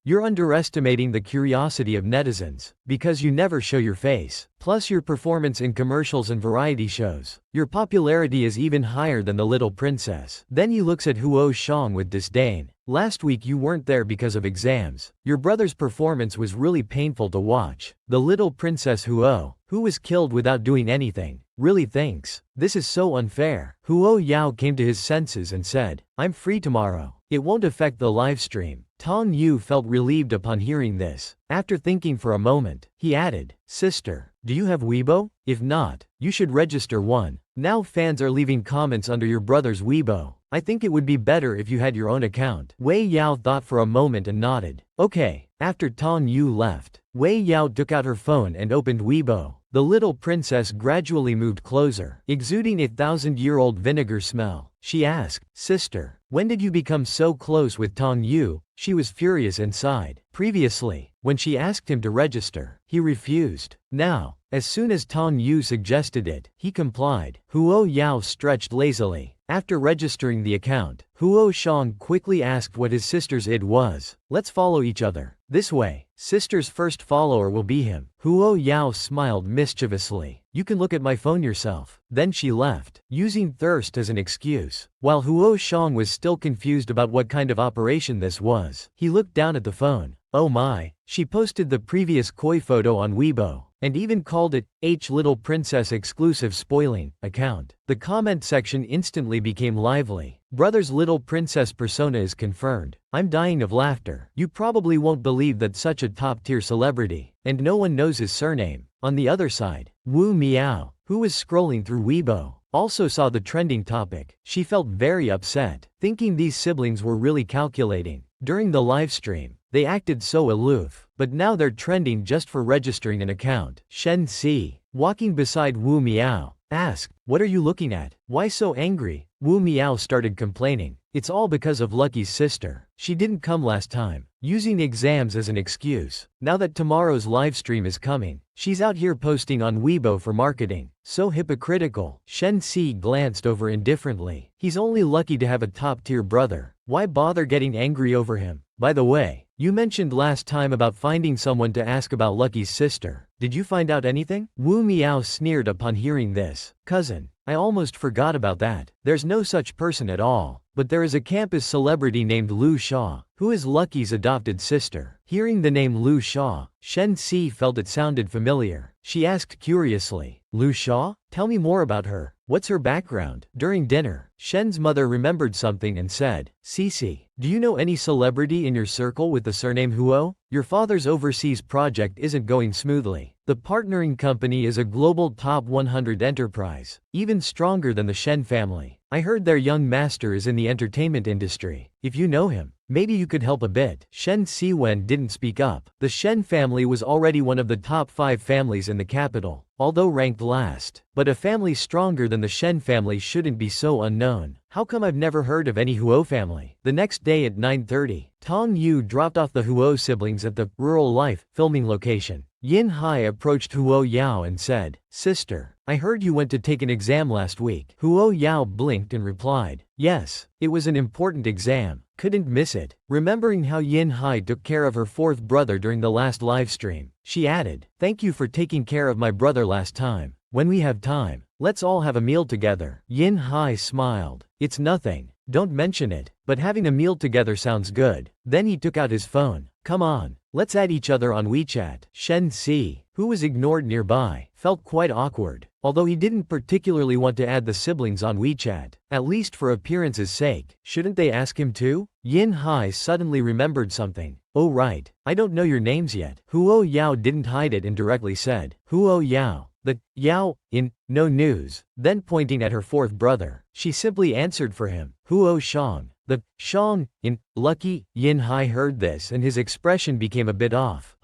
You're underestimating the curiosity of netizens, because you never show your face. Plus your performance in commercials and variety shows. Your popularity is even higher than the little princess." Then he looks at Huo Shang with disdain. "Last week you weren't there because of exams. Your brother's performance was really painful to watch. The little princess Huo, who was killed without doing anything, really thinks this is so unfair." Huo Yao came to his senses and said, "I'm free tomorrow. It won't affect the live stream." Tong Yu felt relieved upon hearing this. After thinking for a moment, he added, "Sister, do you have Weibo? If not, you should register one. Now fans are leaving comments under your brother's Weibo. I think it would be better if you had your own account." Wei Yao thought for a moment and nodded. "Okay." After Tong Yu left, Wei Yao took out her phone and opened Weibo. The little princess gradually moved closer, exuding a 1,000-year-old vinegar smell. She asked, "Sister, When did you become so close with Tong Yu? She was furious inside. Previously, when she asked him to register, he refused. Now, as soon as Tong Yu suggested it, he complied. Huo Yao stretched lazily. After registering the account, Huo Shang quickly asked what his sister's id was. Let's follow each other. This way, sister's first follower will be him. Huo Yao smiled mischievously. You can look at my phone yourself. Then she left, using thirst as an excuse. While Huo Shang was still confused about what kind of operation this was, he looked down at the phone. Oh my, she posted the previous koi photo on Weibo, and even called it, Little Princess exclusive spoiling account. The comment section instantly became lively. Brother's little princess persona is confirmed. I'm dying of laughter. You probably won't believe that such a top-tier celebrity, and no one knows his surname. On the other side, Wu Miao, who was scrolling through Weibo, also saw the trending topic. She felt very upset, thinking these siblings were really calculating. During the livestream, they acted so aloof, but now they're trending just for registering an account. Shen Si, walking beside Wu Miao, asked, "What are you looking at? Why so angry?" Wu Miao started complaining. It's all because of Lucky's sister. She didn't come last time, using exams as an excuse. Now that tomorrow's livestream is coming, she's out here posting on Weibo for marketing. So hypocritical. Shen Si glanced over indifferently. He's only lucky to have a top-tier brother. Why bother getting angry over him? By the way, you mentioned last time about finding someone to ask about Lucky's sister. Did you find out anything? Wu Miao sneered upon hearing this. Cousin, I almost forgot about that. There's no such person at all. But there is a campus celebrity named Lu Shaw, who is Lucky's adopted sister. Hearing the name Lu Shaw, Shen Si felt it sounded familiar. She asked curiously, Lu Shaw? Tell me more about her. What's her background? During dinner, Shen's mother remembered something and said, Cici, do you know any celebrity in your circle with the surname Huo? Your father's overseas project isn't going smoothly. The partnering company is a global top 100 enterprise, even stronger than the Shen family. I heard their young master is in the entertainment industry. If you know him, maybe you could help a bit. Shen Siwen didn't speak up. The Shen family was already one of the top 5 families in the capital, although ranked last. But a family stronger than the Shen family shouldn't be so unknown. How come I've never heard of any Huo family? The next day at 9:30, Tong Yu dropped off the Huo siblings at the Rural Life filming location. Yin Hai approached Huo Yao and said, Sister, I heard you went to take an exam last week. Huo Yao blinked and replied, Yes, it was an important exam. Couldn't miss it. Remembering how Yin Hai took care of her 4th brother during the last livestream, she added, Thank you for taking care of my brother last time. When we have time, let's all have a meal together. Yin Hai smiled. It's nothing. Don't mention it, but having a meal together sounds good. Then he took out his phone. Come on, let's add each other on WeChat. Shen Si, who was ignored nearby, felt quite awkward, although he didn't particularly want to add the siblings on WeChat, at least for appearance's sake. Shouldn't they ask him too? Yin Hai suddenly remembered something. Oh right, I don't know your names yet. Huo Yao didn't hide it and directly said, Huo Yao. The Yao in no news. Then pointing at her 4th brother, she simply answered for him, Huo Shang. The Shang in Lucky. Yin Hai heard this and his expression became a bit off.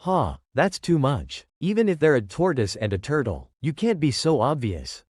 That's too much. Even if they're a tortoise and a turtle, you can't be so obvious.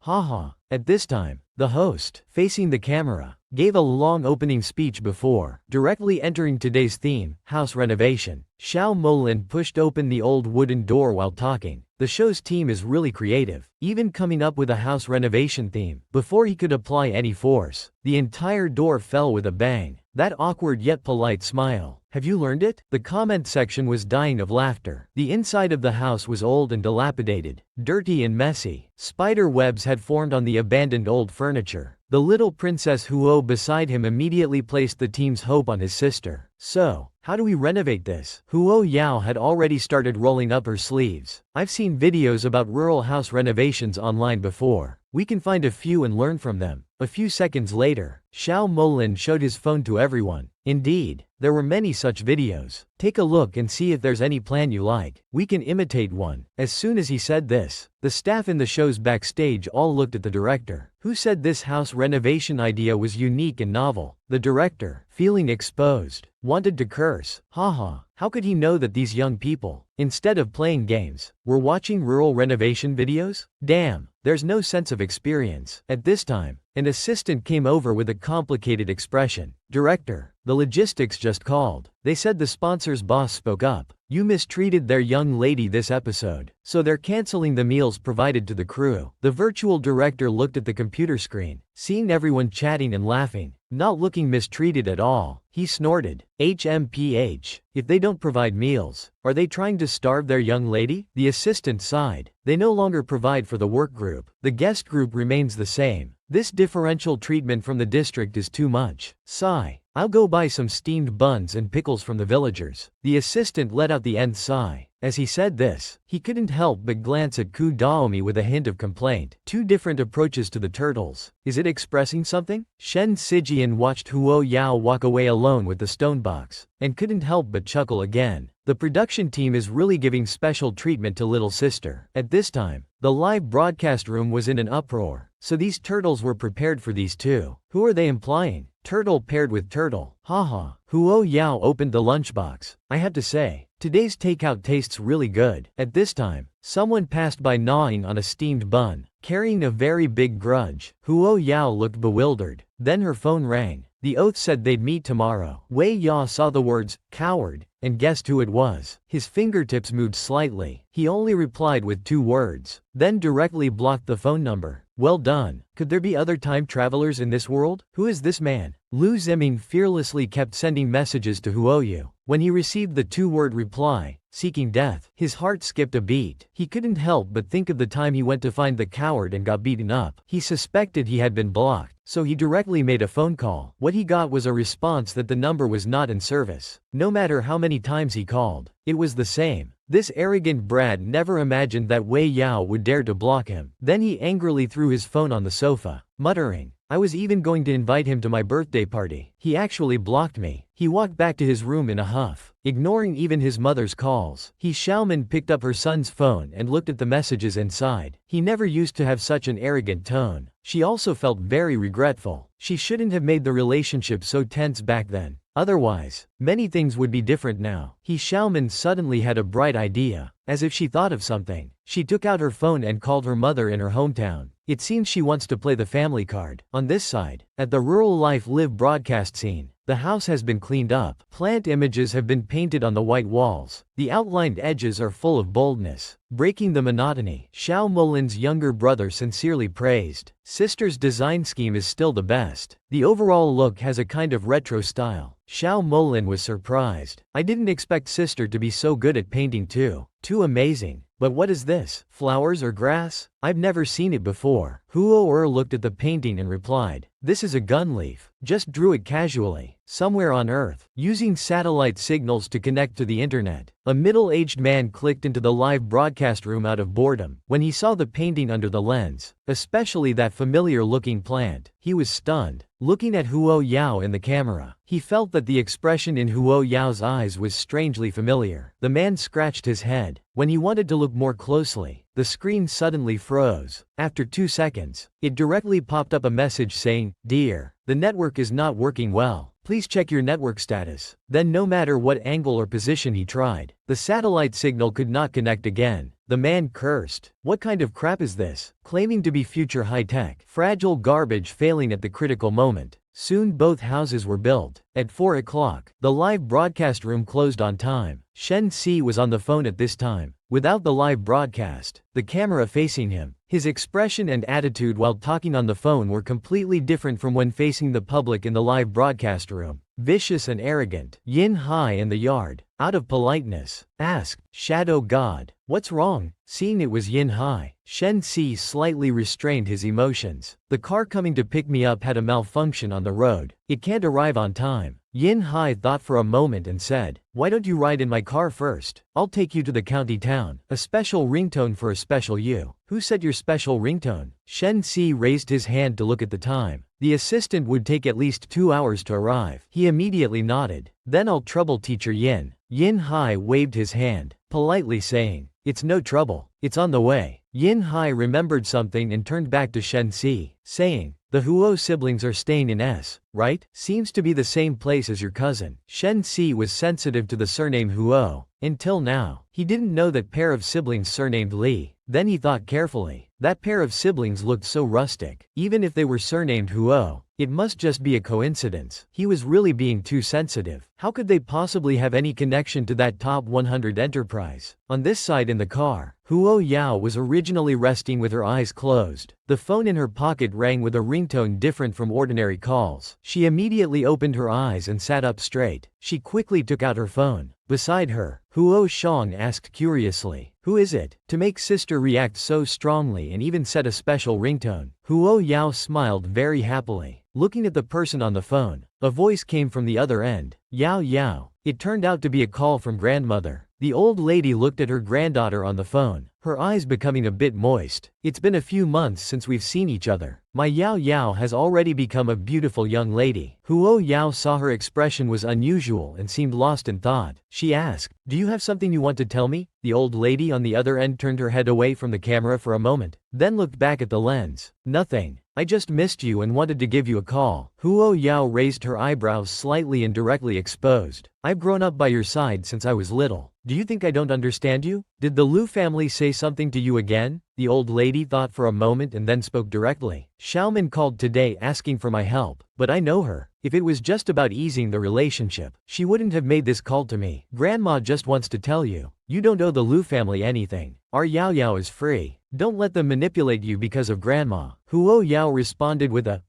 At this time, the host, facing the camera, gave a long opening speech before directly entering today's theme, house renovation. Xiao Molin pushed open the old wooden door while talking. The show's team is really creative, even coming up with a house renovation theme. Before he could apply any force, the entire door fell with a bang. That awkward yet polite smile. Have you learned it? The comment section was dying of laughter. The inside of the house was old and dilapidated, dirty and messy. Spider webs had formed on the abandoned old furniture. The little Princess Huo beside him immediately placed the team's hope on his sister. So, how do we renovate this? Huo Yao had already started rolling up her sleeves. I've seen videos about rural house renovations online before. We can find a few and learn from them. A few seconds later, Xiao Molin showed his phone to everyone. Indeed, there were many such videos. Take a look and see if there's any plan you like. We can imitate one. As soon as he said this, the staff in the show's backstage all looked at the director. Who said this house renovation idea was unique and novel? The director, feeling exposed, wanted to curse. Haha, how could he know that these young people, instead of playing games, were watching rural renovation videos? Damn, there's no sense of experience. At this time, an assistant came over with a complicated expression. Director, the logistics just called. They said the sponsor's boss spoke up. You mistreated their young lady this episode, so they're canceling the meals provided to the crew. The virtual director looked at the computer screen, seeing everyone chatting and laughing, not looking mistreated at all. He snorted. HMPH. If they don't provide meals, are they trying to starve their young lady? The assistant sighed. They no longer provide for the work group. The guest group remains the same. This differential treatment from the district is too much. Sigh. I'll go buy some steamed buns and pickles from the villagers. The assistant let out the nth sigh. As he said this, he couldn't help but glance at Ku Daomi with a hint of complaint. Two different approaches to the turtles. Is it expressing something? Shen Sijian watched Huo Yao walk away alone with the stone box, and couldn't help but chuckle again. The production team is really giving special treatment to little sister. At this time, the live broadcast room was in an uproar. So these turtles were prepared for these two. Who are they implying? Turtle paired with turtle. Haha. Huo Yao opened the lunchbox. I have to say, today's takeout tastes really good. At this time, someone passed by gnawing on a steamed bun, carrying a very big grudge. Huo Yao looked bewildered. Then her phone rang. The oath said they'd meet tomorrow. Wei Ya saw the words, coward, and guessed who it was. His fingertips moved slightly. He only replied with 2 words, then directly blocked the phone number. Well done. Could there be other time travelers in this world? Who is this man? Lu Zeming fearlessly kept sending messages to Huoyu. When he received the 2-word reply, seeking death, his heart skipped a beat. He couldn't help but think of the time he went to find the coward and got beaten up. He suspected he had been blocked, so he directly made a phone call. What he got was a response that the number was not in service. No matter how many times he called, it was the same. This arrogant brat never imagined that Wei Yao would dare to block him. Then he angrily threw his phone on the sofa, muttering, I was even going to invite him to my birthday party. He actually blocked me. He walked back to his room in a huff, ignoring even his mother's calls. Xiaomin picked up her son's phone and looked at the messages inside. He never used to have such an arrogant tone. She also felt very regretful. She shouldn't have made the relationship so tense back then. Otherwise, many things would be different now. Xiaomin suddenly had a bright idea. As if she thought of something, she took out her phone and called her mother in her hometown. It seems she wants to play the family card. On this side, at the Rural Life Live broadcast scene, the house has been cleaned up. Plant images have been painted on the white walls. The outlined edges are full of boldness, breaking the monotony. Xiao Molin's younger brother sincerely praised. Sister's design scheme is still the best. The overall look has a kind of retro style. Xiao Molin was surprised. I didn't expect sister to be so good at painting too. Too amazing. But what is this? Flowers or grass? I've never seen it before. Huo looked at the painting and replied, this is a gun leaf. Just drew it casually. Somewhere on Earth, using satellite signals to connect to the internet. A middle-aged man clicked into the live broadcast room out of boredom. When he saw the painting under the lens, especially that familiar-looking plant, he was stunned. Looking at Huo Yao in the camera, he felt that the expression in Huo Yao's eyes was strangely familiar. The man scratched his head. When he wanted to look more closely, the screen suddenly froze. After 2 seconds, it directly popped up a message saying, Dear, the network is not working well. Please check your network status. Then no matter what angle or position he tried, the satellite signal could not connect again. The man cursed. What kind of crap is this? Claiming to be future high-tech, fragile garbage failing at the critical moment. Soon both houses were built. At 4 o'clock, the live broadcast room closed on time. Shen Si was on the phone at this time. Without the live broadcast, the camera facing him, his expression and attitude while talking on the phone were completely different from when facing the public in the live broadcast room. Vicious and arrogant. Yin Hai in the yard, out of politeness, asked, Shadow God, what's wrong? Seeing it was Yin Hai, Shen Si slightly restrained his emotions. The car coming to pick me up had a malfunction on the road. It can't arrive on time. Yin Hai thought for a moment and said, why don't you ride in my car first? I'll take you to the county town. A special ringtone for a special you. Who said your special ringtone? Shen Si raised his hand to look at the time. The assistant would take at least 2 hours to arrive. He immediately nodded. Then I'll trouble teacher Yin. Yin Hai waved his hand, politely saying, it's no trouble. It's on the way. Yin Hai remembered something and turned back to Shen Si, saying, the Huo siblings are staying in S, right? Seems to be the same place as your cousin. Shen Si was sensitive to the surname Huo. Until now, he didn't know that pair of siblings surnamed Li. Then he thought carefully. That pair of siblings looked so rustic. Even if they were surnamed Huo, it must just be a coincidence. He was really being too sensitive. How could they possibly have any connection to that top 100 enterprise? On this side in the car, Huo Yao was originally resting with her eyes closed. The phone in her pocket rang with a ringtone different from ordinary calls. She immediately opened her eyes and sat up straight. She quickly took out her phone. Beside her, Huo Shang asked curiously, who is it? To make sister react so strongly and even set a special ringtone. Huo Yao smiled very happily. Looking at the person on the phone, a voice came from the other end. Yao Yao. It turned out to be a call from grandmother. The old lady looked at her granddaughter on the phone, her eyes becoming a bit moist. It's been a few months since we've seen each other. My Yao Yao has already become a beautiful young lady. Huo Yao saw her expression was unusual and seemed lost in thought. She asked, do you have something you want to tell me? The old lady on the other end turned her head away from the camera for a moment, then looked back at the lens. Nothing. I just missed you and wanted to give you a call. Huo Yao raised her eyebrows slightly and directly exposed. I've grown up by your side since I was little. Do you think I don't understand you? Did the Lu family say something to you again? The old lady thought for a moment and then spoke directly. Xiaomin called today asking for my help, but I know her. If it was just about easing the relationship, she wouldn't have made this call to me. Grandma just wants to tell you, you don't owe the Lu family anything. Our Yao Yao is free. Don't let them manipulate you because of grandma. Huo Yao responded with a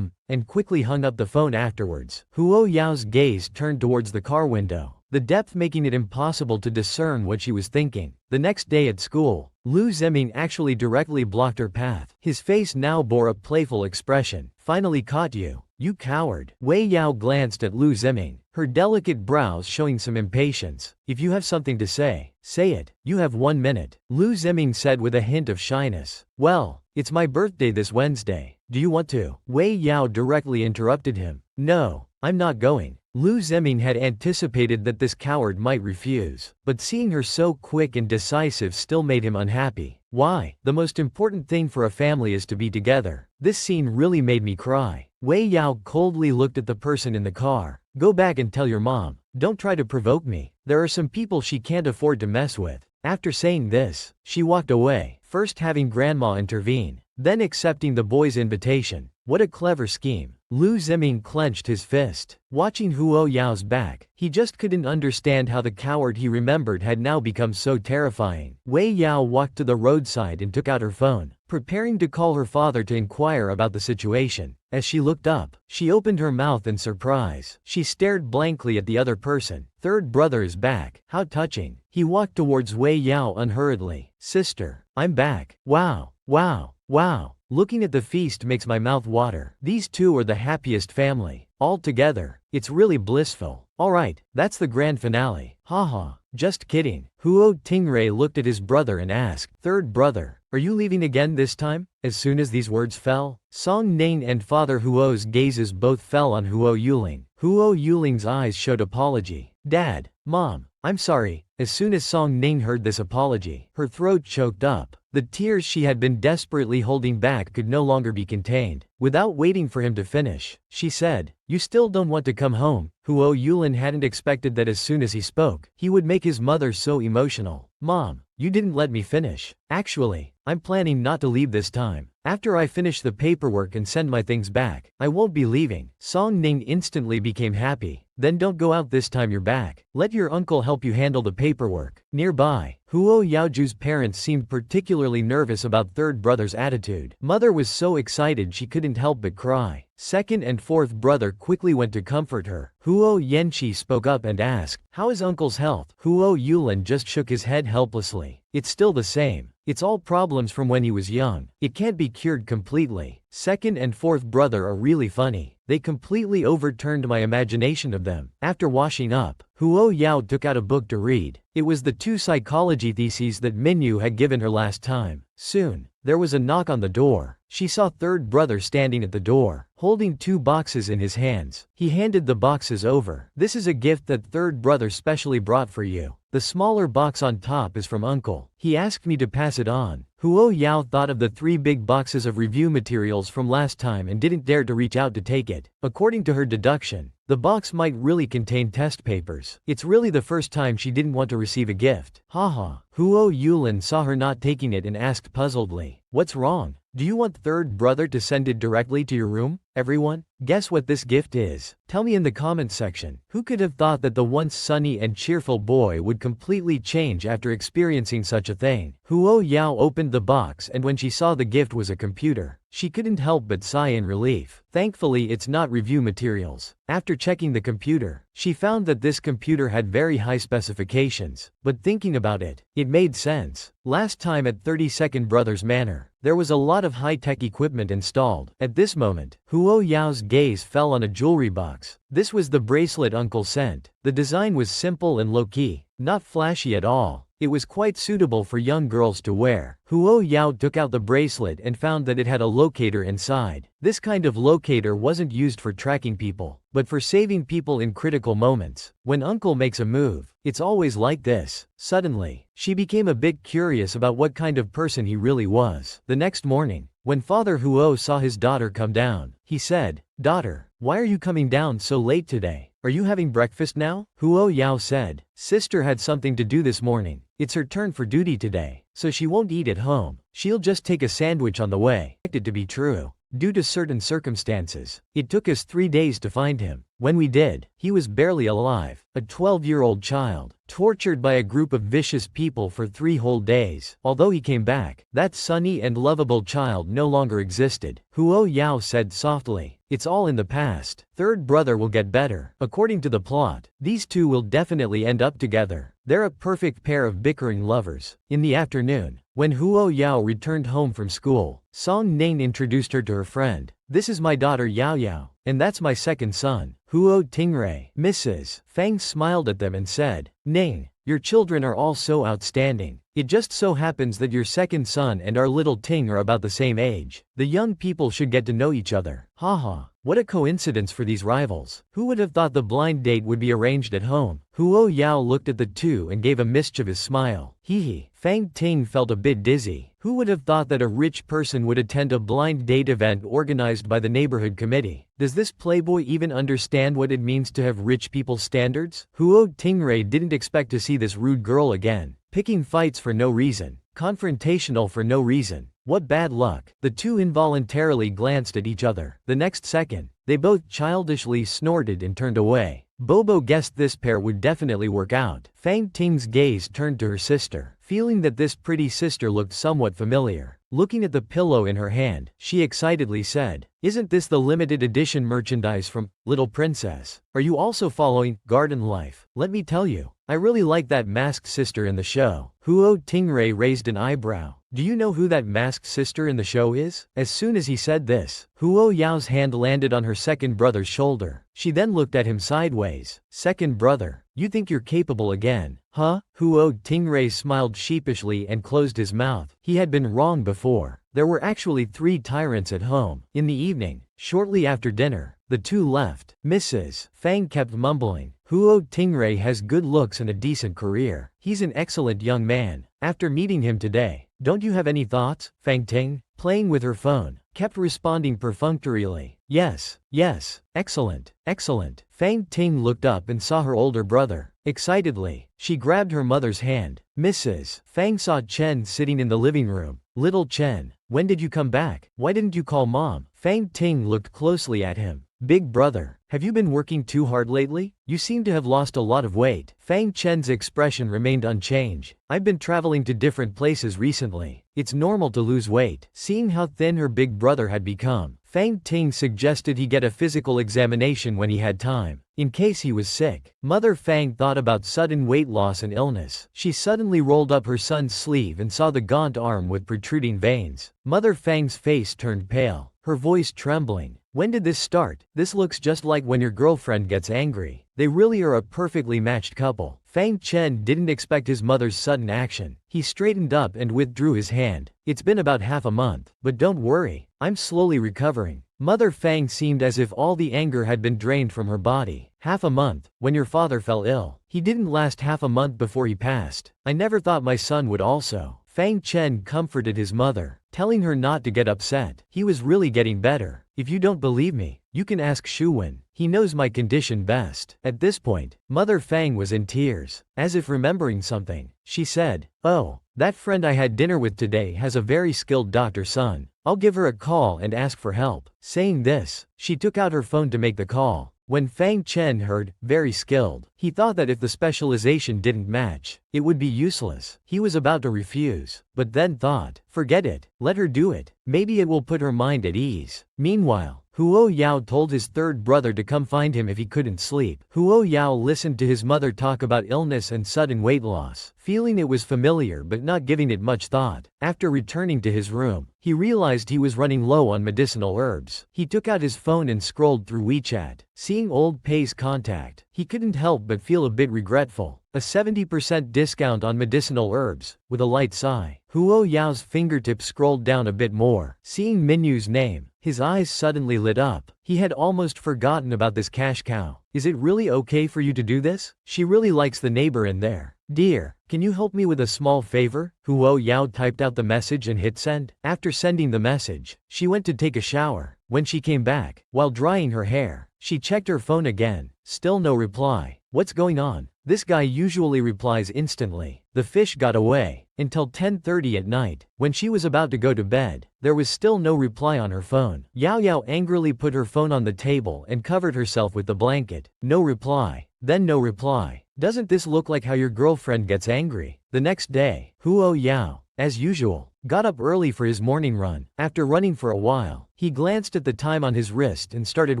and quickly hung up the phone afterwards. Huo Yao's gaze turned towards the car window, the depth making it impossible to discern what she was thinking. The next day at school, Lu Zeming actually directly blocked her path. His face now bore a playful expression. Finally caught you, you coward. Wei Yao glanced at Lu Zeming, her delicate brows showing some impatience. If you have something to say, say it. You have 1 minute. Lu Zeming said with a hint of shyness. Well, it's my birthday this Wednesday. Do you want to? Wei Yao directly interrupted him. No, I'm not going. Lu Zeming had anticipated that this coward might refuse, but seeing her so quick and decisive still made him unhappy. Why? The most important thing for a family is to be together. This scene really made me cry. Wei Yao coldly looked at the person in the car. Go back and tell your mom. Don't try to provoke me. There are some people she can't afford to mess with. After saying this, she walked away, first having grandma intervene, then accepting the boy's invitation. What a clever scheme. Lu Zeming clenched his fist. Watching Huo Yao's back, he just couldn't understand how the coward he remembered had now become so terrifying. Wei Yao walked to the roadside and took out her phone, preparing to call her father to inquire about the situation. As she looked up, she opened her mouth in surprise. She stared blankly at the other person. Third brother is back. How touching. He walked towards Wei Yao unhurriedly. Sister, I'm back. Wow, wow, wow. Looking at the feast makes my mouth water. These two are the happiest family. All together, it's really blissful. Alright, that's the grand finale. Haha, just kidding. Huo Tingray looked at his brother and asked, Third brother, are you leaving again this time? As soon as these words fell, Song Ning and Father Huo's gazes both fell on Huo Yuling. Huo Yuling's eyes showed apology. Dad, Mom, I'm sorry. As soon as Song Ning heard this apology, her throat choked up. The tears she had been desperately holding back could no longer be contained. Without waiting for him to finish, she said, You still don't want to come home? Huo Yulin hadn't expected that as soon as he spoke, he would make his mother so emotional. Mom, you didn't let me finish. Actually, I'm planning not to leave this time. After I finish the paperwork and send my things back, I won't be leaving. Song Ning instantly became happy. Then don't go out this time you're back. Let your uncle help you handle the paperwork. Nearby, Huo Yaoju's parents seemed particularly nervous about third brother's attitude. Mother was so excited she couldn't help but cry. Second and fourth brother quickly went to comfort her. Huo Yanqi spoke up and asked, How is uncle's health? Huo Yulin just shook his head helplessly. It's still the same. It's all problems from when he was young. It can't be cured completely. Second and fourth brother are really funny. They completely overturned my imagination of them. After washing up, Huo Yao took out a book to read. It was the 2 psychology theses that Minyu had given her last time. Soon, there was a knock on the door. she saw third brother standing at the door, holding 2 boxes in his hands. He handed the boxes over. "This is a gift that third brother specially brought for you. The smaller box on top is from uncle. He asked me to pass it on." Huo Yao thought of the 3 big boxes of review materials from last time and didn't dare to reach out to take it. According to her deduction, the box might really contain test papers. It's really the first time she didn't want to receive a gift. Haha. Huo Yulin saw her not taking it and asked puzzledly, "What's wrong? Do you want third brother to send it directly to your room?" Everyone, guess what this gift is? Tell me in the comments section. Who could have thought that the once sunny and cheerful boy would completely change after experiencing such a thing? Huo Yao opened the box, and when she saw the gift was a computer, she couldn't help but sigh in relief. Thankfully, it's not review materials. After checking the computer, she found that this computer had very high specifications, but thinking about it, it made sense. Last time at 32nd Brothers Manor, there was a lot of high-tech equipment installed. At this moment, Huo Yao's gaze fell on a jewelry box. This was the bracelet uncle sent. The design was simple and low-key, not flashy at all. It was quite suitable for young girls to wear. Huo Yao took out the bracelet and found that it had a locator inside. This kind of locator wasn't used for tracking people, but for saving people in critical moments. When uncle makes a move, it's always like this. Suddenly, she became a bit curious about what kind of person he really was. The next morning, when Father Huo saw his daughter come down, he said, "Daughter, why are you coming down so late today? Are you having breakfast now?" Huo Yao said, "Sister had something to do this morning. It's her turn for duty today, so she won't eat at home. She'll just take a sandwich on the way." It to be true. Due to certain circumstances, it took us 3 days to find him. When we did, he was barely alive, a 12-year-old child, tortured by a group of vicious people for 3 whole days. Although he came back, that sunny and lovable child no longer existed. Huo Yao said softly, "It's all in the past. Third brother will get better." According to the plot, these two will definitely end up together. They're a perfect pair of bickering lovers. In the afternoon, when Huo Yao returned home from school, Song Ning introduced her to her friend. "This is my daughter Yao Yao, and that's my second son, Huo Tingray." Mrs. Fang smiled at them and said, "Ning, your children are all so outstanding. It just so happens that your second son and our little Ting are about the same age. The young people should get to know each other." Haha. What a coincidence for these rivals. Who would have thought the blind date would be arranged at home? Huo Yao looked at the two and gave a mischievous smile. Hee. Fang Ting felt a bit dizzy. Who would have thought that a rich person would attend a blind date event organized by the neighborhood committee? Does this playboy even understand what it means to have rich people standards? Huo Tingray didn't expect to see this rude girl again. Picking fights for no reason. Confrontational for no reason. What bad luck. The two involuntarily glanced at each other. The next second, they both childishly snorted and turned away. Bobo guessed this pair would definitely work out. Fang Ting's gaze turned to her sister, feeling that this pretty sister looked somewhat familiar. Looking at the pillow in her hand, she excitedly said, "Isn't this the limited edition merchandise from Little Princess? Are you also following Garden Life? Let me tell you, I really like that masked sister in the show." Huo Tingray raised an eyebrow. "Do you know who that masked sister in the show is?" As soon as he said this, Huo Yao's hand landed on her second brother's shoulder. She then looked at him sideways. "Second brother, you think you're capable again, huh?" Huo Tingray smiled sheepishly and closed his mouth. He had been wrong before. There were actually 3 tyrants at home. In the evening, shortly after dinner, the two left. Mrs. Fang kept mumbling, "Huo Tingray has good looks and a decent career. He's an excellent young man. After meeting him today, don't you have any thoughts?" Fang Ting, playing with her phone, kept responding perfunctorily, "Yes, yes, excellent, excellent." Fang Ting looked up and saw her older brother. Excitedly, she grabbed her mother's hand. Mrs. Fang saw Chen sitting in the living room. "Little Chen, when did you come back? Why didn't you call mom?" Fang Ting looked closely at him. "Big brother, have you been working too hard lately? You seem to have lost a lot of weight." Fang Chen's expression remained unchanged. "I've been traveling to different places recently. It's normal to lose weight." Seeing how thin her big brother had become, Fang Ting suggested he get a physical examination when he had time, in case he was sick. Mother Fang thought about sudden weight loss and illness. She suddenly rolled up her son's sleeve and saw the gaunt arm with protruding veins. Mother Fang's face turned pale, her voice trembling. "When did this start? This looks just like when your girlfriend gets angry." They really are a perfectly matched couple. Fang Chen didn't expect his mother's sudden action. He straightened up and withdrew his hand. It's been about half a month, but don't worry, I'm slowly recovering. Mother Fang seemed as if all the anger had been drained from her body. Half a month, when your father fell ill. He didn't last half a month before he passed. I never thought my son would also. Fang Chen comforted his mother, telling her not to get upset. He was really getting better. If you don't believe me, you can ask Shu Wen. He knows my condition best. At this point, Mother Fang was in tears. As if remembering something, she said, "Oh, that friend I had dinner with today has a very skilled doctor son. I'll give her a call and ask for help." Saying this, she took out her phone to make the call. When Fang Chen heard, "very skilled," he thought that if the specialization didn't match, it would be useless. He was about to refuse, but then thought, forget it, let her do it. Maybe it will put her mind at ease. Meanwhile, Huo Yao told his third brother to come find him if he couldn't sleep. Huo Yao listened to his mother talk about illness and sudden weight loss, feeling it was familiar but not giving it much thought. After returning to his room, he realized he was running low on medicinal herbs. He took out his phone and scrolled through WeChat. Seeing old Pei's contact, he couldn't help but feel a bit regretful. A 70% discount on medicinal herbs. With a light sigh, Huo Yao's fingertip scrolled down a bit more. Seeing Minyu's name, his eyes suddenly lit up. He had almost forgotten about this cash cow. Is it really okay for you to do this? She really likes the neighbor in there. Dear, can you help me with a small favor? Huo Yao typed out the message and hit send. After sending the message, she went to take a shower. When she came back, while drying her hair, she checked her phone again. Still no reply. What's going on? This guy usually replies instantly. The fish got away. Until 10:30 at night, when she was about to go to bed, there was still no reply on her phone. Yao Yao angrily put her phone on the table and covered herself with the blanket. No reply. Then no reply. Doesn't this look like how your girlfriend gets angry? The next day, Huo Yao, as usual, got up early for his morning run. After running for a while, he glanced at the time on his wrist and started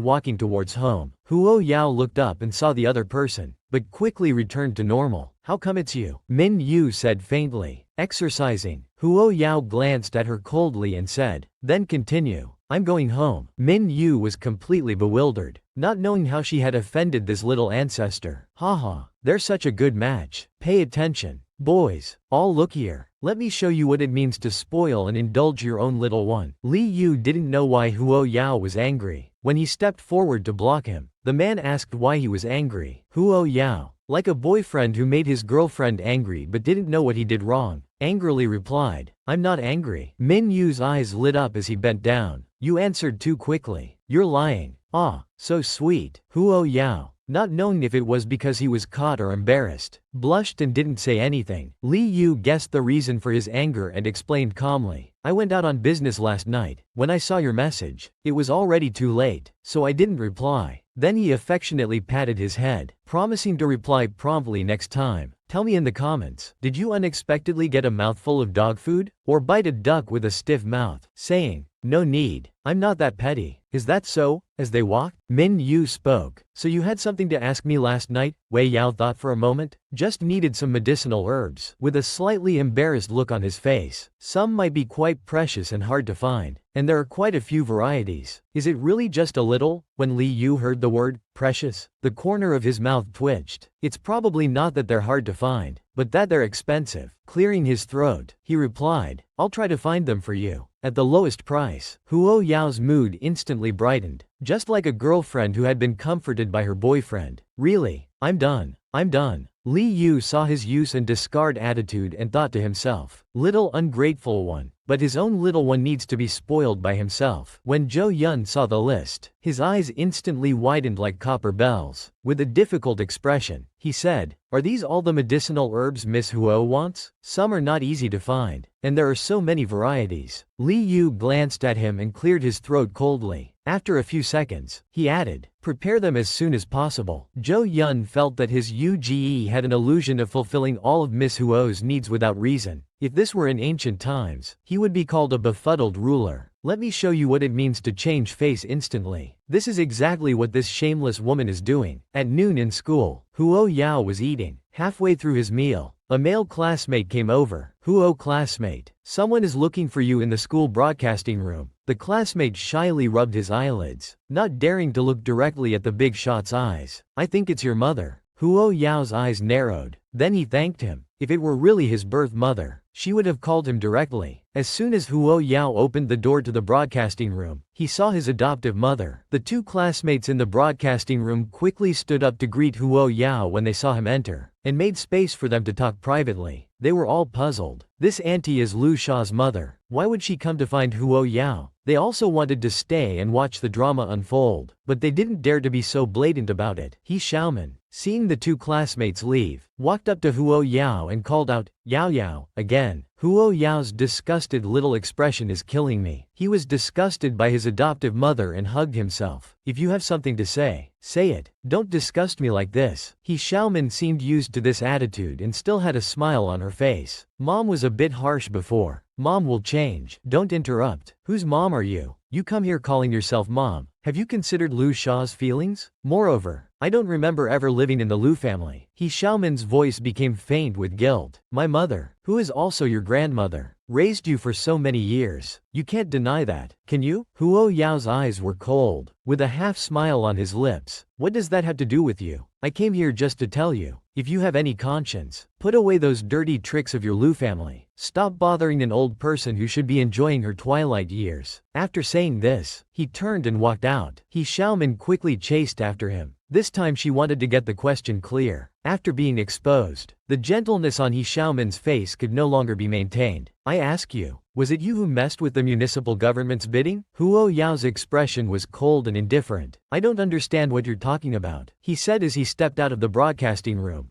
walking towards home. Huo Yao looked up and saw the other person, but quickly returned to normal. How come it's you? Minyu said faintly. Exercising. Huo Yao glanced at her coldly and said, then continue. I'm going home. Minyu was completely bewildered, not knowing how she had offended this little ancestor. Haha, they're such a good match. Pay attention. Boys, all look here. Let me show you what it means to spoil and indulge your own little one. Li Yu didn't know why Huo Yao was angry. When he stepped forward to block him, the man asked why he was angry. Huo Yao, like a boyfriend who made his girlfriend angry but didn't know what he did wrong, angrily replied, I'm not angry. Min Yu's eyes lit up as he bent down. You answered too quickly. You're lying. Ah, so sweet. Huo Yao, not knowing if it was because he was caught or embarrassed, blushed and didn't say anything. Li Yu guessed the reason for his anger and explained calmly. I went out on business last night. When I saw your message, it was already too late, so I didn't reply. Then he affectionately patted his head, promising to reply promptly next time. Tell me in the comments, did you unexpectedly get a mouthful of dog food? Or bite a duck with a stiff mouth, saying, no need, I'm not that petty. Is that so? As they walked, Min Yu spoke. So you had something to ask me last night? Wei Yao thought for a moment. Just needed some medicinal herbs. With a slightly embarrassed look on his face. Some might be quite precious and hard to find, and there are quite a few varieties. Is it really just a little? When Li Yu heard the word, precious, the corner of his mouth twitched. It's probably not that they're hard to find, but that they're expensive. Clearing his throat, he replied, I'll try to find them for you. At the lowest price. Huo Yao's mood instantly brightened, just like a girlfriend who had been comforted by her boyfriend. Really? I'm done. I'm done. Li Yu saw his use and discard attitude and thought to himself, little ungrateful one, but his own little one needs to be spoiled by himself. When Zhou Yun saw the list, his eyes instantly widened like copper bells. With a difficult expression, he said, are these all the medicinal herbs Miss Huo wants? Some are not easy to find, and there are so many varieties. Li Yu glanced at him and cleared his throat coldly. After a few seconds, he added, prepare them as soon as possible. Zhou Yun felt that his UGE had an illusion of fulfilling all of Miss Huo's needs without reason. If this were in ancient times, he would be called a befuddled ruler. Let me show you what it means to change face instantly. This is exactly what this shameless woman is doing. At noon in school, Huo Yao was eating. Halfway through his meal, a male classmate came over. Huo classmate, someone is looking for you in the school broadcasting room. The classmate shyly rubbed his eyelids, not daring to look directly at the big shot's eyes. I think it's your mother. Huo Yao's eyes narrowed. Then he thanked him. If it were really his birth mother, she would have called him directly. As soon as Huo Yao opened the door to the broadcasting room, he saw his adoptive mother. The two classmates in the broadcasting room quickly stood up to greet Huo Yao when they saw him enter, and made space for them to talk privately. They were all puzzled. This auntie is Lu Sha's mother. Why would she come to find Huo Yao? They also wanted to stay and watch the drama unfold, but they didn't dare to be so blatant about it. He Xiaoman, seeing the two classmates leave, walked up to Huo Yao and called out, "Yao Yao," again. Huo Yao's disgusted little expression is killing me. He was disgusted by his adoptive mother and hugged himself. If you have something to say it. Don't disgust me like this. He Xiaoman seemed used to this attitude and still had a smile on her face. Mom was a bit harsh before. Mom will change. Don't interrupt. Whose mom are you? You come here calling yourself mom. Have you considered Lu Sha's feelings? Moreover, I don't remember ever living in the Lu family. He Xiaoman's voice became faint with guilt. My mother, who is also your grandmother, raised you for so many years. You can't deny that, can you? Huo Yao's eyes were cold, with a half smile on his lips. What does that have to do with you? I came here just to tell you. If you have any conscience, put away those dirty tricks of your Lu family. Stop bothering an old person who should be enjoying her twilight years. After saying this, he turned and walked out. He Xiaoman quickly chased after him. This time she wanted to get the question clear. After being exposed, the gentleness on He Xiaoman's face could no longer be maintained. I ask you, was it you who messed with the municipal government's bidding? Huo Yao's expression was cold and indifferent. I don't understand what you're talking about, he said as he stepped out of the broadcasting room.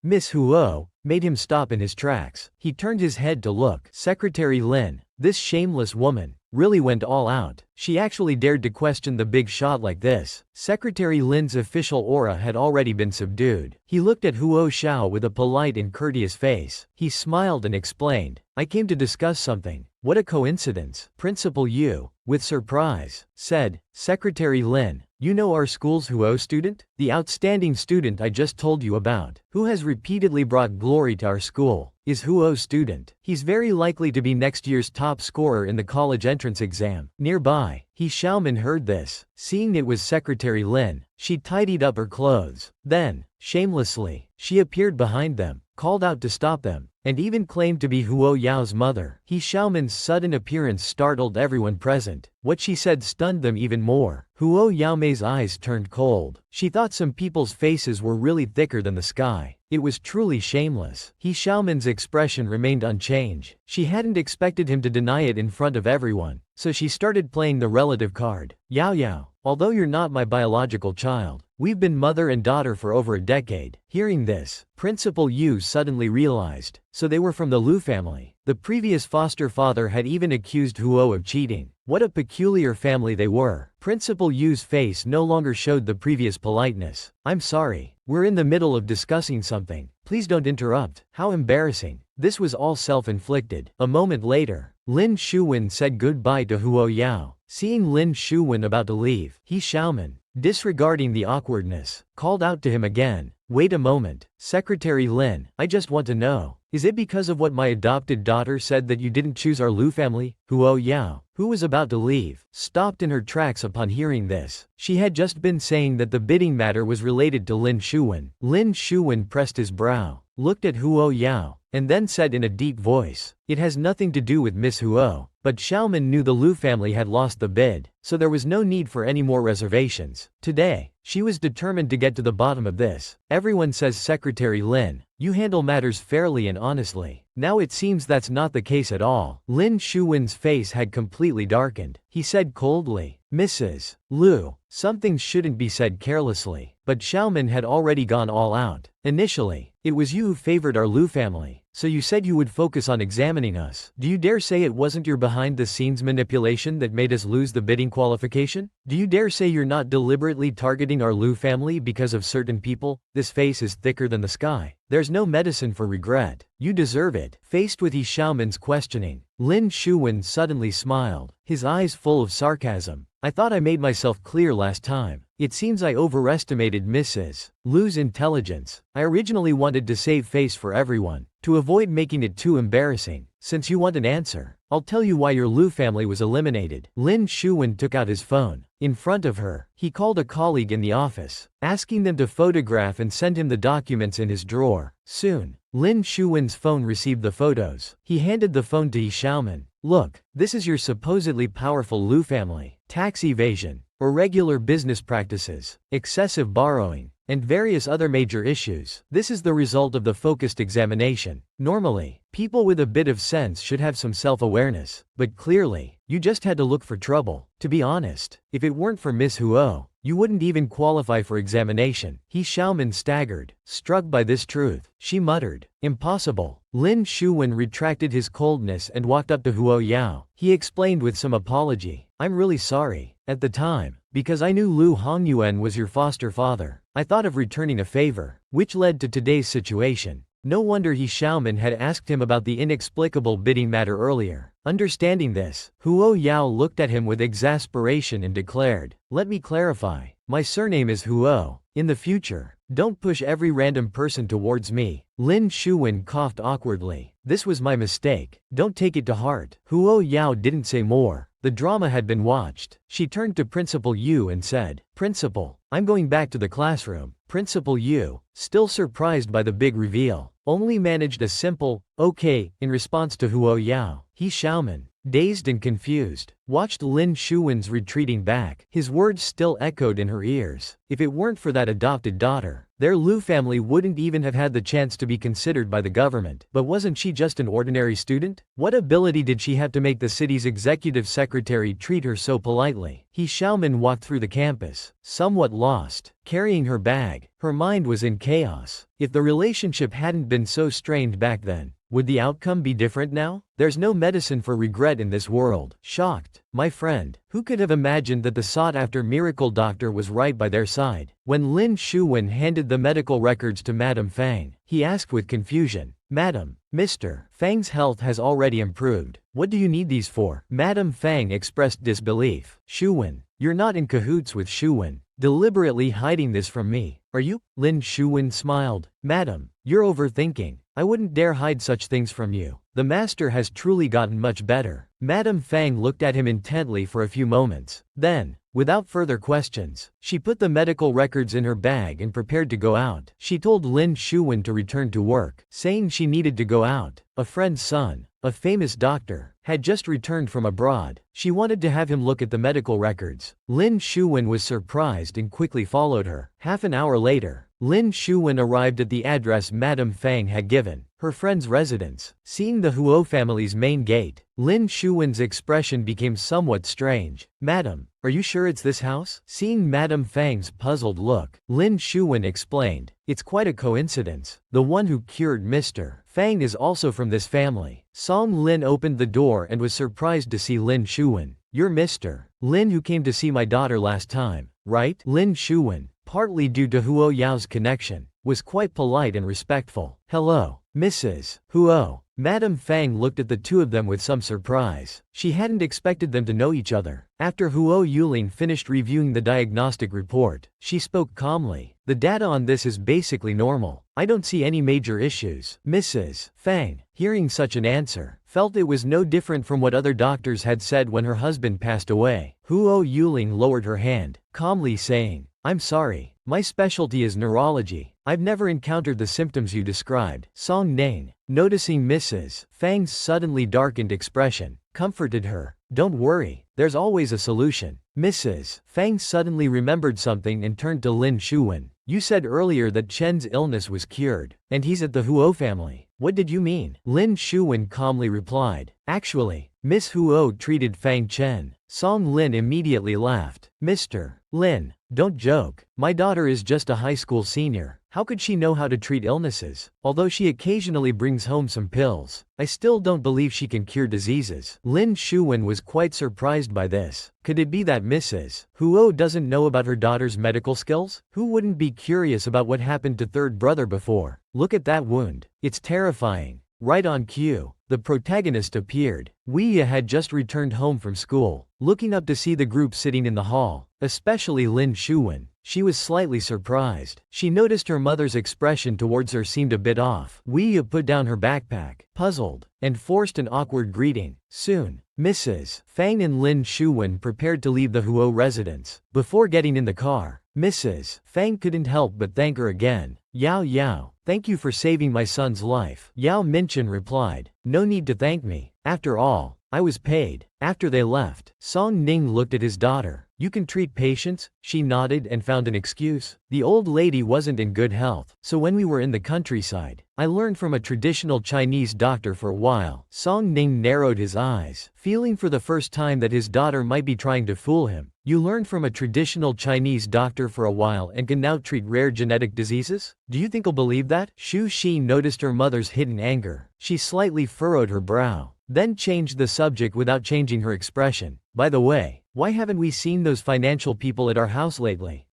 Miss Huo, made him stop in his tracks. He turned his head to look. Secretary Lin, this shameless woman, really went all out. She actually dared to question the big shot like this. Secretary Lin's official aura had already been subdued. He looked at Huo Xiao with a polite and courteous face. He smiled and explained, I came to discuss something. What a coincidence. Principal Yu, with surprise, said, Secretary Lin, you know our school's Huo student? The outstanding student I just told you about, who has repeatedly brought glory to our school, is Huo's student. He's very likely to be next year's top scorer in the college entrance exam. Nearby, He Xiaoman heard this. Seeing it was Secretary Lin, she tidied up her clothes. Then, shamelessly, she appeared behind them, called out to stop them, and even claimed to be Huo Yao's mother. He Xiaoman's sudden appearance startled everyone present. What she said stunned them even more. Huo Yaomei's eyes turned cold. She thought some people's faces were really thicker than the sky. It was truly shameless. He Xiaoman's expression remained unchanged. She hadn't expected him to deny it in front of everyone, so she started playing the relative card. Yao Yao, although you're not my biological child, we've been mother and daughter for over a decade. Hearing this, Principal Yu suddenly realized, so they were from the Lu family. The previous foster father had even accused Huo of cheating. What a peculiar family they were. Principal Yu's face no longer showed the previous politeness. I'm sorry, we're in the middle of discussing something. Please don't interrupt. How embarrassing. This was all self-inflicted. A moment later, Lin Shuwen said goodbye to Huo Yao. Seeing Lin Shuwen about to leave, He Xiaoman, disregarding the awkwardness, called out to him again. Wait a moment, Secretary Lin, I just want to know, is it because of what my adopted daughter said that you didn't choose our Lu family? Huo Yao, who was about to leave, stopped in her tracks upon hearing this. She had just been saying that the bidding matter was related to Lin Shuwen. Lin Shuwen pressed his brow, looked at Huo Yao, and then said in a deep voice, it has nothing to do with Miss Huo. But Xiaoman knew the Lu family had lost the bid, so there was no need for any more reservations. Today, she was determined to get to the bottom of this. Everyone says Secretary Lin, you handle matters fairly and honestly. Now it seems that's not the case at all. Lin Shuwen's face had completely darkened. He said coldly, Mrs. Lu, something shouldn't be said carelessly. But Xiaoman had already gone all out. Initially, it was you who favored our Lu family, so you said you would focus on examining us. Do you dare say it wasn't your behind-the-scenes manipulation that made us lose the bidding qualification? Do you dare say you're not deliberately targeting our Lu family because of certain people? This face is thicker than the sky. There's no medicine for regret. You deserve it. Faced with He Xiaoman's questioning, Lin Shuwen suddenly smiled, his eyes full of sarcasm. I thought I made myself clear last time. It seems I overestimated Mrs. Lu's intelligence. I originally wanted to save face for everyone, to avoid making it too embarrassing. Since you want an answer, I'll tell you why your Lu family was eliminated. Lin Shuwen took out his phone. In front of her, he called a colleague in the office, asking them to photograph and send him the documents in his drawer. Soon, Lin Shuwen's phone received the photos. He handed the phone to Yi Xiaoman. Look, this is your supposedly powerful Lu family. Tax evasion, irregular business practices, excessive borrowing, and various other major issues. This is the result of the focused examination. Normally, people with a bit of sense should have some self-awareness, but clearly, you just had to look for trouble. To be honest, if it weren't for Miss Huo, you wouldn't even qualify for examination. He Xiaoman staggered, struck by this truth. She muttered, impossible. Lin Shuwen retracted his coldness and walked up to Huo Yao. He explained with some apology, I'm really sorry. At the time, because I knew Lu Hongyuan was your foster father, I thought of returning a favor, which led to today's situation. No wonder He Xiaoman had asked him about the inexplicable bidding matter earlier. Understanding this, Huo Yao looked at him with exasperation and declared, let me clarify, my surname is Huo. In the future, don't push every random person towards me. Lin Shuwen coughed awkwardly. This was my mistake. Don't take it to heart. Huo Yao didn't say more. The drama had been watched. She turned to Principal Yu and said, Principal, I'm going back to the classroom. Principal Yu, still surprised by the big reveal, only managed a simple, okay, in response to Huo Yao. He Xiaoman, dazed and confused, watched Lin Shuwen's retreating back. His words still echoed in her ears. If it weren't for that adopted daughter, their Lu family wouldn't even have had the chance to be considered by the government. But wasn't she just an ordinary student? What ability did she have to make the city's executive secretary treat her so politely? He Xiaoman walked through the campus, somewhat lost, carrying her bag. Her mind was in chaos. If the relationship hadn't been so strained back then, would the outcome be different now? There's no medicine for regret in this world. Shocked, my friend, who could have imagined that the sought-after miracle doctor was right by their side? When Lin Shuwen handed the medical records to Madame Fang, he asked with confusion, Madam, Mr. Fang's health has already improved. What do you need these for? Madame Fang expressed disbelief. Shuwen, you're not in cahoots with Shuwen, deliberately hiding this from me, are you? Lin Shuwen smiled. Madam, you're overthinking. I wouldn't dare hide such things from you. The master has truly gotten much better. Madame Fang looked at him intently for a few moments. Then, without further questions, she put the medical records in her bag and prepared to go out. She told Lin Shuwen to return to work, saying she needed to go out. A friend's son, a famous doctor, had just returned from abroad. She wanted to have him look at the medical records. Lin Shuwen was surprised and quickly followed her. Half an hour later, Lin Shuwen arrived at the address Madame Fang had given, her friend's residence. Seeing the Huo family's main gate, Lin Shuwen's expression became somewhat strange. Madam, are you sure it's this house? Seeing Madame Fang's puzzled look, Lin Shuwen explained, it's quite a coincidence. The one who cured Mr. Fang is also from this family. Song Lin opened the door and was surprised to see Lin Shuwen. You're Mr. Lin who came to see my daughter last time, right? Lin Shuwen, partly due to Huo Yao's connection, was quite polite and respectful. Hello, Mrs. Huo. Madame Fang looked at the two of them with some surprise. She hadn't expected them to know each other. After Huo Yuling finished reviewing the diagnostic report, she spoke calmly. The data on this is basically normal. I don't see any major issues. Mrs. Fang, hearing such an answer, felt it was no different from what other doctors had said when her husband passed away. Huo Yuling lowered her hand, calmly saying, I'm sorry, my specialty is neurology. I've never encountered the symptoms you described. Song Ning, noticing Mrs. Fang's suddenly darkened expression, comforted her. Don't worry, there's always a solution. Mrs. Fang suddenly remembered something and turned to Lin Shuwen. You said earlier that Chen's illness was cured, and he's at the Huo family. What did you mean? Lin Shuwen calmly replied. Actually, Miss Huo treated Fang Chen. Song Lin immediately laughed. Mr. Lin, don't joke. My daughter is just a high school senior. How could she know how to treat illnesses? Although she occasionally brings home some pills, I still don't believe she can cure diseases. Lin Shuwen was quite surprised by this. Could it be that Mrs. Huo doesn't know about her daughter's medical skills? Who wouldn't be curious about what happened to third brother before? Look at that wound. It's terrifying. Right on cue. the protagonist appeared. Wei had just returned home from school, looking up to see the group sitting in the hall, especially Lin Shuwen. She was slightly surprised. She noticed her mother's expression towards her seemed a bit off. Wei put down her backpack, puzzled, and forced an awkward greeting. Soon, Mrs. Fang and Lin Shuwen prepared to leave the Huo residence. Before getting in the car, Mrs. Fang couldn't help but thank her again. Yao Yao, thank you for saving my son's life. Yao Minchen replied, no need to thank me. After all, I was paid. After they left, Song Ning looked at his daughter. You can treat patients? She nodded and found an excuse. The old lady wasn't in good health, so when we were in the countryside, I learned from a traditional Chinese doctor for a while. Song Ning narrowed his eyes, feeling for the first time that his daughter might be trying to fool him. You learned from a traditional Chinese doctor for a while and can now treat rare genetic diseases? Do you think I'll believe that? Xu Shi noticed her mother's hidden anger. She slightly furrowed her brow, then changed the subject without changing her expression. By the way, why haven't we seen those financial people at our house lately?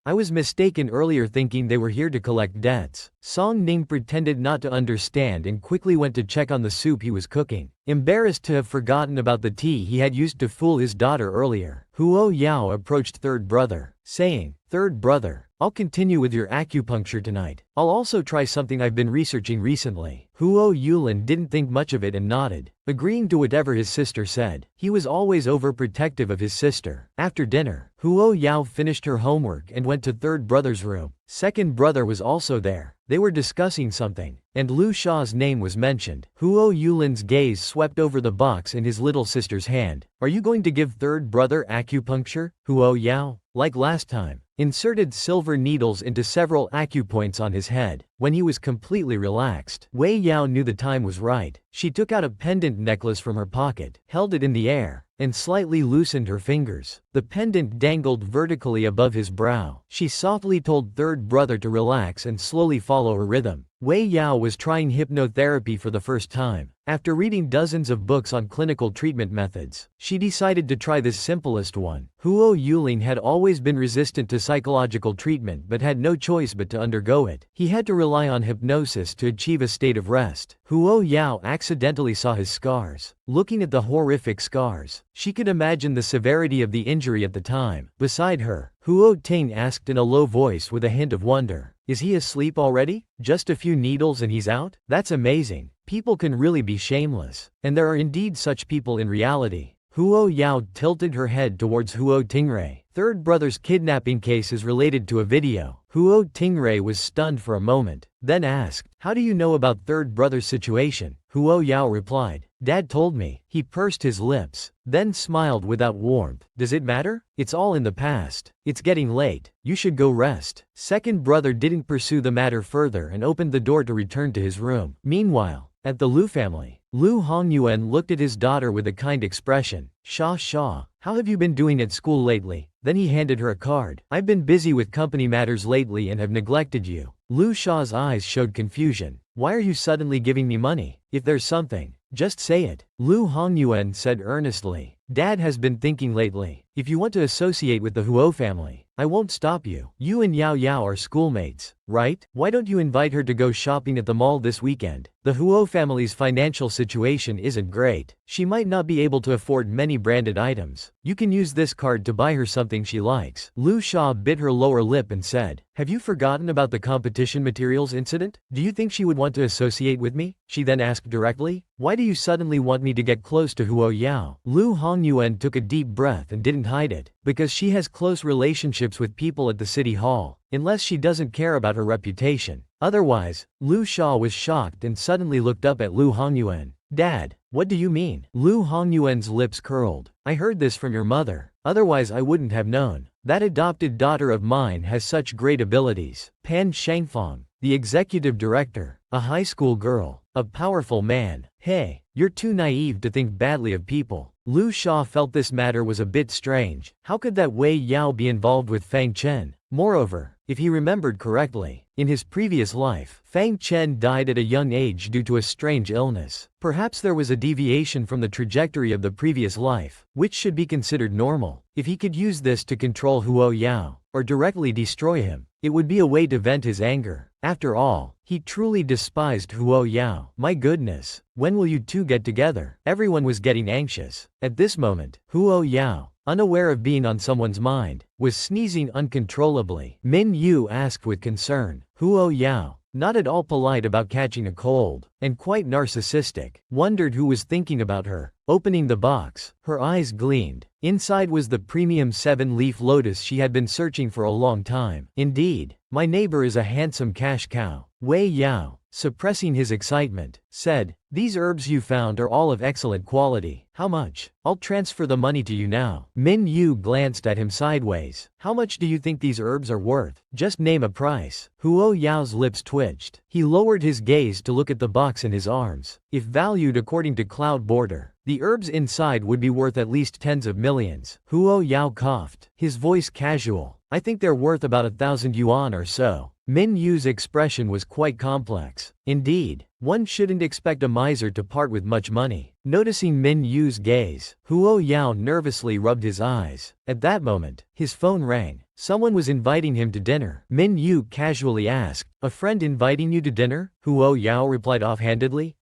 I was mistaken earlier thinking they were here to collect debts. Song Ning pretended not to understand and quickly went to check on the soup he was cooking, embarrassed to have forgotten about the tea he had used to fool his daughter earlier. Huo Yao approached third brother, saying, Third brother, I'll continue with your acupuncture tonight. I'll also try something I've been researching recently. Huo Yulin didn't think much of it and nodded, agreeing to whatever his sister said. He was always overprotective of his sister. After dinner, Huo Yao finished her homework and went to third brother's room. Second brother was also there. They were discussing something, and Lu Sha's name was mentioned. Huo Yulin's gaze swept over the box in his little sister's hand. Are you going to give third brother acupuncture? Huo Yao, like last time, inserted silver needles into several acupoints on his head. When he was completely relaxed, Wei Yao knew the time was right. She took out a pendant necklace from her pocket, held it in the air, and slightly loosened her fingers. The pendant dangled vertically above his brow. She softly told third brother to relax and slowly follow her rhythm. Wei Yao was trying hypnotherapy for the first time. After reading dozens of books on clinical treatment methods, she decided to try this simplest one. Huo Yulin had always been resistant to psychological treatment but had no choice but to undergo it. He had to rely on hypnosis to achieve a state of rest. Huo Yao accidentally saw his scars. Looking at the horrific scars, she could imagine the severity of the injury at the time. Beside her, Huo Ting asked in a low voice with a hint of wonder, is he asleep already? Just a few needles and he's out? That's amazing. People can really be shameless. And there are indeed such people in reality. Huo Yao tilted her head towards Huo Tingray. Third brother's kidnapping case is related to a video. Huo Tingray was stunned for a moment, then asked, how do you know about third brother's situation? Huo Yao replied, Dad told me. He pursed his lips, then smiled without warmth. Does it matter? It's all in the past. It's getting late. You should go rest. Second brother didn't pursue the matter further and opened the door to return to his room. Meanwhile, at the Lu family, Lu Hongyuan looked at his daughter with a kind expression. Sha, how have you been doing at school lately? Then he handed her a card. I've been busy with company matters lately and have neglected you. Lu Sha's eyes showed confusion. Why are you suddenly giving me money? If there's something, just say it. Lu Hongyuan said earnestly. Dad has been thinking lately. If you want to associate with the Huo family, I won't stop you. You and Yao Yao are schoolmates, right? Why don't you invite her to go shopping at the mall this weekend? The Huo family's financial situation isn't great. She might not be able to afford many branded items. You can use this card to buy her something she likes. Lu Sha bit her lower lip and said, have you forgotten about the competition materials incident? Do you think she would want to associate with me? She then asked directly. Why do you suddenly want me to get close to Huo Yao? Lu Hongyuan took a deep breath and didn't hide it. Because she has close relationships with people at the city hall, unless she doesn't care about her reputation. Otherwise, Lu Sha was shocked and suddenly looked up at Lu Hongyuan. Dad, what do you mean? Lu Hongyuan's lips curled. I heard this from your mother. Otherwise I wouldn't have known. That adopted daughter of mine has such great abilities. Pan Shangfang, the executive director, a high school girl, a powerful man. Hey, you're too naive to think badly of people. Lu Sha felt this matter was a bit strange. How could that Wei Yao be involved with Fang Chen? Moreover, if he remembered correctly, in his previous life, Fang Chen died at a young age due to a strange illness. Perhaps there was a deviation from the trajectory of the previous life, which should be considered normal. If he could use this to control Huo Yao, or directly destroy him, It would be a way to vent his anger. After all, he truly despised Huo Yao. My goodness, when will you two get together? Everyone was getting anxious. At this moment, Huo Yao, unaware of being on someone's mind, was sneezing uncontrollably. Minyu asked with concern. Huo Yao, not at all polite about catching a cold, and quite narcissistic, wondered who was thinking about her. Opening the box, her eyes gleamed. Inside was the premium 7-leaf lotus she had been searching for a long time. Indeed, my neighbor is a handsome cash cow. Wei Yao, suppressing his excitement, said, "These herbs you found are all of excellent quality. How much? I'll transfer the money to you now." Minyu glanced at him sideways. "How much do you think these herbs are worth? Just name a price." Huo Yao's lips twitched. He lowered his gaze to look at the box in his arms. If valued according to Cloud Border, the herbs inside would be worth at least tens of millions. Huo Yao coughed, his voice casual. "I think they're worth about 1,000 yuan or so." Minyu's expression was quite complex. Indeed, one shouldn't expect a miser to part with much money. Noticing Minyu's gaze, Huo Yao nervously rubbed his eyes. At that moment, his phone rang. Someone was inviting him to dinner. Minyu casually asked, "A friend inviting you to dinner?" Huo Yao replied offhandedly,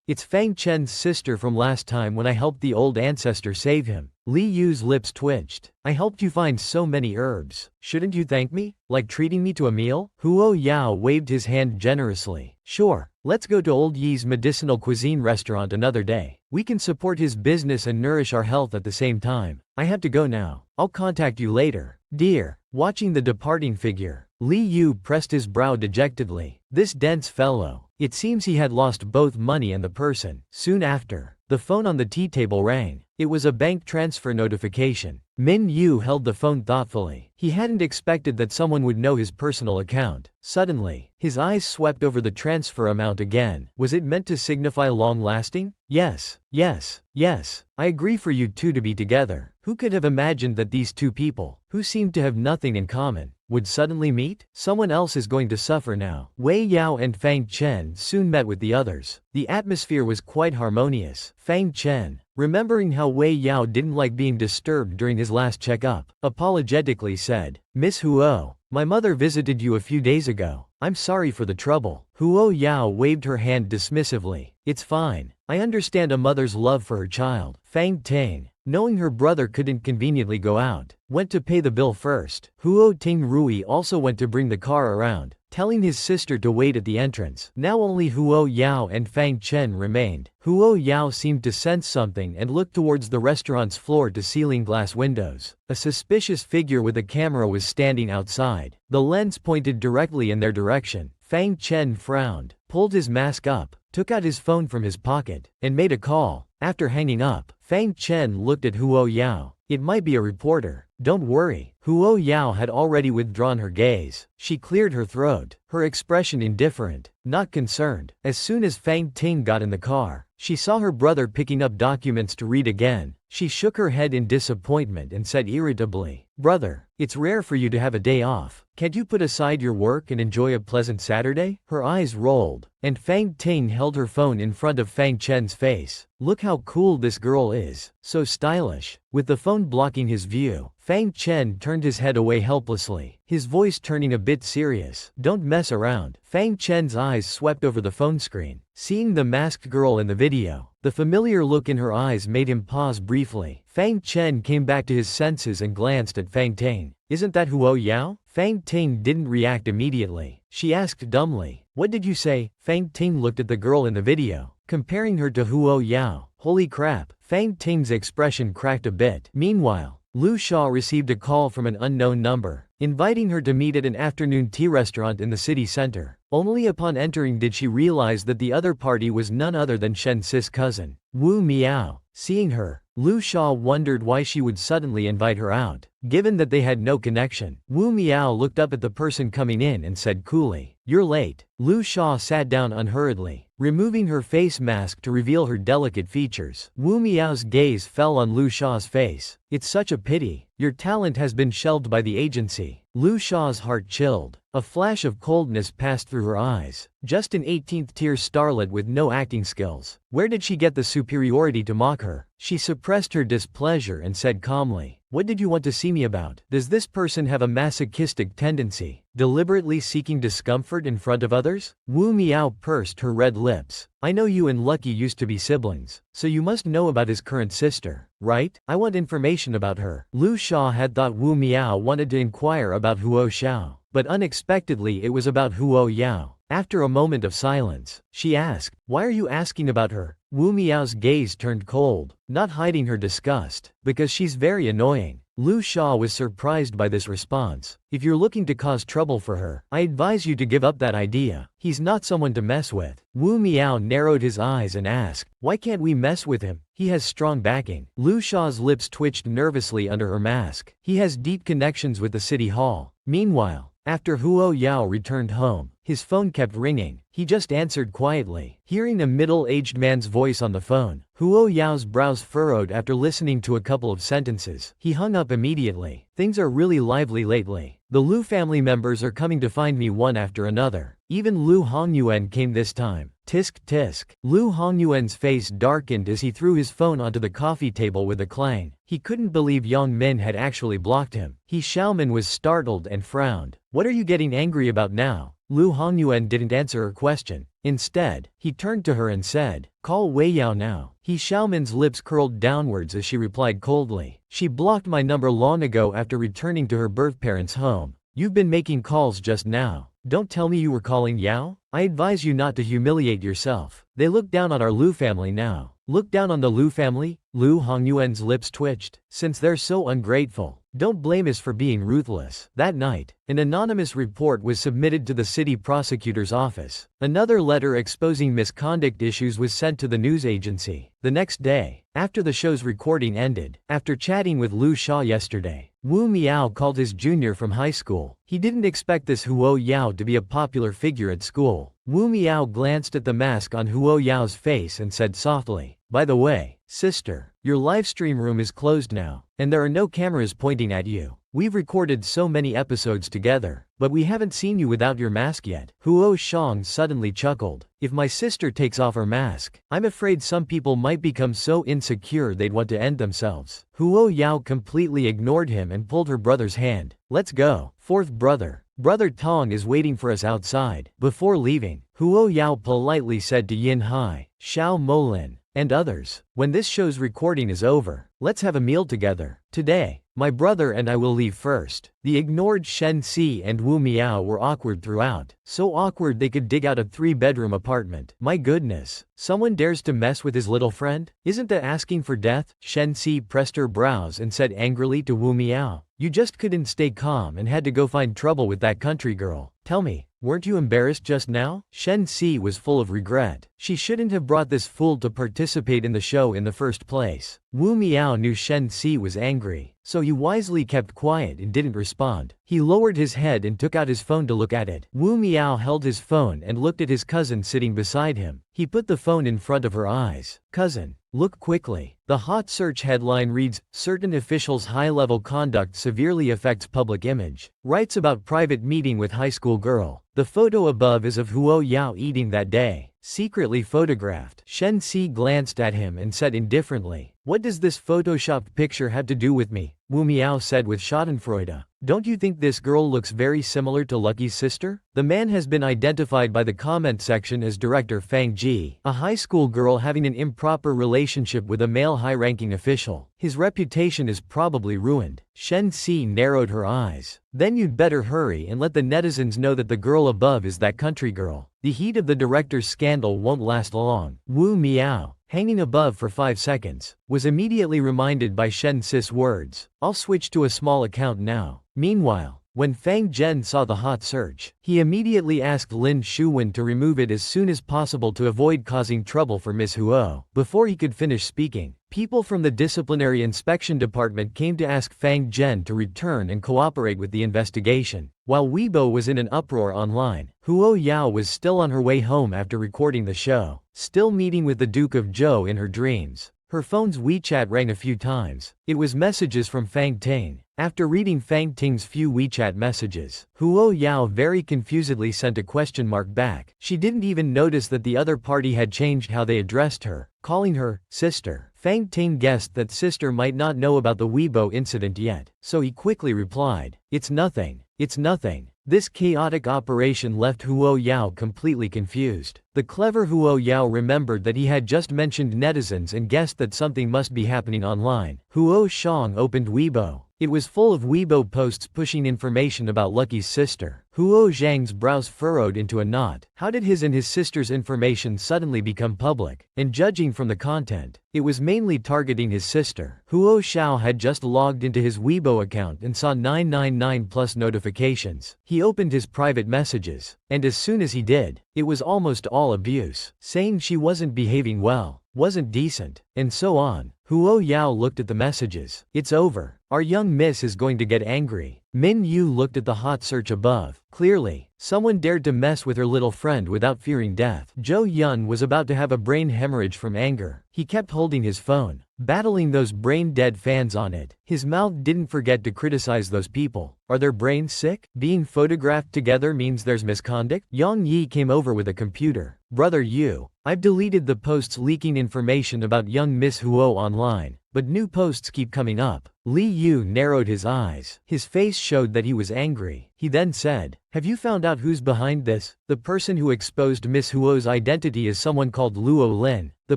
It's Fang Chen's sister from last time when I helped the old ancestor save him." Li Yu's lips twitched. "I helped you find so many herbs. Shouldn't you thank me? Like treating me to a meal?" Huo Yao waved his hand generously. "Sure, let's go to Old Yi's medicinal cuisine restaurant another day. We can support his business and nourish our health at the same time. I have to go now. I'll contact you later." Dear. Watching the departing figure, Li Yu pressed his brow dejectedly. This dense fellow. It seems he had lost both money and the person. Soon after, the phone on the tea table rang. It was a bank transfer notification. Minyu held the phone thoughtfully. He hadn't expected that someone would know his personal account. Suddenly, his eyes swept over the transfer amount again. Was it meant to signify long-lasting? Yes, yes, yes. I agree for you two to be together. Who could have imagined that these two people, who seemed to have nothing in common, would suddenly meet? Someone else is going to suffer now. Wei Yao and Fang Chen soon met with the others. The atmosphere was quite harmonious. Fang Chen, remembering how Wei Yao didn't like being disturbed during his last checkup, apologetically said, "Miss Huo, my mother visited you a few days ago. I'm sorry for the trouble." Huo Yao waved her hand dismissively. "It's fine. I understand a mother's love for her child." Fang Ting, knowing her brother couldn't conveniently go out, went to pay the bill first. Huo Ting Rui also went to bring the car around, telling his sister to wait at the entrance. Now only Huo Yao and Fang Chen remained. Huo Yao seemed to sense something and looked towards the restaurant's floor-to-ceiling glass windows. A suspicious figure with a camera was standing outside. The lens pointed directly in their direction. Fang Chen frowned, pulled his mask up, took out his phone from his pocket, and made a call. After hanging up, Fang Chen looked at Huo Yao. "It might be a reporter." "Don't worry." Huo Yao had already withdrawn her gaze. She cleared her throat, her expression indifferent, not concerned. As soon as Fang Ting got in the car, she saw her brother picking up documents to read again. She shook her head in disappointment and said irritably, "Brother, it's rare for you to have a day off. Can't you put aside your work and enjoy a pleasant Saturday?" Her eyes rolled, and Fang Ting held her phone in front of Fang Chen's face. "Look how cool this girl is. So stylish." With the phone blocking his view, Fang Chen turned his head away helplessly, his voice turning a bit serious. "Don't mess around." Fang Chen's eyes swept over the phone screen, seeing the masked girl in the video. The familiar look in her eyes made him pause briefly. Fang Chen came back to his senses and glanced at Fang Ting. "Isn't that Huo Yao?" Fang Ting didn't react immediately. She asked dumbly, "What did you say?" Fang Ting looked at the girl in the video, comparing her to Huo Yao. Holy crap. Fang Ting's expression cracked a bit. Meanwhile, Lu Sha received a call from an unknown number, inviting her to meet at an afternoon tea restaurant in the city center. Only upon entering did she realize that the other party was none other than Shen Si's cousin, Wu Miao. Seeing her, Lu Sha wondered why she would suddenly invite her out, given that they had no connection. Wu Miao looked up at the person coming in and said coolly, "You're late." Lu Sha sat down unhurriedly, removing her face mask to reveal her delicate features. Wu Miao's gaze fell on Lu Sha's face. "It's such a pity. Your talent has been shelved by the agency." Lu Sha's heart chilled. A flash of coldness passed through her eyes. Just an 18th-tier starlet with no acting skills. Where did she get the superiority to mock her? She suppressed her displeasure and said calmly, "What did you want to see me about? Does this person have a masochistic tendency? Deliberately seeking discomfort in front of others? Wu Miao pursed her red lips. I know you and Lucky used to be siblings, so you must know about his current sister, right? I want information about her. Lu Sha had thought Wu Miao wanted to inquire about Huo Xiao, but unexpectedly it was about Huo Yao. After a moment of silence, she asked, "Why are you asking about her?" Wu Miao's gaze turned cold, not hiding her disgust, because she's very annoying. Lu Sha was surprised by this response. If you're looking to cause trouble for her, I advise you to give up that idea. He's not someone to mess with. Wu Miao narrowed his eyes and asked, "Why can't we mess with him? He has strong backing." Lu Sha's lips twitched nervously under her mask. He has deep connections with the city hall. Meanwhile, after Huo Yao returned home, his phone kept ringing. He just answered quietly. Hearing a middle-aged man's voice on the phone, Huo Yao's brows furrowed after listening to a couple of sentences. He hung up immediately. Things are really lively lately. The Lu family members are coming to find me one after another. Even Lu Hongyuan came this time. Tisk tisk. Lu Hongyuan's face darkened as he threw his phone onto the coffee table with a clang. He couldn't believe Yang Min had actually blocked him. Xiaomin was startled and frowned. What are you getting angry about now? Lu Hongyuan didn't answer her question. Instead, he turned to her and said, "Call Wei Yao now." Xiaomin's lips curled downwards as she replied coldly. "She blocked my number long ago after returning to her birth parents' home. You've been making calls just now. Don't tell me you were calling Yao? I advise you not to humiliate yourself. They look down on our Lu family now." Look down on the Lu family? Lu Hongyuan's lips twitched. Since they're so ungrateful, don't blame us for being ruthless. That night, an anonymous report was submitted to the city prosecutor's office. Another letter exposing misconduct issues was sent to the news agency. The next day, after the show's recording ended, after chatting with Lu Sha yesterday, Wu Miao called his junior from high school. He didn't expect this Huo Yao to be a popular figure at school. Wu Miao glanced at the mask on Huo Yao's face and said softly, "By the way, sister, your livestream room is closed now, and there are no cameras pointing at you. We've recorded so many episodes together, but we haven't seen you without your mask yet." Huo Shang suddenly chuckled. "If my sister takes off her mask, I'm afraid some people might become so insecure they'd want to end themselves." Huo Yao completely ignored him and pulled her brother's hand. "Let's go, fourth brother. Brother Tong is waiting for us outside." Before leaving, Huo Yao politely said to Yin Hai, Xiao Molin, and others, "When this show's recording is over, let's have a meal together. Today, my brother and I will leave first." The ignored Shen Si and Wu Miao were awkward throughout. So awkward they could dig out a 3-bedroom apartment. My goodness, someone dares to mess with his little friend? Isn't that asking for death? Shen Si pressed her brows and said angrily to Wu Miao, "You just couldn't stay calm and had to go find trouble with that country girl. Tell me, weren't you embarrassed just now?" Shen Si was full of regret. She shouldn't have brought this fool to participate in the show in the first place. Wu Miao knew Shen Si was angry, so he wisely kept quiet and didn't respond. He lowered his head and took out his phone to look at it. Wu Miao held his phone and looked at his cousin sitting beside him. He put the phone in front of her eyes. "Cousin, look quickly." The hot search headline reads, "Certain officials' high-level conduct severely affects public image. Writes about private meeting with high school girl." The photo above is of Huo Yao eating that day, secretly photographed. Shen Si glanced at him and said indifferently, "What does this photoshopped picture have to do with me?" Wu Miao said with schadenfreude, "Don't you think this girl looks very similar to Lucky's sister?" The man has been identified by the comment section as director Fang Ji, a high school girl having an improper relationship with a male high-ranking official. His reputation is probably ruined. Shen Si narrowed her eyes. "Then you'd better hurry and let the netizens know that the girl above is that country girl. The heat of the director's scandal won't last long." Wu Miao, hanging above for 5 seconds, was immediately reminded by Shen Si's words, "I'll switch to a small account now." Meanwhile, when Fang Zhen saw the hot search, he immediately asked Lin Shuwen to remove it as soon as possible to avoid causing trouble for Miss Huo. Before he could finish speaking, people from the disciplinary inspection department came to ask Fang Zhen to return and cooperate with the investigation. While Weibo was in an uproar online, Huo Yao was still on her way home after recording the show, still meeting with the Duke of Zhou in her dreams. Her phone's WeChat rang a few times. It was messages from Fang Ting. After reading Fang Ting's few WeChat messages, Huo Yao very confusedly sent a question mark back. She didn't even notice that the other party had changed how they addressed her, calling her sister. Fang Ting guessed that sister might not know about the Weibo incident yet, so he quickly replied, "It's nothing." It's nothing. This chaotic operation left Huo Yao completely confused. The clever Huo Yao remembered that he had just mentioned netizens and guessed that something must be happening online. Huo Shang opened Weibo. It was full of Weibo posts pushing information about Lucky's sister. Huo Zhang's brows furrowed into a knot. How did his and his sister's information suddenly become public? And judging from the content, it was mainly targeting his sister. Huo Xiao had just logged into his Weibo account and saw 999 plus notifications. He opened his private messages, and as soon as he did, it was almost all abuse, saying she wasn't behaving well, wasn't decent, and so on. Huo Yao looked at the messages. It's over. Our young miss is going to get angry. Minyu looked at the hot search above. Clearly, someone dared to mess with her little friend without fearing death. Zhou Yun was about to have a brain hemorrhage from anger. He kept holding his phone, battling those brain-dead fans on it. His mouth didn't forget to criticize those people. Are their brains sick? Being photographed together means there's misconduct? Yang Yi came over with a computer. Brother Yu, I've deleted the posts leaking information about young Miss Huo online, but new posts keep coming up. Li Yu narrowed his eyes. His face showed that he was angry. He then said, have you found out who's behind this? The person who exposed Miss Huo's identity is someone called Luo Lin. The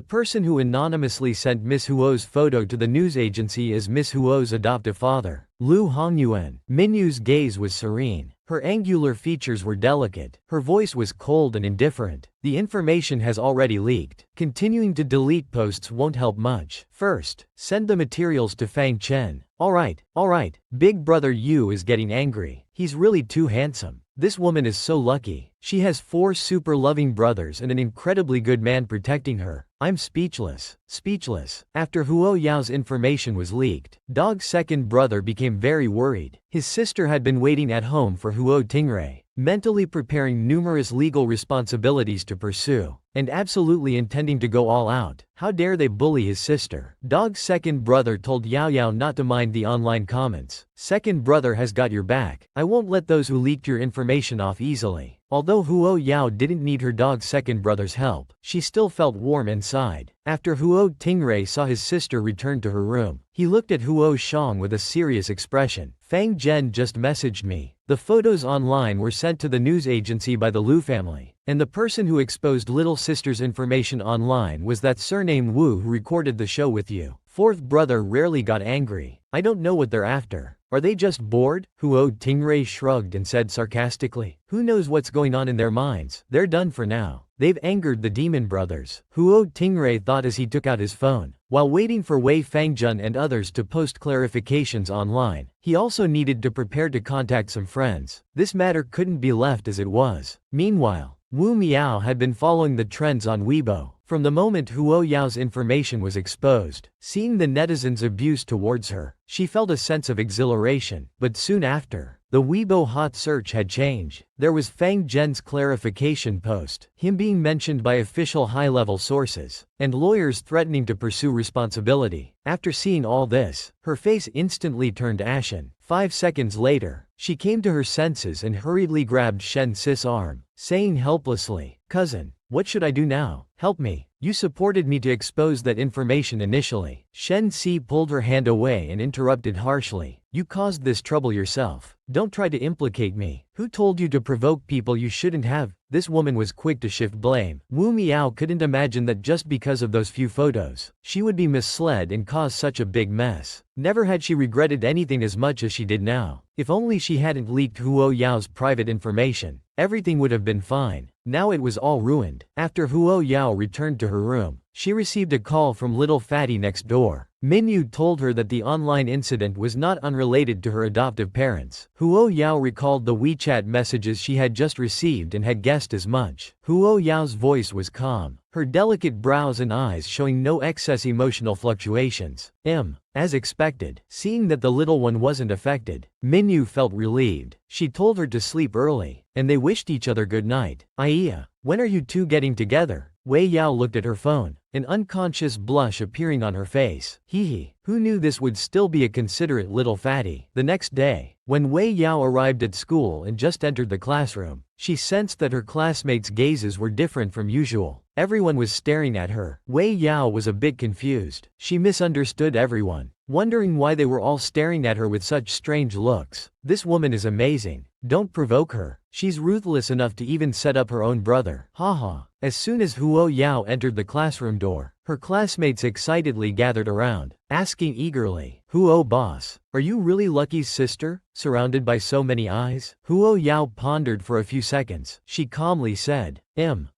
person who anonymously sent Miss Huo's photo to the news agency is Miss Huo's adoptive father, Lu Hongyuan. Minyu's gaze was serene. Her angular features were delicate. Her voice was cold and indifferent. The information has already leaked. Continuing to delete posts won't help much. First, send the materials to Fang Chen. Alright, Big Brother Yu is getting angry. He's really too handsome. This woman is so lucky. She has 4 super loving brothers and an incredibly good man protecting her. I'm speechless. After Huo Yao's information was leaked, Dog's second brother became very worried. His sister had been waiting at home for Huo Tingray, mentally preparing numerous legal responsibilities to pursue, and absolutely intending to go all out. How dare they bully his sister? Dog's second brother told Yao Yao not to mind the online comments. Second brother has got your back. I won't let those who leaked your information off easily. Although Huo Yao didn't need her dog's second brother's help, she still felt warm inside. After Huo Tingray saw his sister return to her room, he looked at Huo Shang with a serious expression. Fang Zhen just messaged me. The photos online were sent to the news agency by the Lu family, and the person who exposed little sister's information online was that surname Wu who recorded the show with you. Fourth brother rarely got angry. I don't know what they're after. Are they just bored? Huo Tingray shrugged and said sarcastically. Who knows what's going on in their minds? They're done for now. They've angered the demon brothers. Huo Tingray thought as he took out his phone. While waiting for Wei Fangjun and others to post clarifications online, he also needed to prepare to contact some friends. This matter couldn't be left as it was. Meanwhile, Wu Miao had been following the trends on Weibo. From the moment Huo Yao's information was exposed, seeing the netizens' abuse towards her, she felt a sense of exhilaration. But soon after, the Weibo hot search had changed. There was Fang Zhen's clarification post, him being mentioned by official high-level sources, and lawyers threatening to pursue responsibility. After seeing all this, her face instantly turned ashen. 5 seconds later, she came to her senses and hurriedly grabbed Shen Si's arm, saying helplessly, "Cousin, what should I do now? Help me. You supported me to expose that information initially." Shen Si pulled her hand away and interrupted harshly. "You caused this trouble yourself. Don't try to implicate me. Who told you to provoke people you shouldn't have?" This woman was quick to shift blame. Wu Miao couldn't imagine that just because of those few photos, she would be misled and cause such a big mess. Never had she regretted anything as much as she did now. If only she hadn't leaked Huo Yao's private information, everything would have been fine. Now it was all ruined. After Huo Yao returned to her room, she received a call from little fatty next door. Minyu told her that the online incident was not unrelated to her adoptive parents. Huo Yao recalled the WeChat messages she had just received and had guessed as much. Huo Yao's voice was calm, her delicate brows and eyes showing no excess emotional fluctuations. As expected, seeing that the little one wasn't affected, Minyu felt relieved. She told her to sleep early, and they wished each other good night. "Iya, when are you two getting together?" Wei Yao looked at her phone, an unconscious blush appearing on her face. Who knew this would still be a considerate little fatty? The next day, when Wei Yao arrived at school and just entered the classroom, she sensed that her classmates' gazes were different from usual. Everyone was staring at her. Wei Yao was a bit confused. She misunderstood everyone, wondering why they were all staring at her with such strange looks. This woman is amazing. Don't provoke her. She's ruthless enough to even set up her own brother. Haha. As soon as Huo Yao entered the classroom door, her classmates excitedly gathered around, asking eagerly, "Huo boss, are you really Lucky's sister?" Surrounded by so many eyes, Huo Yao pondered for a few seconds. She calmly said,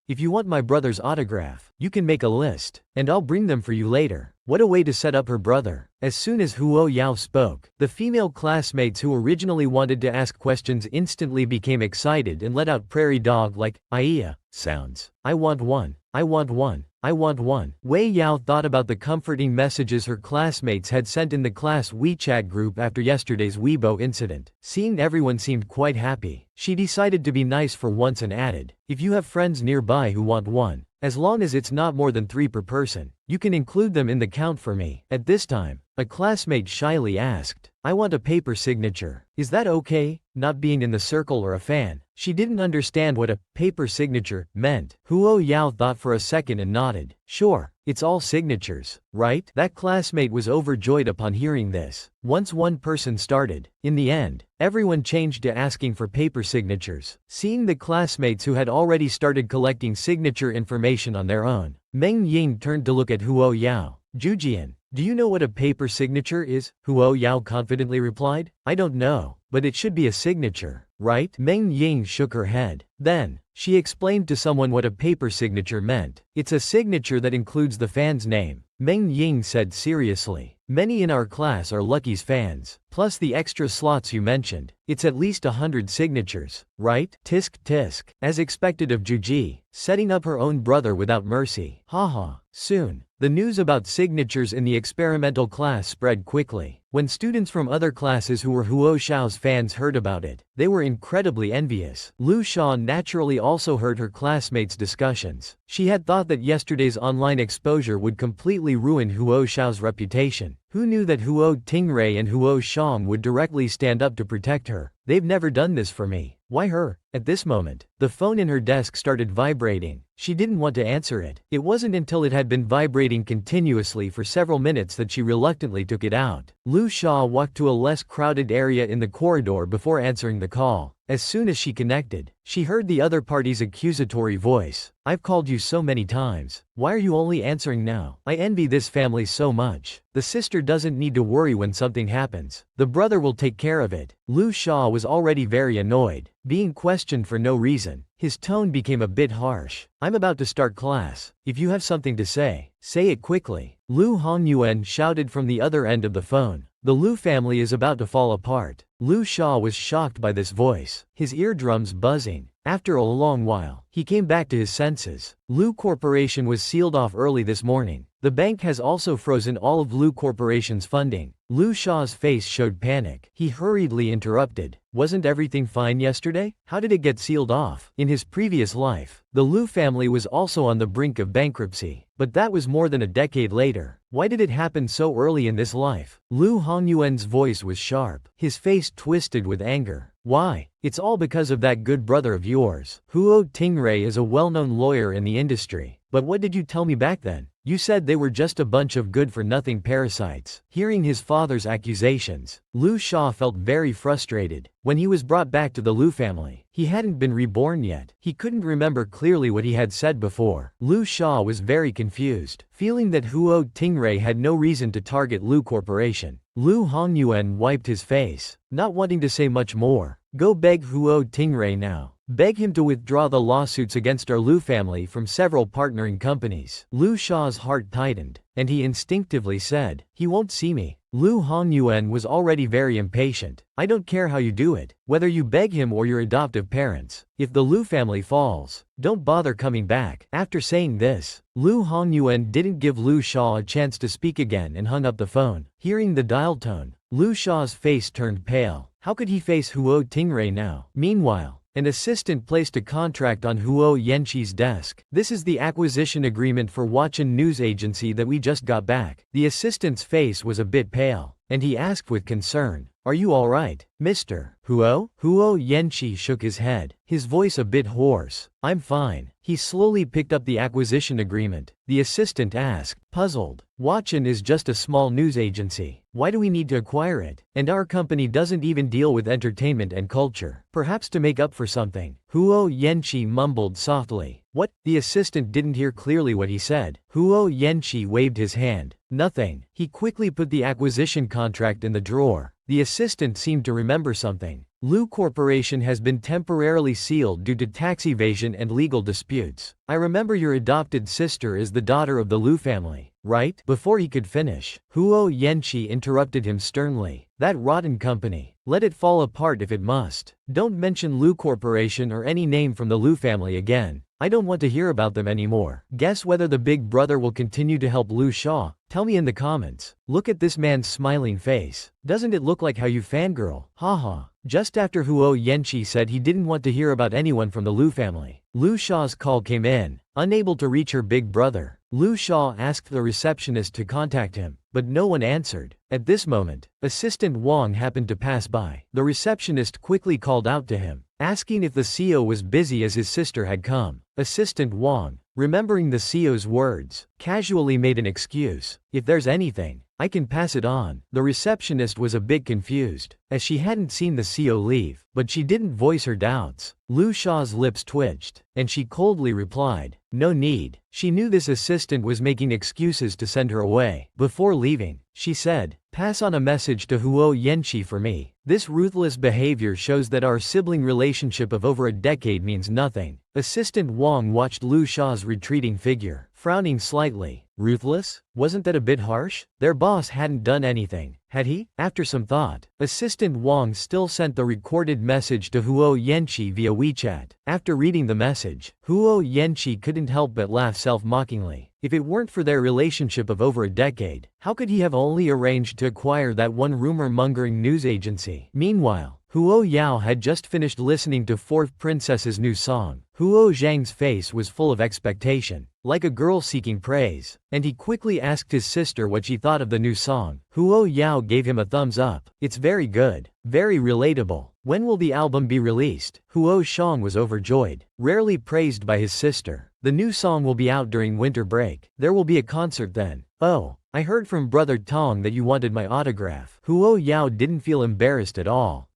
If you want my brother's autograph, you can make a list, and I'll bring them for you later." What a way to set up her brother. As soon as Huo Yao spoke, the female classmates who originally wanted to ask questions instantly became excited and let out prairie dog-like, "Iya" sounds. "I want one. I want one. I want one." Wei Yao thought about the comforting messages her classmates had sent in the class WeChat group after yesterday's Weibo incident. Seeing everyone seemed quite happy, she decided to be nice for once and added, "If you have friends nearby who want one, as long as it's not more than 3 per person, you can include them in the count for me." At this time, a classmate shyly asked, "I want a paper signature. Is that okay?" Not being in the circle or a fan, she didn't understand what a paper signature meant. Huo Yao thought for a second and nodded. "Sure, it's all signatures, right?" That classmate was overjoyed upon hearing this. Once one person started, in the end, everyone changed to asking for paper signatures. Seeing the classmates who had already started collecting signature information on their own, Meng Ying turned to look at Huo Yao. "Jujian, do you know what a paper signature is?" Huo Yao confidently replied. "I don't know, but it should be a signature, right?" Meng Ying shook her head. Then, she explained to someone what a paper signature meant. "It's a signature that includes the fan's name," Meng Ying said seriously. "Many in our class are Lucky's fans, plus the extra slots you mentioned. It's at least 100 signatures, right?" Tisk tisk. As expected of Juji, setting up her own brother without mercy. Haha. Soon, the news about signatures in the experimental class spread quickly. When students from other classes who were Huo Xiao's fans heard about it, they were incredibly envious. Lu Xia naturally also heard her classmates' discussions. She had thought that yesterday's online exposure would completely ruin Huo Xiao's reputation. Who knew that Huo Tingray and Huo Shang would directly stand up to protect her? "They've never done this for me. Why her?" At this moment, the phone in her desk started vibrating. She didn't want to answer it. It wasn't until it had been vibrating continuously for several minutes that she reluctantly took it out. Lu Xia walked to a less crowded area in the corridor before answering the call. As soon as she connected, she heard the other party's accusatory voice. "I've called you so many times. Why are you only answering now? I envy this family so much. The sister doesn't need to worry when something happens. The brother will take care of it." Lu Xia was already very annoyed, being questioned for no reason. His tone became a bit harsh. "I'm about to start class. If you have something to say it quickly." Lu Hongyuan shouted from the other end of the phone. "The Lu family is about to fall apart." Lu Xia was shocked by this voice, his eardrums buzzing. After a long while, he came back to his senses. Lu Corporation was sealed off early this morning. The bank has also frozen all of Lu Corporation's funding. Lu Xiao's face showed panic. He hurriedly interrupted. "Wasn't everything fine yesterday? How did it get sealed off?" In his previous life, the Lu family was also on the brink of bankruptcy. But that was more than a decade later. Why did it happen so early in this life? Lu Hongyuan's voice was sharp, his face twisted with anger. "Why? It's all because of that good brother of yours. Huo Tingray is a well-known lawyer in the industry. But what did you tell me back then? You said they were just a bunch of good-for-nothing parasites." Hearing his father's accusations, Lu Xia felt very frustrated. When he was brought back to the Lu family, he hadn't been reborn yet. He couldn't remember clearly what he had said before. Lu Xia was very confused, feeling that Huo Tingray had no reason to target Lu Corporation. Lu Hongyuan wiped his face, not wanting to say much more. "Go beg Huo Tingray now. Beg him to withdraw the lawsuits against our Lu family from several partnering companies." Lu Xiao's heart tightened, and he instinctively said, "He won't see me." Lu Hongyuan was already very impatient. "I don't care how you do it, whether you beg him or your adoptive parents. If the Lu family falls, don't bother coming back." After saying this, Lu Hongyuan didn't give Lu Xia a chance to speak again and hung up the phone. Hearing the dial tone, Lu Xiao's face turned pale. How could he face Huo Tingray now? Meanwhile, an assistant placed a contract on Huo Yanqi's desk. "This is the acquisition agreement for Watchan News Agency that we just got back." The assistant's face was a bit pale, and he asked with concern, Are you alright, Mr. Huo? Huo Yanqi shook his head, his voice a bit hoarse. I'm fine. He slowly picked up the acquisition agreement. The assistant asked, puzzled. Watchan is just a small news agency. Why do we need to acquire it? And our company doesn't even deal with entertainment and culture. Perhaps to make up for something. Huo Yanqi mumbled softly. What? The assistant didn't hear clearly what he said. Huo Yanqi waved his hand. Nothing. He quickly put the acquisition contract in the drawer. The assistant seemed to remember something. Lu Corporation has been temporarily sealed due to tax evasion and legal disputes. I remember your adopted sister is the daughter of the Lu family, right? Before he could finish, Huo Yanqi interrupted him sternly. That rotten company. Let it fall apart if it must. Don't mention Lu Corporation or any name from the Lu family again. I don't want to hear about them anymore. Guess whether the big brother will continue to help Lu Shaw? Tell me in the comments. Look at this man's smiling face. Doesn't it look like how you fangirl? Haha. Just after Huo Yanqi said he didn't want to hear about anyone from the Lu family, Lu Shaw's call came in. Unable to reach her big brother, Lu Shaw asked the receptionist to contact him, but no one answered. At this moment, Assistant Wang happened to pass by. The receptionist quickly called out to him, asking if the CEO was busy as his sister had come. Assistant Wang, remembering the CEO's words, casually made an excuse. If there's anything, I can pass it on. The receptionist was a bit confused, as she hadn't seen the CEO leave, but she didn't voice her doubts. Lu Shaw's lips twitched, and she coldly replied, no need. She knew this assistant was making excuses to send her away. Before leaving, she said, pass on a message to Huo Yanqi for me. This ruthless behavior shows that our sibling relationship of over a decade means nothing. Assistant Wang watched Lu Shaw's retreating figure, frowning slightly. Ruthless? Wasn't that a bit harsh? Their boss hadn't done anything, had he? After some thought, Assistant Wang still sent the recorded message to Huo Yanqi via WeChat. After reading the message, Huo Yanqi couldn't help but laugh self-mockingly. If it weren't for their relationship of over a decade, how could he have only arranged to acquire that one rumor-mongering news agency? Meanwhile, Huo Yao had just finished listening to Fourth Princess's new song. Huo Zhang's face was full of expectation, like a girl seeking praise, and he quickly asked his sister what she thought of the new song. Huo Yao gave him a thumbs up. It's very good. Very relatable. When will the album be released? Huo Shang was overjoyed, rarely praised by his sister. The new song will be out during winter break. There will be a concert then. Oh, I heard from Brother Tong that you wanted my autograph. Huo Yao didn't feel embarrassed at all.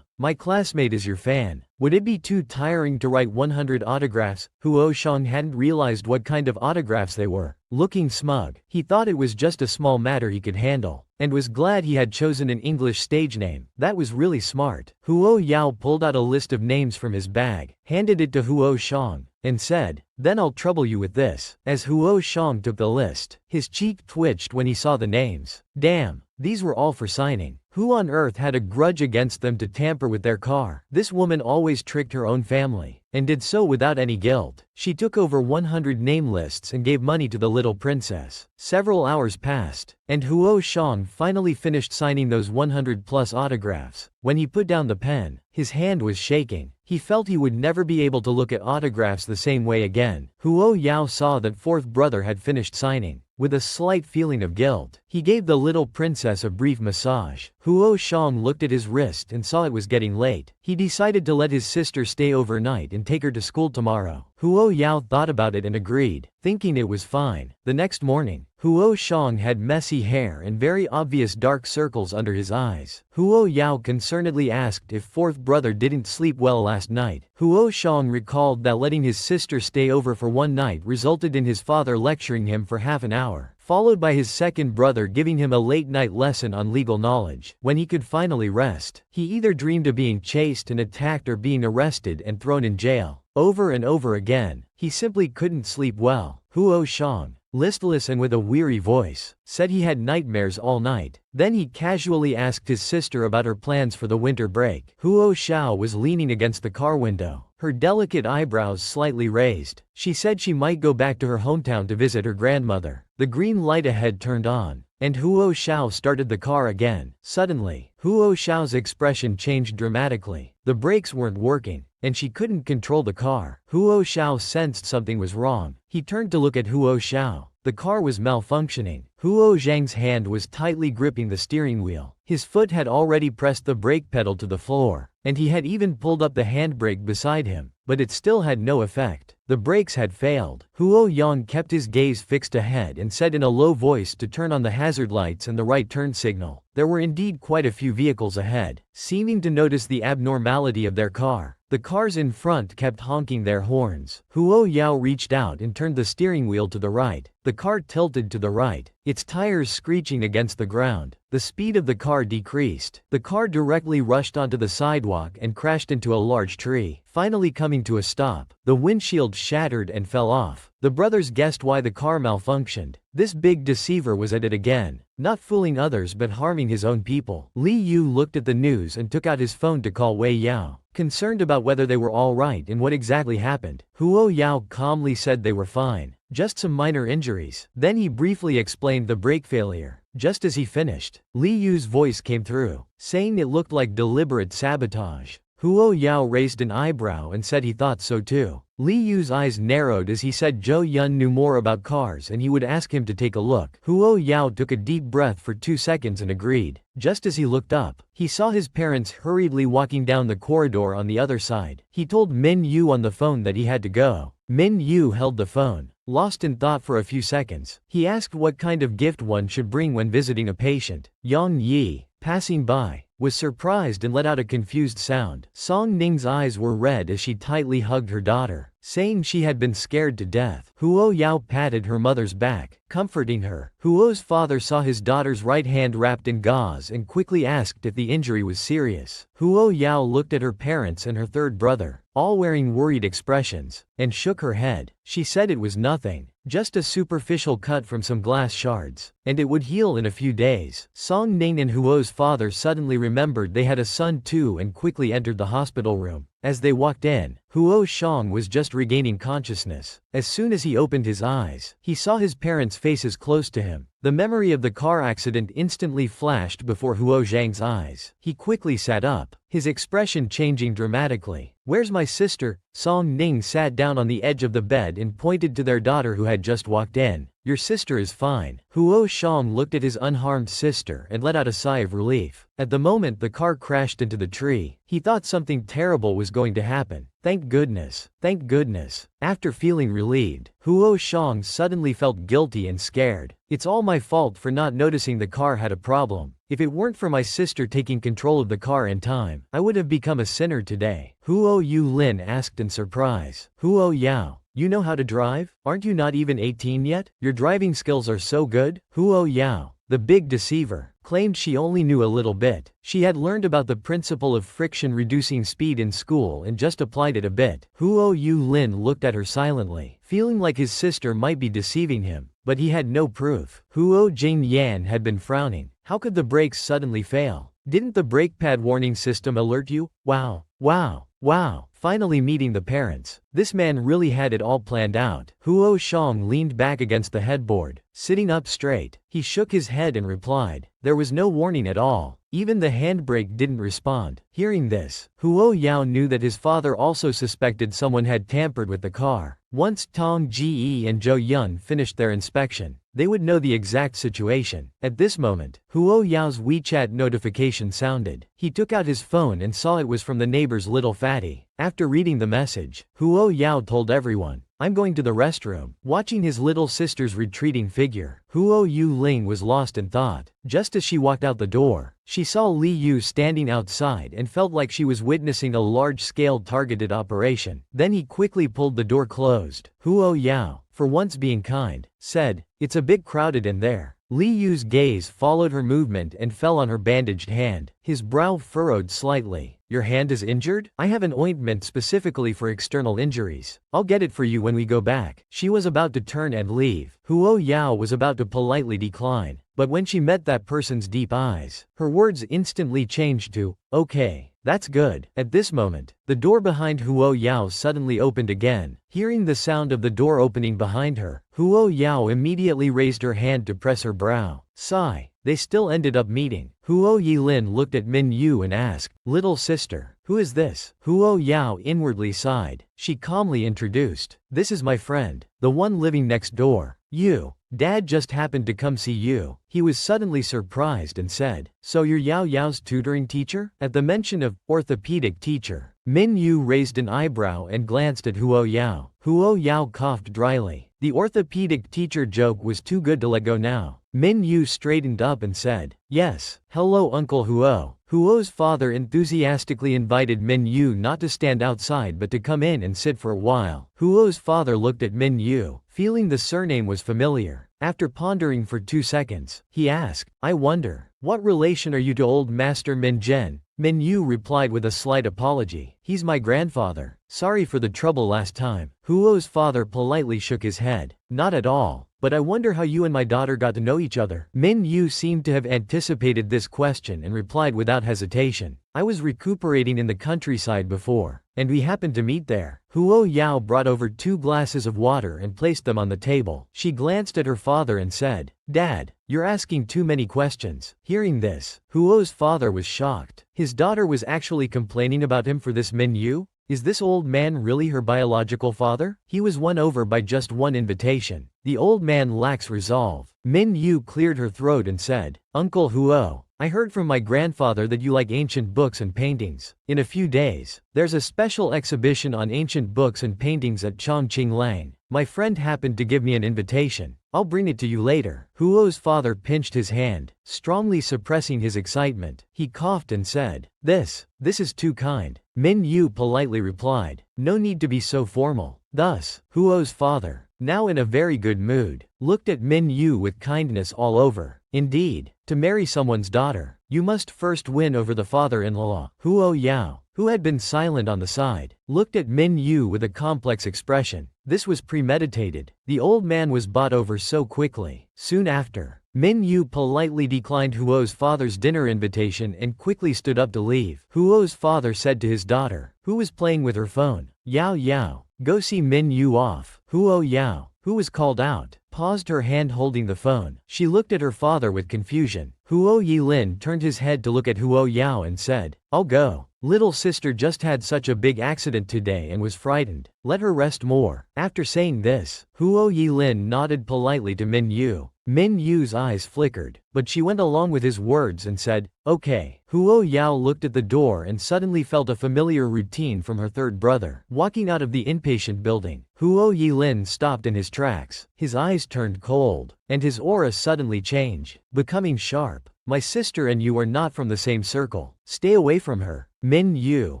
My classmate is your fan. Would it be too tiring to write 100 autographs? Huo Shang hadn't realized what kind of autographs they were. Looking smug, he thought it was just a small matter he could handle, and was glad he had chosen an English stage name. That was really smart. Huo Yao pulled out a list of names from his bag, handed it to Huo Shang, and said, then I'll trouble you with this. As Huo Shang took the list, his cheek twitched when he saw the names. Damn, these were all for signing. Who on earth had a grudge against them to tamper with their car? This woman always tricked her own family, and did so without any guilt. She took over 100 name lists and gave money to the little princess. Several hours passed, and Huo Shang finally finished signing those 100+ autographs. When he put down the pen, his hand was shaking. He felt he would never be able to look at autographs the same way again. Huo Yao saw that fourth brother had finished signing. With a slight feeling of guilt, he gave the little princess a brief massage. Huo Shang looked at his wrist and saw it was getting late. He decided to let his sister stay overnight and take her to school tomorrow. Huo Yao thought about it and agreed, thinking it was fine. The next morning, Huo Shang had messy hair and very obvious dark circles under his eyes. Huo Yao concernedly asked if fourth brother didn't sleep well last night. Huo Shang recalled that letting his sister stay over for one night resulted in his father lecturing him for half an hour, followed by his second brother giving him a late-night lesson on legal knowledge. When he could finally rest, he either dreamed of being chased and attacked or being arrested and thrown in jail. Over and over again, he simply couldn't sleep well. Huo Shang, listless and with a weary voice, said he had nightmares all night. Then he casually asked his sister about her plans for the winter break. Huo Xiao was leaning against the car window, her delicate eyebrows slightly raised. She said she might go back to her hometown to visit her grandmother. The green light ahead turned on, and Huo Xiao started the car again. Suddenly, Huo Xiao's expression changed dramatically. The brakes weren't working, and she couldn't control the car. Huo Xiao sensed something was wrong. He turned to look at Huo Xiao, the car was malfunctioning. Huo Zhang's hand was tightly gripping the steering wheel. His foot had already pressed the brake pedal to the floor, and he had even pulled up the handbrake beside him, but it still had no effect. The brakes had failed. Huo Yang kept his gaze fixed ahead and said in a low voice to turn on the hazard lights and the right turn signal. There were indeed quite a few vehicles ahead, seeming to notice the abnormality of their car. The cars in front kept honking their horns. Huo Yao reached out and turned the steering wheel to the right. The car tilted to the right, its tires screeching against the ground. The speed of the car decreased. The car directly rushed onto the sidewalk and crashed into a large tree, finally coming to a stop. The windshield shattered and fell off. The brothers guessed why the car malfunctioned. This big deceiver was at it again, not fooling others but harming his own people. Li Yu looked at the news and took out his phone to call Wei Yao, concerned about whether they were all right and what exactly happened. Huo Yao calmly said they were fine, just some minor injuries. Then he briefly explained the brake failure. Just as he finished, Li Yu's voice came through, saying it looked like deliberate sabotage. Huo Yao raised an eyebrow and said he thought so too. Li Yu's eyes narrowed as he said Zhou Yun knew more about cars and he would ask him to take a look. Huo Yao took a deep breath for 2 seconds and agreed. Just as he looked up, he saw his parents hurriedly walking down the corridor on the other side. He told Minyu on the phone that he had to go. Minyu held the phone, lost in thought for a few seconds. He asked what kind of gift one should bring when visiting a patient. Yang Yi, passing by, was surprised and let out a confused sound. Song Ning's eyes were red as she tightly hugged her daughter, saying she had been scared to death. Huo Yao patted her mother's back, comforting her. Huo's father saw his daughter's right hand wrapped in gauze and quickly asked if the injury was serious. Huo Yao looked at her parents and her third brother, all wearing worried expressions, and shook her head. She said it was nothing, just a superficial cut from some glass shards, and it would heal in a few days. Song Ning and Huo's father suddenly remembered they had a son too and quickly entered the hospital room. As they walked in, Huo Shang was just regaining consciousness. As soon as he opened his eyes, he saw his parents' faces close to him. The memory of the car accident instantly flashed before Huo Zhang's eyes. He quickly sat up, his expression changing dramatically. "Where's my sister?" Song Ning sat down on the edge of the bed and pointed to their daughter who had just walked in. "Your sister is fine." Huo Shang looked at his unharmed sister and let out a sigh of relief. At the moment the car crashed into the tree, he thought something terrible was going to happen. Thank goodness. Thank goodness. After feeling relieved, Huo Shang suddenly felt guilty and scared. "It's all my fault for not noticing the car had a problem. If it weren't for my sister taking control of the car in time, I would have become a sinner today." Huo Yulin asked in surprise. "Huo Yao, you know how to drive? Aren't you not even 18 yet? Your driving skills are so good?" Huo Yao, the big deceiver, claimed she only knew a little bit. She had learned about the principle of friction reducing speed in school and just applied it a bit. Huo Yulin looked at her silently, feeling like his sister might be deceiving him, but he had no proof. Huo Jingyan had been frowning. How could the brakes suddenly fail? Didn't the brake pad warning system alert you? Wow. Wow. Wow. Finally meeting the parents. This man really had it all planned out. Huo Shang leaned back against the headboard, sitting up straight. He shook his head and replied, "There was no warning at all. Even the handbrake didn't respond." Hearing this, Huo Yao knew that his father also suspected someone had tampered with the car. Once Tong Ji and Zhou Yun finished their inspection, they would know the exact situation. At this moment, Huo Yao's WeChat notification sounded. He took out his phone and saw it was from the neighbor's little fatty. After reading the message, Huo Yao told everyone, "I'm going to the restroom." Watching his little sister's retreating figure, Huo Yuling was lost in thought. Just as she walked out the door, she saw Li Yu standing outside and felt like she was witnessing a large-scale targeted operation. Then he quickly pulled the door closed. Huo Yao, for once being kind, said, "It's a bit crowded in there." Li Yu's gaze followed her movement and fell on her bandaged hand. His brow furrowed slightly. "Your hand is injured? I have an ointment specifically for external injuries. I'll get it for you when we go back." She was about to turn and leave. Huo Yao was about to politely decline, but when she met that person's deep eyes, her words instantly changed to, "Okay, that's good." At this moment, the door behind Huo Yao suddenly opened again. Hearing the sound of the door opening behind her, Huo Yao immediately raised her hand to press her brow. Sigh. They still ended up meeting. Huo Yilin looked at Minyu and asked, "Little sister, who is this?" Huo Yao inwardly sighed. She calmly introduced, "This is my friend, the one living next door." "You." Dad just happened to come see you. He was suddenly surprised and said, "So you're Yao Yao's tutoring teacher?" At the mention of orthopedic teacher, Minyu raised an eyebrow and glanced at Huo Yao. Huo Yao coughed dryly. The orthopedic teacher joke was too good to let go now. Minyu straightened up and said, "Yes, hello Uncle Huo." Huo's father enthusiastically invited Minyu not to stand outside but to come in and sit for a while. Huo's father looked at Minyu, feeling the surname was familiar. After pondering for 2 seconds, he asked, "I wonder, what relation are you to old Master Minjen?" Minyu replied with a slight apology, "He's my grandfather. Sorry for the trouble last time." Huo's father politely shook his head, "Not at all. But I wonder how you and my daughter got to know each other." Minyu seemed to have anticipated this question and replied without hesitation, "I was recuperating in the countryside before, and we happened to meet there." Huo Yao brought over 2 glasses of water and placed them on the table. She glanced at her father and said, "Dad, you're asking too many questions." Hearing this, Huo's father was shocked. His daughter was actually complaining about him for this Minyu? Is this old man really her biological father? He was won over by just one invitation. The old man lacks resolve. Minyu cleared her throat and said, "Uncle Huo, I heard from my grandfather that you like ancient books and paintings. In a few days, there's a special exhibition on ancient books and paintings at Chongqing Lang. My friend happened to give me an invitation. I'll bring it to you later." Huo's father pinched his hand, strongly suppressing his excitement. He coughed and said, This is too kind." Minyu politely replied, "No need to be so formal." Thus, Huo's father, now in a very good mood, looked at Minyu with kindness all over. Indeed, to marry someone's daughter, you must first win over the father-in-law. Huo Yao, who had been silent on the side, looked at Minyu with a complex expression. This was premeditated. The old man was bought over so quickly. Soon after, Minyu politely declined Huo's father's dinner invitation and quickly stood up to leave. Huo's father said to his daughter, who was playing with her phone, "Yao Yao, go see Minyu off." Huo Yao, who was called out, paused her hand holding the phone. She looked at her father with confusion. Huo Yilin turned his head to look at Huo Yao and said, "I'll go. Little sister just had such a big accident today and was frightened. Let her rest more." After saying this, Huo Yilin nodded politely to Minyu. Minyu's eyes flickered, but she went along with his words and said, "Okay." Huo Yao looked at the door and suddenly felt a familiar routine from her third brother. Walking out of the inpatient building, Huo Yilin stopped in his tracks. His eyes turned cold, and his aura suddenly changed, becoming sharp. "My sister and you are not from the same circle. Stay away from her." Minyu,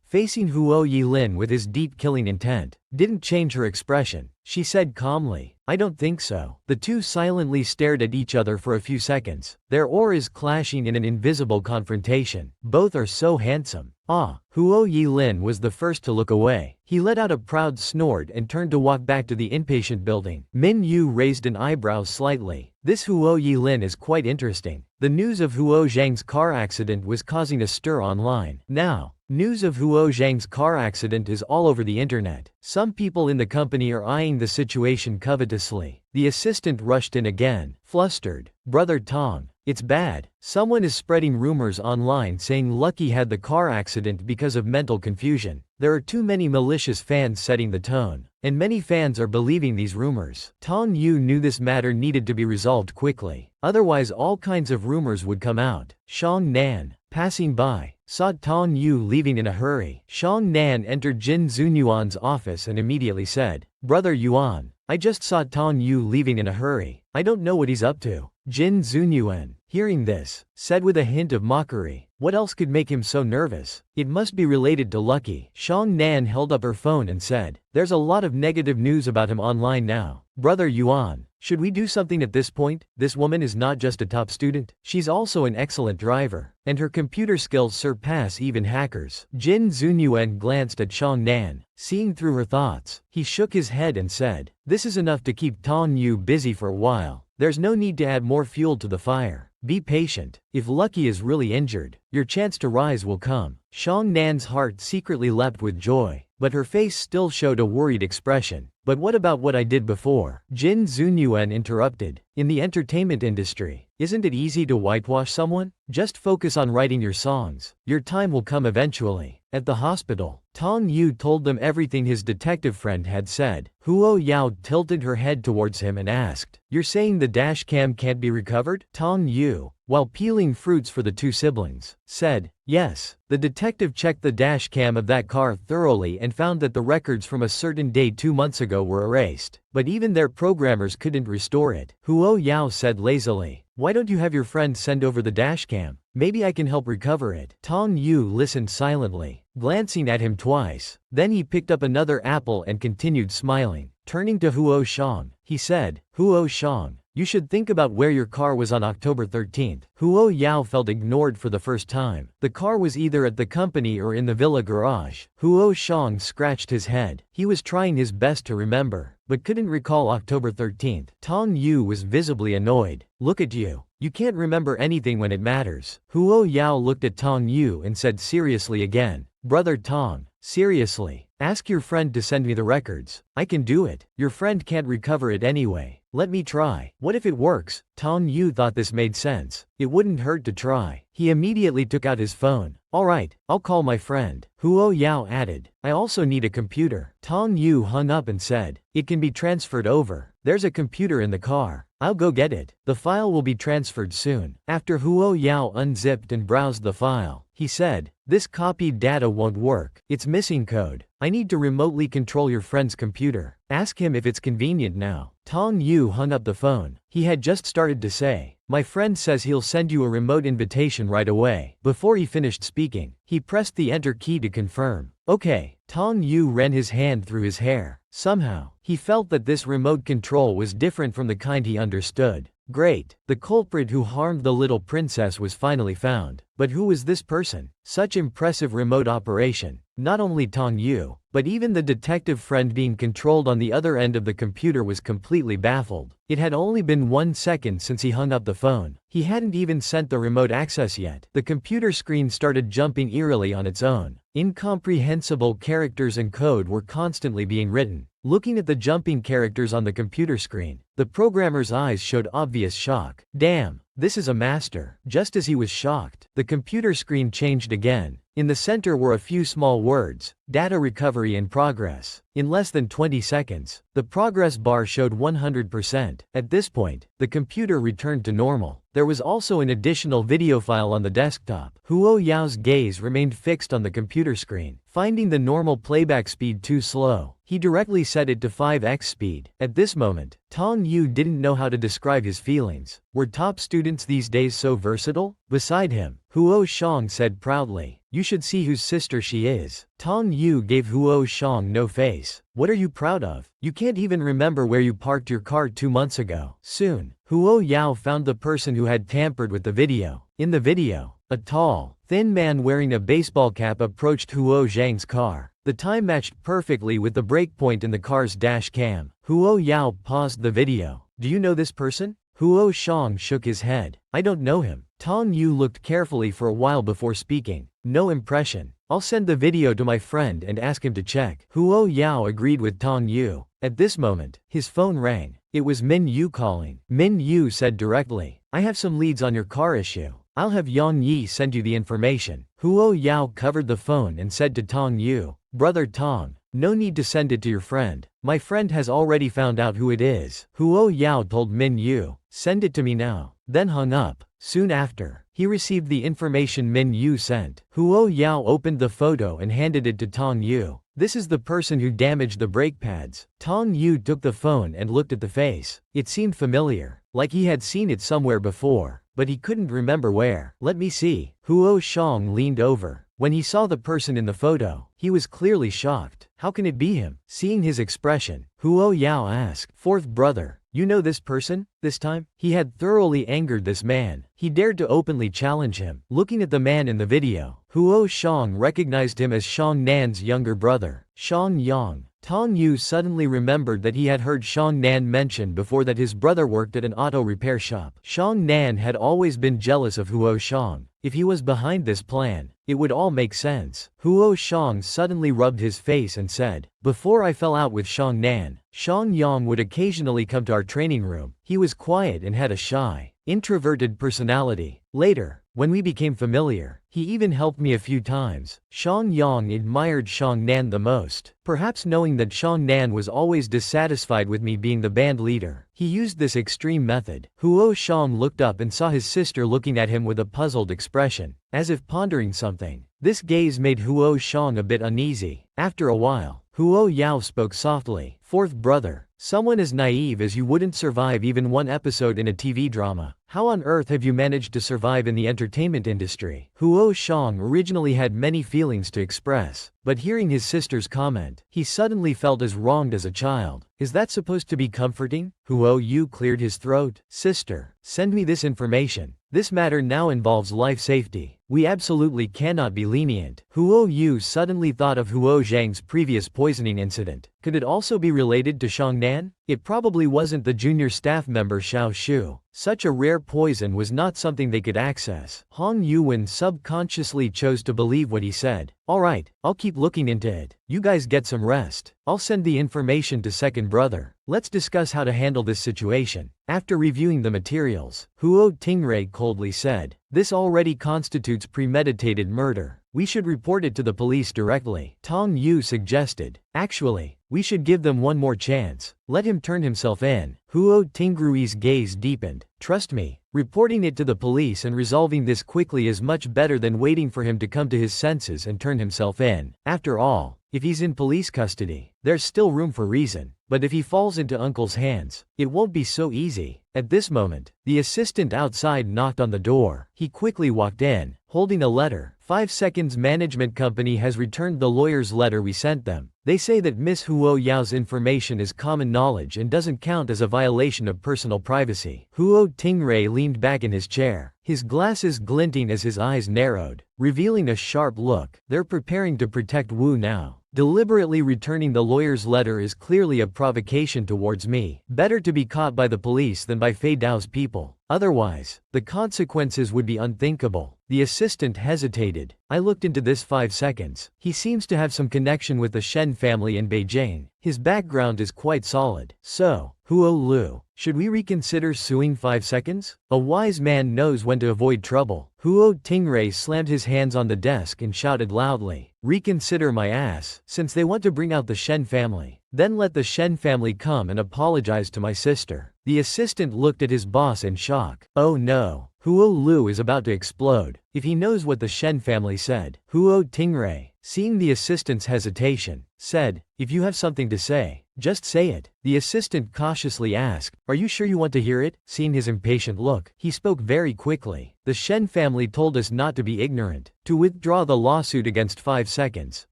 facing Huo Yilin with his deep killing intent, didn't change her expression. She said calmly, "I don't think so." The two silently stared at each other for a few seconds, their auras clashing in an invisible confrontation. Both are so handsome. Ah, Huo Yilin was the first to look away. He let out a proud snort and turned to walk back to the inpatient building. Minyu raised an eyebrow slightly. This Huo Yilin is quite interesting. The news of Huo Zhang's car accident was causing a stir online. Now, news of Huo Zhang's car accident is all over the internet. Some people in the company are eyeing the situation covetously. The assistant rushed in again, flustered. "Brother Tong, it's bad. Someone is spreading rumors online saying Lucky had the car accident because of mental confusion. There are too many malicious fans setting the tone, and many fans are believing these rumors." Tong Yu knew this matter needed to be resolved quickly. Otherwise all kinds of rumors would come out. Shang Nan, passing by, saw Tong Yu leaving in a hurry. Shang Nan entered Jin Zunyuan's office and immediately said, "Brother Yuan, I just saw Tong Yu leaving in a hurry. I don't know what he's up to." Jin Zunyuan, hearing this, said with a hint of mockery, "What else could make him so nervous? It must be related to Lucky." Shang Nan held up her phone and said, "There's a lot of negative news about him online now. Brother Yuan, should we do something at this point? This woman is not just a top student, she's also an excellent driver, and her computer skills surpass even hackers." Jin Zunyuan glanced at Shang Nan, seeing through her thoughts. He shook his head and said, "This is enough to keep Tong Yu busy for a while. There's no need to add more fuel to the fire. Be patient. If Lucky is really injured, your chance to rise will come." Shang Nan's heart secretly leapt with joy, but her face still showed a worried expression. "But what about what I did before?" Jin Zunyuan interrupted. In the entertainment industry, isn't it easy to whitewash someone? Just focus on writing your songs. Your time will come eventually. At the hospital, Tong Yu told them everything his detective friend had said. Huo Yao tilted her head towards him and asked, "You're saying the dash cam can't be recovered?" Tong Yu, while peeling fruits for the two siblings, said, "Yes." The detective checked the dash cam of that car thoroughly and found that the records from a certain day 2 months ago were erased. But even their programmers couldn't restore it. Huo Yao said lazily, "Why don't you have your friend send over the dash cam? Maybe I can help recover it." Tong Yu listened silently, glancing at him twice. Then he picked up another apple and continued smiling. Turning to Huo Shang, he said, "Huo Shang, you should think about where your car was on October 13th. Huo Yao felt ignored for the first time. The car was either at the company or in the villa garage. Huo Shang scratched his head. He was trying his best to remember, but couldn't recall October 13th. Tong Yu was visibly annoyed. "Look at you. You can't remember anything when it matters." Huo Yao looked at Tong Yu and said seriously again, "Brother Tong, seriously, ask your friend to send me the records. I can do it. Your friend can't recover it anyway. Let me try. What if it works?" Tong Yu thought this made sense. It wouldn't hurt to try. He immediately took out his phone. "Alright, I'll call my friend." Huo Yao added, "I also need a computer." Tong Yu hung up and said, "It can be transferred over. There's a computer in the car. I'll go get it. The file will be transferred soon." After Huo Yao unzipped and browsed the file, he said, "This copied data won't work. It's missing code. I need to remotely control your friend's computer. Ask him if it's convenient now." Tong Yu hung up the phone. He had just started to say, "My friend says he'll send you a remote invitation right away." Before he finished speaking, he pressed the enter key to confirm. "Okay." Tong Yu ran his hand through his hair. Somehow, he felt that this remote control was different from the kind he understood. Great. The culprit who harmed the little princess was finally found. But who was this person? Such impressive remote operation. Not only Tong Yu, but even the detective friend being controlled on the other end of the computer was completely baffled. It had only been 1 second since he hung up the phone. He hadn't even sent the remote access yet. The computer screen started jumping eerily on its own. Incomprehensible characters and code were constantly being written. Looking at the jumping characters on the computer screen, the programmer's eyes showed obvious shock. "Damn, this is a master." Just as he was shocked, the computer screen changed again. In the center were a few small words, "Data recovery in progress." In less than 20 seconds, the progress bar showed 100%. At this point, the computer returned to normal. There was also an additional video file on the desktop. Huo Yao's gaze remained fixed on the computer screen. Finding the normal playback speed too slow, he directly set it to 5x speed. At this moment, Tong Yu didn't know how to describe his feelings. Were top students these days so versatile? Beside him, Huo Shang said proudly, "You should see whose sister she is." Tong Yu gave Huo Shang no face. "What are you proud of? You can't even remember where you parked your car 2 months ago." Soon, Huo Yao found the person who had tampered with the video. In the video, a tall, thin man wearing a baseball cap approached Huo Zhang's car. The time matched perfectly with the breakpoint in the car's dash cam. Huo Yao paused the video. "Do you know this person?" Huo Shang shook his head. "I don't know him." Tong Yu looked carefully for a while before speaking. "No impression. I'll send the video to my friend and ask him to check." Huo Yao agreed with Tong Yu. At this moment, his phone rang. It was Minyu calling. Minyu said directly, "I have some leads on your car issue. I'll have Yang Yi send you the information." Huo Yao covered the phone and said to Tong Yu, "Brother Tong, no need to send it to your friend. My friend has already found out who it is." Huo Yao told Minyu, "Send it to me now," then hung up. Soon after, he received the information Minyu sent. Huo Yao opened the photo and handed it to Tong Yu. "This is the person who damaged the brake pads." Tong Yu took the phone and looked at the face. It seemed familiar, like he had seen it somewhere before, but he couldn't remember where. "Let me see." Huo Shang leaned over. When he saw the person in the photo, he was clearly shocked. "How can it be him?" Seeing his expression, Huo Yao asked, "Fourth brother, you know this person?" This time, he had thoroughly angered this man. He dared to openly challenge him. Looking at the man in the video, Huo Shang recognized him as Shang Nan's younger brother, Shang Yang. Tong Yu suddenly remembered that he had heard Shang Nan mention before that his brother worked at an auto repair shop. Shang Nan had always been jealous of Huo Shang. If he was behind this plan, it would all make sense. Huo Shang suddenly rubbed his face and said, "Before I fell out with Shang Nan, Shang Yang would occasionally come to our training room. He was quiet and had a shy, introverted personality. Later, when we became familiar, he even helped me a few times. Xiang Yang admired Xiang Nan the most, perhaps knowing that Xiang Nan was always dissatisfied with me being the band leader. He used this extreme method. Huo Xiang looked up and saw his sister looking at him with a puzzled expression, as if pondering something. This gaze made Huo Xiang a bit uneasy. After a while, Huo Yao spoke softly. Fourth brother, someone as naive as you wouldn't survive even one episode in a TV drama. How on earth have you managed to survive in the entertainment industry? Huo Xiang originally had many feelings to express, but hearing his sister's comment, he suddenly felt as wronged as a child. Is that supposed to be comforting? Huo Yu cleared his throat. Sister, send me this information. This matter now involves life safety. We absolutely cannot be lenient. Huo Yu suddenly thought of Huo Zhang's previous poisoning incident. Could it also be related to Xiang Nan? It probably wasn't the junior staff member Xiao Shu. Such a rare poison was not something they could access. Hong Yuwen subconsciously chose to believe what he said. Alright, I'll keep looking into it. You guys get some rest. I'll send the information to second brother. Let's discuss how to handle this situation. After reviewing the materials, Huo Tingray coldly said, this already constitutes premeditated murder. We should report it to the police directly. Tong Yu suggested. Actually, we should give them one more chance. Let him turn himself in. Huo Tingrui's gaze deepened. Trust me, reporting it to the police and resolving this quickly is much better than waiting for him to come to his senses and turn himself in. After all, if he's in police custody, there's still room for reason. But if he falls into Uncle's hands, it won't be so easy. At this moment, the assistant outside knocked on the door. He quickly walked in, holding a letter. 5 seconds management company has returned the lawyer's letter we sent them. They say that Miss Huo Yao's information is common knowledge and doesn't count as a violation of personal privacy. Huo Tingray leaned back in his chair, his glasses glinting as his eyes narrowed, revealing a sharp look. They're preparing to protect Wu now. Deliberately returning the lawyer's letter is clearly a provocation towards me. Better to be caught by the police than by Fei Dao's people. Otherwise, the consequences would be unthinkable. The assistant hesitated. I looked into this 5 seconds. He seems to have some connection with the Shen family in Beijing. His background is quite solid. So, Huo Lu, should we reconsider suing 5 seconds? A wise man knows when to avoid trouble. Huo Tingray slammed his hands on the desk and shouted loudly. Reconsider my ass. Since they want to bring out the Shen family, then let the Shen family come and apologize to my sister. The assistant looked at his boss in shock. Oh no. Huo Lu is about to explode. If he knows what the Shen family said. Huo Tingray, seeing the assistant's hesitation, said, if you have something to say, just say it. The assistant cautiously asked, are you sure you want to hear it? Seeing his impatient look, he spoke very quickly. The Shen family told us not to be ignorant, to withdraw the lawsuit against 5 seconds.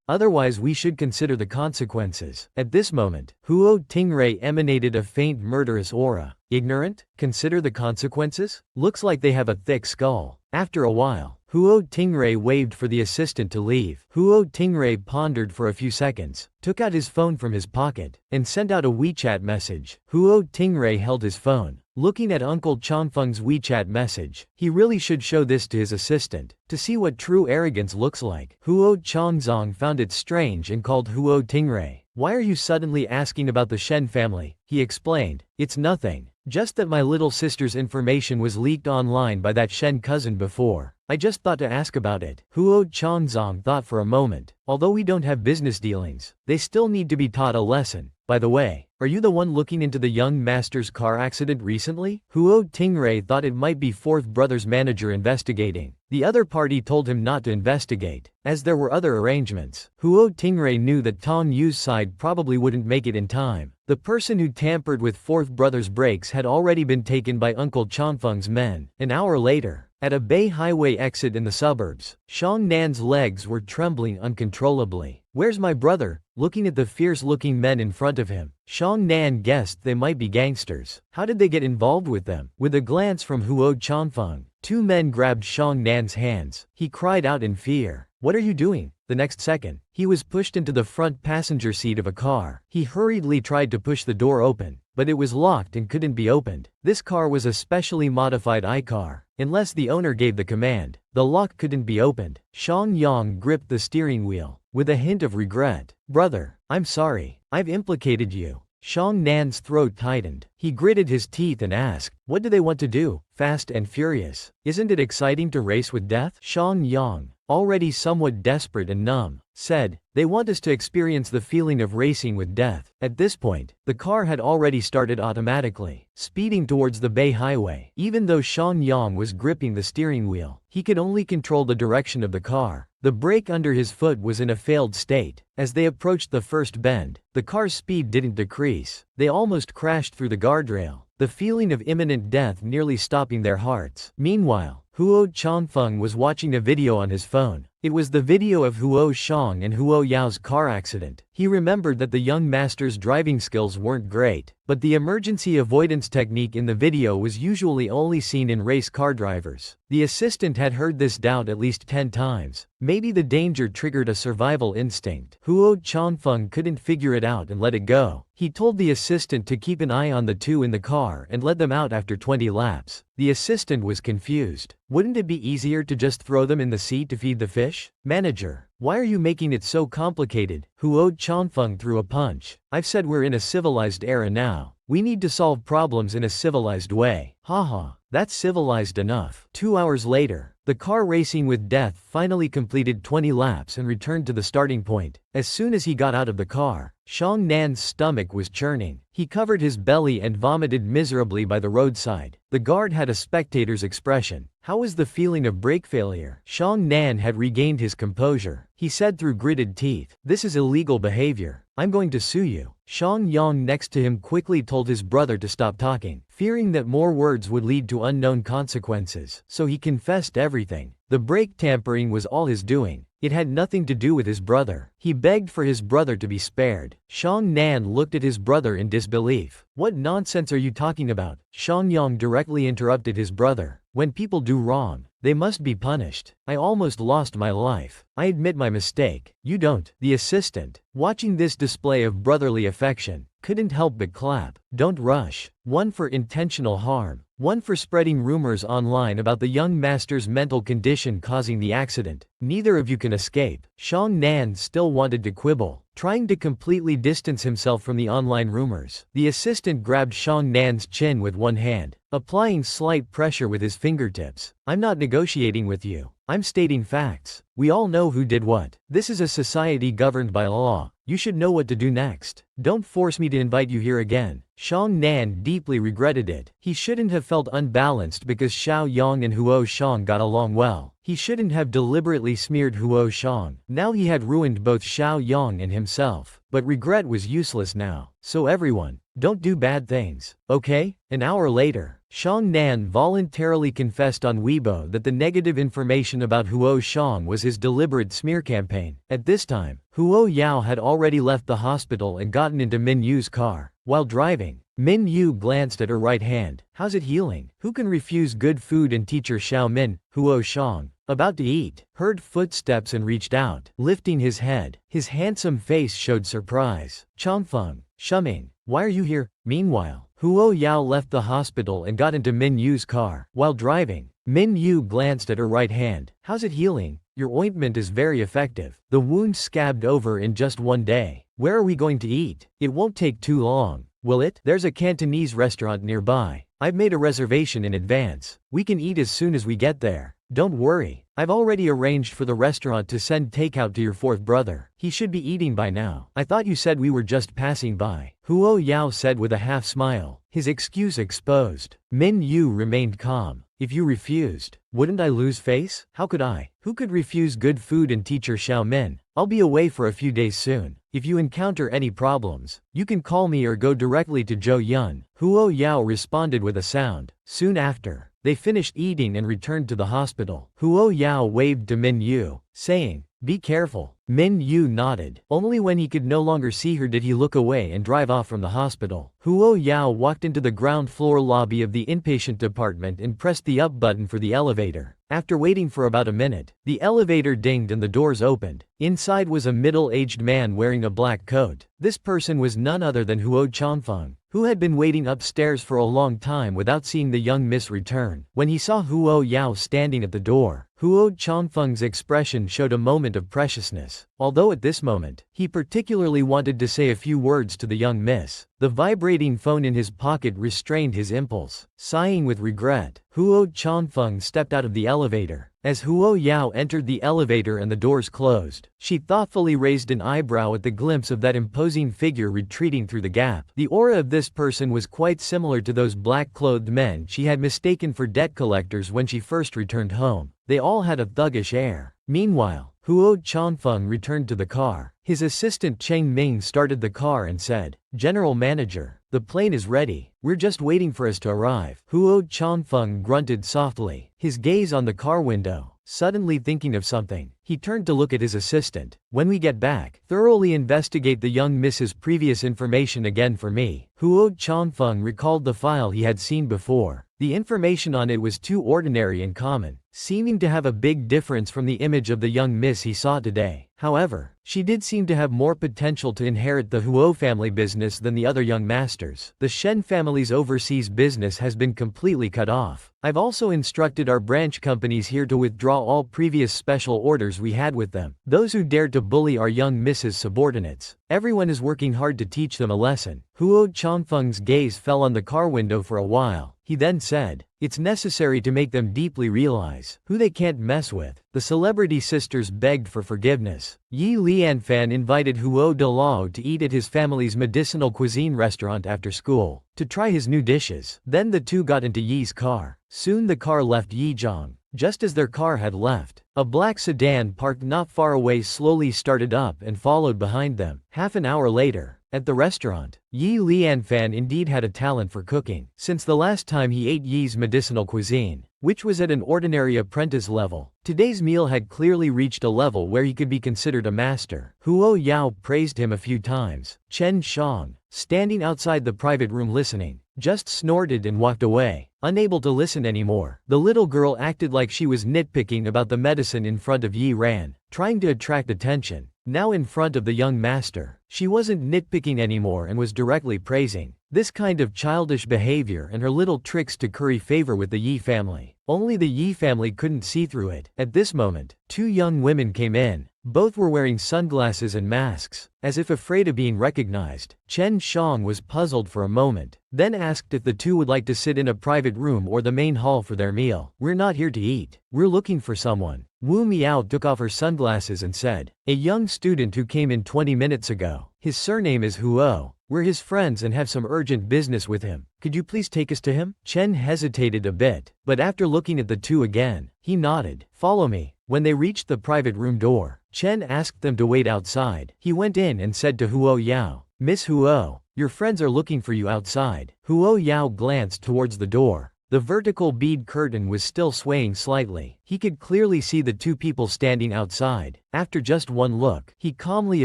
Otherwise we should consider the consequences. At this moment, Huo Tingray emanated a faint murderous aura. Ignorant? Consider the consequences? Looks like they have a thick skull. After a while, Huo Tingray waved for the assistant to leave. Huo Tingray pondered for a few seconds, took out his phone from his pocket, and sent out a WeChat message. Huo Tingray held his phone, looking at Uncle Changfeng's WeChat message. He really should show this to his assistant, to see what true arrogance looks like. Huo Changzong found it strange and called Huo Tingray. Why are you suddenly asking about the Shen family? He explained. It's nothing. Just that my little sister's information was leaked online by that Shen cousin before. I just thought to ask about it. Huo Changzong thought for a moment. Although we don't have business dealings, they still need to be taught a lesson. By the way, are you the one looking into the young master's car accident recently? Huo Tingray thought it might be fourth brother's manager investigating. The other party told him not to investigate, as there were other arrangements. Huo Tingray knew that Tong Yu's side probably wouldn't make it in time. The person who tampered with fourth brother's brakes had already been taken by Uncle Changfeng's men. An hour later, at a Bay Highway exit in the suburbs, Xiang Nan's legs were trembling uncontrollably. Where's my brother? Looking at the fierce-looking men in front of him, Xiang Nan guessed they might be gangsters. How did they get involved with them? With a glance from Huo Changfeng, 2 men grabbed Xiang Nan's hands. He cried out in fear. What are you doing? The next second, he was pushed into the front passenger seat of a car. He hurriedly tried to push the door open, but it was locked and couldn't be opened. This car was a specially modified I-car. Unless the owner gave the command, the lock couldn't be opened. Xiang Yang gripped the steering wheel, with a hint of regret. Brother, I'm sorry. I've implicated you. Xiang Nan's throat tightened. He gritted his teeth and asked, "What do they want to do? Fast and Furious? Isn't it exciting to race with death?" Xiang Yang, already somewhat desperate and numb, said, "They want us to experience the feeling of racing with death." At this point, the car had already started automatically, speeding towards the Bay Highway. Even though Xiang Yang was gripping the steering wheel, he could only control the direction of the car. The brake under his foot was in a failed state. As they approached the first bend, the car's speed didn't decrease. They almost crashed through the guardrail, the feeling of imminent death nearly stopping their hearts. Meanwhile, Huo Chanfeng was watching a video on his phone. It was the video of Huo Shang and Huo Yao's car accident. He remembered that the young master's driving skills weren't great, but the emergency avoidance technique in the video was usually only seen in race car drivers. The assistant had heard this doubt at least 10 times. Maybe the danger triggered a survival instinct. Huo Chanfeng couldn't figure it out and let it go. He told the assistant to keep an eye on the two in the car and let them out after 20 laps. The assistant was confused. Wouldn't it be easier to just throw them in the sea to feed the fish? Manager, why are you making it so complicated? Huo Chanfeng threw a punch. I've said we're in a civilized era now. We need to solve problems in a civilized way. Haha, that's civilized enough. 2 hours later, the car racing with death finally completed 20 laps and returned to the starting point. As soon as he got out of the car, Xiang Nan's stomach was churning. He covered his belly and vomited miserably by the roadside. The guard had a spectator's expression. How was the feeling of brake failure? Xiang Nan had regained his composure. He said through gritted teeth, "This is illegal behavior. I'm going to sue you." Xiang Yang next to him quickly told his brother to stop talking, fearing that more words would lead to unknown consequences. So he confessed everything. The brake tampering was all his doing. It had nothing to do with his brother. He begged for his brother to be spared. Xiang Nan looked at his brother in disbelief. "What nonsense are you talking about?" Xiang Yang directly interrupted his brother. "When people do wrong, they must be punished. I almost lost my life. I admit my mistake. You don't." The assistant, watching this display of brotherly affection, couldn't help but clap. "Don't rush. One for intentional harm, one for spreading rumors online about the young master's mental condition causing the accident. Neither of you can escape." Xiang Nan still wanted to quibble, trying to completely distance himself from the online rumors. The assistant grabbed Xiang Nan's chin with one hand, applying slight pressure with his fingertips. "I'm not negotiating with you. I'm stating facts. We all know who did what. This is a society governed by law. You should know what to do next. Don't force me to invite you here again." Xiang Nan deeply regretted it. He shouldn't have felt unbalanced because Xiao Yang and Huo Shang got along well. He shouldn't have deliberately smeared Huo Shang. Now he had ruined both Xiao Yang and himself. But regret was useless now. So everyone, don't do bad things, okay? An hour later, Xiang Nan voluntarily confessed on Weibo that the negative information about Huo Shang was his deliberate smear campaign. At this time, Huo Yao had already left the hospital and gotten into Minyu's car. While driving, Minyu glanced at her right hand. "How's it healing? Who can refuse good food?" And teacher Xiao Min, Huo Shang, about to eat, heard footsteps and reached out, lifting his head. His handsome face showed surprise. "Changfeng, Shuming, why are you here?" Meanwhile, Huo Yao left the hospital and got into Minyu's car. While driving, Minyu glanced at her right hand. "How's it healing? Your ointment is very effective. The wound scabbed over in just 1 day. Where are we going to eat? It won't take too long, will it? There's a Cantonese restaurant nearby. I've made a reservation in advance. We can eat as soon as we get there. Don't worry. I've already arranged for the restaurant to send takeout to your fourth brother. He should be eating by now. I thought you said we were just passing by," Huo Yao said with a half smile, his excuse exposed. Minyu remained calm. "If you refused, wouldn't I lose face? How could I? Who could refuse good food?" And teacher Xiao Min, "I'll be away for a few days soon. If you encounter any problems, you can call me or go directly to Zhou Yun." Huo Yao responded with a sound. Soon after, they finished eating and returned to the hospital. Huo Yao waved to Minyu, saying, "Be careful." Minyu nodded. Only when he could no longer see her did he look away and drive off from the hospital. Huo Yao walked into the ground floor lobby of the inpatient department and pressed the up button for the elevator. After waiting for about a minute, the elevator dinged and the doors opened. Inside was a middle-aged man wearing a black coat. This person was none other than Huo Chanfeng, who had been waiting upstairs for a long time without seeing the young miss return. When he saw Huo Yao standing at the door, Huo Changfeng's expression showed a moment of preciousness. Although at this moment, he particularly wanted to say a few words to the young miss, the vibrating phone in his pocket restrained his impulse. Sighing with regret, Huo Changfeng stepped out of the elevator. As Huo Yao entered the elevator and the doors closed, she thoughtfully raised an eyebrow at the glimpse of that imposing figure retreating through the gap. The aura of this person was quite similar to those black-clothed men she had mistaken for debt collectors when she first returned home. They all had a thuggish air. Meanwhile, Huo Changfeng returned to the car. His assistant Cheng Ming started the car and said, "General Manager, the plane is ready. We're just waiting for us to arrive." Huo Changfeng grunted softly, his gaze on the car window. Suddenly thinking of something, he turned to look at his assistant. "When we get back, thoroughly investigate the young miss's previous information again for me." Huo Changfeng recalled the file he had seen before. The information on it was too ordinary and common, seeming to have a big difference from the image of the young miss he saw today. However, she did seem to have more potential to inherit the Huo family business than the other young masters. The Shen family's overseas business has been completely cut off. I've also instructed our branch companies here to withdraw all previous special orders we had with them. Those who dared to bully our young miss's subordinates. Everyone is working hard to teach them a lesson. Huo Changfeng's gaze fell on the car window for a while. He then said, "It's necessary to make them deeply realize who they can't mess with." The celebrity sisters begged for forgiveness. Yi Lianfan invited Huo Dalao to eat at his family's medicinal cuisine restaurant after school, to try his new dishes. Then the two got into Yi's car. Soon the car left Yizhang. Just as their car had left, a black sedan parked not far away slowly started up and followed behind them. Half an hour later, at the restaurant, Yi Lianfan indeed had a talent for cooking. Since the last time he ate Yi's medicinal cuisine, which was at an ordinary apprentice level, today's meal had clearly reached a level where he could be considered a master. Huo Yao praised him a few times. Chen Shang, standing outside the private room listening, just snorted and walked away, unable to listen anymore. The little girl acted like she was nitpicking about the medicine in front of Yi Ran, trying to attract attention. Now in front of the young master, she wasn't nitpicking anymore and was directly praising. This kind of childish behavior and her little tricks to curry favor with the Yi family. Only the Yi family couldn't see through it. At this moment, two young women came in. Both were wearing sunglasses and masks, as if afraid of being recognized. Chen Shang was puzzled for a moment, then asked if the two would like to sit in a private room or the main hall for their meal. "We're not here to eat. We're looking for someone." Wu Miao took off her sunglasses and said, "A young student who came in 20 minutes ago. His surname is Huo. We're his friends and have some urgent business with him. Could you please take us to him?" Chen hesitated a bit, but after looking at the two again, he nodded. "Follow me." When they reached the private room door, Chen asked them to wait outside. He went in and said to Huo Yao, "Miss Huo, your friends are looking for you outside." Huo Yao glanced towards the door. The vertical bead curtain was still swaying slightly. He could clearly see the two people standing outside. After just one look, he calmly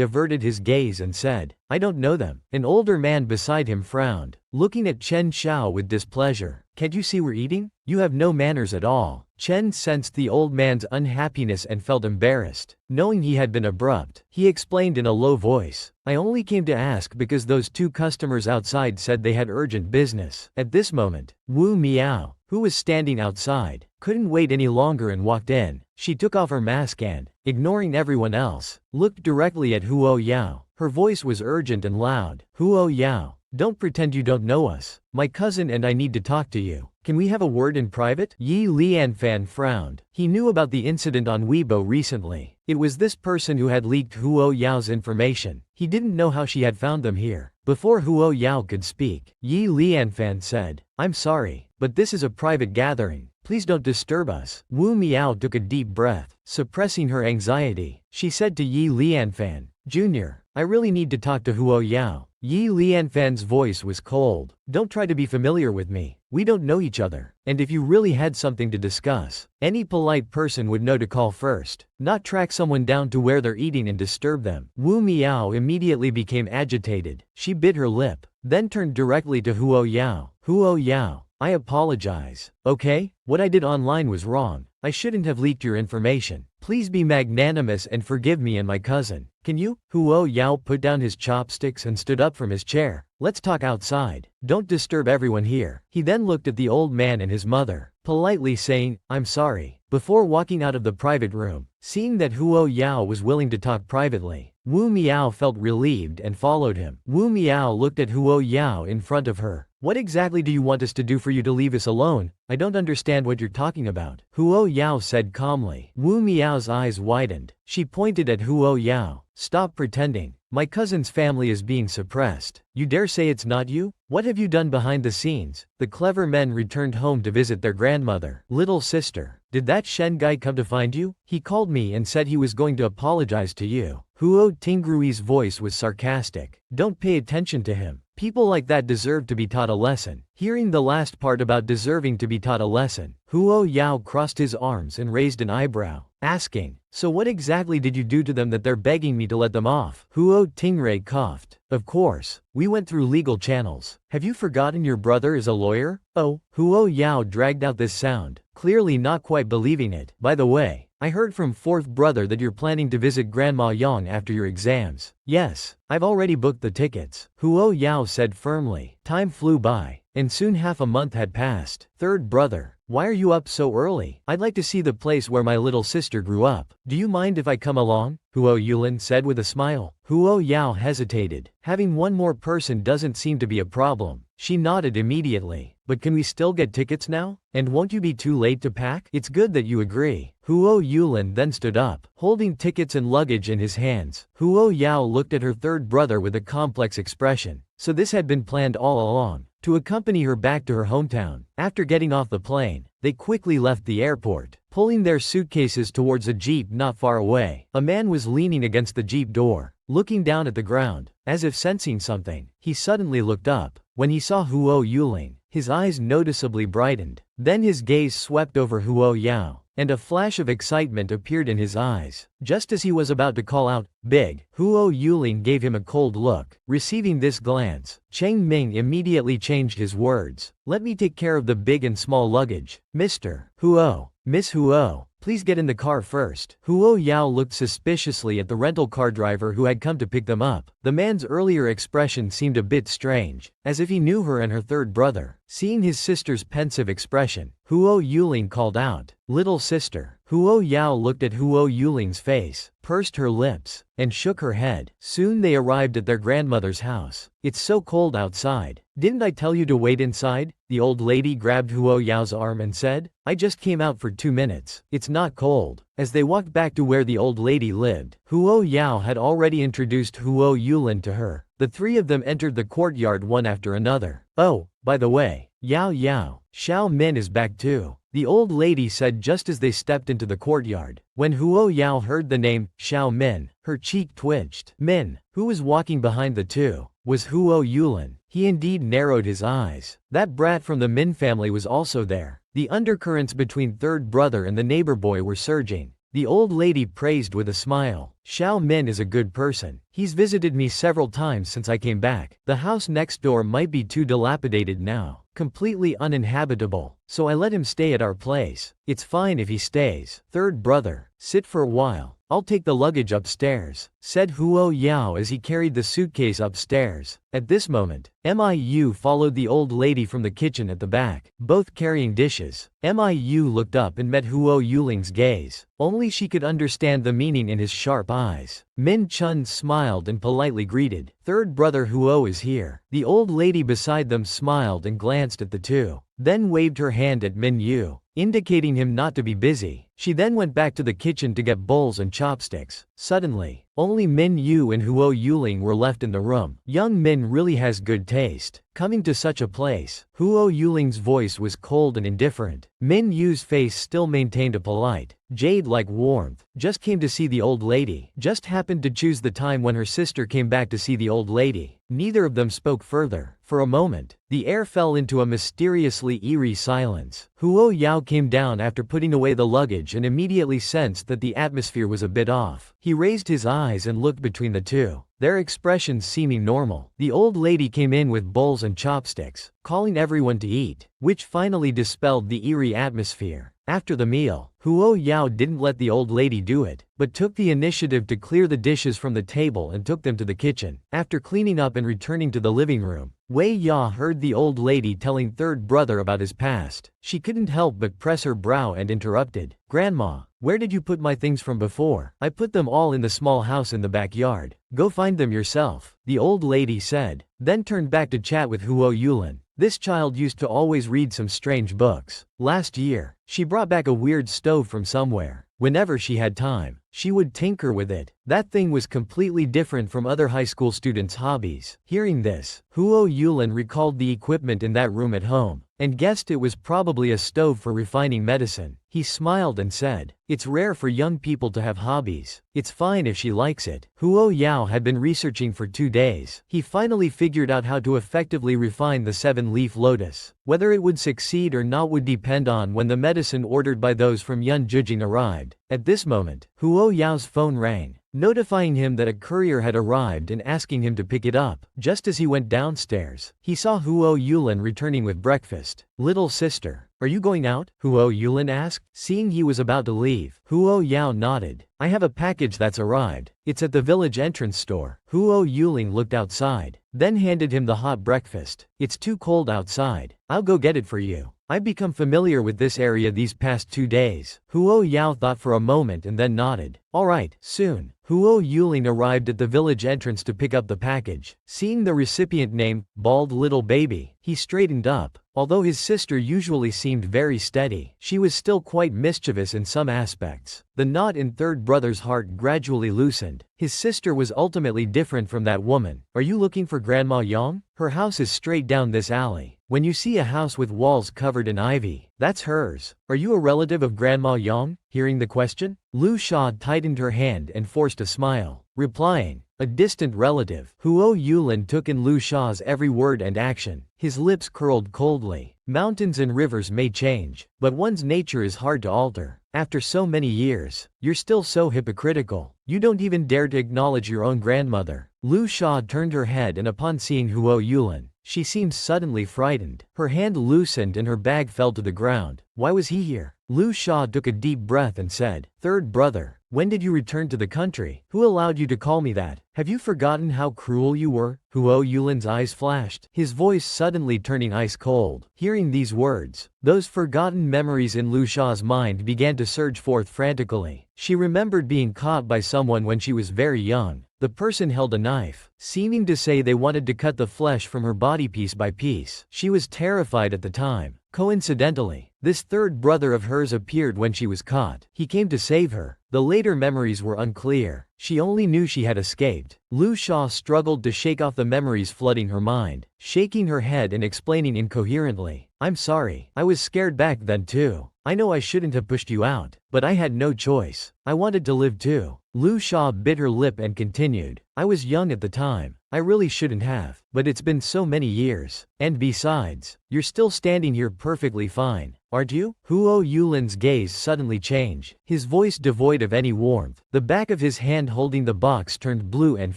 averted his gaze and said, "I don't know them." An older man beside him frowned, looking at Chen Xiao with displeasure. "Can't you see we're eating? You have no manners at all." Chen sensed the old man's unhappiness and felt embarrassed. Knowing he had been abrupt, he explained in a low voice, "I only came to ask because those two customers outside said they had urgent business." At this moment, Wu Miao, who was standing outside, couldn't wait any longer and walked in. She took off her mask and, ignoring everyone else, looked directly at Huo Yao. Her voice was urgent and loud. "Huo Yao, don't pretend you don't know us. My cousin and I need to talk to you. Can we have a word in private?" Yi Lianfan frowned. He knew about the incident on Weibo recently. It was this person who had leaked Huo Yao's information. He didn't know how she had found them here. Before Huo Yao could speak, Yi Lianfan said, "I'm sorry, but this is a private gathering. Please don't disturb us." Wu Miao took a deep breath, suppressing her anxiety. She said to Yi Lianfan, "Junior, I really need to talk to Huo Yao." Yi Lianfan's voice was cold. "Don't try to be familiar with me. We don't know each other. And if you really had something to discuss, any polite person would know to call first, not track someone down to where they're eating and disturb them." Wu Miao immediately became agitated. She bit her lip, then turned directly to Huo Yao. "Huo Yao, I apologize. Okay? What I did online was wrong. I shouldn't have leaked your information. Please be magnanimous and forgive me and my cousin. Can you?" Huo Yao put down his chopsticks and stood up from his chair. Let's talk outside. Don't disturb everyone here. He then looked at the old man and his mother, politely saying, I'm sorry, before walking out of the private room. Seeing that Huo Yao was willing to talk privately, Wu Miao felt relieved and followed him. Wu Miao looked at Huo Yao in front of her. What exactly do you want us to do for you to leave us alone? I don't understand what you're talking about, Huo Yao said calmly. Wu Miao's eyes widened. She pointed at Huo Yao. Stop pretending. My cousin's family is being suppressed. You dare say it's not you? What have you done behind the scenes? The clever men returned home to visit their grandmother. Little sister, did that Shen guy come to find you? He called me and said he was going to apologize to you. Huo Tingrui's voice was sarcastic. Don't pay attention to him. People like that deserve to be taught a lesson. Hearing the last part about deserving to be taught a lesson, Huo Yao crossed his arms and raised an eyebrow, asking, so what exactly did you do to them that they're begging me to let them off? Huo Tingray coughed. Of course, we went through legal channels. Have you forgotten your brother is a lawyer? Oh, Huo Yao dragged out this sound, clearly not quite believing it. By the way, I heard from fourth brother that you're planning to visit Grandma Yang after your exams. Yes, I've already booked the tickets, Huo Yao said firmly. Time flew by, and soon half a month had passed. Third brother, why are you up so early? I'd like to see the place where my little sister grew up. Do you mind if I come along? Huo Yulin said with a smile. Huo Yao hesitated. Having one more person doesn't seem to be a problem. She nodded immediately. But can we still get tickets now? And won't you be too late to pack? It's good that you agree. Huo Yulin then stood up, holding tickets and luggage in his hands. Huo Yao looked at her third brother with a complex expression. So this had been planned all along, to accompany her back to her hometown. After getting off the plane, they quickly left the airport, pulling their suitcases towards a jeep not far away. A man was leaning against the jeep door, looking down at the ground, as if sensing something. He suddenly looked up. When he saw Huo Yuling, his eyes noticeably brightened. Then his gaze swept over Huo Yao, and a flash of excitement appeared in his eyes. Just as he was about to call out, "Big," Huo Yuling gave him a cold look. Receiving this glance, Cheng Ming immediately changed his words. Let me take care of the big and small luggage. Mr. Huo, Miss Huo, please get in the car first. Huo Yao looked suspiciously at the rental car driver who had come to pick them up. The man's earlier expression seemed a bit strange, as if he knew her and her third brother. Seeing his sister's pensive expression, Huo Yuling called out, "Little sister." Huo Yao looked at Huo Yuling's face, pursed her lips, and shook her head. Soon they arrived at their grandmother's house. It's so cold outside. Didn't I tell you to wait inside? The old lady grabbed Huo Yao's arm and said, I just came out for 2 minutes. It's not cold. As they walked back to where the old lady lived, Huo Yao had already introduced Huo Yulin to her. The three of them entered the courtyard one after another. Oh, by the way, Yao Yao, Xiao Min is back too, the old lady said just as they stepped into the courtyard. When Huo Yao heard the name, Xiao Min, her cheek twitched. Min, who was walking behind the two, was Huo Yulin. He indeed narrowed his eyes. That brat from the Min family was also there. The undercurrents between third brother and the neighbor boy were surging. The old lady praised with a smile. Xiao Min is a good person. He's visited me several times since I came back. The house next door might be too dilapidated now, completely uninhabitable, so I let him stay at our place. It's fine if he stays. Third brother, sit for a while. I'll take the luggage upstairs, said Huo Yao as he carried the suitcase upstairs. At this moment, Miyu followed the old lady from the kitchen at the back, both carrying dishes. Miyu looked up and met Huo Yuling's gaze. Only she could understand the meaning in his sharp eyes. Min Chun smiled and politely greeted. Third brother Huo is here. The old lady beside them smiled and glanced at the two, then waved her hand at Minyu, indicating him not to be busy. She then went back to the kitchen to get bowls and chopsticks. Suddenly, only Minyu and Huo Yuling were left in the room. Young Min really has good taste, coming to such a place. Huo Yuling's voice was cold and indifferent. Minyu's face still maintained a polite, jade-like warmth. Just came to see the old lady. Just happened to choose the time when her sister came back to see the old lady. Neither of them spoke further. For a moment, the air fell into a mysteriously eerie silence. Huo Yao came down after putting away the luggage and immediately sensed that the atmosphere was a bit off. He raised his eyes and looked between the two, their expressions seeming normal. The old lady came in with bowls and chopsticks, calling everyone to eat, which finally dispelled the eerie atmosphere. After the meal, Huo Yao didn't let the old lady do it, but took the initiative to clear the dishes from the table and took them to the kitchen. After cleaning up and returning to the living room, Wei Ya heard the old lady telling third brother about his past. She couldn't help but press her brow and interrupted. "Grandma, where did you put my things from before? I put them all in the small house in the backyard. Go find them yourself," the old lady said, then turned back to chat with Huo Yulin. This child used to always read some strange books. Last year, she brought back a weird stove from somewhere. Whenever she had time, she would tinker with it. That thing was completely different from other high school students' hobbies. Hearing this, Huo Yulin recalled the equipment in that room at home, and guessed it was probably a stove for refining medicine. He smiled and said, "It's rare for young people to have hobbies. It's fine if she likes it." Huo Yao had been researching for 2 days. He finally figured out how to effectively refine the 7-leaf lotus. Whether it would succeed or not would depend on when the medicine ordered by those from Yunjijing arrived. At this moment, Huo Yao's phone rang, notifying him that a courier had arrived and asking him to pick it up. Just as he went downstairs, he saw Huo Yulin returning with breakfast. "Little sister, are you going out?" Huo Yulin asked. Seeing he was about to leave, Huo Yao nodded. "I have a package that's arrived. It's at the village entrance store." Huo Yulin looked outside, then handed him the hot breakfast. "It's too cold outside. I'll go get it for you. I've become familiar with this area these past 2 days." Huo Yao thought for a moment and then nodded. "All right, soon." Huo Yulin arrived at the village entrance to pick up the package. Seeing the recipient name, Bald Little Baby, he straightened up. Although his sister usually seemed very steady, she was still quite mischievous in some aspects. The knot in third brother's heart gradually loosened. His sister was ultimately different from that woman. "Are you looking for Grandma Yang? Her house is straight down this alley. When you see a house with walls covered in ivy, that's hers. Are you a relative of Grandma Yang?" Hearing the question, Lu Sha tightened her hand and forced a smile, replying, "A distant relative." Huo Yulin took in Lu Sha's every word and action. His lips curled coldly. Mountains and rivers may change, but one's nature is hard to alter. After so many years, you're still so hypocritical. You don't even dare to acknowledge your own grandmother. Lu Sha turned her head, and upon seeing Huo Yulin, she seemed suddenly frightened. Her hand loosened and her bag fell to the ground. Why was he here? Lu Sha took a deep breath and said, "Third brother, when did you return to the country? Who allowed you to call me that? Have you forgotten how cruel you were?" Huo Yulin's eyes flashed, his voice suddenly turning ice cold. Hearing these words, those forgotten memories in Lu Sha's mind began to surge forth frantically. She remembered being caught by someone when she was very young. The person held a knife, seeming to say they wanted to cut the flesh from her body piece by piece. She was terrified at the time. Coincidentally, this third brother of hers appeared when she was caught. He came to save her. The later memories were unclear. She only knew she had escaped. Lu Sha struggled to shake off the memories flooding her mind, shaking her head and explaining incoherently, "I'm sorry. I was scared back then too. I know I shouldn't have pushed you out, but I had no choice. I wanted to live too." Lu Sha bit her lip and continued, "I was young at the time. I really shouldn't have, but it's been so many years. And besides, you're still standing here perfectly fine, aren't you?" Huo Yulin's gaze suddenly changed, his voice devoid of any warmth. The back of his hand holding the box turned blue and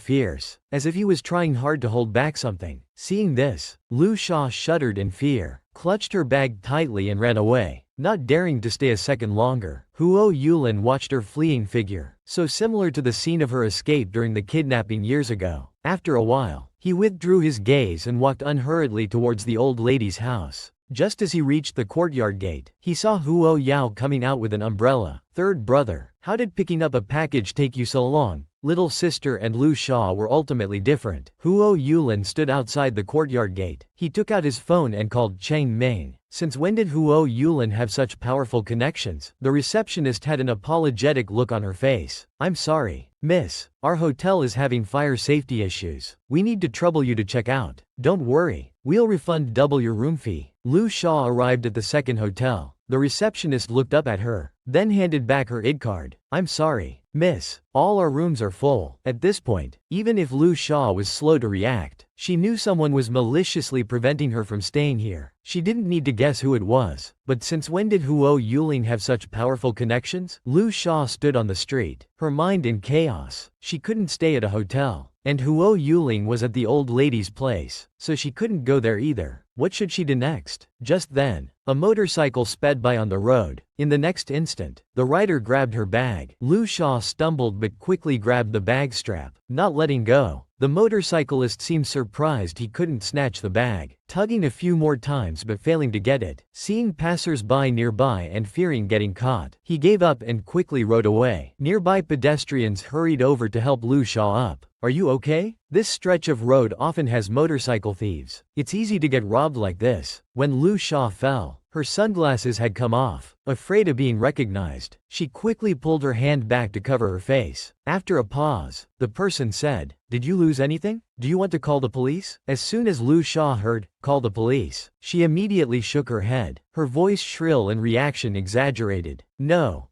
fierce, as if he was trying hard to hold back something. Seeing this, Lu Sha shuddered in fear, clutched her bag tightly and ran away, not daring to stay a second longer. Huo Yulin watched her fleeing figure, so similar to the scene of her escape during the kidnapping years ago. After a while, he withdrew his gaze and walked unhurriedly towards the old lady's house. Just as he reached the courtyard gate, he saw Huo Yao coming out with an umbrella. "Third brother, how did picking up a package take you so long?" Little sister and Lu Sha were ultimately different. Huo Yulin stood outside the courtyard gate. He took out his phone and called Cheng Ming. Since when did Huo Yulin have such powerful connections? The receptionist had an apologetic look on her face. "I'm sorry, miss. Our hotel is having fire safety issues. We need to trouble you to check out. Don't worry, we'll refund double your room fee." Lu Sha arrived at the second hotel. The receptionist looked up at her, then handed back her ID card. "I'm sorry, miss. All our rooms are full." At this point, even if Lu Sha was slow to react, she knew someone was maliciously preventing her from staying here. She didn't need to guess who it was. But since when did Huo Yulin have such powerful connections? Lu Sha stood on the street, her mind in chaos. She couldn't stay at a hotel, and Huo Yulin was at the old lady's place, so she couldn't go there either. What should she do next? Just then, a motorcycle sped by on the road. In the next instant, the rider grabbed her bag. Lu Sha stumbled but quickly grabbed the bag strap, not letting go. The motorcyclist seemed surprised he couldn't snatch the bag, tugging a few more times but failing to get it. Seeing passers-by nearby and fearing getting caught, he gave up and quickly rode away. Nearby pedestrians hurried over to help Lu Sha up. Are you okay? This stretch of road often has motorcycle thieves. It's easy to get robbed like this. When Lu Sha fell, her sunglasses had come off. Afraid of being recognized, she quickly pulled her hand back to cover her face. After a pause, the person said, "Did you lose anything? Do you want to call the police?" As soon as Lu Sha heard, "Call the police," she immediately shook her head, her voice shrill and reaction exaggerated. No,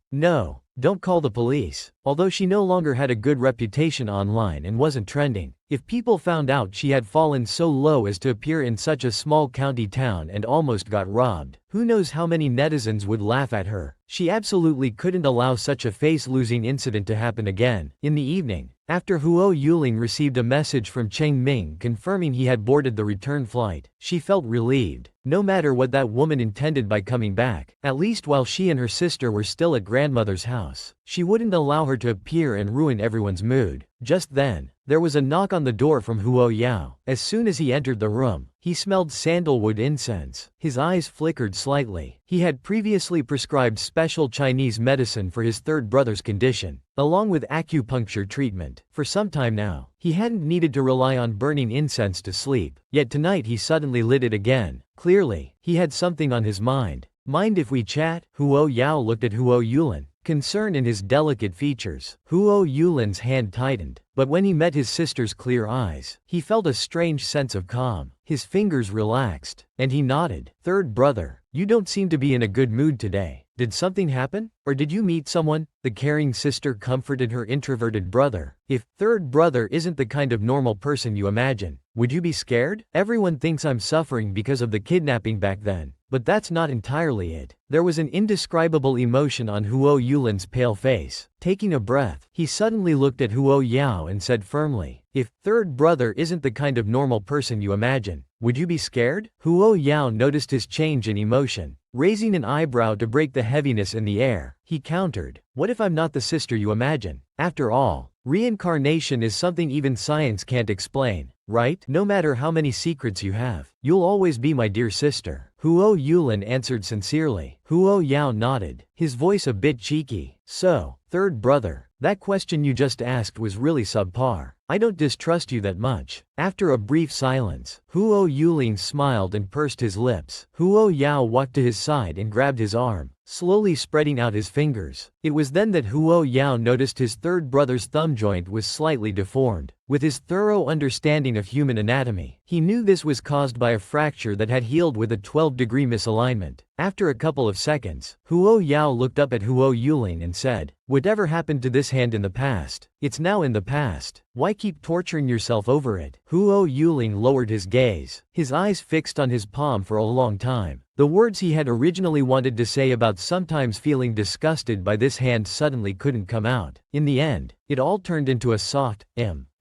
don't call the police. Although she no longer had a good reputation online and wasn't trending, if people found out she had fallen so low as to appear in such a small county town and almost got robbed, who knows how many netizens would laugh at her. She absolutely couldn't allow such a face-losing incident to happen again. In the evening, after Huo Yuling received a message from Cheng Ming confirming he had boarded the return flight, she felt relieved. No matter what that woman intended by coming back, at least while she and her sister were still at grandmother's house, she wouldn't allow her to appear and ruin everyone's mood. Just then, there was a knock on the door from Huo Yao. As soon as he entered the room, he smelled sandalwood incense. His eyes flickered slightly. He had previously prescribed special Chinese medicine for his third brother's condition, along with acupuncture treatment. For some time now, he hadn't needed to rely on burning incense to sleep, yet tonight he suddenly lit it again. Clearly, he had something on his mind. Mind if we chat? Huo Yao looked at Huo Yulin, concern in his delicate features. Huo Yulin's hand tightened, but when he met his sister's clear eyes, he felt a strange sense of calm. His fingers relaxed, and he nodded. Third brother, you don't seem to be in a good mood today. Did something happen? Or did you meet someone? The caring sister comforted her introverted brother. If third brother isn't the kind of normal person you imagine, would you be scared? Everyone thinks I'm suffering because of the kidnapping back then, but that's not entirely it. There was an indescribable emotion on Huo Yulin's pale face. Taking a breath, he suddenly looked at Huo Yao and said firmly, "If third brother isn't the kind of normal person you imagine, would you be scared?" Huo Yao noticed his change in emotion. Raising an eyebrow to break the heaviness in the air, he countered, "What if I'm not the sister you imagine? After all, reincarnation is something even science can't explain, right? No matter how many secrets you have, you'll always be my dear sister." Huo Yulin answered sincerely. Huo Yao nodded, his voice a bit cheeky. "So, third brother, that question you just asked was really subpar. I don't distrust you that much." After a brief silence, Huo Yuling smiled and pursed his lips. Huo Yao walked to his side and grabbed his arm, slowly spreading out his fingers. It was then that Huo Yao noticed his third brother's thumb joint was slightly deformed. With his thorough understanding of human anatomy, he knew this was caused by a fracture that had healed with a 12-degree misalignment. After a couple of seconds, Huo Yao looked up at Huo Yuling and said, "Whatever happened to this hand in the past, it's now in the past. Why keep torturing yourself over it?" Huo Yuling lowered his gaze, his eyes fixed on his palm for a long time. The words he had originally wanted to say about sometimes feeling disgusted by this hand suddenly couldn't come out. In the end, it all turned into a soft,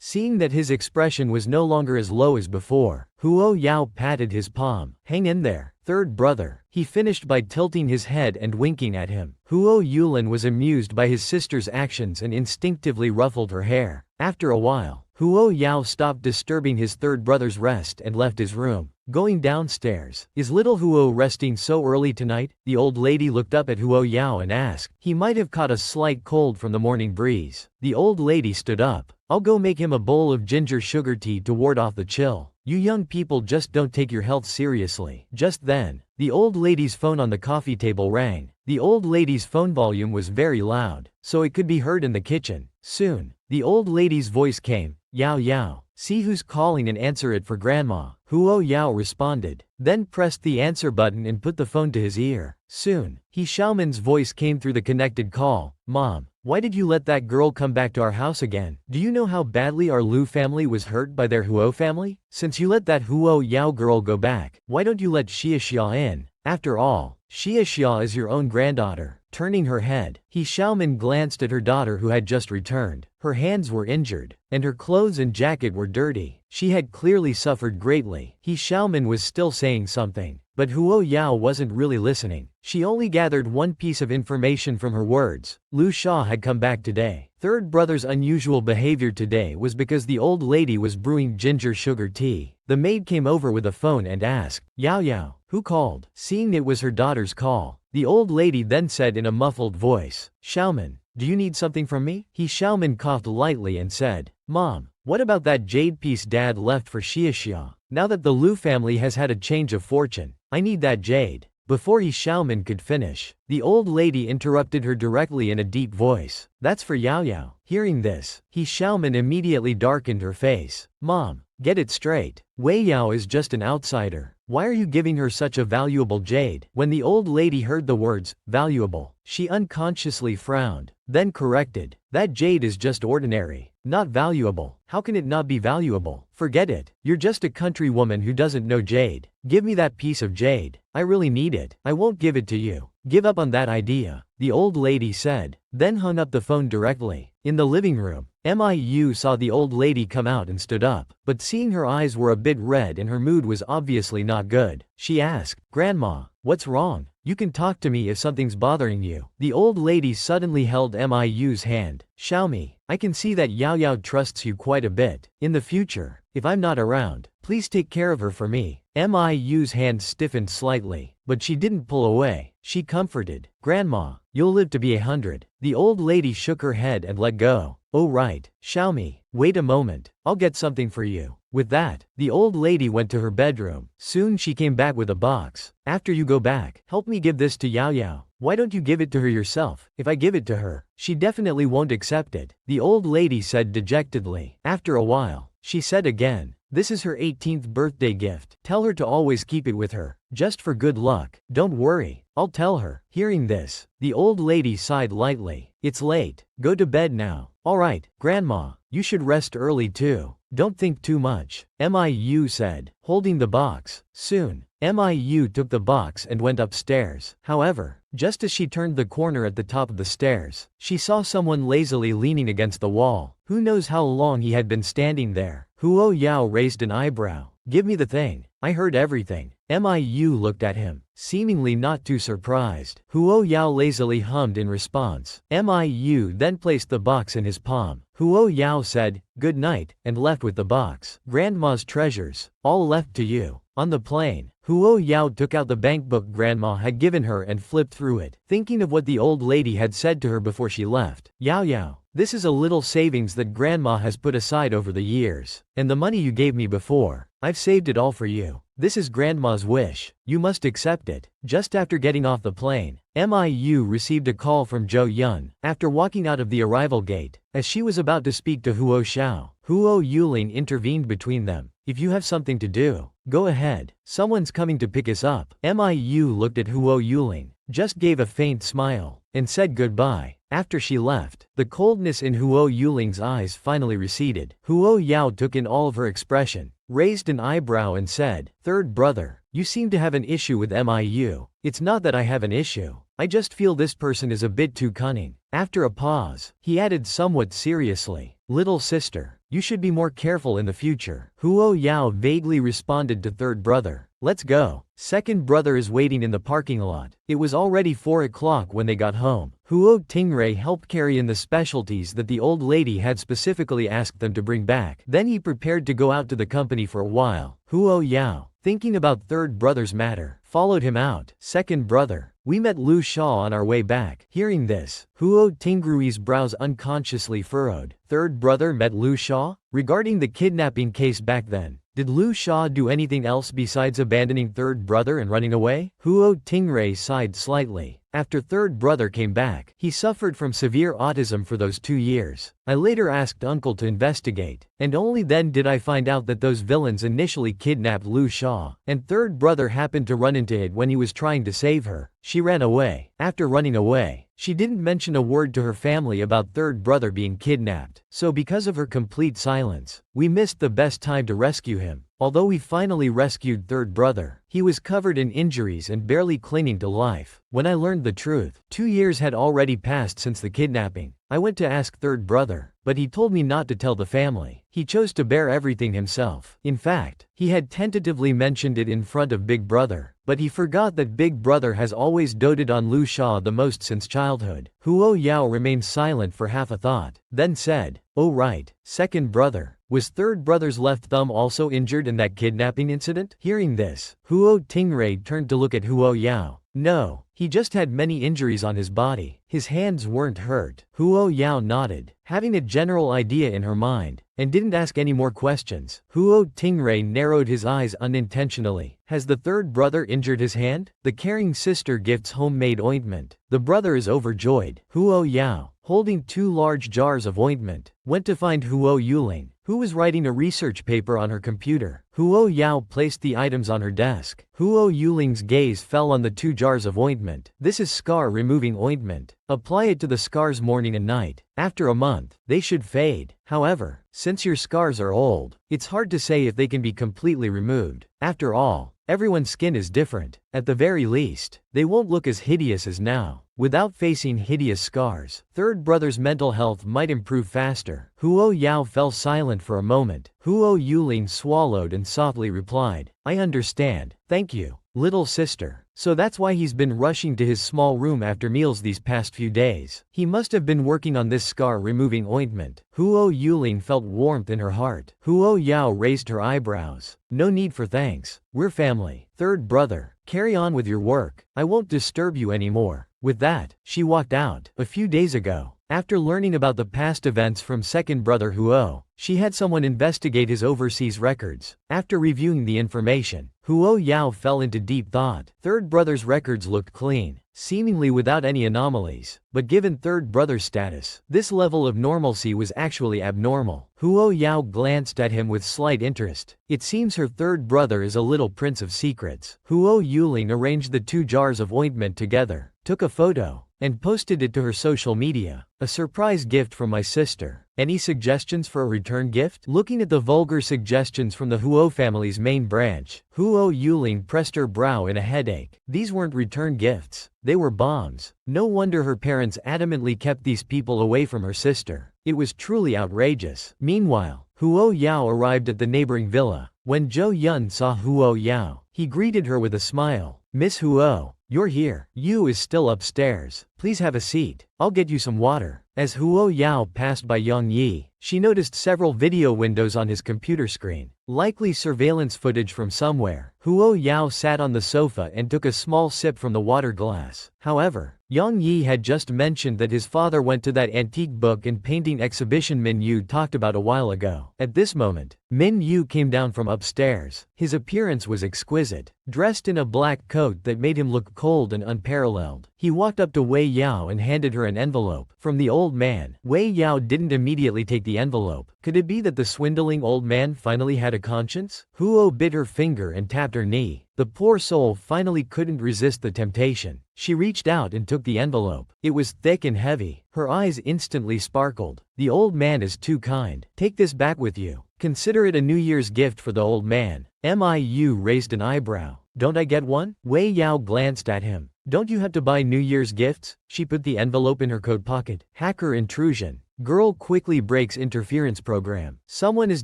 Seeing that his expression was no longer as low as before, Huo Yao patted his palm. "Hang in there, third brother," he finished by tilting his head and winking at him. Huo Yulin was amused by his sister's actions and instinctively ruffled her hair. After a while, Huo Yao stopped disturbing his third brother's rest and left his room. Going downstairs, "Is little Huo resting so early tonight?" The old lady looked up at Huo Yao and asked. "He might have caught a slight cold from the morning breeze." The old lady stood up. "I'll go make him a bowl of ginger sugar tea to ward off the chill. You young people just don't take your health seriously." Just then, the old lady's phone on the coffee table rang. The old lady's phone volume was very loud, so it could be heard in the kitchen. Soon, the old lady's voice came, "Yao Yao, see who's calling and answer it for grandma." Huo Yao responded, then pressed the answer button and put the phone to his ear. Soon, He Xiaoman's voice came through the connected call, "Mom, why did you let that girl come back to our house again? Do you know how badly our Lu family was hurt by their Huo family? Since you let that Huo Yao girl go back, why don't you let Xia Xia in? After all, Xia Xia is your own granddaughter. Turning her head, He Xiaomin glanced at her daughter who had just returned. Her hands were injured, and her clothes and jacket were dirty. She had clearly suffered greatly. He Xiaomin was still saying something, but Huo Yao wasn't really listening. She only gathered one piece of information from her words. Lu Sha had come back today. Third brother's unusual behavior today was because the old lady was brewing ginger sugar tea. The maid came over with a phone and asked, Yao Yao, who called? Seeing it was her daughter's call, the old lady then said in a muffled voice, Xiaomin, do you need something from me? He Xiaomin coughed lightly and said, Mom, what about that jade piece Dad left for Xia Xia? Now that the Lu family has had a change of fortune, I need that jade. Before He Xiaomin could finish, the old lady interrupted her directly in a deep voice. That's for Yao Yao. Hearing this, He Xiaomin immediately darkened her face. Mom, get it straight. Wei Yao is just an outsider. Why are you giving her such a valuable jade? When the old lady heard the words, valuable, she unconsciously frowned, then corrected. That jade is just ordinary, not valuable. How can it not be valuable? Forget it. You're just a country woman who doesn't know jade. Give me that piece of jade. I really need it. I won't give it to you. Give up on that idea, the old lady said, then hung up the phone directly. In the living room, Miyu saw the old lady come out and stood up, but seeing her eyes were a bit red and her mood was obviously not good, she asked, Grandma, what's wrong? You can talk to me if something's bothering you. The old lady suddenly held Miyu's hand. Xiaomi, I can see that Yao Yao trusts you quite a bit. In the future, if I'm not around, please take care of her for me. Miyu's hand stiffened slightly, but she didn't pull away. She comforted, Grandma, you'll live to be 100. The old lady shook her head and let go. Oh right, Xiaomi, wait a moment, I'll get something for you. With that, the old lady went to her bedroom. Soon she came back with a box. After you go back, help me give this to Yao Yao. Why don't you give it to her yourself? If I give it to her, she definitely won't accept it, the old lady said dejectedly. After a while, she said again, this is her 18th birthday gift. Tell her to always keep it with her, just for good luck. Don't worry, I'll tell her. Hearing this, the old lady sighed lightly. It's late, go to bed now. Alright, Grandma, you should rest early too. Don't think too much, Miyu said, holding the box. Soon, Miyu took the box and went upstairs. However, just as she turned the corner at the top of the stairs, she saw someone lazily leaning against the wall. Who knows how long he had been standing there? Huo Yao raised an eyebrow. Give me the thing. I heard everything. Miyu looked at him, seemingly not too surprised. Huo Yao lazily hummed in response. Miyu then placed the box in his palm. Huo Yao said, good night, and left with the box. Grandma's treasures, all left to you. On the plane, Huo Yao took out the bankbook Grandma had given her and flipped through it, thinking of what the old lady had said to her before she left. Yao Yao, this is a little savings that Grandma has put aside over the years. And the money you gave me before, I've saved it all for you. This is Grandma's wish. You must accept it. Just after getting off the plane, Miyu received a call from Zhou Yun. After walking out of the arrival gate, as she was about to speak to Huo Xiao, Huo Yuling intervened between them. If you have something to do, go ahead. Someone's coming to pick us up. Miyu looked at Huo Yuling, just gave a faint smile, and said goodbye. After she left, the coldness in Huo Yuling's eyes finally receded. Huo Yao took in all of her expression, raised an eyebrow and said, third brother, you seem to have an issue with Miyu. It's not that I have an issue. I just feel this person is a bit too cunning. After a pause, he added somewhat seriously, little sister, you should be more careful in the future. Huo Yao vaguely responded to third brother, let's go. Second brother is waiting in the parking lot. It was already 4 o'clock when they got home. Huo Tingray helped carry in the specialties that the old lady had specifically asked them to bring back. Then he prepared to go out to the company for a while. Huo Yao, thinking about third brother's matter, followed him out. Second brother, we met Lu Sha on our way back. Hearing this, Huo Tingrui's brows unconsciously furrowed. Third brother met Lu Sha? Regarding the kidnapping case back then, did Lu Sha do anything else besides abandoning third brother and running away? Huo Tingray sighed slightly. After third brother came back, he suffered from severe autism for those 2 years. I later asked uncle to investigate, and only then did I find out that those villains initially kidnapped Lu Sha, and third brother happened to run into it when he was trying to save her. She ran away. After running away, she didn't mention a word to her family about third brother being kidnapped. So because of her complete silence, we missed the best time to rescue him. Although we finally rescued third brother, he was covered in injuries and barely clinging to life. When I learned the truth, 2 years had already passed since the kidnapping. I went to ask third brother, but he told me not to tell the family. He chose to bear everything himself. In fact, he had tentatively mentioned it in front of Big Brother, but he forgot that Big Brother has always doted on Lu Sha the most since childhood. Huo Yao remained silent for half a thought, then said, "Oh right, second brother. Was third brother's left thumb also injured in that kidnapping incident?" Hearing this, Huo Tingray turned to look at Huo Yao. "No, he just had many injuries on his body. His hands weren't hurt." Huo Yao nodded, having a general idea in her mind, and didn't ask any more questions. Huo Tingray narrowed his eyes unintentionally. "Has the third brother injured his hand?" The caring sister gifts homemade ointment. The brother is overjoyed. Huo Yao, holding 2 large jars of ointment, went to find Huo Yuling, who was writing a research paper on her computer. Huo Yao placed the items on her desk. Huo Yuling's gaze fell on the 2 jars of ointment. "This is scar-removing ointment. Apply it to the scars morning and night. After a month, they should fade. However, since your scars are old, it's hard to say if they can be completely removed. After all, everyone's skin is different. At the very least, they won't look as hideous as now. Without facing hideous scars, third brother's mental health might improve faster." Huo Yao fell silent for a moment. Huo Yuling swallowed and softly replied, "I understand, thank you, little sister. So that's why he's been rushing to his small room after meals these past few days. He must have been working on this scar-removing ointment." Huo Yuling felt warmth in her heart. Huo Yao raised her eyebrows. "No need for thanks. We're family. Third brother, carry on with your work. I won't disturb you anymore." With that, she walked out. A few days ago, after learning about the past events from second brother Huo, she had someone investigate his overseas records. After reviewing the information, Huo Yao fell into deep thought. Third brother's records looked clean, seemingly without any anomalies, but given third brother's status, this level of normalcy was actually abnormal. Huo Yao glanced at him with slight interest. It seems her third brother is a little prince of secrets. Huo Yuling arranged the 2 jars of ointment together, took a photo, and posted it to her social media. "A surprise gift from my sister. Any suggestions for a return gift?" Looking at the vulgar suggestions from the Huo family's main branch, Huo Yuling pressed her brow in a headache. These weren't return gifts. They were bombs. No wonder her parents adamantly kept these people away from her sister. It was truly outrageous. Meanwhile, Huo Yao arrived at the neighboring villa. When Zhou Yun saw Huo Yao, he greeted her with a smile. "Miss Huo, you're here. Yu is still upstairs. Please have a seat. I'll get you some water." As Huo Yao passed by Yang Yi, she noticed several video windows on his computer screen, likely surveillance footage from somewhere. Huo Yao sat on the sofa and took a small sip from the water glass. However, Yang Yi had just mentioned that his father went to that antique book and painting exhibition Minyu talked about a while ago. At this moment, Minyu came down from upstairs. His appearance was exquisite, dressed in a black coat that made him look cold and unparalleled. He walked up to Wei Yao and handed her an envelope from the old man. Wei Yao didn't immediately take the envelope. Could it be that the swindling old man finally had a conscience? Huo bit her finger and tapped her knee. The poor soul finally couldn't resist the temptation. She reached out and took the envelope. It was thick and heavy. Her eyes instantly sparkled. "The old man is too kind. Take this back with you. Consider it a New Year's gift for the old man." Miu raised an eyebrow. "Don't I get one?" Wei Yao glanced at him. "Don't you have to buy New Year's gifts?" She put the envelope in her coat pocket. Hacker intrusion. Girl quickly breaks interference program. Someone is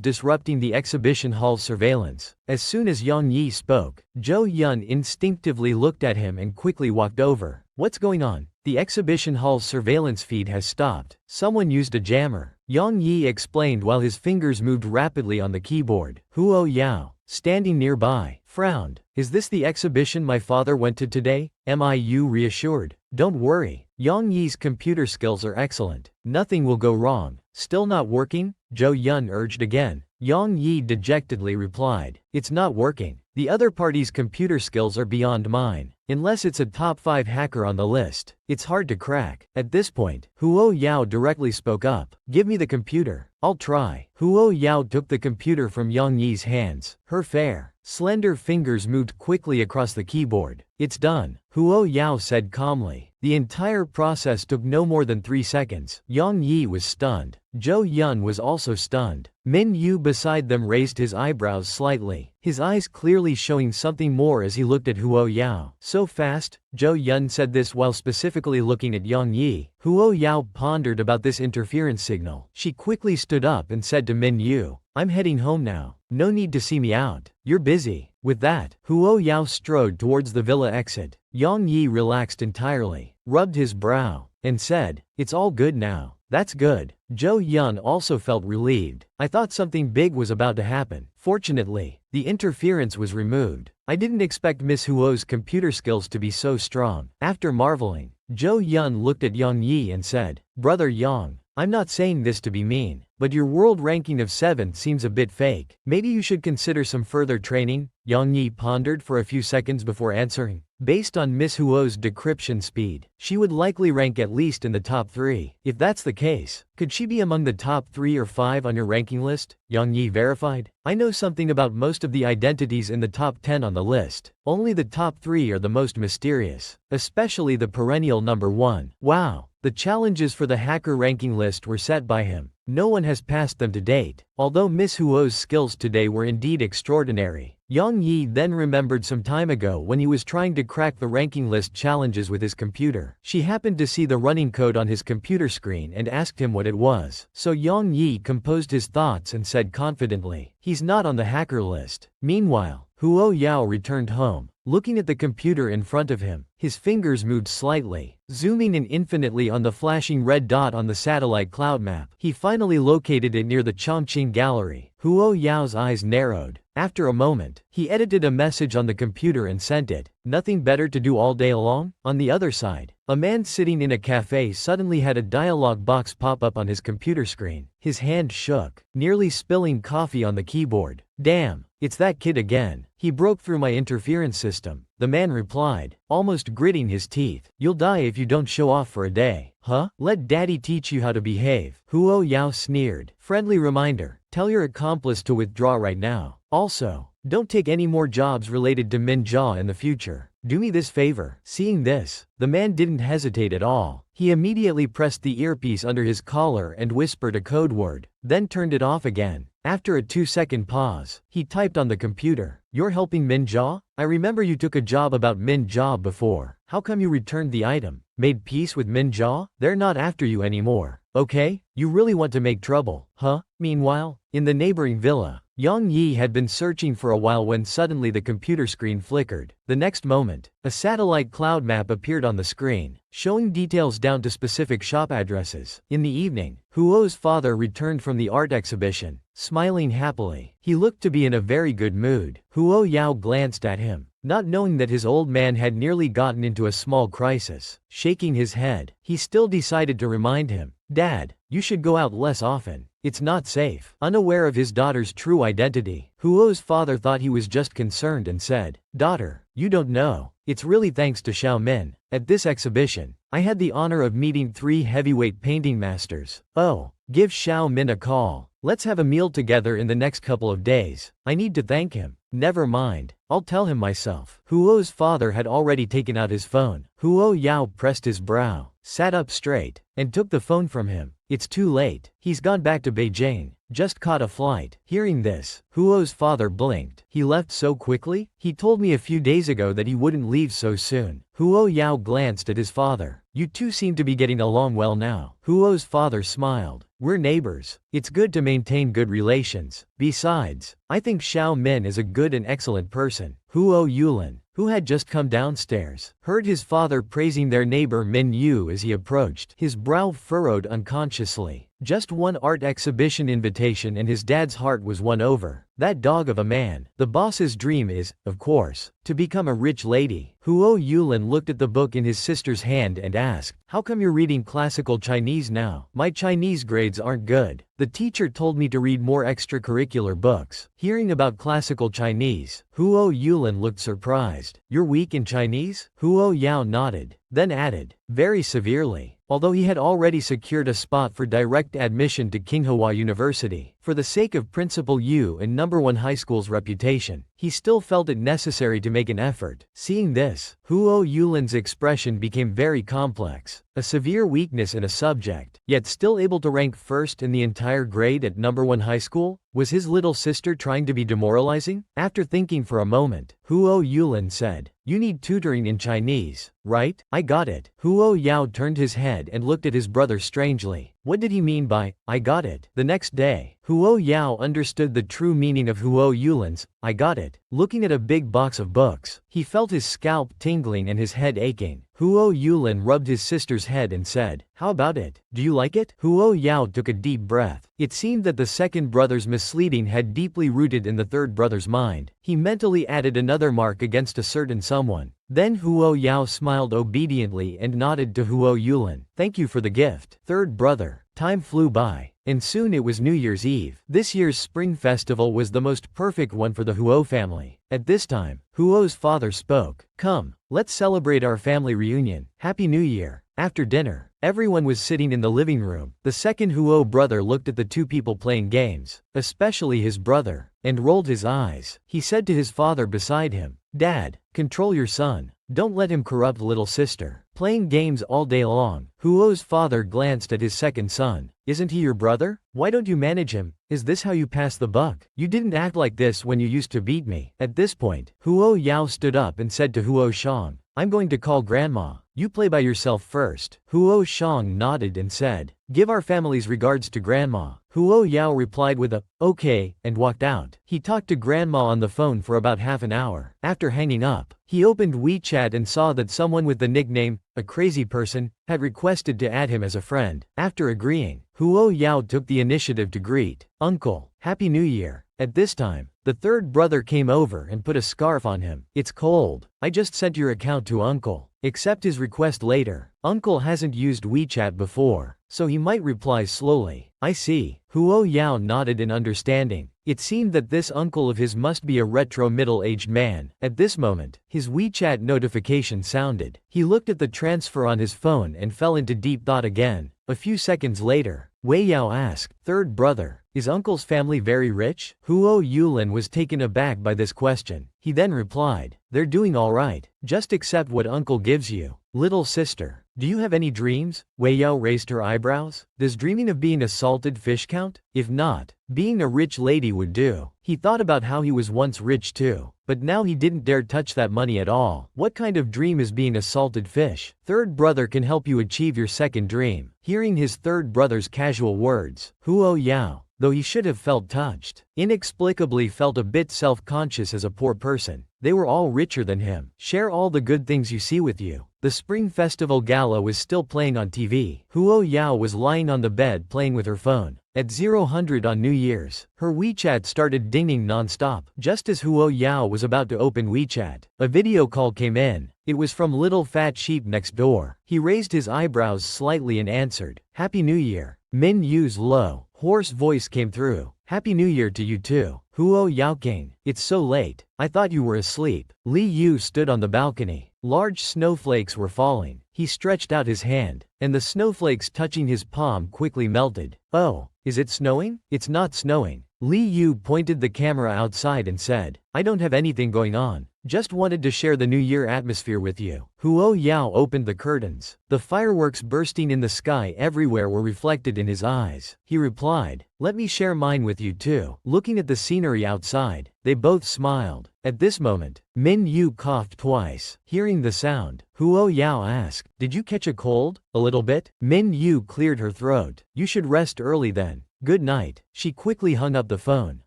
disrupting the exhibition hall's surveillance. As soon as Yang Yi spoke, Zhou Yun instinctively looked at him and quickly walked over. "What's going on?" "The exhibition hall's surveillance feed has stopped. Someone used a jammer." Yang Yi explained while his fingers moved rapidly on the keyboard. Huo Yao, standing nearby, frowned. "Is this the exhibition my father went to today?" Miu reassured. "Don't worry. Yang Yi's computer skills are excellent. Nothing will go wrong." "Still not working?" Zhou Yun urged again. Yang Yi dejectedly replied, "It's not working. The other party's computer skills are beyond mine. Unless it's a top 5 hacker on the list, it's hard to crack." At this point, Huo Yao directly spoke up. "Give me the computer. I'll try." Huo Yao took the computer from Yang Yi's hands. Her fair, Slender fingers moved quickly across the keyboard. It's done, Huo Yao said calmly. The entire process took no more than 3 seconds. Yang Yi was stunned. Zhou Yun was also stunned. Minyu beside them raised his eyebrows slightly, his eyes clearly showing something more as he looked at Huo Yao. So fast? Zhou Yun said this while specifically looking at Yang Yi. Huo Yao pondered about this interference signal. She quickly stood up and said to Minyu, I'm heading home now. No need to see me out. You're busy. With that, Huo Yao strode towards the villa exit. Yang Yi relaxed entirely, rubbed his brow, and said, it's all good now. That's good. Zhou Yun also felt relieved. I thought something big was about to happen. Fortunately, the interference was removed. I didn't expect Miss Huo's computer skills to be so strong. After marveling, Zhou Yun looked at Yang Yi and said, Brother Yang, I'm not saying this to be mean, but your world ranking of 7th seems a bit fake. Maybe you should consider some further training? Yang Yi pondered for a few seconds before answering. Based on Miss Huo's decryption speed, she would likely rank at least in the top 3. If that's the case, could she be among the top 3 or 5 on your ranking list? Yang Yi verified. I know something about most of the identities in the top 10 on the list. Only the top 3 are the most mysterious, especially the perennial number 1. Wow. The challenges for the hacker ranking list were set by him. No one has passed them to date. Although Miss Huo's skills today were indeed extraordinary, Yang Yi then remembered some time ago when he was trying to crack the ranking list challenges with his computer. She happened to see the running code on his computer screen and asked him what it was. So Yang Yi composed his thoughts and said confidently, he's not on the hacker list. Meanwhile, Huo Yao returned home. Looking at the computer in front of him, his fingers moved slightly, zooming in infinitely on the flashing red dot on the satellite cloud map. He finally located it near the Chongqing gallery. Huo Yao's eyes narrowed. After a moment, he edited a message on the computer and sent it. Nothing better to do all day long? On the other side, a man sitting in a cafe suddenly had a dialog box pop up on his computer screen. His hand shook, nearly spilling coffee on the keyboard. Damn, it's that kid again. He broke through my interference system, the man replied, almost gritting his teeth. You'll die if you don't show off for a day. Huh? Let daddy teach you how to behave. Huo Yao sneered. Friendly reminder, tell your accomplice to withdraw right now. Also, don't take any more jobs related to Minja in the future. Do me this favor. Seeing this, the man didn't hesitate at all. He immediately pressed the earpiece under his collar and whispered a code word, then turned it off again. After a 2-second pause, he typed on the computer, You're helping Minja? I remember you took a job about Minja before. How come you returned the item? Made peace with Minja? They're not after you anymore. Okay? You really want to make trouble, huh? Meanwhile, in the neighboring villa, Yang Yi had been searching for a while when suddenly the computer screen flickered. The next moment, a satellite cloud map appeared on the screen, showing details down to specific shop addresses. In the evening, Huo's father returned from the art exhibition, smiling happily. He looked to be in a very good mood. Huo Yao glanced at him, not knowing that his old man had nearly gotten into a small crisis. Shaking his head, he still decided to remind him, Dad, you should go out less often. It's not safe. Unaware of his daughter's true identity, Huo's father thought he was just concerned and said, Daughter, you don't know. It's really thanks to Xiao Min. At this exhibition, I had the honor of meeting 3 heavyweight painting masters. Oh, give Xiao Min a call. Let's have a meal together in the next couple of days. I need to thank him. Never mind. I'll tell him myself. Huo's father had already taken out his phone. Huo Yao pressed his brow, sat up straight, and took the phone from him. It's too late. He's gone back to Beijing. Just caught a flight. Hearing this, Huo's father blinked. He left so quickly? He told me a few days ago that he wouldn't leave so soon. Huo Yao glanced at his father. You two seem to be getting along well now. Huo's father smiled. We're neighbors. It's good to maintain good relations. Besides, I think Xiao Min is a good and excellent person. Huo Yulin, who had just come downstairs, heard his father praising their neighbor Minyu as he approached. His brow furrowed unconsciously. Just one art exhibition invitation and his dad's heart was won over. That dog of a man. The boss's dream is, of course, to become a rich lady. Huo Yulin looked at the book in his sister's hand and asked, How come you're reading classical Chinese now? My Chinese grades aren't good. The teacher told me to read more extracurricular books. Hearing about classical Chinese, Huo Yulin looked surprised. You're weak in Chinese? Huo Yao nodded, then added, very severely. Although he had already secured a spot for direct admission to Tsinghua University, For the sake of Principal Yu and number 1 high school's reputation, he still felt it necessary to make an effort. Seeing this, Huo Yulin's expression became very complex. A severe weakness in a subject, yet still able to rank first in the entire grade at number 1 high school? Was his little sister trying to be demoralizing? After thinking for a moment, Huo Yulin said, "You need tutoring in Chinese, right?" "I got it." Huo Yao turned his head and looked at his brother strangely. What did he mean by, "I got it"? The next day, Huo Yao understood the true meaning of Huo Yulin's, "I got it." Looking at a big box of books, he felt his scalp tingling and his head aching. Huo Yulin rubbed his sister's head and said, "How about it? Do you like it?" Huo Yao took a deep breath. It seemed that the second brother's misleading had deeply rooted in the third brother's mind. He mentally added another mark against a certain someone. Then Huo Yao smiled obediently and nodded to Huo Yulin. "Thank you for the gift, third brother." Time flew by, and soon it was New Year's Eve. This year's Spring Festival was the most perfect one for the Huo family. At this time, Huo's father spoke. "Come, let's celebrate our family reunion. Happy New Year." After dinner, everyone was sitting in the living room. The second Huo brother looked at the two people playing games, especially his brother, and rolled his eyes. He said to his father beside him, "Dad, control your son. Don't let him corrupt little sister. Playing games all day long." Huo's father glanced at his second son. "Isn't he your brother? Why don't you manage him? Is this how you pass the buck? You didn't act like this when you used to beat me." At this point, Huo Yao stood up and said to Huo Shang, "I'm going to call grandma. You play by yourself first." Huo Shang nodded and said, "Give our family's regards to grandma." Huo Yao replied with a, "Okay," and walked out. He talked to grandma on the phone for about half an hour. After hanging up, he opened WeChat and saw that someone with the nickname, a crazy person, had requested to add him as a friend. After agreeing, Huo Yao took the initiative to greet, "Uncle, Happy New Year." At this time, the third brother came over and put a scarf on him. "It's cold. I just sent your account to Uncle. Accept his request later." Uncle hasn't used WeChat before, so he might reply slowly. "I see." Huo Yao nodded in understanding. It seemed that this uncle of his must be a retro middle-aged man. At this moment, his WeChat notification sounded. He looked at the transfer on his phone and fell into deep thought again. A few seconds later, Wei Yao asked, "Third brother, is uncle's family very rich?" Huo Yulin was taken aback by this question. He then replied, "They're doing all right. Just accept what uncle gives you." "Little sister, do you have any dreams?" Wei Yao raised her eyebrows. "Does dreaming of being a salted fish count? If not, being a rich lady would do." He thought about how he was once rich too, but now he didn't dare touch that money at all. What kind of dream is being a salted fish? Third brother can help you achieve your second dream. Hearing his third brother's casual words, Huo Yao, though he should have felt touched, inexplicably felt a bit self-conscious as a poor person. They were all richer than him. Share all the good things you see with you. The Spring Festival Gala was still playing on TV. Huo Yao was lying on the bed playing with her phone. At 0000 on New Year's, her WeChat started dinging non-stop. Just as Huo Yao was about to open WeChat, a video call came in. It was from Little Fat Sheep next door. He raised his eyebrows slightly and answered, "Happy New Year." Minyu's low, hoarse voice came through. "Happy New Year to you too, Huo Yaoking. It's so late. I thought you were asleep." Li Yu stood on the balcony. Large snowflakes were falling. He stretched out his hand, and the snowflakes touching his palm quickly melted. "Oh, is it snowing?" "It's not snowing." Li Yu pointed the camera outside and said, "I don't have anything going on. Just wanted to share the New Year atmosphere with you." Huo Yao opened the curtains. The fireworks bursting in the sky everywhere were reflected in his eyes. He replied, "Let me share mine with you too." Looking at the scenery outside, they both smiled. At this moment, Minyu coughed twice. Hearing the sound, Huo Yao asked, "Did you catch a cold?" "A little bit." Minyu cleared her throat. "You should rest early then. Good night." She quickly hung up the phone.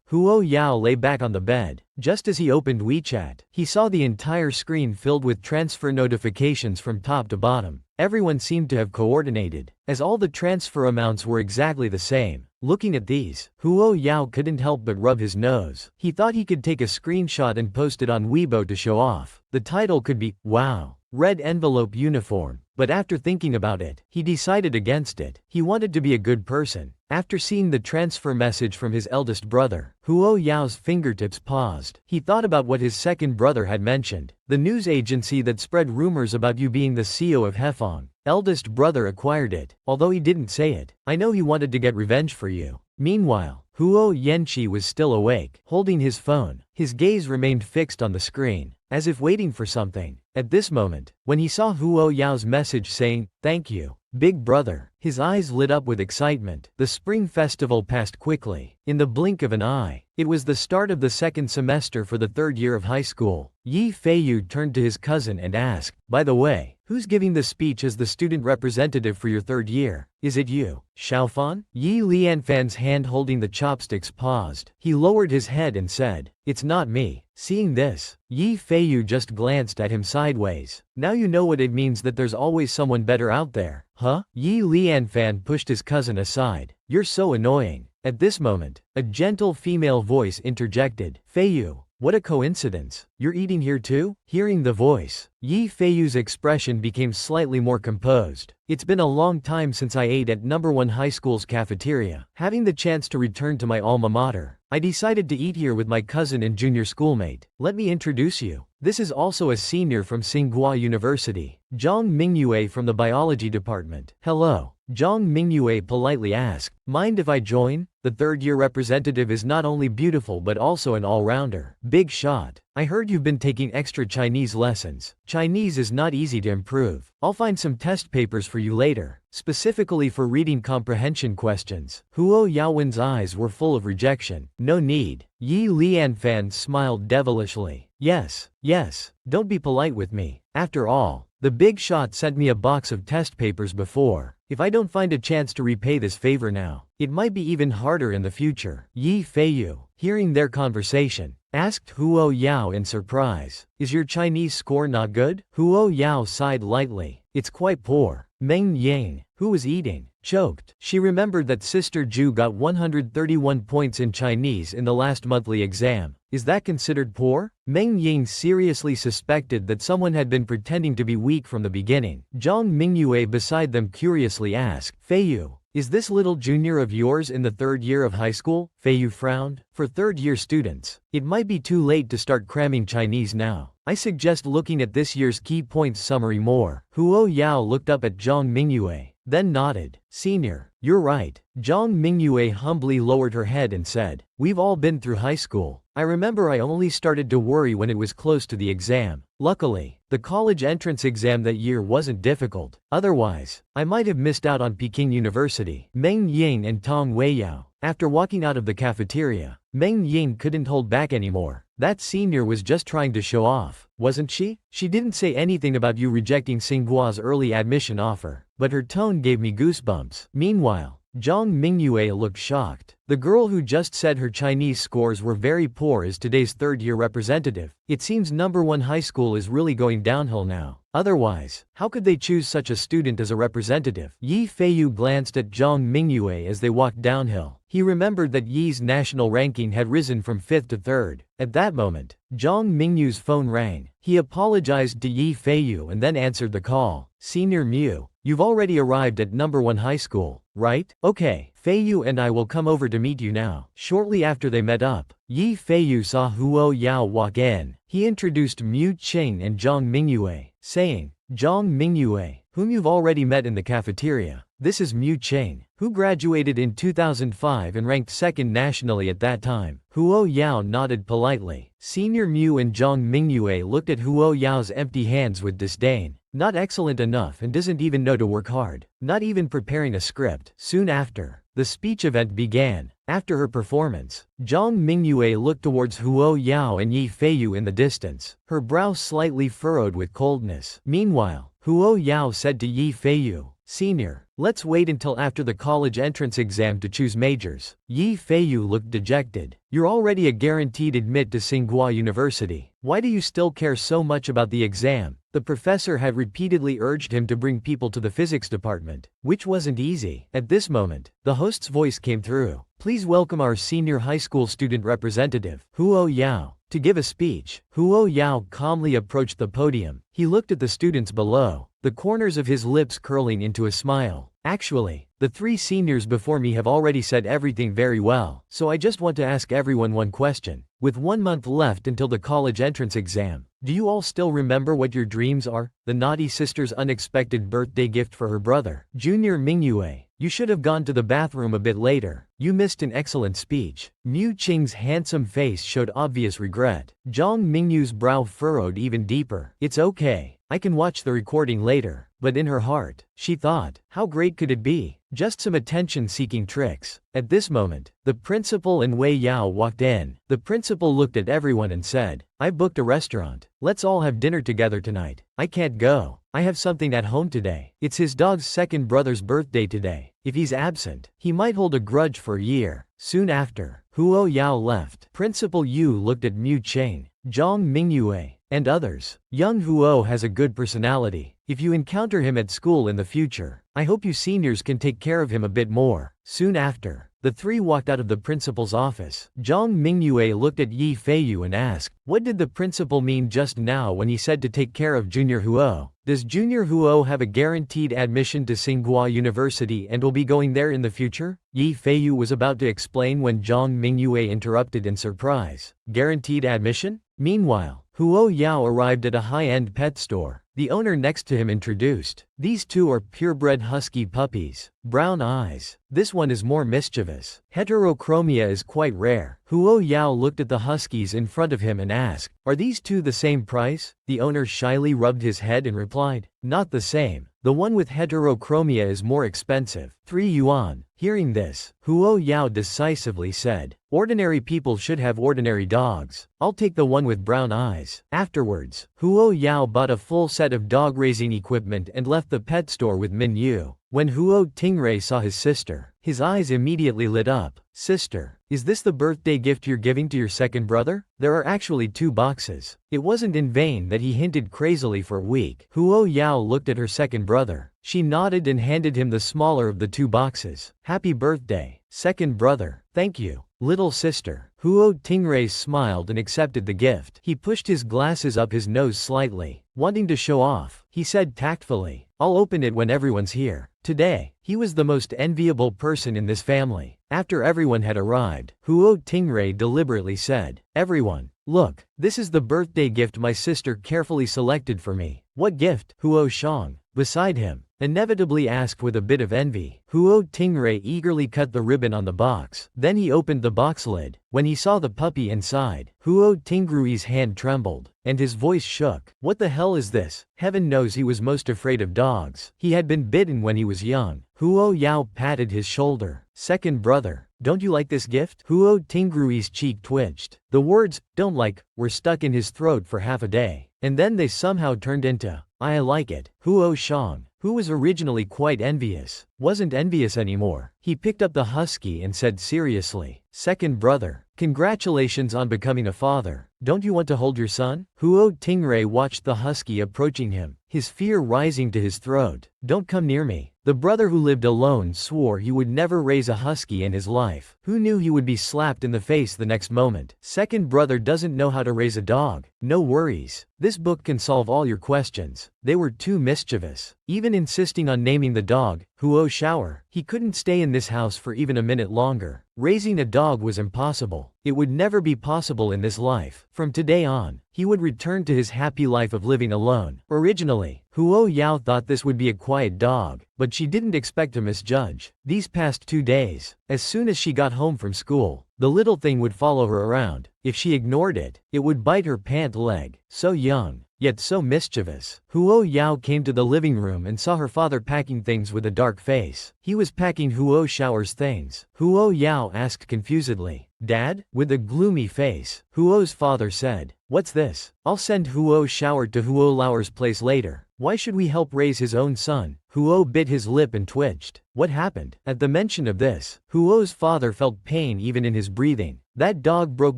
Huo Yao lay back on the bed. Just as he opened WeChat, he saw the entire screen filled with transfer notifications from top to bottom. Everyone seemed to have coordinated, as all the transfer amounts were exactly the same. Looking at these, Huo Yao couldn't help but rub his nose. He thought he could take a screenshot and post it on Weibo to show off. The title could be, "Wow, Red Envelope Uniform." But after thinking about it, he decided against it. He wanted to be a good person. After seeing the transfer message from his eldest brother, Huo Yao's fingertips paused. He thought about what his second brother had mentioned. The news agency that spread rumors about you being the CEO of Hefong. Eldest brother acquired it, although he didn't say it. I know he wanted to get revenge for you. Meanwhile, Huo Yanqi was still awake, holding his phone. His gaze remained fixed on the screen, as if waiting for something. At this moment, when he saw Huo Yao's message saying, "Thank you, big brother," his eyes lit up with excitement. The spring festival passed quickly. In the blink of an eye, it was the start of the second semester for the third year of high school. Yi Feiyu turned to his cousin and asked, "By the way, who's giving the speech as the student representative for your third year? Is it you, Xiaofan?" Yi Lianfan's hand holding the chopsticks paused. He lowered his head and said, "It's not me." Seeing this, Yi Feiyu just glanced at him sideways. "Now you know what it means that there's always someone better out there, huh?" Yi Lianfan pushed his cousin aside. "You're so annoying." At this moment, a gentle female voice interjected, "Feiyu, what a coincidence. You're eating here too?" Hearing the voice, Yi Feiyu's expression became slightly more composed. "It's been a long time since I ate at number 1 high school's cafeteria. Having the chance to return to my alma mater, I decided to eat here with my cousin and junior schoolmate. Let me introduce you. This is also a senior from Tsinghua University, Zhang Mingyue from the biology department." "Hello," Zhang Mingyue politely asked. "Mind if I join? The third-year representative is not only beautiful but also an all-rounder. Big shot. I heard you've been taking extra Chinese lessons. Chinese is not easy to improve. I'll find some test papers for you later, specifically for reading comprehension questions." Huo Yaowen's eyes were full of rejection. "No need." Yi Lianfan smiled devilishly. Yes, don't be polite with me. After all, the big shot sent me a box of test papers before. If I don't find a chance to repay this favor now, it might be even harder in the future." Yi Feiyu, hearing their conversation, asked Huo Yao in surprise, "Is your Chinese score not good?" Huo Yao sighed lightly. "It's quite poor." Meng Yang, who was eating, choked. She remembered that Sister Ju got 131 points in Chinese in the last monthly exam. Is that considered poor? Meng Ying seriously suspected that someone had been pretending to be weak from the beginning. Zhang Mingyue beside them curiously asked, "Feiyu, is this little junior of yours in the third year of high school?" Feiyu frowned. "For third-year students, it might be too late to start cramming Chinese now. I suggest looking at this year's key points summary more." Huo Yao looked up at Zhang Mingyue, then nodded. "Senior, you're right." Zhang Mingyue humbly lowered her head and said, "We've all been through high school. I remember I only started to worry when it was close to the exam. Luckily, the college entrance exam that year wasn't difficult. Otherwise, I might have missed out on Peking University." Meng Ying and Tong Weiyao. After walking out of the cafeteria, Meng Ying couldn't hold back anymore. That senior was just trying to show off, wasn't she? She didn't say anything about you rejecting Tsinghua's early admission offer, but her tone gave me goosebumps. Meanwhile, Zhang Mingyue looked shocked. The girl who just said her Chinese scores were very poor is today's third-year representative. It seems number 1 high school is really going downhill now. Otherwise, how could they choose such a student as a representative? Yi Feiyu glanced at Zhang Mingyue as they walked downhill. He remembered that Yi's national ranking had risen from 5th to 3rd. At that moment, Zhang Mingyu's phone rang. He apologized to Yi Feiyu and then answered the call. "Senior Miyu, you've already arrived at number 1 high school, right? Okay, Feiyu and I will come over to meet you now." Shortly after they met up, Yi Feiyu saw Huo Yao walk in. He introduced Mu Qing and Zhang Mingyue, saying, "Zhang Mingyue, whom you've already met in the cafeteria. This is Mu Qing, who graduated in 2005 and ranked 2nd nationally at that time." Huo Yao nodded politely. Senior Mu and Zhang Mingyue looked at Huo Yao's empty hands with disdain. Not excellent enough and doesn't even know to work hard. Not even preparing a script. Soon after, the speech event began. After her performance, Zhang Mingyue looked towards Huo Yao and Yi Feiyu in the distance, her brow slightly furrowed with coldness. Meanwhile, Huo Yao said to Yi Feiyu, "Senior, let's wait until after the college entrance exam to choose majors." Yi Feiyu looked dejected. "You're already a guaranteed admit to Tsinghua University. Why do you still care so much about the exam?" The professor had repeatedly urged him to bring people to the physics department, which wasn't easy. At this moment, the host's voice came through. "Please welcome our senior high school student representative, Huo Yao, to give a speech." Huo Yao calmly approached the podium. He looked at the students below, the corners of his lips curling into a smile. "Actually, the 3 seniors before me have already said everything very well, so I just want to ask everyone one question. With 1 month left until the college entrance exam, do you all still remember what your dreams are?" The naughty sister's unexpected birthday gift for her brother. Junior Mingyue, You should have gone to the bathroom a bit later. You missed an excellent speech. Mu Qing's handsome face showed obvious regret. Zhang Mingyu's brow furrowed even deeper. It's okay. I can watch the recording later. But in her heart, she thought, how great could it be? Just some attention-seeking tricks. At this moment, the principal and Wei Yao walked in. The principal looked at everyone and said, I booked a restaurant. Let's all have dinner together tonight. I can't go. I have something at home today. It's his dog's second brother's birthday today. If he's absent, he might hold a grudge for a year. Soon after, Huo Yao left. Principal Yu looked at Mu Qing, Zhang Mingyue, and others. Young Huo has a good personality. If you encounter him at school in the future, I hope you seniors can take care of him a bit more. Soon after, the three walked out of the principal's office. Zhang Mingyue looked at Yi Feiyu and asked, what did the principal mean just now when he said to take care of Junior Huo? Does Junior Huo have a guaranteed admission to Tsinghua University and will be going there in the future? Yi Feiyu was about to explain when Zhang Mingyue interrupted in surprise. Guaranteed admission? Meanwhile, Huo Yao arrived at a high-end pet store. The owner next to him introduced, these two are purebred husky puppies. Brown eyes. This one is more mischievous. Heterochromia is quite rare. Huo Yao looked at the huskies in front of him and asked, are these two the same price? The owner shyly rubbed his head and replied, not the same. The one with heterochromia is more expensive. 3 yuan. Hearing this, Huo Yao decisively said, ordinary people should have ordinary dogs. I'll take the one with brown eyes. Afterwards, Huo Yao bought a full set of dog raising equipment and left the pet store with Minyu. When Huo Tingray saw his sister, his eyes immediately lit up. Sister, is this the birthday gift you're giving to your second brother? There are actually 2 boxes. It wasn't in vain that he hinted crazily for a week. Huo Yao looked at her second brother. She nodded and handed him the smaller of the 2 boxes. Happy birthday, second brother. Thank you, little sister. Huo Tingray smiled and accepted the gift. He pushed his glasses up his nose slightly, wanting to show off. He said tactfully, I'll open it when everyone's here. Today, he was the most enviable person in this family. After everyone had arrived, Huo Tingray deliberately said, everyone, look, this is the birthday gift my sister carefully selected for me. What gift? Huo Shang, beside him, inevitably asked with a bit of envy. Huo Tingray eagerly cut the ribbon on the box. Then he opened the box lid. When he saw the puppy inside, Huo Tingrui's hand trembled, and his voice shook. What the hell is this? Heaven knows he was most afraid of dogs. He had been bitten when he was young. Huo Yao patted his shoulder. Second brother, don't you like this gift? Huo Tingrui's cheek twitched. The words, don't like, were stuck in his throat for half a day. And then they somehow turned into, I like it. Huo Shang, who was originally quite envious, wasn't envious anymore. He picked up the husky and said seriously, second brother, congratulations on becoming a father. Don't you want to hold your son? Huo Tingray watched the husky approaching him, his fear rising to his throat. Don't come near me. The brother who lived alone swore he would never raise a husky in his life. Who knew he would be slapped in the face the next moment? Second brother doesn't know how to raise a dog. No worries. This book can solve all your questions. They were too mischievous, even insisting on naming the dog, Huo Shower. He couldn't stay in this house for even a minute longer. Raising a dog was impossible. It would never be possible in this life. From today on, he would return to his happy life of living alone. Originally, Huo Yao thought this would be a quiet dog, but she didn't expect to misjudge. These past 2 days, as soon as she got home from school, the little thing would follow her around. If she ignored it, it would bite her pant leg. So young, yet so mischievous. Huo Yao came to the living room and saw her father packing things with a dark face. He was packing Huo Shower's things. Huo Yao asked confusedly, Dad? With a gloomy face, Huo's father said, what's this? I'll send Huo Shower to Huo Lauer's place later. Why should we help raise his own son? Huo bit his lip and twitched. What happened? At the mention of this, Huo's father felt pain even in his breathing. That dog broke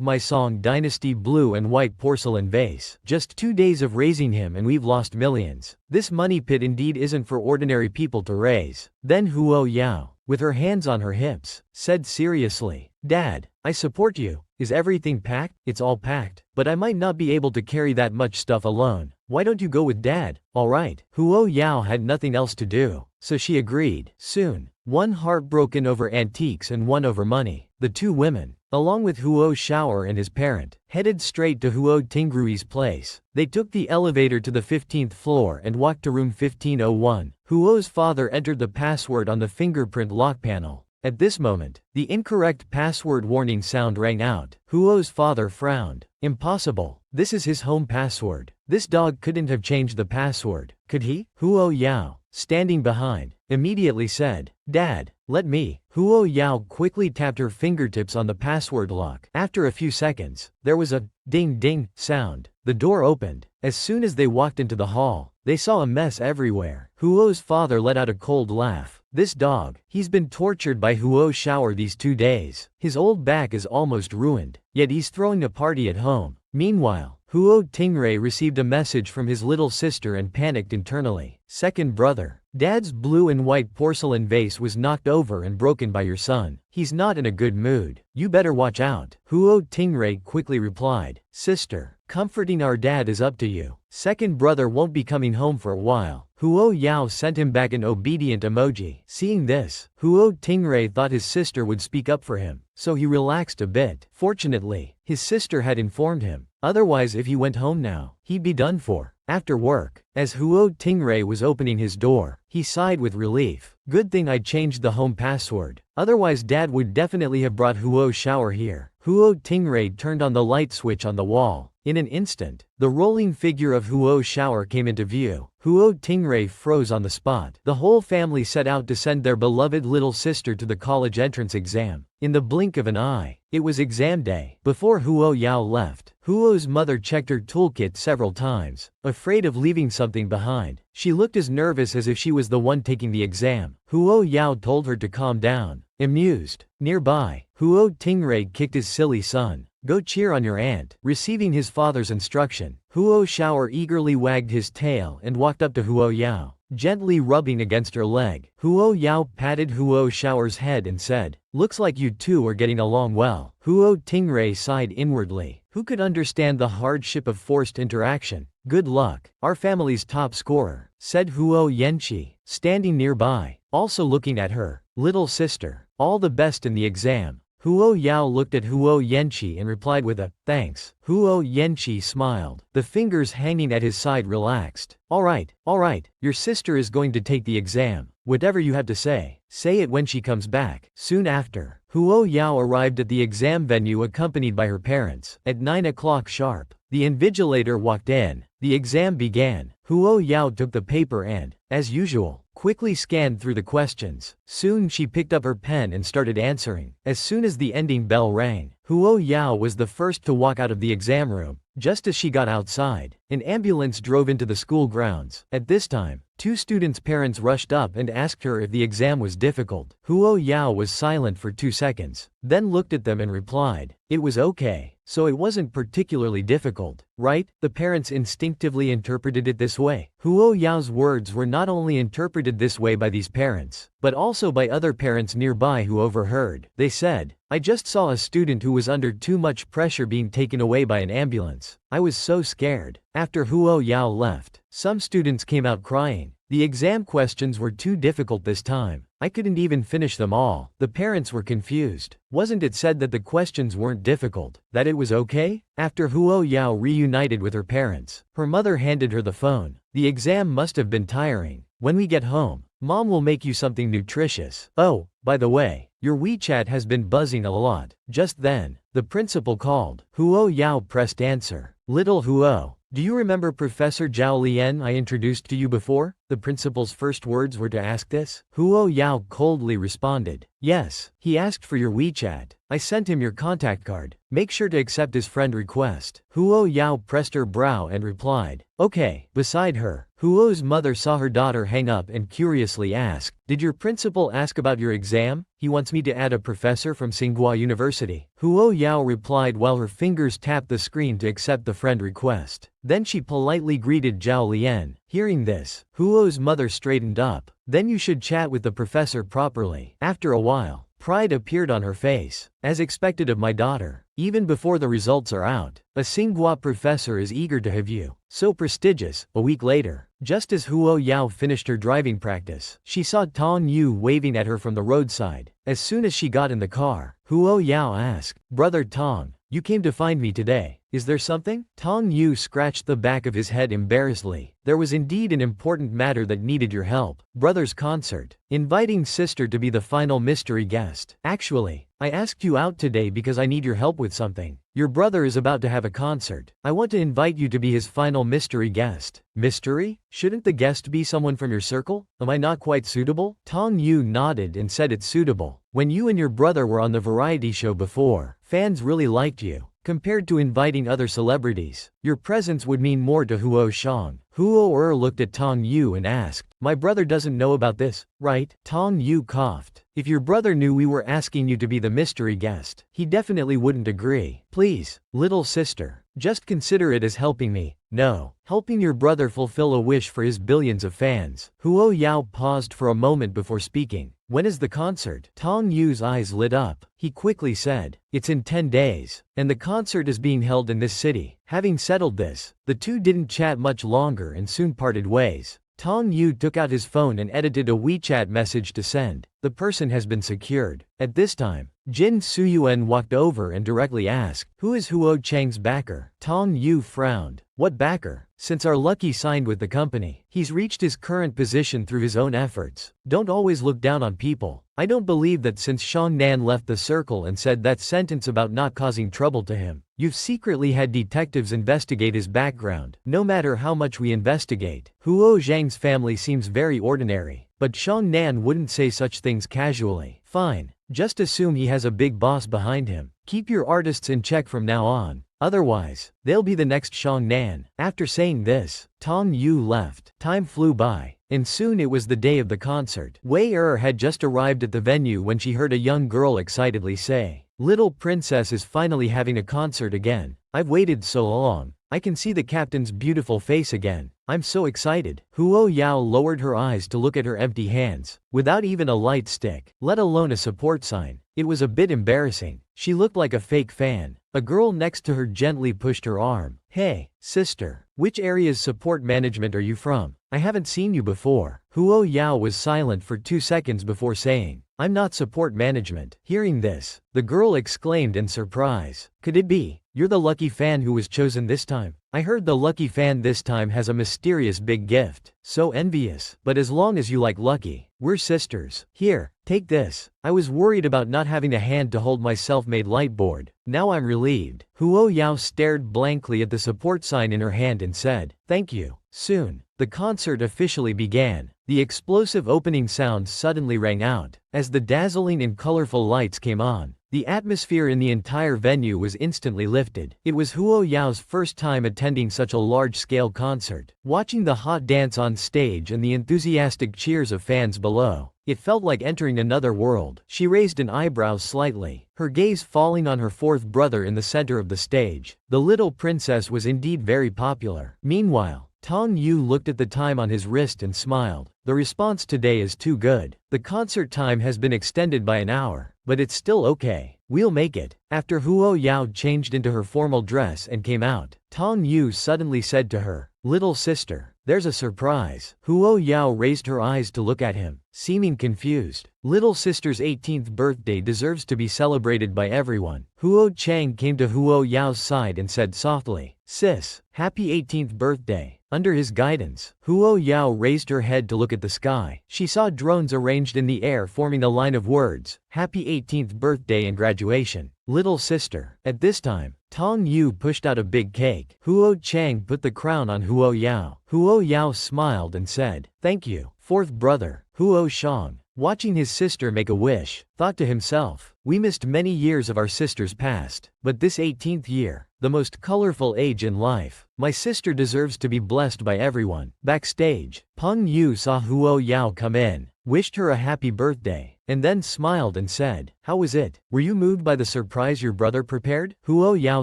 my Song Dynasty blue and white porcelain vase. Just 2 days of raising him and we've lost millions. This money pit indeed isn't for ordinary people to raise. Then Huo Yao, with her hands on her hips, said seriously, Dad, I support you. Is everything packed? It's all packed. But I might not be able to carry that much stuff alone. Why don't you go with Dad? Alright. Huo Yao had nothing else to do, so she agreed. Soon, one heartbroken over antiques and one over money. The two women, along with Huo Xiaoer and his parent, headed straight to Huo Tingrui's place. They took the elevator to the 15th floor and walked to room 1501. Huo's father entered the password on the fingerprint lock panel. At this moment, the incorrect password warning sound rang out. Huo's father frowned. Impossible. This is his home password. This dog couldn't have changed the password, could he? Huo Yao, standing behind, immediately said, "Dad, let me." Huo Yao quickly tapped her fingertips on the password lock. After a few seconds, there was a ding-ding sound. The door opened. As soon as they walked into the hall, they saw a mess everywhere. Huo's father let out a cold laugh. This dog, he's been tortured by Huo Xiaoer these 2 days. His old back is almost ruined, yet he's throwing a party at home. Meanwhile, Huo Tingray received a message from his little sister and panicked internally. Second brother, Dad's blue and white porcelain vase was knocked over and broken by your son. He's not in a good mood. You better watch out. Huo Tingray quickly replied, "Sister, comforting our dad is up to you. Second brother won't be coming home for a while." Huo Yao sent him back an obedient emoji. Seeing this, Huo Tingray thought his sister would speak up for him, so he relaxed a bit. Fortunately, his sister had informed him. Otherwise, if he went home now, he'd be done for. After work, as Huo Tingray was opening his door, he sighed with relief. Good thing I changed the home password. Otherwise Dad would definitely have brought Huo Xiaoer here. Huo Tingray turned on the light switch on the wall. In an instant, the rolling figure of Huo Xiaoer came into view. Huo Tingray froze on the spot. The whole family set out to send their beloved little sister to the college entrance exam. In the blink of an eye, it was exam day. Before Huo Yao left, Huo's mother checked her toolkit several times, afraid of leaving something behind. She looked as nervous as if she was the one taking the exam. Huo Yao told her to calm down. Amused, nearby, Huo Tingray kicked his silly son. "Go cheer on your aunt." Receiving his father's instruction, Huo Xiaoer eagerly wagged his tail and walked up to Huo Yao, gently rubbing against her leg. Huo Yao patted Huo Xiaoer's head and said, "Looks like you two are getting along well." Huo Tingray sighed inwardly. Who could understand the hardship of forced interaction? "Good luck. Our family's top scorer," said Huo Yanqi, standing nearby, also looking at her little sister. "All the best in the exam." Huo Yao looked at Huo Yanqi and replied with a, "Thanks." Huo Yanqi smiled. The fingers hanging at his side relaxed. All right, your sister is going to take the exam. Whatever you have to say it when she comes back." Soon after, Huo Yao arrived at the exam venue accompanied by her parents. At 9 o'clock sharp, the invigilator walked in. The exam began. Huo Yao took the paper and, as usual, quickly scanned through the questions. Soon she picked up her pen and started answering. As soon as the ending bell rang, Huo Yao was the first to walk out of the exam room. Just as she got outside, an ambulance drove into the school grounds. At this time, 2 students' parents rushed up and asked her if the exam was difficult. Huo Yao was silent for 2 seconds, then looked at them and replied, "It was okay, so it wasn't particularly difficult, right?" The parents instinctively interpreted it this way. Huo Yao's words were not only interpreted this way by these parents, but also by other parents nearby who overheard. They said, "I just saw a student who was under too much pressure being taken away by an ambulance. I was so scared." After Huo Yao left, some students came out crying. The exam questions were too difficult this time. I couldn't even finish them all. The parents were confused. Wasn't it said that the questions weren't difficult, that it was okay? After Huo Yao reunited with her parents, her mother handed her the phone. "The exam must have been tiring. When we get home, Mom will make you something nutritious. Oh, by the way, your WeChat has been buzzing a lot." Just then, the principal called. Huo Yao pressed answer. "Little Huo, do you remember Professor Zhao Lian I introduced to you before?" The principal's first words were to ask this. Huo Yao coldly responded, "Yes, he asked for your WeChat. I sent him your contact card. Make sure to accept his friend request." Huo Yao pressed her brow and replied, "Okay." Beside her, Huo's mother saw her daughter hang up and curiously asked, "Did your principal ask about your exam? He wants me to add a professor from Tsinghua University." Huo Yao replied while her fingers tapped the screen to accept the friend request. Then she politely greeted Zhao Lian. Hearing this, Huo's mother straightened up. "Then you should chat with the professor properly." After a while, pride appeared on her face. "As expected of my daughter, even before the results are out, a Tsinghua professor is eager to have you. So prestigious." A week later, Just as Huo Yao finished her driving practice, she saw Tong Yu waving at her from the roadside. As soon as she got in the car, Huo Yao asked, "Brother Tong, you came to find me today. Is there something?" Tong Yu scratched the back of his head embarrassedly. There was indeed an important matter that needed your help. Brother's concert. Inviting sister to be the final mystery guest. Actually, I asked you out today because I need your help with something. Your brother is about to have a concert. I want to invite you to be his final mystery guest. Mystery? Shouldn't the guest be someone from your circle? Am I not quite suitable? Tong Yu nodded and said it's suitable. When you and your brother were on the variety show before, fans really liked you. Compared to inviting other celebrities, your presence would mean more to Huo Shang. Huo looked at Tong Yu and asked, "My brother doesn't know about this, right?" Tong Yu coughed. "If your brother knew we were asking you to be the mystery guest, he definitely wouldn't agree. Please, little sister, just consider it as helping me. No, helping your brother fulfill a wish for his billions of fans." Huo Yao paused for a moment before speaking. "When is the concert?" Tong Yu's eyes lit up. He quickly said, "It's in 10 days, and the concert is being held in this city." Having settled this, the two didn't chat much longer and soon parted ways. Tong Yu took out his phone and edited a WeChat message to send. The person has been secured. At this time, Jin Suyuan walked over and directly asked, "Who is Huo Chang's backer?" Tong Yu frowned. "What backer? Since our Lucky signed with the company, he's reached his current position through his own efforts. Don't always look down on people. I don't believe that since Shang Nan left the circle and said that sentence about not causing trouble to him, you've secretly had detectives investigate his background. No matter how much we investigate, Huo Zhang's family seems very ordinary. But Shang Nan wouldn't say such things casually. Fine, just assume he has a big boss behind him. Keep your artists in check from now on. Otherwise, they'll be the next Shang Nan." After saying this, Tong Yu left. Time flew by, and soon it was the day of the concert. Wei had just arrived at the venue when she heard a young girl excitedly say, "Little princess is finally having a concert again. I've waited so long. I can see the captain's beautiful face again. I'm so excited." Huo Yao lowered her eyes to look at her empty hands, without even a light stick, let alone a support sign. It was a bit embarrassing. She looked like a fake fan. A girl next to her gently pushed her arm. "Hey, sister, which area's support management are you from? I haven't seen you before." Huo Yao was silent for 2 seconds before saying, "I'm not support management." Hearing this, the girl exclaimed in surprise. "Could it be you're the lucky fan who was chosen this time? I heard the lucky fan this time has a mysterious big gift. So envious. But as long as you like lucky, we're sisters. Here, take this. I was worried about not having a hand to hold my self-made light board. Now I'm relieved." Huo Yao stared blankly at the support sign in her hand and said, "Thank you." Soon, the concert officially began. The explosive opening sound suddenly rang out. As the dazzling and colorful lights came on, the atmosphere in the entire venue was instantly lifted. It was Huo Yao's first time attending such a large-scale concert. Watching the hot dance on stage and the enthusiastic cheers of fans below, it felt like entering another world. She raised an eyebrow slightly, her gaze falling on her fourth brother in the center of the stage. The little princess was indeed very popular. Meanwhile, Tong Yu looked at the time on his wrist and smiled. The response today is too good. The concert time has been extended by an hour, but it's still okay. We'll make it. After Huo Yao changed into her formal dress and came out, Tong Yu suddenly said to her, "Little sister, there's a surprise." Huo Yao raised her eyes to look at him, seeming confused. Little sister's 18th birthday deserves to be celebrated by everyone. Huo Chang came to Huo Yao's side and said softly, "Sis, happy 18th birthday." Under his guidance, Huo Yao raised her head to look at the sky. She saw drones arranged in the air forming a line of words, "Happy 18th birthday and graduation, little sister." At this time, Tong Yu pushed out a big cake. Huo Chang put the crown on Huo Yao. Huo Yao smiled and said, "Thank you, fourth brother." Huo Shang, watching his sister make a wish, thought to himself, "We missed many years of our sister's past, but this 18th year, the most colorful age in life, my sister deserves to be blessed by everyone." Backstage, Peng Yu saw Huo Yao come in, wished her a happy birthday, and then smiled and said, "How was it? Were you moved by the surprise your brother prepared?" Huo Yao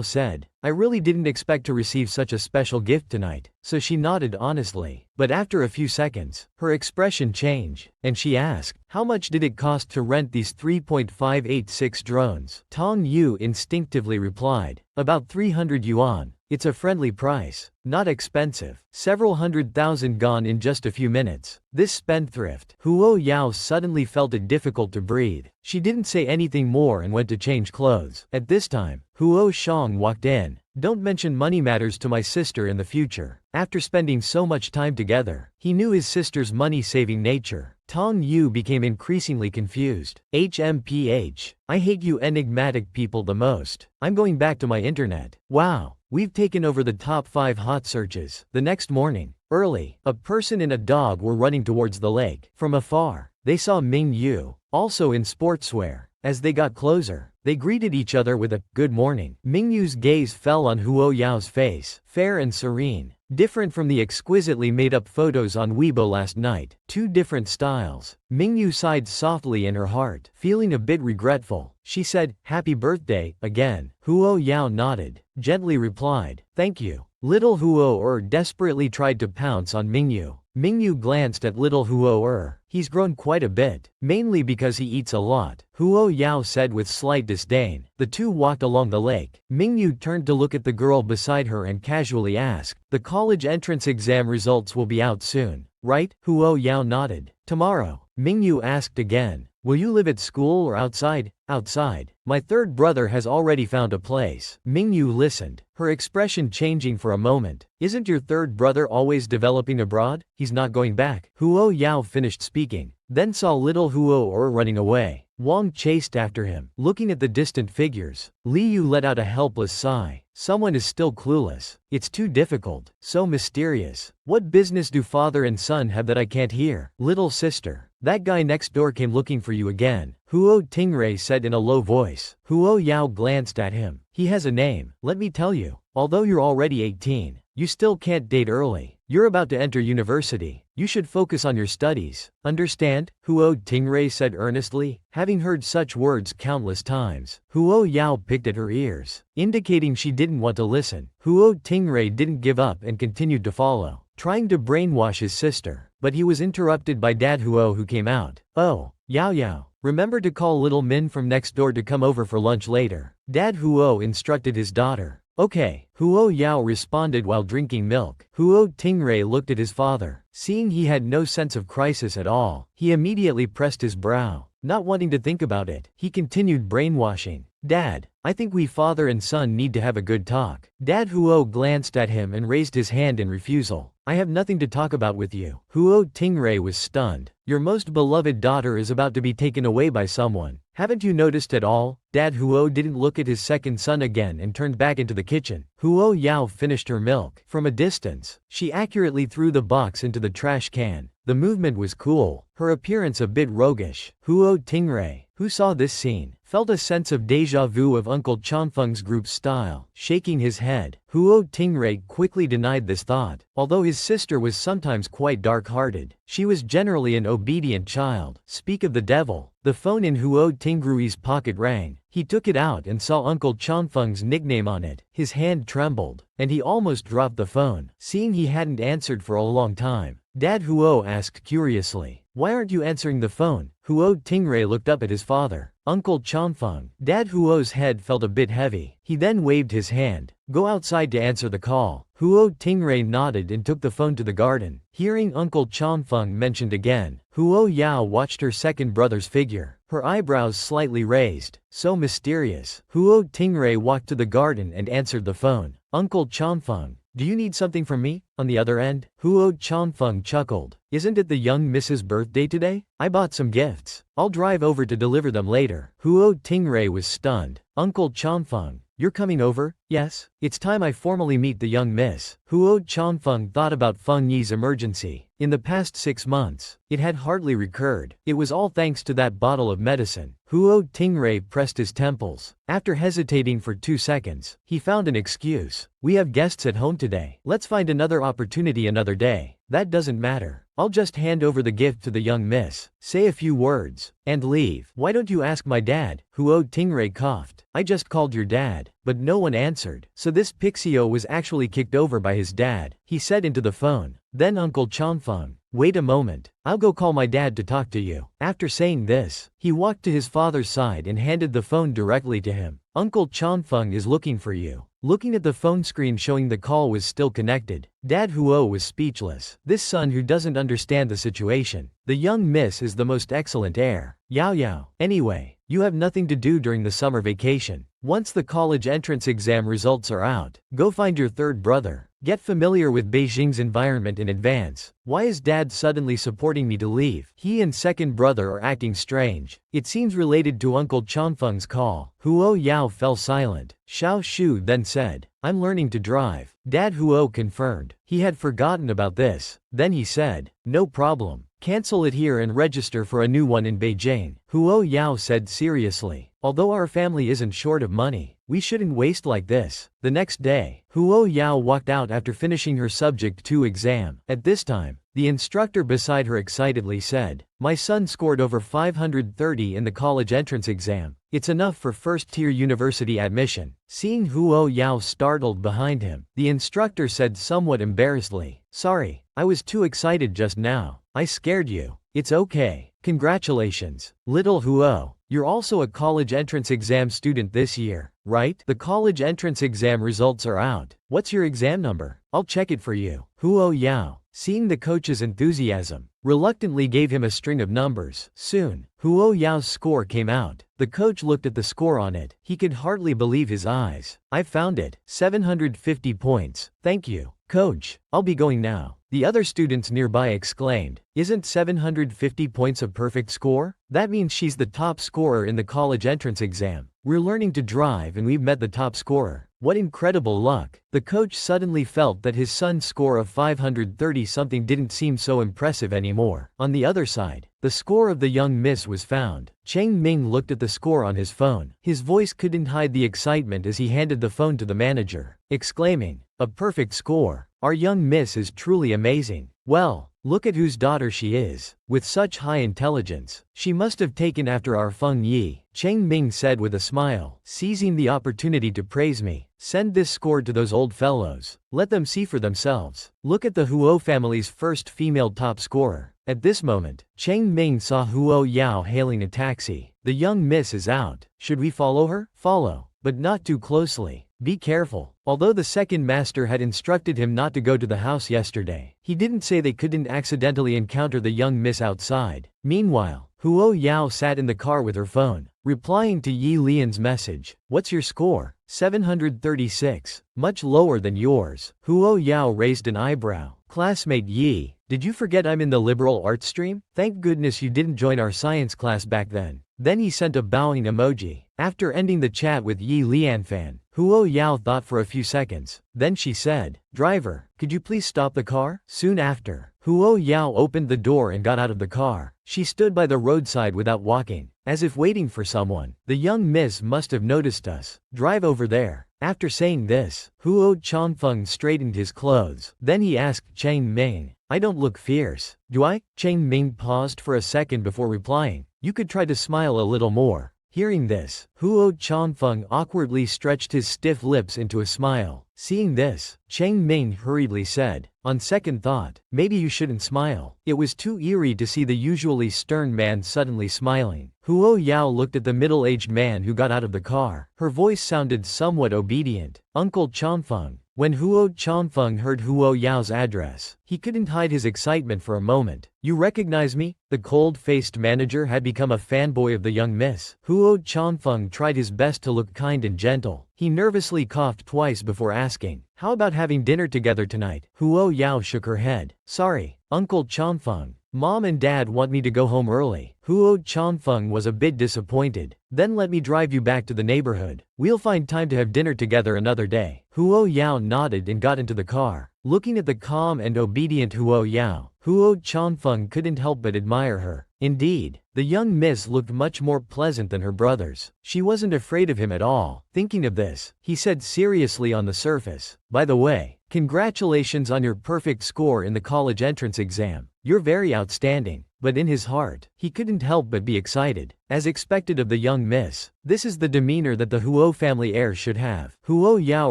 said, "I really didn't expect to receive such a special gift tonight." So she nodded honestly. But after a few seconds, her expression changed, and she asked, "How much did it cost to rent these 3.586 drones?" Tong Yu instinctively replied, "About 300 yuan. It's a friendly price." Not expensive. Several $100,000 gone in just a few minutes. This spendthrift, Huo Yao, suddenly felt it difficult to breathe. She didn't say anything more and went to change clothes. At this time, Huo Shang walked in. Don't mention money matters to my sister in the future. After spending so much time together, he knew his sister's money-saving nature. Tong Yu became increasingly confused. HMPH. I hate you enigmatic people the most. I'm going back to my internet. Wow. We've taken over the top 5 hot searches. The next morning, early, a person and a dog were running towards the lake. From afar, they saw Minyu, also in sportswear. As they got closer, they greeted each other with a "good morning." Mingyu's gaze fell on Huo Yao's face, fair and serene, different from the exquisitely made-up photos on Weibo last night. Two different styles. Mingyu sighed softly in her heart, feeling a bit regretful. She said, "Happy birthday," again. Huo Yao nodded, gently replied, "Thank you." Little Huo desperately tried to pounce on Minyu. Minyu glanced at little Huo. He's grown quite a bit, mainly because he eats a lot, Huo Yao said with slight disdain. The two walked along the lake. Minyu turned to look at the girl beside her and casually asked, "The college entrance exam results will be out soon, right?" Huo Yao nodded. "Tomorrow." Minyu asked again, "Will you live at school or outside?" "Outside. My third brother has already found a place." Minyu listened, her expression changing for a moment. "Isn't your third brother always developing abroad? He's not going back." Huo Yao finished speaking, then saw little Huo running away. Wang chased after him, looking at the distant figures. Liu let out a helpless sigh. Someone is still clueless. It's too difficult, so mysterious. What business do father and son have that I can't hear? Little sister, that guy next door came looking for you again, Huo Tingray said in a low voice. Huo Yao glanced at him. He has a name. Let me tell you, although you're already 18, you still can't date early. You're about to enter university. You should focus on your studies. Understand? Huo Tingray said earnestly. Having heard such words countless times, Huo Yao picked at her ears, indicating she didn't want to listen. Huo Tingray didn't give up and continued to follow, trying to brainwash his sister, but he was interrupted by Dad Huo, who came out. "Oh, Yao Yao, remember to call little Min from next door to come over for lunch later." Dad Huo instructed his daughter. "Okay," Huo Yao responded while drinking milk. Huo Tingray looked at his father. Seeing he had no sense of crisis at all, he immediately pressed his brow. Not wanting to think about it, he continued brainwashing. "Dad, I think we father and son need to have a good talk." Dad Huo glanced at him and raised his hand in refusal. "I have nothing to talk about with you." Huo Tingray was stunned. "Your most beloved daughter is about to be taken away by someone. Haven't you noticed at all?" Dad Huo didn't look at his second son again and turned back into the kitchen. Huo Yao finished her milk. From a distance, she accurately threw the box into the trash can. The movement was cool, her appearance a bit roguish. Huo Tingray, who saw this scene, felt a sense of déjà vu of Uncle Chanfeng's group style. Shaking his head, Huo Tingray quickly denied this thought. Although his sister was sometimes quite dark-hearted, she was generally an obedient child. Speak of the devil. The phone in Huo Tingruy's pocket rang. He took it out and saw Uncle Chanfeng's nickname on it. His hand trembled, and he almost dropped the phone. Seeing he hadn't answered for a long time, Dad Huo asked curiously, "Why aren't you answering the phone?" Huo Tingray looked up at his father. "Uncle Chanfeng." Dad Huo's head felt a bit heavy. He then waved his hand. "Go outside to answer the call." Huo Tingray nodded and took the phone to the garden. Hearing Uncle Chanfeng mentioned again, Huo Yao watched her second brother's figure, her eyebrows slightly raised. So mysterious. Huo Tingray walked to the garden and answered the phone. "Uncle Chanfeng, do you need something from me?" On the other end, Huo Chanfeng chuckled. "Isn't it the young Mrs.'s birthday today? I bought some gifts. I'll drive over to deliver them later." Huo Tingray was stunned. "Uncle Chanfeng, you're coming over?" "Yes. It's time I formally meet the young miss." Huo Chanfeng thought about Feng Yi's emergency. In the past 6 months, it had hardly recurred. It was all thanks to that bottle of medicine. Huo Tingray pressed his temples. After hesitating for 2 seconds, he found an excuse. "We have guests at home today. Let's find another opportunity another day." "That doesn't matter. I'll just hand over the gift to the young miss, say a few words, and leave." "Why don't you ask my dad?" Huo Tingray coughed. "I just called your dad, but no one answered. So this Pixio was actually kicked over by his dad," he said into the phone. Then Uncle Chanfeng, "Wait a moment. I'll go call my dad to talk to you." After saying this, he walked to his father's side and handed the phone directly to him. "Uncle Chanfeng is looking for you." Looking at the phone screen showing the call was still connected, Dad Huo was speechless. This son who doesn't understand the situation. The young miss is the most excellent heir. Yao Yao. Anyway, you have nothing to do during the summer vacation. Once the college entrance exam results are out, go find your third brother. Get familiar with Beijing's environment in advance. Why is Dad suddenly supporting me to leave? He and second brother are acting strange. It seems related to Uncle Changfeng's call. Huo Yao fell silent. Xiao Shu then said, I'm learning to drive. Dad Huo confirmed. He had forgotten about this. Then he said, no problem. Cancel it here and register for a new one in Beijing. Huo Yao said seriously. Although our family isn't short of money, we shouldn't waste like this. The next day, Huo Yao walked out after finishing her Subject 2 exam. At this time, the instructor beside her excitedly said, my son scored over 530 in the college entrance exam. It's enough for first-tier university admission. Seeing Huo Yao startled behind him, the instructor said somewhat embarrassedly, sorry, I was too excited just now. I scared you. It's okay. Congratulations, little Huo. You're also a college entrance exam student this year, right? The college entrance exam results are out. What's your exam number? I'll check it for you. Huo Yao, seeing the coach's enthusiasm, reluctantly gave him a string of numbers. Soon, Huo Yao's score came out. The coach looked at the score on it. He could hardly believe his eyes. I found it. 750 points. Thank you, coach. I'll be going now. The other students nearby exclaimed, isn't 750 points a perfect score? That means she's the top scorer in the college entrance exam. We're learning to drive and we've met the top scorer. What incredible luck. The coach suddenly felt that his son's score of 530-something didn't seem so impressive anymore. On the other side, the score of the young miss was found. Cheng Ming looked at the score on his phone. His voice couldn't hide the excitement as he handed the phone to the manager, exclaiming, a perfect score. Our young miss is truly amazing. Well, look at whose daughter she is. With such high intelligence, she must have taken after our Feng Yi, Cheng Ming said with a smile, seizing the opportunity to praise me. Send this score to those old fellows. Let them see for themselves. Look at the Huo family's first female top scorer. At this moment, Cheng Ming saw Huo Yao hailing a taxi. The young miss is out. Should we follow her? Follow, but not too closely. Be careful. Although the second master had instructed him not to go to the house yesterday, he didn't say they couldn't accidentally encounter the young miss outside. Meanwhile, Huo Yao sat in the car with her phone, replying to Yi Lian's message. What's your score? 736. Much lower than yours. Huo Yao raised an eyebrow. Classmate Yi, did you forget I'm in the liberal arts stream? Thank goodness you didn't join our science class back then. Then he sent a bowing emoji. After ending the chat with Yi Lianfan, Huo Yao thought for a few seconds. Then she said, driver, could you please stop the car? Soon after, Huo Yao opened the door and got out of the car. She stood by the roadside without walking, as if waiting for someone. The young miss must have noticed us. Drive over there. After saying this, Huo Changfeng straightened his clothes. Then he asked Cheng Ming, I don't look fierce, do I? Cheng Ming paused for a second before replying. You could try to smile a little more. Hearing this, Huo Changfeng awkwardly stretched his stiff lips into a smile. Seeing this, Cheng Ming hurriedly said, on second thought, maybe you shouldn't smile. It was too eerie to see the usually stern man suddenly smiling. Huo Yao looked at the middle-aged man who got out of the car. Her voice sounded somewhat obedient. Uncle Changfeng. When Huo Changfeng heard Huo Yao's address, he couldn't hide his excitement for a moment. You recognize me? The cold-faced manager had become a fanboy of the young miss. Huo Changfeng tried his best to look kind and gentle. He nervously coughed twice before asking, how about having dinner together tonight? Huo Yao shook her head. Sorry, Uncle Changfeng. Mom and Dad want me to go home early. Huo Changfeng was a bit disappointed. Then let me drive you back to the neighborhood. We'll find time to have dinner together another day. Huo Yao nodded and got into the car. Looking at the calm and obedient Huo Yao, Huo Changfeng couldn't help but admire her. Indeed, the young miss looked much more pleasant than her brothers. She wasn't afraid of him at all. Thinking of this, he said seriously on the surface, by the way, congratulations on your perfect score in the college entrance exam. You're very outstanding. But in his heart, he couldn't help but be excited. As expected of the young miss, this is the demeanor that the Huo family heir should have. Huo Yao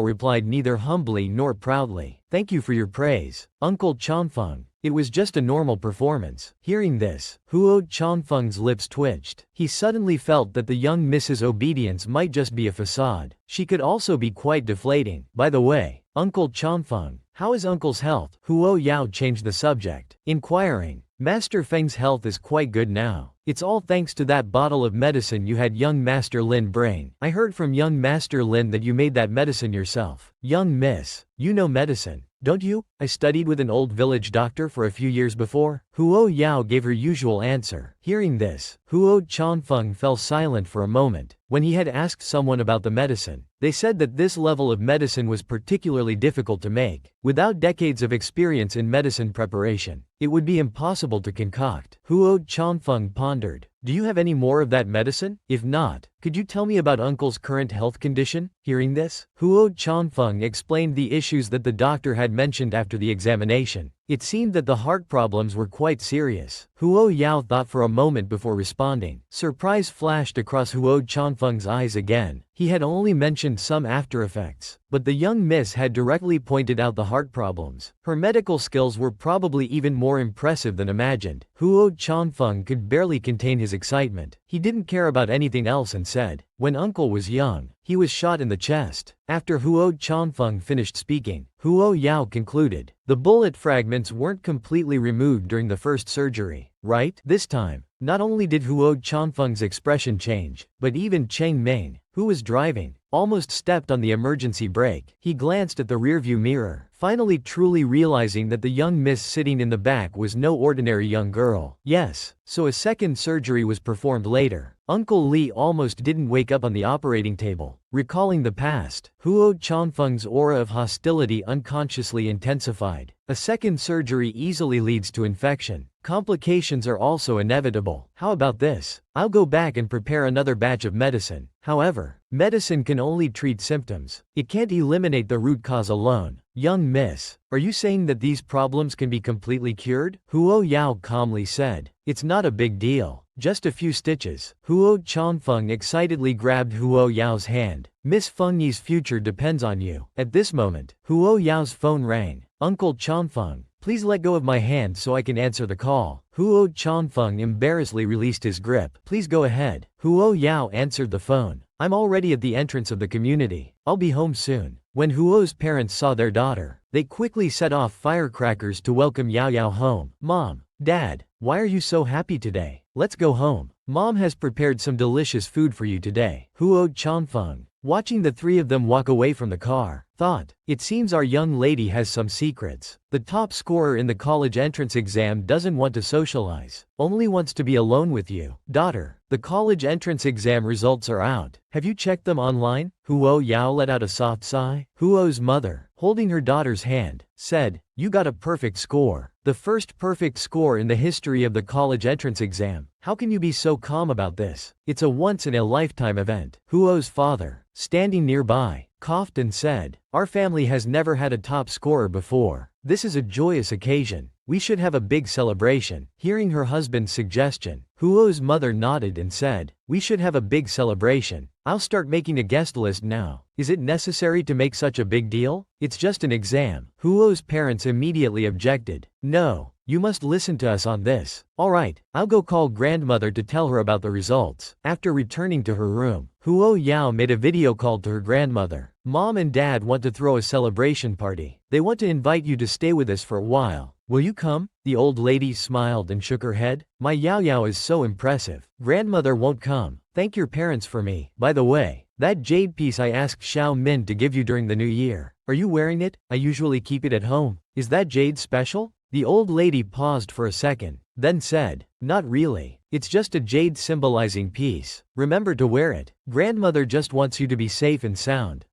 replied neither humbly nor proudly. Thank you for your praise, Uncle Changfeng. It was just a normal performance. Hearing this, Huo Changfeng's lips twitched. He suddenly felt that the young Mrs. Obedience might just be a facade. She could also be quite deflating. By the way, Uncle Changfeng, how is Uncle's health? Huo Yao changed the subject, inquiring. Master Feng's health is quite good now. It's all thanks to that bottle of medicine you had young Master Lin bring. I heard from young Master Lin that you made that medicine yourself. Young miss, you know medicine, don't you? I studied with an old village doctor for a few years before. Huo Yao gave her usual answer. Hearing this, Huo Changfeng fell silent for a moment. When he had asked someone about the medicine, they said that this level of medicine was particularly difficult to make. Without decades of experience in medicine preparation, it would be impossible to concoct. Huo Changfeng pondered. Do you have any more of that medicine? If not, could you tell me about Uncle's current health condition? Hearing this, Huo Changfeng explained the issues that the doctor had mentioned after the examination. It seemed that the heart problems were quite serious. Huo Yao thought for a moment before responding. Surprise flashed across Huo Changfeng's eyes again. He had only mentioned some after effects, but the young miss had directly pointed out the heart problems. Her medical skills were probably even more impressive than imagined. Huo Changfeng could barely contain his excitement. He didn't care about anything else and said, when Uncle was young, he was shot in the chest. After Huo Changfeng finished speaking, Huo Yao concluded, the bullet fragments weren't completely removed during the first surgery, right? This time, not only did Huo Changfeng's expression change, but even Cheng Ming, who was driving, almost stepped on the emergency brake. He glanced at the rearview mirror, finally truly realizing that the young miss sitting in the back was no ordinary young girl. Yes, so a second surgery was performed later. Uncle Li almost didn't wake up on the operating table. Recalling the past, Huo Changfeng's aura of hostility unconsciously intensified. A second surgery easily leads to infection. Complications are also inevitable. How about this? I'll go back and prepare another batch of medicine. However, medicine can only treat symptoms. It can't eliminate the root cause alone. Young miss, are you saying that these problems can be completely cured? Huo Yao calmly said. It's not a big deal. Just a few stitches. Huo Changfeng excitedly grabbed Huo Yao's hand. Miss Feng Yi's future depends on you. At this moment, Huo Yao's phone rang. Uncle Changfeng, please let go of my hand so I can answer the call. Huo Changfeng embarrassedly released his grip. Please go ahead. Huo Yao answered the phone. I'm already at the entrance of the community. I'll be home soon. When Huo's parents saw their daughter, they quickly set off firecrackers to welcome Yao Yao home. Mom, Dad, why are you so happy today? Let's go home. Mom has prepared some delicious food for you today. Huo Changfeng, watching the three of them walk away from the car, thought, it seems our young lady has some secrets. The top scorer in the college entrance exam doesn't want to socialize, only wants to be alone with you. Daughter, the college entrance exam results are out. Have you checked them online? Huo Yao let out a soft sigh. Huo's mother, holding her daughter's hand, said, you got a perfect score. The first perfect score in the history of the college entrance exam. How can you be so calm about this? It's a once-in-a-lifetime event. Huo's father, standing nearby, coughed and said, our family has never had a top scorer before. This is a joyous occasion. We should have a big celebration. Hearing her husband's suggestion, Huo's mother nodded and said, we should have a big celebration. I'll start making a guest list now. Is it necessary to make such a big deal? It's just an exam. Huo's parents immediately objected. No, you must listen to us on this. Alright, I'll go call grandmother to tell her about the results. After returning to her room, Huo Yao made a video call to her grandmother. Mom and Dad want to throw a celebration party. They want to invite you to stay with us for a while. Will you come? The old lady smiled and shook her head. My Yao Yao is so impressive. Grandmother won't come. Thank your parents for me. By the way, that jade piece I asked Xiao Min to give you during the new year. Are you wearing it? I usually keep it at home. Is that jade special? The old lady paused for a second, then said, not really. It's just a jade symbolizing peace. Remember to wear it. Grandmother just wants you to be safe and sound.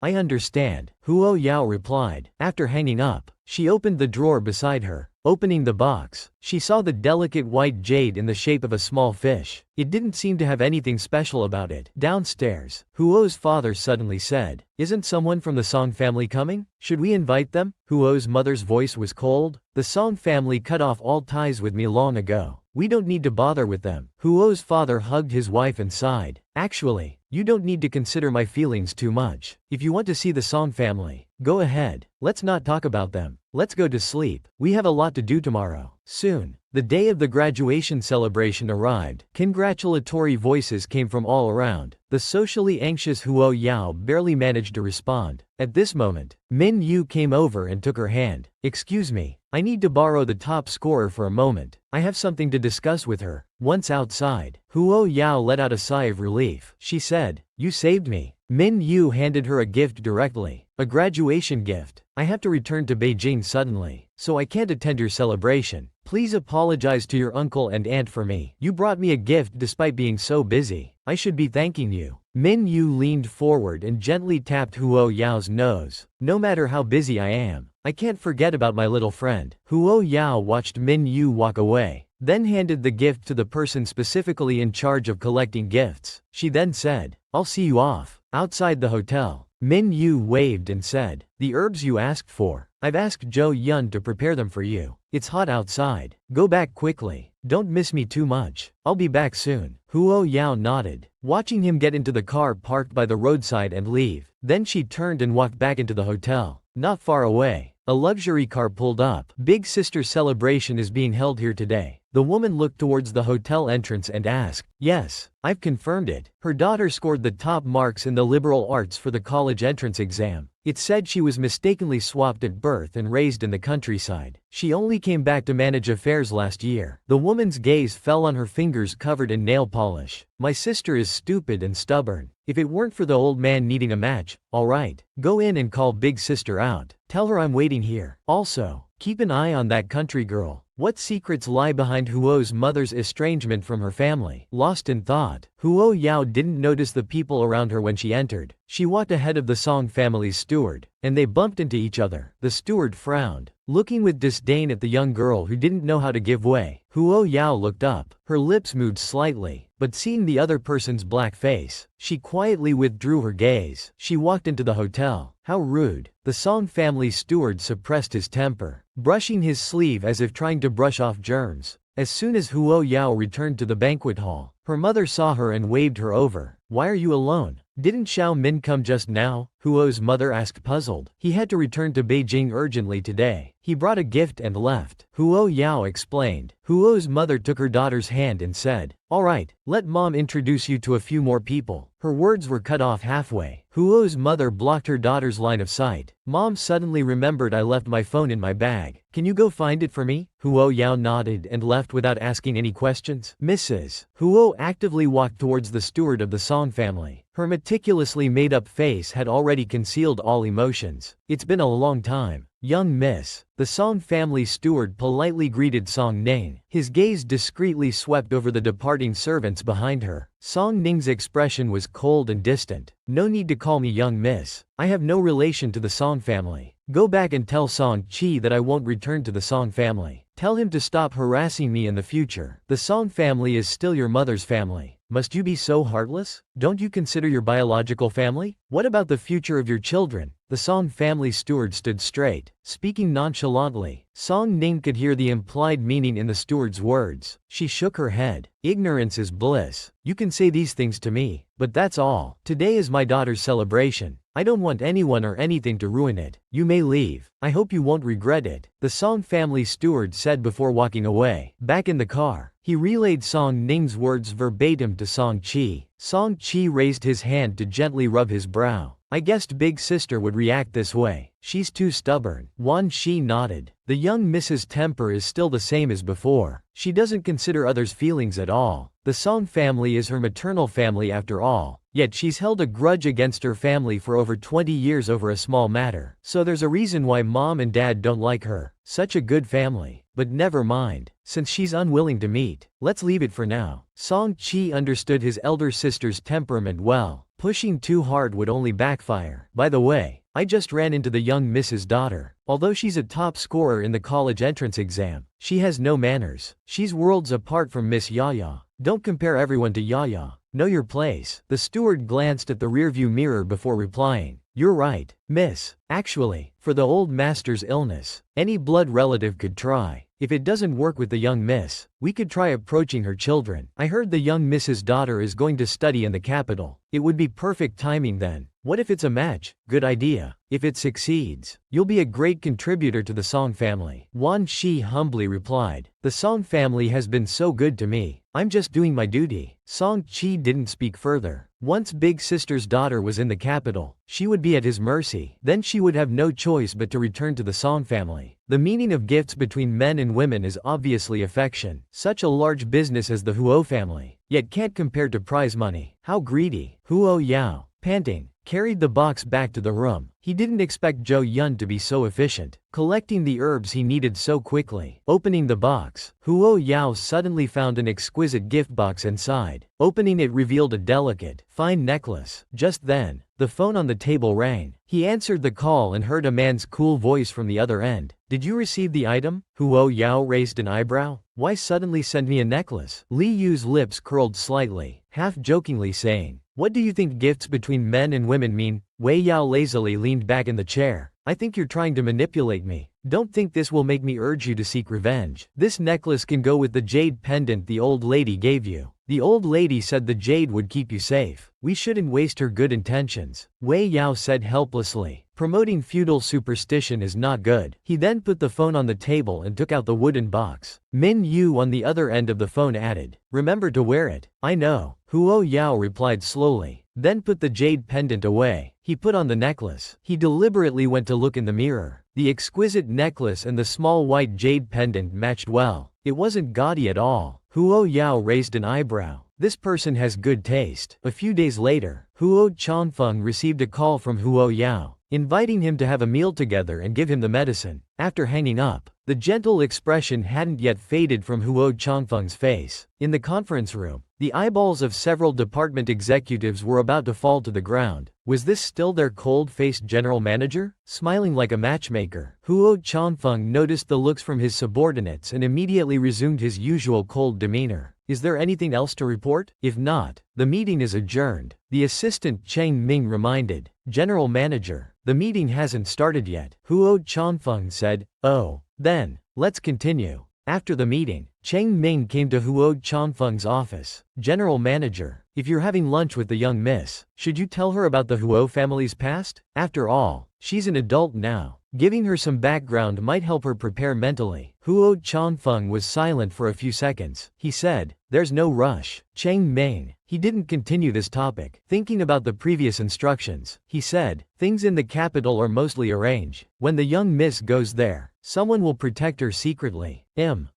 I understand, Huo Yao replied. After hanging up, she opened the drawer beside her. Opening the box, she saw the delicate white jade in the shape of a small fish. It didn't seem to have anything special about it. Downstairs, Huo's father suddenly said, isn't someone from the Song family coming? Should we invite them? Huo's mother's voice was cold. The Song family cut off all ties with me long ago. We don't need to bother with them. Huo's father hugged his wife and sighed. Actually, You don't need to consider my feelings too much. If you want to see the Song family, go ahead. Let's not talk about them. Let's go to sleep. We have a lot to do tomorrow. Soon, the day of the graduation celebration arrived. Congratulatory voices came from all around. The socially anxious Huo Yao barely managed to respond. At this moment, Minyu came over and took her hand. Excuse me, I need to borrow the top scorer for a moment. I have something to discuss with her. Once outside, Huo Yao let out a sigh of relief. She said, "You saved me." Minyu handed her a gift directly. A graduation gift. I have to return to Beijing suddenly, so I can't attend your celebration. Please apologize to your uncle and aunt for me. You brought me a gift despite being so busy. I should be thanking you. Minyu leaned forward and gently tapped Huo Yao's nose. No matter how busy I am, I can't forget about my little friend. Huo Yao watched Minyu walk away, then handed the gift to the person specifically in charge of collecting gifts. She then said, "I'll see you off." Outside the hotel, Minyu waved and said, "The herbs you asked for, I've asked Zhou Yun to prepare them for you. It's hot outside. Go back quickly. Don't miss me too much. I'll be back soon." Huo Yao nodded, watching him get into the car parked by the roadside and leave. Then she turned and walked back into the hotel. Not far away, a luxury car pulled up. Big sister celebration is being held here today. The woman looked towards the hotel entrance and asked, "Yes, I've confirmed it." Her daughter scored the top marks in the liberal arts for the college entrance exam. It said she was mistakenly swapped at birth and raised in the countryside. She only came back to manage affairs last year. The woman's gaze fell on her fingers covered in nail polish. "My sister is stupid and stubborn. If it weren't for the old man needing a match, alright, go in and call big sister out. Tell her I'm waiting here. Also, keep an eye on that country girl. What secrets lie behind Huo's mother's estrangement from her family?" Lost in thought, Huo Yao didn't notice the people around her when she entered. She walked ahead of the Song family's steward, and they bumped into each other. The steward frowned, looking with disdain at the young girl who didn't know how to give way. Huo Yao looked up, her lips moved slightly, but seeing the other person's black face, she quietly withdrew her gaze. She walked into the hotel. How rude. The Song family steward suppressed his temper, brushing his sleeve as if trying to brush off germs. As soon as Huo Yao returned to the banquet hall, her mother saw her and waved her over. "Why are you alone? Didn't Xiao Min come just now?" Huo's mother asked, puzzled. "He had to return to Beijing urgently today. He brought a gift and left." Huo Yao explained. Huo's mother took her daughter's hand and said, "Alright, let mom introduce you to a few more people." Her words were cut off halfway. Huo's mother blocked her daughter's line of sight. "Mom suddenly remembered I left my phone in my bag. Can you go find it for me?" Huo Yao nodded and left without asking any questions. Mrs. Huo actively walked towards the steward of the Song family. Her meticulously made-up face had already concealed all emotions. "It's been a long time, young miss." The Song family steward politely greeted Song Ning. His gaze discreetly swept over the departing servants behind her. Song Ning's expression was cold and distant. "No need to call me young miss. I have no relation to the Song family. Go back and tell Song Qi that I won't return to the Song family. Tell him to stop harassing me in the future. The Song family is still your mother's family. Must you be so heartless? Don't you consider your biological family? What about the future of your children?" The Song family steward stood straight, speaking nonchalantly. Song Ning could hear the implied meaning in the steward's words. She shook her head. "Ignorance is bliss. You can say these things to me, but that's all. Today is my daughter's celebration. I don't want anyone or anything to ruin it. You may leave. I hope you won't regret it," the Song family steward said before walking away. Back in the car, he relayed Song Ning's words verbatim to Song Qi. Song Qi raised his hand to gently rub his brow. "I guessed big sister would react this way. She's too stubborn." Wan Shi nodded. The young Mrs. Temper is still the same as before. She doesn't consider others' feelings at all. The Song family is her maternal family after all. Yet she's held a grudge against her family for over 20 years over a small matter. So there's a reason why mom and dad don't like her. Such a good family. But never mind, since she's unwilling to meet, let's leave it for now. Song Qi understood his elder sister's temperament well. Pushing too hard would only backfire. "By the way, I just ran into the young Mrs. daughter. Although she's a top scorer in the college entrance exam, she has no manners. She's worlds apart from Miss Yaya. Don't compare everyone to Yaya. Know your place." The steward glanced at the rearview mirror before replying. You're right, miss. Actually, for the old master's illness, any blood relative could try. If it doesn't work with the young miss, we could try approaching her children. I heard the young miss's daughter is going to study in the capital. It would be perfect timing then. What if it's a match? Good idea. If it succeeds, you'll be a great contributor to the Song family. Wan Shi humbly replied. The Song family has been so good to me. I'm just doing my duty. Song Chi didn't speak further. Once Big Sister's daughter was in the capital, she would be at his mercy. Then she would have no choice but to return to the Song family. The meaning of gifts between men and women is obviously affection. Such a large business as the Huo family, yet can't compare to prize money. How greedy. Huo Yao, panting, carried the box back to the room. He didn't expect Zhou Yun to be so efficient, collecting the herbs he needed so quickly. Opening the box, Huo Yao suddenly found an exquisite gift box inside. Opening it revealed a delicate, fine necklace. Just then, the phone on the table rang. He answered the call and heard a man's cool voice from the other end. Did you receive the item? Huo Yao raised an eyebrow. Why suddenly send me a necklace? Li Yu's lips curled slightly, half-jokingly saying, what do you think gifts between men and women mean? Wei Yao lazily leaned back in the chair. I think you're trying to manipulate me. Don't think this will make me urge you to seek revenge. This necklace can go with the jade pendant the old lady gave you. The old lady said the jade would keep you safe. We shouldn't waste her good intentions. Wei Yao said helplessly. Promoting feudal superstition is not good. He then put the phone on the table and took out the wooden box. Minyu on the other end of the phone added, remember to wear it. I know. Huo Yao replied slowly, then put the jade pendant away. He put on the necklace. He deliberately went to look in the mirror. The exquisite necklace and the small white jade pendant matched well. It wasn't gaudy at all. Huo Yao raised an eyebrow. This person has good taste. A few days later, Huo Changfeng received a call from Huo Yao, inviting him to have a meal together and give him the medicine. After hanging up, the gentle expression hadn't yet faded from Huo Changfeng's face. In the conference room, the eyeballs of several department executives were about to fall to the ground. Was this still their cold-faced general manager? Smiling like a matchmaker, Huo Changfeng noticed the looks from his subordinates and immediately resumed his usual cold demeanor. Is there anything else to report? If not, the meeting is adjourned. The assistant Cheng Ming reminded. General manager, the meeting hasn't started yet. Huo Changfeng said, oh, then, let's continue. After the meeting, Cheng Ming came to Huo Changfeng's office. General manager, if you're having lunch with the young miss, should you tell her about the Huo family's past? After all, she's an adult now. Giving her some background might help her prepare mentally. Huo Changfeng was silent for a few seconds. He said, there's no rush. Cheng Ming. He didn't continue this topic. Thinking about the previous instructions, he said, things in the capital are mostly arranged. When the young miss goes there, someone will protect her secretly.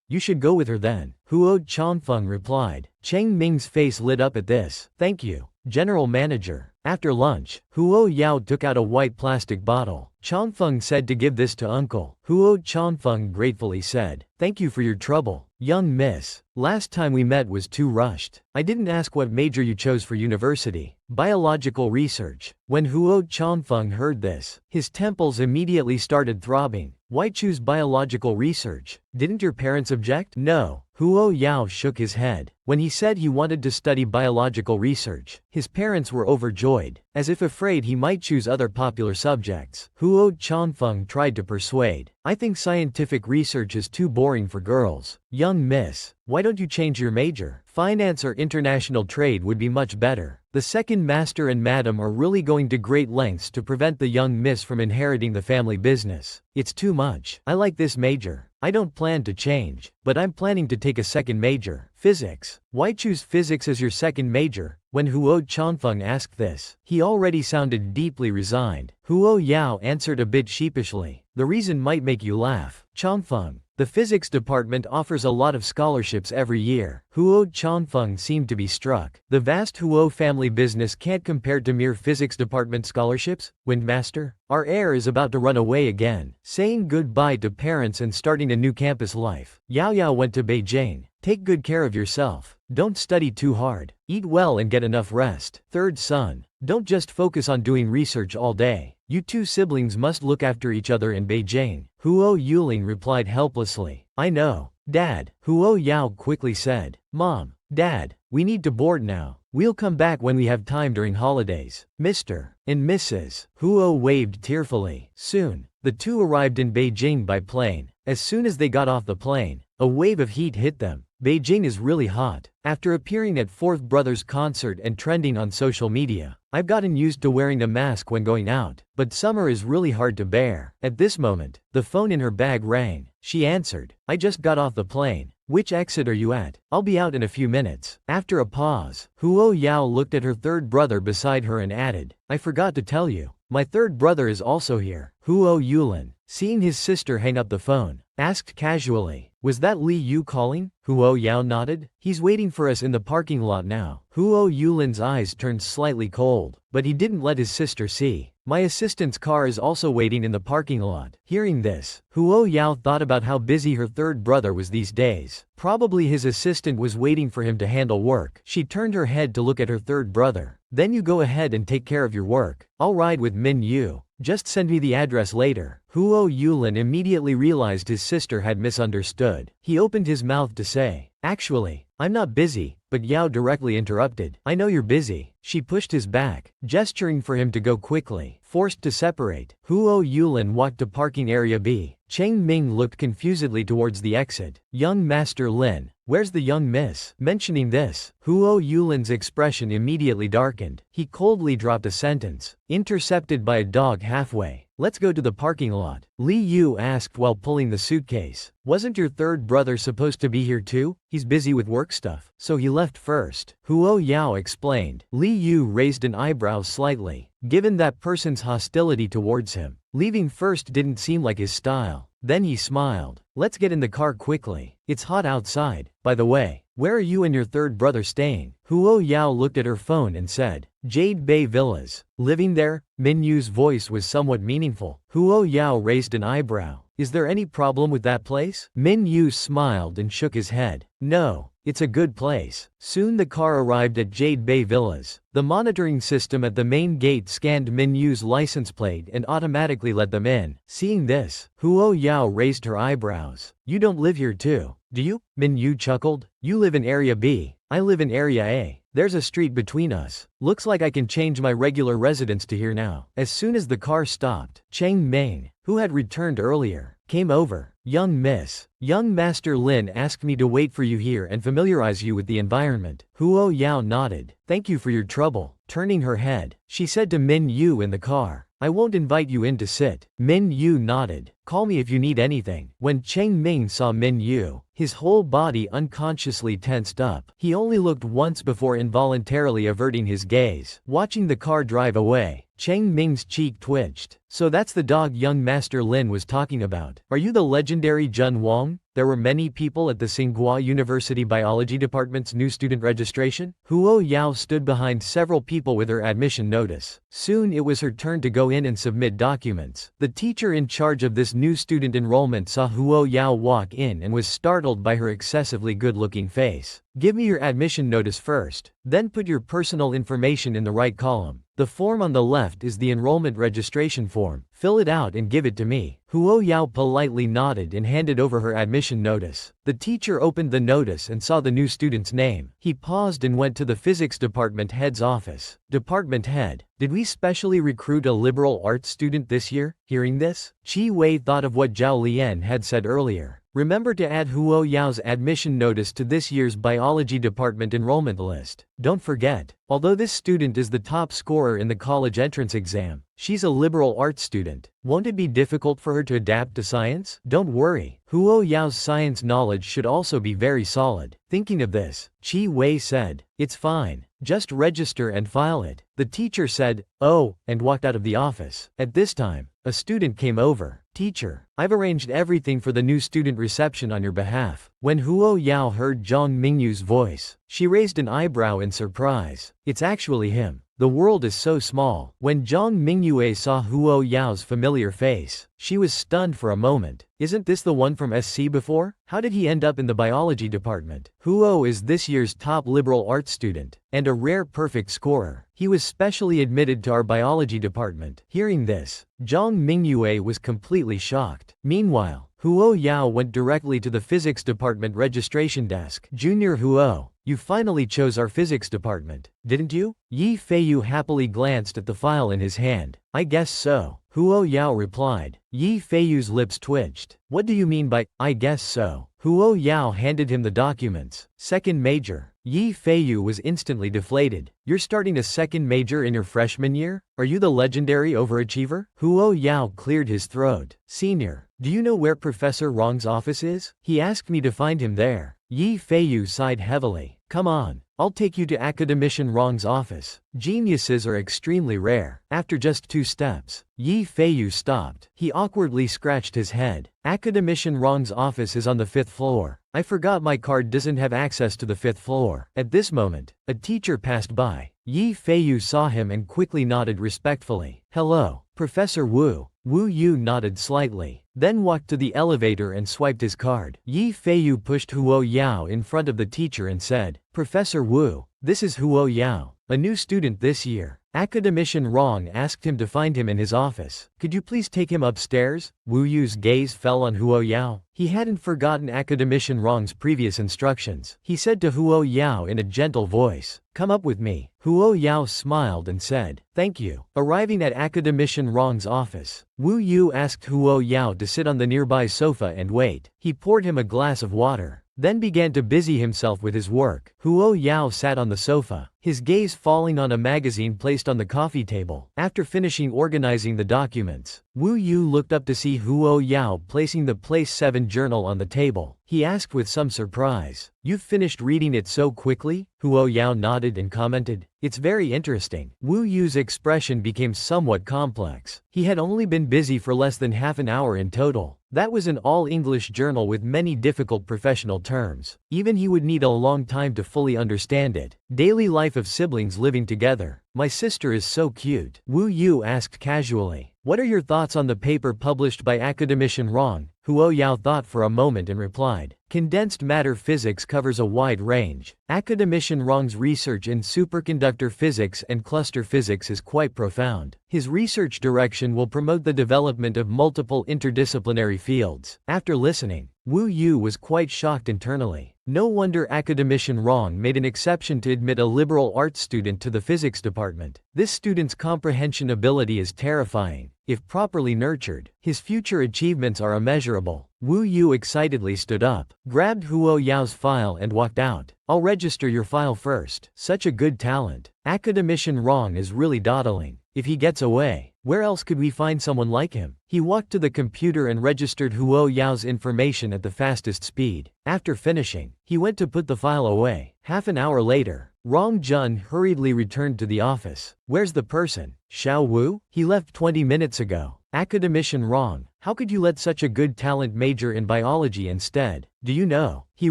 You should go with her then. Huo Changfeng replied. Cheng Ming's face lit up at this. Thank you, General Manager. After lunch, Huo Yao took out a white plastic bottle. Changfeng said to give this to uncle. Huo Changfeng gratefully said, thank you for your trouble, young miss. Last time we met was too rushed. I didn't ask what major you chose for university. Biological research. When Huo Changfeng heard this, his temples immediately started throbbing. Why choose biological research? Didn't your parents object? No. Huo Yao shook his head. When he said he wanted to study biological research, his parents were overjoyed, as if afraid he might choose other popular subjects. Huo Changfeng tried to persuade. I think scientific research is too boring for girls. Young miss, why don't you change your major? Finance or international trade would be much better. The second master and madam are really going to great lengths to prevent the young miss from inheriting the family business. It's too much. I like this major. I don't plan to change, but I'm planning to take a second major. Physics. Why choose physics as your second major? When Huo Changfeng asked this, he already sounded deeply resigned. Huo Yao answered a bit sheepishly. The reason might make you laugh. Changfeng. The physics department offers a lot of scholarships every year. Huo Changfeng seemed to be struck. The vast Huo family business can't compare to mere physics department scholarships. Windmaster, our heir is about to run away again, saying goodbye to parents and starting a new campus life. Yao Yao went to Beijing. Take good care of yourself. Don't study too hard. Eat well and get enough rest. Third son, don't just focus on doing research all day. You two siblings must look after each other in Beijing. Huo Yuling replied helplessly. I know, Dad. Huo Yao quickly said. Mom, Dad, we need to board now. We'll come back when we have time during holidays. Mr. and Mrs. Huo waved tearfully. Soon, the two arrived in Beijing by plane. As soon as they got off the plane, a wave of heat hit them. Beijing is really hot. After appearing at Fourth Brothers concert and trending on social media, I've gotten used to wearing a mask when going out, but summer is really hard to bear. At this moment, the phone in her bag rang. She answered, I just got off the plane. Which exit are you at? I'll be out in a few minutes. After a pause, Huo Yao looked at her third brother beside her and added, I forgot to tell you, my third brother is also here. Huo Yulin, seeing his sister hang up the phone, asked casually, was that Li Yu calling? Huo Yao nodded. He's waiting for us in the parking lot now. Huo Yulin's eyes turned slightly cold, but he didn't let his sister see. My assistant's car is also waiting in the parking lot. Hearing this, Huo Yao thought about how busy her third brother was these days. Probably his assistant was waiting for him to handle work. She turned her head to look at her third brother. Then you go ahead and take care of your work. I'll ride with Minyu. Just send me the address later. Huo Yulin immediately realized his sister had misunderstood. He opened his mouth to say, actually, I'm not busy, but Yao directly interrupted. I know you're busy. She pushed his back, gesturing for him to go quickly. Forced to separate, Huo Yulin walked to parking area B. Cheng Ming looked confusedly towards the exit. Young Master Lin, where's the young miss? Mentioning this, Huo Yulin's expression immediately darkened. He coldly dropped a sentence, intercepted by a dog halfway. Let's go to the parking lot. Li Yu asked while pulling the suitcase. Wasn't your third brother supposed to be here too? He's busy with work stuff, so he left first. Huo Yao explained. Li Yu raised an eyebrow slightly. Given that person's hostility towards him, leaving first didn't seem like his style. Then he smiled. Let's get in the car quickly. It's hot outside. By the way, where are you and your third brother staying? Huo Yao looked at her phone and said, Jade Bay Villas. Living there? Minyu's voice was somewhat meaningful. Huo Yao raised an eyebrow. Is there any problem with that place? Minyu smiled and shook his head. No, it's a good place. Soon the car arrived at Jade Bay Villas. The monitoring system at the main gate scanned Minyu's license plate and automatically let them in. Seeing this, Huo Yao raised her eyebrows. You don't live here too, do you? Minyu chuckled. You live in Area B. I live in Area A. There's a street between us. Looks like I can change my regular residence to here now. As soon as the car stopped, Cheng Ming, who had returned earlier, came over. Young Miss, young Master Lin asked me to wait for you here and familiarize you with the environment. Huo Yao nodded. Thank you for your trouble. Turning her head, she said to Min Yu in the car, I won't invite you in to sit. Min Yu nodded. Call me if you need anything. When Cheng Ming saw Min Yu, his whole body unconsciously tensed up. He only looked once before involuntarily averting his gaze. Watching the car drive away, Cheng Ming's cheek twitched. So that's the dog young Master Lin was talking about. Are you the legendary Jun Wang? There were many people at the Tsinghua University Biology Department's new student registration. Huo Yao stood behind several people with her admission notice. Soon it was her turn to go in and submit documents. The teacher in charge of this new student enrollment saw Huo Yao walk in and was startled by her excessively good-looking face. Give me your admission notice first, then put your personal information in the right column. The form on the left is the enrollment registration form. Fill it out and give it to me. Huo Yao politely nodded and handed over her admission notice. The teacher opened the notice and saw the new student's name. He paused and went to the physics department head's office. Department head, did we specially recruit a liberal arts student this year? Hearing this, Qi Wei thought of what Zhao Lian had said earlier. Remember to add Huo Yao's admission notice to this year's biology department enrollment list. Don't forget, although this student is the top scorer in the college entrance exam, she's a liberal arts student. Won't it be difficult for her to adapt to science? Don't worry, Huo Yao's science knowledge should also be very solid. Thinking of this, Qi Wei said, it's fine, just register and file it. The teacher said, oh, and walked out of the office. At this time, a student came over. Teacher, I've arranged everything for the new student reception on your behalf. When Huo Yao heard Zhang Mingyu's voice, she raised an eyebrow in surprise. It's actually him. The world is so small. When Zhang Mingyue saw Huo Yao's familiar face, she was stunned for a moment. Isn't this the one from SC before? How did he end up in the biology department? Huo is this year's top liberal arts student, and a rare perfect scorer. He was specially admitted to our biology department. Hearing this, Zhang Mingyue was completely shocked. Meanwhile, Huo Yao went directly to the physics department registration desk. Junior Huo, You finally chose our physics department, didn't you? Yi Feiyu happily glanced at the file in his hand. I guess so, Huo Yao replied. Yi Feiyu's lips twitched. What do you mean by, I guess so? Huo Yao handed him the documents. Second major. Yi Feiyu was instantly deflated. You're starting a second major in your freshman year? Are you the legendary overachiever? Huo Yao cleared his throat. Senior, do you know where Professor Rong's office is? He asked me to find him there. Yi Feiyu sighed heavily. Come on, I'll take you to Academician Rong's office. Geniuses are extremely rare. After just 2 steps, Yi Feiyu stopped. He awkwardly scratched his head. Academician Rong's office is on the 5th floor. I forgot my card doesn't have access to the 5th floor. At this moment, a teacher passed by. Yi Feiyu saw him and quickly nodded respectfully. Hello, Professor Wu. Wu Yu nodded slightly, then walked to the elevator and swiped his card. Yi Feiyu pushed Huo Yao in front of the teacher and said, Professor Wu, this is Huo Yao, a new student this year. Academician Rong asked him to find him in his office. Could you please take him upstairs? Wu Yu's gaze fell on Huo Yao. He hadn't forgotten Academician Rong's previous instructions. He said to Huo Yao in a gentle voice, come up with me. Huo Yao smiled and said, thank you. Arriving at Academician Rong's office, Wu Yu asked Huo Yao to sit on the nearby sofa and wait. He poured him a glass of water, then began to busy himself with his work. Huo Yao sat on the sofa, his gaze falling on a magazine placed on the coffee table. After finishing organizing the documents, Wu Yu looked up to see Huo Yao placing the Place 7 journal on the table. He asked with some surprise, you've finished reading it so quickly? Huo Yao nodded and commented, it's very interesting. Wu Yu's expression became somewhat complex. He had only been busy for less than half an hour in total. That was an all-English journal with many difficult professional terms. Even he would need a long time to fully understand it. Daily life of siblings living together. My sister is so cute. Wu Yu asked casually. What are your thoughts on the paper published by Academician Rong? Huo Yao thought for a moment and replied, condensed matter physics covers a wide range. Academician Rong's research in superconductor physics and cluster physics is quite profound. His research direction will promote the development of multiple interdisciplinary fields. After listening, Wu Yu was quite shocked internally. No wonder Academician Rong made an exception to admit a liberal arts student to the physics department. This student's comprehension ability is terrifying. If properly nurtured, his future achievements are immeasurable. Wu Yu excitedly stood up, grabbed Huo Yao's file and walked out. I'll register your file first. Such a good talent. Academician Rong is really dawdling. If he gets away, where else could we find someone like him? He walked to the computer and registered Huo Yao's information at the fastest speed. After finishing, he went to put the file away. Half an hour later, Rong Jun hurriedly returned to the office. Where's the person? Xiao Wu? He left 20 minutes ago. Academician Rong, how could you let such a good talent major in biology instead? Do you know? He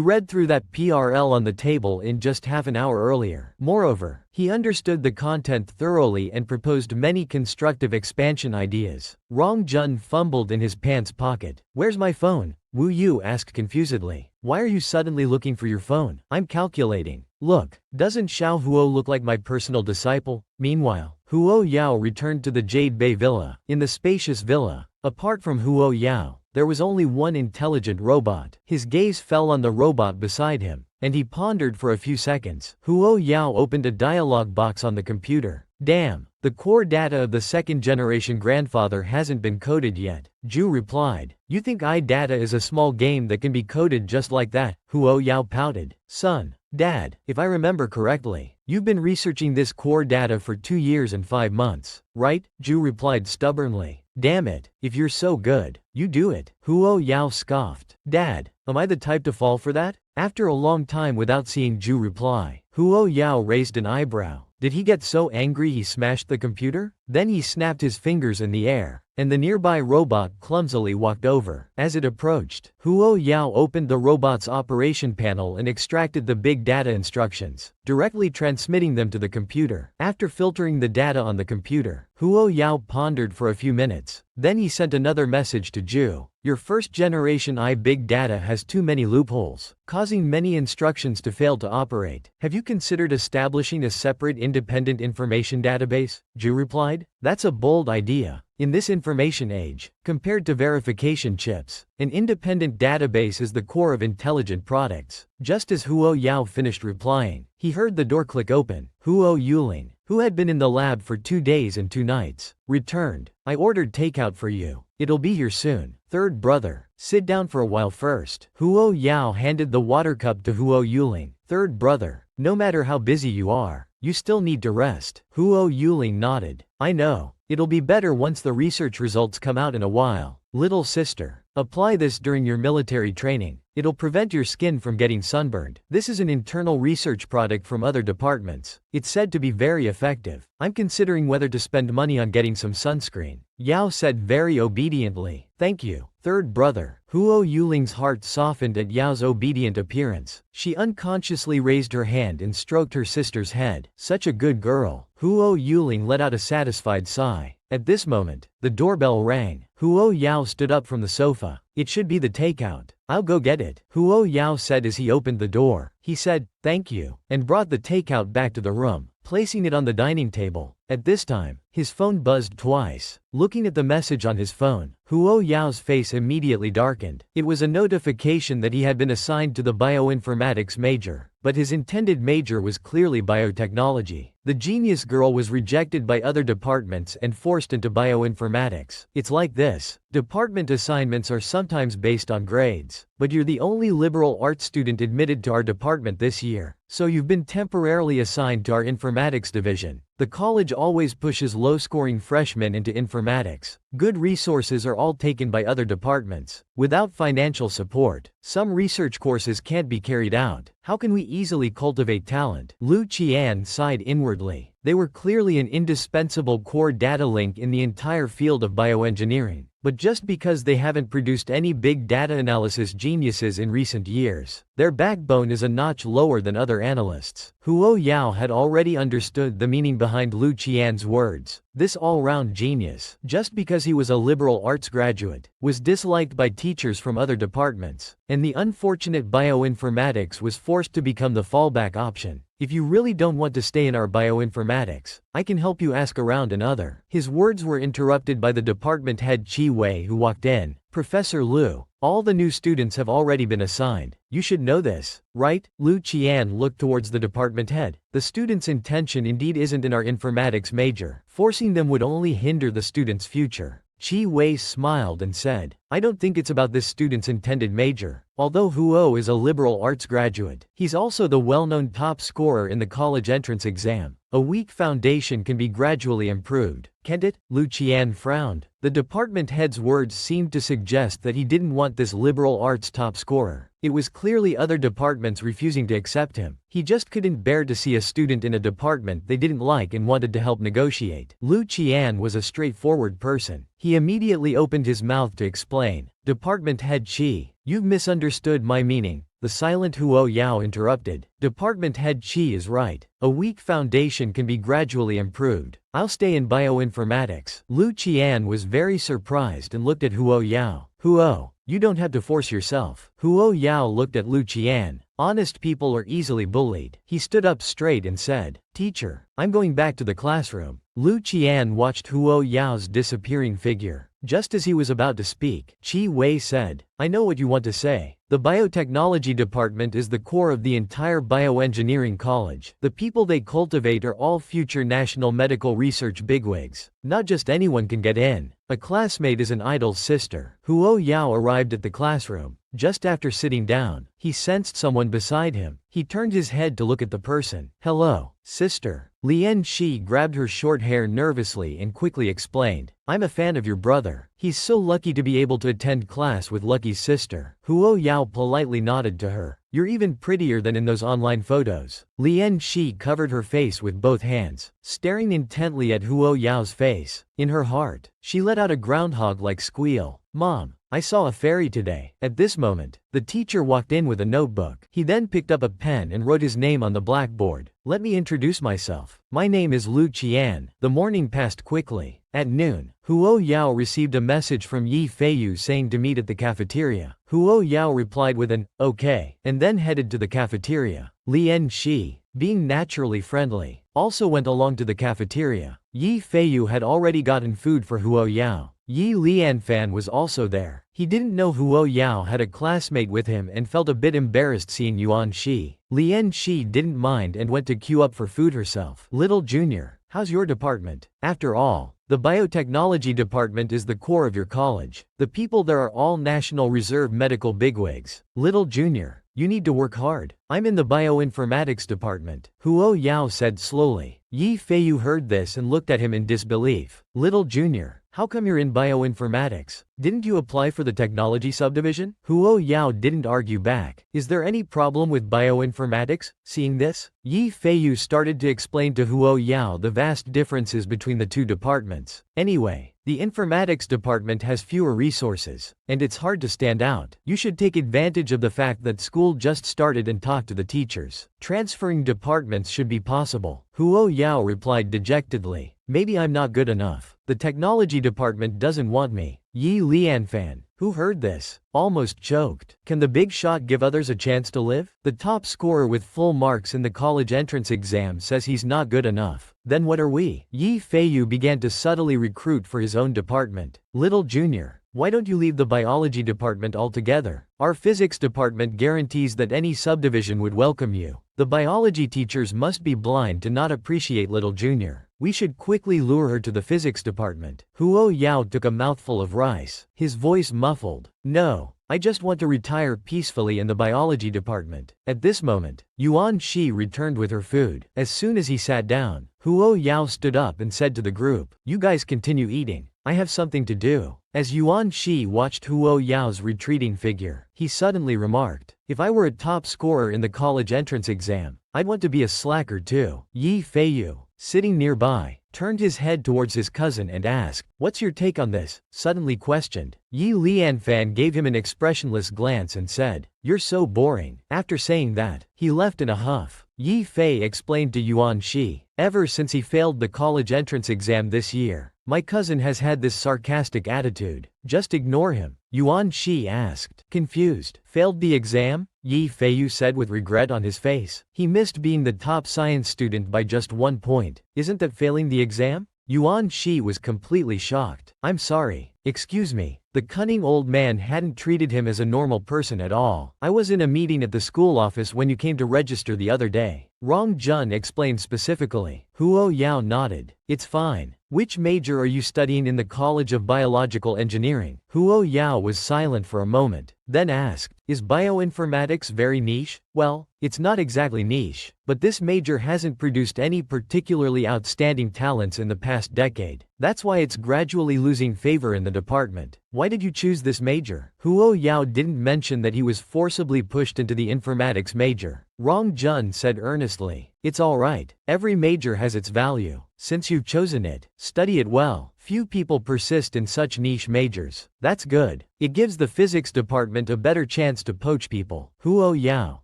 read through that PRL on the table in just half an hour earlier. Moreover, he understood the content thoroughly and proposed many constructive expansion ideas. Rong Jun fumbled in his pants pocket. Where's my phone? Wu Yu asked confusedly. Why are you suddenly looking for your phone? I'm calculating. Look, doesn't Xiao Huo look like my personal disciple? Meanwhile, Huo Yao returned to the Jade Bay Villa. In the spacious villa, apart from Huo Yao, there was only one intelligent robot. His gaze fell on the robot beside him, and he pondered for a few seconds. Huo Yao opened a dialog box on the computer. Damn, the core data of the second-generation grandfather hasn't been coded yet. Zhu replied. You think iData is a small game that can be coded just like that? Huo Yao pouted. Son, Dad, if I remember correctly, you've been researching this core data for 2 years and 5 months, right? Zhu replied stubbornly. Damn it, if you're so good, you do it. Huo Yao scoffed. Dad, am I the type to fall for that? After a long time without seeing Zhu reply, Huo Yao raised an eyebrow. Did he get so angry he smashed the computer? Then he snapped his fingers in the air, and the nearby robot clumsily walked over. As it approached, Huo Yao opened the robot's operation panel and extracted the big data instructions, directly transmitting them to the computer. After filtering the data on the computer, Huo Yao pondered for a few minutes. Then he sent another message to Zhu. Your first-generation big data has too many loopholes, causing many instructions to fail to operate. Have you considered establishing a separate independent information database? Zhu replied. That's a bold idea. In this information age, compared to verification chips, an independent database is the core of intelligent products. Just as Huo Yao finished replying, he heard the door click open. Huo Yuling, who had been in the lab for 2 days and 2 nights, returned. I ordered takeout for you. It'll be here soon. Third brother, sit down for a while first. Huo Yao handed the water cup to Huo Yuling. Third brother, no matter how busy you are, you still need to rest. Huo Yuling nodded. I know. It'll be better once the research results come out in a while. Little sister, apply this during your military training. It'll prevent your skin from getting sunburned. This is an internal research product from other departments. It's said to be very effective. I'm considering whether to spend money on getting some sunscreen. Yao said very obediently. Thank you. Third brother, Huo Yuling's heart softened at Yao's obedient appearance. She unconsciously raised her hand and stroked her sister's head. Such a good girl. Huo Yuling let out a satisfied sigh. At this moment, the doorbell rang. Huo Yao stood up from the sofa. It should be the takeout. I'll go get it, Huo Yao said as he opened the door. He said, thank you, and brought the takeout back to the room, placing it on the dining table. At this time, his phone buzzed twice. Looking at the message on his phone, Huo Yao's face immediately darkened. It was a notification that he had been assigned to the bioinformatics major, but his intended major was clearly biotechnology. The genius girl was rejected by other departments and forced into bioinformatics. It's like this. Department assignments are sometimes based on grades, but you're the only liberal arts student admitted to our department this year, so you've been temporarily assigned to our informatics division. The college always pushes low-scoring freshmen into informatics. Good resources are all taken by other departments. Without financial support, some research courses can't be carried out. How can we easily cultivate talent? Lu Qian sighed inwardly. They were clearly an indispensable core data link in the entire field of bioengineering. But just because they haven't produced any big data analysis geniuses in recent years, their backbone is a notch lower than other analysts. Huo Yao had already understood the meaning behind Lu Qian's words. This all-round genius, just because he was a liberal arts graduate, was disliked by teachers from other departments, and the unfortunate bioinformatics was forced to become the fallback option. If you really don't want to stay in our bioinformatics, I can help you ask around and other. His words were interrupted by the department head Chi Wei, who walked in. Professor Lu, all the new students have already been assigned. You should know this, right? Lu Qian looked towards the department head. The students' intention indeed isn't in our informatics major. Forcing them would only hinder the students' future. Chi Wei smiled and said, I don't think it's about this student's intended major. Although Huo is a liberal arts graduate, he's also the well-known top scorer in the college entrance exam. A weak foundation can be gradually improved, can't it? Lu Qian frowned. The department head's words seemed to suggest that he didn't want this liberal arts top scorer. It was clearly other departments refusing to accept him. He just couldn't bear to see a student in a department they didn't like and wanted to help negotiate. Lu Qian was a straightforward person. He immediately opened his mouth to explain. Department head Chi, you've misunderstood my meaning. The silent Huo Yao interrupted. Department head Chi is right. A weak foundation can be gradually improved. I'll stay in bioinformatics. Lu Qian was very surprised and looked at Huo Yao. Huo, you don't have to force yourself. Huo Yao looked at Lu Qian. Honest people are easily bullied. He stood up straight and said, Teacher, I'm going back to the classroom. Lu Qian watched Huo Yao's disappearing figure. Just as he was about to speak, Chi Wei said, I know what you want to say. The biotechnology department is the core of the entire bioengineering college. The people they cultivate are all future national medical research bigwigs. Not just anyone can get in. A classmate is an idol's sister. Huo Yao arrived at the classroom. Just after sitting down, he sensed someone beside him. He turned his head to look at the person. Hello, sister. Lian Shi grabbed her short hair nervously and quickly explained, I'm a fan of your brother. He's so lucky to be able to attend class with Lucky's sister. Huo Yao politely nodded to her. You're even prettier than in those online photos. Lian Shi covered her face with both hands, staring intently at Huo Yao's face. In her heart, she let out a groundhog-like squeal. Mom, I saw a fairy today. At this moment, the teacher walked in with a notebook. He then picked up a pen and wrote his name on the blackboard. Let me introduce myself. My name is Lu Qian. The morning passed quickly. At noon, Huo Yao received a message from Yi Feiyu saying to meet at the cafeteria. Huo Yao replied with an, okay, and then headed to the cafeteria. Lian Shi, being naturally friendly, also went along to the cafeteria. Yi Feiyu had already gotten food for Huo Yao. Yi Lianfan was also there. He didn't know Huo Yao had a classmate with him and felt a bit embarrassed seeing Yuan Shi. Lian Shi didn't mind and went to queue up for food herself. Little Junior, how's your department? After all, the biotechnology department is the core of your college. The people there are all National Reserve medical bigwigs. Little Junior, you need to work hard. I'm in the bioinformatics department, Huo Yao said slowly. Yi Feiyu heard this and looked at him in disbelief. Little Junior, how come you're in bioinformatics? Didn't you apply for the technology subdivision? Huo Yao didn't argue back. Is there any problem with bioinformatics? Seeing this, Yi Feiyu started to explain to Huo Yao the vast differences between the two departments. Anyway, the informatics department has fewer resources, and it's hard to stand out. You should take advantage of the fact that school just started and talk to the teachers. Transferring departments should be possible. Huo Yao replied dejectedly. Maybe I'm not good enough. The technology department doesn't want me. Yi Lianfan, who heard this, almost choked. Can the big shot give others a chance to live? The top scorer with full marks in the college entrance exam says he's not good enough. Then what are we? Yi Feiyu began to subtly recruit for his own department. Little Junior, why don't you leave the biology department altogether? Our physics department guarantees that any subdivision would welcome you. The biology teachers must be blind to not appreciate Little Junior. We should quickly lure her to the physics department. Huo Yao took a mouthful of rice, his voice muffled. No, I just want to retire peacefully in the biology department. At this moment, Yuan Shi returned with her food. As soon as he sat down, Huo Yao stood up and said to the group, "You guys continue eating. I have something to do." As Yuan Shi watched Huo Yao's retreating figure, he suddenly remarked, "If I were a top scorer in the college entrance exam, I'd want to be a slacker too." Yi Feiyu, sitting nearby, turned his head towards his cousin and asked, "What's your take on this?" Suddenly questioned. Yi Lianfan gave him an expressionless glance and said, "You're so boring." After saying that, he left in a huff. Yi Fei explained to Yuan Shi, "Ever since he failed the college entrance exam this year, my cousin has had this sarcastic attitude. Just ignore him." Yuan Shi asked, confused. "Failed the exam?" Yi Feiyu said with regret on his face. He missed being the top science student by just 1 point. Isn't that failing the exam? Yuan Shi was completely shocked. "I'm sorry. Excuse me." The cunning old man hadn't treated him as a normal person at all. "I was in a meeting at the school office when you came to register the other day." Rong Jun explained specifically. Huo Yao nodded. "It's fine. Which major are you studying in the College of Biological Engineering?" Huo Yao was silent for a moment, then asked, "Is bioinformatics very niche?" "Well, it's not exactly niche, but this major hasn't produced any particularly outstanding talents in the past decade. That's why it's gradually losing favor in the department." "Why did you choose this major?" Huo Yao didn't mention that he was forcibly pushed into the informatics major. Rong Jun said earnestly, "It's alright. Every major has its value. Since you've chosen it, study it well. Few people persist in such niche majors. That's good. It gives the physics department a better chance to poach people." Huo Yao,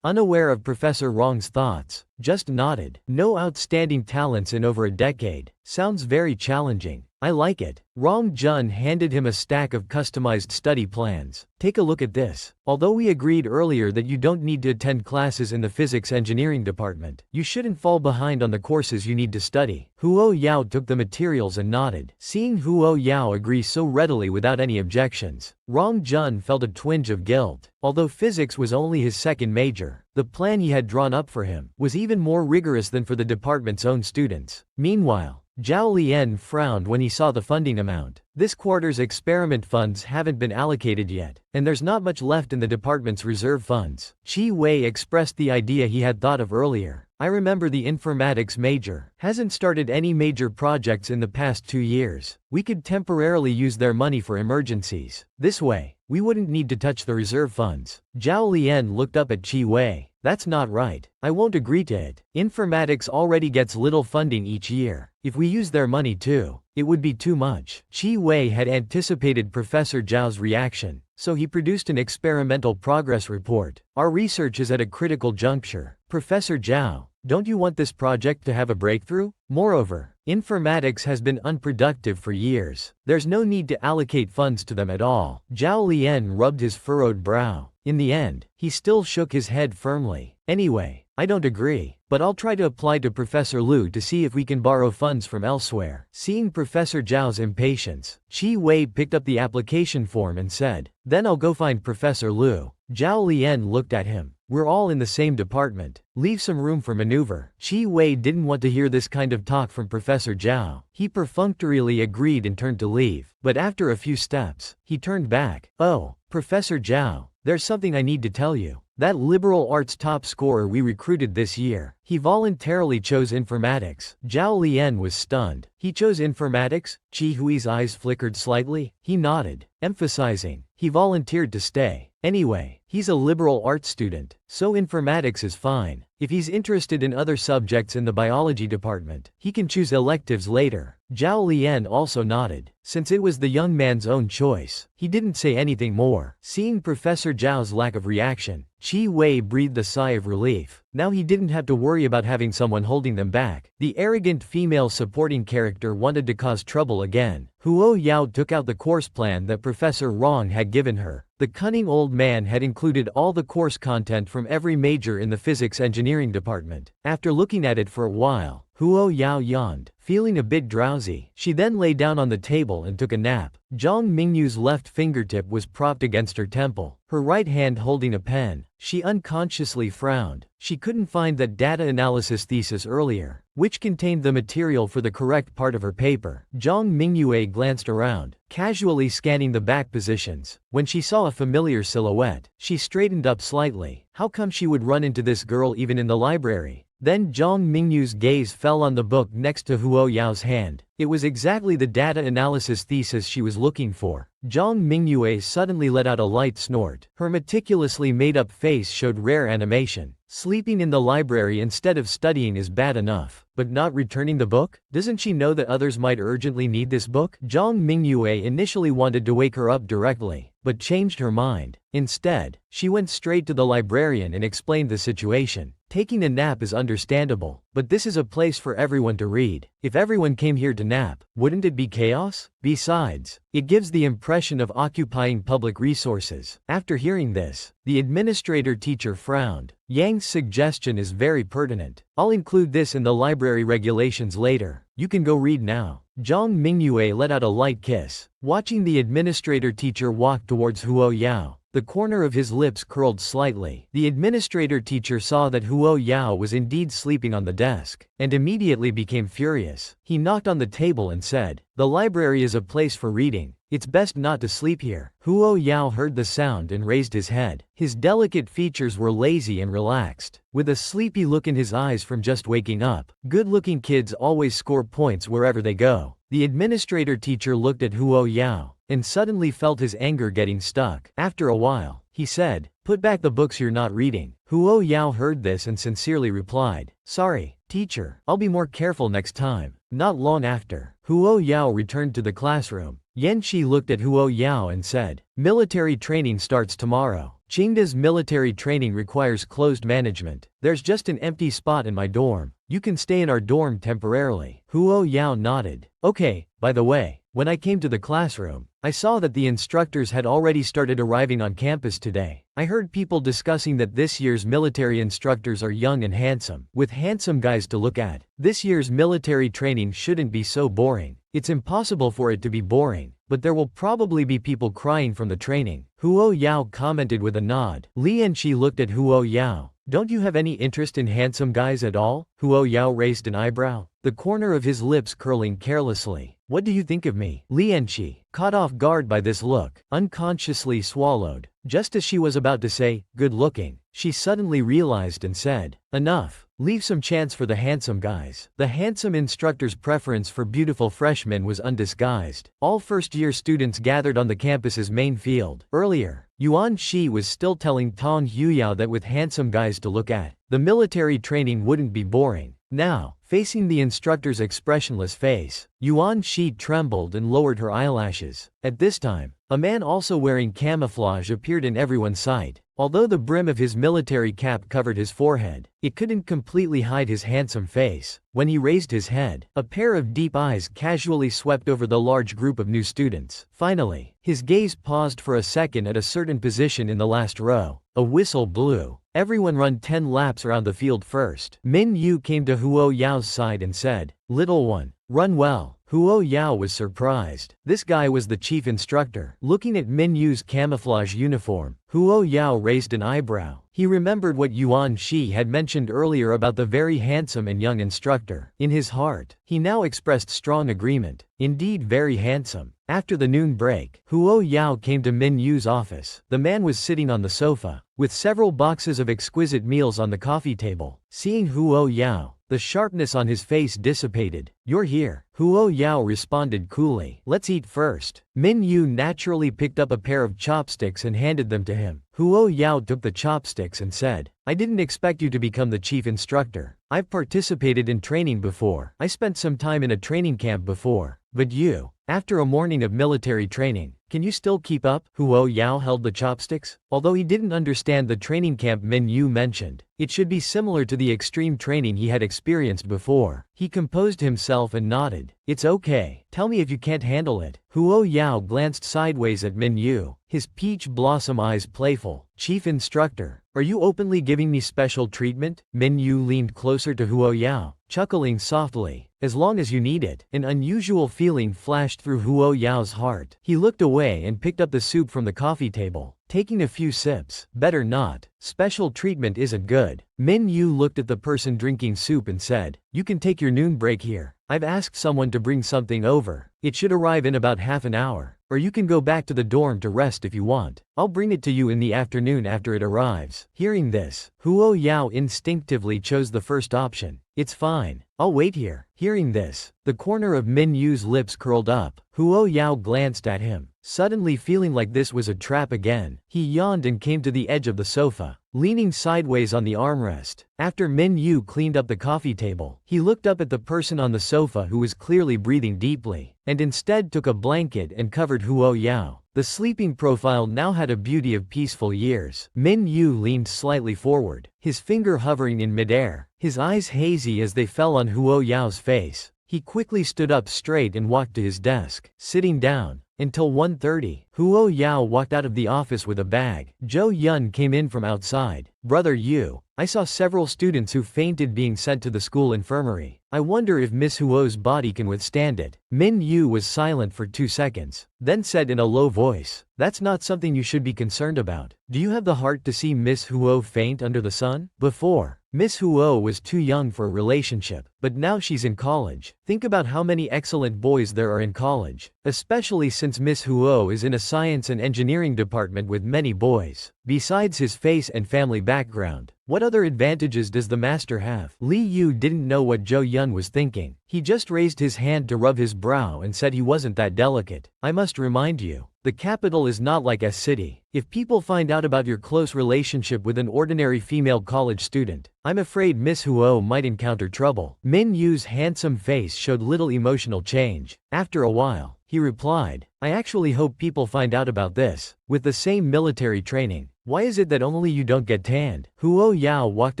unaware of Professor Rong's thoughts, just nodded. "No outstanding talents in over a decade. Sounds very challenging. I like it." Rong Jun handed him a stack of customized study plans. "Take a look at this. Although we agreed earlier that you don't need to attend classes in the physics engineering department, you shouldn't fall behind on the courses you need to study." Huo Yao took the materials and nodded. Seeing Huo Yao agree so readily without any objections, Rong Jun felt a twinge of guilt. Although physics was only his second major, the plan he had drawn up for him was even more rigorous than for the department's own students. Meanwhile, Zhao Lian frowned when he saw the funding amount. This quarter's experiment funds haven't been allocated yet, and there's not much left in the department's reserve funds. Qi Wei expressed the idea he had thought of earlier. "I remember the informatics major hasn't started any major projects in the past 2 years. We could temporarily use their money for emergencies. This way, we wouldn't need to touch the reserve funds." Zhao Lian looked up at Qi Wei. "That's not right. I won't agree to it. Informatics already gets little funding each year. If we use their money too, it would be too much." Qi Wei had anticipated Professor Zhao's reaction, so he produced an experimental progress report. "Our research is at a critical juncture. Professor Zhao, don't you want this project to have a breakthrough? Moreover, informatics has been unproductive for years. There's no need to allocate funds to them at all." Zhao Lian rubbed his furrowed brow. In the end, he still shook his head firmly. "Anyway, I don't agree, but I'll try to apply to Professor Liu to see if we can borrow funds from elsewhere. Seeing Professor Zhao's impatience, Qi Wei picked up the application form and said, then I'll go find Professor Liu. Zhao Lian looked at him. We're all in the same department. Leave some room for maneuver. Qi Wei didn't want to hear this kind of talk from Professor Zhao. He perfunctorily agreed and turned to leave, but after a few steps, he turned back. Oh, Professor Zhao, there's something I need to tell you. That liberal arts top scorer we recruited this year, he voluntarily chose informatics. Zhao Lian was stunned. He chose informatics? Qi Hui's eyes flickered slightly. He nodded, emphasizing, he volunteered to stay. Anyway, he's a liberal arts student, so informatics is fine. If he's interested in other subjects in the biology department, he can choose electives later. Zhao Lian also nodded. Since it was the young man's own choice, he didn't say anything more. Seeing Professor Zhao's lack of reaction, Qi Wei breathed a sigh of relief. Now he didn't have to worry about having someone holding them back. The arrogant female supporting character wanted to cause trouble again. Huo Yao took out the course plan that Professor Rong had given her. The cunning old man had included all the course content from every major in the physics engineering department. After looking at it for a while, Huo Yao yawned, feeling a bit drowsy. She then lay down on the table and took a nap. Zhang Mingyu's left fingertip was propped against her temple, her right hand holding a pen. She unconsciously frowned. She couldn't find that data analysis thesis earlier, which contained the material for the correct part of her paper. Zhang Mingyue glanced around, casually scanning the back positions. When she saw a familiar silhouette, she straightened up slightly. How come she would run into this girl even in the library? Then Zhang Mingyu's gaze fell on the book next to Huo Yao's hand. It was exactly the data analysis thesis she was looking for. Zhang Mingyue suddenly let out a light snort. Her meticulously made-up face showed rare animation. Sleeping in the library instead of studying is bad enough, but not returning the book? Doesn't she know that others might urgently need this book? Zhang Mingyue initially wanted to wake her up directly, but changed her mind. Instead, she went straight to the librarian and explained the situation. Taking a nap is understandable, but this is a place for everyone to read. If everyone came here to nap, wouldn't it be chaos? Besides, it gives the impression of occupying public resources. After hearing this, the administrator teacher frowned. Yang's suggestion is very pertinent. I'll include this in the library regulations later. You can go read now. Zhang Mingyue let out a light kiss. Watching the administrator teacher walk towards Huo Yao, the corner of his lips curled slightly. The administrator teacher saw that Huo Yao was indeed sleeping on the desk, and immediately became furious. He knocked on the table and said, "The library is a place for reading. It's best not to sleep here." Huo Yao heard the sound and raised his head. His delicate features were lazy and relaxed, with a sleepy look in his eyes from just waking up. Good-looking kids always score points wherever they go. The administrator teacher looked at Huo Yao, and suddenly felt his anger getting stuck. After a while, he said, "Put back the books you're not reading." Huo Yao heard this and sincerely replied, "Sorry, teacher, I'll be more careful next time." Not long after, Huo Yao returned to the classroom. Yan Shi looked at Huo Yao and said, "Military training starts tomorrow. Qingda's military training requires closed management. There's just an empty spot in my dorm. You can stay in our dorm temporarily." Huo Yao nodded. "Okay, by the way, when I came to the classroom, I saw that the instructors had already started arriving on campus today. I heard people discussing that this year's military instructors are young and handsome, with handsome guys to look at. This year's military training shouldn't be so boring. It's impossible for it to be boring, but there will probably be people crying from the training." Huo Yao commented with a nod. Li Enqi looked at Huo Yao. "Don't you have any interest in handsome guys at all?" Huo Yao raised an eyebrow, the corner of his lips curling carelessly. "What do you think of me?" Li Enqi, caught off guard by this look, unconsciously swallowed. Just as she was about to say, "good looking," she suddenly realized and said, "Enough. Leave some chance for the handsome guys." The handsome instructor's preference for beautiful freshmen was undisguised. All first-year students gathered on the campus's main field. Earlier, Yuan Shi was still telling Tong Huyao that with handsome guys to look at, the military training wouldn't be boring. Now, facing the instructor's expressionless face, Yuan Shi trembled and lowered her eyelashes. At this time, a man also wearing camouflage appeared in everyone's sight. Although the brim of his military cap covered his forehead, it couldn't completely hide his handsome face. When he raised his head, a pair of deep eyes casually swept over the large group of new students. Finally, his gaze paused for a second at a certain position in the last row. A whistle blew. Everyone run 10 laps around the field first. Minyu came to Huo Yao's side and said, "Little one, run well." Huo Yao was surprised. This guy was the chief instructor. Looking at Minyu's camouflage uniform, Huo Yao raised an eyebrow. He remembered what Yuan Shi had mentioned earlier about the very handsome and young instructor. In his heart, he now expressed strong agreement. Indeed, very handsome. After the noon break, Huo Yao came to Minyu's office. The man was sitting on the sofa, with several boxes of exquisite meals on the coffee table. Seeing Huo Yao, the sharpness on his face dissipated. "You're here," Huo Yao responded coolly. "Let's eat first." Minyu naturally picked up a pair of chopsticks and handed them to him. Huo Yao took the chopsticks and said, "I didn't expect you to become the chief instructor. I've participated in training before. I spent some time in a training camp before. But you, after a morning of military training, can you still keep up?" Huo Yao held the chopsticks. Although he didn't understand the training camp Minyu mentioned, it should be similar to the extreme training he had experienced before. He composed himself and nodded. "It's okay. Tell me if you can't handle it." Huo Yao glanced sideways at Minyu, his peach blossom eyes playful. "Chief instructor, are you openly giving me special treatment?" Minyu leaned closer to Huo Yao, chuckling softly. "As long as you need it." An unusual feeling flashed through Huo Yao's heart. He looked away and picked up the soup from the coffee table, taking a few sips. "Better not. Special treatment isn't good." Minyu looked at the person drinking soup and said, "You can take your noon break here. I've asked someone to bring something over. It should arrive in about half an hour. Or you can go back to the dorm to rest if you want. I'll bring it to you in the afternoon after it arrives." Hearing this, Huo Yao instinctively chose the first option. "It's fine. I'll wait here." Hearing this, the corner of Minyu's lips curled up. Huo Yao glanced at him, suddenly feeling like this was a trap again. He yawned and came to the edge of the sofa, leaning sideways on the armrest. After Minyu cleaned up the coffee table, he looked up at the person on the sofa who was clearly breathing deeply, and instead took a blanket and covered Huo Yao. The sleeping profile now had a beauty of peaceful years. Minyu leaned slightly forward, his finger hovering in midair, his eyes hazy as they fell on Huo Yao's face. He quickly stood up straight and walked to his desk. Sitting down, until 1:30, Huo Yao walked out of the office with a bag. Zhou Yun came in from outside. "Brother Yu, I saw several students who fainted being sent to the school infirmary. I wonder if Miss Huo's body can withstand it." Minyu was silent for 2 seconds, then said in a low voice, "That's not something you should be concerned about. Do you have the heart to see Miss Huo faint under the sun?" Before, Miss Huo was too young for a relationship, but now she's in college. Think about how many excellent boys there are in college, especially since Miss Huo is in a science and engineering department with many boys. Besides his face and family background, what other advantages does the master have? Li Yu didn't know what Zhou Yun was thinking. He just raised his hand to rub his brow and said he wasn't that delicate. "I must remind you, the capital is not like a city. If people find out about your close relationship with an ordinary female college student, I'm afraid Miss Huo might encounter trouble." Min Yu's handsome face showed little emotional change. After a while, he replied, "I actually hope people find out about this. With the same military training, why is it that only you don't get tanned?" Huo Yao walked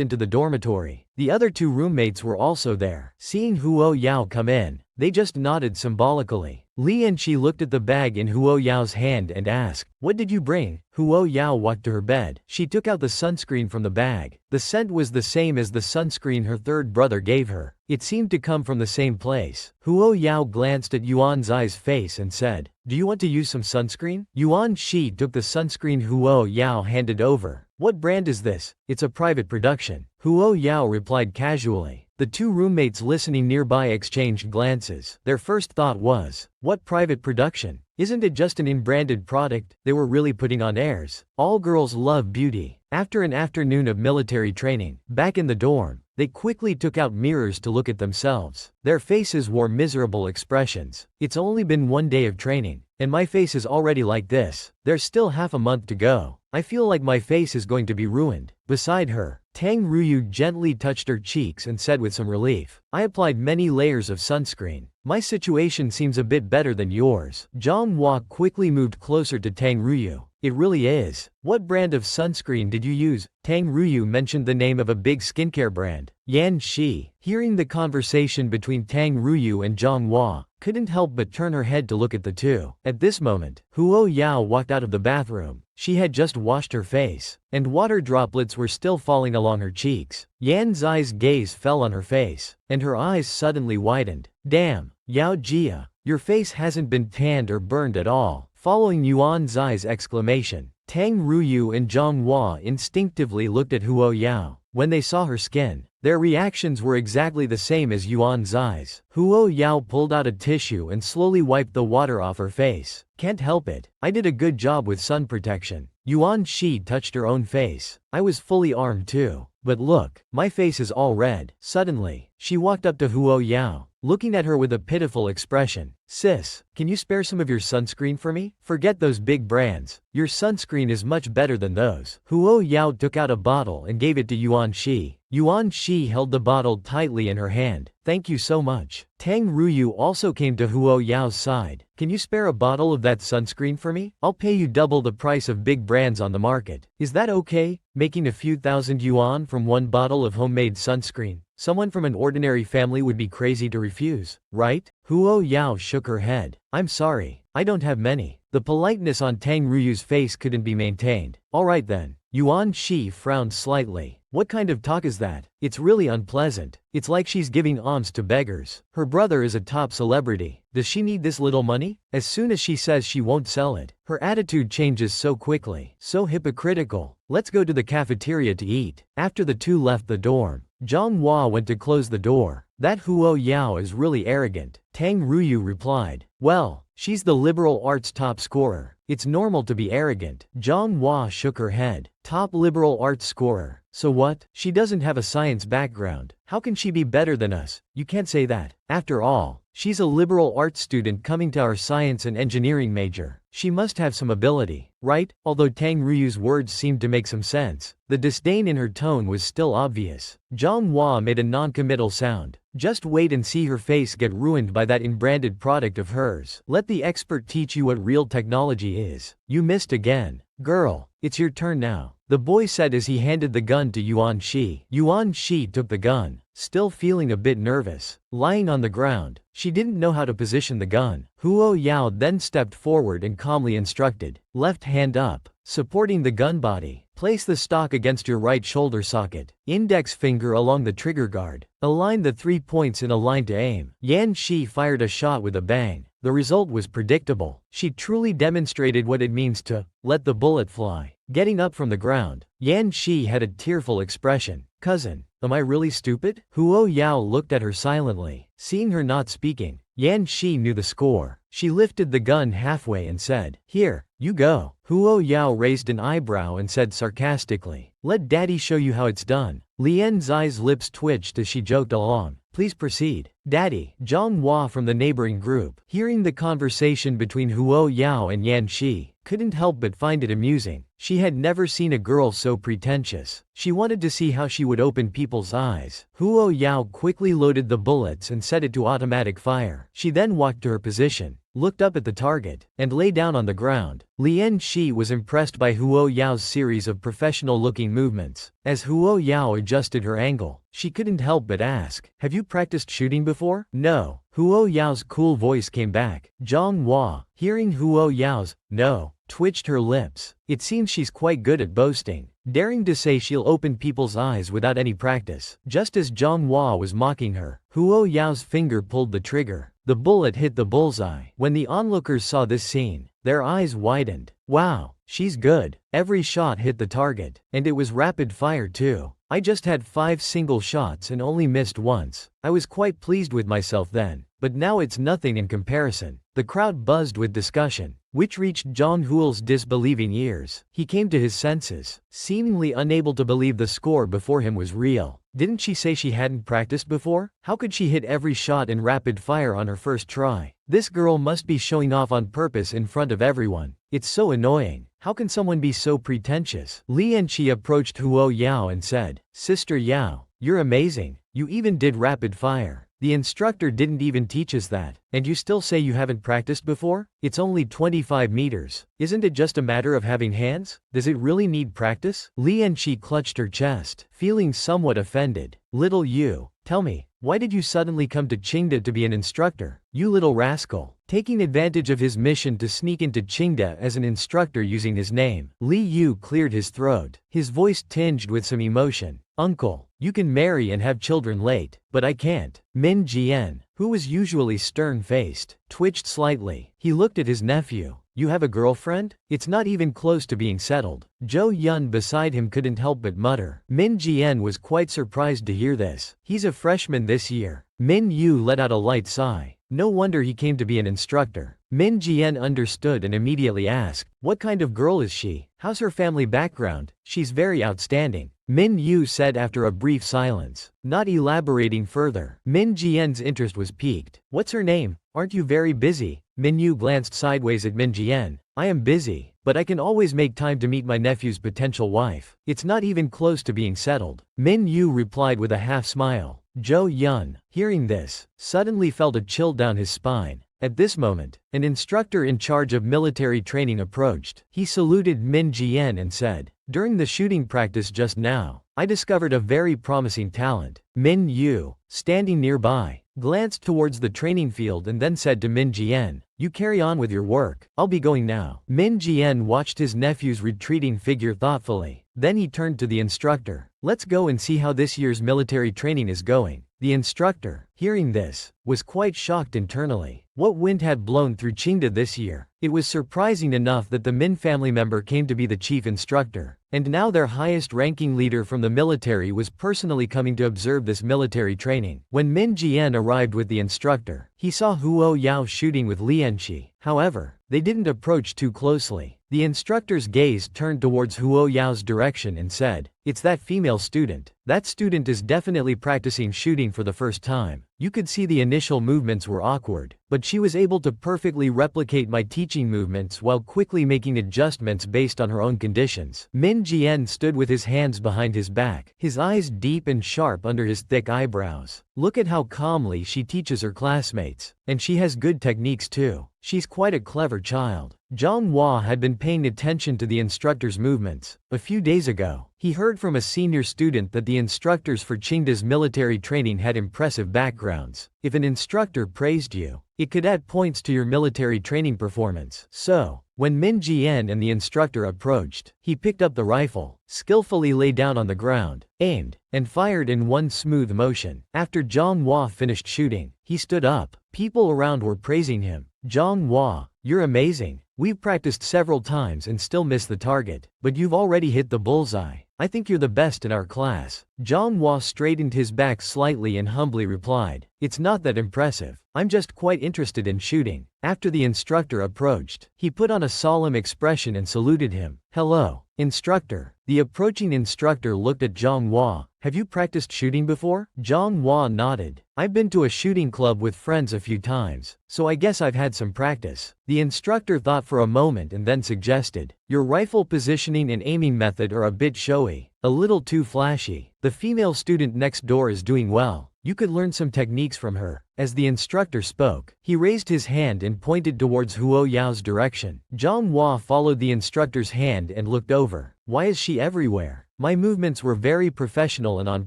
into the dormitory. The other 2 roommates were also there. Seeing Huo Yao come in, they just nodded symbolically. Li Enchi looked at the bag in Huo Yao's hand and asked, "What did you bring?" Huo Yao walked to her bed. She took out the sunscreen from the bag. The scent was the same as the sunscreen her third brother gave her. It seemed to come from the same place. Huo Yao glanced at Yuan Zai's face and said, "Do you want to use some sunscreen?" Yuan Shi took the sunscreen Huo Yao handed over. "What brand is this?" "It's a private production," Huo Yao replied casually. The 2 roommates listening nearby exchanged glances. Their first thought was, what private production? Isn't it just an in-branded product? They were really putting on airs. All girls love beauty. After an afternoon of military training, back in the dorm, they quickly took out mirrors to look at themselves. Their faces wore miserable expressions. "It's only been 1 day of training, and my face is already like this. There's still half a month to go. I feel like my face is going to be ruined." Beside her, Tang Ruyu gently touched her cheeks and said with some relief, "I applied many layers of sunscreen. My situation seems a bit better than yours." Zhang Hua quickly moved closer to Tang Ruyu. "It really is. What brand of sunscreen did you use?" Tang Ruyu mentioned the name of a big skincare brand, Yan Shi. Hearing the conversation between Tang Ruyu and Zhang Hua, couldn't help but turn her head to look at the two. At this moment, Huo Yao walked out of the bathroom. She had just washed her face, and water droplets were still falling along her cheeks. Yan Zai's gaze fell on her face, and her eyes suddenly widened. Damn, Yao Jia, your face hasn't been tanned or burned at all. Following Yuan Zai's exclamation, Tang Ruyu and Zhang Hua instinctively looked at Huo Yao. When they saw her skin, their reactions were exactly the same as Yuan Zai's. Huo Yao pulled out a tissue and slowly wiped the water off her face. Can't help it, I did a good job with sun protection. Yuan Shi touched her own face. I was fully armed too. But look, my face is all red. Suddenly, she walked up to Huo Yao, looking at her with a pitiful expression. Sis, can you spare some of your sunscreen for me? Forget those big brands. Your sunscreen is much better than those. Huo Yao took out a bottle and gave it to Yuan Shi. Yuan Shi held the bottle tightly in her hand. Thank you so much. Tang Ruyu also came to Huo Yao's side. Can you spare a bottle of that sunscreen for me? I'll pay you double the price of big brands on the market. Is that okay? Making a few thousand yuan from one bottle of homemade sunscreen. Someone from an ordinary family would be crazy to refuse, right? Huo Yao shook her head. I'm sorry, I don't have many. The politeness on Tang Ruyu's face couldn't be maintained. Alright then. Yuan Shi frowned slightly. What kind of talk is that? It's really unpleasant. It's like she's giving alms to beggars. Her brother is a top celebrity. Does she need this little money? As soon as she says she won't sell it, her attitude changes so quickly. So hypocritical. Let's go to the cafeteria to eat. After the two left the dorm, Zhang Hua went to close the door. That Huo Yao is really arrogant. Tang Ruyu replied. Well, she's the liberal arts top scorer. It's normal to be arrogant. Zhang Hua shook her head. Top liberal arts scorer. So what? She doesn't have a science background. How can she be better than us? You can't say that. After all, she's a liberal arts student coming to our science and engineering major. She must have some ability, right? Although Tang Ruyu's words seemed to make some sense, the disdain in her tone was still obvious. Zhang Hua made a non-committal sound. Just wait and see her face get ruined by that in-branded product of hers. Let the expert teach you what real technology is. You missed again. Girl, it's your turn now, the boy said as he handed the gun to Yuan Shi. Yuan Shi took the gun, still feeling a bit nervous. Lying on the ground, she didn't know how to position the gun. Huo Yao then stepped forward and calmly instructed. Left hand up, supporting the gun body. Place the stock against your right shoulder socket. Index finger along the trigger guard. Align the 3 points in a line to aim. Yan Shi fired a shot with a bang. The result was predictable. She truly demonstrated what it means to let the bullet fly. Getting up from the ground, Yan Shi had a tearful expression. Cousin, am I really stupid? Huo Yao looked at her silently. Seeing her not speaking, Yan Shi knew the score. She lifted the gun halfway and said, Here, you go. Huo Yao raised an eyebrow and said sarcastically, Let daddy show you how it's done. Lian Zai's lips twitched as she joked along. Please proceed. Daddy, Zhang Hua from the neighboring group, hearing the conversation between Huo Yao and Yan Shi, couldn't help but find it amusing. She had never seen a girl so pretentious. She wanted to see how she would open people's eyes. Huo Yao quickly loaded the bullets and set it to automatic fire. She then walked to her position, looked up at the target, and lay down on the ground. Lian Shi was impressed by Huo Yao's series of professional-looking movements. As Huo Yao adjusted her angle, she couldn't help but ask, Have you practiced shooting before? No. Huo Yao's cool voice came back. Zhang Hua, hearing Huo Yao's no, twitched her lips. It seems she's quite good at boasting, daring to say she'll open people's eyes without any practice. Just as Zhang Hua was mocking her, Huo Yao's finger pulled the trigger. The bullet hit the bullseye. When the onlookers saw this scene, their eyes widened. Wow, she's good. Every shot hit the target, and it was rapid fire too. I just had 5 single shots and only missed once. I was quite pleased with myself then, but now it's nothing in comparison. The crowd buzzed with discussion, which reached Zhang Huil's disbelieving ears. He came to his senses, seemingly unable to believe the score before him was real. Didn't she say she hadn't practiced before? How could she hit every shot in rapid fire on her first try? This girl must be showing off on purpose in front of everyone. It's so annoying. How can someone be so pretentious? Lian Qi approached Huo Yao and said, Sister Yao, you're amazing. You even did rapid fire. The instructor didn't even teach us that. And you still say you haven't practiced before? It's only 25 meters. Isn't it just a matter of having hands? Does it really need practice? Lian Qi clutched her chest, feeling somewhat offended. Little you, tell me, Why did you suddenly come to Qingda to be an instructor? You little rascal. Taking advantage of his mission to sneak into Qingda as an instructor using his name, Li Yu cleared his throat, his voice tinged with some emotion. Uncle, you can marry and have children late, but I can't. Min Jian, who was usually stern-faced, twitched slightly. He looked at his nephew. You have a girlfriend? It's not even close to being settled. Zhou Yun beside him couldn't help but mutter. Min Jian was quite surprised to hear this. He's a freshman this year. Minyu let out a light sigh. No wonder he came to be an instructor. Min Jian understood and immediately asked, what kind of girl is she? How's her family background? She's very outstanding. Min Yu said after a brief silence. Not elaborating further, Min Jian's interest was piqued. What's her name? Aren't you very busy? Min Yu glanced sideways at Min Jian. I am busy, but I can always make time to meet my nephew's potential wife. It's not even close to being settled. Min Yu replied with a half smile. Zhou Yun, hearing this, suddenly felt a chill down his spine. At this moment, an instructor in charge of military training approached. He saluted Min Jian and said, during the shooting practice just now, I discovered a very promising talent. Min Yu, standing nearby, glanced towards the training field and then said to Min Jian, you carry on with your work, I'll be going now. Min Jian watched his nephew's retreating figure thoughtfully. Then he turned to the instructor. Let's go and see how this year's military training is going. The instructor, hearing this, was quite shocked internally. What wind had blown through Qingda this year? It was surprising enough that the Min family member came to be the chief instructor, and now their highest-ranking leader from the military was personally coming to observe this military training. When Min Jian arrived with the instructor, he saw Huo Yao shooting with Lianqi. However, they didn't approach too closely. The instructor's gaze turned towards Huo Yao's direction and said, it's that female student. That student is definitely practicing shooting for the first time. You could see the initial movements were awkward, but she was able to perfectly replicate my teaching movements while quickly making adjustments based on her own conditions. Min Jian stood with his hands behind his back, his eyes deep and sharp under his thick eyebrows. Look at how calmly she teaches her classmates. And she has good techniques too. She's quite a clever child. Zhang Hua had been paying attention to the instructor's movements. A few days ago, he heard from a senior student that the instructors for Qingda's military training had impressive backgrounds. If an instructor praised you, it could add points to your military training performance. So, when Min Jian and the instructor approached, he picked up the rifle, skillfully lay down on the ground, aimed, and fired in one smooth motion. After Zhang Hua finished shooting, he stood up. People around were praising him. Zhang Hua, you're amazing. We've practiced several times and still missed the target, but you've already hit the bullseye. I think you're the best in our class. Zhang Hua straightened his back slightly and humbly replied, it's not that impressive. I'm just quite interested in shooting. After the instructor approached, he put on a solemn expression and saluted him. Hello, instructor. The approaching instructor looked at Zhang Hua. Have you practiced shooting before? Zhang Hua nodded. I've been to a shooting club with friends a few times, so I guess I've had some practice. The instructor thought for a moment and then suggested, your rifle positioning and aiming method are a bit showy, a little too flashy. The female student next door is doing well. You could learn some techniques from her. As the instructor spoke, he raised his hand and pointed towards Huo Yao's direction. Zhang Hua followed the instructor's hand and looked over. Why is she everywhere? My movements were very professional and on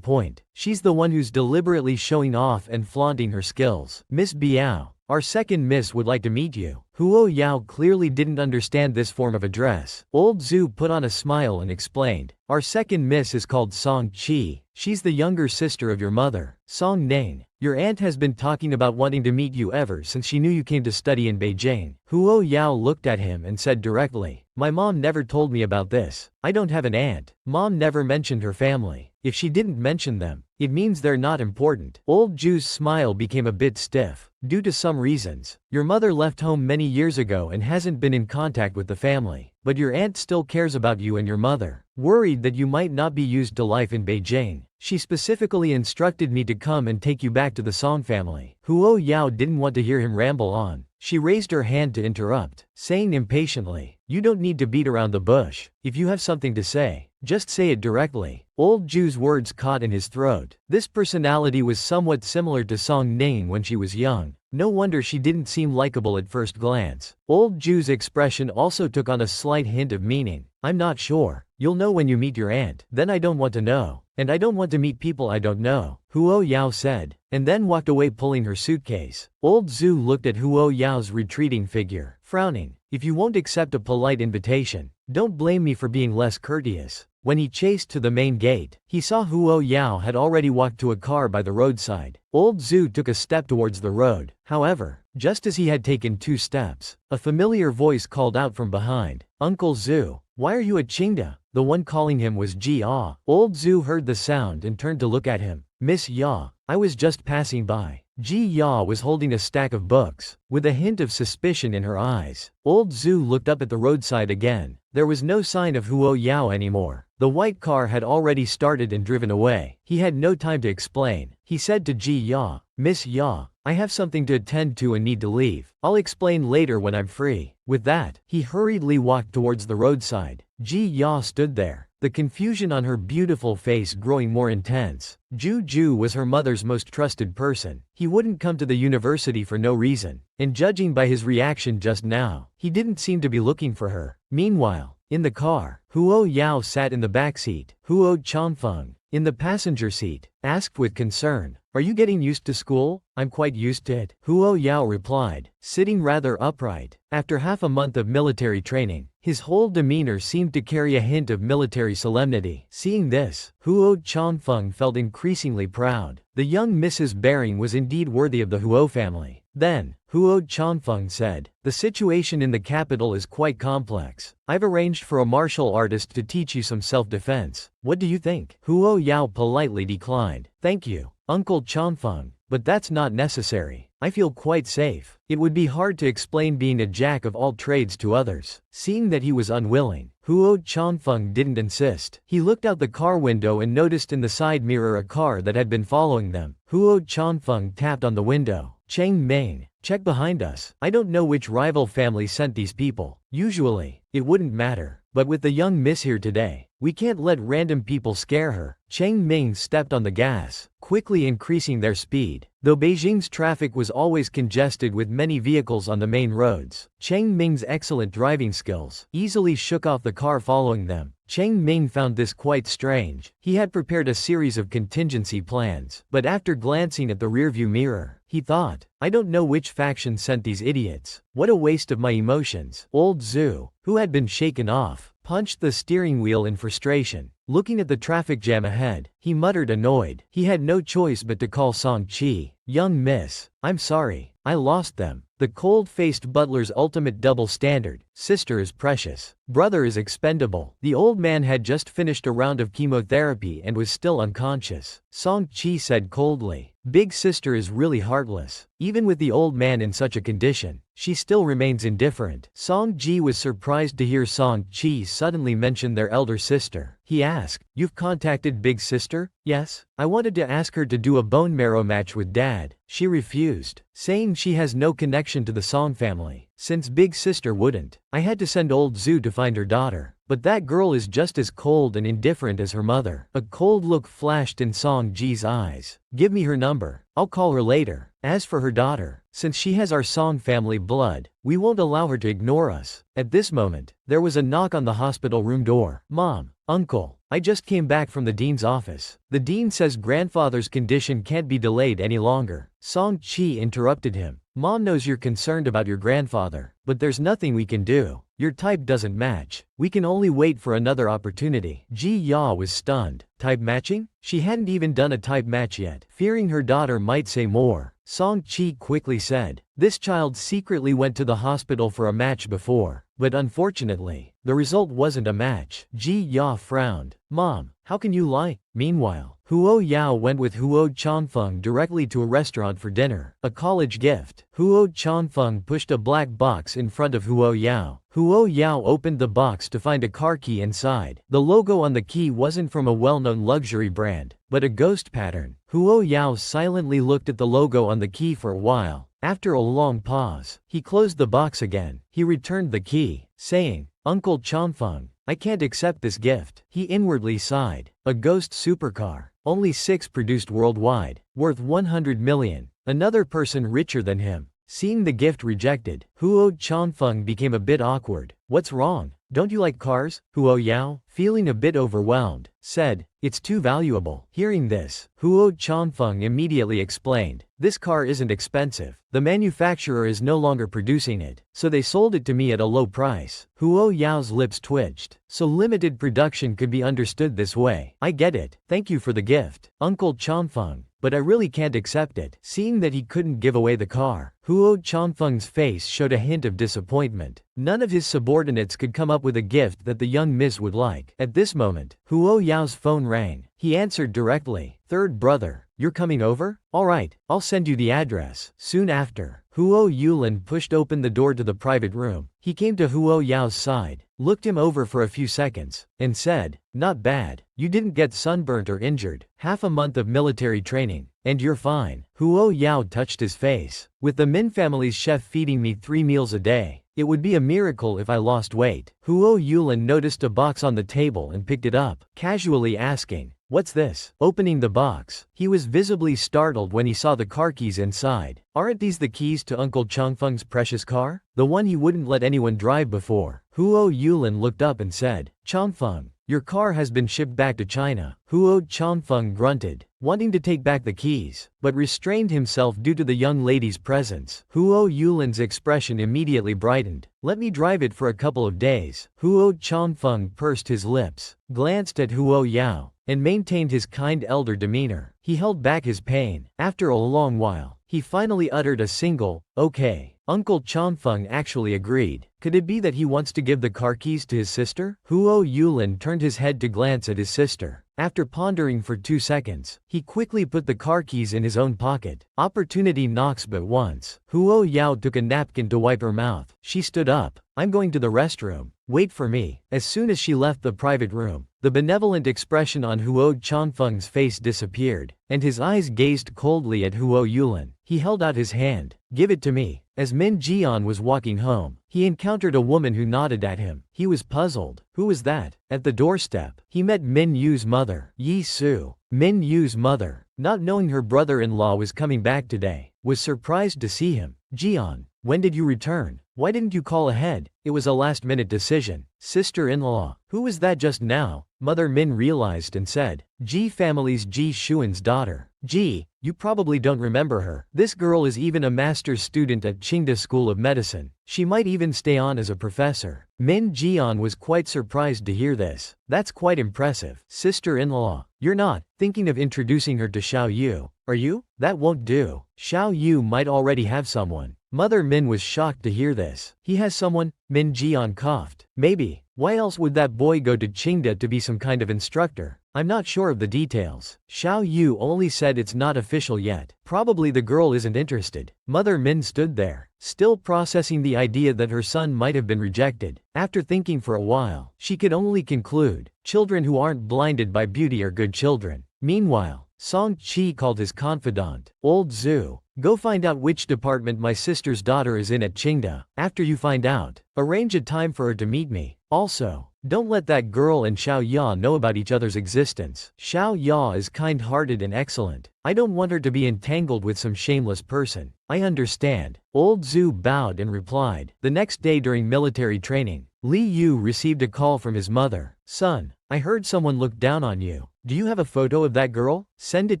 point. She's the one who's deliberately showing off and flaunting her skills. Miss Biao, our second miss would like to meet you. Huo Yao clearly didn't understand this form of address. Old Zhu put on a smile and explained, our second miss is called Song Qi. She's the younger sister of your mother, Song Ning. Your aunt has been talking about wanting to meet you ever since she knew you came to study in Beijing. Huo Yao looked at him and said directly, my mom never told me about this. I don't have an aunt. Mom never mentioned her family. If she didn't mention them, it means they're not important. Old Zhu's smile became a bit stiff. Due to some reasons, your mother left home many years ago and hasn't been in contact with the family. But your aunt still cares about you and your mother. Worried that you might not be used to life in Beijing, she specifically instructed me to come and take you back to the Song family. Huo Yao didn't want to hear him ramble on. She raised her hand to interrupt, saying impatiently, you don't need to beat around the bush. If you have something to say, just say it directly. Old Zhu's words caught in his throat. This personality was somewhat similar to Song Ning when she was young. No wonder she didn't seem likable at first glance. Old Zhu's expression also took on a slight hint of meaning. I'm not sure. You'll know when you meet your aunt. Then I don't want to know. And I don't want to meet people I don't know, Huo Yao said, and then walked away pulling her suitcase. Old Zhu looked at Huo Yao's retreating figure, frowning. If you won't accept a polite invitation, don't blame me for being less courteous. When he chased to the main gate, he saw Huo Yao had already walked to a car by the roadside. Old Zhu took a step towards the road. However, just as he had taken 2 steps, a familiar voice called out from behind, "Uncle Zhu, why are you at Qingda?" The one calling him was Ji Ya. Old Zhu heard the sound and turned to look at him. "Miss Ya, I was just passing by." Ji Ya was holding a stack of books, with a hint of suspicion in her eyes. Old Zhu looked up at the roadside again. There was no sign of Huo Yao anymore. The white car had already started and driven away. He had no time to explain. He said to Ji Ya, "Miss Ya, I have something to attend to and need to leave. I'll explain later when I'm free." With that, he hurriedly walked towards the roadside. Ji Ya stood there, the confusion on her beautiful face growing more intense. Ju was her mother's most trusted person. He wouldn't come to the university for no reason, and judging by his reaction just now, he didn't seem to be looking for her. Meanwhile, in the car, Huo Yao sat in the backseat. Huo Changfeng, in the passenger seat, asked with concern, "Are you getting used to school?" "I'm quite used to it," Huo Yao replied, sitting rather upright. After half a month of military training, his whole demeanor seemed to carry a hint of military solemnity. Seeing this, Huo Changfeng felt increasingly proud. The young Mrs. Baring was indeed worthy of the Huo family. Then, Huo Changfeng said, "The situation in the capital is quite complex. I've arranged for a martial artist to teach you some self-defense. What do you think?" Huo Yao politely declined. "Thank you, Uncle Changfeng, but that's not necessary. I feel quite safe. It would be hard to explain being a jack of all trades to others." Seeing that he was unwilling, Huo Changfeng didn't insist. He looked out the car window and noticed in the side mirror a car that had been following them. Huo Changfeng tapped on the window. "Cheng Ming, check behind us. I don't know which rival family sent these people. Usually, it wouldn't matter. But with the young miss here today, we can't let random people scare her." Cheng Ming stepped on the gas, quickly increasing their speed. Though Beijing's traffic was always congested with many vehicles on the main roads, Cheng Ming's excellent driving skills easily shook off the car following them. Cheng Ming found this quite strange. He had prepared a series of contingency plans, but after glancing at the rearview mirror, he thought, "I don't know which faction sent these idiots. What a waste of my emotions." Old Zhu, who had been shaken off, punched the steering wheel in frustration. Looking at the traffic jam ahead, he muttered annoyed. He had no choice but to call Song Qi. "Young miss, I'm sorry, I lost them." The cold-faced butler's ultimate double standard. Sister is precious. Brother is expendable. The old man had just finished a round of chemotherapy and was still unconscious. Song Qi said coldly, "Big sister is really heartless. Even with the old man in such a condition, she still remains indifferent." Song Ji was surprised to hear Song Qi suddenly mention their elder sister. He asked, "You've contacted Big Sister?" "Yes. I wanted to ask her to do a bone marrow match with Dad. She refused, saying she has no connection to the Song family. Since Big Sister wouldn't, I had to send old Zhu to find her daughter. But that girl is just as cold and indifferent as her mother." A cold look flashed in Song Ji's eyes. "Give me her number. I'll call her later. As for her daughter, since she has our Song family blood, we won't allow her to ignore us." At this moment, there was a knock on the hospital room door. "Mom, Uncle, I just came back from the dean's office. The dean says grandfather's condition can't be delayed any longer." Song Qi interrupted him. "Mom knows you're concerned about your grandfather, but there's nothing we can do. Your type doesn't match. We can only wait for another opportunity." Ji Ya was stunned. Type matching? She hadn't even done a type match yet. Fearing her daughter might say more, Song Qi quickly said, "This child secretly went to the hospital for a match before, but unfortunately, the result wasn't a match." Ji Ya frowned. "Mom, how can you lie?" Meanwhile, Huo Yao went with Huo Changfeng directly to a restaurant for dinner. A college gift. Huo Changfeng pushed a black box in front of Huo Yao. Huo Yao opened the box to find a car key inside. The logo on the key wasn't from a well-known luxury brand, but a ghost pattern. Huo Yao silently looked at the logo on the key for a while. After a long pause, he closed the box again. He returned the key, saying, "Uncle Changfeng, I can't accept this gift." He inwardly sighed. A ghost supercar, only 6 produced worldwide, worth 100 million. Another person richer than him. Seeing the gift rejected, Huo Changfeng became a bit awkward. "What's wrong? Don't you like cars?" Huo Yao, feeling a bit overwhelmed, said, "It's too valuable." Hearing this, Huo Changfeng immediately explained, "This car isn't expensive. The manufacturer is no longer producing it, so they sold it to me at a low price." Huo Yao's lips twitched. So limited production could be understood this way. "I get it. Thank you for the gift, Uncle Changfeng, but I really can't accept it." Seeing that he couldn't give away the car, Huo Changfeng's face showed a hint of disappointment. None of his subordinates could come up with a gift that the young miss would like. At this moment, Huo Yao's phone rang. He answered directly, "Third brother, you're coming over? Alright, I'll send you the address." Soon after, Huo Yulin pushed open the door to the private room. He came to Huo Yao's side, looked him over for a few seconds, and said, "Not bad. You didn't get sunburnt or injured. Half a month of military training, and you're fine." Huo Yao touched his face. "With the Min family's chef feeding me 3 meals a day, it would be a miracle if I lost weight." Huo Yulin noticed a box on the table and picked it up, casually asking, "What's this?" Opening the box, he was visibly startled when he saw the car keys inside. "Aren't these the keys to Uncle Changfeng's precious car? The one he wouldn't let anyone drive before?" Huo Yulin looked up and said, "Changfeng, your car has been shipped back to China." Huo Changfeng grunted, wanting to take back the keys, but restrained himself due to the young lady's presence. Huo Yulin's expression immediately brightened. "Let me drive it for a couple of days." Huo Changfeng pursed his lips, glanced at Huo Yao, and maintained his kind elder demeanor. He held back his pain. After a long while, he finally uttered a single, "Okay." Uncle Changfeng actually agreed. Could it be that he wants to give the car keys to his sister? Huo Yulin turned his head to glance at his sister. After pondering for 2 seconds, he quickly put the car keys in his own pocket. Opportunity knocks but once. Huo Yao took a napkin to wipe her mouth. She stood up. "I'm going to the restroom. Wait for me." As soon as she left the private room, the benevolent expression on Huo Changfeng's face disappeared, and his eyes gazed coldly at Huo Yulin. He held out his hand. "Give it to me." As Min Jian was walking home, he encountered a woman who nodded at him. He was puzzled. Who was that? At the doorstep, he met Min Yu's mother, Yi Su. Min Yu's mother, not knowing her brother-in-law was coming back today, was surprised to see him. "Jian, when did you return? Why didn't you call ahead?" It was a last-minute decision. "Sister-in-law, who was that just now?" Mother Min realized and said, "Ji family's Ji Shuan's daughter. Ji, you probably don't remember her. This girl is even a master's student at Qingda School of Medicine. She might even stay on as a professor." Min Jian was quite surprised to hear this. "That's quite impressive. Sister-in-law, you're not thinking of introducing her to Xiao Yu, are you? That won't do. Xiao Yu might already have someone." Mother Min was shocked to hear this. "He has someone?" Min Jian coughed. "Maybe. Why else would that boy go to Qingda to be some kind of instructor? I'm not sure of the details. Xiao Yu only said it's not official yet. Probably the girl isn't interested." Mother Min stood there, still processing the idea that her son might have been rejected. After thinking for a while, she could only conclude, children who aren't blinded by beauty are good children. Meanwhile, Song Qi called his confidant, "Old Zhu, go find out which department my sister's daughter is in at Qingda. After you find out, arrange a time for her to meet me. Also, don't let that girl and Xiao Ya know about each other's existence. Xiao Ya is kind-hearted and excellent. I don't want her to be entangled with some shameless person." "I understand." Old Zhu bowed and replied. The next day during military training, Li Yu received a call from his mother. "Son, I heard someone look down on you. Do you have a photo of that girl? Send it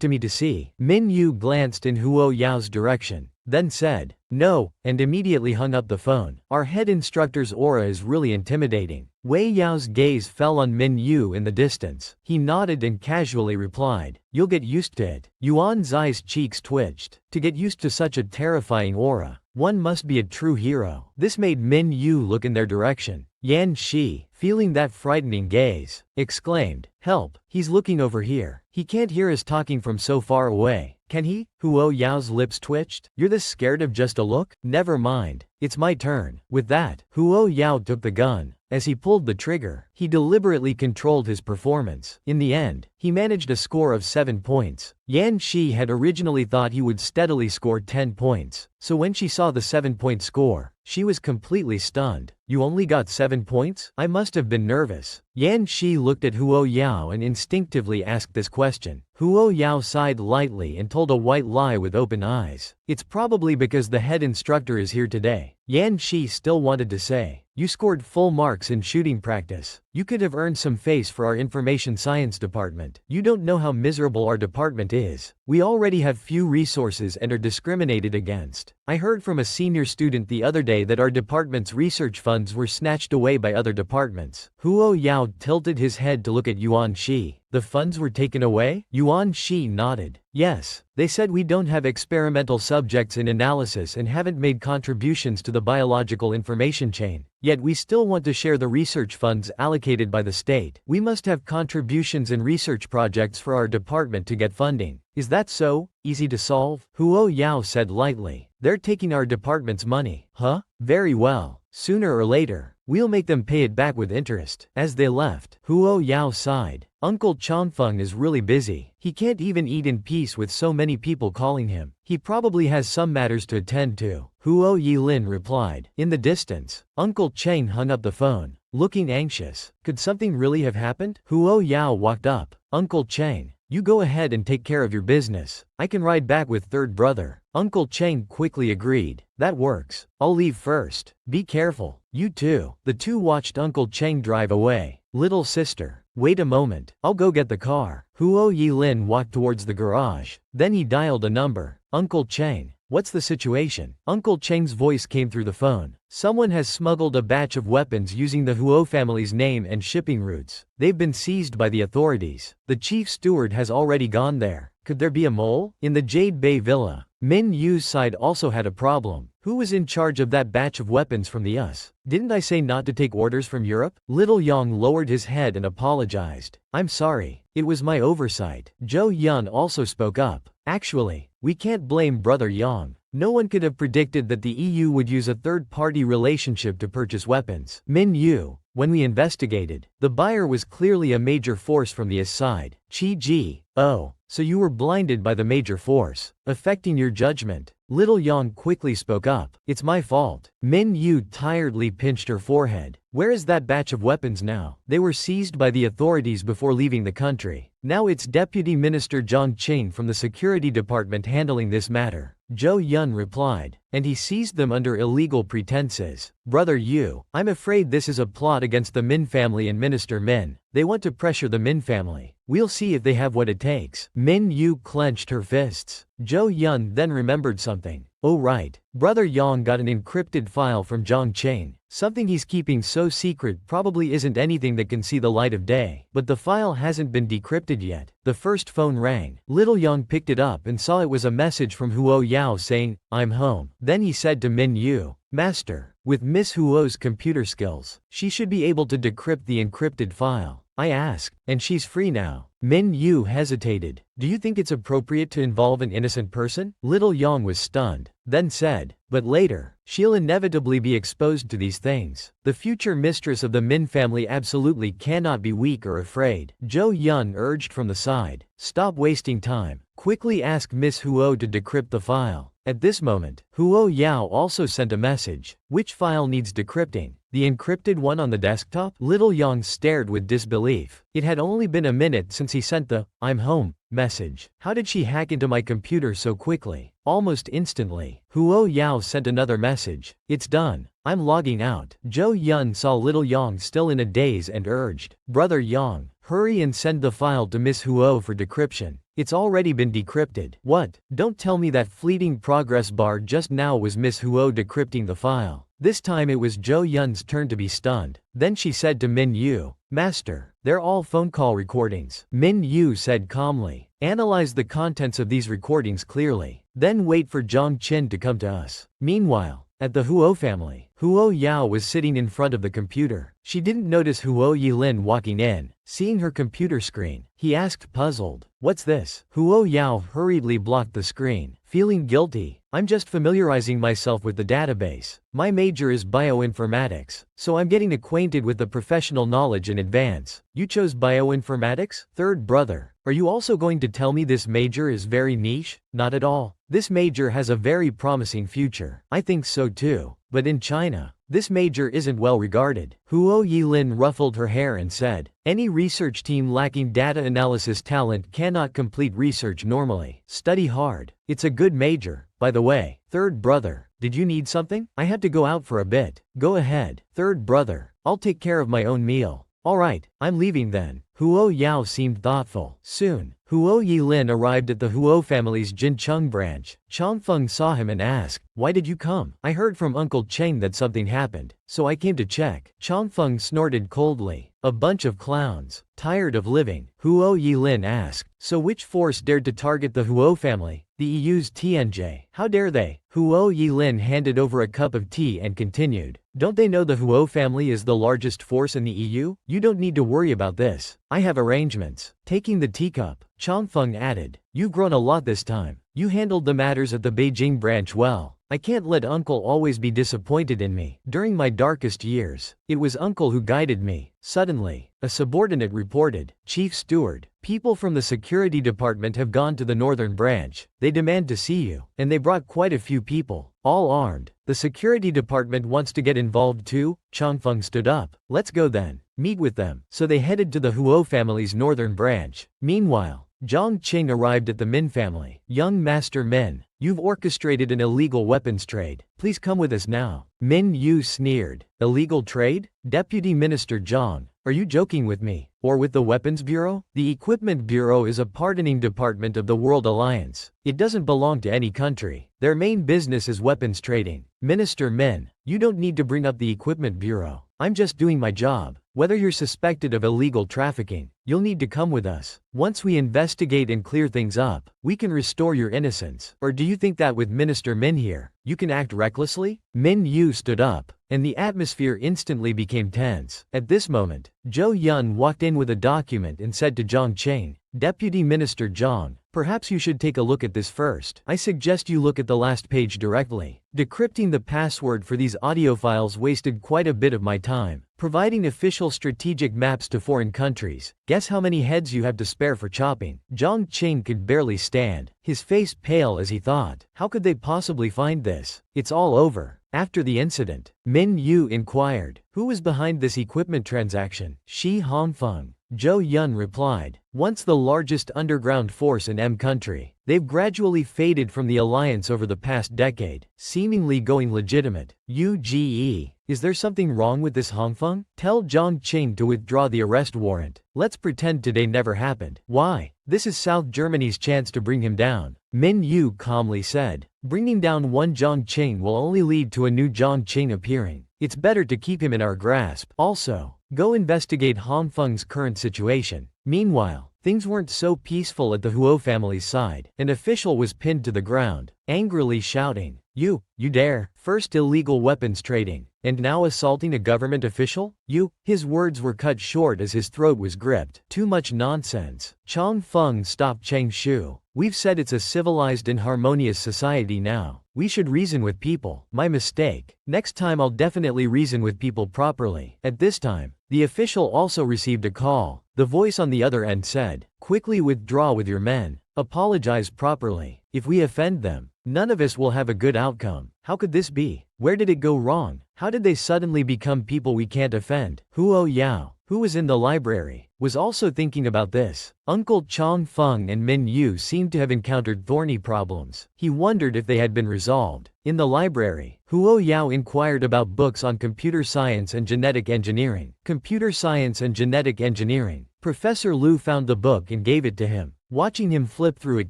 to me to see." Minyu glanced in Huo Yao's direction, then said, "No," and immediately hung up the phone. "Our head instructor's aura is really intimidating." Wei Yao's gaze fell on Minyu in the distance. He nodded and casually replied, "You'll get used to it." Yuan Zai's cheeks twitched. To get used to such a terrifying aura, one must be a true hero. This made Minyu look in their direction. Yan Shi, feeling that frightening gaze, exclaimed, "Help, he's looking over here. He can't hear us talking from so far away, can he?" Huo Yao's lips twitched. "You're this scared of just a look? Never mind, it's my turn." With that, Huo Yao took the gun. As he pulled the trigger, he deliberately controlled his performance. In the end, he managed a score of 7 points. Yan Shi had originally thought he would steadily score 10 points, so when she saw the 7-point score, she was completely stunned. "You only got 7 points? I must have been nervous." Yan Shi looked at Huo Yao and instinctively asked this question. Huo Yao sighed lightly and told a white lie with open eyes. "It's probably because the head instructor is here today." Yan Shi still wanted to say, You scored full marks in shooting practice. You could have earned some face for our information science department. You don't know how miserable our department is. We already have few resources and are discriminated against. I heard from a senior student the other day that our department's research funds were snatched away by other departments. Huo Yao tilted his head to look at Yuan Shi. The funds were taken away? Yuan Shi nodded. Yes, they said we don't have experimental subjects in analysis and haven't made contributions to the biological information chain. Yet we still want to share the research funds allocated by the state. We must have contributions in research projects for our department to get funding. Is that so? Easy to solve? Huo Yao said lightly. They're taking our department's money. Huh? Very well. Sooner or later, we'll make them pay it back with interest. As they left, Huo Yao sighed. Uncle Changfeng is really busy. He can't even eat in peace with so many people calling him. He probably has some matters to attend to. Huo Yilin replied. In the distance, Uncle Cheng hung up the phone, looking anxious. Could something really have happened? Huo Yao walked up. Uncle Cheng, you go ahead and take care of your business. I can ride back with third brother. Uncle Cheng quickly agreed. That works. I'll leave first. Be careful. You too. The two watched Uncle Cheng drive away. Little sister, wait a moment. I'll go get the car. Huo Yilin walked towards the garage. Then he dialed a number. Uncle Cheng, what's the situation? Uncle Cheng's voice came through the phone. Someone has smuggled a batch of weapons using the Huo family's name and shipping routes. They've been seized by the authorities. The chief steward has already gone there. Could there be a mole? In the Jade Bay Villa, Minyu's side also had a problem. Who was in charge of that batch of weapons from the US? Didn't I say not to take orders from Europe? Little Yang lowered his head and apologized. I'm sorry. It was my oversight. Zhou Yun also spoke up. Actually, we can't blame Brother Yang. No one could have predicted that the EU would use a third-party relationship to purchase weapons. Minyu, when we investigated, the buyer was clearly a major force from the US side. Chi Ji, oh, so you were blinded by the major force, affecting your judgment. Little Yang quickly spoke up. It's my fault. Minyu tiredly pinched her forehead. Where is that batch of weapons now? They were seized by the authorities before leaving the country. Now it's Deputy Minister Zhang Qing from the Security Department handling this matter. Zhou Yun replied. And he seized them under illegal pretenses. Brother Yu, I'm afraid this is a plot against the Min family and Minister Min. They want to pressure the Min family. We'll see if they have what it takes. Minyu clenched her fists. Zhou Yun then remembered something. Oh right, Brother Yang got an encrypted file from Zhang Qing. Something he's keeping so secret probably isn't anything that can see the light of day. But the file hasn't been decrypted yet. The first phone rang. Little Yang picked it up and saw it was a message from Huo Yao saying, I'm home. Then he said to Minyu, Master, with Miss Huo's computer skills, she should be able to decrypt the encrypted file. I asked, and she's free now. Minyu hesitated. Do you think it's appropriate to involve an innocent person? Little Yang was stunned, then said, but later, she'll inevitably be exposed to these things. The future mistress of the Min family absolutely cannot be weak or afraid. Zhou Yun urged from the side. Stop wasting time. Quickly ask Miss Huo to decrypt the file. At this moment, Huo Yao also sent a message. Which file needs decrypting? The encrypted one on the desktop? Little Yang stared with disbelief. It had only been a minute since he sent the, I'm home, message. How did she hack into my computer so quickly? Almost instantly, Huo Yao sent another message. It's done. I'm logging out. Zhou Yun saw Little Yang still in a daze and urged, Brother Yang, hurry and send the file to Miss Huo for decryption. It's already been decrypted. What? Don't tell me that fleeting progress bar just now was Miss Huo decrypting the file. This time it was Zhou Yun's turn to be stunned. Then she said to Minyu, Master, they're all phone call recordings. Minyu said calmly, analyze the contents of these recordings clearly. Then wait for Zhang Qin to come to us. Meanwhile, at the Huo family, Huo Yao was sitting in front of the computer. She didn't notice Huo Yilin walking in. Seeing her computer screen, he asked puzzled, what's this? Huo Yao hurriedly blocked the screen. Feeling guilty, I'm just familiarizing myself with the database. My major is bioinformatics, so I'm getting acquainted with the professional knowledge in advance. You chose bioinformatics? Third brother, are you also going to tell me this major is very niche? Not at all. This major has a very promising future. I think so too. But in China, this major isn't well regarded. Huo Yilin ruffled her hair and said, any research team lacking data analysis talent cannot complete research normally. Study hard. It's a good major. By the way, third brother, Did you need something? I had to go out for a bit. Go ahead. Third brother. I'll take care of my own meal. Alright, I'm leaving then. Huo Yao seemed thoughtful. Soon, Huo Yilin arrived at the Huo family's Jincheng branch. Changfeng saw him and asked, "Why did you come?" "I heard from Uncle Cheng that something happened, so I came to check." Changfeng snorted coldly. "A bunch of clowns. Tired of living?" Huo Yilin asked. "So which force dared to target the Huo family?" "The EU's TNJ. How dare they?" Huo Yilin handed over a cup of tea and continued. "Don't they know the Huo family is the largest force in the EU? You don't need to worry about this. I have arrangements." Taking the teacup, Changfeng added, "You've grown a lot this time. You handled the matters at the Beijing branch well. I can't let Uncle always be disappointed in me. During my darkest years, it was Uncle who guided me." Suddenly, a subordinate reported, "Chief Steward, people from the security department have gone to the northern branch. They demand to see you, and they brought quite a few people, all armed. The security department wants to get involved too." Changfeng stood up. "Let's go then. Meet with them." So they headed to the Huo family's northern branch. Meanwhile, Zhang Qing arrived at the Min family. "Young Master Min, you've orchestrated an illegal weapons trade. Please come with us now." Minyu sneered. "Illegal trade? Deputy Minister Zhang, are you joking with me? Or with the Weapons Bureau?" "The Equipment Bureau is a pardoning department of the World Alliance. It doesn't belong to any country. Their main business is weapons trading." "Minister Min, you don't need to bring up the Equipment Bureau. I'm just doing my job. Whether you're suspected of illegal trafficking, you'll need to come with us. Once we investigate and clear things up, we can restore your innocence. Or do you think that with Minister Min here, you can act recklessly?" Min Yu stood up, and the atmosphere instantly became tense. At this moment, Zhou Yun walked in with a document and said to Zhang Qing, "Deputy Minister Zhang, perhaps you should take a look at this first. I suggest you look at the last page directly." Decrypting the password for these audio files wasted quite a bit of my time. Providing official strategic maps to foreign countries. Guess how many heads you have to spare for chopping? Zhang Qing could barely stand, his face pale as he thought, how could they possibly find this? It's all over. After the incident, Min Yu inquired, "Who was behind this equipment transaction?" "Shi Hongfeng." Zhou Yun replied, "Once the largest underground force in M country, they've gradually faded from the alliance over the past decade, seemingly going legitimate. UGE. Is there something wrong with this Hongfeng? Tell Zhang Qing to withdraw the arrest warrant. Let's pretend today never happened." "Why? This is South Germany's chance to bring him down," Min Yu calmly said. "Bringing down one Zhang Qing will only lead to a new Zhang Qing appearing. It's better to keep him in our grasp. Also, go investigate Hongfeng's current situation." Meanwhile, things weren't so peaceful at the Huo family's side. An official was pinned to the ground, angrily shouting, You dare, first illegal weapons trading, and now assaulting a government official? You." His words were cut short as his throat was gripped. "Too much nonsense." Chang Feng stopped Cheng Shu. "We've said it's a civilized and harmonious society now. We should reason with people." "My mistake. Next time I'll definitely reason with people properly." At this time, the official also received a call. The voice on the other end said, "Quickly withdraw with your men. Apologize properly. If we offend them, none of us will have a good outcome." How could this be? Where did it go wrong? How did they suddenly become people we can't offend? Huo Yao, who was in the library, was also thinking about this. Uncle Chang Feng and Min Yu seemed to have encountered thorny problems. He wondered if they had been resolved. In the library, Huo Yao inquired about books on computer science and genetic engineering. Computer science and genetic engineering. Professor Lu found the book and gave it to him. Watching him flip through it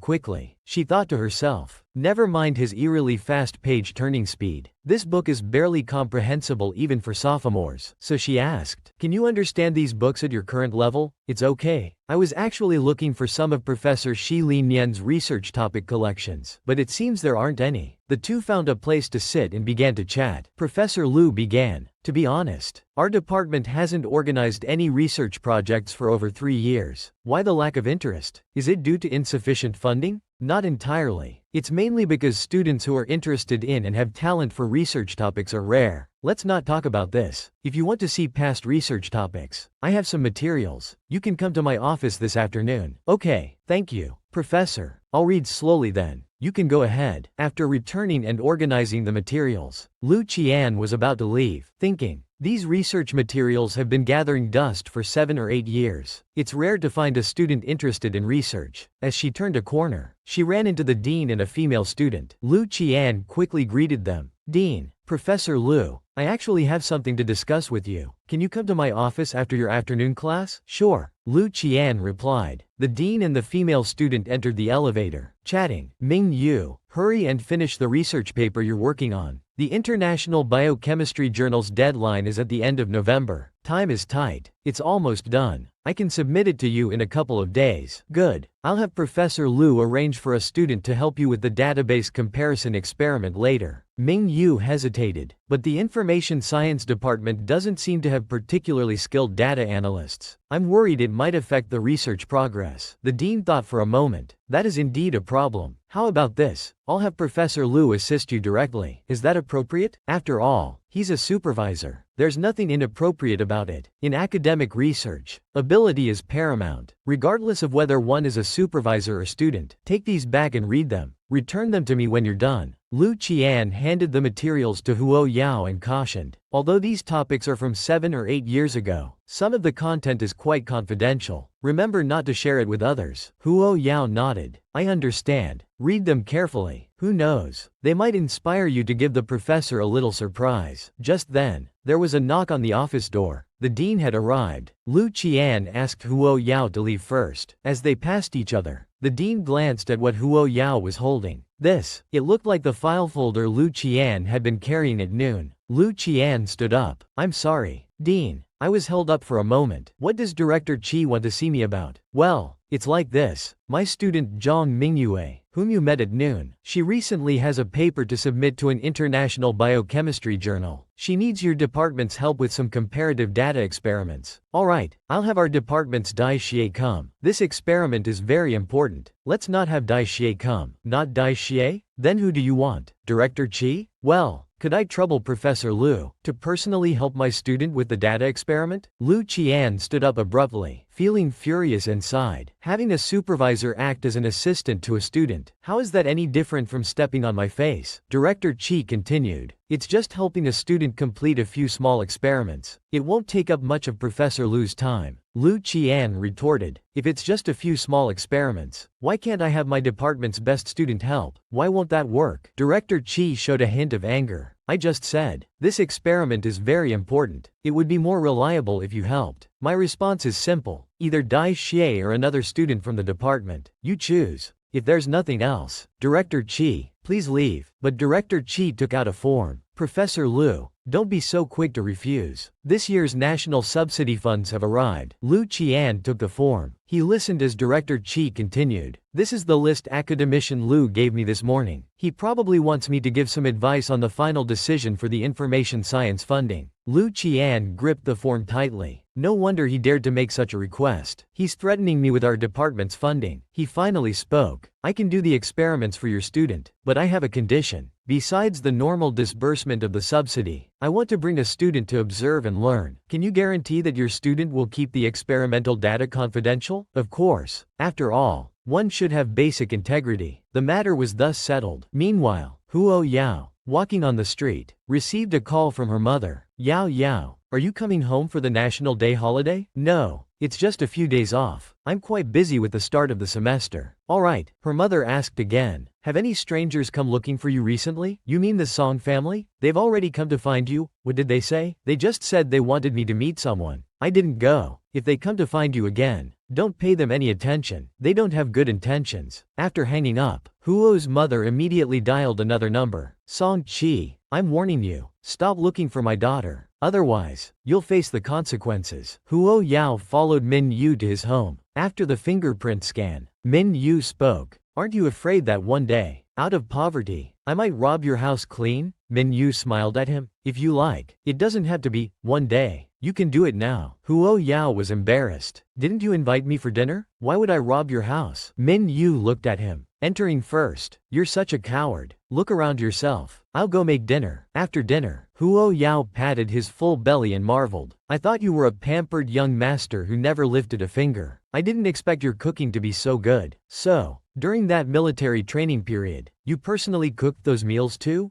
quickly, she thought to herself, never mind his eerily fast page-turning speed. This book is barely comprehensible even for sophomores. So she asked, "Can you understand these books at your current level?" "It's okay. I was actually looking for some of Professor Shi Li Nian's research topic collections, but it seems there aren't any." The two found a place to sit and began to chat. Professor Lu began, "To be honest, our department hasn't organized any research projects for over 3 years. Why the lack of interest? Is it due to insufficient funding?" "Not entirely. It's mainly because students who are interested in and have talent for research topics are rare. Let's not talk about this. If you want to see past research topics, I have some materials. You can come to my office this afternoon." "Okay, thank you, Professor. I'll read slowly then. You can go ahead." After returning and organizing the materials, Lu Qian was about to leave, thinking, these research materials have been gathering dust for 7 or 8 years. It's rare to find a student interested in research. As she turned a corner, she ran into the dean and a female student. Lu Qian quickly greeted them. Dean, Professor Liu, I actually have something to discuss with you. Can you come to my office after your afternoon class? Sure, Liu Qian replied. The dean and the female student entered the elevator, chatting. Minyu, hurry and finish the research paper you're working on. The International Biochemistry Journal's deadline is at the end of November. Time is tight. It's almost done. I can submit it to you in a couple of days. Good. I'll have Professor Liu arrange for a student to help you with the database comparison experiment later. Minyu hesitated, but the information science department doesn't seem to have particularly skilled data analysts. I'm worried it might affect the research progress. The dean thought for a moment. That is indeed a problem. How about this? I'll have Professor Liu assist you directly. Is that appropriate? After all, he's a supervisor. There's nothing inappropriate about it. In academic research, ability is paramount. Regardless of whether one is a supervisor or student, take these back and read them. Return them to me when you're done. Liu Qian handed the materials to Huo Yao and cautioned. Although these topics are from 7 or 8 years ago, some of the content is quite confidential. Remember not to share it with others. Huo Yao nodded. I understand. Read them carefully. Who knows? They might inspire you to give the professor a little surprise. Just then, there was a knock on the office door. The dean had arrived. Liu Qian asked Huo Yao to leave first. As they passed each other, the dean glanced at what Huo Yao was holding. It looked like the file folder Liu Qian had been carrying at noon. Liu Qian stood up. I'm sorry, Dean. I was held up for a moment. What does Director Qi want to see me about? Well, it's like this. My student Zhang Mingyue, whom you met at noon, she recently has a paper to submit to an international biochemistry journal. She needs your department's help with some comparative data experiments. Alright, I'll have our department's Dai Xie come. This experiment is very important. Let's not have Dai Xie come. Not Dai Xie? Then who do you want? Director Qi? Well, could I trouble Professor Liu to personally help my student with the data experiment? Liu Qian stood up abruptly, feeling furious inside. Having a supervisor act as an assistant to a student, how is that any different from stepping on my face? Director Qi continued. It's just helping a student complete a few small experiments. It won't take up much of Professor Liu's time. Liu Qian retorted. If it's just a few small experiments, why can't I have my department's best student help? Why won't that work? Director Qi showed a hint of anger. I just said, this experiment is very important. It would be more reliable if you helped. My response is simple. Either Dai Xie or another student from the department. You choose. If there's nothing else, Director Qi, please leave. But Director Qi took out a form. Professor Liu, don't be so quick to refuse. This year's national subsidy funds have arrived. Liu Qian took the form. He listened as Director Qi continued. This is the list academician Liu gave me this morning. He probably wants me to give some advice on the final decision for the information science funding. Liu Qian gripped the form tightly. No wonder he dared to make such a request. He's threatening me with our department's funding. He finally spoke. I can do the experiments for your student, but I have a condition. Besides the normal disbursement of the subsidy, I want to bring a student to observe and learn. Can you guarantee that your student will keep the experimental data confidential? Of course. After all, one should have basic integrity. The matter was thus settled. Meanwhile, Huo Yao, walking on the street, received a call from her mother. Yao Yao, are you coming home for the National Day holiday? No, it's just a few days off. I'm quite busy with the start of the semester. Alright, her mother asked again. Have any strangers come looking for you recently? You mean the Song family? They've already come to find you? What did they say? They just said they wanted me to meet someone. I didn't go. If they come to find you again, don't pay them any attention. They don't have good intentions. After hanging up, Huo's mother immediately dialed another number. Song Qi, I'm warning you. Stop looking for my daughter. Otherwise, you'll face the consequences. Huo Yao followed Minyu to his home. After the fingerprint scan, Minyu spoke. Aren't you afraid that one day, out of poverty, I might rob your house clean? Minyu smiled at him. If you like, it doesn't have to be one day. You can do it now. Huo Yao was embarrassed. Didn't you invite me for dinner? Why would I rob your house? Minyu looked at him. Entering first. You're such a coward. Look around yourself. I'll go make dinner. After dinner, Huo Yao patted his full belly and marveled. I thought you were a pampered young master who never lifted a finger. I didn't expect your cooking to be so good. So, during that military training period, you personally cooked those meals too?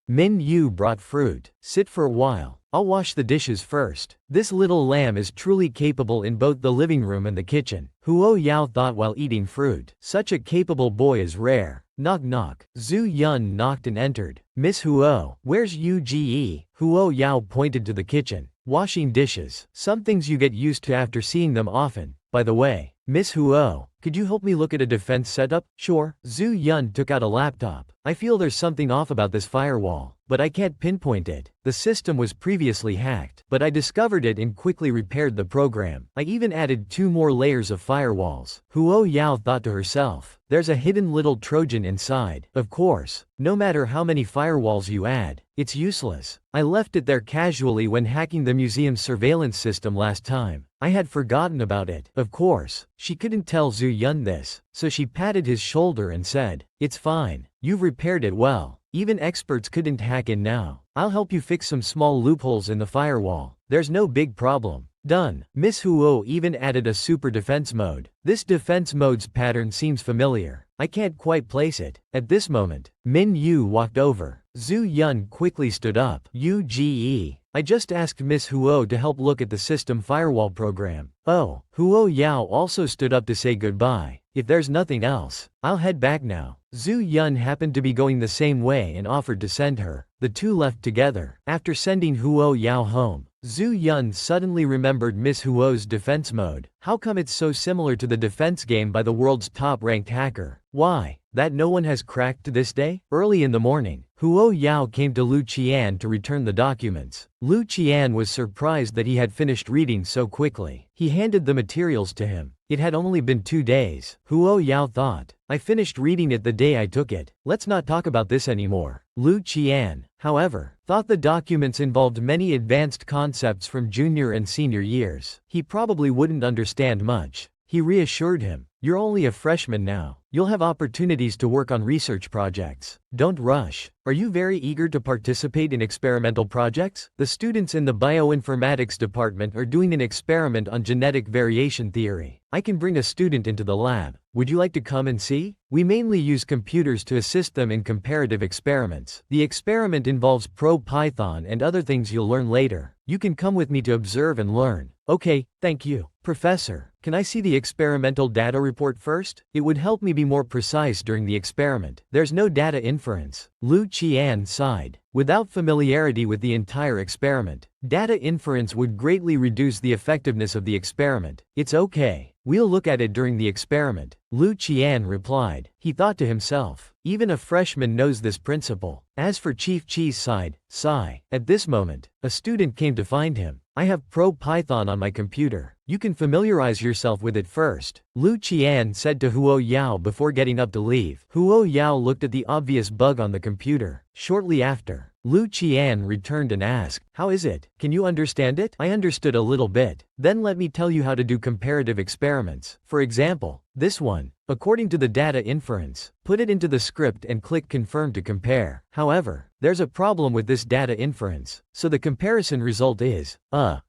Minyu brought fruit. Sit for a while. I'll wash the dishes first. This little lamb is truly capable in both the living room and the kitchen, Huo Yao thought while eating fruit. Such a capable boy is rare. Knock knock. Zhu Yun knocked and entered. Miss Huo, where's Uge? Huo Yao pointed to the kitchen. Washing dishes. Some things you get used to after seeing them often. By the way, Miss Huo, could you help me look at a defense setup? Sure. Zhu Yun took out a laptop. I feel there's something off about this firewall, but I can't pinpoint it. The system was previously hacked, but I discovered it and quickly repaired the program. I even added 2 more layers of firewalls. Huo Yao thought to herself. There's a hidden little Trojan inside. Of course, no matter how many firewalls you add, it's useless. I left it there casually when hacking the museum's surveillance system last time. I had forgotten about it. Of course, she couldn't tell Zhu Yun this, so she patted his shoulder and said, "It's fine. You've repaired it well. Even experts couldn't hack in now. I'll help you fix some small loopholes in the firewall. There's no big problem." Done. Miss Huo even added a super defense mode. This defense mode's pattern seems familiar. I can't quite place it. At this moment, Minyu walked over. Zhu Yun quickly stood up. Uge. I just asked Miss Huo to help look at the system firewall program. Oh, Huo Yao also stood up to say goodbye. If there's nothing else, I'll head back now. Zhu Yun happened to be going the same way and offered to send her. The two left together. After sending Huo Yao home, Zhu Yun suddenly remembered Miss Huo's defense mode. How come it's so similar to the defense game by the world's top-ranked hacker? Why? That no one has cracked to this day? Early in the morning, Huo Yao came to Lu Qian to return the documents. Lu Qian was surprised that he had finished reading so quickly. He handed the materials to him. It had only been 2 days. Huo Yao thought, I finished reading it the day I took it. Let's not talk about this anymore. Lu Qian, however, thought the documents involved many advanced concepts from junior and senior years. He probably wouldn't understand much. He reassured him, you're only a freshman now. You'll have opportunities to work on research projects. Don't rush. Are you very eager to participate in experimental projects? The students in the bioinformatics department are doing an experiment on genetic variation theory. I can bring a student into the lab. Would you like to come and see? We mainly use computers to assist them in comparative experiments. The experiment involves Python and other things you'll learn later. You can come with me to observe and learn. Okay, thank you. Professor, can I see the experimental data report first? It would help me be more precise during the experiment. There's no data inference. Lu Qian sighed. Without familiarity with the entire experiment, data inference would greatly reduce the effectiveness of the experiment. It's okay. We'll look at it during the experiment. Lu Qian replied. He thought to himself, even a freshman knows this principle. As for Chief Chi's side, sigh. At this moment, a student came to find him. I have Python on my computer. You can familiarize yourself with it first, Lu Qian said to Huo Yao before getting up to leave. Huo Yao looked at the obvious bug on the computer. Shortly after, Lu Qian returned and asked, how is it? Can you understand it? I understood a little bit. Then let me tell you how to do comparative experiments. For example, this one. According to the data inference, put it into the script and click confirm to compare. However, there's a problem with this data inference, so the comparison result is,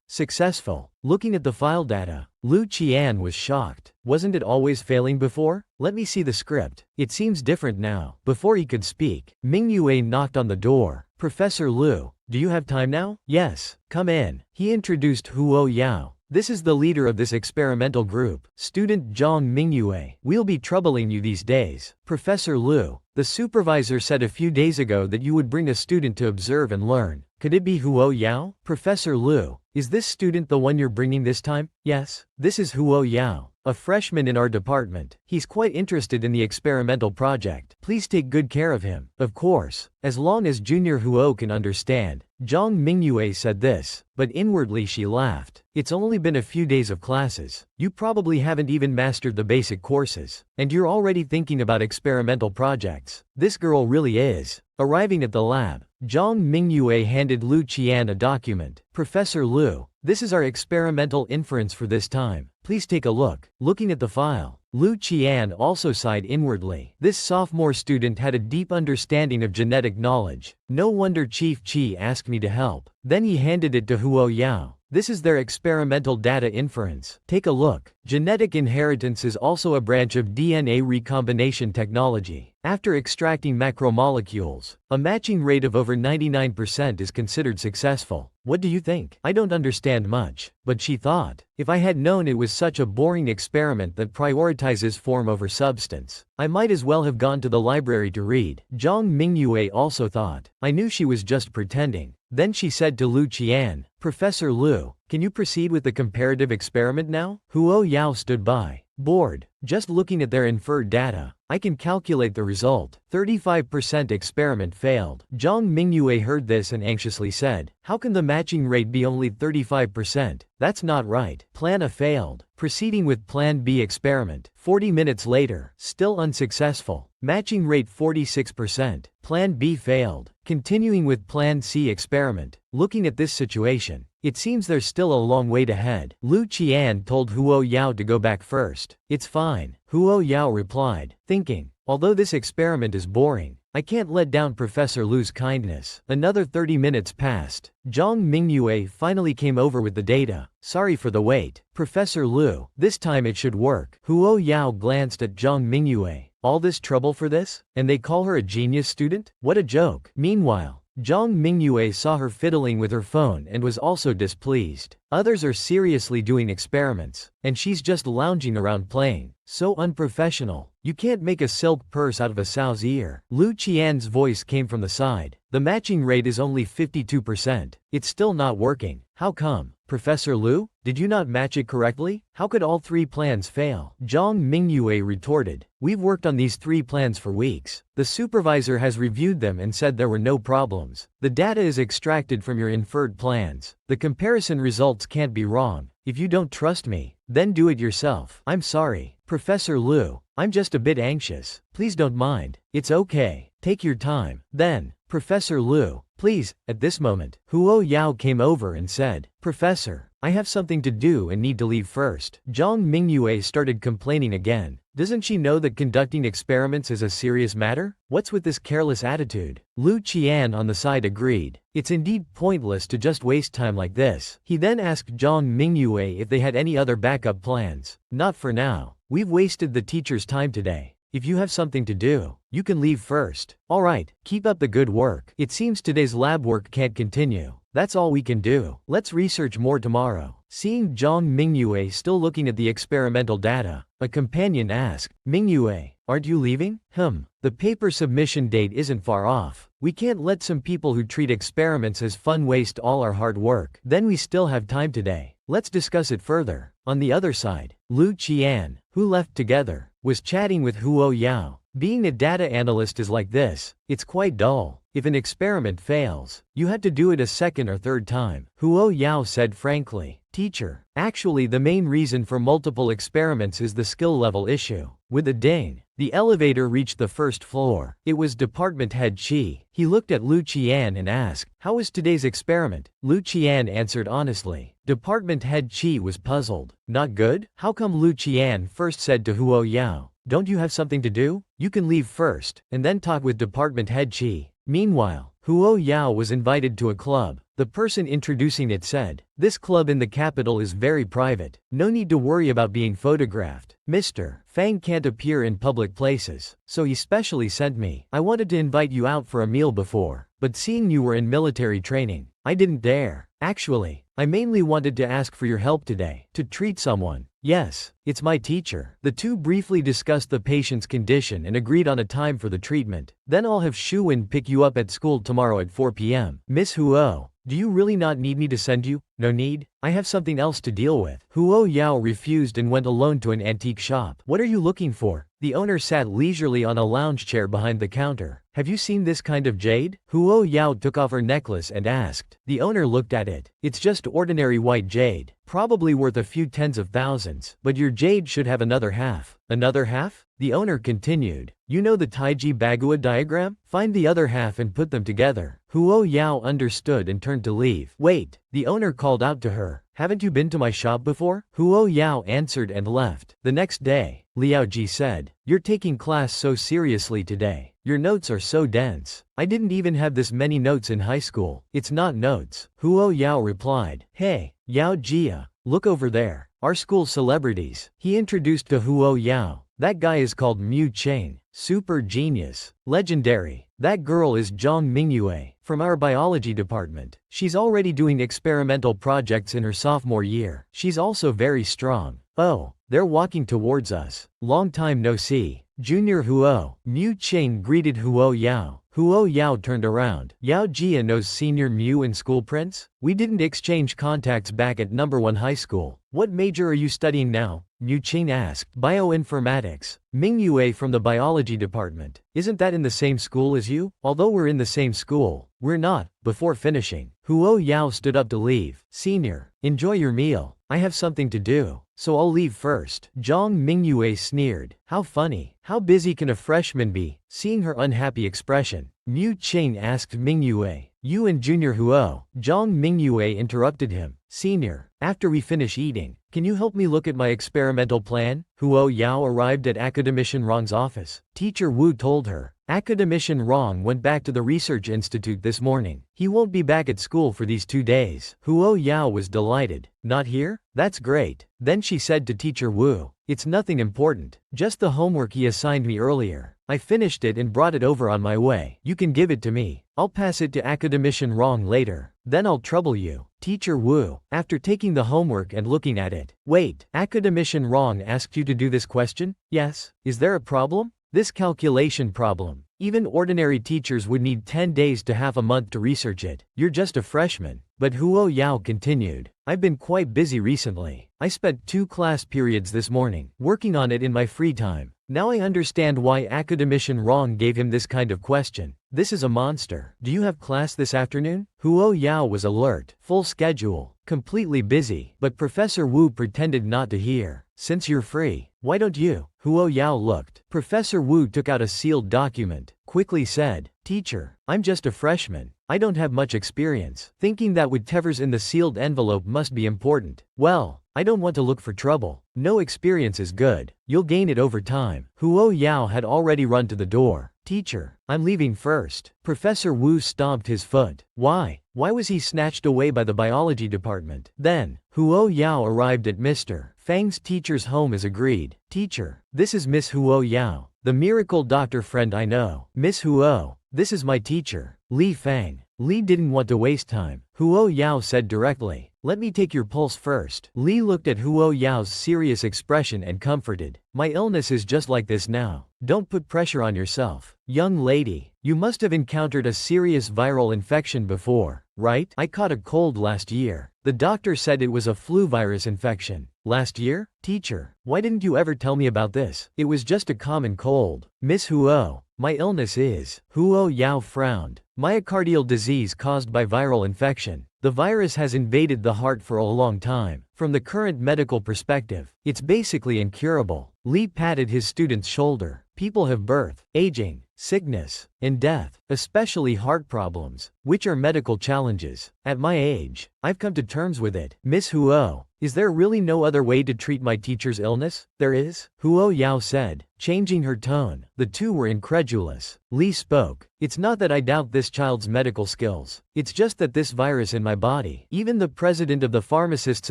successful. Looking at the file data, Lu Qian was shocked. Wasn't it always failing before? Let me see the script. It seems different now. Before he could speak, Minyu knocked on the door. Professor Lu, do you have time now? Yes, come in. He introduced Huo Yao. This is the leader of this experimental group, student Zhang Mingyue. We'll be troubling you these days. Professor Lu, the supervisor said a few days ago that you would bring a student to observe and learn. Could it be Huo Yao? Professor Lu, is this student the one you're bringing this time? Yes, this is Huo Yao, a freshman in our department. He's quite interested in the experimental project. Please take good care of him. Of course, as long as Junior Huo can understand. Zhang Mingyue said this, but inwardly she laughed. It's only been a few days of classes. You probably haven't even mastered the basic courses, and you're already thinking about experimental projects. This girl really is. Arriving at the lab, Zhang Mingyue handed Lu Qian a document. Professor Lu, this is our experimental inference for this time. Please take a look. Looking at the file, Lu Qian also sighed inwardly. This sophomore student had a deep understanding of genetic knowledge. No wonder Chief Chi asked me to help. Then he handed it to Huo Yao. This is their experimental data inference. Take a look. Genetic inheritance is also a branch of DNA recombination technology. After extracting macromolecules, a matching rate of over 99% is considered successful. What do you think? I don't understand much, but she thought. If I had known it was such a boring experiment that prioritizes form over substance, I might as well have gone to the library to read. Zhang Mingyue also thought. I knew she was just pretending. Then she said to Lu Qian, Professor Lu, can you proceed with the comparative experiment now? Huo Yao stood by, bored, just looking at their inferred data. I can calculate the result. 35% experiment failed. Zhang Mingyue heard this and anxiously said, how can the matching rate be only 35%? That's not right. Plan A failed. Proceeding with Plan B experiment. 40 minutes later, still unsuccessful. Matching rate 46%. Plan B failed. Continuing with Plan C experiment. Looking at this situation, it seems there's still a long way to head. Lu Qian told Huo Yao to go back first. It's fine, Huo Yao replied, thinking, although this experiment is boring, I can't let down Professor Lu's kindness. Another 30 minutes passed. Zhang Mingyue finally came over with the data. Sorry for the wait, Professor Lu. This time it should work. Huo Yao glanced at Zhang Mingyue. All this trouble for this? And they call her a genius student? What a joke. Meanwhile, Zhang Mingyue saw her fiddling with her phone and was also displeased. Others are seriously doing experiments, and she's just lounging around playing. So unprofessional. You can't make a silk purse out of a sow's ear. Lu Qian's voice came from the side. The matching rate is only 52%. It's still not working. How come? Professor Lu, did you not match it correctly? How could all three plans fail? Zhang Mingyue retorted. We've worked on these three plans for weeks. The supervisor has reviewed them and said there were no problems. The data is extracted from your inferred plans. The comparison results can't be wrong. If you don't trust me, then do it yourself. I'm sorry, Professor Lu. I'm just a bit anxious. Please don't mind. It's okay. Take your time. Then, Professor Lu, please. At this moment, Huo Yao came over and said, Professor, I have something to do and need to leave first. Zhang Mingyue started complaining again. Doesn't she know that conducting experiments is a serious matter? What's with this careless attitude? Lu Qian on the side agreed. It's indeed pointless to just waste time like this. He then asked Zhang Mingyue if they had any other backup plans. Not for now. We've wasted the teacher's time today. If you have something to do, you can leave first. Alright, keep up the good work. It seems today's lab work can't continue. That's all we can do. Let's research more tomorrow. Seeing Zhang Mingyue still looking at the experimental data, a companion asked, Mingyue, aren't you leaving? The paper submission date isn't far off. We can't let some people who treat experiments as fun waste all our hard work. Then we still have time today. Let's discuss it further. On the other side, Lu Qian, who left together, was chatting with Huo Yao. Being a data analyst is like this. It's quite dull. If an experiment fails, you have to do it a second or third time. Huo Yao said frankly, Teacher, actually the main reason for multiple experiments is the skill level issue. With a ding, the elevator reached the first floor. It was department head Qi. He looked at Lu Qian and asked, how was today's experiment? Lu Qian answered honestly. Department head Qi was puzzled. Not good? How come? Lu Qian first said to Huo Yao. Don't you have something to do? You can leave first, and then talk with department head Qi. Meanwhile, Huo Yao was invited to a club. The person introducing it said, this club in the capital is very private. No need to worry about being photographed. Mr. Fang can't appear in public places, so he specially sent me. I wanted to invite you out for a meal before, but seeing you were in military training, I didn't dare. Actually, I mainly wanted to ask for your help today. To treat someone. Yes, it's my teacher. The two briefly discussed the patient's condition and agreed on a time for the treatment. Then I'll have Shuwen pick you up at school tomorrow at 4 p.m. Miss Huo, do you really not need me to send you? No need. I have something else to deal with. Huo Yao refused and went alone to an antique shop. What are you looking for? The owner sat leisurely on a lounge chair behind the counter. Have you seen this kind of jade? Huo Yao took off her necklace and asked. The owner looked at it. It's just ordinary white jade. Probably worth a few tens of thousands. But your jade should have another half. Another half? The owner continued. You know the Taiji Bagua diagram? Find the other half and put them together. Huo Yao understood and turned to leave. Wait, the owner called out to her. Haven't you been to my shop before? Huo Yao answered and left. The next day, Liao Ji said, you're taking class so seriously today. Your notes are so dense. I didn't even have this many notes in high school. It's not notes. Huo Yao replied. Hey, Yao Jia, look over there. Our school celebrities. He introduced to Huo Yao. That guy is called Mu Cheng. Super genius. Legendary. That girl is Zhang Mingyue, from our biology department. She's already doing experimental projects in her sophomore year. She's also very strong. Oh, they're walking towards us. Long time no see. Junior Huo. Mu Cheng greeted Huo Yao. Huo Yao turned around. Yao Jia knows Senior Mu in school, Prince? We didn't exchange contacts back at number 1 high school. What major are you studying now? Mu Cheng asked. Bioinformatics. Mingyue from the biology department. Isn't that in the same school as you? Although we're in the same school, we're not. Before finishing, Huo Yao stood up to leave. Senior, enjoy your meal. I have something to do, so I'll leave first. Zhang Mingyue sneered. How funny. How busy can a freshman be? Seeing her unhappy expression, Mu Cheng asked Mingyue. You and Junior Huo. Zhang Mingyue interrupted him. Senior, after we finish eating, can you help me look at my experimental plan? Huo Yao arrived at Academician Rong's office. Teacher Wu told her. Academician Rong went back to the research institute this morning. He won't be back at school for these 2 days. Huo Yao was delighted. Not here? That's great. Then she said to Teacher Wu. It's nothing important. Just the homework he assigned me earlier. I finished it and brought it over on my way. You can give it to me. I'll pass it to Academician Rong later. Then I'll trouble you. Teacher Wu, after taking the homework and looking at it. Wait, Academician Rong asked you to do this question? Yes. Is there a problem? This calculation problem. Even ordinary teachers would need 10 days to half a month to research it. You're just a freshman. But Huo Yao continued. I've been quite busy recently. I spent 2 class periods this morning, working on it in my free time. Now I understand why Academician Rong gave him this kind of question. This is a monster. Do you have class this afternoon? Huo Yao was alert, full schedule, completely busy, but Professor Wu pretended not to hear. Since you're free, why don't you? Huo Yao looked. Professor Wu took out a sealed document, quickly said, Teacher, I'm just a freshman. I don't have much experience. Thinking that whatever's in the sealed envelope must be important. Well, I don't want to look for trouble. No experience is good. You'll gain it over time. Huo Yao had already run to the door. Teacher, I'm leaving first. Professor Wu stomped his foot. Why? Why was he snatched away by the biology department? Then, Huo Yao arrived at Mr. Fang's teacher's home as agreed. Teacher, this is Miss Huo Yao, the miracle doctor friend I know. Miss Huo, this is my teacher, Li Fang. Li didn't want to waste time. Huo Yao said directly. Let me take your pulse first. Li looked at Huo Yao's serious expression and comforted. My illness is just like this now. Don't put pressure on yourself. Young lady, you must have encountered a serious viral infection before, right? I caught a cold last year. The doctor said it was a flu virus infection. Last year? Teacher, why didn't you ever tell me about this? It was just a common cold. Miss Huo, my illness is. Huo Yao frowned. Myocardial disease caused by viral infection. The virus has invaded the heart for a long time. From the current medical perspective, it's basically incurable. Li patted his student's shoulder. People have birth, aging, sickness, and death, especially heart problems, which are medical challenges. At my age, I've come to terms with it. Miss Huo, is there really no other way to treat my teacher's illness? There is, Huo Yao said, changing her tone. The two were incredulous. Li spoke. It's not that I doubt this child's medical skills. It's just that this virus in my body. Even the president of the Pharmacists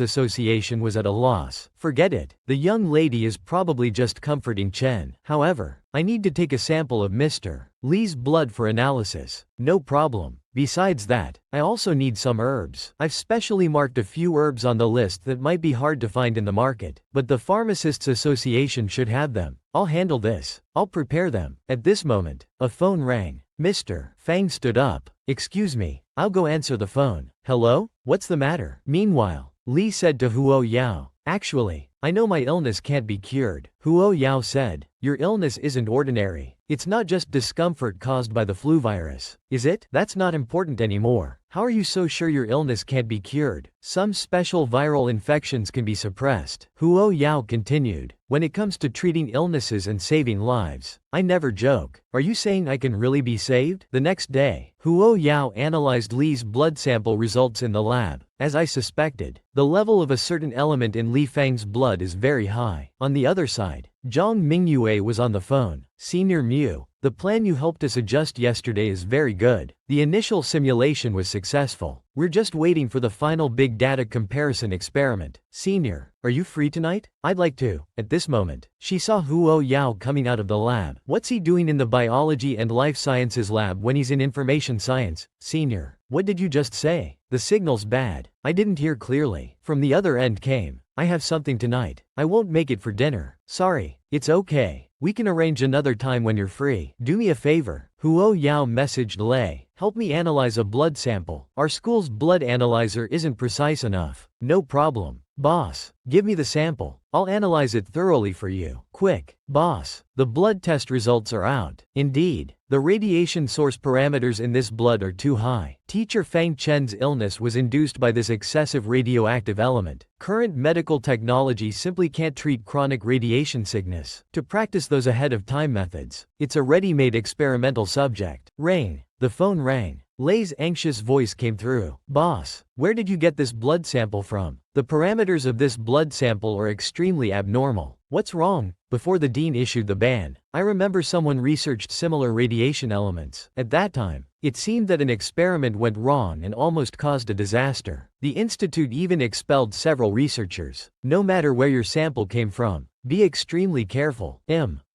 Association was at a loss. Forget it. The young lady is probably just comforting Chen. However, I need to take a sample of Mr. Li's blood for analysis. No problem. Besides that, I also need some herbs. I've specially marked a few herbs on the list that might be hard to find in the market, but the Pharmacists Association should have them. I'll handle this. I'll prepare them. At this moment, a phone rang. Mr. Fang stood up. Excuse me, I'll go answer the phone. Hello? What's the matter? Meanwhile, Li said to Huo Yao. Actually, I know my illness can't be cured. Huo Yao said. Your illness isn't ordinary. It's not just discomfort caused by the flu virus. Is it? That's not important anymore. How are you so sure your illness can't be cured? Some special viral infections can be suppressed. Huo Yao continued. When it comes to treating illnesses and saving lives, I never joke. Are you saying I can really be saved? The next day, Huo Yao analyzed Li's blood sample results in the lab. As I suspected, the level of a certain element in Li Fang's blood is very high. On the other side, Zhang Mingyue was on the phone. Senior Mu, The plan you helped us adjust yesterday is very good. The initial simulation was successful. We're just waiting for the final big data comparison experiment. Senior, are you free tonight? I'd like to. At this moment, she saw Huo Yao coming out of the lab. What's he doing in the biology and life sciences lab when he's in information science? Senior, what did you just say? The signal's bad. I didn't hear clearly. From the other end came. I have something tonight. I won't make it for dinner. Sorry. It's okay. We can arrange another time when you're free. Do me a favor. Huo Yao messaged Lei. Help me analyze a blood sample. Our school's blood analyzer isn't precise enough. No problem. Boss, give me the sample. I'll analyze it thoroughly for you. Quick. Boss, the blood test results are out. Indeed, the radiation source parameters in this blood are too high. Teacher Fang Chen's illness was induced by this excessive radioactive element. Current medical technology simply can't treat chronic radiation sickness. To practice those ahead-of-time methods, it's a ready-made experimental subject. Ring. The phone rang. Lei's anxious voice came through. Boss, where did you get this blood sample from? The parameters of this blood sample are extremely abnormal. What's wrong? Before the dean issued the ban, I remember someone researched similar radiation elements. At that time, it seemed that an experiment went wrong and almost caused a disaster. The institute even expelled several researchers. No matter where your sample came from, be extremely careful.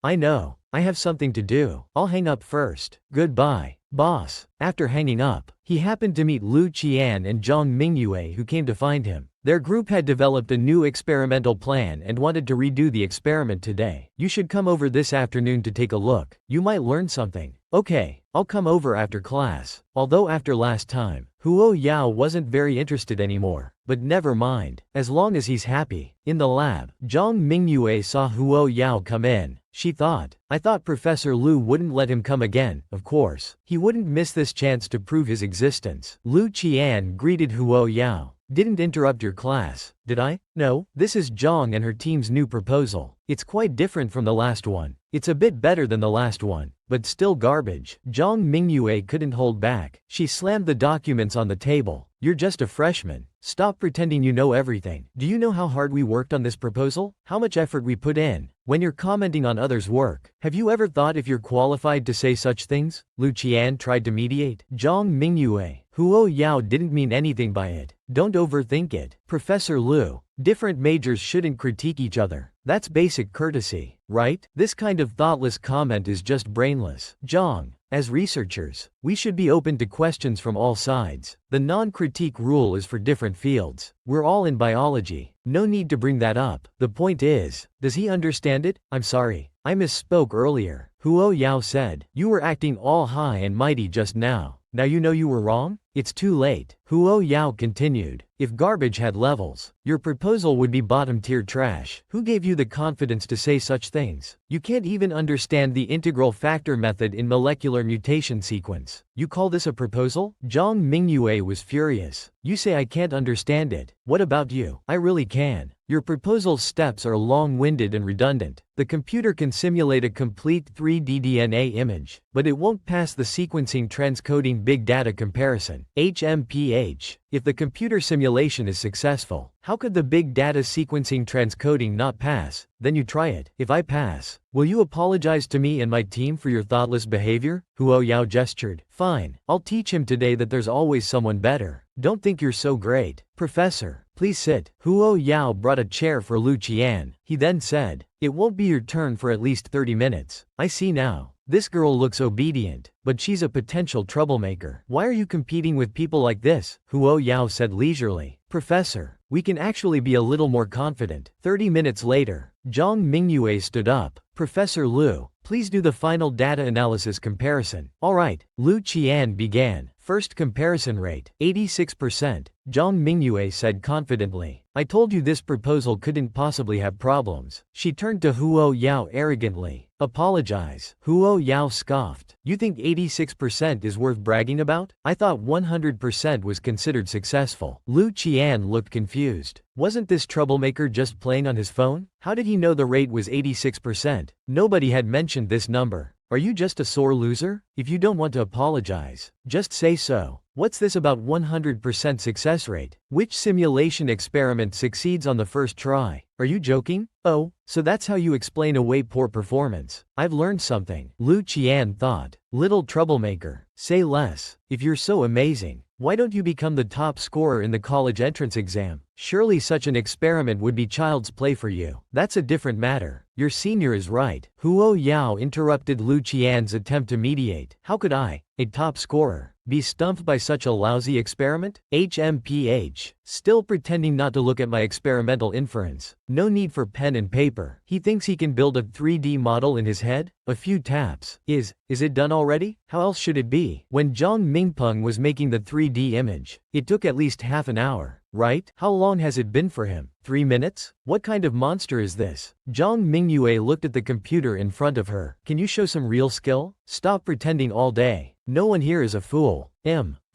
I know. I have something to do. I'll hang up first. Goodbye. Boss. After hanging up, he happened to meet Lu Qian and Zhang Mingyue, who came to find him. Their group had developed a new experimental plan and wanted to redo the experiment today. You should come over this afternoon to take a look. You might learn something. Okay, I'll come over after class. Although after last time, Huo Yao wasn't very interested anymore. But never mind, as long as he's happy. In the lab, Zhang Mingyue saw Huo Yao come in. She thought, I thought Professor Lu wouldn't let him come again. Of course, he wouldn't miss this chance to prove his existence. Lu Qian greeted Huo Yao. Didn't interrupt your class, did I? No, this is Zhang and her team's new proposal. It's quite different from the last one. It's a bit better than the last one, but still garbage. Zhang Mingyue couldn't hold back. She slammed the documents on the table. You're just a freshman. Stop pretending you know everything. Do you know how hard we worked on this proposal? How much effort we put in? When you're commenting on others' work, have you ever thought if you're qualified to say such things? Lu Qian tried to mediate. Zhang Mingyue, Huo Yao didn't mean anything by it. Don't overthink it. Professor Lu, different majors shouldn't critique each other. That's basic courtesy, right? This kind of thoughtless comment is just brainless. Zhang, as researchers, we should be open to questions from all sides. The non-critique rule is for different fields. We're all in biology. No need to bring that up. The point is, does he understand it? I'm sorry. I misspoke earlier. Huo Yao said, you were acting all high and mighty just now. Now you know you were wrong? It's too late. Huo Yao continued. If garbage had levels, your proposal would be bottom-tier trash. Who gave you the confidence to say such things? You can't even understand the integral factor method in molecular mutation sequence. You call this a proposal? Zhang Mingyue was furious. You say I can't understand it. What about you? I really can. Your proposal's steps are long-winded and redundant. The computer can simulate a complete 3D DNA image, but it won't pass the sequencing transcoding big data comparison, HMPH. If the computer simulation is successful, how could the big data sequencing transcoding not pass? Then you try it. If I pass, will you apologize to me and my team for your thoughtless behavior? Huo Yao gestured. Fine. I'll teach him today that there's always someone better. Don't think you're so great. Professor, please sit. Huo Yao brought a chair for Lu Qian. He then said, it won't be your turn for at least 30 minutes. I see now. This girl looks obedient, but she's a potential troublemaker. Why are you competing with people like this? Huo Yao said leisurely. Professor, we can actually be a little more confident. 30 minutes later, Zhang Mingyue stood up. Professor Lu, please do the final data analysis comparison. Alright, Lu Qian began. First comparison rate, 86%. Zhang Mingyue said confidently. I told you this proposal couldn't possibly have problems. She turned to Huo Yao arrogantly. Apologize. Huo Yao scoffed. You think 86% is worth bragging about? I thought 100% was considered successful. Lu Qian looked confused. Wasn't this troublemaker just playing on his phone? How did he know the rate was 86%? Nobody had mentioned this number. Are you just a sore loser? If you don't want to apologize, just say so. What's this about 100% success rate? Which simulation experiment succeeds on the first try? Are you joking? Oh, so that's how you explain away poor performance. I've learned something. Lu Qian thought. Little troublemaker. Say less. If you're so amazing, why don't you become the top scorer in the college entrance exam? Surely such an experiment would be child's play for you. That's a different matter. Your senior is right. Huo Yao interrupted Lu Qian's attempt to mediate. How could I, a top scorer, be stumped by such a lousy experiment? HMPH. Still pretending not to look at my experimental inference. No need for pen and paper. He thinks he can build a 3D model in his head? A few taps. Is it done already? How else should it be? When Zhang Mingpeng was making the 3D image, it took at least half an hour, right? How long has it been for him? 3 minutes? What kind of monster is this? Zhang Mingyue looked at the computer in front of her. Can you show some real skill? Stop pretending all day. No one here is a fool.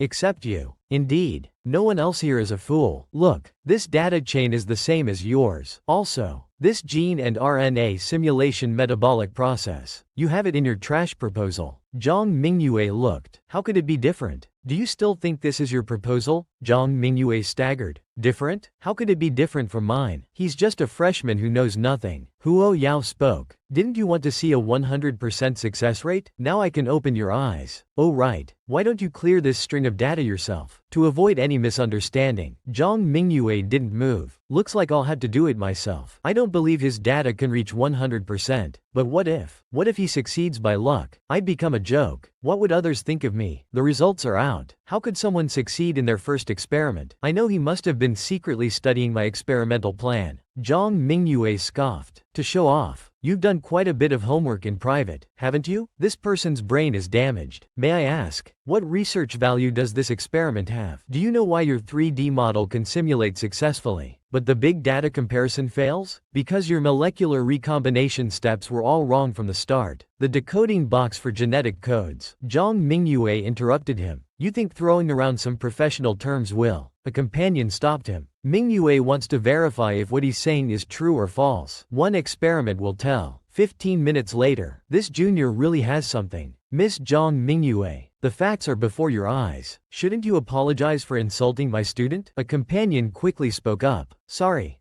Except you. Indeed, no one else here is a fool. Look, this data chain is the same as yours. Also, this gene and RNA simulation metabolic process. You have it in your trash proposal. Zhang Mingyue looked. How could it be different? Do you still think this is your proposal? Zhang Mingyue staggered. Different? How could it be different from mine? He's just a freshman who knows nothing. Huo Yao spoke. Didn't you want to see a 100% success rate? Now I can open your eyes. Oh right. Why don't you clear this string of data yourself? To avoid any misunderstanding, Zhang Mingyue didn't move. Looks like I'll have to do it myself. I don't believe his data can reach 100%. But what if? What if he succeeds by luck? I'd become a joke. What would others think of me? The results are out. How could someone succeed in their first experiment? I know he must have been secretly studying my experimental plan. Zhang Mingyue scoffed. To show off. You've done quite a bit of homework in private, haven't you? This person's brain is damaged. May I ask, what research value does this experiment have? Do you know why your 3D model can simulate successfully, but the big data comparison fails? Because your molecular recombination steps were all wrong from the start. The decoding box for genetic codes. Zhang Mingyue interrupted him. You think throwing around some professional terms will? A companion stopped him. Mingyue wants to verify if what he's saying is true or false. One experiment will tell. 15 minutes later, this junior really has something. Miss Zhang Mingyue, the facts are before your eyes. Shouldn't you apologize for insulting my student? A companion quickly spoke up. Sorry,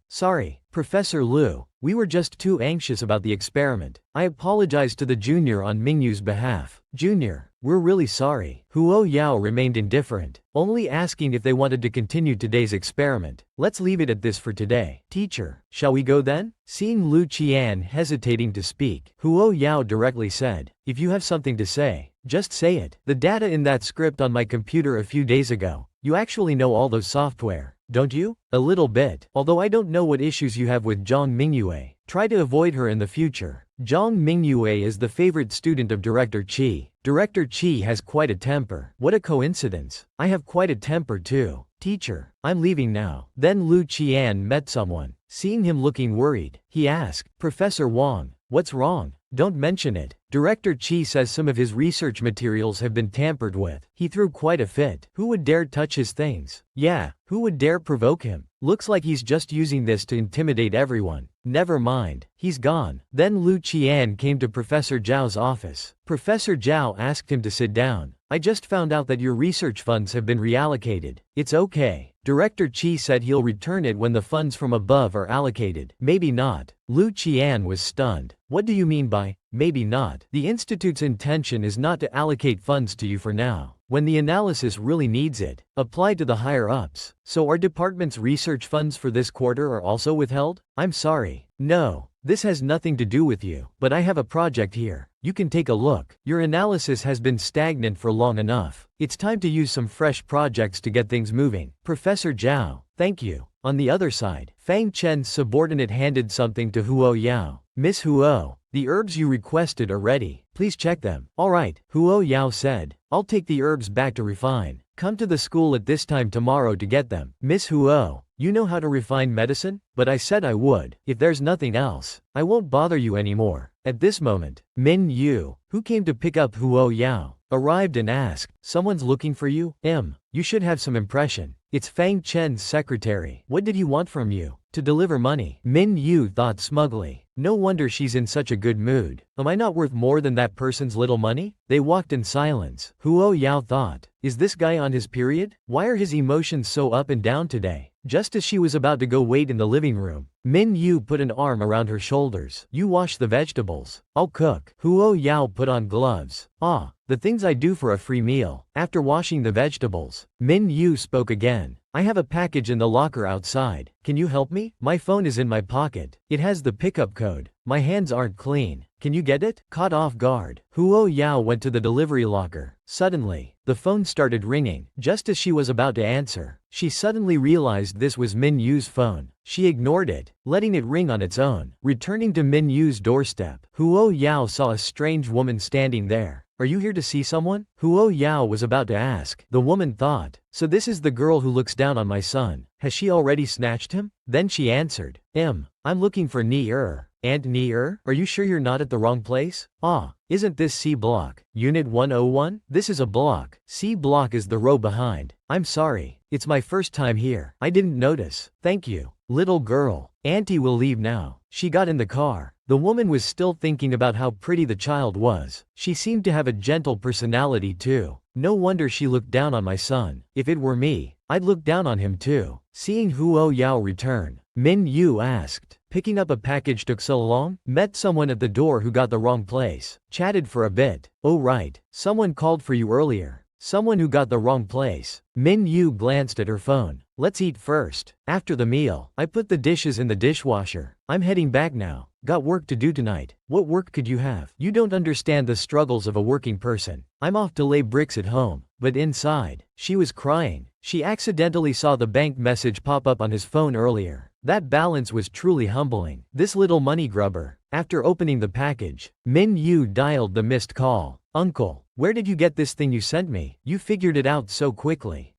Professor Liu. We were just too anxious about the experiment. I apologize to the junior on Mingyu's behalf. Junior, we're really sorry. Huo Yao remained indifferent, only asking if they wanted to continue today's experiment. Let's leave it at this for today. Teacher, shall we go then? Seeing Lu Qian hesitating to speak, Huo Yao directly said, if you have something to say, just say it. The data in that script on my computer a few days ago, you actually know all those software, don't you? A little bit. Although I don't know what issues you have with Zhang Mingyue. Try to avoid her in the future. Zhang Mingyue is the favorite student of Director Qi. Director Qi has quite a temper. What a coincidence. I have quite a temper too. Teacher, I'm leaving now. Then Lu Qian met someone. Seeing him looking worried, he asked, Professor Wang, what's wrong? Don't mention it. Director Qi says some of his research materials have been tampered with. He threw quite a fit. Who would dare touch his things? Yeah, who would dare provoke him? Looks like he's just using this to intimidate everyone. Never mind, he's gone. Then Lu Qian came to Professor Zhao's office. Professor Zhao asked him to sit down. I just found out that your research funds have been reallocated. It's okay. Director Qi said he'll return it when the funds from above are allocated. Maybe not. Lu Qian was stunned. What do you mean by, maybe not? The institute's intention is not to allocate funds to you for now. When the analysis really needs it, apply to the higher-ups. So our department's research funds for this quarter are also withheld? I'm sorry. No, this has nothing to do with you. But I have a project here. You can take a look. Your analysis has been stagnant for long enough. It's time to use some fresh projects to get things moving. Professor Zhao, thank you. On the other side, Fang Chen's subordinate handed something to Huo Yao. Miss Huo, the herbs you requested are ready. Please check them. All right, Huo Yao said. I'll take the herbs back to refine. Come to the school at this time tomorrow to get them. Miss Huo, you know how to refine medicine? But I said I would. If there's nothing else, I won't bother you anymore. At this moment, Minyu, who came to pick up Huo Yao, arrived and asked, someone's looking for you? You should have some impression. It's Fang Chen's secretary. What did he want from you? To deliver money. Minyu thought smugly. No wonder she's in such a good mood. Am I not worth more than that person's little money? They walked in silence. Huo Yao thought, is this guy on his period? Why are his emotions so up and down today? Just as she was about to go wait in the living room, Minyu put an arm around her shoulders. You wash the vegetables. I'll cook. Huo Yao put on gloves. Ah, the things I do for a free meal. After washing the vegetables, Minyu spoke again. I have a package in the locker outside. Can you help me? My phone is in my pocket. It has the pickup code. My hands aren't clean. Can you get it? Caught off guard, Huo Yao went to the delivery locker. Suddenly, the phone started ringing. Just as she was about to answer, she suddenly realized this was Minyu's phone. She ignored it, letting it ring on its own. Returning to Minyu's doorstep, Huo Yao saw a strange woman standing there. Are you here to see someone? Huo Yao was about to ask. The woman thought, so this is the girl who looks down on my son. Has she already snatched him? Then she answered, I'm looking for Ni-er. And Ni-er? Are you sure you're not at the wrong place? Ah, isn't this C block? Unit 101? This is a block. C block is the row behind. I'm sorry. It's my first time here. I didn't notice. Thank you. Little girl. Auntie will leave now. She got in the car. The woman was still thinking about how pretty the child was. She seemed to have a gentle personality too. No wonder she looked down on my son. If it were me, I'd look down on him too. Seeing Huo Yao return, Minyu asked, picking up a package took so long? Met someone at the door who got the wrong place. Chatted for a bit. Oh right, someone called for you earlier. Someone who got the wrong place. Minyu glanced at her phone. Let's eat first. After the meal, I put the dishes in the dishwasher. I'm heading back now. Got work to do tonight. What work could you have? You don't understand the struggles of a working person. I'm off to lay bricks at home. But inside, she was crying. She accidentally saw the bank message pop up on his phone earlier. That balance was truly humbling. This little money grubber. After opening the package, Minyu dialed the missed call. Uncle, where did you get this thing you sent me? You figured it out so quickly.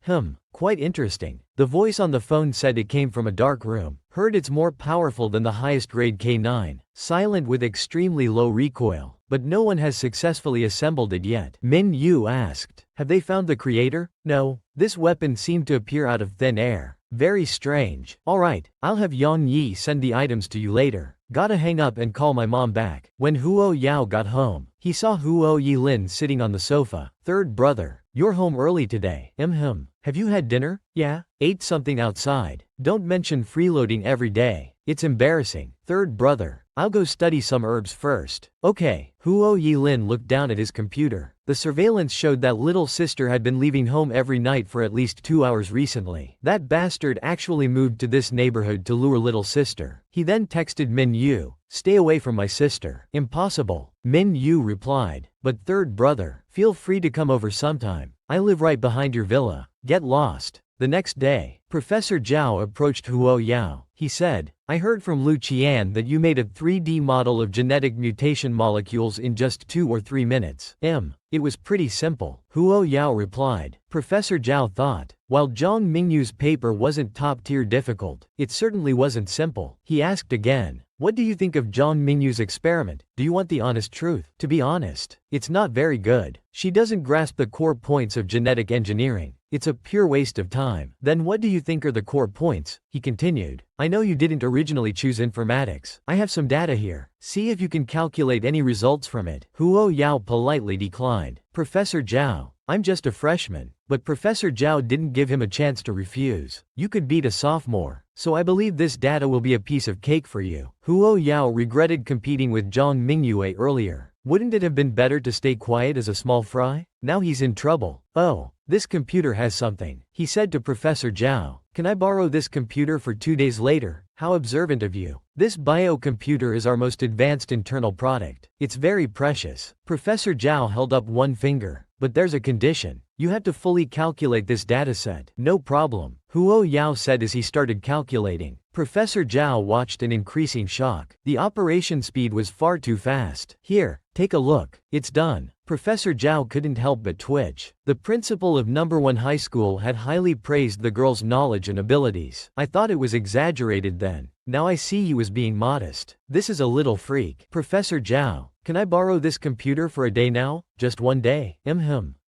Quite interesting. The voice on the phone said it came from a dark room. Heard it's more powerful than the highest grade K9. Silent with extremely low recoil. But no one has successfully assembled it yet. Minyu asked, have they found the creator? No. This weapon seemed to appear out of thin air. Very strange. Alright, I'll have Yang Yi send the items to you later. Gotta hang up and call my mom back. When Huo Yao got home, he saw Huo Yilin sitting on the sofa. Third brother, you're home early today. Have you had dinner? Yeah, ate something outside. Don't mention freeloading every day. It's embarrassing. Third brother, I'll go study some herbs first. Okay. Huo Yilin looked down at his computer. The surveillance showed that little sister had been leaving home every night for at least 2 hours recently. That bastard actually moved to this neighborhood to lure little sister. He then texted Minyu, stay away from my sister. Impossible. Minyu replied, but third brother, feel free to come over sometime. I live right behind your villa. Get lost. The next day, Professor Zhao approached Huo Yao. He said, I heard from Lu Qian that you made a 3D model of genetic mutation molecules in just 2 or 3 minutes. It was pretty simple. Huo Yao replied. Professor Zhao thought, while Zhang Mingyu's paper wasn't top-tier difficult, it certainly wasn't simple. He asked again, what do you think of Zhang Mingyu's experiment? Do you want the honest truth? To be honest, it's not very good. She doesn't grasp the core points of genetic engineering. It's a pure waste of time. Then what do you think are the core points? He continued. I know you didn't originally choose informatics. I have some data here. See if you can calculate any results from it. Huo Yao politely declined. Professor Zhao, I'm just a freshman. But Professor Zhao didn't give him a chance to refuse. You could beat a sophomore. So I believe this data will be a piece of cake for you. Huo Yao regretted competing with Zhang Mingyue earlier. Wouldn't it have been better to stay quiet as a small fry? Now he's in trouble. Oh, this computer has something. He said to Professor Zhao, can I borrow this computer for 2 days later? How observant of you. This biocomputer is our most advanced internal product. It's very precious. Professor Zhao held up one finger. But there's a condition. You have to fully calculate this dataset. No problem, Huo Yao said as he started calculating. Professor Zhao watched in increasing shock. The operation speed was far too fast. Here, take a look. It's done. Professor Zhao couldn't help but twitch. The principal of No. 1 high school had highly praised the girl's knowledge and abilities. I thought it was exaggerated then. Now I see he was being modest. This is a little freak. Professor Zhao, can I borrow this computer for a day now? Just 1 day?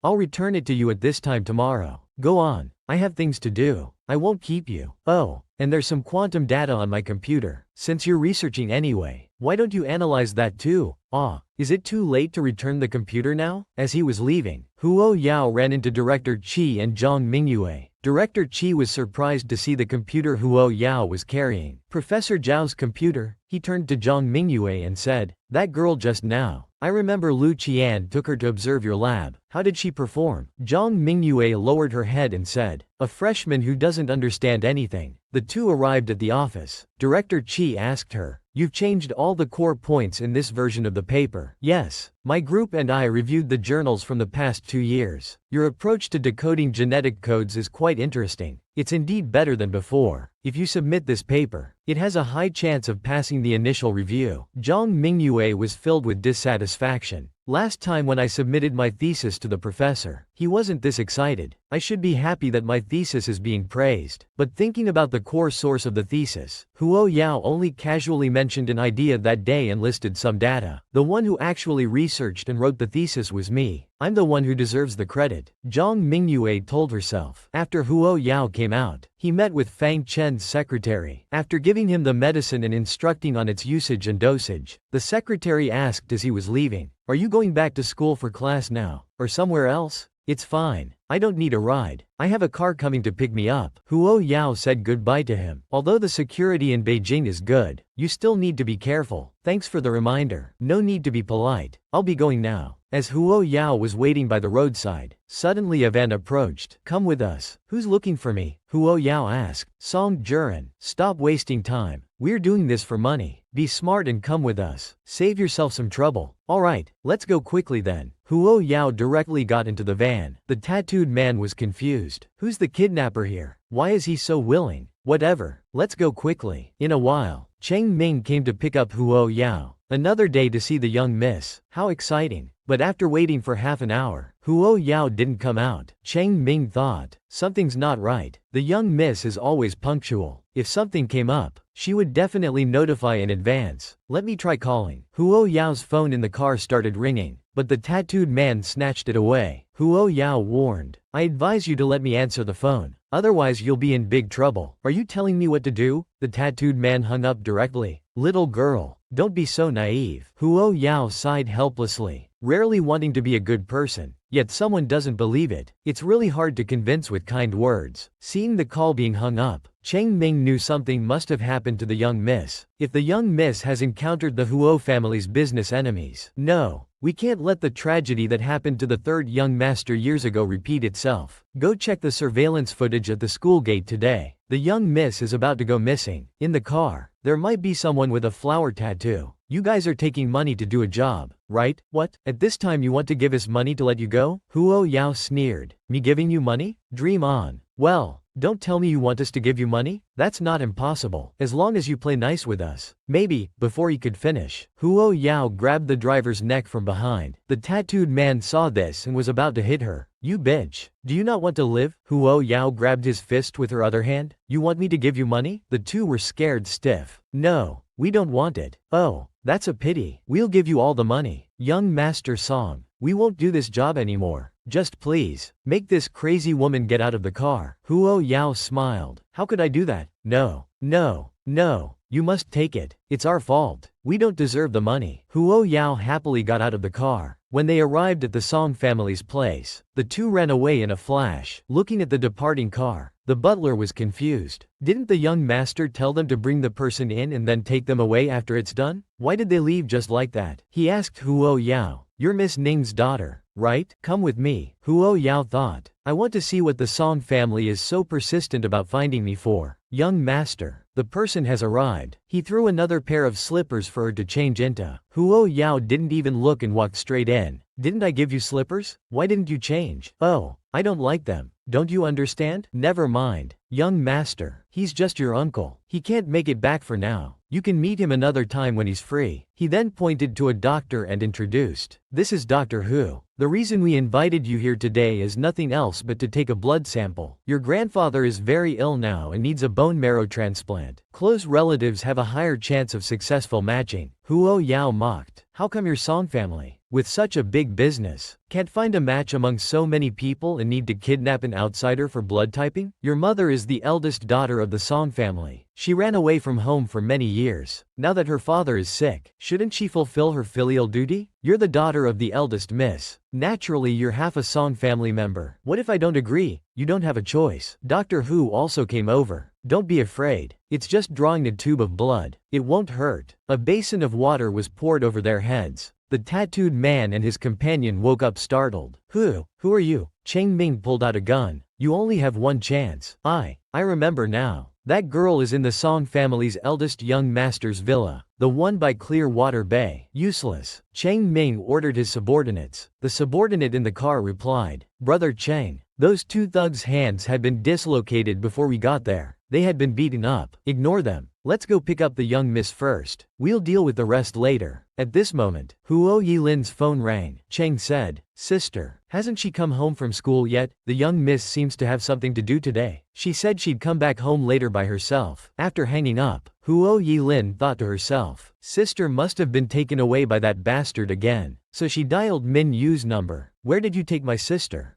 I'll return it to you at this time tomorrow. Go on. I have things to do. I won't keep you. Oh, and there's some quantum data on my computer. Since you're researching anyway, Why don't you analyze that too? Ah, is it too late to return the computer now? As he was leaving, Huo Yao ran into Director Qi and Zhang Mingyue. Director Qi was surprised to see the computer Huo Yao was carrying. Professor Zhao's computer. He turned to Zhang Mingyue and said, "That girl just now. I remember Lu Qian took her to observe your lab. How did she perform?" Zhang Mingyue lowered her head and said, "A freshman who doesn't understand anything." The two arrived at the office. Director Qi asked her, "You've changed all the core points in this version of the paper." "Yes. My group and I reviewed the journals from the past 2 years. Your approach to decoding genetic codes is quite interesting. It's indeed better than before. If you submit this paper, it has a high chance of passing the initial review." Zhang Mingyue was filled with dissatisfaction. "Last time when I submitted my thesis to the professor, he wasn't this excited. I should be happy that my thesis is being praised." But thinking about the core source of the thesis, Huo Yao only casually mentioned an idea that day and listed some data. "The one who actually researched and wrote the thesis was me. I'm the one who deserves the credit," Zhang Mingyue told herself. After Huo Yao came out, he met with Fang Chen's secretary. After giving him the medicine and instructing on its usage and dosage, the secretary asked as he was leaving, "Are you going back to school for class now? Or somewhere else?" "It's fine. I don't need a ride. I have a car coming to pick me up." Huo Yao said goodbye to him. "Although the security in Beijing is good, you still need to be careful. Thanks for the reminder. No need to be polite. I'll be going now." As Huo Yao was waiting by the roadside, suddenly a van approached. "Come with us." "Who's looking for me?" Huo Yao asked. "Song Juren. Stop wasting time. We're doing this for money. Be smart and come with us. Save yourself some trouble." "Alright, let's go quickly then." Huo Yao directly got into the van. The tattooed man was confused. "Who's the kidnapper here? Why is he so willing?" "Whatever, let's go quickly." In a while, Cheng Ming came to pick up Huo Yao. Another day to see the young miss. How exciting. But after waiting for half an hour, Huo Yao didn't come out. Cheng Ming thought, something's not right. The young miss is always punctual. If something came up, she would definitely notify in advance. "Let me try calling." Huo Yao's phone in the car started ringing, but the tattooed man snatched it away. Huo Yao warned, "I advise you to let me answer the phone. Otherwise you'll be in big trouble." "Are you telling me what to do?" The tattooed man hung up directly. "Little girl, don't be so naive." Huo Yao sighed helplessly, rarely wanting to be a good person, yet someone doesn't believe it. It's really hard to convince with kind words. Seeing the call being hung up, Cheng Ming knew something must have happened to the young miss. If the young miss has encountered the Huo family's business enemies. No, we can't let the tragedy that happened to the third young master years ago repeat itself. Go check the surveillance footage at the school gate today. The young miss is about to go missing. In the car, there might be someone with a flower tattoo. You guys are taking money to do a job, right? What? At this time you want to give us money to let you go? Huo Yao sneered. Me giving you money? Dream on. Well, don't tell me you want us to give you money? That's not impossible, as long as you play nice with us. Maybe. Before he could finish, Huo Yao grabbed the driver's neck from behind. The tattooed man saw this and was about to hit her. "You bitch. Do you not want to live?" Huo Yao grabbed his fist with her other hand. "You want me to give you money?" The two were scared stiff. "No, we don't want it." "Oh, that's a pity. We'll give you all the money." "Young Master Song, we won't do this job anymore. Just please, make this crazy woman get out of the car." Huo Yao smiled. "How could I do that?" "No, no, no. You must take it. It's our fault. We don't deserve the money." Huo Yao happily got out of the car. When they arrived at the Song family's place, the two ran away in a flash. Looking at the departing car, the butler was confused. Didn't the young master tell them to bring the person in and then take them away after it's done? Why did they leave just like that? He asked Huo Yao. "You're Miss Ning's daughter, right? Come with me." Huo Yao thought, "I want to see what the Song family is so persistent about finding me for." "Young master, the person has arrived." He threw another pair of slippers for her to change into. Huo Yao didn't even look and walked straight in. "Didn't I give you slippers? Why didn't you change?" "Oh, I don't like them. Don't you understand?" "Never mind. Young master, he's just your uncle. He can't make it back for now. You can meet him another time when he's free." He then pointed to a doctor and introduced, "This is Dr. Hu. The reason we invited you here today is nothing else but to take a blood sample. Your grandfather is very ill now and needs a bone marrow transplant. Close relatives have a higher chance of successful matching." Huo Yao mocked. How come your Song family, with such a big business, can't find a match among so many people and need to kidnap an outsider for blood typing? Your mother is the eldest daughter of the Song family. She ran away from home for many years. Now that her father is sick, shouldn't she fulfill her filial duty? You're the daughter of the eldest miss. Naturally you're half a Song family member. What if I don't agree? You don't have a choice. Doctor Who also came over. Don't be afraid. It's just drawing a tube of blood. It won't hurt. A basin of water was poured over their heads. The tattooed man and his companion woke up startled. Who are you? Cheng Ming pulled out a gun. You only have one chance. I remember now. That girl is in the Song family's eldest young master's villa, the one by Clearwater Bay. Useless. Cheng Ming ordered his subordinates. The subordinate in the car replied, Brother Cheng, those two thugs' hands had been dislocated before we got there. They had been beaten up. Ignore them. Let's go pick up the young miss first. We'll deal with the rest later. At this moment, Huo Yilin's phone rang. Cheng said, Sister, hasn't she come home from school yet? The young miss seems to have something to do today. She said she'd come back home later by herself. After hanging up, Huo Yilin thought to herself, Sister must have been taken away by that bastard again. So she dialed Minyu's number. Where did you take my sister?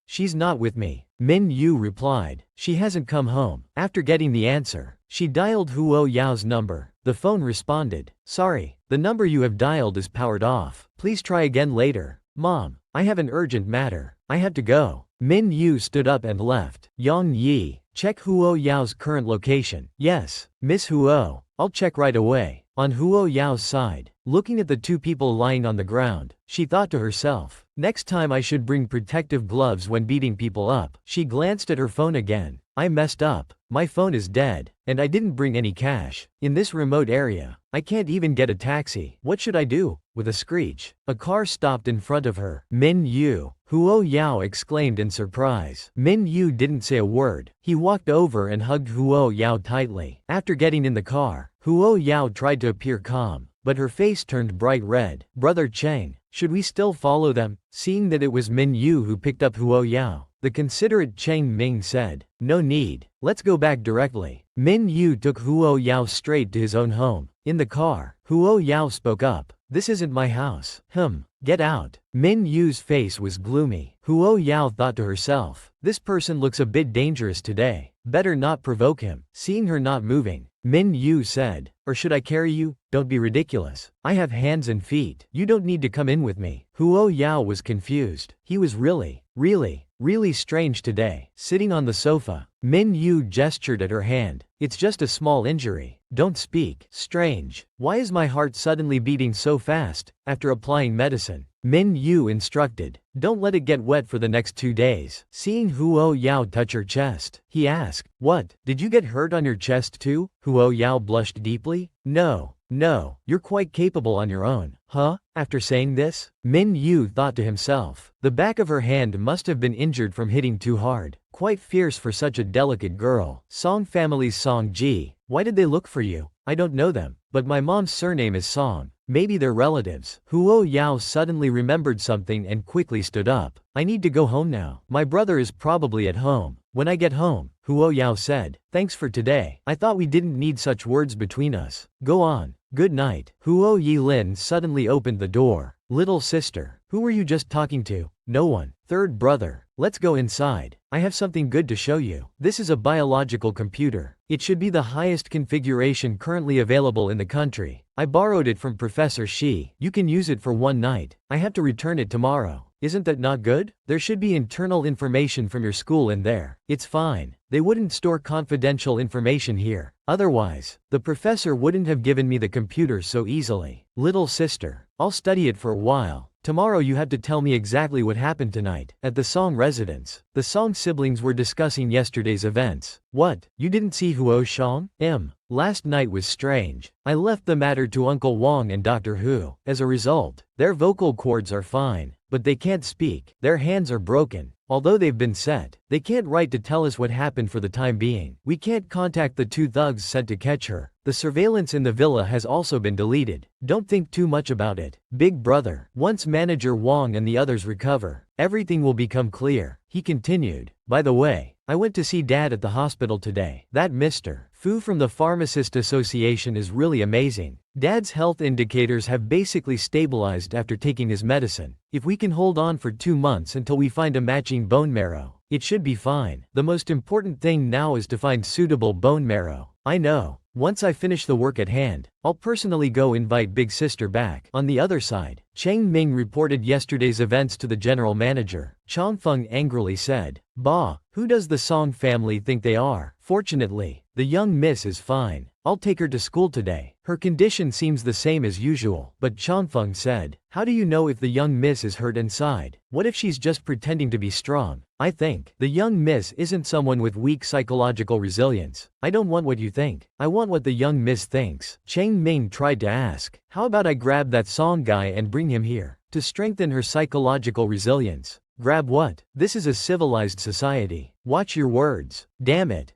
She's not with me. Minyu replied. She hasn't come home. After getting the answer, she dialed Huo Yao's number. The phone responded. Sorry, the number you have dialed is powered off. Please try again later. Mom, I have an urgent matter. I have to go. Minyu stood up and left. Yang Yi, check Huo Yao's current location. Yes, Miss Huo, I'll check right away. On Huo Yao's side, looking at the two people lying on the ground, she thought to herself, next time I should bring protective gloves when beating people up. She glanced at her phone again. I messed up. My phone is dead, and I didn't bring any cash. In this remote area, I can't even get a taxi. What should I do? With a screech, a car stopped in front of her. Minyu, Huo Yao exclaimed in surprise. Minyu didn't say a word. He walked over and hugged Huo Yao tightly. After getting in the car, Huo Yao tried to appear calm, but her face turned bright red. Brother Cheng, should we still follow them? Seeing that it was Minyu who picked up Huo Yao, the considerate Cheng Ming said, No need. Let's go back directly. Minyu took Huo Yao straight to his own home. In the car, Huo Yao spoke up. This isn't my house. Get out. Minyu's face was gloomy. Huo Yao thought to herself, this person looks a bit dangerous today. Better not provoke him. Seeing her not moving, Minyu said, or should I carry you? Don't be ridiculous. I have hands and feet. You don't need to come in with me. Huo Yao was confused. He was really strange today. Sitting on the sofa, Minyu gestured at her hand. It's just a small injury. Don't speak. Strange. Why is my heart suddenly beating so fast? After applying medicine, Minyu instructed, don't let it get wet for the next 2 days. Seeing Huo Yao touch her chest, he asked, what? Did you get hurt on your chest too? Huo Yao blushed deeply. No, you're quite capable on your own. After saying this, Minyu thought to himself, the back of her hand must have been injured from hitting too hard. Quite fierce for such a delicate girl. Song family's Song Ji. Why did they look for you? I don't know them, but my mom's surname is Song. Maybe they're relatives. Huo Yao suddenly remembered something and quickly stood up. I need to go home now. My brother is probably at home. When I get home, Huo Yao said, thanks for today. I thought we didn't need such words between us. Go on. Good night. Huo Yilin suddenly opened the door. Little sister, who were you just talking to? No one. Third brother, let's go inside. I have something good to show you. This is a biological computer. It should be the highest configuration currently available in the country. I borrowed it from Professor Shi. You can use it for 1 night. I have to return it tomorrow. Isn't that not good? There should be internal information from your school in there. It's fine. They wouldn't store confidential information here. Otherwise, the professor wouldn't have given me the computer so easily. Little sister, I'll study it for a while. Tomorrow you have to tell me exactly what happened tonight. At the Song residence, the Song siblings were discussing yesterday's events. What? You didn't see Huo Shang? Last night was strange. I left the matter to Uncle Wang and Dr. Hu. As a result, their vocal cords are fine, but they can't speak. Their hands are broken. Although they've been set, they can't write to tell us what happened for the time being. We can't contact the 2 thugs sent to catch her. The surveillance in the villa has also been deleted. Don't think too much about it. Big brother, once Manager Wang and the others recover, everything will become clear. He continued, by the way, I went to see Dad at the hospital today. That Mr. Fu from the Pharmacist Association is really amazing. Dad's health indicators have basically stabilized after taking his medicine. If we can hold on for 2 months until we find a matching bone marrow, it should be fine. The most important thing now is to find suitable bone marrow. I know. Once I finish the work at hand, I'll personally go invite Big Sister back. On the other side, Cheng Ming reported yesterday's events to the general manager. Changfeng angrily said, "Bah, who does the Song family think they are? Fortunately, the young miss is fine. I'll take her to school today. Her condition seems the same as usual." But Changfeng said, "How do you know if the young miss is hurt inside? What if she's just pretending to be strong? I think the young miss isn't someone with weak psychological resilience. I don't want what you think. I want what the young miss thinks." Cheng Ming tried to ask, "How about I grab that Song guy and bring him here? To strengthen her psychological resilience." Grab what? This is a civilized society. Watch your words. Damn it.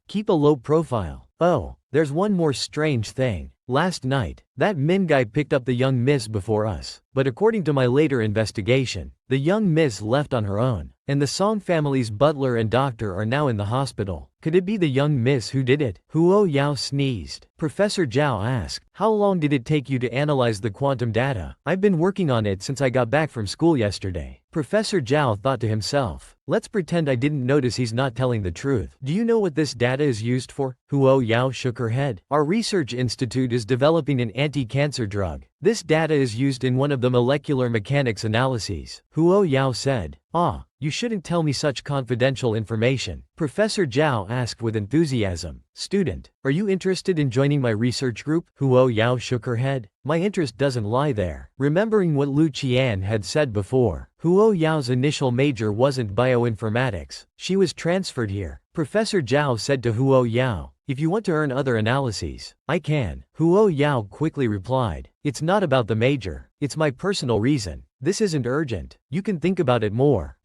Keep a low profile. Oh, there's one more strange thing. Last night, that Min guy picked up the young miss before us. But according to my later investigation, the young miss left on her own, and the Song family's butler and doctor are now in the hospital. Could it be the young miss who did it? Huo Yao sneezed. Professor Zhao asked, "How long did it take you to analyze the quantum data?" "I've been working on it since I got back from school yesterday." Professor Zhao thought to himself, "Let's pretend I didn't notice he's not telling the truth." "Do you know what this data is used for?" Huo Yao shook her head. "Our research institute is developing an anti-cancer drug. This data is used in one of the molecular mechanics analyses." Huo Yao said, "Ah, you shouldn't tell me such confidential information." Professor Zhao asked with enthusiasm, "Student, are you interested in joining my research group?" Huo Yao shook her head. "My interest doesn't lie there." Remembering what Lu Qian had said before, Huo Yao's initial major wasn't bioinformatics. She was transferred here. Professor Zhao said to Huo Yao, "If you want to earn other analyses, I can." Huo Yao quickly replied, "It's not about the major. It's my personal reason. This isn't urgent. You can think about it more."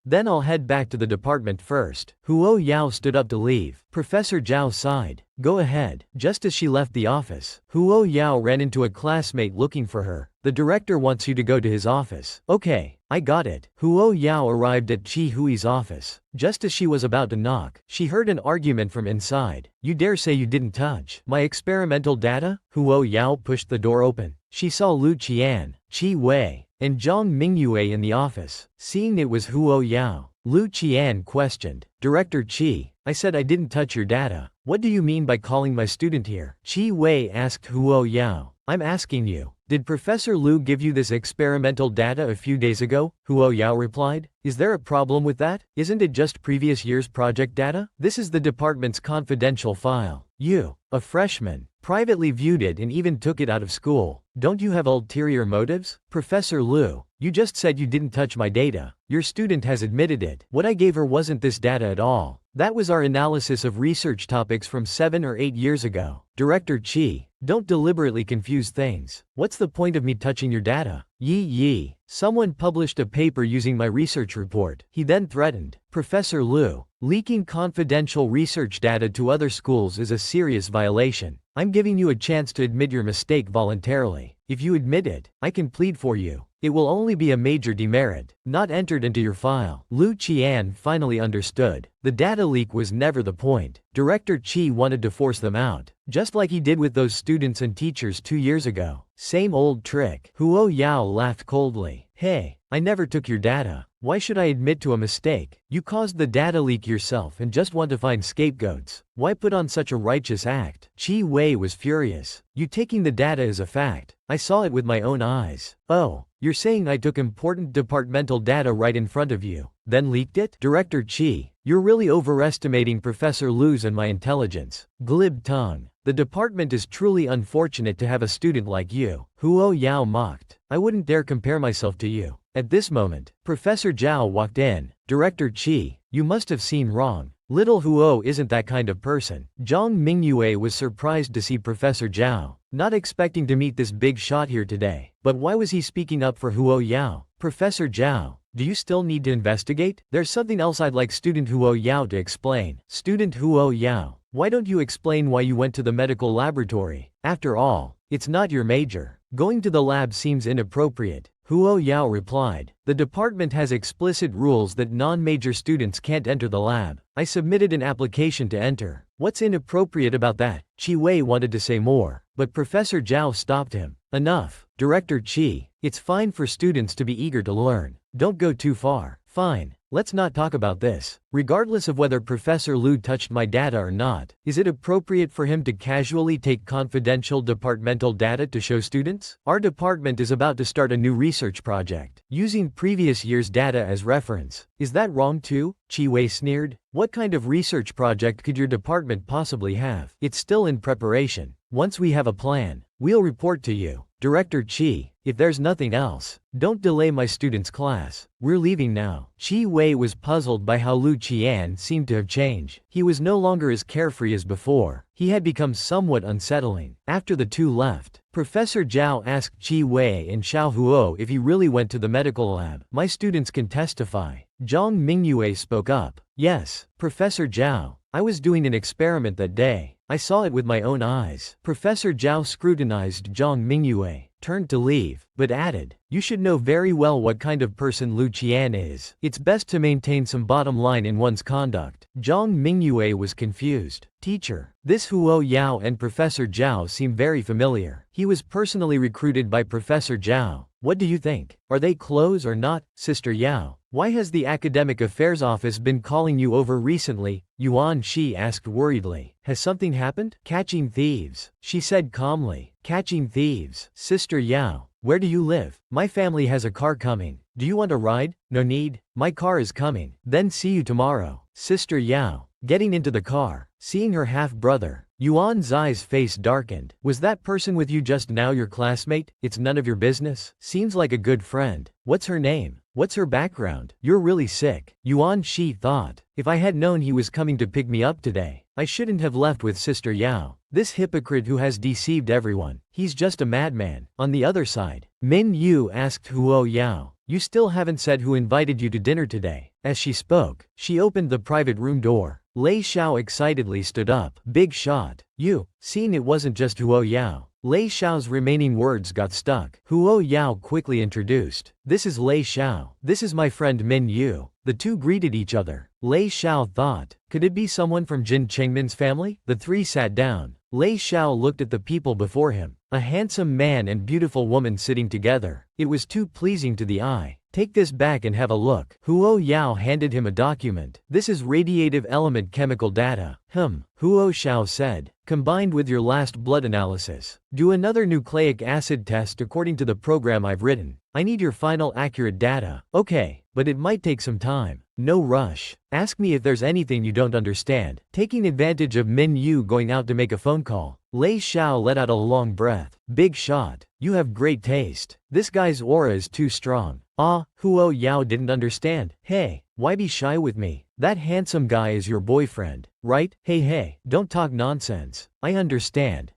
Then I'll head back to the department first." Huo Yao stood up to leave. Professor Zhao sighed. "Go ahead." Just as she left the office, Huo Yao ran into a classmate looking for her. "The director wants you to go to his office." "Okay, I got it." Huo Yao arrived at Chi Hui's office. Just as she was about to knock, she heard an argument from inside. "You dare say you didn't touch my experimental data?" Huo Yao pushed the door open. She saw Lu Qian, Qi Wei, and Zhang Mingyue in the office. Seeing it was Huo Yao, Lu Qian questioned, "Director Qi, I said I didn't touch your data. What do you mean by calling my student here?" Qi Wei asked Huo Yao. "I'm asking you, did Professor Lu give you this experimental data a few days ago?" Huo Yao replied. "Is there a problem with that? Isn't it just previous year's project data? This is the department's confidential file. You, a freshman, privately viewed it and even took it out of school. Don't you have ulterior motives?" "Professor Lu, you just said you didn't touch my data. Your student has admitted it. What I gave her wasn't this data at all. That was our analysis of research topics from 7 or 8 years ago." "Director Qi, don't deliberately confuse things. What's the point of me touching your data?" Yi, someone published a paper using my research report." He then threatened, "Professor Lu, leaking confidential research data to other schools is a serious violation. I'm giving you a chance to admit your mistake voluntarily. If you admit it, I can plead for you. It will only be a major demerit, not entered into your file." Lu Qian finally understood. The data leak was never the point. Director Qi wanted to force them out, just like he did with those students and teachers 2 years ago. Same old trick. Huo Yao laughed coldly. "Hey, I never took your data. Why should I admit to a mistake? You caused the data leak yourself and just want to find scapegoats. Why put on such a righteous act?" Qi Wei was furious. "You taking the data is a fact. I saw it with my own eyes." "Oh, you're saying I took important departmental data right in front of you, then leaked it?" "Director Qi, you're really overestimating Professor Lu's and my intelligence." Glib tongue. "The department is truly unfortunate to have a student like you." Huo Yao mocked. "I wouldn't dare compare myself to you." At this moment, Professor Zhao walked in. "Director Qi, you must have seen wrong. Little Huo isn't that kind of person." Zhang Mingyue was surprised to see Professor Zhao, not expecting to meet this big shot here today. But why was he speaking up for Huo Yao? "Professor Zhao, do you still need to investigate? There's something else I'd like Student Huo Yao to explain." "Student Huo Yao, why don't you explain why you went to the medical laboratory? After all, it's not your major. Going to the lab seems inappropriate." Huo Yao replied. The department has explicit rules that non-major students can't enter the lab. I submitted an application to enter. What's inappropriate about that? Qi Wei wanted to say more, but Professor Zhao stopped him. Enough, Director Qi. It's fine for students to be eager to learn. Don't go too far. Fine. Let's not talk about this. Regardless of whether Professor Liu touched my data or not, is it appropriate for him to casually take confidential departmental data to show students? Our department is about to start a new research project, using previous year's data as reference. Is that wrong too? Qi Wei sneered. What kind of research project could your department possibly have? It's still in preparation. Once we have a plan, we'll report to you. Director Qi, if there's nothing else, don't delay my students' class. We're leaving now. Qi Wei was puzzled by how Lu Qian seemed to have changed. He was no longer as carefree as before. He had become somewhat unsettling. After the two left, Professor Zhao asked Qi Wei and Xiao Huo if he really went to the medical lab. My students can testify. Zhang Mingyue spoke up. Yes, Professor Zhao. I was doing an experiment that day. I saw it with my own eyes. Professor Zhao scrutinized Zhang Mingyue, turned to leave, but added, you should know very well what kind of person Lu Qian is. It's best to maintain some bottom line in one's conduct. Zhang Mingyue was confused. Teacher, this Huo Yao and Professor Zhao seem very familiar. He was personally recruited by Professor Zhao. What do you think? Are they close or not? Sister Yao, why has the Academic Affairs Office been calling you over recently? Yuan Shi asked worriedly. Has something happened? Catching thieves, she said calmly. Catching thieves. Sister Yao, where do you live? My family has a car coming. Do you want a ride? No need. My car is coming. Then see you tomorrow. Sister Yao, getting into the car, seeing her half-brother. Yuan Zai's face darkened. Was that person with you just now your classmate? It's none of your business. Seems like a good friend. What's her name? What's her background? You're really sick. Yuan Shi thought. If I had known he was coming to pick me up today, I shouldn't have left with Sister Yao. This hypocrite who has deceived everyone. He's just a madman. On the other side, Minyu asked Huo Yao. You still haven't said who invited you to dinner today. As she spoke, she opened the private room door. Lei Xiao excitedly stood up. Big shot. You. Seeing it wasn't just Huo Yao, Lei Xiao's remaining words got stuck. Huo Yao quickly introduced. This is Lei Xiao. This is my friend Minyu. The two greeted each other. Lei Xiao thought, could it be someone from Jin Chengmin's family? The three sat down. Lei Xiao looked at the people before him. A handsome man and beautiful woman sitting together. It was too pleasing to the eye. Take this back and have a look. Huo Yao handed him a document. This is radiative element chemical data. Huo Xiao said. Combined with your last blood analysis. Do another nucleic acid test according to the program I've written. I need your final accurate data. Okay, but it might take some time. No rush. Ask me if there's anything you don't understand. Taking advantage of Minyu going out to make a phone call, Lei Xiao let out a long breath. Big shot. You have great taste. This guy's aura is too strong. Huo Yao didn't understand. Hey, why be shy with me? That handsome guy is your boyfriend, right? Hey, don't talk nonsense. I understand.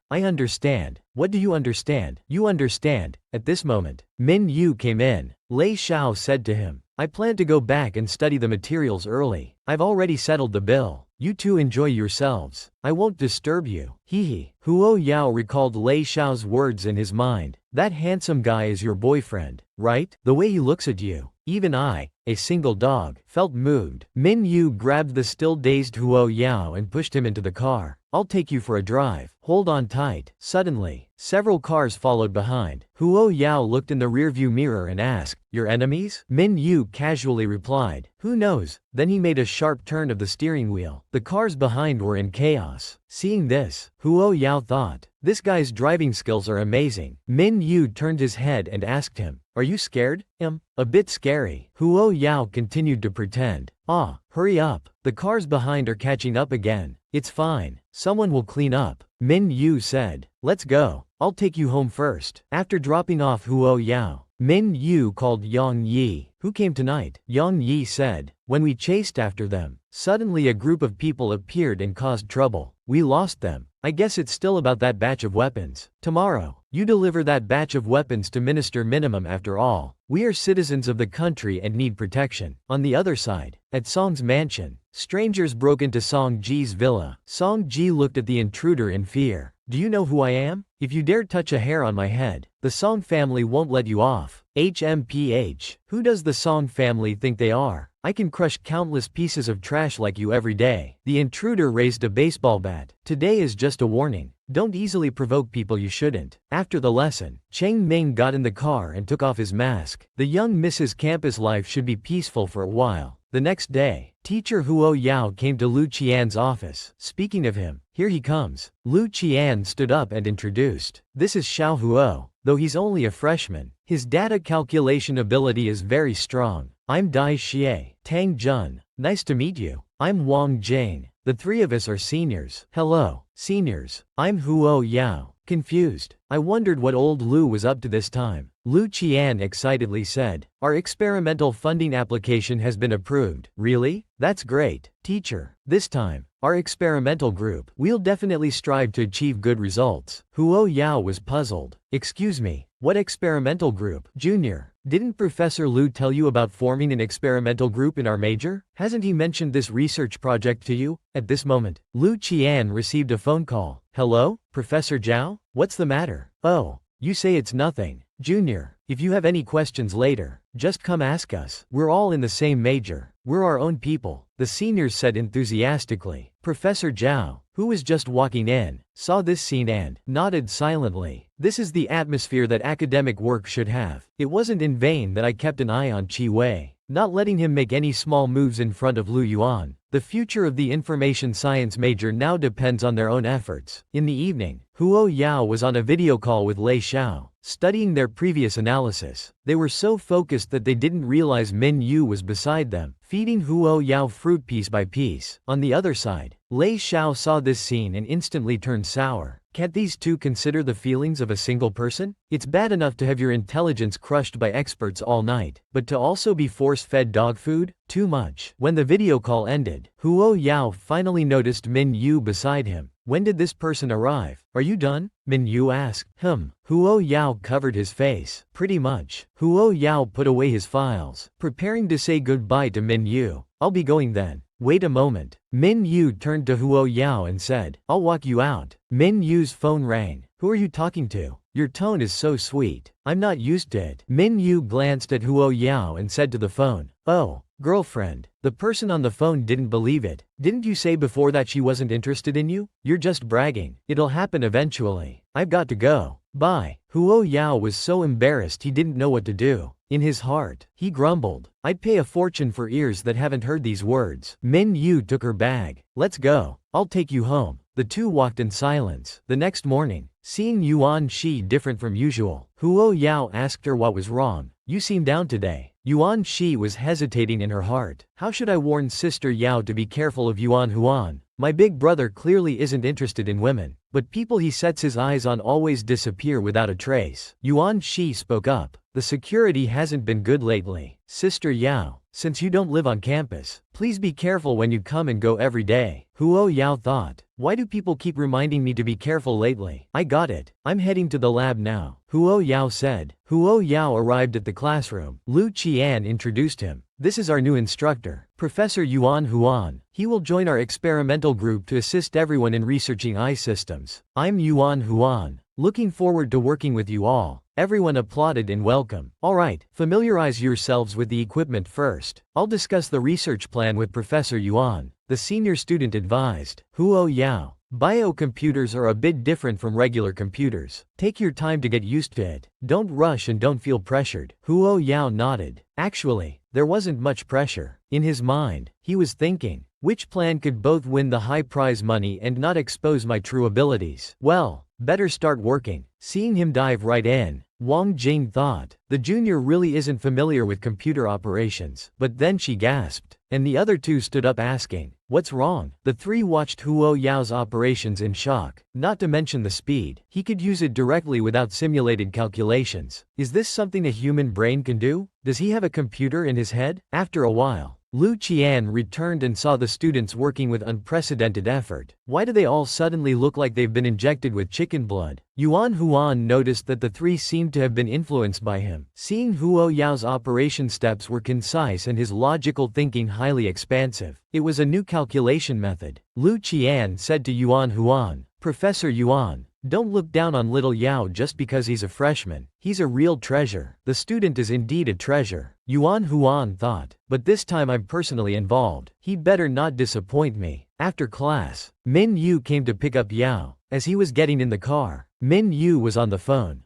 What do you understand? You understand. At this moment, Minyu came in. Lei Xiao said to him, I plan to go back and study the materials early. I've already settled the bill. You two enjoy yourselves. I won't disturb you. Hee. Huo Yao recalled Lei Xiao's words in his mind. That handsome guy is your boyfriend, right? The way he looks at you. Even I, a single dog, felt moved. Minyu grabbed the still dazed Huo Yao and pushed him into the car. I'll take you for a drive. Hold on tight. Suddenly, several cars followed behind. Huo Yao looked in the rearview mirror and asked, your enemies? Minyu casually replied, who knows? Then he made a sharp turn of the steering wheel. The cars behind were in chaos. Seeing this, Huo Yao thought, this guy's driving skills are amazing. Minyu turned his head and asked him, are you scared? A bit scary. Huo Yao continued to pretend. Hurry up. The cars behind are catching up again. It's fine. Someone will clean up. Minyu said. Let's go. I'll take you home first. After dropping off Huo Yao, Minyu called Yang Yi. Who came tonight? Yang Yi said. When we chased after them, suddenly a group of people appeared and caused trouble. We lost them. I guess it's still about that batch of weapons. Tomorrow, you deliver that batch of weapons to Minister Minimum after all. We are citizens of the country and need protection. On the other side, at Song's mansion, strangers broke into Song Ji's villa. Song Ji looked at the intruder in fear. Do you know who I am? If you dare touch a hair on my head, The Song family won't let you off. HMPH. Who does the Song family think they are? I can crush countless pieces of trash like you every day. The intruder raised a baseball bat. Today is just a warning. Don't easily provoke people you shouldn't. After the lesson, Cheng Ming got in the car and took off his mask. The young Mrs. Campus life should be peaceful for a while. The next day, teacher Huo Yao came to Lu Qian's office. Speaking of him, here he comes. Lu Qian stood up and introduced. This is Xiao Huo. Though he's only a freshman, his data calculation ability is very strong. I'm Dai Xie. Tang Jun. Nice to meet you. I'm Wang Jane. The three of us are seniors. Hello, seniors. I'm Huo Yao. Confused. I wondered what old Lu was up to this time. Lu Qian excitedly said, our experimental funding application has been approved. Really? That's great. Teacher, this time, our experimental group, we'll definitely strive to achieve good results. Huo Yao was puzzled. Excuse me, what experimental group? Junior, didn't Professor Lu tell you about forming an experimental group in our major? Hasn't he mentioned this research project to you? At this moment, Lu Qian received a phone call. Hello, Professor Zhao? What's the matter? Oh, you say it's nothing. Junior, if you have any questions later, just come ask us. We're all in the same major. We're our own people, the seniors said enthusiastically. Professor Zhao, who was just walking in, saw this scene and nodded silently. This is the atmosphere that academic work should have. It wasn't in vain that I kept an eye on Qi Wei, not letting him make any small moves in front of Lu Yuan. The future of the information science major now depends on their own efforts. In the evening, Huo Yao was on a video call with Lei Xiao, studying their previous analysis. They were so focused that they didn't realize Minyu was beside them, feeding Huo Yao fruit piece by piece. On the other side, Lei Xiao saw this scene and instantly turned sour. Can't these two consider the feelings of a single person? It's bad enough to have your intelligence crushed by experts all night, but to also be force-fed dog food? Too much. When the video call ended, Huo Yao finally noticed Minyu beside him. When did this person arrive? Are you done? Minyu asked. Huo Yao covered his face. Pretty much. Huo Yao put away his files, preparing to say goodbye to Minyu. I'll be going then. Wait a moment. Minyu turned to Huo Yao and said, I'll walk you out. Minyu's phone rang. Who are you talking to? Your tone is so sweet. I'm not used to it. Minyu glanced at Huo Yao and said to the phone, oh, girlfriend. The person on the phone didn't believe it. Didn't you say before that she wasn't interested in you? You're just bragging. It'll happen eventually. I've got to go. Bye. Huo Yao was so embarrassed he didn't know what to do. In his heart, he grumbled, I'd pay a fortune for ears that haven't heard these words. Minyu took her bag. Let's go. I'll take you home. The two walked in silence. The next morning, seeing Yuan Shi different from usual, Huo Yao asked her what was wrong. You seem down today. Yuan Shi was hesitating in her heart. How should I warn Sister Yao to be careful of Yuan Huan? My big brother clearly isn't interested in women, but people he sets his eyes on always disappear without a trace. Yuan Shi spoke up. The security hasn't been good lately. Sister Yao, since you don't live on campus, please be careful when you come and go every day. Huo Yao thought, why do people keep reminding me to be careful lately? I got it. I'm heading to the lab now. Huo Yao said. Huo Yao arrived at the classroom. Lu Qian introduced him. This is our new instructor, Professor Yuan Huan. He will join our experimental group to assist everyone in researching eye systems. I'm Yuan Huan. Looking forward to working with you all. Everyone applauded in welcome. Alright, familiarize yourselves with the equipment first. I'll discuss the research plan with Professor Yuan, the senior student advised. Huo Yao. Biocomputers are a bit different from regular computers. Take your time to get used to it. Don't rush and don't feel pressured. Huo Yao nodded. Actually, there wasn't much pressure. In his mind, he was thinking, which plan could both win the high prize money and not expose my true abilities? Well, better start working. Seeing him dive right in, Wang Jing thought, the junior really isn't familiar with computer operations. But then she gasped, and the other two stood up asking, what's wrong? The three watched Huo Yao's operations in shock, not to mention the speed. He could use it directly without simulated calculations. Is this something a human brain can do? Does he have a computer in his head? After a while, Lu Qian returned and saw the students working with unprecedented effort. Why do they all suddenly look like they've been injected with chicken blood? Yuan Huan noticed that the three seemed to have been influenced by him. Seeing Huo Yao's operation steps were concise and his logical thinking highly expansive. It was a new calculation method. Lu Qian said to Yuan Huan, Professor Yuan, Don't look down on little Yao just because he's a freshman. He's a real treasure. The student is indeed a treasure, Yuan Huan thought. But this time I'm personally involved. He'd better not disappoint me. After class, Minyu came to pick up Yao. As he was getting in the car, Minyu was on the phone.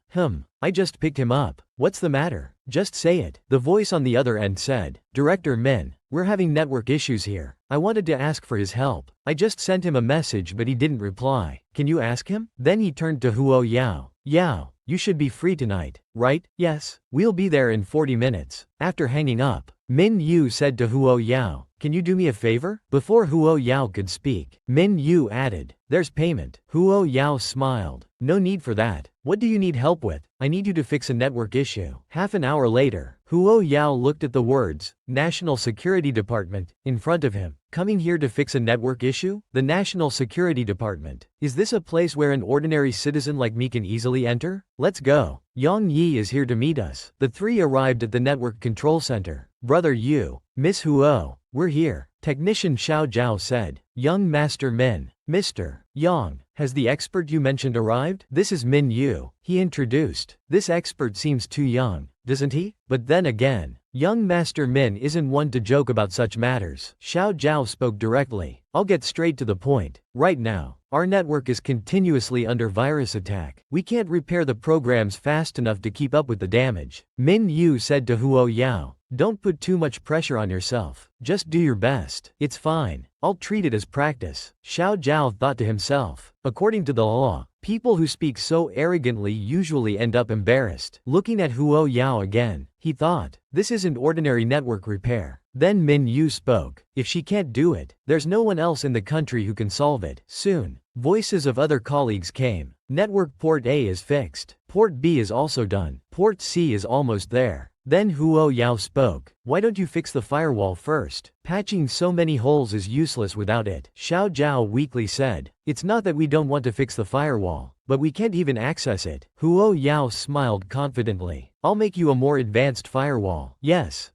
I just picked him up. What's the matter? Just say it. The voice on the other end said, Director Min, we're having network issues here. I wanted to ask for his help. I just sent him a message but he didn't reply. Can you ask him? Then he turned to Huo Yao. Yao, you should be free tonight, right? Yes. We'll be there in 40 minutes. After hanging up, Minyu said to Huo Yao, can you do me a favor? Before Huo Yao could speak, Minyu added, there's payment. Huo Yao smiled. No need for that. What do you need help with? I need you to fix a network issue. Half an hour later, Huo Yao looked at the words, National Security Department, in front of him. Coming here to fix a network issue? The National Security Department. Is this a place where an ordinary citizen like me can easily enter? Let's go. Yang Yi is here to meet us. The three arrived at the network control center. Brother Yu, Miss Huo, we're here. Technician Xiao Zhao said. Young Master Min. Mr. Yang, has the expert you mentioned arrived? This is Min Yu, he introduced. This expert seems too young, doesn't he? But then again, young Master Min isn't one to joke about such matters. Xiao Zhao spoke directly. I'll get straight to the point. Right now, our network is continuously under virus attack. We can't repair the programs fast enough to keep up with the damage. Min Yu said to Huo Yao, don't put too much pressure on yourself. Just do your best. It's fine. I'll treat it as practice. Xiao Zhao thought to himself. According to the law, people who speak so arrogantly usually end up embarrassed. Looking at Huo Yao again, he thought, this isn't ordinary network repair. Then Min Yu spoke. If she can't do it, there's no one else in the country who can solve it. Soon, voices of other colleagues came. Network port A is fixed. Port B is also done. Port C is almost there. Then Huo Yao spoke. Why don't you fix the firewall first? Patching so many holes is useless without it. Xiao Zhao weakly said. It's not that we don't want to fix the firewall, but we can't even access it. Huo Yao smiled confidently. I'll make you a more advanced firewall. Yes,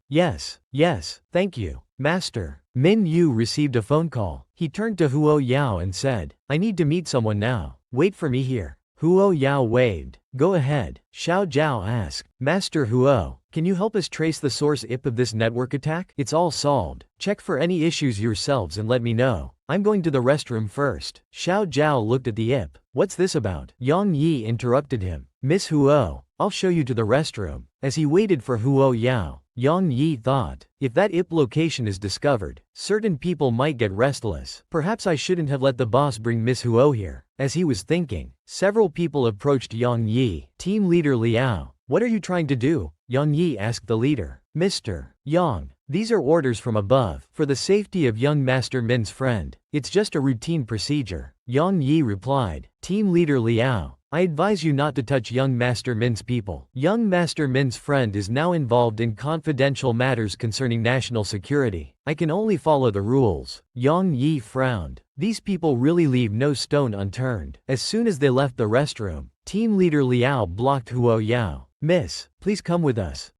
thank you, Master. Min Yu received a phone call. He turned to Huo Yao and said, I need to meet someone now. Wait for me here. Huo Yao waved. Go ahead. Xiao Zhao asked. Master Huo, can you help us trace the source IP of this network attack? It's all solved. Check for any issues yourselves and let me know. I'm going to the restroom first. Xiao Zhao looked at the IP. What's this about? Yang Yi interrupted him. Miss Huo, I'll show you to the restroom. As he waited for Huo Yao, Yang Yi thought, if that IP location is discovered, certain people might get restless. Perhaps I shouldn't have let the boss bring Miss Huo here. As he was thinking, several people approached Yang Yi. Team leader Liao, what are you trying to do? Yang Yi asked the leader. Mr. Yang, these are orders from above, for the safety of young Master Min's friend. It's just a routine procedure. Yang Yi replied. Team leader Liao, I advise you not to touch young Master Min's people. Young Master Min's friend is now involved in confidential matters concerning national security. I can only follow the rules. Yang Yi frowned. These people really leave no stone unturned. As soon as they left the restroom, team leader Liao blocked Huo Yao. Miss, please come with us.